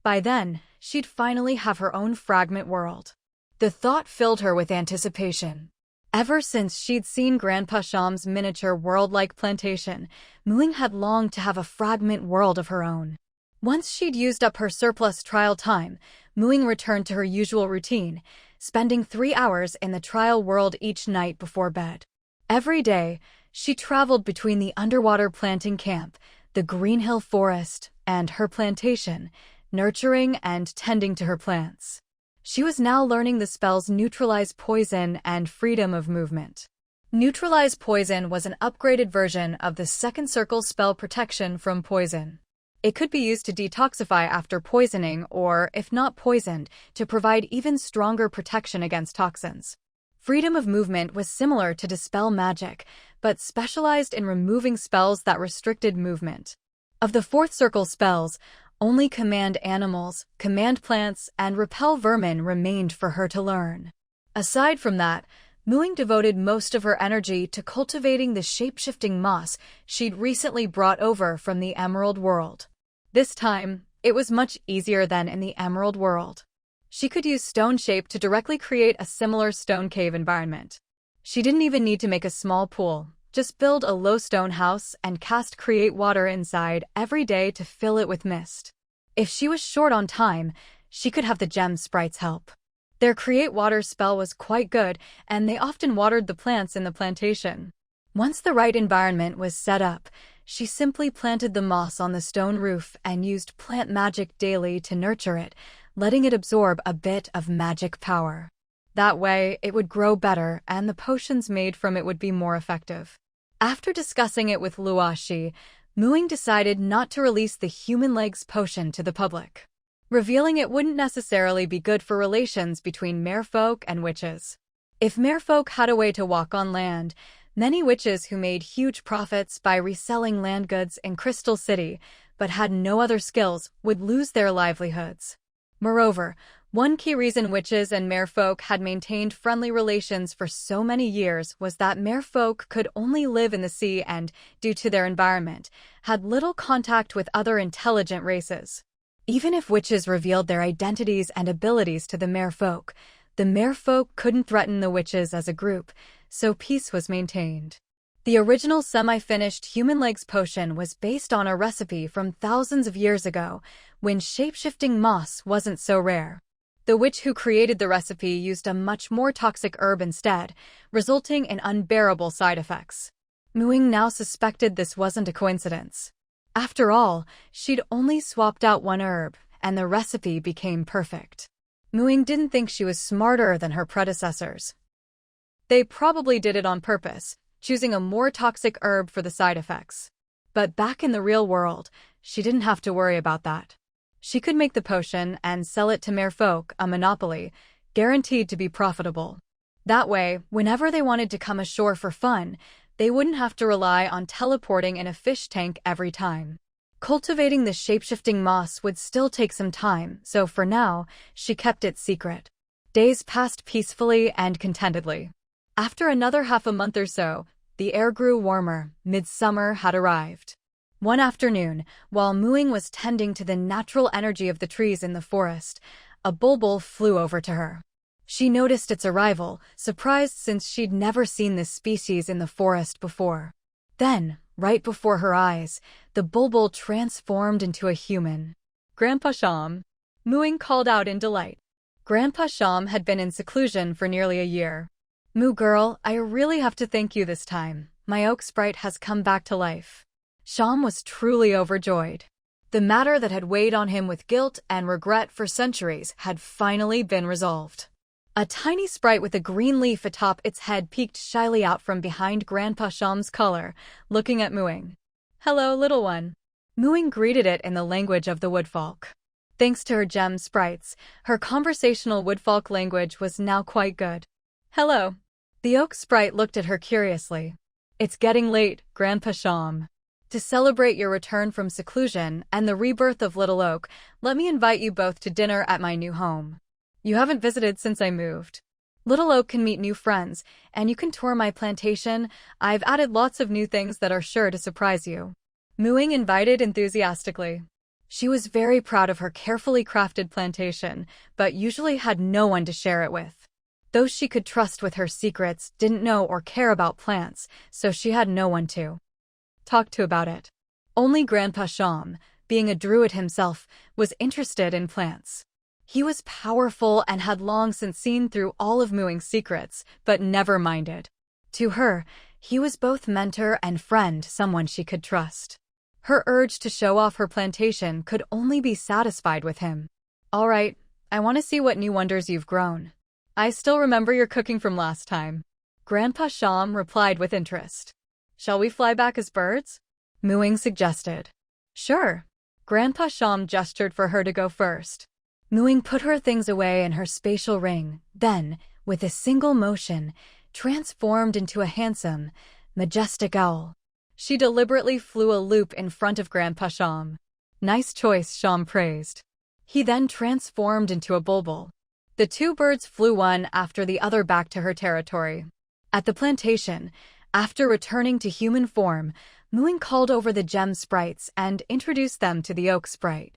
By then, she'd finally have her own fragment world. The thought filled her with anticipation. Ever since she'd seen Grandpa Sham's miniature world-like plantation, Muing had longed to have a fragment world of her own. Once she'd used up her surplus trial time, Muing returned to her usual routine, spending 3 hours in the trial world each night before bed. Every day, she traveled between the underwater planting camp, the Greenhill Forest, and her plantation, nurturing and tending to her plants. She was now learning the spells Neutralize Poison and Freedom of Movement. Neutralize Poison was an upgraded version of the second circle spell Protection from Poison. It could be used to detoxify after poisoning or, if not poisoned, to provide even stronger protection against toxins. Freedom of Movement was similar to Dispel Magic, but specialized in removing spells that restricted movement. Of the fourth circle spells, only Command Animals, Command Plants, and Repel Vermin remained for her to learn. Aside from that, Muing devoted most of her energy to cultivating the shape-shifting moss she'd recently brought over from the Emerald World. This time, it was much easier than in the Emerald World. She could use Stone Shape to directly create a similar stone cave environment. She didn't even need to make a small pool, just build a low stone house and cast Create Water inside every day to fill it with mist. If she was short on time, she could have the gem sprites help. Their Create Water spell was quite good, and they often watered the plants in the plantation. Once the right environment was set up, she simply planted the moss on the stone roof and used plant magic daily to nurture it, letting it absorb a bit of magic power. That way, it would grow better and the potions made from it would be more effective. After discussing it with Luoshi, Muing decided not to release the human legs potion to the public, revealing it wouldn't necessarily be good for relations between merfolk and witches. If merfolk had a way to walk on land, many witches who made huge profits by reselling land goods in Crystal City but had no other skills would lose their livelihoods. Moreover, one key reason witches and merfolk had maintained friendly relations for so many years was that merfolk could only live in the sea and, due to their environment, had little contact with other intelligent races. Even if witches revealed their identities and abilities to the merfolk couldn't threaten the witches as a group, so peace was maintained. The original semi-finished human legs potion was based on a recipe from thousands of years ago, when shape-shifting moss wasn't so rare. The witch who created the recipe used a much more toxic herb instead, resulting in unbearable side effects. Ying now suspected this wasn't a coincidence. After all, she'd only swapped out one herb, and the recipe became perfect. Ying didn't think she was smarter than her predecessors. They probably did it on purpose, choosing a more toxic herb for the side effects. But back in the real world, she didn't have to worry about that. She could make the potion and sell it to merfolk, a monopoly, guaranteed to be profitable. That way, whenever they wanted to come ashore for fun, they wouldn't have to rely on teleporting in a fish tank every time. Cultivating the shape-shifting moss would still take some time, so for now, she kept it secret. Days passed peacefully and contentedly. After another half a month or so, the air grew warmer. Midsummer had arrived. One afternoon, while Ying was tending to the natural energy of the trees in the forest, a bulbul flew over to her. She noticed its arrival, surprised since she'd never seen this species in the forest before. Then, right before her eyes, the bulbul transformed into a human. "Grandpa Sham," Ying called out in delight. Grandpa Sham had been in seclusion for nearly a year. "Moo girl, I really have to thank you this time. My oak sprite has come back to life." Sham was truly overjoyed. The matter that had weighed on him with guilt and regret for centuries had finally been resolved. A tiny sprite with a green leaf atop its head peeked shyly out from behind Grandpa Sham's collar, looking at Ying. "Hello, little one." Ying greeted it in the language of the woodfolk. Thanks to her gem sprites, her conversational woodfolk language was now quite good. "Hello." The oak sprite looked at her curiously. "It's getting late, Grandpa Sham. To celebrate your return from seclusion and the rebirth of Little Oak, let me invite you both to dinner at my new home. You haven't visited since I moved. Little Oak can meet new friends, and you can tour my plantation. I've added lots of new things that are sure to surprise you." Ying invited enthusiastically. She was very proud of her carefully crafted plantation, but usually had no one to share it with. Those she could trust with her secrets didn't know or care about plants, so she had no one to talk to about it. Only Grandpa Sham, being a druid himself, was interested in plants. He was powerful and had long since seen through all of Ying's secrets, but never minded. To her, he was both mentor and friend, someone she could trust. Her urge to show off her plantation could only be satisfied with him. "All right, I want to see what new wonders you've grown. I still remember your cooking from last time." Grandpa Sham replied with interest. "Shall we fly back as birds?" Ying suggested. "Sure." Grandpa Sham gestured for her to go first. Ying put her things away in her spatial ring, then, with a single motion, transformed into a handsome, majestic owl. She deliberately flew a loop in front of Grandpa Sham. "Nice choice," Sham praised. He then transformed into a bulbul. The two birds flew one after the other back to her territory. At the plantation, after returning to human form, Ying called over the gem sprites and introduced them to the oak sprite.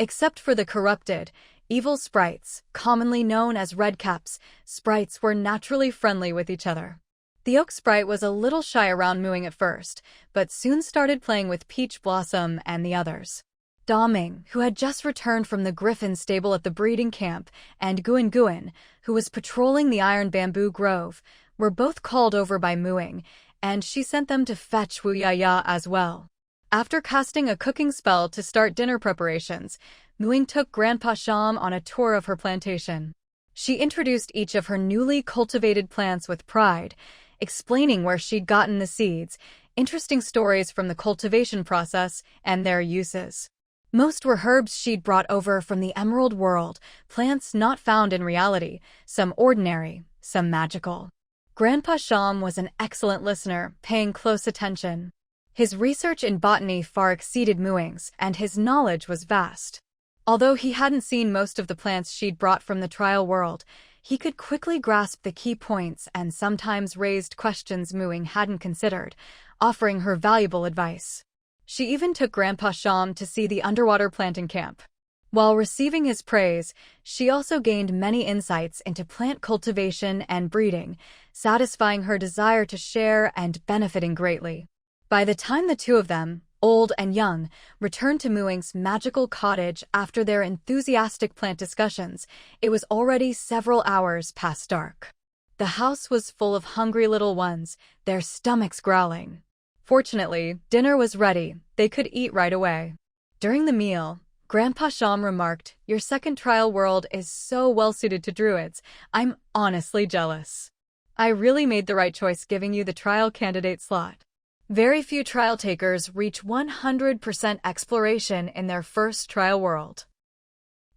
Except for the corrupted, evil sprites, commonly known as redcaps, sprites were naturally friendly with each other. The oak sprite was a little shy around Ying at first, but soon started playing with Peach Blossom and the others. Ming, who had just returned from the griffin stable at the breeding camp, and Guin, who was patrolling the iron bamboo grove, were both called over by Ying, and she sent them to fetch Wu Ya as well. After casting a cooking spell to start dinner preparations, Ying took Grandpa Sham on a tour of her plantation. She introduced each of her newly cultivated plants with pride, explaining where she'd gotten the seeds, interesting stories from the cultivation process, and their uses. Most were herbs she'd brought over from the Emerald World, plants not found in reality, some ordinary, some magical. Grandpa Sham was an excellent listener, paying close attention. His research in botany far exceeded Ying's, and his knowledge was vast. Although he hadn't seen most of the plants she'd brought from the trial world, he could quickly grasp the key points and sometimes raised questions Ying hadn't considered, offering her valuable advice. She even took Grandpa Sham to see the underwater planting camp. While receiving his praise, she also gained many insights into plant cultivation and breeding, satisfying her desire to share and benefiting greatly. By the time the two of them, old and young, returned to Muing's magical cottage after their enthusiastic plant discussions. It was already several hours past dark. The house was full of hungry little ones, their stomachs growling. Fortunately, dinner was ready. They could eat right away. During the meal, Grandpa Sham remarked, "Your second trial world is so well suited to druids. I'm honestly jealous. I really made the right choice giving you the trial candidate slot." Very few trial takers reach 100% exploration in their first trial world.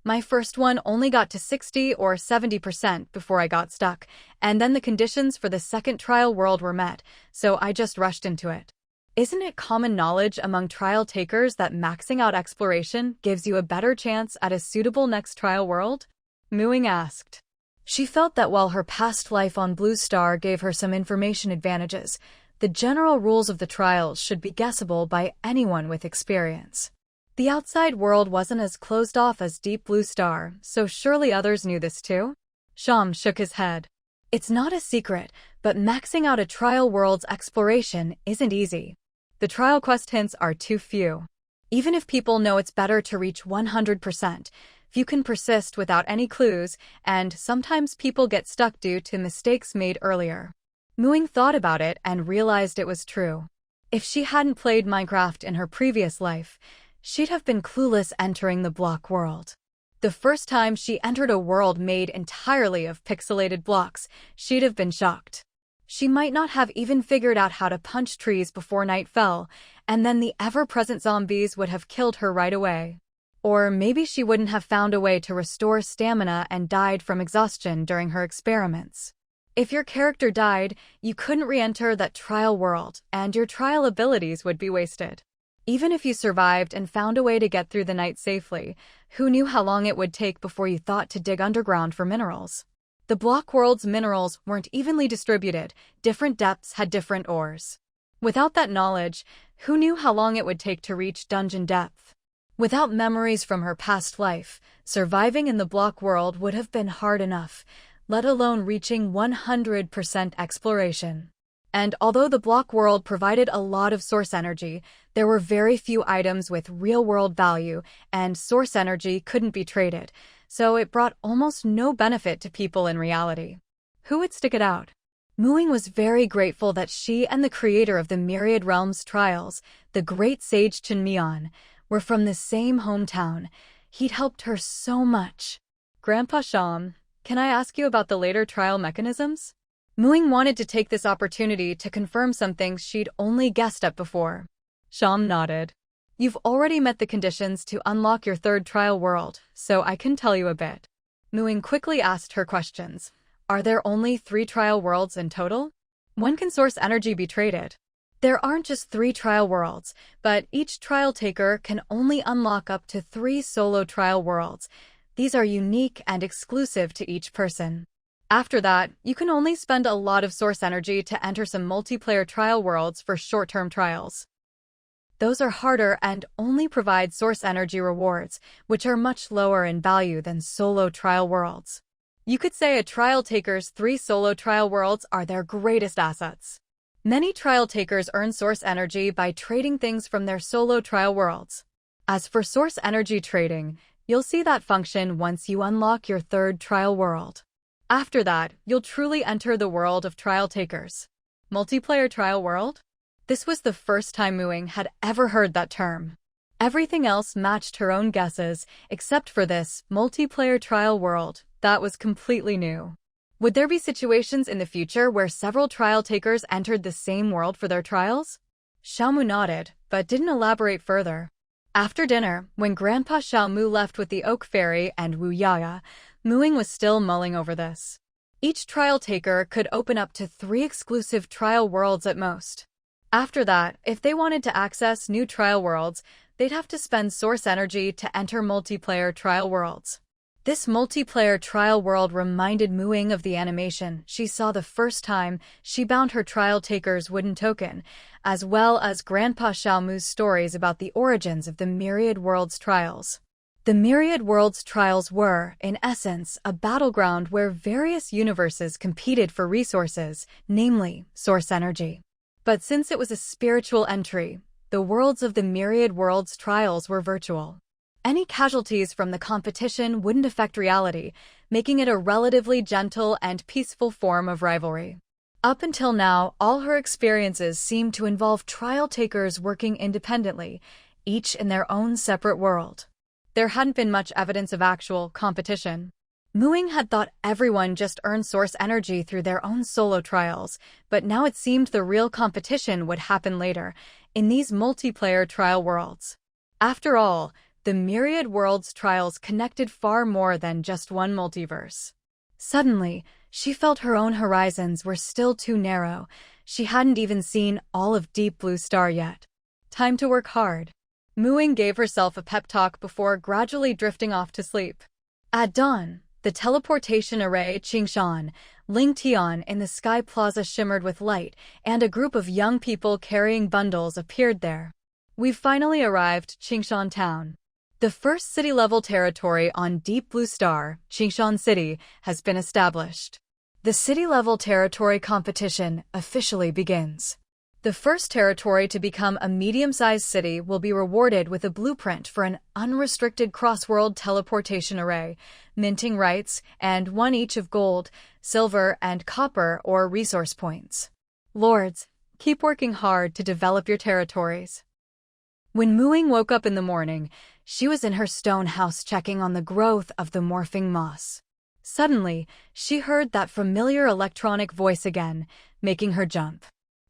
My first one only got to 60 or 70% before I got stuck, and then the conditions for the second trial world were met, so I just rushed into it. Isn't it common knowledge among trial takers that maxing out exploration gives you a better chance at a suitable next trial world? Muing asked. She felt that while her past life on Blue Star gave her some information advantages, the general rules of the trials should be guessable by anyone with experience. The outside world wasn't as closed off as Deep Blue Star, so surely others knew this too? Sham shook his head. It's not a secret, but maxing out a trial world's exploration isn't easy. The trial quest hints are too few. Even if people know it's better to reach 100%, few can persist without any clues, and sometimes people get stuck due to mistakes made earlier. Muing thought about it and realized it was true. If she hadn't played Minecraft in her previous life, she'd have been clueless entering the block world. The first time she entered a world made entirely of pixelated blocks, she'd have been shocked. She might not have even figured out how to punch trees before night fell, and then the ever-present zombies would have killed her right away. Or maybe she wouldn't have found a way to restore stamina and died from exhaustion during her experiments. If your character died, you couldn't re-enter that trial world, and your trial abilities would be wasted. Even if you survived and found a way to get through the night safely, who knew how long it would take before you thought to dig underground for minerals? The block world's minerals weren't evenly distributed, different depths had different ores. Without that knowledge, who knew how long it would take to reach dungeon depth? Without memories from her past life, surviving in the block world would have been hard enough, let alone reaching 100% exploration. And although the block world provided a lot of source energy, there were very few items with real-world value, and source energy couldn't be traded, so it brought almost no benefit to people in reality. Who would stick it out? Muing was very grateful that she and the creator of the Myriad Realms trials, the great sage Chen Mian, were from the same hometown. He'd helped her so much. Grandpa Sham, can I ask you about the later trial mechanisms? Muing wanted to take this opportunity to confirm some things she'd only guessed at before. Sham nodded. You've already met the conditions to unlock your third trial world, so I can tell you a bit. Muing quickly asked her questions. Are there only 3 trial worlds in total? When can source energy be traded? There aren't just 3 trial worlds, but each trial taker can only unlock up to 3 solo trial worlds. These are unique and exclusive to each person. After that, you can only spend a lot of source energy to enter some multiplayer trial worlds for short-term trials. Those are harder and only provide source energy rewards, which are much lower in value than solo trial worlds. You could say a trial taker's 3 solo trial worlds are their greatest assets. Many trial takers earn source energy by trading things from their solo trial worlds. As for source energy trading, you'll see that function once you unlock your third trial world. After that, you'll truly enter the world of trial takers. Multiplayer trial world? This was the first time Muing had ever heard that term. Everything else matched her own guesses, except for this multiplayer trial world that was completely new. Would there be situations in the future where several trial takers entered the same world for their trials? Xiaomu nodded, but didn't elaborate further. After dinner, when Grandpa Xiaomu left with the Oak Fairy and Wu Yaya, Muing was still mulling over this. Each trial taker could open up to 3 exclusive trial worlds at most. After that, if they wanted to access new trial worlds, they'd have to spend source energy to enter multiplayer trial worlds. This multiplayer trial world reminded Muing of the animation she saw the first time she bound her trial taker's wooden token, as well as Grandpa Xiaomu's stories about the origins of the Myriad Worlds trials. The Myriad Worlds trials were, in essence, a battleground where various universes competed for resources, namely, source energy. But since it was a spiritual entry, the worlds of the Myriad Worlds trials were virtual. Any casualties from the competition wouldn't affect reality, making it a relatively gentle and peaceful form of rivalry. Up until now, all her experiences seemed to involve trial takers working independently, each in their own separate world. There hadn't been much evidence of actual competition. Ying had thought everyone just earned source energy through their own solo trials, but now it seemed the real competition would happen later, in these multiplayer trial worlds. After all, the Myriad Worlds trials connected far more than just one multiverse. Suddenly, she felt her own horizons were still too narrow. She hadn't even seen all of Deep Blue Star yet. Time to work hard. Ying gave herself a pep talk before gradually drifting off to sleep. At dawn, the teleportation array Qingshan, Ling Tian in the Sky Plaza shimmered with light, and a group of young people carrying bundles appeared there. We've finally arrived, Qingshan Town. The first city-level territory on Deep Blue Star, Qingshan City, has been established. The city-level territory competition officially begins. The first territory to become a medium-sized city will be rewarded with a blueprint for an unrestricted cross-world teleportation array, minting rights, and one each of gold, silver, and copper or resource points. Lords, keep working hard to develop your territories. When Ying woke up in the morning, she was in her stone house checking on the growth of the morphing moss. Suddenly, she heard that familiar electronic voice again, making her jump.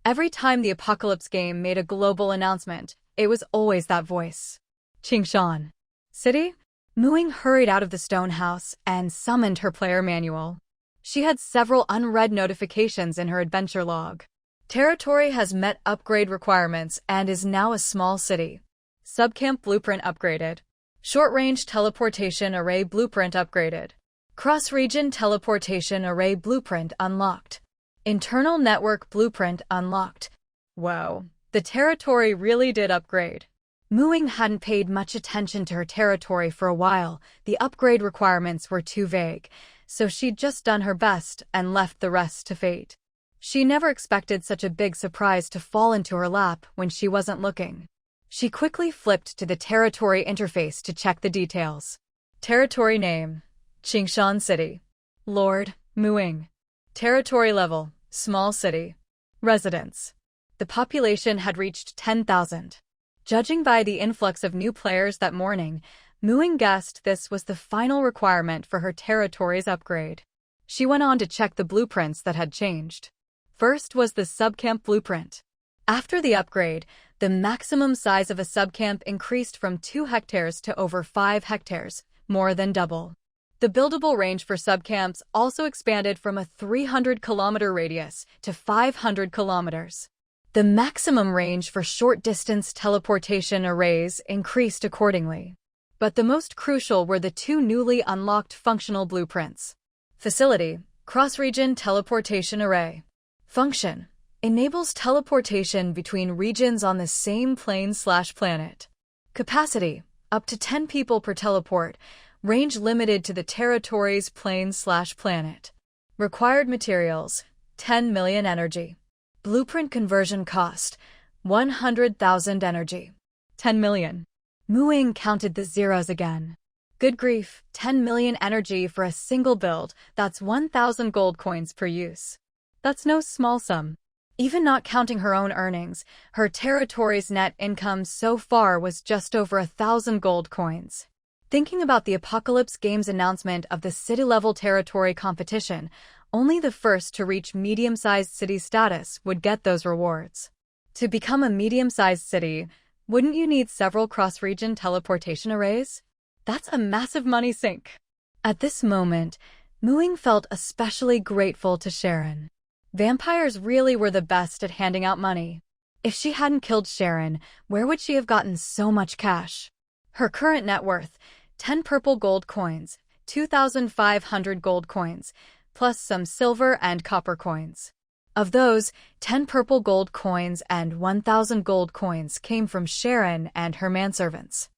Every time the Apocalypse game made a global announcement, it was always that voice. Qingshan City? Ying hurried out of the stone house and summoned her player manual. She had several unread notifications in her adventure log. Territory has met upgrade requirements and is now a small city. Subcamp blueprint upgraded. Short-range teleportation array blueprint upgraded. Cross-region teleportation array blueprint unlocked. Internal network blueprint unlocked. Whoa, the territory really did upgrade. Ying hadn't paid much attention to her territory for a while. The upgrade requirements were too vague, so she'd just done her best and left the rest to fate. She never expected such a big surprise to fall into her lap when she wasn't looking. She quickly flipped to the territory interface to check the details. Territory name: Qingshan City. Lord: Ying. Territory level: small city. Residents: the population had reached 10,000. Judging by the influx of new players that morning, Ying guessed this was the final requirement for her territory's upgrade. She went on to check the blueprints that had changed. First was the subcamp blueprint. After the upgrade, the maximum size of a subcamp increased from 2 hectares to over 5 hectares, more than double. The buildable range for subcamps also expanded from a 300-kilometer radius to 500 kilometers. The maximum range for short-distance teleportation arrays increased accordingly. But the most crucial were the 2 newly unlocked functional blueprints. Facility: cross-region teleportation array. Function: enables teleportation between regions on the same plane/planet. Capacity: up to 10 people per teleport. Range limited to the territory's plane/planet. Required materials: 10 million energy. Blueprint conversion cost: 100,000 energy. 10 million. Ying counted the zeros again. Good grief, 10 million energy for a single build, that's 1,000 gold coins per use. That's no small sum. Even not counting her own earnings, her territory's net income so far was just over 1,000 gold coins. Thinking about the Apocalypse game's announcement of the city-level territory competition, only the first to reach medium-sized city status would get those rewards. To become a medium-sized city, wouldn't you need several cross-region teleportation arrays? That's a massive money sink. At this moment, Ying felt especially grateful to Sharon. Vampires really were the best at handing out money. If she hadn't killed Sharon, where would she have gotten so much cash? Her current net worth: 10 purple gold coins, 2,500 gold coins, plus some silver and copper coins. Of those, 10 purple gold coins and 1,000 gold coins came from Sharon and her manservants.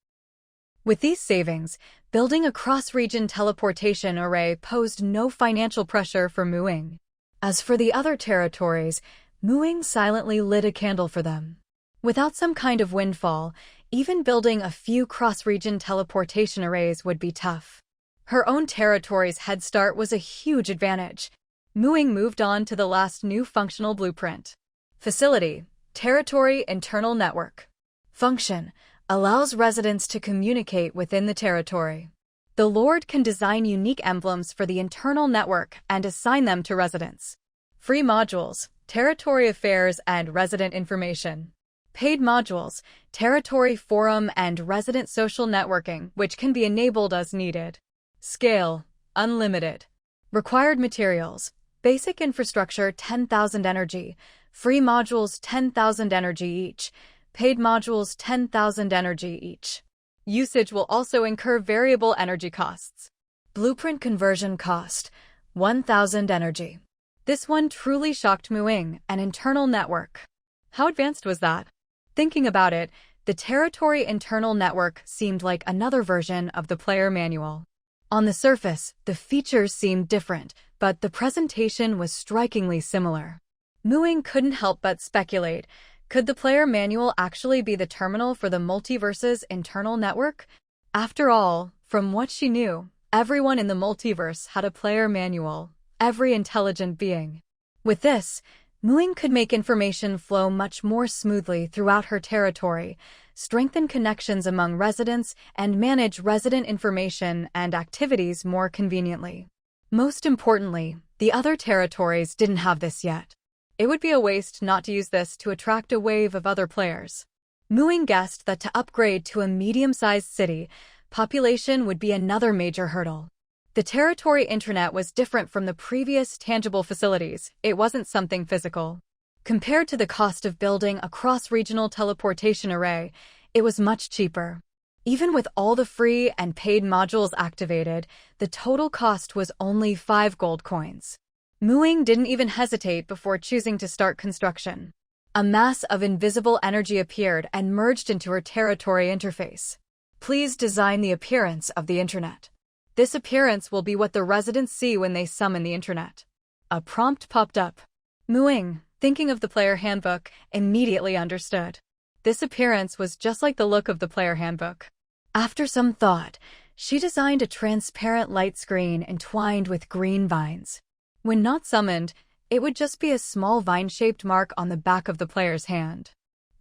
With these savings, building a cross-region teleportation array posed no financial pressure for Ying. As for the other territories, Ying silently lit a candle for them. Without some kind of windfall, even building a few cross-region teleportation arrays would be tough. Her own territory's head start was a huge advantage. Ying moved on to the last new functional blueprint. Facility, Territory Internal Network. Function, allows residents to communicate within the territory. The Lord can design unique emblems for the internal network and assign them to residents. Free modules, Territory Affairs and Resident Information. Paid modules, Territory Forum and Resident Social Networking, which can be enabled as needed. Scale, unlimited. Required materials, basic infrastructure 10,000 energy, free modules 10,000 energy each, paid modules 10,000 energy each. Usage will also incur variable energy costs. Blueprint conversion cost, 1,000 energy. This one truly shocked Ying, an internal network. How advanced was that? Thinking about it, the Territory Internal Network seemed like another version of the player manual. On the surface, the features seemed different, but the presentation was strikingly similar. Ying couldn't help but speculate. Could the player manual actually be the terminal for the multiverse's internal network? After all, from what she knew, everyone in the multiverse had a player manual, every intelligent being. With this, Ying could make information flow much more smoothly throughout her territory, strengthen connections among residents, and manage resident information and activities more conveniently. Most importantly, the other territories didn't have this yet. It would be a waste not to use this to attract a wave of other players. Ying guessed that to upgrade to a medium-sized city, population would be another major hurdle. The territory intranet was different from the previous tangible facilities. It wasn't something physical. Compared to the cost of building a cross-regional teleportation array, it was much cheaper. Even with all the free and paid modules activated, the total cost was only 5 gold coins. Ying didn't even hesitate before choosing to start construction. A mass of invisible energy appeared and merged into her territory interface. Please design the appearance of the internet. This appearance will be what the residents see when they summon the internet. A prompt popped up. Ying, thinking of the player handbook, immediately understood. This appearance was just like the look of the player handbook. After some thought, she designed a transparent light screen entwined with green vines. When not summoned, it would just be a small vine-shaped mark on the back of the player's hand.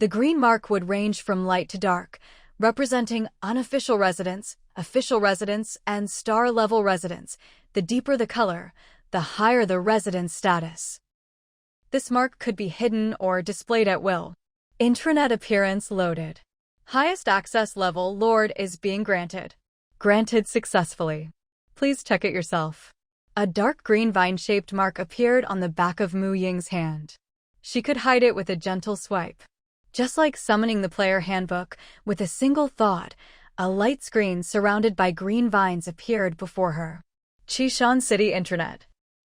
The green mark would range from light to dark, representing unofficial residents, official residents, and star-level residents. The deeper the color, the higher the resident's status. This mark could be hidden or displayed at will. Intranet appearance loaded. Highest access level Lord is being granted. Granted successfully. Please check it yourself. A dark green vine-shaped mark appeared on the back of Ying's hand. She could hide it with a gentle swipe. Just like summoning the player handbook, with a single thought, a light screen surrounded by green vines appeared before her. Chishan City Intranet.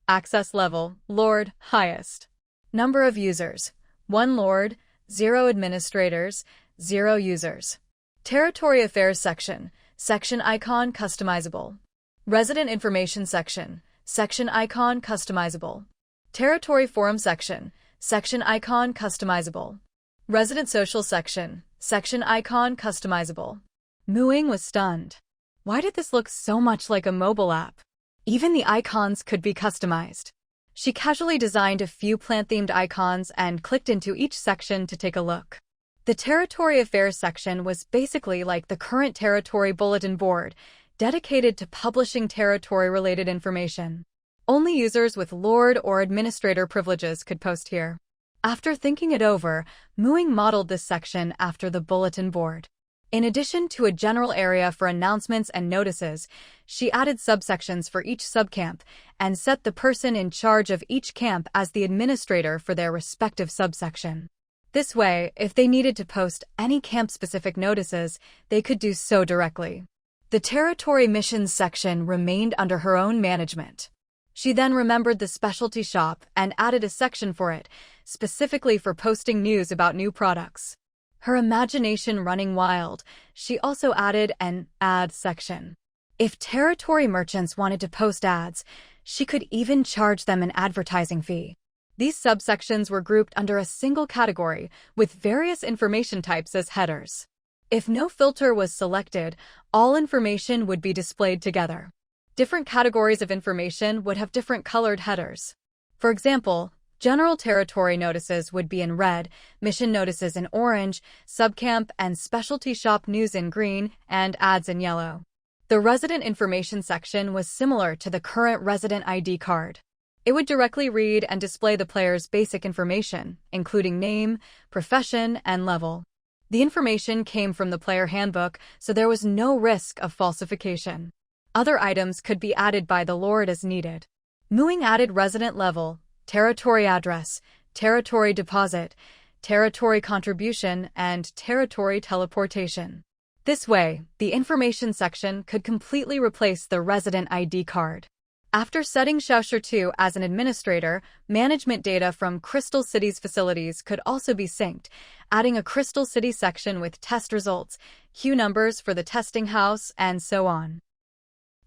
Access level, Lord, highest. Number of users, 1 Lord, 0 administrators, 0 users. Territory Affairs section, section icon customizable. Resident Information section, section icon customizable. Territory Forum section, section icon customizable. Resident Social section, section icon customizable. Ying was stunned. Why did this look so much like a mobile app? Even the icons could be customized. She casually designed a few plant-themed icons and clicked into each section to take a look. The Territory Affairs section was basically like the current Territory Bulletin Board, dedicated to publishing territory-related information. Only users with Lord or Administrator privileges could post here. After thinking it over, Ying modeled this section after the bulletin board. In addition to a general area for announcements and notices, she added subsections for each subcamp and set the person in charge of each camp as the administrator for their respective subsection. This way, if they needed to post any camp-specific notices, they could do so directly. The Territory Missions section remained under her own management. She then remembered the specialty shop and added a section for it, specifically for posting news about new products. Her imagination running wild, she also added an ad section. If territory merchants wanted to post ads, she could even charge them an advertising fee. These subsections were grouped under a single category, with various information types as headers. If no filter was selected, all information would be displayed together. Different categories of information would have different colored headers. For example, general territory notices would be in red, mission notices in orange, subcamp and specialty shop news in green, and ads in yellow. The resident information section was similar to the current resident ID card. It would directly read and display the player's basic information, including name, profession, and level. The information came from the player handbook, so there was no risk of falsification. Other items could be added by the Lord as needed. Mooing added resident level, territory address, territory deposit, territory contribution, and territory teleportation. This way, the information section could completely replace the resident ID card. After setting Xiaoshi 2 as an administrator, management data from Crystal City's facilities could also be synced, adding a Crystal City section with test results, queue numbers for the testing house, and so on.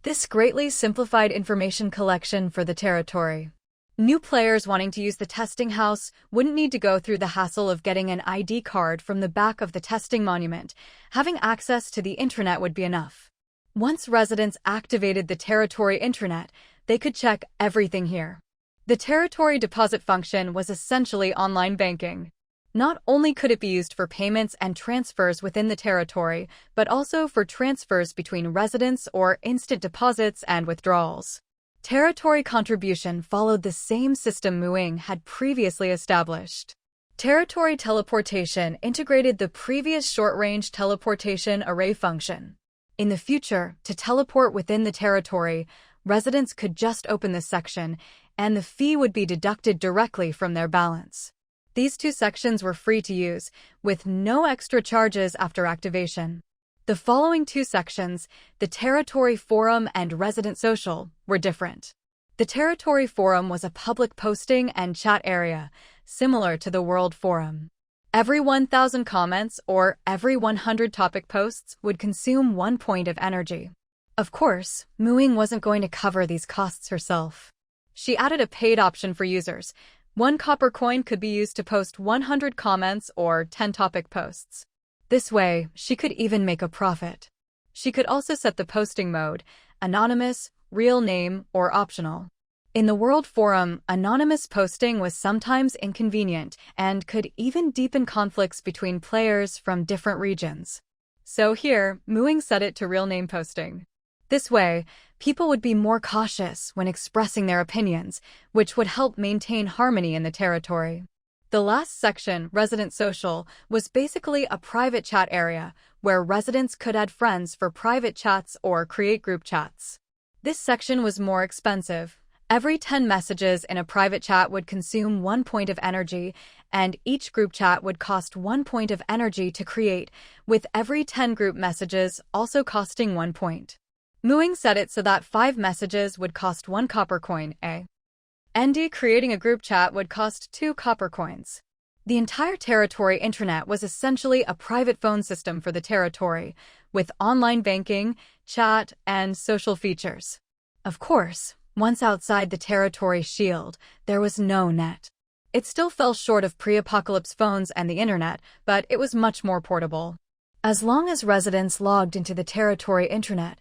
This greatly simplified information collection for the territory. New players wanting to use the testing house wouldn't need to go through the hassle of getting an ID card from the back of the testing monument. Having access to the intranet would be enough. Once residents activated the territory intranet, they could check everything here. The territory deposit function was essentially online banking. Not only could it be used for payments and transfers within the territory, but also for transfers between residents or instant deposits and withdrawals. Territory contribution followed the same system Ying had previously established. Territory teleportation integrated the previous short-range teleportation array function. In the future, to teleport within the territory, residents could just open this section, and the fee would be deducted directly from their balance. These two sections were free to use, with no extra charges after activation. The following two sections, the Territory Forum and Resident Social, were different. The Territory Forum was a public posting and chat area, similar to the World Forum. Every 1,000 comments or every 100 topic posts would consume 1 point of energy. Of course, Ying wasn't going to cover these costs herself. She added a paid option for users. 1 copper coin could be used to post 100 comments or 10 topic posts. This way, she could even make a profit. She could also set the posting mode, anonymous, real name, or optional. In the World Forum, anonymous posting was sometimes inconvenient and could even deepen conflicts between players from different regions. So here, Ying set it to real name posting. This way, people would be more cautious when expressing their opinions, which would help maintain harmony in the territory. The last section, Resident Social, was basically a private chat area where residents could add friends for private chats or create group chats. This section was more expensive. Every 10 messages in a private chat would consume 1 point of energy, and each group chat would cost 1 point of energy to create, with every 10 group messages also costing 1 point. Ying set it so that 5 messages would cost 1 copper coin, creating a group chat would cost 2 copper coins. The entire territory intranet was essentially a private phone system for the territory, with online banking, chat, and social features. Of course, once outside the territory shield, there was no net. It still fell short of pre-apocalypse phones and the internet, but it was much more portable. As long as residents logged into the territory intranet,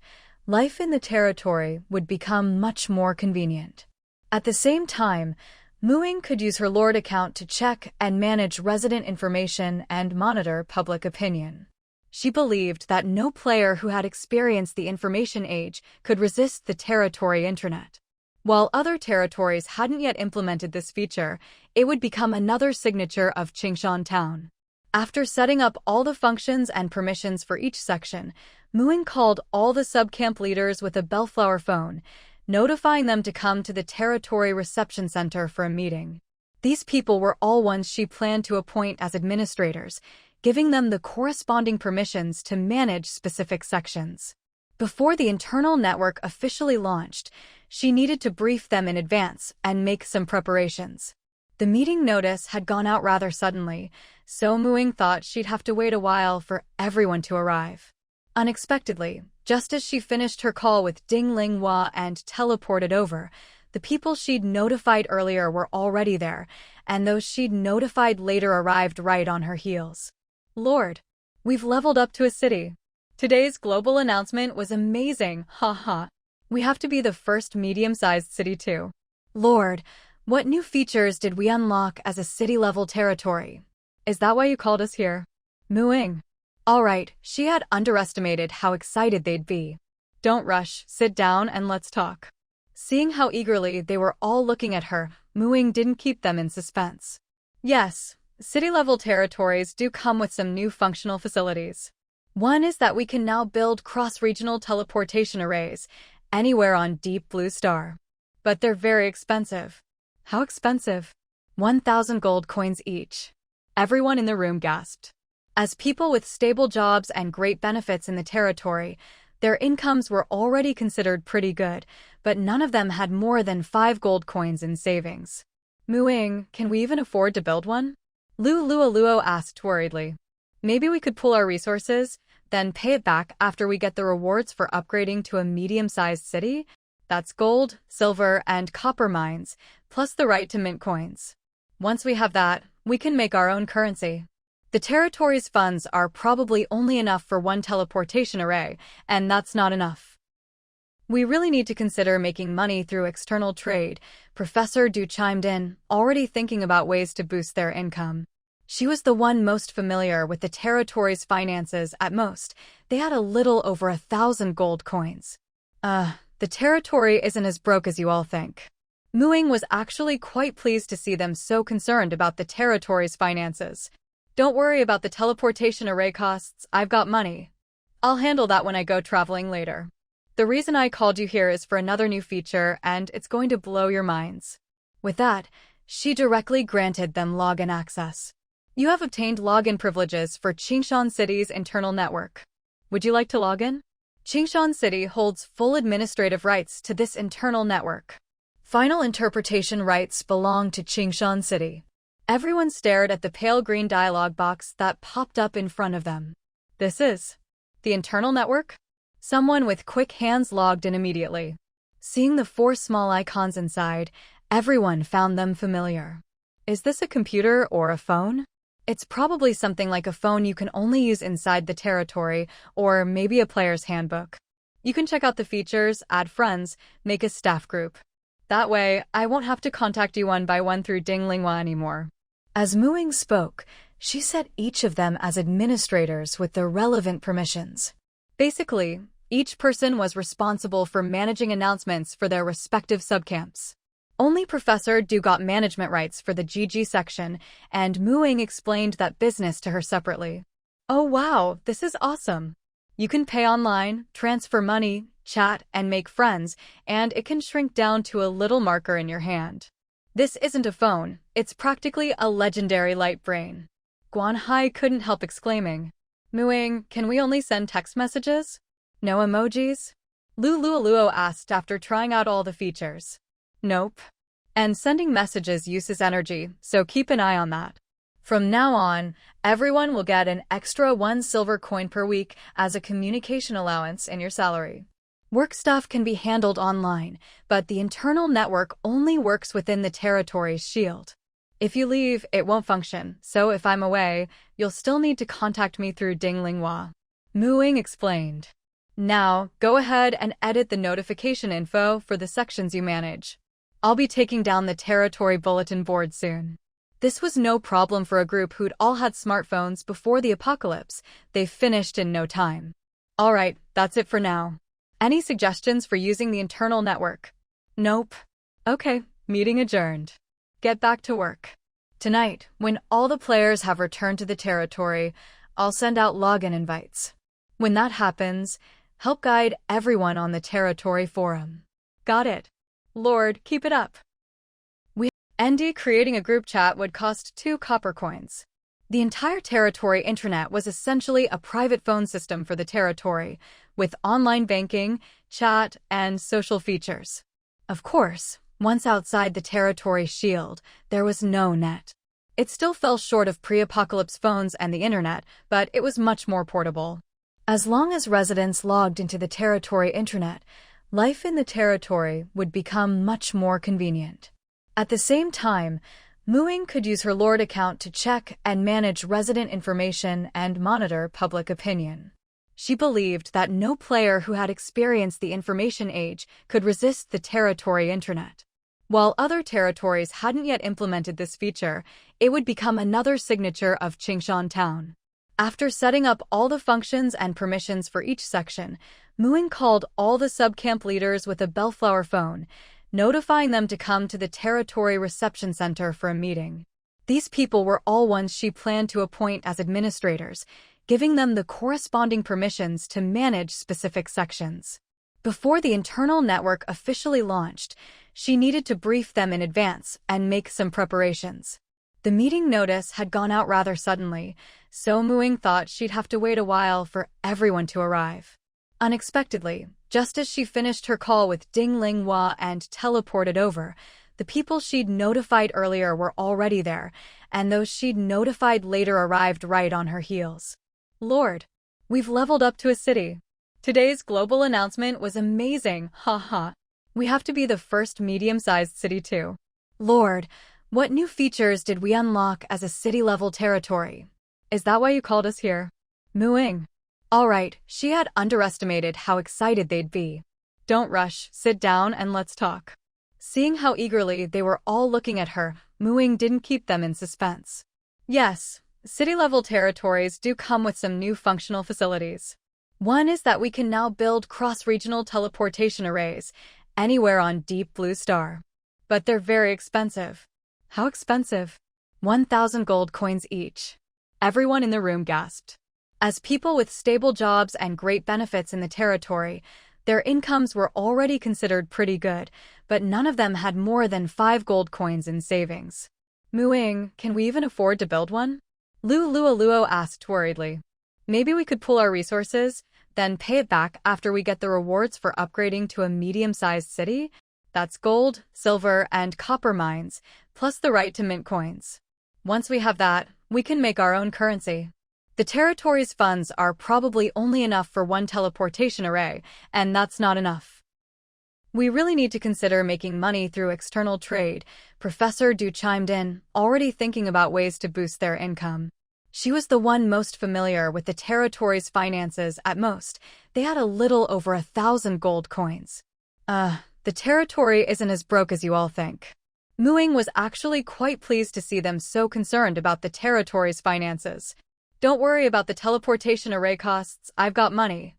life in the territory would become much more convenient. At the same time, Ying could use her Lord account to check and manage resident information and monitor public opinion. She believed that no player who had experienced the information age could resist the territory intranet. While other territories hadn't yet implemented this feature, it would become another signature of Qingshan Town. After setting up all the functions and permissions for each section, Ying called all the subcamp leaders with a bellflower phone, notifying them to come to the territory reception center for a meeting. These people were all ones she planned to appoint as administrators, giving them the corresponding permissions to manage specific sections. Before the internal network officially launched, she needed to brief them in advance and make some preparations. The meeting notice had gone out rather suddenly, so Ying thought she'd have to wait a while for everyone to arrive. Unexpectedly, just as she finished her call with Ding Linghua and teleported over, The people she'd notified earlier were already there, and those she'd notified later arrived right on her heels. Lord, we've leveled up to a city. Today's global announcement was amazing, haha. We have to be the first medium-sized city too. Lord, what new features did we unlock as a city-level territory? Is that why you called us here? Mooing. All right, she had underestimated how excited they'd be. Don't rush, sit down and let's talk. Seeing how eagerly they were all looking at her, Mooing didn't keep them in suspense. Yes, city-level territories do come with some new functional facilities. One is that we can now build cross-regional teleportation arrays anywhere on Deep Blue Star. But they're very expensive. How expensive? 1,000 gold coins each. Everyone in the room gasped. As people with stable jobs and great benefits in the territory, their incomes were already considered pretty good, but none of them had more than 5 gold coins in savings. Mooing, can we even afford to build one? Luo asked worriedly. Maybe we could pool our resources, then pay it back after we get the rewards for upgrading to a medium-sized city? That's gold, silver, and copper mines, plus the right to mint coins. Once we have that, we can make our own currency. The territory's funds are probably only enough for one teleportation array, and that's not enough. We really need to consider making money through external trade, Professor Du chimed in, already thinking about ways to boost their income. She was the one most familiar with the territory's finances. At most, they had a little over 1,000 gold coins. The territory isn't as broke as you all think. Mooing was actually quite pleased to see them so concerned about the territory's finances. Don't worry about the teleportation array costs, I've got money. I'll handle that when I go traveling later. The reason I called you here is for another new feature, and it's going to blow your minds. With that, she directly granted them login access. You have obtained login privileges for Qingshan City's internal network. Would you like to log in? Qingshan City holds full administrative rights to this internal network. Final interpretation rights belong to Qingshan City. Everyone stared at the pale green dialog box that popped up in front of them. This is the internal network? Someone with quick hands logged in immediately. Seeing the 4 small icons inside, everyone found them familiar. Is this a computer or a phone? It's probably something like a phone you can only use inside the territory, or maybe a player's handbook. You can check out the features, add friends, make a staff group. That way, I won't have to contact you one by one through Dinglingwa anymore. As Mooing spoke, she set each of them as administrators with the relevant permissions. Basically, each person was responsible for managing announcements for their respective subcamps. Only Professor Du got management rights for the GG section, and Mooing explained that business to her separately. Oh wow, this is awesome. You can pay online, transfer money, chat, and make friends, and it can shrink down to a little marker in your hand. This isn't a phone, it's practically a legendary light brain. Guanhai couldn't help exclaiming. Mooing, can we only send text messages? No emojis? Luo asked after trying out all the features. Nope. And sending messages uses energy, so keep an eye on that. From now on, everyone will get an extra 1 silver coin per week as a communication allowance in your salary. Work stuff can be handled online, but the internal network only works within the territory's shield. If you leave, it won't function, so if I'm away, you'll still need to contact me through Dinglingwa. Mooing explained. Now, go ahead and edit the notification info for the sections you manage. I'll be taking down the territory bulletin board soon. This was no problem for a group who'd all had smartphones before the apocalypse. They finished in no time. Alright, that's it for now. Any suggestions for using the internal network? Nope. Okay, meeting adjourned. Get back to work. Tonight, when all the players have returned to the territory, I'll send out login invites. When that happens, help guide everyone on the territory forum. Got it. Lord, keep it up. ND creating a group chat would cost 2 copper coins. The entire territory intranet was essentially a private phone system for the territory, with online banking, chat, and social features. Of course, once outside the territory shield, there was no net. It still fell short of pre-apocalypse phones and the internet, but it was much more portable. As long as residents logged into the territory intranet, Life in the territory would become much more convenient. At the same time, Ying could use her Lord account to check and manage resident information and monitor public opinion. She believed that no player who had experienced the information age could resist the territory intranet. While other territories hadn't yet implemented this feature, it would become another signature of Qingshan Town. After setting up all the functions and permissions for each section, Ying called all the subcamp leaders with a bellflower phone, notifying them to come to the territory reception center for a meeting. These people were all ones she planned to appoint as administrators, giving them the corresponding permissions to manage specific sections. Before the internal network officially launched, she needed to brief them in advance and make some preparations. The meeting notice had gone out rather suddenly, so Ying thought she'd have to wait a while for everyone to arrive. Unexpectedly, just as she finished her call with Ding Linghua and teleported over, the people she'd notified earlier were already there, and those she'd notified later arrived right on her heels. Lord, we've leveled up to a city. Today's global announcement was amazing, haha. We have to be the first medium-sized city too. Lord, what new features did we unlock as a city-level territory? Is that why you called us here? Ying. All right, she had underestimated how excited they'd be. Don't rush, sit down and let's talk. Seeing how eagerly they were all looking at her, Ying didn't keep them in suspense. Yes, city-level territories do come with some new functional facilities. One is that we can now build cross-regional teleportation arrays anywhere on Deep Blue Star. But they're very expensive. How expensive? 1,000 gold coins each. Everyone in the room gasped. As people with stable jobs and great benefits in the territory, their incomes were already considered pretty good, but none of them had more than 5 gold coins in savings. Ying, can we even afford to build one? Lu Luo asked worriedly. Maybe we could pool our resources, then pay it back after we get the rewards for upgrading to a medium-sized city? That's gold, silver, and copper mines, plus the right to mint coins. Once we have that, we can make our own currency. The territory's funds are probably only enough for one teleportation array, and that's not enough. We really need to consider making money through external trade, Professor Du chimed in, already thinking about ways to boost their income. She was the one most familiar with the territory's finances. At most, they had a little over 1,000 gold coins. The territory isn't as broke as you all think. Ying was actually quite pleased to see them so concerned about the territory's finances. Don't worry about the teleportation array costs, I've got money.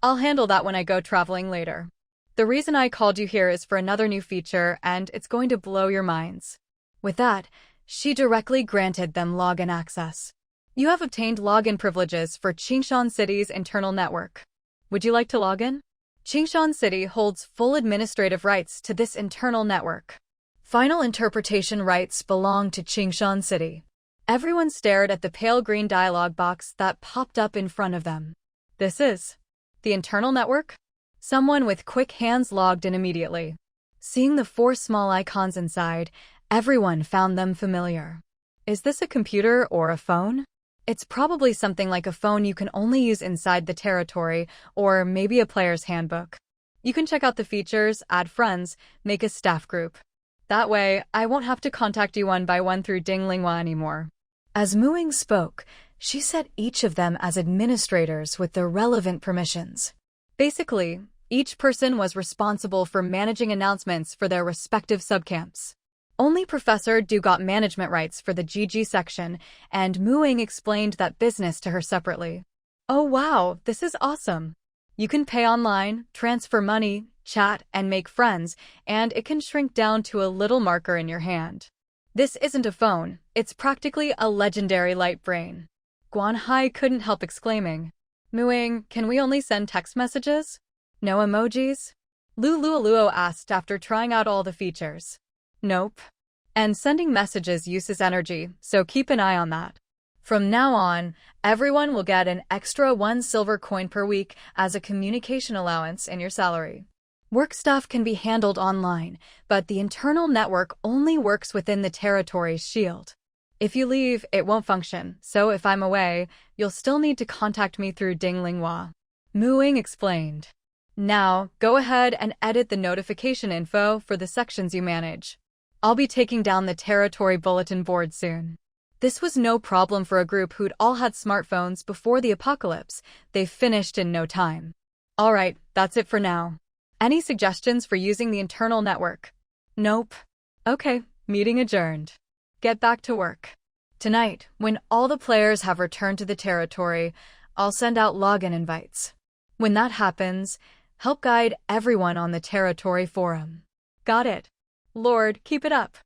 I'll handle that when I go traveling later. The reason I called you here is for another new feature, and it's going to blow your minds. With that, she directly granted them login access. You have obtained login privileges for Qingshan City's internal network. Would you like to log in? Qingshan City holds full administrative rights to this internal network. Final interpretation rights belong to Qingshan City. Everyone stared at the pale green dialog box that popped up in front of them. This is the internal network? Someone with quick hands logged in immediately. Seeing the 4 small icons inside, everyone found them familiar. Is this a computer or a phone? It's probably something like a phone you can only use inside the territory, or maybe a player's handbook. You can check out the features, add friends, make a staff group. That way, I won't have to contact you one by one through Ding Linghua anymore. As Ying spoke, she set each of them as administrators with the relevant permissions. Basically, each person was responsible for managing announcements for their respective subcamps. Only Professor Du got management rights for the GG section, and Ying explained that business to her separately. Oh wow, this is awesome. You can pay online, transfer money, chat, and make friends, and it can shrink down to a little marker in your hand. This isn't a phone, it's practically a legendary light brain. Guanhai couldn't help exclaiming. Ying, can we only send text messages? No emojis? Lu Luo asked after trying out all the features. Nope. And sending messages uses energy, so keep an eye on that. From now on, everyone will get an extra 1 silver coin per week as a communication allowance in your salary. Work stuff can be handled online, but the internal network only works within the territory's shield. If you leave, it won't function, so if I'm away, you'll still need to contact me through Ding Linghua. Ying explained. Now, go ahead and edit the notification info for the sections you manage. I'll be taking down the territory bulletin board soon. This was no problem for a group who'd all had smartphones before the apocalypse. They finished in no time. Alright, that's it for now. Any suggestions for using the internal network? Nope. Okay, meeting adjourned. Get back to work. Tonight, when all the players have returned to the territory, I'll send out login invites. When that happens, help guide everyone on the territory forum. Got it. Lord, keep it up.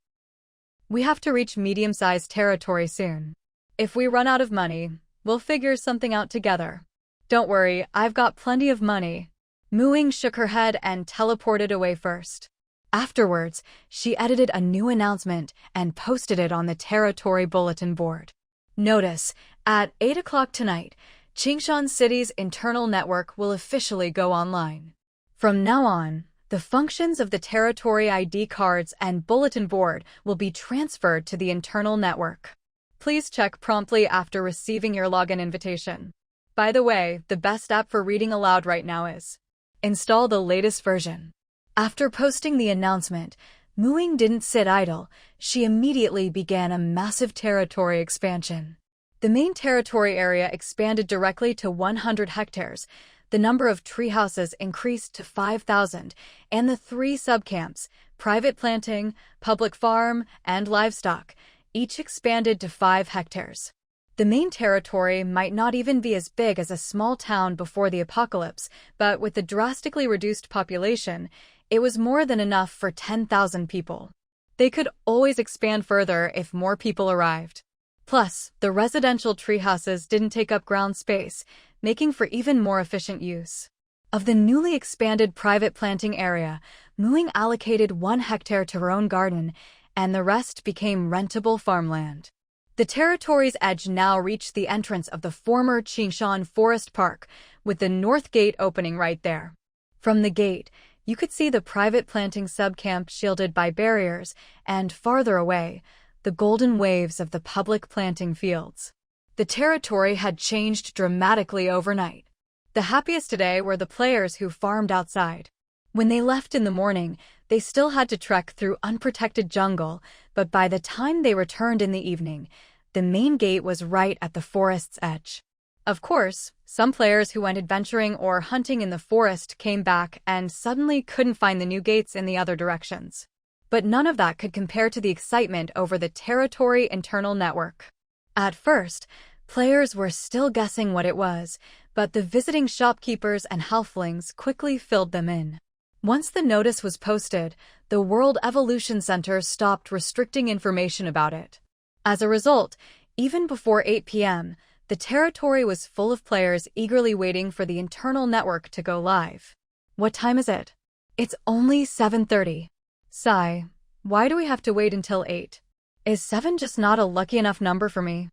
We have to reach medium-sized territory soon. If we run out of money, we'll figure something out together. Don't worry, I've got plenty of money. Ying shook her head and teleported away first. Afterwards, she edited a new announcement and posted it on the territory bulletin board. Notice, at 8 o'clock tonight, Qingshan City's internal network will officially go online. From now on, the functions of the territory ID cards and bulletin board will be transferred to the internal network. Please check promptly after receiving your login invitation. By the way, the best app for reading aloud right now is install the latest version. After posting the announcement, Ying didn't sit idle. She immediately began a massive territory expansion. The main territory area expanded directly to 100 hectares. The number of treehouses increased to 5,000, and the 3 subcamps, private planting, public farm, and livestock, each expanded to 5 hectares. The main territory might not even be as big as a small town before the apocalypse, but with the drastically reduced population, it was more than enough for 10,000 people. They could always expand further if more people arrived. Plus, the residential treehouses didn't take up ground space, making for even more efficient use. Of the newly expanded private planting area, Ying allocated 1 hectare to her own garden, and the rest became rentable farmland. The territory's edge now reached the entrance of the former Qingshan Forest Park, with the north gate opening right there. From the gate, you could see the private planting subcamp shielded by barriers, and farther away, the golden waves of the public planting fields. The territory had changed dramatically overnight. The happiest today were the players who farmed outside. When they left in the morning, they still had to trek through unprotected jungle, but by the time they returned in the evening, the main gate was right at the forest's edge. Of course, some players who went adventuring or hunting in the forest came back and suddenly couldn't find the new gates in the other directions. But none of that could compare to the excitement over the territory internal network. At first, players were still guessing what it was, but the visiting shopkeepers and halflings quickly filled them in. Once the notice was posted, the World Evolution Center stopped restricting information about it. As a result, even before 8 p.m., the territory was full of players eagerly waiting for the internal network to go live. What time is it? It's only 7:30. Sigh, why do we have to wait until 8? Is 7 just not a lucky enough number for me?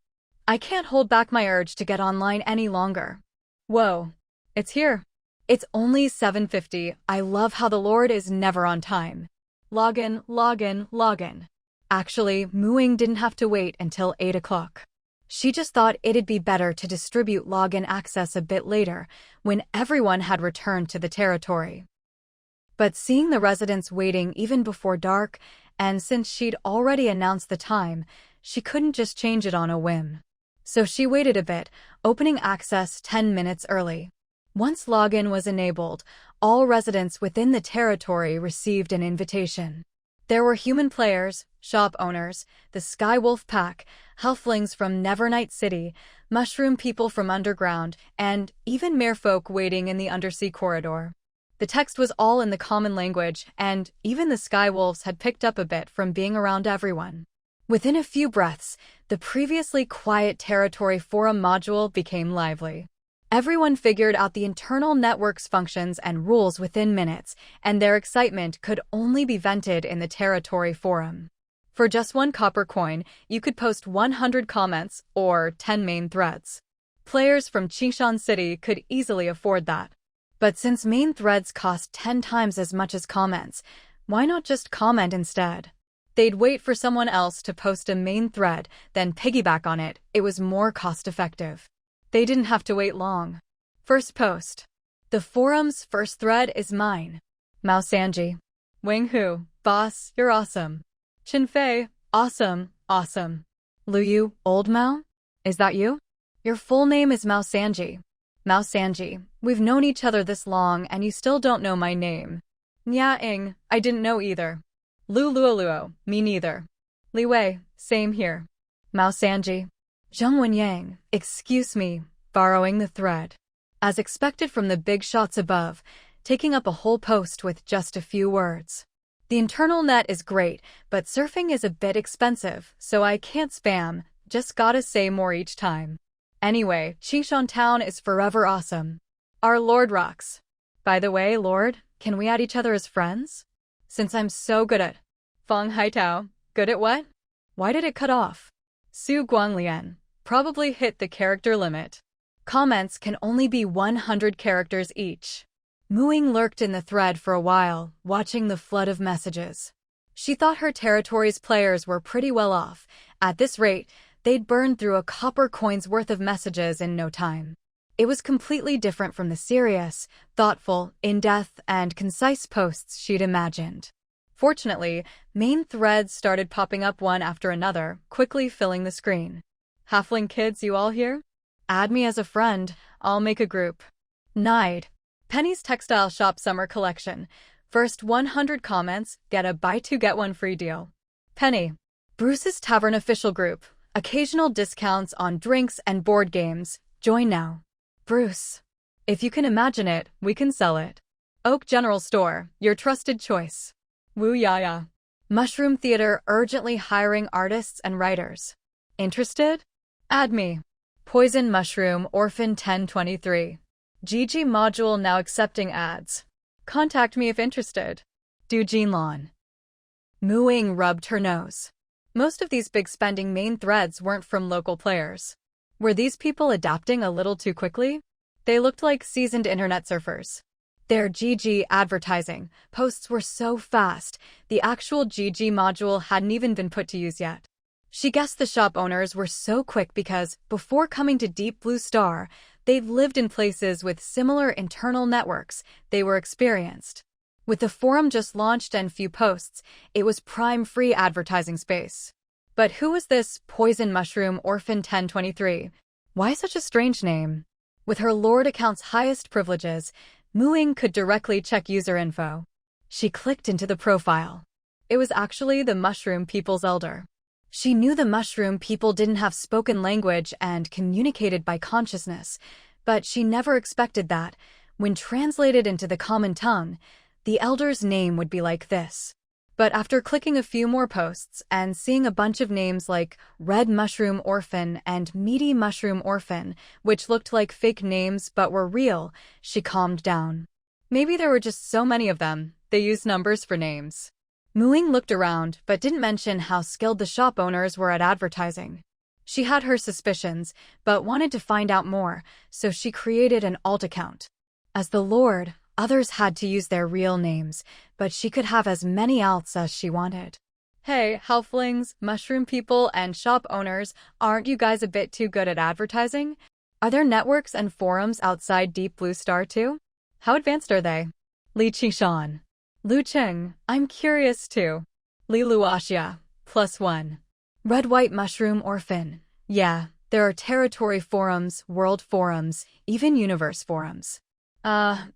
I can't hold back my urge to get online any longer. Whoa, it's here. It's only 7:50. I love how the Lord is never on time. Login, login, login. Actually, Ying didn't have to wait until 8 o'clock. She just thought it'd be better to distribute login access a bit later, when everyone had returned to the territory. But seeing the residents waiting even before dark, and since she'd already announced the time, she couldn't just change it on a whim. So she waited a bit, opening access 10 minutes early. Once login was enabled, all residents within the territory received an invitation. There were human players, shop owners, the Skywolf Pack, halflings from Nevernight City, mushroom people from underground, and even merfolk waiting in the undersea corridor. The text was all in the common language, and even the Skywolves had picked up a bit from being around everyone. Within a few breaths, the previously quiet territory forum module became lively. Everyone figured out the internal network's functions and rules within minutes, and their excitement could only be vented in the territory forum. For just 1 copper coin, you could post 100 comments or 10 main threads. Players from Qingshan City could easily afford that. But since main threads cost 10 times as much as comments, why not just comment instead? They'd wait for someone else to post a main thread, then piggyback on it. It was more cost-effective. They didn't have to wait long. First post. The forum's first thread is mine. Mao Sanji. Wing Hu, boss, you're awesome. Chin Fei, awesome, awesome. Lu Yu, old Mao? Is that you? Your full name is Mao Sanji. Mao Sanji, we've known each other this long and you still don't know my name. Nya Ying, I didn't know either. Lu Luoluo, me neither. Li Wei, same here. Mao Sanji. Zheng Wenyang, excuse me, borrowing the thread. As expected from the big shots above, taking up a whole post with just a few words. The internal net is great, but surfing is a bit expensive, so I can't spam, just gotta say more each time. Anyway, Qingshan Town is forever awesome. Our Lord rocks. By the way, Lord, can we add each other as friends? Since I'm so good at Feng Haitao, good at what? Why did it cut off? Su Guanglian, probably hit the character limit. Comments can only be 100 characters each. Muing lurked in the thread for a while, watching the flood of messages. She thought her territory's players were pretty well off. At this rate, they'd burn through a copper coin's worth of messages in no time. It was completely different from the serious, thoughtful, in-depth, and concise posts she'd imagined. Fortunately, main threads started popping up one after another, quickly filling the screen. Halfling kids, you all here? Add me as a friend, I'll make a group. Nide. Penny's Textile Shop Summer Collection. First 100 comments, get a buy two get one free deal. Penny. Bruce's Tavern Official Group. Occasional discounts on drinks and board games. Join now. Bruce. If you can imagine it, we can sell it. Oak General Store, your trusted choice. Woo Yaya. Mushroom Theater urgently hiring artists and writers. Interested? Add me. Poison Mushroom Orphan 1023. GG module now accepting ads. Contact me if interested. Du Jinlon. Muing rubbed her nose. Most of these big spending main threads weren't from local players. Were these people adapting a little too quickly? They looked like seasoned internet surfers. Their GG advertising posts were so fast, the actual GG module hadn't even been put to use yet. She guessed the shop owners were so quick because, before coming to Deep Blue Star, they've lived in places with similar internal networks. They were experienced. With the forum just launched and few posts, it was prime free advertising space. But who was this Poison Mushroom Orphan 1023? Why such a strange name? With her Lord account's highest privileges, Muing could directly check user info. She clicked into the profile. It was actually the Mushroom People's Elder. She knew the Mushroom people didn't have spoken language and communicated by consciousness, but she never expected that, when translated into the common tongue, the Elder's name would be like this. But after clicking a few more posts and seeing a bunch of names like Red Mushroom Orphan and Meaty Mushroom Orphan, which looked like fake names but were real, she calmed down. Maybe there were just so many of them, they used numbers for names. Muing looked around but didn't mention how skilled the shop owners were at advertising. She had her suspicions, but wanted to find out more, so she created an alt account. As the Lord, others had to use their real names, but she could have as many alts as she wanted. Hey, halflings, mushroom people, and shop owners, aren't you guys a bit too good at advertising? Are there networks and forums outside Deep Blue Star too? How advanced are they? Li Qishan. Lu Cheng, I'm curious too. Li Luoxia, +1. Red White Mushroom Orphan. Yeah, there are territory forums, world forums, even universe forums.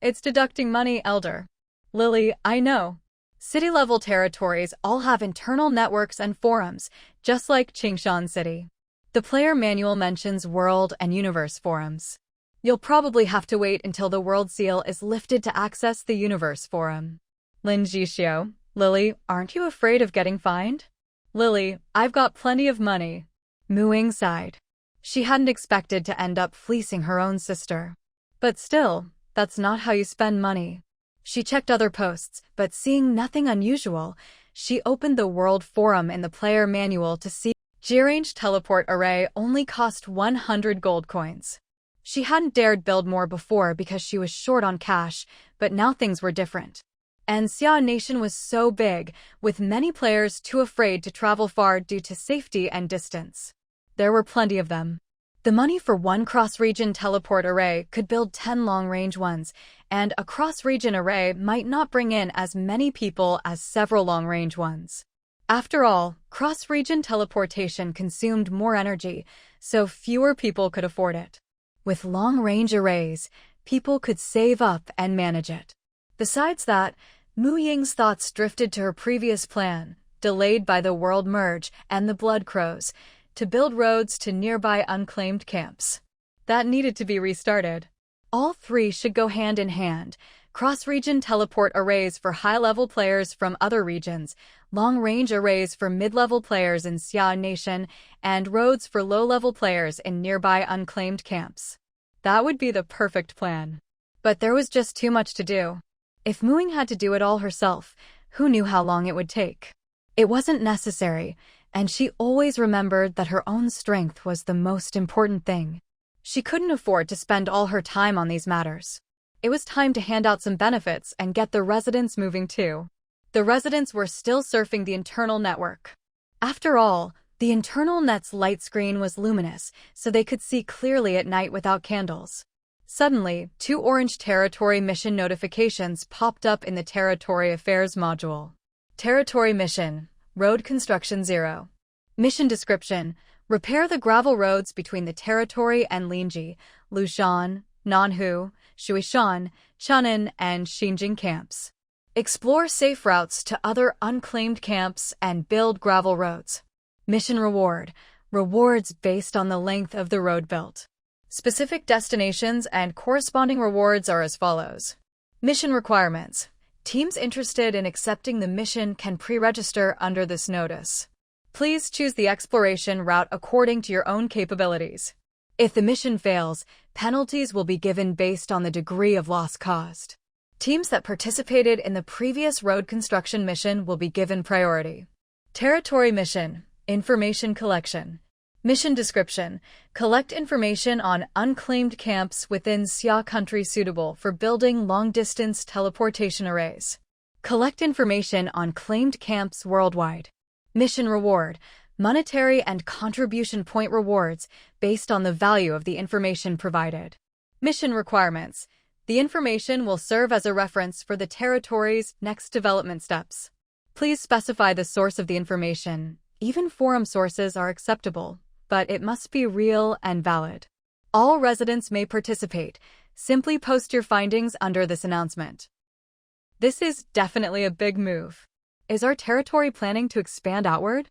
It's deducting money, Elder. Lily, I know. City-level territories all have internal networks and forums, just like Qingshan City. The player manual mentions world and universe forums. You'll probably have to wait until the world seal is lifted to access the universe forum. Lin Jixio, Lily, aren't you afraid of getting fined? Lily, I've got plenty of money. Muing sighed. She hadn't expected to end up fleecing her own sister. But still, that's not how you spend money. She checked other posts, but seeing nothing unusual, she opened the World Forum in the player manual to see G-Range Teleport Array only cost 100 gold coins. She hadn't dared build more before because she was short on cash, but now things were different. And Xia Nation was so big, with many players too afraid to travel far due to safety and distance. There were plenty of them. The money for one cross-region teleport array could build 10 long-range ones, and a cross-region array might not bring in as many people as several long-range ones. After all, cross-region teleportation consumed more energy, so fewer people could afford it. With long-range arrays, people could save up and manage it. Besides that, Mu Ying's thoughts drifted to her previous plan, delayed by the world merge and the blood crows, to build roads to nearby unclaimed camps. That needed to be restarted. All three should go hand in hand: cross-region teleport arrays for high-level players from other regions, long-range arrays for mid-level players in Xia Nation, and roads for low-level players in nearby unclaimed camps. That would be the perfect plan. But there was just too much to do. If Mu Ying had to do it all herself, who knew how long it would take? It wasn't necessary, and she always remembered that her own strength was the most important thing. She couldn't afford to spend all her time on these matters. It was time to hand out some benefits and get the residents moving too. The residents were still surfing the internal network. After all, the internal net's light screen was luminous, so they could see clearly at night without candles. Suddenly, 2 orange territory mission notifications popped up in the Territory Affairs module. Territory Mission: Road Construction 0. Mission Description: repair the gravel roads between the territory and Linji, Lushan, Nanhu, Shuishan, Chun'an, and Xinjing camps. Explore safe routes to other unclaimed camps and build gravel roads. Mission Reward: rewards based on the length of the road built. Specific destinations and corresponding rewards are as follows. Mission Requirements: teams interested in accepting the mission can pre-register under this notice. Please choose the exploration route according to your own capabilities. If the mission fails, penalties will be given based on the degree of loss caused. Teams that participated in the previous road construction mission will be given priority. Territory Mission: Information Collection. Mission Description: collect information on unclaimed camps within Xia country suitable for building long-distance teleportation arrays. Collect information on claimed camps worldwide. Mission Reward: monetary and contribution point rewards based on the value of the information provided. Mission Requirements: the information will serve as a reference for the territory's next development steps. Please specify the source of the information. Even forum sources are acceptable, but it must be real and valid. All residents may participate. Simply post your findings under this announcement. This is definitely a big move. Is our territory planning to expand outward?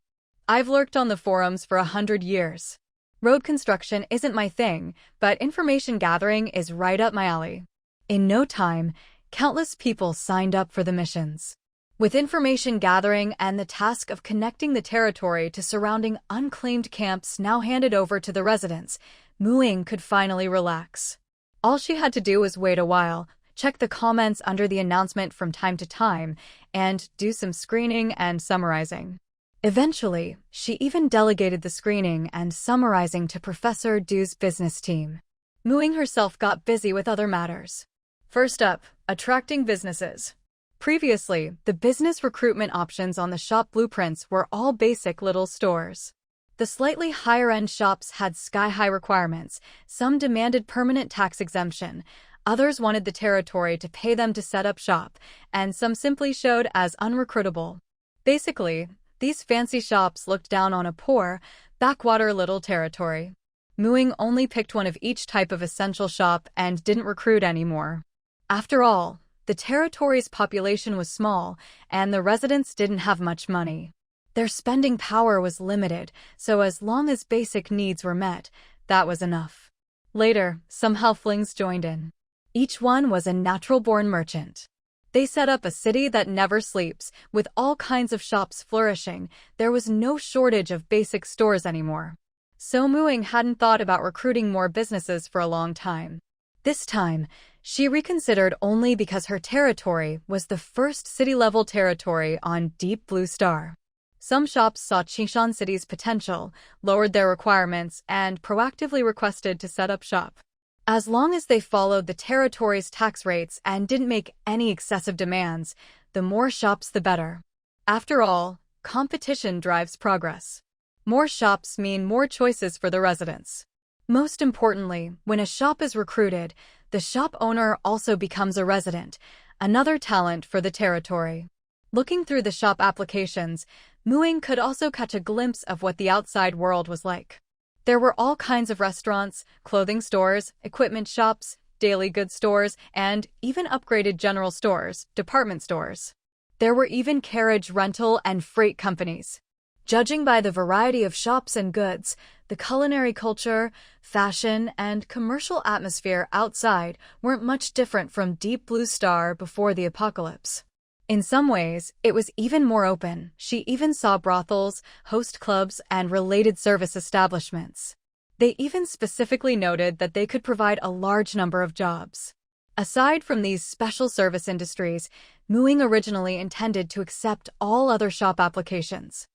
I've lurked on the forums for 100 years. Road construction isn't my thing, but information gathering is right up my alley. In no time, countless people signed up for the missions. With information gathering and the task of connecting the territory to surrounding unclaimed camps now handed over to the residents, Mu Ying could finally relax. All she had to do was wait a while, check the comments under the announcement from time to time, and do some screening and summarizing. Eventually, she even delegated the screening and summarizing to Professor Du's business team. Mu Ying herself got busy with other matters. First up, attracting businesses. Previously, the business recruitment options on the shop blueprints were all basic little stores. The slightly higher-end shops had sky-high requirements. Some demanded permanent tax exemption, others wanted the territory to pay them to set up shop, and some simply showed as unrecruitable. Basically, these fancy shops looked down on a poor, backwater little territory. Mu Ying only picked one of each type of essential shop and didn't recruit anymore. After all, the territory's population was small, and the residents didn't have much money. Their spending power was limited, so as long as basic needs were met, that was enough. Later, some halflings joined in. Each one was a natural-born merchant. They set up a city that never sleeps, with all kinds of shops flourishing. There was no shortage of basic stores anymore. So Mu Ying hadn't thought about recruiting more businesses for a long time. This time, she reconsidered only because her territory was the first city-level territory on Deep Blue Star. Some shops saw Qishan City's potential, lowered their requirements, and proactively requested to set up shop. As long as they followed the territory's tax rates and didn't make any excessive demands, the more shops the better. After all, competition drives progress. More shops mean more choices for the residents. Most importantly, when a shop is recruited, the shop owner also becomes a resident, another talent for the territory. Looking through the shop applications, Ying could also catch a glimpse of what the outside world was like. There were all kinds of restaurants, clothing stores, equipment shops, daily goods stores, and even upgraded general stores, department stores. There were even carriage rental and freight companies. Judging by the variety of shops and goods, the culinary culture, fashion, and commercial atmosphere outside weren't much different from Deep Blue Star before the apocalypse. In some ways, it was even more open. She even saw brothels, host clubs, and related service establishments. They even specifically noted that they could provide a large number of jobs. Aside from these special service industries, Ying originally intended to accept all other shop applications.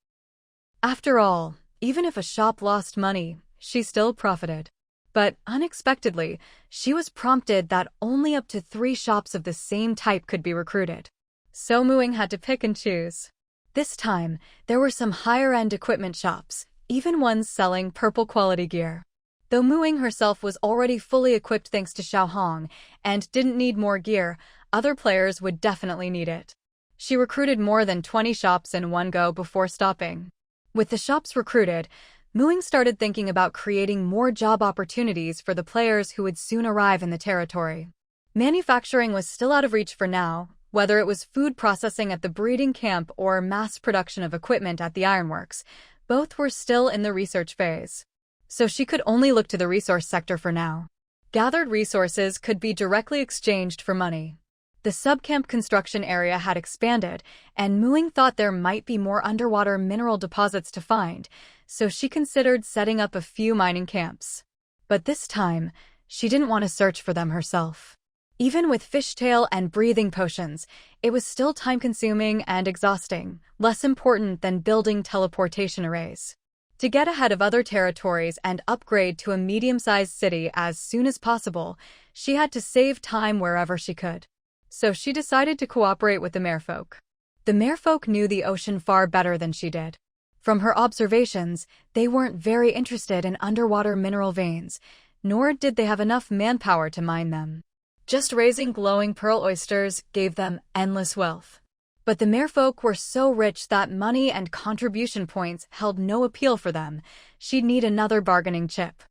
After all, even if a shop lost money, she still profited. But unexpectedly, she was prompted that only up to 3 shops of the same type could be recruited. So Ying had to pick and choose. This time, there were some higher-end equipment shops, even ones selling purple quality gear. Though Ying herself was already fully equipped thanks to Xiaohong and didn't need more gear, other players would definitely need it. She recruited more than 20 shops in one go before stopping. With the shops recruited, Ying started thinking about creating more job opportunities for the players who would soon arrive in the territory. Manufacturing was still out of reach for now, whether it was food processing at the breeding camp or mass production of equipment at the ironworks. Both were still in the research phase. So she could only look to the resource sector for now. Gathered resources could be directly exchanged for money. The subcamp construction area had expanded, and Ying thought there might be more underwater mineral deposits to find, so she considered setting up a few mining camps. But this time, she didn't want to search for them herself. Even with fishtail and breathing potions, it was still time-consuming and exhausting, less important than building teleportation arrays. To get ahead of other territories and upgrade to a medium-sized city as soon as possible, she had to save time wherever she could. So she decided to cooperate with the merfolk. The merfolk knew the ocean far better than she did. From her observations, they weren't very interested in underwater mineral veins, nor did they have enough manpower to mine them. Just raising glowing pearl oysters gave them endless wealth. But the merfolk were so rich that money and contribution points held no appeal for them. She'd need another bargaining chip.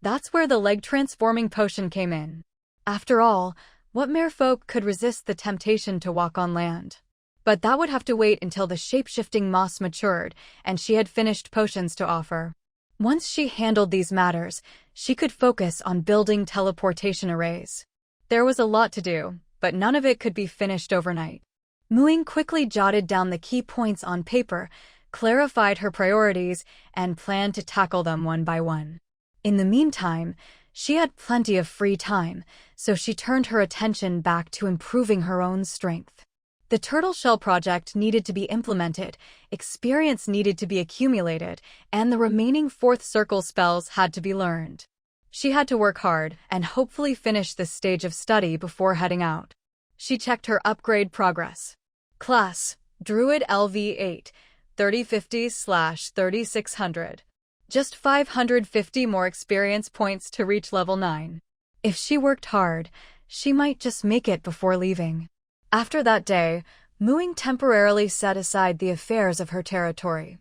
That's where the leg-transforming potion came in. After all, what merfolk could resist the temptation to walk on land? But that would have to wait until the shape-shifting moss matured and she had finished potions to offer. Once she handled these matters, she could focus on building teleportation arrays. There was a lot to do, but none of it could be finished overnight. Ying quickly jotted down the key points on paper, clarified her priorities, and planned to tackle them one by one. In the meantime, she had plenty of free time, so she turned her attention back to improving her own strength. The turtle shell project needed to be implemented, experience needed to be accumulated, and the remaining 4th circle spells had to be learned. She had to work hard and hopefully finish this stage of study before heading out. She checked her upgrade progress. Class, Druid LV8, 3050/3600. Just 550 more experience points to reach level 9. If she worked hard, she might just make it before leaving. After that day, Ying temporarily set aside the affairs of her territory.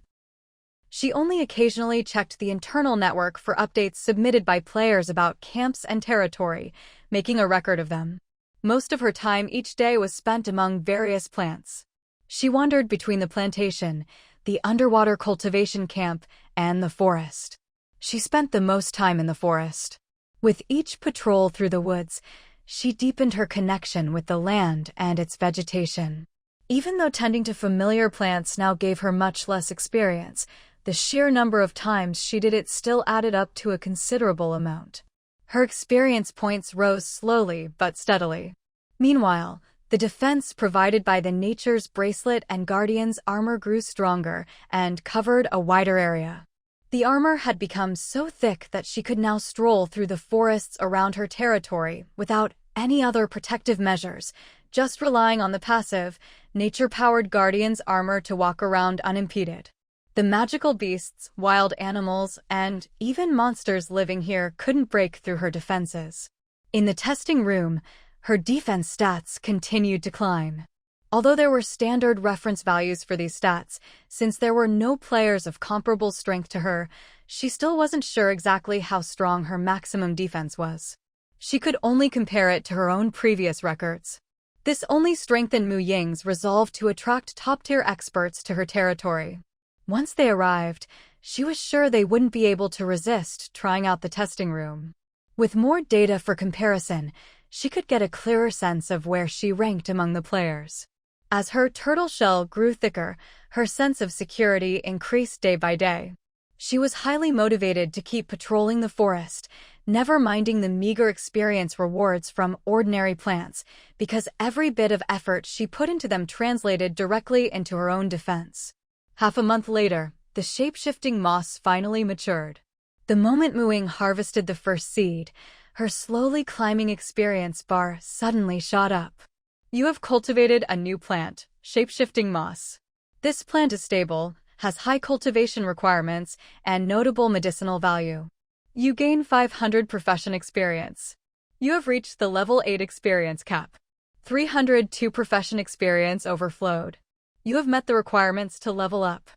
She only occasionally checked the internal network for updates submitted by players about camps and territory, making a record of them. Most of her time each day was spent among various plants. She wandered between the plantation, the underwater cultivation camp, and the forest. She spent the most time in the forest. With each patrol through the woods, she deepened her connection with the land and its vegetation. Even though tending to familiar plants now gave her much less experience, the sheer number of times she did it still added up to a considerable amount. Her experience points rose slowly but steadily. Meanwhile, the defense provided by the Nature's Bracelet and Guardian's armor grew stronger and covered a wider area. The armor had become so thick that she could now stroll through the forests around her territory without any other protective measures, just relying on the passive, nature-powered Guardian's armor to walk around unimpeded. The magical beasts, wild animals, and even monsters living here couldn't break through her defenses. In the testing room, her defense stats continued to climb. Although there were standard reference values for these stats, since there were no players of comparable strength to her, she still wasn't sure exactly how strong her maximum defense was. She could only compare it to her own previous records. This only strengthened Mu Ying's resolve to attract top-tier experts to her territory. Once they arrived, she was sure they wouldn't be able to resist trying out the testing room. With more data for comparison, she could get a clearer sense of where she ranked among the players. As her turtle shell grew thicker, her sense of security increased day by day. She was highly motivated to keep patrolling the forest, never minding the meager experience rewards from ordinary plants, because every bit of effort she put into them translated directly into her own defense. Half a month later, the shape-shifting moss finally matured. The moment Mu Ying harvested the first seed, her slowly climbing experience bar suddenly shot up. You have cultivated a new plant, shape-shifting moss. This plant is stable, has high cultivation requirements, and notable medicinal value. You gain 500 profession experience. You have reached the level 8 experience cap. 302 profession experience overflowed. You have met the requirements to level up.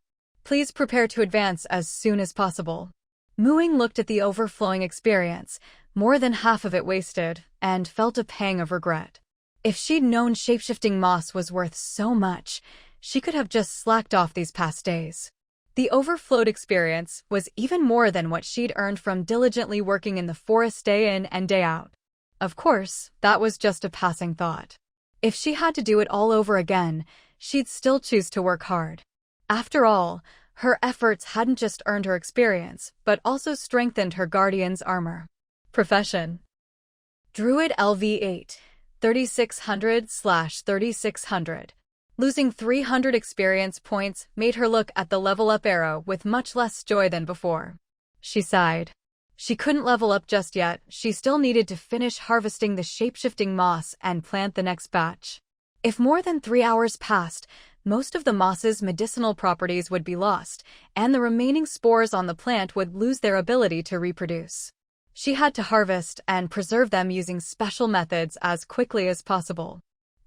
Please prepare to advance as soon as possible. Mu Ying looked at the overflowing experience, more than half of it wasted, and felt a pang of regret. If she'd known shapeshifting moss was worth so much, she could have just slacked off these past days. The overflowed experience was even more than what she'd earned from diligently working in the forest day in and day out. Of course, that was just a passing thought. If she had to do it all over again, she'd still choose to work hard. After all, her efforts hadn't just earned her experience, but also strengthened her guardian's armor. Profession: Druid LV8, 3600/3600. Losing 300 experience points made her look at the level up arrow with much less joy than before. She sighed. She couldn't level up just yet, she still needed to finish harvesting the shape-shifting moss and plant the next batch. If more than 3 hours passed, most of the moss's medicinal properties would be lost, and the remaining spores on the plant would lose their ability to reproduce. She had to harvest and preserve them using special methods as quickly as possible.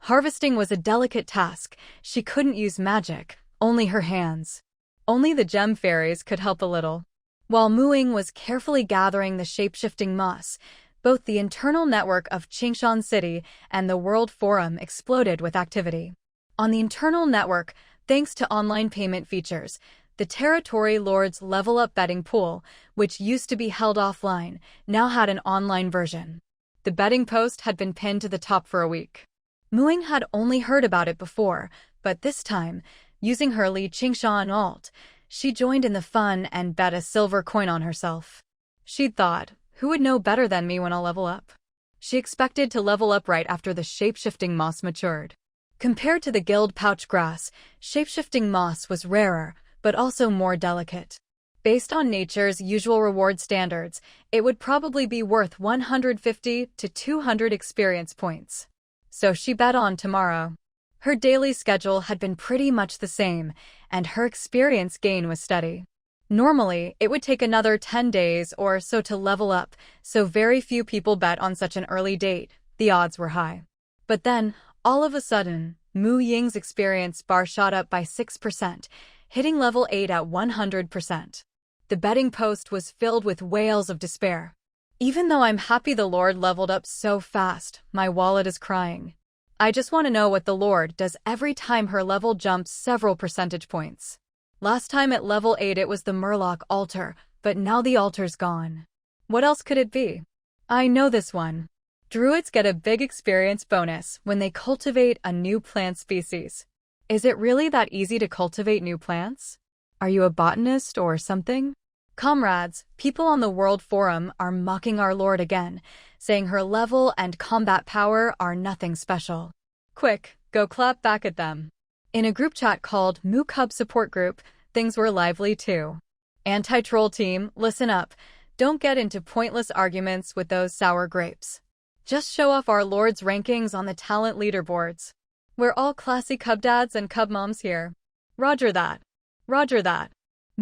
Harvesting was a delicate task. She couldn't use magic, only her hands. Only the gem fairies could help a little. While Mu Ying was carefully gathering the shape-shifting moss, both the internal network of Qingshan City and the World Forum exploded with activity. On the internal network, thanks to online payment features, the Territory Lord's level-up betting pool, which used to be held offline, now had an online version. The betting post had been pinned to the top for a week. Mu Ying had only heard about it before, but this time, using her Li Qingshan alt, she joined in the fun and bet a silver coin on herself. She'd thought, who would know better than me when I'll level up? She expected to level up right after the shape-shifting moss matured. Compared to the guild pouch grass, shape-shifting moss was rarer, but also more delicate. Based on nature's usual reward standards, it would probably be worth 150 to 200 experience points. So she bet on tomorrow. Her daily schedule had been pretty much the same, and her experience gain was steady. Normally, it would take another 10 days or so to level up, so very few people bet on such an early date. The odds were high. But then, all of a sudden, Mu Ying's experience bar shot up by 6%, hitting level 8 at 100%. The betting post was filled with wails of despair. Even though I'm happy the Lord leveled up so fast, my wallet is crying. I just want to know what the Lord does every time her level jumps several percentage points. Last time at level 8 it was the Murloc altar, but now the altar's gone. What else could it be? I know this one. Druids get a big experience bonus when they cultivate a new plant species. Is it really that easy to cultivate new plants? Are you a botanist or something? Comrades, people on the World Forum are mocking our Lord again, saying her level and combat power are nothing special. Quick, go clap back at them. In a group chat called Mu Cub Support Group, things were lively too. Anti-troll team, listen up. Don't get into pointless arguments with those sour grapes. Just show off our Lord's rankings on the talent leaderboards. We're all classy cub dads and cub moms here. Roger that. Roger that.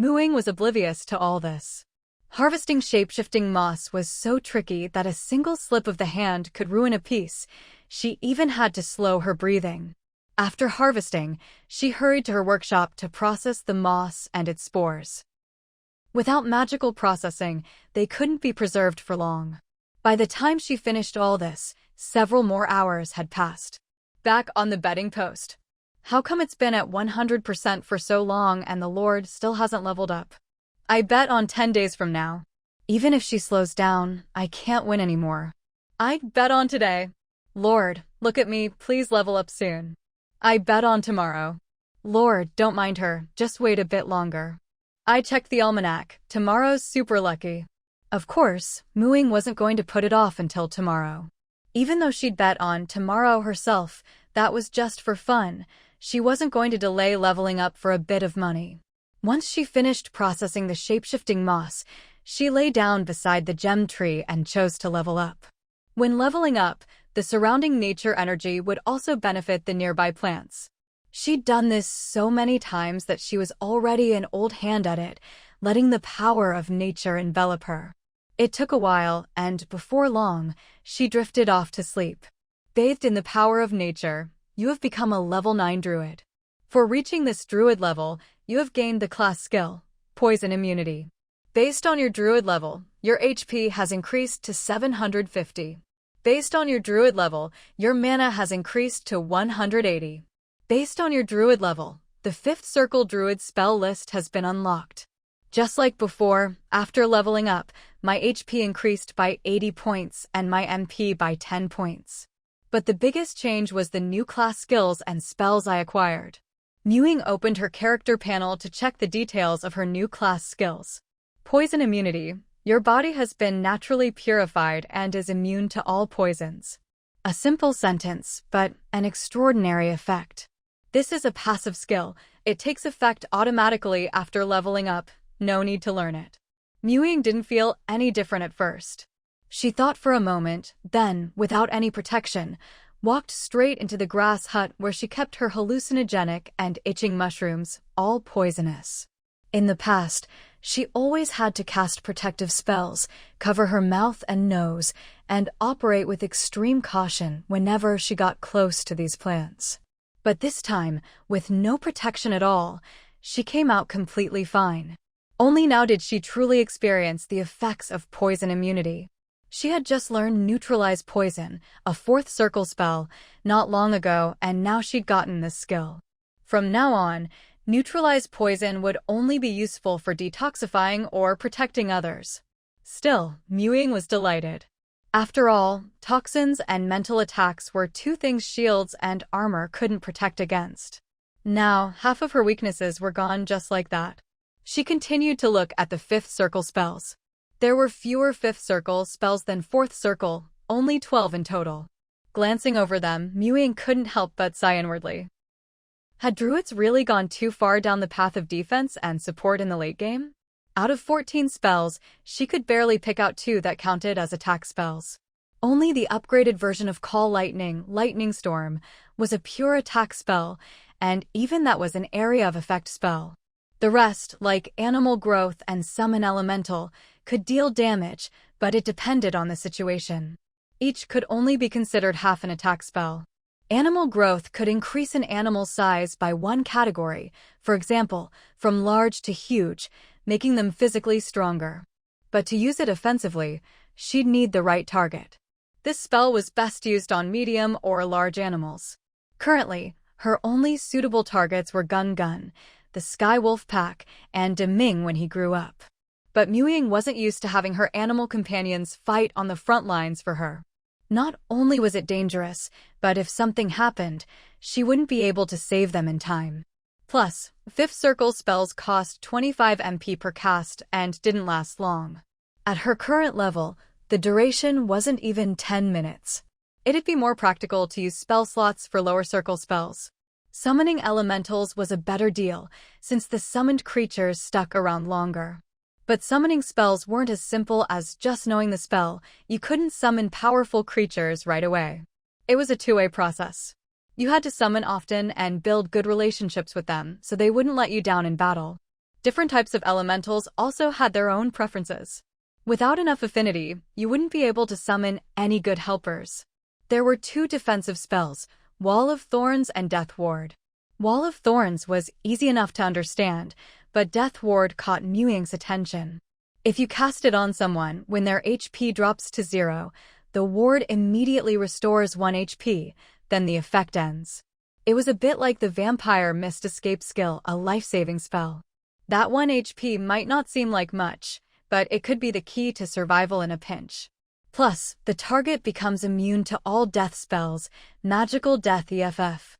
Ying was oblivious to all this. Harvesting shape-shifting moss was so tricky that a single slip of the hand could ruin a piece. She even had to slow her breathing. After harvesting, she hurried to her workshop to process the moss and its spores. Without magical processing, they couldn't be preserved for long. By the time she finished all this, several more hours had passed. Back on the betting post. How come it's been at 100% for so long and the Lord still hasn't leveled up? I bet on 10 days from now. Even if she slows down, I can't win anymore. I bet on today. Lord, look at me, please level up soon. I bet on tomorrow. Lord, don't mind her, just wait a bit longer. I checked the almanac, tomorrow's super lucky. Of course, Ying wasn't going to put it off until tomorrow. Even though she'd bet on tomorrow herself, that was just for fun. She wasn't going to delay leveling up for a bit of money. Once she finished processing the shape-shifting moss, she lay down beside the gem tree and chose to level up. When leveling up, the surrounding nature energy would also benefit the nearby plants. She'd done this so many times that she was already an old hand at it, letting the power of nature envelop her. It took a while, and before long, she drifted off to sleep. Bathed in the power of nature, you have become a level 9 druid. For reaching this druid level, you have gained the class skill, Poison Immunity. Based on your druid level, your HP has increased to 750. Based on your druid level, your mana has increased to 180. Based on your druid level, the 5th circle druid spell list has been unlocked. Just like before, after leveling up, my HP increased by 80 points and my MP by 10 points. But the biggest change was the new class skills and spells I acquired. Ying opened her character panel to check the details of her new class skills. Poison Immunity. Your body has been naturally purified and is immune to all poisons. A simple sentence, but an extraordinary effect. This is a passive skill. It takes effect automatically after leveling up. No need to learn it. Ying didn't feel any different at first. She thought for a moment, then, without any protection, walked straight into the grass hut where she kept her hallucinogenic and itching mushrooms, all poisonous. In the past, she always had to cast protective spells, cover her mouth and nose, and operate with extreme caution whenever she got close to these plants. But this time, with no protection at all, she came out completely fine. Only now did she truly experience the effects of poison immunity. She had just learned Neutralize Poison, a 4th circle spell, not long ago, and now she'd gotten this skill. From now on, Neutralize Poison would only be useful for detoxifying or protecting others. Still, Ying was delighted. After all, toxins and mental attacks were 2 things shields and armor couldn't protect against. Now, half of her weaknesses were gone just like that. She continued to look at the 5th circle spells. There were fewer 5th circle spells than 4th circle, only 12 in total. Glancing over them, Ying couldn't help but sigh inwardly. Had druids really gone too far down the path of defense and support in the late game? Out of 14 spells, she could barely pick out 2 that counted as attack spells. Only the upgraded version of Call Lightning, Lightning Storm, was a pure attack spell, and even that was an area of effect spell. The rest, like Animal Growth and Summon Elemental, could deal damage, but it depended on the situation. Each could only be considered half an attack spell. Animal Growth could increase an animal's size by 1 category, for example, from large to huge, making them physically stronger. But to use it offensively, she'd need the right target. This spell was best used on medium or large animals. Currently, her only suitable targets were Gun, the Sky Wolf Pack, and Ming when he grew up. But Ying wasn't used to having her animal companions fight on the front lines for her. Not only was it dangerous, but if something happened, she wouldn't be able to save them in time. Plus, 5th circle spells cost 25 MP per cast and didn't last long. At her current level, the duration wasn't even 10 minutes. It'd be more practical to use spell slots for lower circle spells. Summoning elementals was a better deal, since the summoned creatures stuck around longer. But summoning spells weren't as simple as just knowing the spell. You couldn't summon powerful creatures right away. It was a 2-way process. You had to summon often and build good relationships with them so they wouldn't let you down in battle. Different types of elementals also had their own preferences. Without enough affinity, you wouldn't be able to summon any good helpers. There were two defensive spells, Wall of Thorns and Death Ward. Wall of Thorns was easy enough to understand, but Death Ward caught Ying's attention. If you cast it on someone when their HP drops to 0, the ward immediately restores 1 HP, then the effect ends. It was a bit like the Vampire Mist Escape skill, a life-saving spell. That 1 HP might not seem like much, but it could be the key to survival in a pinch. Plus, the target becomes immune to all death spells, magical death EFF,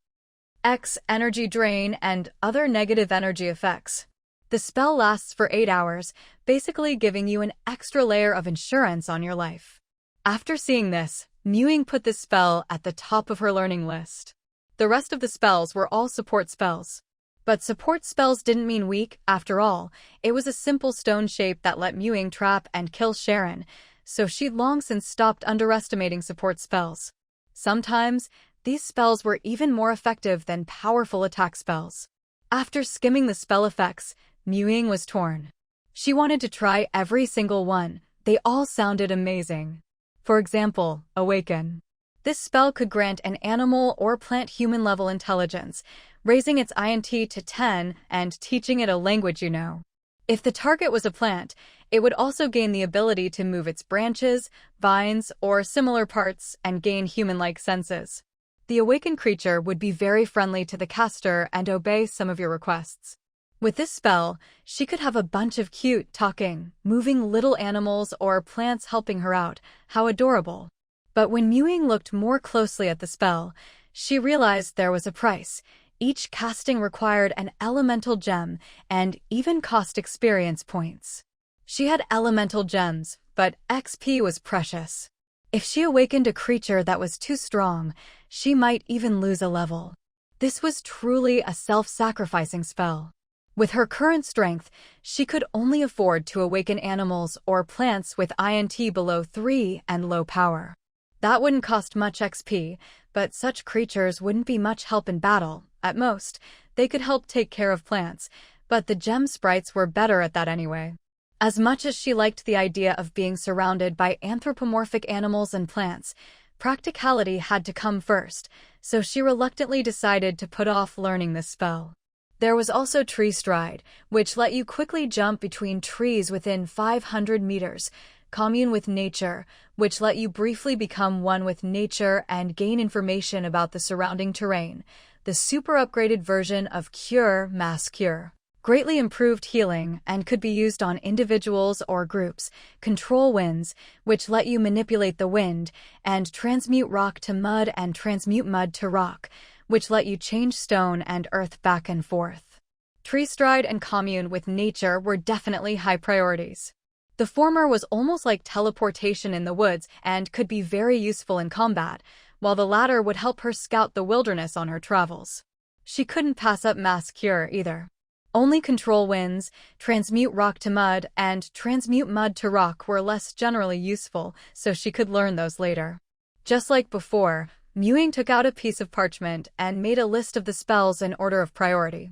X energy drain, and other negative energy effects. The spell lasts for 8 hours, basically giving you an extra layer of insurance on your life. After seeing this, Ying put this spell at the top of her learning list. The rest of the spells were all support spells. But support spells didn't mean weak, after all. It was a simple stone shape that let Ying trap and kill Sharon, so she'd long since stopped underestimating support spells. Sometimes, these spells were even more effective than powerful attack spells. After skimming the spell effects, Ying was torn. She wanted to try every single one. They all sounded amazing. For example, Awaken. This spell could grant an animal or plant human-level intelligence, raising its INT to 10 and teaching it a language you know. If the target was a plant, it would also gain the ability to move its branches, vines, or similar parts and gain human-like senses. The awakened creature would be very friendly to the caster and obey some of your requests. With this spell, she could have a bunch of cute, talking, moving little animals or plants helping her out. How adorable. But when Ying looked more closely at the spell, she realized there was a price. Each casting required an elemental gem and even cost experience points. She had elemental gems, but XP was precious. If she awakened a creature that was too strong, she might even lose a level. This was truly a self-sacrificing spell. With her current strength, she could only afford to awaken animals or plants with INT below 3 and low power. That wouldn't cost much XP, but such creatures wouldn't be much help in battle. At most, they could help take care of plants, but the gem sprites were better at that anyway. As much as she liked the idea of being surrounded by anthropomorphic animals and plants, practicality had to come first, so she reluctantly decided to put off learning this spell. There was also Tree Stride, which let you quickly jump between trees within 500 meters, Commune with Nature, which let you briefly become one with nature and gain information about the surrounding terrain, the super upgraded version of Cure Mass Cure. Greatly improved healing and could be used on individuals or groups, Control Winds, which let you manipulate the wind, and Transmute Rock to Mud and Transmute Mud to Rock, which let you change stone and earth back and forth. Tree Stride and Commune with Nature were definitely high priorities. The former was almost like teleportation in the woods and could be very useful in combat, while the latter would help her scout the wilderness on her travels. She couldn't pass up Mass Cure either. Only Control Winds, Transmute Rock to Mud, and Transmute Mud to Rock were less generally useful, so she could learn those later. Just like before, Ying took out a piece of parchment and made a list of the spells in order of priority.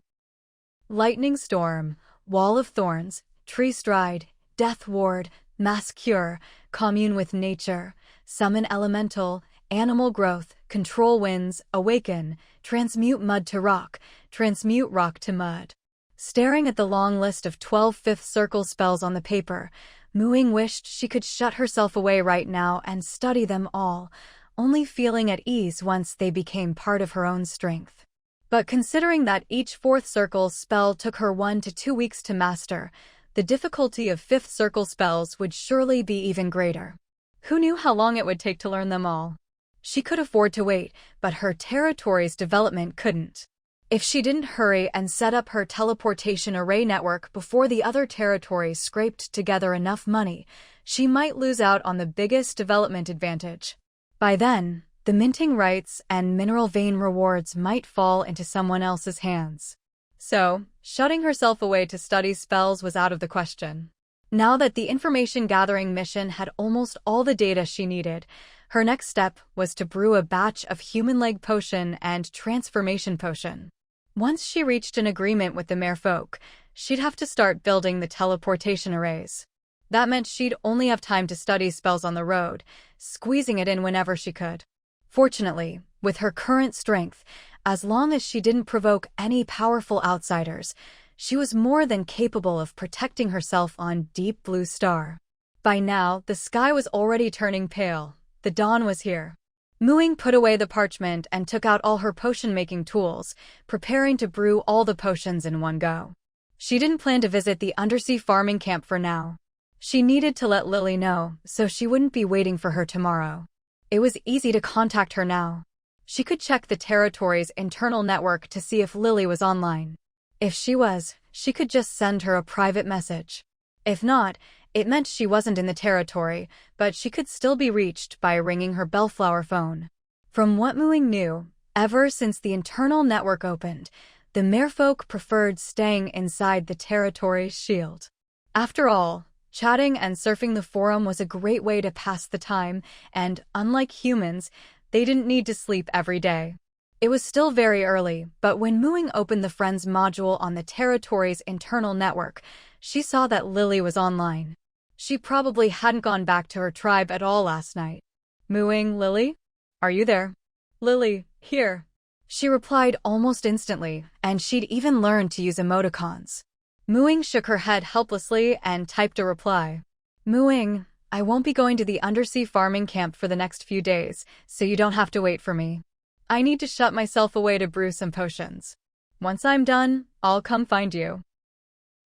Lightning Storm, Wall of Thorns, Tree Stride, Death Ward, Mass Cure, Commune with Nature, Summon Elemental, Animal Growth, Control Winds, Awaken, Transmute Mud to Rock, Transmute Rock to Mud. Staring at the long list of 12 fifth circle spells on the paper, Ying wished she could shut herself away right now and study them all, only feeling at ease once they became part of her own strength. But considering that each fourth circle spell took her 1 to 2 weeks to master, the difficulty of fifth circle spells would surely be even greater. Who knew how long it would take to learn them all? She could afford to wait, but her territory's development couldn't. If she didn't hurry and set up her teleportation array network before the other territories scraped together enough money, she might lose out on the biggest development advantage. By then, the minting rights and mineral vein rewards might fall into someone else's hands. So, shutting herself away to study spells was out of the question. Now that the information-gathering mission had almost all the data she needed, her next step was to brew a batch of human leg potion and transformation potion. Once she reached an agreement with the merfolk, she'd have to start building the teleportation arrays. That meant she'd only have time to study spells on the road, squeezing it in whenever she could. Fortunately, with her current strength, as long as she didn't provoke any powerful outsiders, she was more than capable of protecting herself on Deep Blue Star. By now, the sky was already turning pale. The dawn was here. Ying put away the parchment and took out all her potion-making tools, preparing to brew all the potions in one go. She didn't plan to visit the undersea farming camp for now. She needed to let Lily know, so she wouldn't be waiting for her tomorrow. It was easy to contact her now. She could check the territory's internal network to see if Lily was online. If she was, she could just send her a private message. If not, it meant she wasn't in the territory, but she could still be reached by ringing her bellflower phone. From what Ying knew, ever since the internal network opened, the merfolk preferred staying inside the territory's shield. After all, chatting and surfing the forum was a great way to pass the time, and, unlike humans, they didn't need to sleep every day. It was still very early, but when Ying opened the Friends module on the territory's internal network, she saw that Lily was online. She probably hadn't gone back to her tribe at all last night. Ying, Lily? Are you there? Lily, here. She replied almost instantly, and she'd even learned to use emoticons. Ying shook her head helplessly and typed a reply. Ying, I won't be going to the undersea farming camp for the next few days, so you don't have to wait for me. I need to shut myself away to brew some potions. Once I'm done, I'll come find you.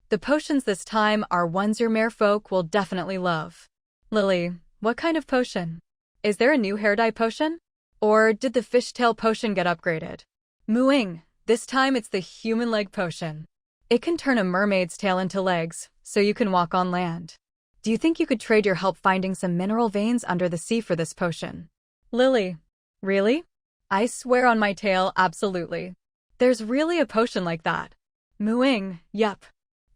The potions this time are ones your merfolk will definitely love. Lily, what kind of potion? Is there a new hair dye potion? Or did the fishtail potion get upgraded? Ying, this time it's the human leg potion. It can turn a mermaid's tail into legs, so you can walk on land. Do you think you could trade your help finding some mineral veins under the sea for this potion? Lily, really? I swear on my tail, absolutely. There's really a potion like that. Ying, yep.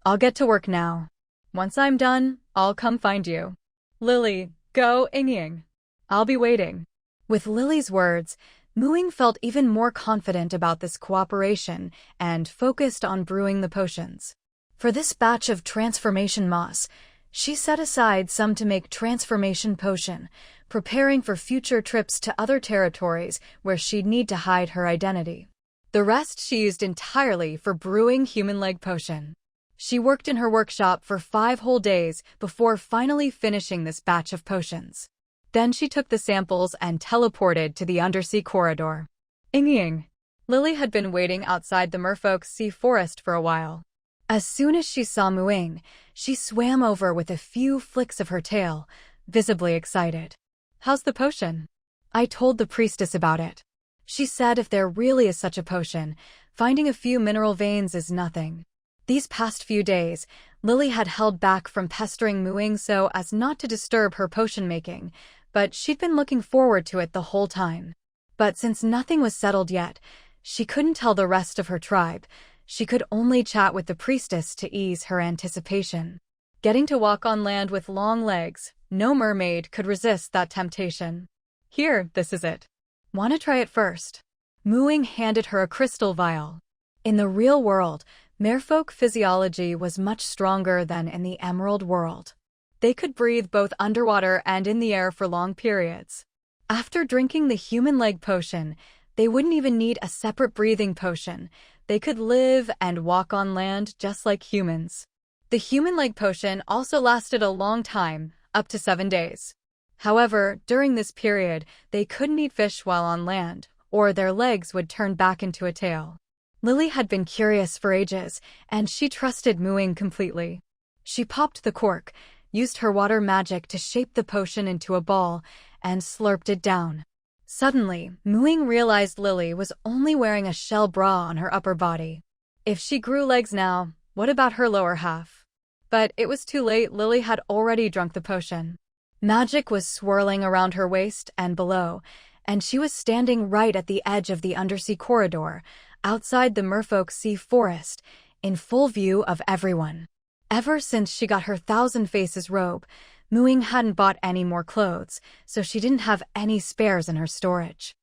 I'll get to work now. Once I'm done, I'll come find you. Lily, go, Ying. I'll be waiting. With Lily's words, Ying felt even more confident about this cooperation and focused on brewing the potions. For this batch of transformation moss, she set aside some to make transformation potion, preparing for future trips to other territories where she'd need to hide her identity. The rest she used entirely for brewing human leg potion. She worked in her workshop for 5 whole days before finally finishing this batch of potions. Then she took the samples and teleported to the undersea corridor. Ying. Lily had been waiting outside the merfolk's sea forest for a while. As soon as she saw Ying, she swam over with a few flicks of her tail, visibly excited. How's the potion? I told the priestess about it. She said if there really is such a potion, finding a few mineral veins is nothing. These past few days, Lily had held back from pestering Ying so as not to disturb her potion making, but she'd been looking forward to it the whole time. But since nothing was settled yet, she couldn't tell the rest of her tribe. She could only chat with the priestess to ease her anticipation. Getting to walk on land with long legs, no mermaid could resist that temptation. Here, this is it. Want to try it first? Ying handed her a crystal vial. In the real world, merfolk physiology was much stronger than in the emerald world. They could breathe both underwater and in the air for long periods. After drinking the human leg potion, they wouldn't even need a separate breathing potion. They could live and walk on land just like humans. The human leg potion also lasted a long time, up to 7 days. However, during this period, they couldn't eat fish while on land, or their legs would turn back into a tail. Lily had been curious for ages, and she trusted Ying completely. She popped the cork, used her water magic to shape the potion into a ball, and slurped it down. Suddenly, Ying realized Lily was only wearing a shell bra on her upper body. If she grew legs now, what about her lower half? But it was too late. Lily had already drunk the potion. Magic was swirling around her waist and below, and she was standing right at the edge of the undersea corridor, outside the merfolk sea forest, in full view of everyone. Ever since she got her Thousand Faces robe, Ying hadn't bought any more clothes, so she didn't have any spares in her storage.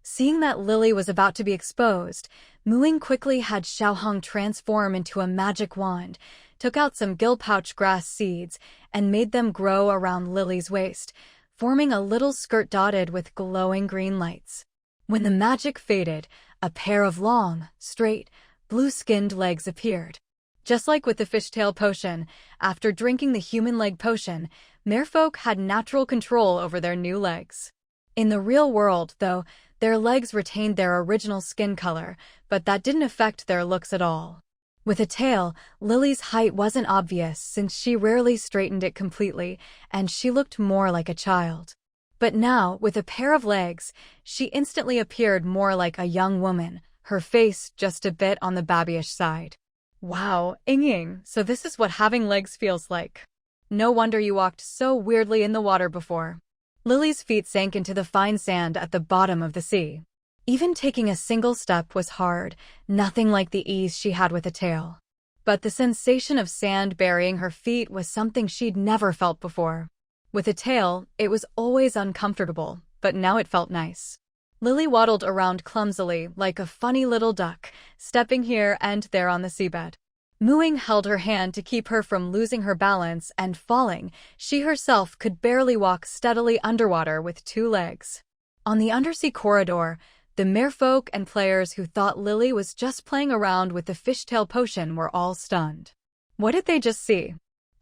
Seeing that Lily was about to be exposed, Muing quickly had Xiaohong transform into a magic wand, took out some gill pouch grass seeds, and made them grow around Lily's waist, forming a little skirt dotted with glowing green lights. When the magic faded, a pair of long, straight, blue-skinned legs appeared. Just like with the fishtail potion, after drinking the human leg potion, merfolk had natural control over their new legs. In the real world, though, their legs retained their original skin color, but that didn't affect their looks at all. With a tail, Lily's height wasn't obvious since she rarely straightened it completely, and she looked more like a child. But now, with a pair of legs, she instantly appeared more like a young woman, her face just a bit on the babyish side. Wow, Ying, so this is what having legs feels like. No wonder you walked so weirdly in the water before. Lily's feet sank into the fine sand at the bottom of the sea. Even taking a single step was hard, nothing like the ease she had with a tail. But the sensation of sand burying her feet was something she'd never felt before. With a tail, it was always uncomfortable, but now it felt nice. Lily waddled around clumsily like a funny little duck, stepping here and there on the seabed. Muing held her hand to keep her from losing her balance and falling. She herself could barely walk steadily underwater with 2 legs. On the undersea corridor, the merfolk and players who thought Lily was just playing around with the fishtail potion were all stunned. What did they just see?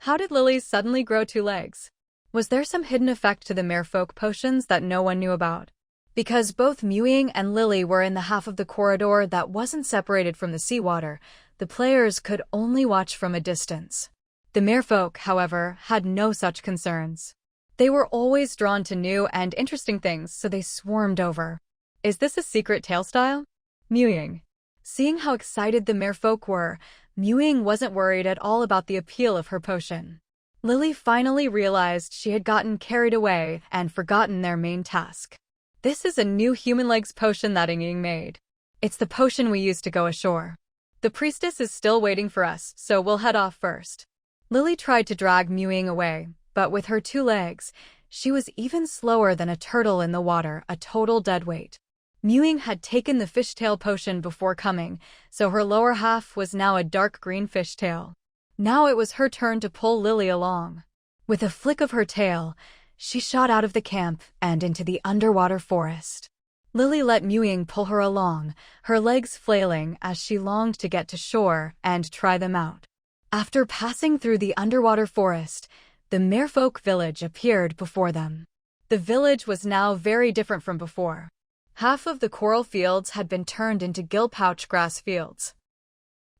How did Lily suddenly grow 2 legs? Was there some hidden effect to the merfolk potions that no one knew about? Because both Muing and Lily were in the half of the corridor that wasn't separated from the seawater, the players could only watch from a distance. The merfolk, however, had no such concerns. They were always drawn to new and interesting things, so they swarmed over. Is this a secret tail style? Muing. Seeing how excited the merfolk were, Muing wasn't worried at all about the appeal of her potion. Lily finally realized she had gotten carried away and forgotten their main task. This is a new human legs potion that Ying made. It's the potion we used to go ashore. The priestess is still waiting for us, so we'll head off first. Lily tried to drag Muing away, but with her 2 legs, she was even slower than a turtle in the water, a total deadweight. Muing had taken the fishtail potion before coming, so her lower half was now a dark green fishtail. Now it was her turn to pull Lily along. With a flick of her tail, she shot out of the camp and into the underwater forest. Lily let Muing pull her along, her legs flailing as she longed to get to shore and try them out. After passing through the underwater forest, the merfolk village appeared before them. The village was now very different from before. Half of the coral fields had been turned into gill pouch grass fields.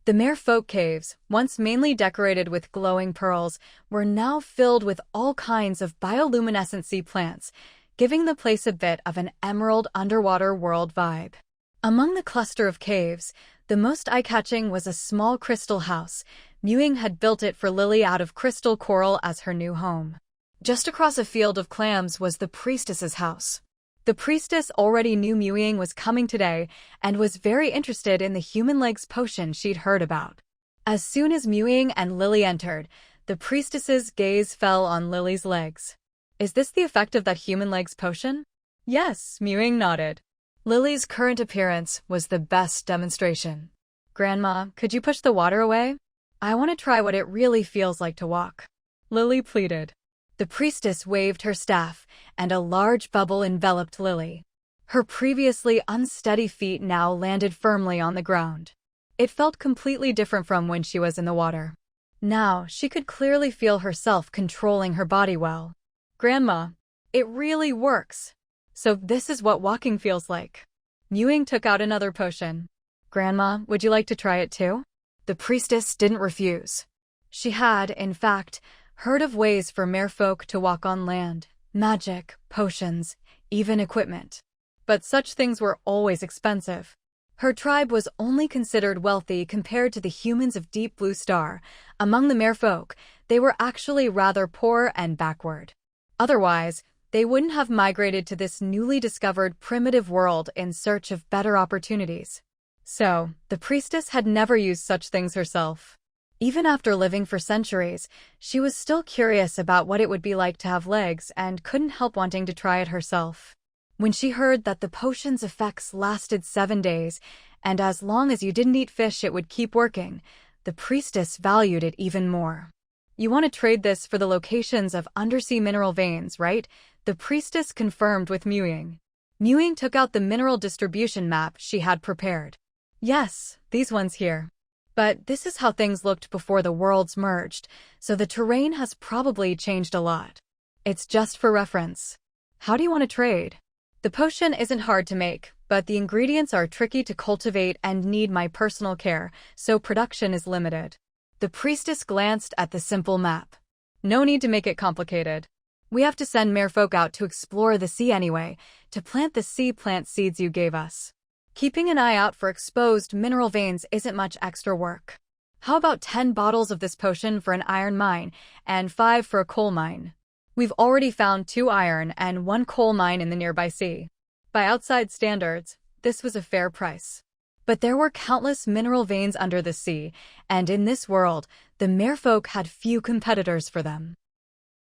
The merfolk caves, once mainly decorated with glowing pearls, were now filled with all kinds of bioluminescent sea plants, giving the place a bit of an emerald underwater world vibe. Among the cluster of caves, the most eye-catching was a small crystal house. Muing had built it for Lily out of crystal coral as her new home. Just across a field of clams was the priestess's house. The priestess already knew Muing was coming today and was very interested in the human legs potion she'd heard about. As soon as Muing and Lily entered, the priestess's gaze fell on Lily's legs. Is this the effect of that human legs potion? Yes, Muing nodded. Lily's current appearance was the best demonstration. Grandma, could you push the water away? I want to try what it really feels like to walk. Lily pleaded. The priestess waved her staff, and a large bubble enveloped Lily. Her previously unsteady feet now landed firmly on the ground. It felt completely different from when she was in the water. Now, she could clearly feel herself controlling her body well. Grandma, it really works. So this is what walking feels like. Muing took out another potion. Grandma, would you like to try it too? The priestess didn't refuse. She had, in fact, heard of ways for merfolk to walk on land, magic, potions, even equipment. But such things were always expensive. Her tribe was only considered wealthy compared to the humans of Deep Blue Star. Among the merfolk, they were actually rather poor and backward. Otherwise, they wouldn't have migrated to this newly discovered primitive world in search of better opportunities. So, the priestess had never used such things herself. Even after living for centuries, she was still curious about what it would be like to have legs and couldn't help wanting to try it herself. When she heard that the potion's effects lasted 7 days, and as long as you didn't eat fish it would keep working, the priestess valued it even more. You want to trade this for the locations of undersea mineral veins, right? The priestess confirmed with Ying. Ying took out the mineral distribution map she had prepared. Yes, these ones here. But this is how things looked before the worlds merged, so the terrain has probably changed a lot. It's just for reference. How do you want to trade? The potion isn't hard to make, but the ingredients are tricky to cultivate and need my personal care, so production is limited. The priestess glanced at the simple map. No need to make it complicated. We have to send merfolk out to explore the sea anyway, to plant the sea plant seeds you gave us. Keeping an eye out for exposed mineral veins isn't much extra work. How about 10 bottles of this potion for an iron mine, and 5 for a coal mine? We've already found 2 iron and 1 coal mine in the nearby sea. By outside standards, this was a fair price. But there were countless mineral veins under the sea, and in this world, the merfolk had few competitors for them.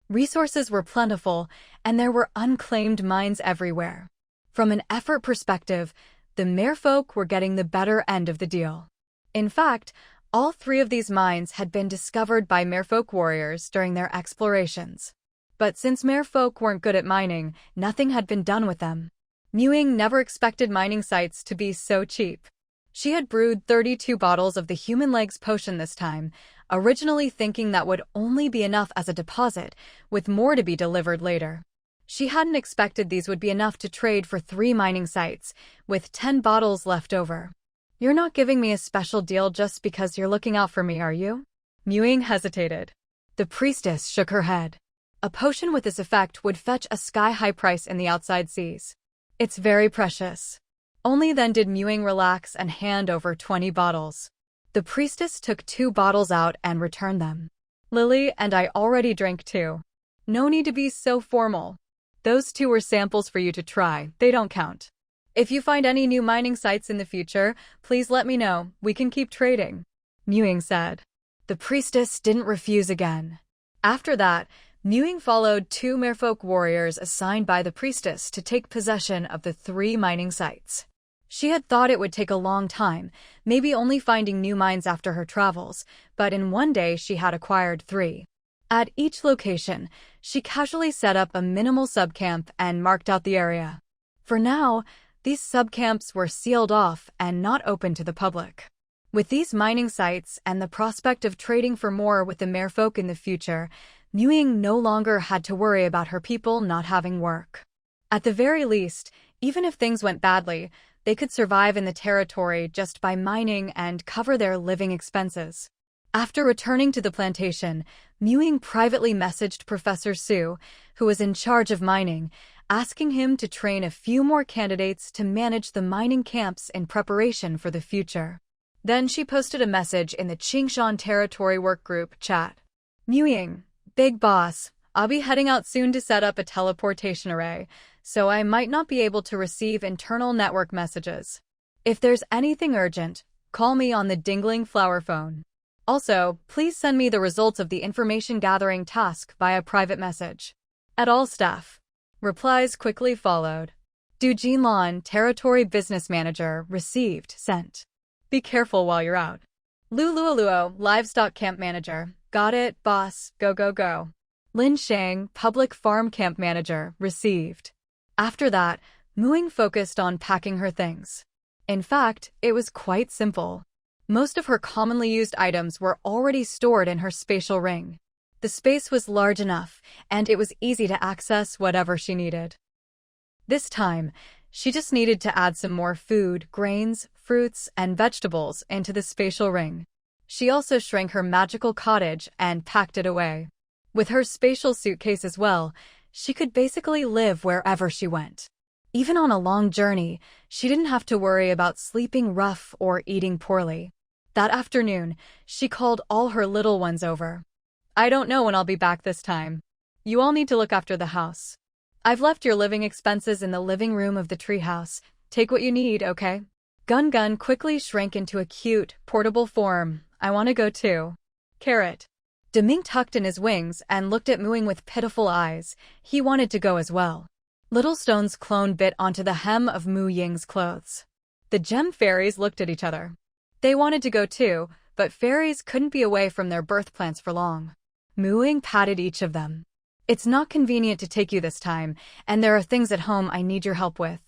Resources were plentiful, and there were unclaimed mines everywhere. From an effort perspective, the merfolk were getting the better end of the deal. In fact, all 3 of these mines had been discovered by merfolk warriors during their explorations. But since merfolk weren't good at mining, nothing had been done with them. Ying never expected mining sites to be so cheap. She had brewed 32 bottles of the human legs potion this time, originally thinking that would only be enough as a deposit, with more to be delivered later. She hadn't expected these would be enough to trade for 3 mining sites, with 10 bottles left over. You're not giving me a special deal just because you're looking out for me, are you? Ying hesitated. The priestess shook her head. A potion with this effect would fetch a sky-high price in the outside seas. It's very precious. Only then did Ying relax and hand over 20 bottles. The priestess took 2 bottles out and returned them. Lily and I already drank 2. No need to be so formal. Those 2 were samples for you to try, they don't count. If you find any new mining sites in the future, please let me know, we can keep trading. Ying said. The priestess didn't refuse again. After that, Ying followed 2 merfolk warriors assigned by the priestess to take possession of the 3 mining sites. She had thought it would take a long time, maybe only finding new mines after her travels, but in one day she had acquired 3. At each location, she casually set up a minimal subcamp and marked out the area. For now, these subcamps were sealed off and not open to the public. With these mining sites and the prospect of trading for more with the merfolk in the future, Ying no longer had to worry about her people not having work. At the very least, even if things went badly, they could survive in the territory just by mining and cover their living expenses. After returning to the plantation, Ying privately messaged Professor Su, who was in charge of mining, asking him to train a few more candidates to manage the mining camps in preparation for the future. Then she posted a message in the Qingshan Territory Workgroup chat. Ying, big boss, I'll be heading out soon to set up a teleportation array, so I might not be able to receive internal network messages. If there's anything urgent, call me on the dingling flower phone. Also, please send me the results of the information gathering task via private message. At all staff. Replies quickly followed. Du Jinlan, Territory Business Manager, received, sent. Be careful while you're out. Lu Luoluo, Livestock Camp Manager, got it, boss, go go go. Lin Shang, Public Farm Camp Manager, received. After that, Ying focused on packing her things. In fact, it was quite simple. Most of her commonly used items were already stored in her spatial ring. The space was large enough, and it was easy to access whatever she needed. This time, she just needed to add some more food, grains, fruits, and vegetables into the spatial ring. She also shrank her magical cottage and packed it away. With her spatial suitcase as well, she could basically live wherever she went. Even on a long journey, she didn't have to worry about sleeping rough or eating poorly. That afternoon, she called all her little ones over. I don't know when I'll be back this time. You all need to look after the house. I've left your living expenses in the living room of the treehouse. Take what you need, okay? Gun Gun quickly shrank into a cute, portable form. I want to go too. Carrot. Deming tucked in his wings and looked at Ying with pitiful eyes. He wanted to go as well. Little Stone's clone bit onto the hem of Mu Ying's clothes. The gem fairies looked at each other. They wanted to go too, but fairies couldn't be away from their birth plants for long. Mu Ying patted each of them. It's not convenient to take you this time, and there are things at home I need your help with.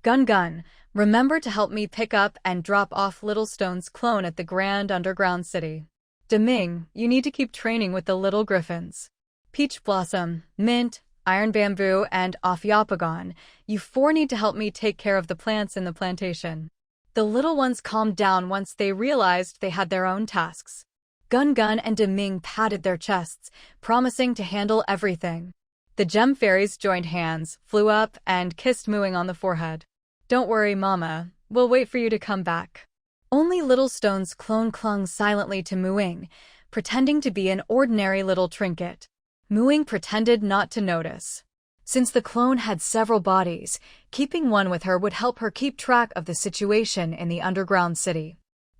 Gun, remember to help me pick up and drop off Little Stone's clone at the Grand Underground City. Deming, you need to keep training with the little griffins. Peach Blossom, Mint, Iron Bamboo, and Ophiophagon, you four need to help me take care of the plants in the plantation. The little ones calmed down once they realized they had their own tasks. Gun and Deming patted their chests, promising to handle everything. The gem fairies joined hands, flew up, and kissed Mooing on the forehead. Don't worry, Mama. We'll wait for you to come back. Only Little Stone's clone clung silently to Mooing, pretending to be an ordinary little trinket. Mooing pretended not to notice. Since the clone had several bodies, keeping one with her would help her keep track of the situation in the underground city.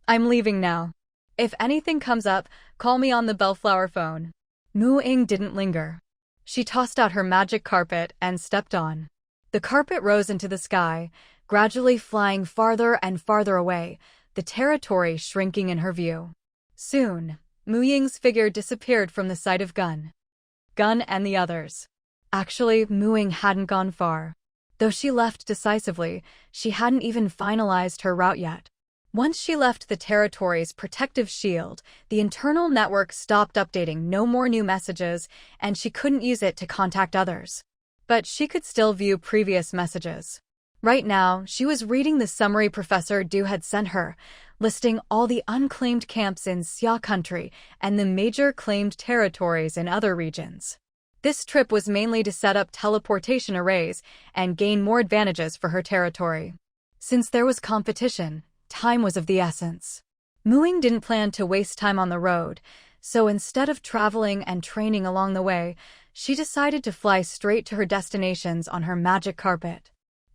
I'm leaving now. If anything comes up, call me on the Bellflower phone. Mooing didn't linger. She tossed out her magic carpet and stepped on. The carpet rose into the sky, gradually flying farther and farther away, the territory shrinking in her view. Soon, Mu Ying's figure disappeared from the sight of Gun and the others. Actually, Mu Ying hadn't gone far. Though she left decisively, she hadn't even finalized her route yet. Once she left the territory's protective shield, the internal network stopped updating, no more new messages, and she couldn't use it to contact others. But she could still view previous messages. Right now, she was reading the summary Professor Du had sent her, listing all the unclaimed camps in Xia country and the major claimed territories in other regions. This trip was mainly to set up teleportation arrays and gain more advantages for her territory. Since there was competition, time was of the essence. Mu Ying didn't plan to waste time on the road, so instead of traveling and training along the way, she decided to fly straight to her destinations on her magic carpet.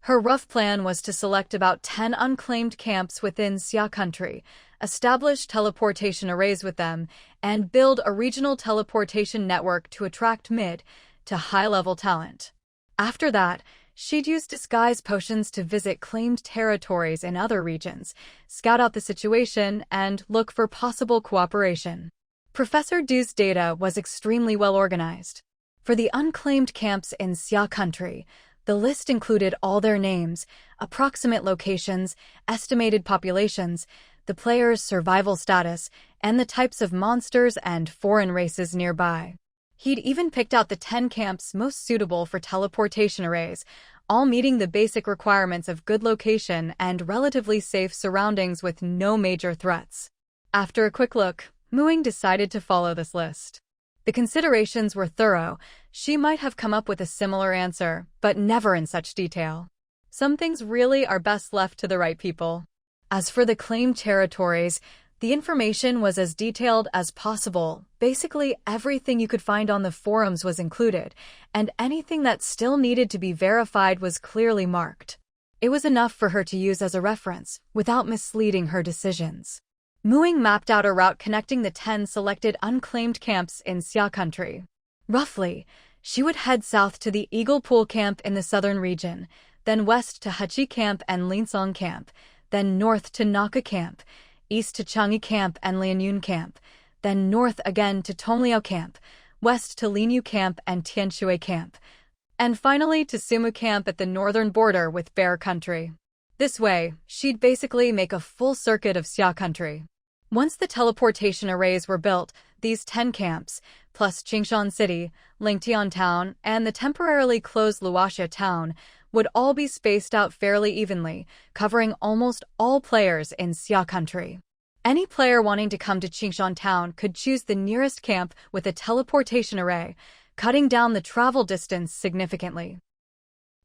Her rough plan was to select about 10 unclaimed camps within Xia country, establish teleportation arrays with them, and build a regional teleportation network to attract mid to high-level talent. After that, she'd use disguise potions to visit claimed territories in other regions, scout out the situation, and look for possible cooperation. Professor Du's data was extremely well organized. For the unclaimed camps in Xia country, the list included all their names, approximate locations, estimated populations, the player's survival status, and the types of monsters and foreign races nearby. He'd even picked out the 10 camps most suitable for teleportation arrays, all meeting the basic requirements of good location and relatively safe surroundings with no major threats. After a quick look, Mu Ying decided to follow this list. The considerations were thorough. She might have come up with a similar answer, but never in such detail. Some things really are best left to the right people. As for the claimed territories, the information was as detailed as possible. Basically, everything you could find on the forums was included, and anything that still needed to be verified was clearly marked. It was enough for her to use as a reference, without misleading her decisions. Mu Ying mapped out a route connecting the 10 selected unclaimed camps in Xia country. Roughly, she would head south to the Eagle Pool camp in the southern region, then west to Hechi camp and Linsong camp, then north to Naka camp, east to Changi camp and Lianyun camp, then north again to Tongliao camp, west to Linyu camp and Tianshui camp, and finally to Sumu camp at the northern border with Bear country. This way, she'd basically make a full circuit of Xia country. Once the teleportation arrays were built, these 10 camps, plus Qingshan City, Lingtian Town, and the temporarily closed Luoxia Town, would all be spaced out fairly evenly, covering almost all players in Xia country. Any player wanting to come to Qingshan Town could choose the nearest camp with a teleportation array, cutting down the travel distance significantly.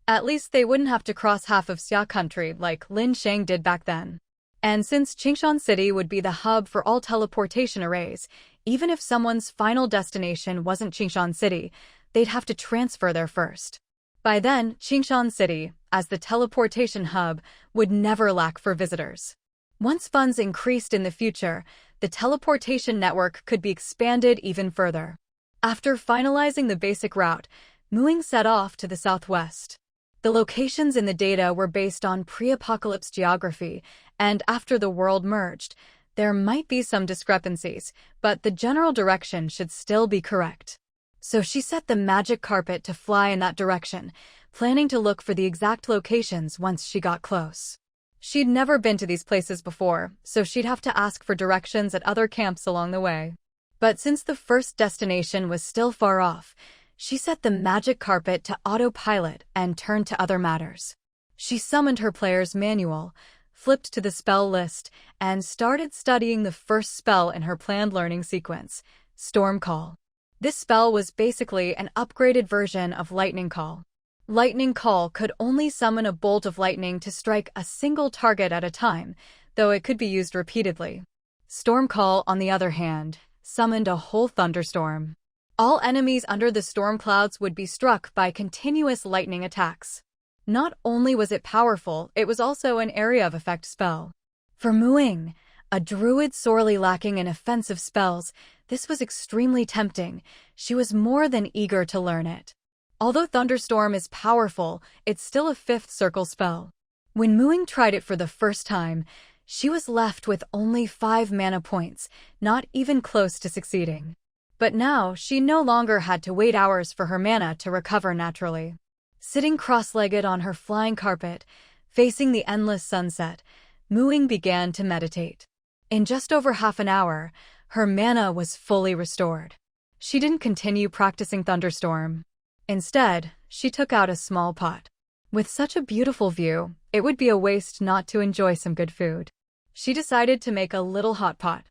At least they wouldn't have to cross half of Xia country like Lin Shang did back then. And since Qingshan City would be the hub for all teleportation arrays, even if someone's final destination wasn't Qingshan City, they'd have to transfer there first. By then, Qingshan City, as the teleportation hub, would never lack for visitors. Once funds increased in the future, the teleportation network could be expanded even further. After finalizing the basic route, Mu Ying set off to the southwest. The locations in the data were based on pre-apocalypse geography, and after the world merged, there might be some discrepancies, but the general direction should still be correct. So she set the magic carpet to fly in that direction, planning to look for the exact locations once she got close. She'd never been to these places before, so she'd have to ask for directions at other camps along the way. But since the first destination was still far off, she set the magic carpet to autopilot and turned to other matters. She summoned her player's manual, flipped to the spell list, and started studying the first spell in her planned learning sequence, Storm Call. This spell was basically an upgraded version of Lightning Call. Lightning Call could only summon a bolt of lightning to strike a single target at a time, though it could be used repeatedly. Storm Call, on the other hand, summoned a whole thunderstorm. All enemies under the storm clouds would be struck by continuous lightning attacks. Not only was it powerful, it was also an area of effect spell. For Ying, a druid sorely lacking in offensive spells, this was extremely tempting. She was more than eager to learn it. Although Thunderstorm is powerful, it's still a fifth circle spell. When Ying tried it for the first time, she was left with only 5 mana points, not even close to succeeding. But now, she no longer had to wait hours for her mana to recover naturally. Sitting cross-legged on her flying carpet, facing the endless sunset, Ying began to meditate. In just over half an hour, her mana was fully restored. She didn't continue practicing Thunderstorm. Instead, she took out a small pot. With such a beautiful view, it would be a waste not to enjoy some good food. She decided to make a little hot pot.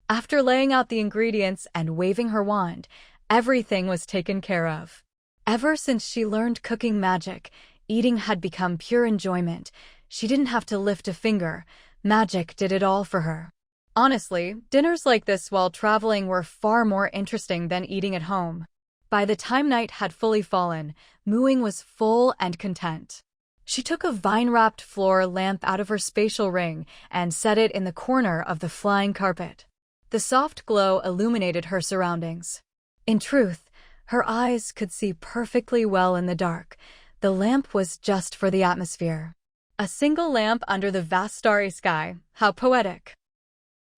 After laying out the ingredients and waving her wand, everything was taken care of. Ever since she learned cooking magic, eating had become pure enjoyment. She didn't have to lift a finger. Magic did it all for her. Honestly, dinners like this while traveling were far more interesting than eating at home. By the time night had fully fallen, Ying was full and content. She took a vine-wrapped floor lamp out of her spatial ring and set it in the corner of the flying carpet. The soft glow illuminated her surroundings. In truth, her eyes could see perfectly well in the dark. The lamp was just for the atmosphere. A single lamp under the vast starry sky. How poetic.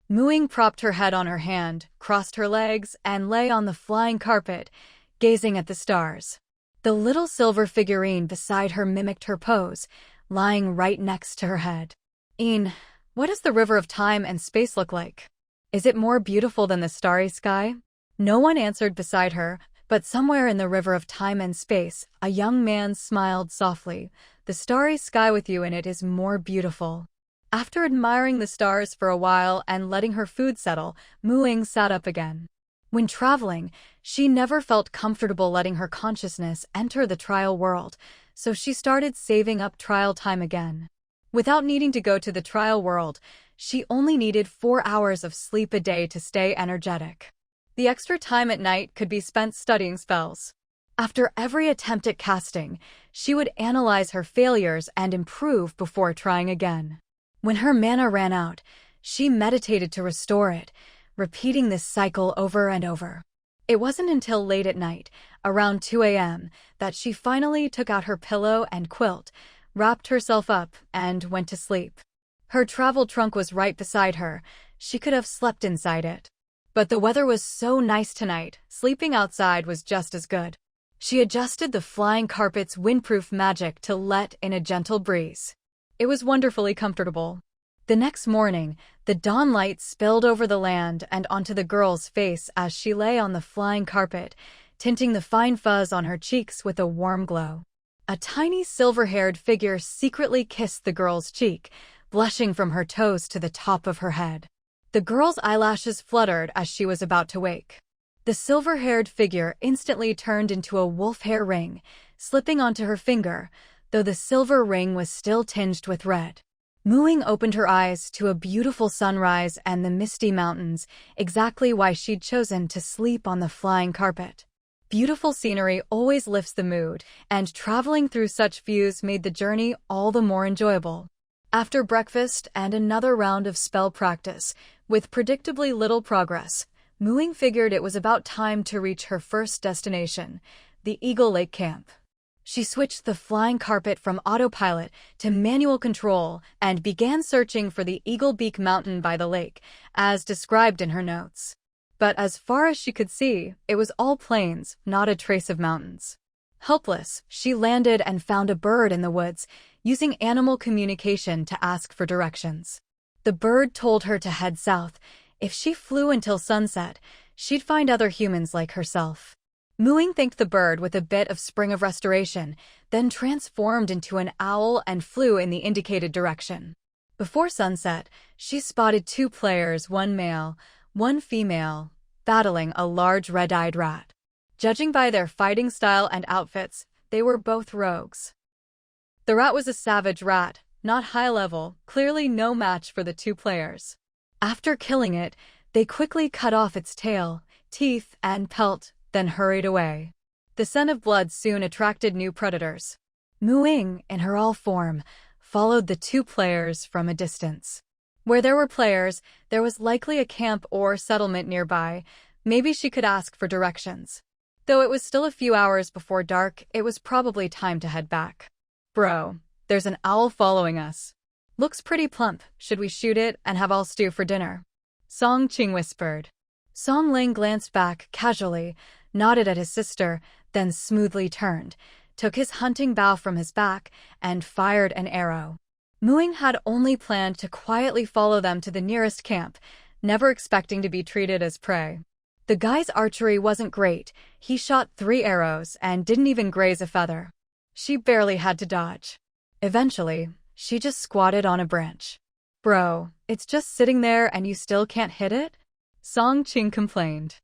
Ying propped her head on her hand, crossed her legs, and lay on the flying carpet, gazing at the stars. The little silver figurine beside her mimicked her pose, lying right next to her head. Ying, what does the river of time and space look like? Is it more beautiful than the starry sky? No one answered beside her, but somewhere in the river of time and space, a young man smiled softly. The starry sky with you in it is more beautiful. After admiring the stars for a while and letting her food settle, Ying sat up again. When traveling, she never felt comfortable letting her consciousness enter the trial world, so she started saving up trial time again. Without needing to go to the trial world, she only needed 4 hours of sleep a day to stay energetic. The extra time at night could be spent studying spells. After every attempt at casting, she would analyze her failures and improve before trying again. When her mana ran out, she meditated to restore it, repeating this cycle over and over. It wasn't until late at night, around 2 a.m., that she finally took out her pillow and quilt, wrapped herself up, and went to sleep. Her travel trunk was right beside her. She could have slept inside it. But the weather was so nice tonight, sleeping outside was just as good. She adjusted the flying carpet's windproof magic to let in a gentle breeze. It was wonderfully comfortable. The next morning, the dawn light spilled over the land and onto the girl's face as she lay on the flying carpet, tinting the fine fuzz on her cheeks with a warm glow. A tiny silver-haired figure secretly kissed the girl's cheek, blushing from her toes to the top of her head. The girl's eyelashes fluttered as she was about to wake. The silver-haired figure instantly turned into a wolf hair ring, slipping onto her finger, though the silver ring was still tinged with red. Ying opened her eyes to a beautiful sunrise and the misty mountains, exactly why she'd chosen to sleep on the flying carpet. Beautiful scenery always lifts the mood, and traveling through such views made the journey all the more enjoyable. After breakfast and another round of spell practice, with predictably little progress, Ying figured it was about time to reach her first destination, the Eagle Lake Camp. She switched the flying carpet from autopilot to manual control and began searching for the Eagle Beak Mountain by the lake, as described in her notes. But as far as she could see, it was all plains, not a trace of mountains. Helpless, she landed and found a bird in the woods, using animal communication to ask for directions. The bird told her to head south. If she flew until sunset, she'd find other humans like herself. Ying thanked the bird with a bit of spring of restoration, then transformed into an owl and flew in the indicated direction. Before sunset, she spotted 2 players, one male, one female, battling a large red-eyed rat. Judging by their fighting style and outfits, they were both rogues. The rat was a savage rat, not high level, clearly no match for the 2 players. After killing it, they quickly cut off its tail, teeth, and pelt, then hurried away. The scent of blood soon attracted new predators. Ying, in her all form, followed the 2 players from a distance. Where there were players, there was likely a camp or settlement nearby. Maybe she could ask for directions. Though it was still a few hours before dark, it was probably time to head back. Bro, there's an owl following us. Looks pretty plump. Should we shoot it and have all stew for dinner? Song Qing whispered. Song Ling glanced back casually, nodded at his sister, then smoothly turned, took his hunting bow from his back, and fired an arrow. Ying had only planned to quietly follow them to the nearest camp, never expecting to be treated as prey. The guy's archery wasn't great. He shot 3 arrows and didn't even graze a feather. She barely had to dodge. Eventually, she just squatted on a branch. Bro, it's just sitting there and you still can't hit it? Song Qing complained.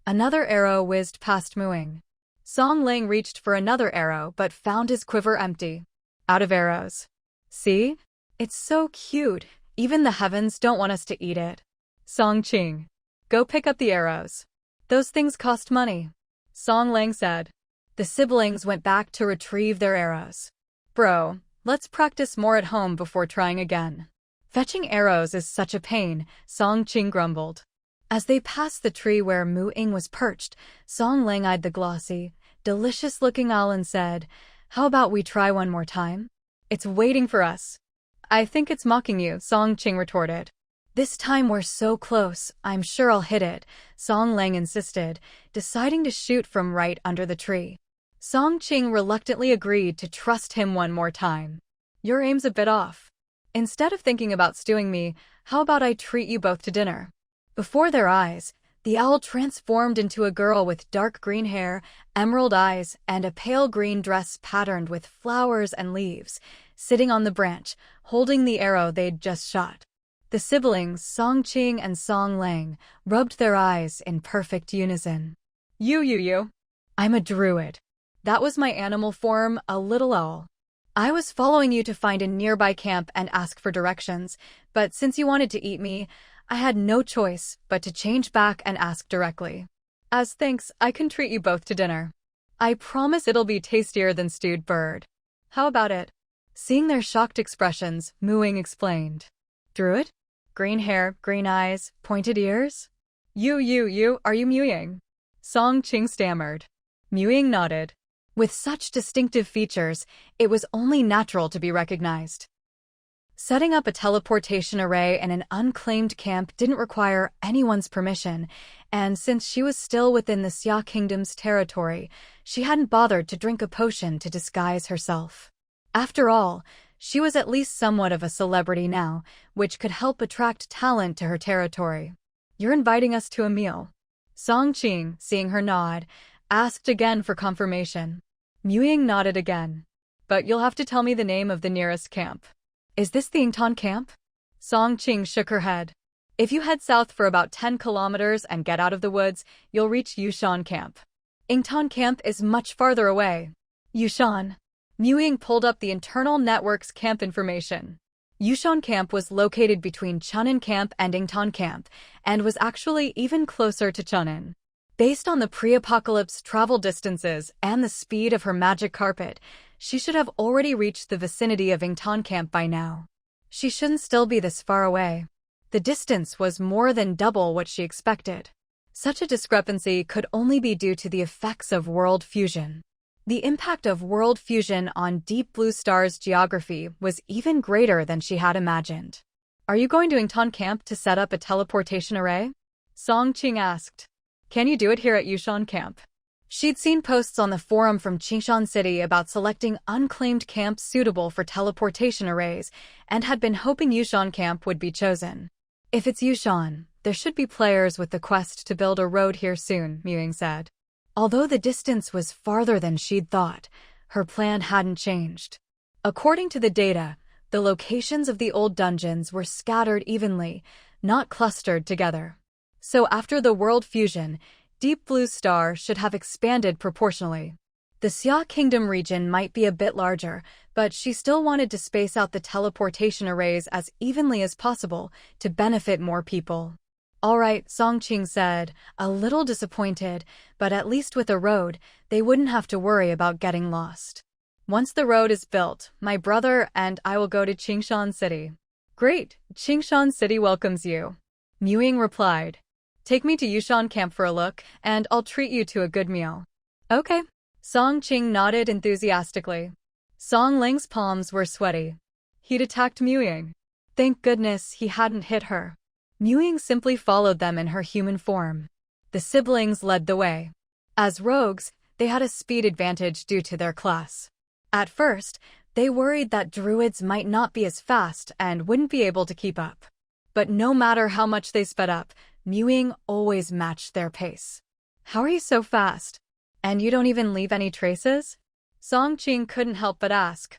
Another arrow whizzed past Ying. Song Ling reached for another arrow but found his quiver empty. Out of arrows. See? It's so cute. Even the heavens don't want us to eat it. Song Qing. Go pick up the arrows. Those things cost money. Song Ling said. The siblings went back to retrieve their arrows. Bro, let's practice more at home before trying again. Fetching arrows is such a pain, Song Qing grumbled. As they passed the tree where Ying was perched, Song Ling eyed the glossy, delicious-looking owl and said, How about we try one more time? It's waiting for us. I think it's mocking you, Song Qing retorted. This time we're so close, I'm sure I'll hit it, Song Ling insisted, deciding to shoot from right under the tree. Song Qing reluctantly agreed to trust him one more time. Your aim's a bit off. Instead of thinking about stewing me, how about I treat you both to dinner? Before their eyes, the owl transformed into a girl with dark green hair, emerald eyes, and a pale green dress patterned with flowers and leaves, sitting on the branch, holding the arrow they'd just shot. The siblings, Song Qing and Song Ling, rubbed their eyes in perfect unison. You. I'm a druid. That was my animal form, a little owl. I was following you to find a nearby camp and ask for directions, but since you wanted to eat me, I had no choice but to change back and ask directly. As thanks, I can treat you both to dinner. I promise it'll be tastier than stewed bird. How about it? Seeing their shocked expressions, Ying explained. Druid? Green hair, green eyes, pointed ears? You, are you Ying? Song Qing stammered. Ying nodded. With such distinctive features, it was only natural to be recognized. Setting up a teleportation array in an unclaimed camp didn't require anyone's permission, and since she was still within the Xia Kingdom's territory, she hadn't bothered to drink a potion to disguise herself. After all, she was at least somewhat of a celebrity now, which could help attract talent to her territory. You're inviting us to a meal. Song Qing, seeing her nod, asked again for confirmation. Ying nodded again. But you'll have to tell me the name of the nearest camp. Is this the Yingtan camp? Song Qing shook her head. If you head south for about 10 kilometers and get out of the woods, you'll reach Yushan camp. Yingtan camp is much farther away. Yushan. Ying pulled up the internal network's camp information. Yushan camp was located between Chun'an camp and Yingtan camp, and was actually even closer to Chun'an. Based on the pre-apocalypse travel distances and the speed of her magic carpet, she should have already reached the vicinity of Yingtan camp by now. She shouldn't still be this far away. The distance was more than double what she expected. Such a discrepancy could only be due to the effects of world fusion. The impact of world fusion on Deep Blue Star's geography was even greater than she had imagined. Are you going to Yingtan Camp to set up a teleportation array? Song Qing asked. Can you do it here at Yushan Camp? She'd seen posts on the forum from Qingshan City about selecting unclaimed camps suitable for teleportation arrays and had been hoping Yushan Camp would be chosen. If it's Yushan, there should be players with the quest to build a road here soon, Ying said. Although the distance was farther than she'd thought, her plan hadn't changed. According to the data, the locations of the old dungeons were scattered evenly, not clustered together. So after the world fusion, Deep Blue Star should have expanded proportionally. The Xia Kingdom region might be a bit larger, but she still wanted to space out the teleportation arrays as evenly as possible to benefit more people. All right, Song Qing said, a little disappointed, but at least with a road, they wouldn't have to worry about getting lost. Once the road is built, my brother and I will go to Qingshan City. Great, Qingshan City welcomes you. Ying replied. Take me to Yushan Camp for a look, and I'll treat you to a good meal. Okay. Song Qing nodded enthusiastically. Song Ling's palms were sweaty. He'd attacked Ying. Thank goodness he hadn't hit her. Ying simply followed them in her human form. The siblings led the way. As rogues, they had a speed advantage due to their class. At first, they worried that druids might not be as fast and wouldn't be able to keep up. But no matter how much they sped up, Ying always matched their pace. How are you so fast? And you don't even leave any traces? Song Qing couldn't help but ask.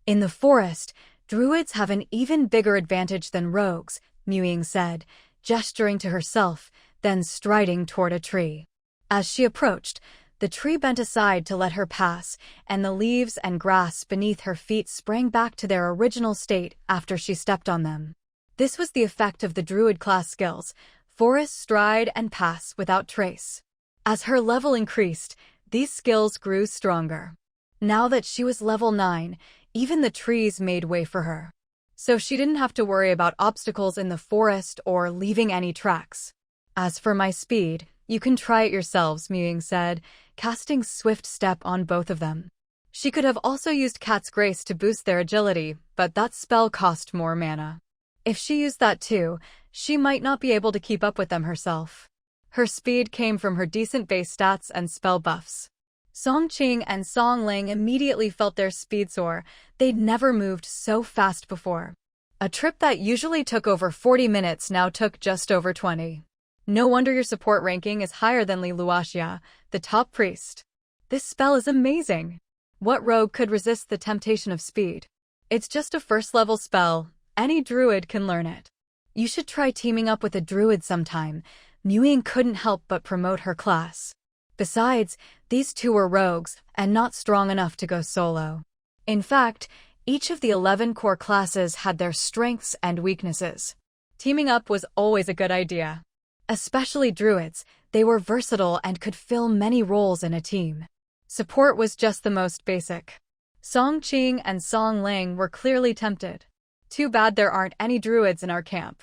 In the forest, druids have an even bigger advantage than rogues, Ying said, gesturing to herself, then striding toward a tree. As she approached, the tree bent aside to let her pass, and the leaves and grass beneath her feet sprang back to their original state after she stepped on them. This was the effect of the druid class skills, forest stride and pass without trace. As her level increased, these skills grew stronger. Now that she was level 9, even the trees made way for her. So she didn't have to worry about obstacles in the forest or leaving any tracks. As for my speed, you can try it yourselves, Ying said, casting Swift Step on both of them. She could have also used Cat's Grace to boost their agility, but that spell cost more mana. If she used that too, she might not be able to keep up with them herself. Her speed came from her decent base stats and spell buffs. Song Qing and Song Ling immediately felt their speed soar. They'd never moved so fast before. A trip that usually took over 40 minutes now took just over 20. No wonder your support ranking is higher than Li Luoxia, the top priest. This spell is amazing. What rogue could resist the temptation of speed? It's just a first-level spell. Any druid can learn it. You should try teaming up with a druid sometime. Ying couldn't help but promote her class. Besides, these two were rogues, and not strong enough to go solo. In fact, each of the 11 core classes had their strengths and weaknesses. Teaming up was always a good idea. Especially druids, they were versatile and could fill many roles in a team. Support was just the most basic. Song Qing and Song Ling were clearly tempted. Too bad there aren't any druids in our camp.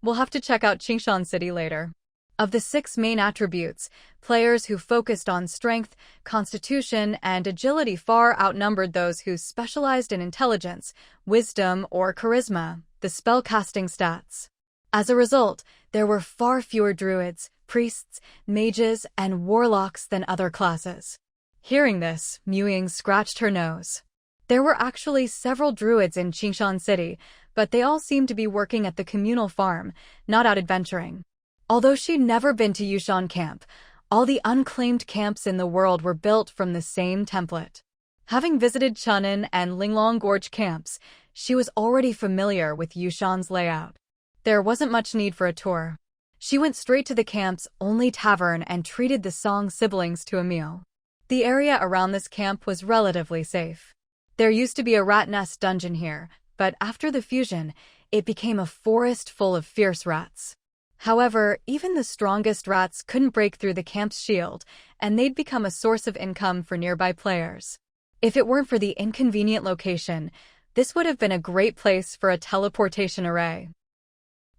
We'll have to check out Qingshan City later. Of the 6 main attributes, players who focused on strength, constitution, and agility far outnumbered those who specialized in intelligence, wisdom, or charisma, the spellcasting stats. As a result, there were far fewer druids, priests, mages, and warlocks than other classes. Hearing this, Ying scratched her nose. There were actually several druids in Qingshan City, but they all seemed to be working at the communal farm, not out adventuring. Although she'd never been to Yushan Camp, all the unclaimed camps in the world were built from the same template. Having visited Chunin and Linglong Gorge camps, she was already familiar with Yushan's layout. There wasn't much need for a tour. She went straight to the camp's only tavern and treated the Song siblings to a meal. The area around this camp was relatively safe. There used to be a rat nest dungeon here, but after the fusion, it became a forest full of fierce rats. However, even the strongest rats couldn't break through the camp's shield, and they'd become a source of income for nearby players. If it weren't for the inconvenient location, this would have been a great place for a teleportation array.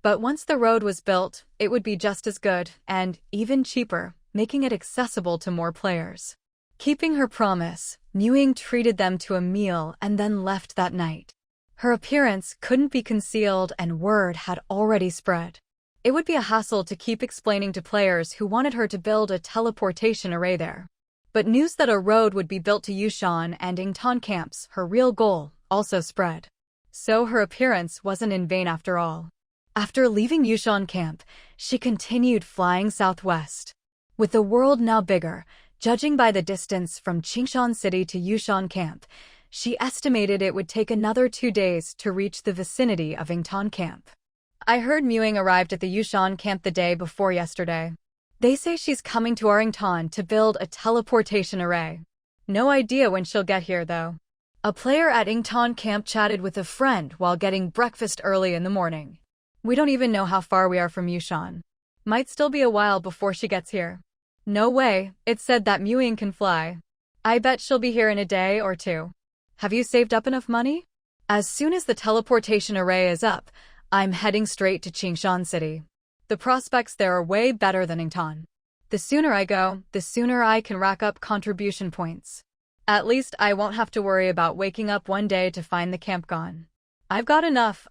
But once the road was built, it would be just as good, and even cheaper, making it accessible to more players. Keeping her promise, Ying treated them to a meal and then left that night. Her appearance couldn't be concealed and word had already spread. It would be a hassle to keep explaining to players who wanted her to build a teleportation array there. But news that a road would be built to Yushan and Yingtan camps, her real goal, also spread. So her appearance wasn't in vain after all. After leaving Yushan camp, she continued flying southwest. With the world now bigger, judging by the distance from Qingshan City to Yushan camp, she estimated it would take another 2 days to reach the vicinity of Yingtan camp. I heard Ying arrived at the Yushan camp the day before yesterday. They say she's coming to our Yingtan to build a teleportation array. No idea when she'll get here, though. A player at Yingtan camp chatted with a friend while getting breakfast early in the morning. We don't even know how far we are from Yushan. Might still be a while before she gets here. No way, it said that Ying can fly. I bet she'll be here in a day or 2. Have you saved up enough money? As soon as the teleportation array is up, I'm heading straight to Qingshan City. The prospects there are way better than Yingtan. The sooner I go, the sooner I can rack up contribution points. At least I won't have to worry about waking up one day to find the camp gone. I've got enough.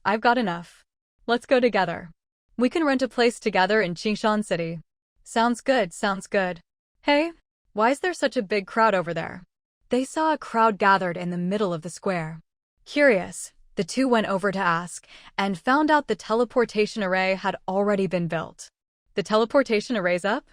Let's go together. We can rent a place together in Qingshan City. Sounds good. Hey, why is there such a big crowd over there? They saw a crowd gathered in the middle of the square. Curious, the two went over to ask, and found out the teleportation array had already been built. The teleportation array's up?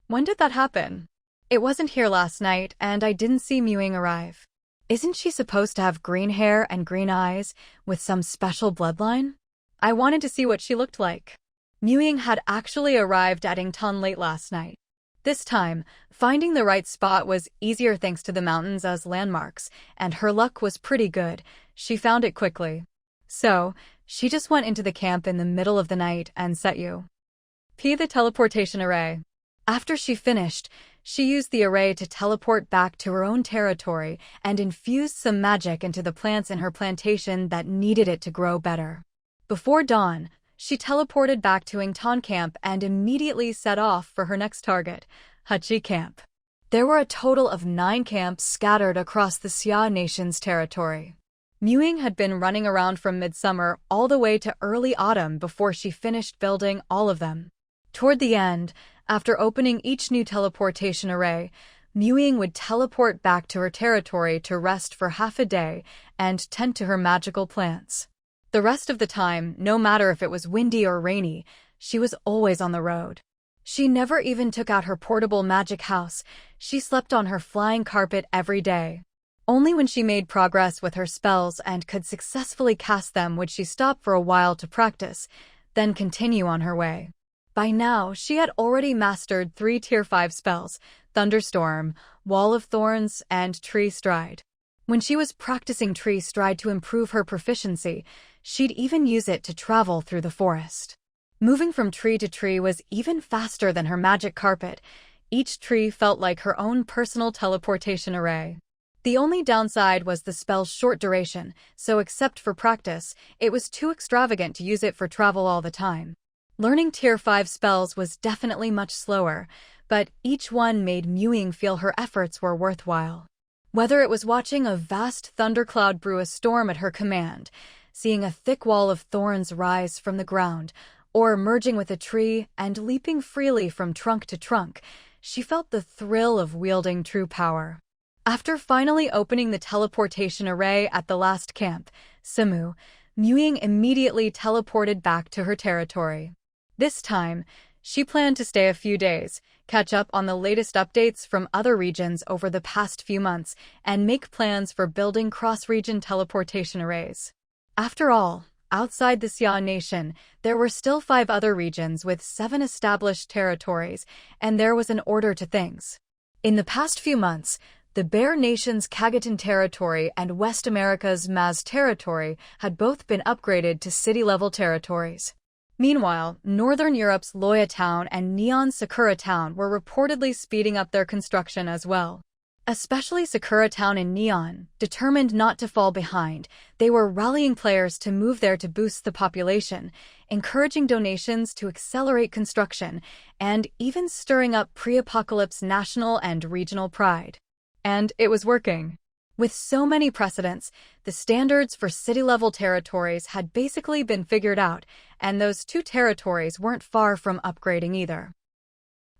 When did that happen? It wasn't here last night, and I didn't see Ying arrive. Isn't she supposed to have green hair and green eyes, with some special bloodline? I wanted to see what she looked like. Ying had actually arrived at Yingtan late last night. This time, finding the right spot was easier thanks to the mountains as landmarks, and her luck was pretty good. She found it quickly. So, she just went into the camp in the middle of the night and set the teleportation array. After she finished, she used the array to teleport back to her own territory and infused some magic into the plants in her plantation that needed it to grow better. Before dawn, she teleported back to Yingtan camp and immediately set off for her next target, Hachi camp. There were a total of 9 camps scattered across the Xia nation's territory. Ying had been running around from midsummer all the way to early autumn before she finished building all of them. Toward the end, after opening each new teleportation array, Ying would teleport back to her territory to rest for half a day and tend to her magical plants. The rest of the time, no matter if it was windy or rainy, she was always on the road. She never even took out her portable magic house. She slept on her flying carpet every day. Only when she made progress with her spells and could successfully cast them would she stop for a while to practice, then continue on her way. By now, she had already mastered 3 Tier 5 spells: Thunderstorm, Wall of Thorns, and Tree Stride. When she was practicing Tree Stride to improve her proficiency, she'd even use it to travel through the forest. Moving from tree to tree was even faster than her magic carpet. Each tree felt like her own personal teleportation array. The only downside was the spell's short duration, so except for practice, it was too extravagant to use it for travel all the time. Learning Tier 5 spells was definitely much slower, but each one made Ying feel her efforts were worthwhile. Whether it was watching a vast thundercloud brew a storm at her command, seeing a thick wall of thorns rise from the ground, or merging with a tree and leaping freely from trunk to trunk, she felt the thrill of wielding true power. After finally opening the teleportation array at the last camp, Simu, Ying immediately teleported back to her territory. This time, she planned to stay a few days, catch up on the latest updates from other regions over the past few months, and make plans for building cross-region teleportation arrays. After all, outside the Xia nation, there were still 5 other regions with 7 established territories, and there was an order to things. In the past few months, the Bear Nation's Kagatan territory and West America's Maz territory had both been upgraded to city-level territories. Meanwhile, Northern Europe's Loya Town and Neon Sakura Town were reportedly speeding up their construction as well. Especially Sakura Town and Neon, determined not to fall behind, they were rallying players to move there to boost the population, encouraging donations to accelerate construction, and even stirring up pre-apocalypse national and regional pride. And it was working. With so many precedents, the standards for city-level territories had basically been figured out, and those two territories weren't far from upgrading either.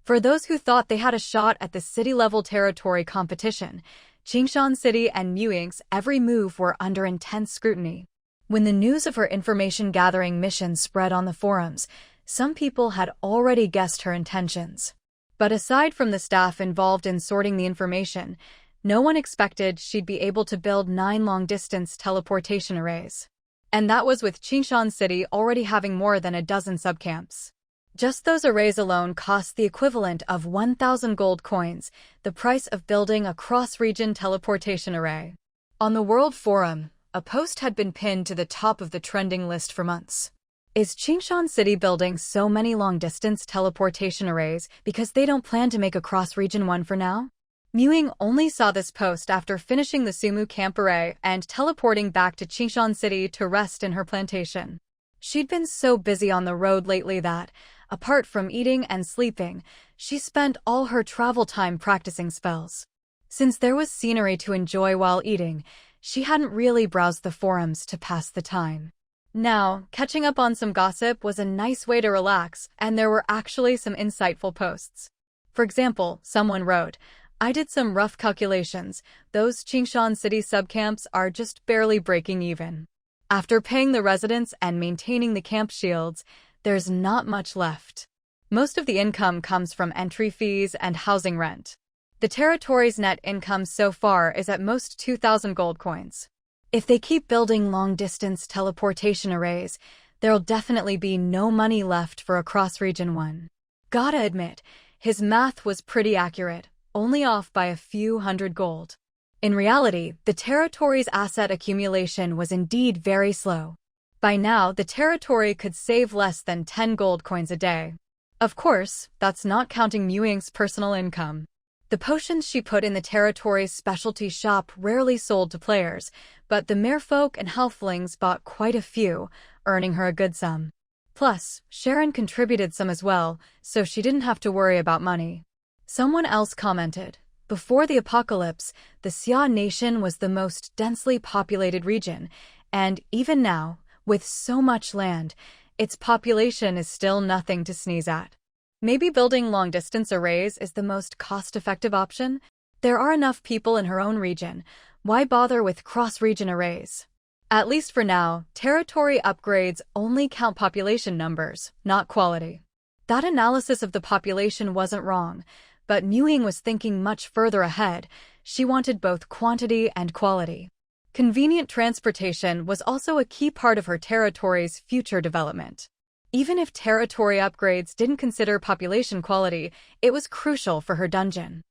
For those who thought they had a shot at the city-level territory competition, Qingshan City and Muying's every move were under intense scrutiny. When the news of her information-gathering mission spread on the forums, some people had already guessed her intentions. But aside from the staff involved in sorting the information, no one expected she'd be able to build 9 long-distance teleportation arrays. And that was with Qingshan City already having more than a dozen subcamps. Just those arrays alone cost the equivalent of 1,000 gold coins, the price of building a cross-region teleportation array. On the World Forum, a post had been pinned to the top of the trending list for months. Is Qingshan City building so many long-distance teleportation arrays because they don't plan to make a cross-region one for now? Ying only saw this post after finishing the Sumu camp array and teleporting back to Qingshan City to rest in her plantation. She'd been so busy on the road lately that, apart from eating and sleeping, she spent all her travel time practicing spells. Since there was scenery to enjoy while eating, she hadn't really browsed the forums to pass the time. Now, catching up on some gossip was a nice way to relax, and there were actually some insightful posts. For example, someone wrote, "I did some rough calculations. Those Qingshan City subcamps are just barely breaking even. After paying the residents and maintaining the camp shields, there's not much left. Most of the income comes from entry fees and housing rent. The territory's net income so far is at most 2,000 gold coins. If they keep building long-distance teleportation arrays, there'll definitely be no money left for a cross-region one." Gotta admit, his math was pretty accurate, only off by a few hundred gold. In reality, the territory's asset accumulation was indeed very slow. By now, the territory could save less than 10 gold coins a day. Of course, that's not counting Ying's personal income. The potions she put in the territory's specialty shop rarely sold to players, but the merfolk and halflings bought quite a few, earning her a good sum. Plus, Sharon contributed some as well, so she didn't have to worry about money. Someone else commented, "Before the apocalypse, the Xia Nation was the most densely populated region, and even now, with so much land, its population is still nothing to sneeze at. Maybe building long-distance arrays is the most cost-effective option? There are enough people in her own region. Why bother with cross-region arrays?" At least for now, territory upgrades only count population numbers, not quality. That analysis of the population wasn't wrong, but Ying was thinking much further ahead. She wanted both quantity and quality. Convenient transportation was also a key part of her territory's future development. Even if territory upgrades didn't consider population quality, it was crucial for her dungeon.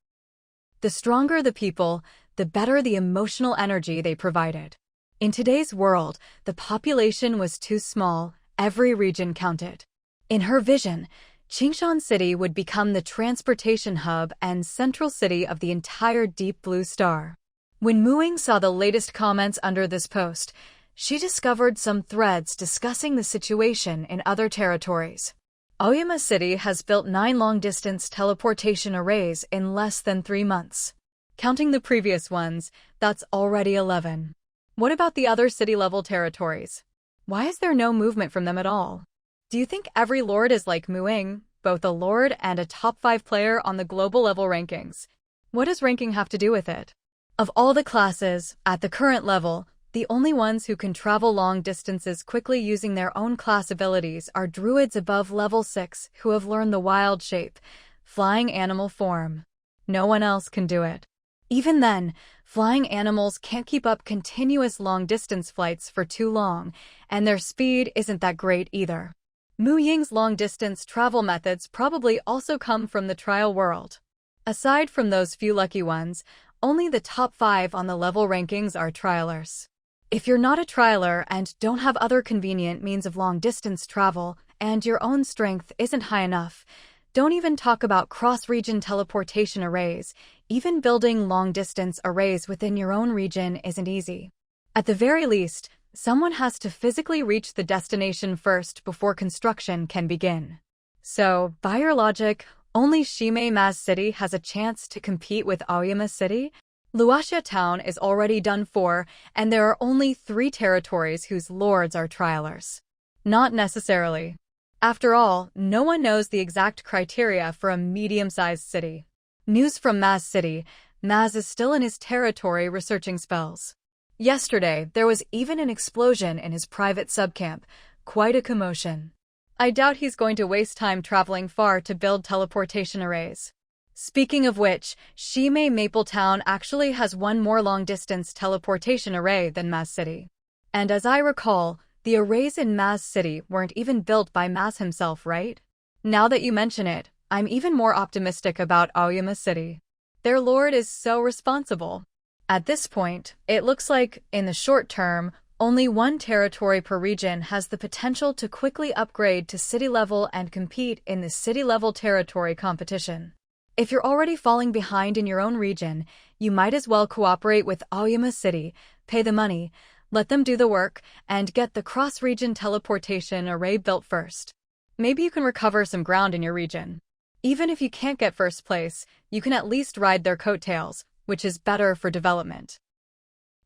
The stronger the people, the better the emotional energy they provided. In today's world, the population was too small, every region counted. In her vision, Qingshan City would become the transportation hub and central city of the entire Deep Blue Star. When Ying saw the latest comments under this post, she discovered some threads discussing the situation in other territories. Aoyama City has built 9 long-distance teleportation arrays in less than 3 months. Counting the previous ones, that's already 11. What about the other city-level territories? Why is there no movement from them at all? Do you think every lord is like Ying, both a lord and a top 5 player on the global level rankings? What does ranking have to do with it? Of all the classes, at the current level, the only ones who can travel long distances quickly using their own class abilities are druids above level 6 who have learned the wild shape, flying animal form. No one else can do it. Even then, flying animals can't keep up continuous long-distance flights for too long, and their speed isn't that great either. Ying's long-distance travel methods probably also come from the trial world. Aside from those few lucky ones, only the top 5 on the level rankings are trialers. If you're not a trialer and don't have other convenient means of long-distance travel, and your own strength isn't high enough, don't even talk about cross-region teleportation arrays. Even building long-distance arrays within your own region isn't easy. At the very least, someone has to physically reach the destination first before construction can begin. So, by your logic, only Shimei Maz City has a chance to compete with Aoyama City? Luaxia town is already done for, and there are only 3 territories whose lords are trialers. Not necessarily. After all, no one knows the exact criteria for a medium-sized city. News from Maz City. Maz is still in his territory researching spells. Yesterday, there was even an explosion in his private subcamp. Quite a commotion. I doubt he's going to waste time traveling far to build teleportation arrays. Speaking of which, Shimei Mapletown actually has one more long-distance teleportation array than Maz City. And as I recall, the arrays in Maz City weren't even built by Maz himself, right? Now that you mention it, I'm even more optimistic about Aoyama City. Their lord is so responsible. At this point, it looks like, in the short term, only one territory per region has the potential to quickly upgrade to city level and compete in the city-level territory competition. If you're already falling behind in your own region, you might as well cooperate with Aoyama City, pay the money, let them do the work, and get the cross-region teleportation array built first. Maybe you can recover some ground in your region. Even if you can't get first place, you can at least ride their coattails, which is better for development.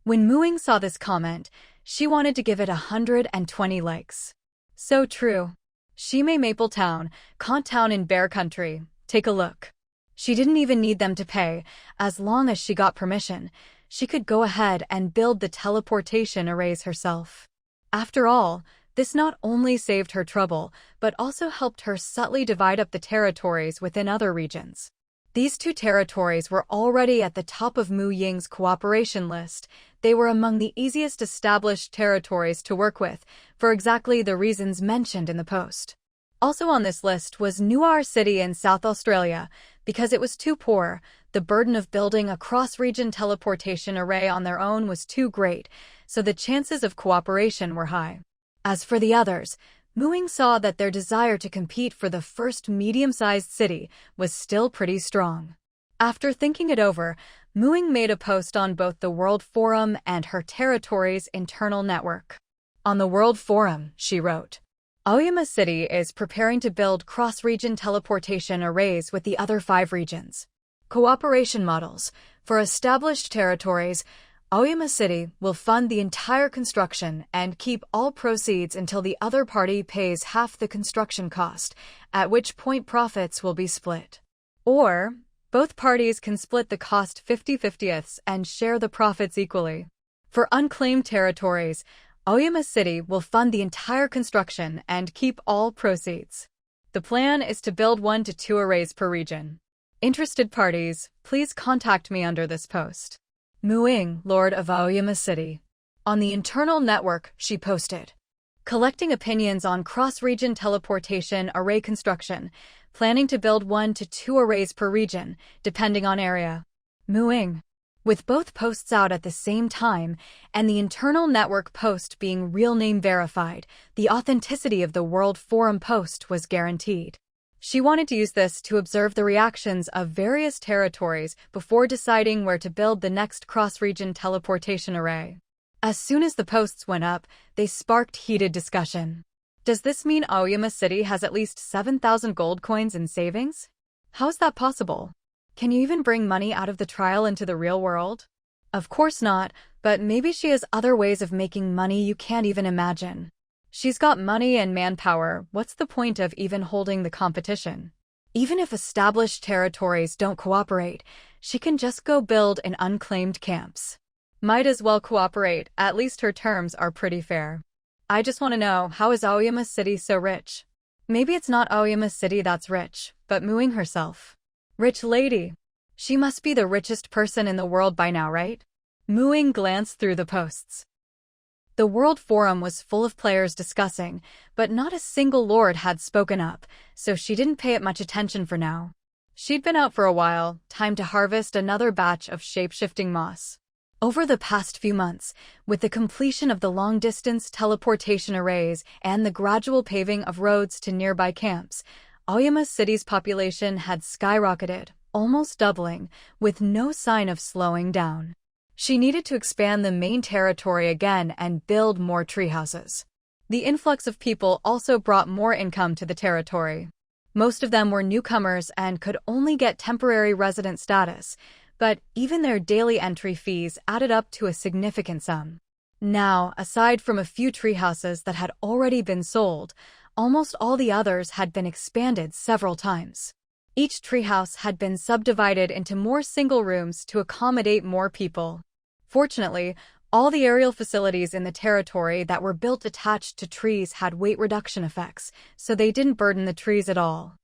When Muing saw this comment, she wanted to give it 120 likes. So true. Shimei Mapletown, Kant Town in Bear Country, take a look. She didn't even need them to pay. As long as she got permission, she could go ahead and build the teleportation arrays herself. After all, this not only saved her trouble, but also helped her subtly divide up the territories within other regions. These 2 territories were already at the top of Mu Ying's cooperation list. They were among the easiest established territories to work with, for exactly the reasons mentioned in the post. Also on this list was Nuar City in South Australia. Because it was too poor, the burden of building a cross-region teleportation array on their own was too great, so the chances of cooperation were high. As for the others, Muing saw that their desire to compete for the first medium-sized city was still pretty strong. After thinking it over, Muing made a post on both the World Forum and her territory's internal network. On the World Forum, she wrote, Aoyama City is preparing to build cross-region teleportation arrays with the other 5 regions. Cooperation models. For established territories, Aoyama City will fund the entire construction and keep all proceeds until the other party pays half the construction cost, at which point profits will be split. Or, both parties can split the cost 50/50 and share the profits equally. For unclaimed territories, Aoyama City will fund the entire construction and keep all proceeds. The plan is to build 1 to 2 arrays per region. Interested parties, please contact me under this post. Muing, Lord of Aoyama City. On the internal network, she posted, collecting opinions on cross-region teleportation array construction, planning to build 1 to 2 arrays per region, depending on area. Muing. With both posts out at the same time, and the internal network post being real name verified, the authenticity of the World Forum post was guaranteed. She wanted to use this to observe the reactions of various territories before deciding where to build the next cross-region teleportation array. As soon as the posts went up, they sparked heated discussion. Does this mean Aoyama City has at least 7,000 gold coins in savings? How is that possible? Can you even bring money out of the trial into the real world? Of course not, but maybe she has other ways of making money you can't even imagine. She's got money and manpower, what's the point of even holding the competition? Even if established territories don't cooperate, she can just go build in unclaimed camps. Might as well cooperate, at least her terms are pretty fair. I just want to know, how is Aoyama City so rich? Maybe it's not Aoyama City that's rich, but Muing herself. Rich lady. She must be the richest person in the world by now, right? Muing glanced through the posts. The World Forum was full of players discussing, but not a single lord had spoken up, so she didn't pay it much attention for now. She'd been out for a while, time to harvest another batch of shape-shifting moss. Over the past few months, with the completion of the long-distance teleportation arrays and the gradual paving of roads to nearby camps, Aoyama City's population had skyrocketed, almost doubling, with no sign of slowing down. She needed to expand the main territory again and build more treehouses. The influx of people also brought more income to the territory. Most of them were newcomers and could only get temporary resident status, but even their daily entry fees added up to a significant sum. Now, aside from a few treehouses that had already been sold, almost all the others had been expanded several times. Each treehouse had been subdivided into more single rooms to accommodate more people. Fortunately, all the aerial facilities in the territory that were built attached to trees had weight reduction effects, so they didn't burden the trees at all.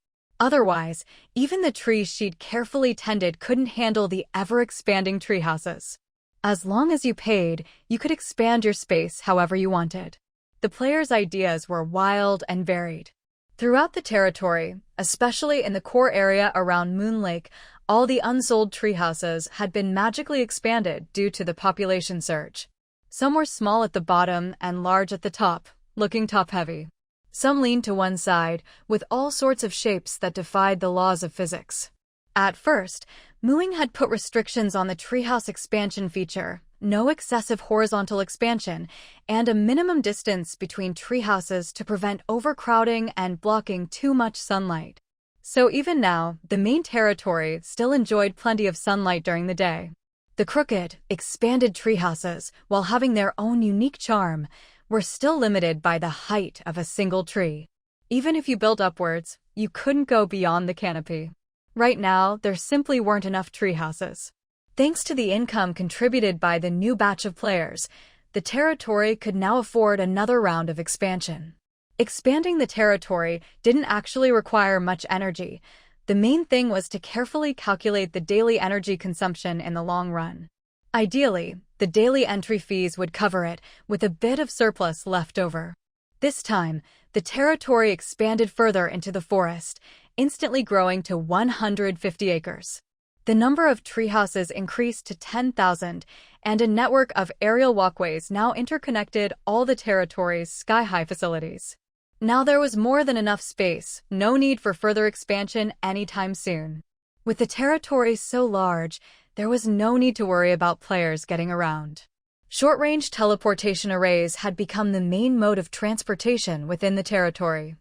Otherwise, even the trees she'd carefully tended couldn't handle the ever-expanding treehouses. As long as you paid, you could expand your space however you wanted. The players' ideas were wild and varied. Throughout the territory, especially in the core area around Moon Lake, all the unsold treehouses had been magically expanded due to the population surge. Some were small at the bottom and large at the top, looking top-heavy. Some leaned to one side, with all sorts of shapes that defied the laws of physics. At first, Ying had put restrictions on the treehouse expansion feature, no excessive horizontal expansion, and a minimum distance between treehouses to prevent overcrowding and blocking too much sunlight. So even now, the main territory still enjoyed plenty of sunlight during the day. The crooked, expanded treehouses, while having their own unique charm, were still limited by the height of a single tree. Even if you built upwards, you couldn't go beyond the canopy. Right now, there simply weren't enough treehouses. Thanks to the income contributed by the new batch of players, the territory could now afford another round of expansion. Expanding the territory didn't actually require much energy. The main thing was to carefully calculate the daily energy consumption in the long run. Ideally, the daily entry fees would cover it, with a bit of surplus left over. This time, the territory expanded further into the forest, instantly growing to 150 acres. The number of treehouses increased to 10,000, and a network of aerial walkways now interconnected all the territory's sky-high facilities. Now there was more than enough space, no need for further expansion anytime soon. With the territory so large, there was no need to worry about players getting around. Short-range teleportation arrays had become the main mode of transportation within the territory.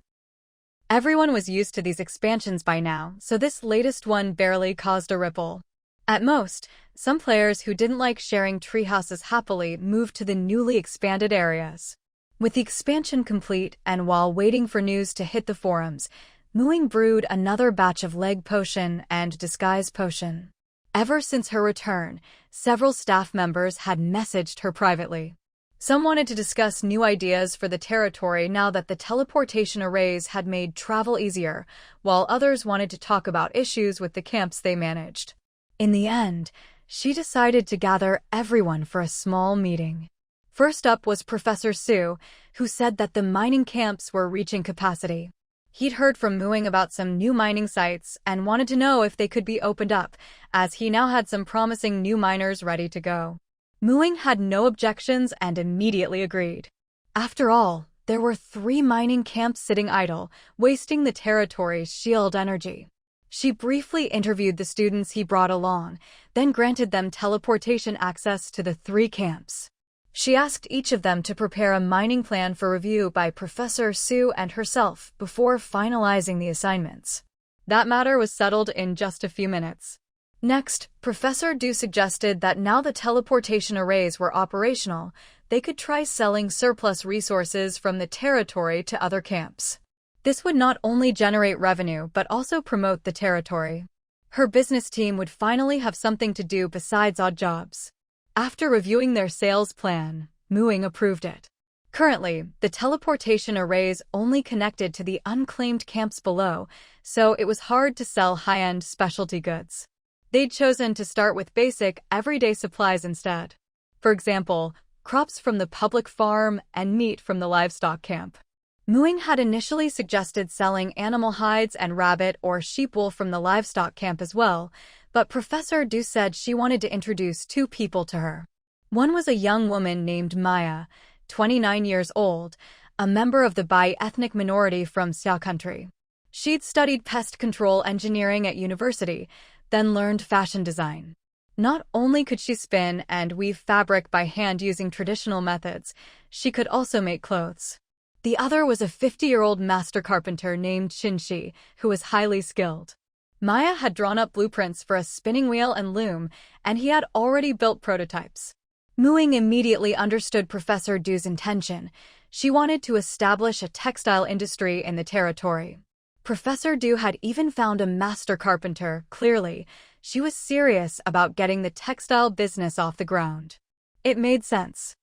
Everyone was used to these expansions by now, so this latest one barely caused a ripple. At most, some players who didn't like sharing treehouses happily moved to the newly expanded areas. With the expansion complete and while waiting for news to hit the forums, Ying brewed another batch of leg potion and disguise potion. Ever since her return, several staff members had messaged her privately. Some wanted to discuss new ideas for the territory now that the teleportation arrays had made travel easier, while others wanted to talk about issues with the camps they managed. In the end, she decided to gather everyone for a small meeting. First up was Professor Su, who said that the mining camps were reaching capacity. He'd heard from Ying about some new mining sites and wanted to know if they could be opened up, as he now had some promising new miners ready to go. Ying had no objections and immediately agreed. After all, there were 3 mining camps sitting idle, wasting the territory's shield energy. She briefly interviewed the students he brought along, then granted them teleportation access to the 3 camps. She asked each of them to prepare a mining plan for review by Professor Su and herself before finalizing the assignments. That matter was settled in just a few minutes. Next, Professor Du suggested that now the teleportation arrays were operational, they could try selling surplus resources from the territory to other camps. This would not only generate revenue but also promote the territory. Her business team would finally have something to do besides odd jobs. After reviewing their sales plan, Ying approved it. Currently, the teleportation arrays only connected to the unclaimed camps below, so it was hard to sell high-end specialty goods. They'd chosen to start with basic, everyday supplies instead. For example, crops from the public farm and meat from the livestock camp. Ying had initially suggested selling animal hides and rabbit or sheep wool from the livestock camp as well, but Professor Du said she wanted to introduce 2 people to her. One was a young woman named Maya, 29 years old, a member of the Bai ethnic minority from Xia country. She'd studied pest control engineering at university, then learned fashion design. Not only could she spin and weave fabric by hand using traditional methods, she could also make clothes. The other was a 50-year-old master carpenter named Xinxi, who was highly skilled. Maya had drawn up blueprints for a spinning wheel and loom, and he had already built prototypes. Muing immediately understood Professor Du's intention. She wanted to establish a textile industry in the territory. Professor Du had even found a master carpenter. Clearly, she was serious about getting the textile business off the ground. It made sense.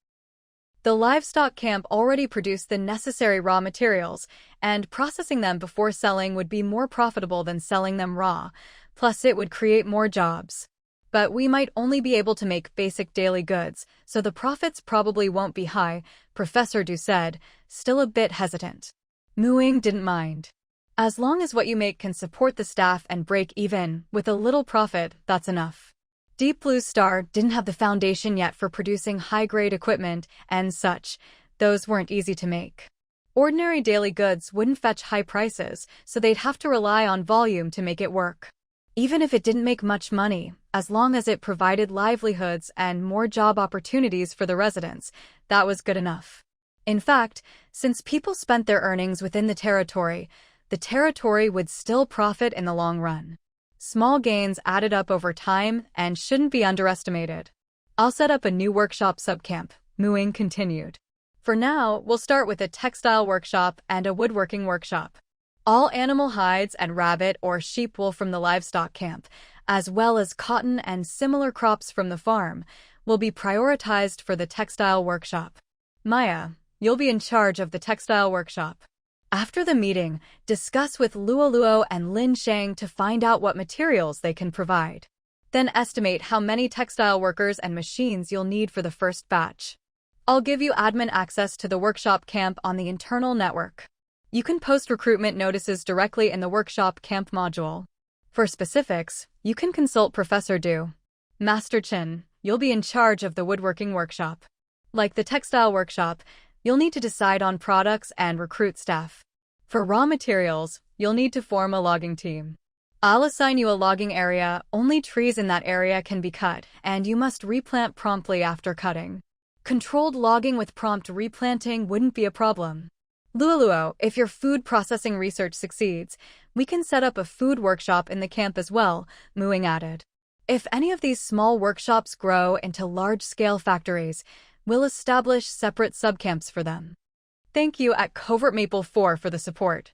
The livestock camp already produced the necessary raw materials, and processing them before selling would be more profitable than selling them raw, plus it would create more jobs. But we might only be able to make basic daily goods, so the profits probably won't be high, Professor Du said, still a bit hesitant. Muing didn't mind. As long as what you make can support the staff and break even, with a little profit, that's enough. Deep Blue Star didn't have the foundation yet for producing high-grade equipment and such. Those weren't easy to make. Ordinary daily goods wouldn't fetch high prices, so they'd have to rely on volume to make it work. Even if it didn't make much money, as long as it provided livelihoods and more job opportunities for the residents, that was good enough. In fact, since people spent their earnings within the territory would still profit in the long run. Small gains added up over time and shouldn't be underestimated. I'll set up a new workshop subcamp, Muing continued. For now, we'll start with a textile workshop and a woodworking workshop. All animal hides and rabbit or sheep wool from the livestock camp, as well as cotton and similar crops from the farm, will be prioritized for the textile workshop. Maya, you'll be in charge of the textile workshop. After the meeting, discuss with Luoluo and Lin Shang to find out what materials they can provide. Then estimate how many textile workers and machines you'll need for the first batch. I'll give you admin access to the workshop camp on the internal network. You can post recruitment notices directly in the workshop camp module. For specifics, you can consult Professor Du. Master Chen, you'll be in charge of the woodworking workshop. Like the textile workshop, you'll need to decide on products and recruit staff. For raw materials, you'll need to form a logging team. I'll assign you a logging area. Only trees in that area can be cut, and you must replant promptly after cutting. Controlled logging with prompt replanting wouldn't be a problem. Luoluo, if your food processing research succeeds, we can set up a food workshop in the camp as well, Muing added. If any of these small workshops grow into large-scale factories, we'll establish separate subcamps for them. Thank you at Covert Maple 4 for the support.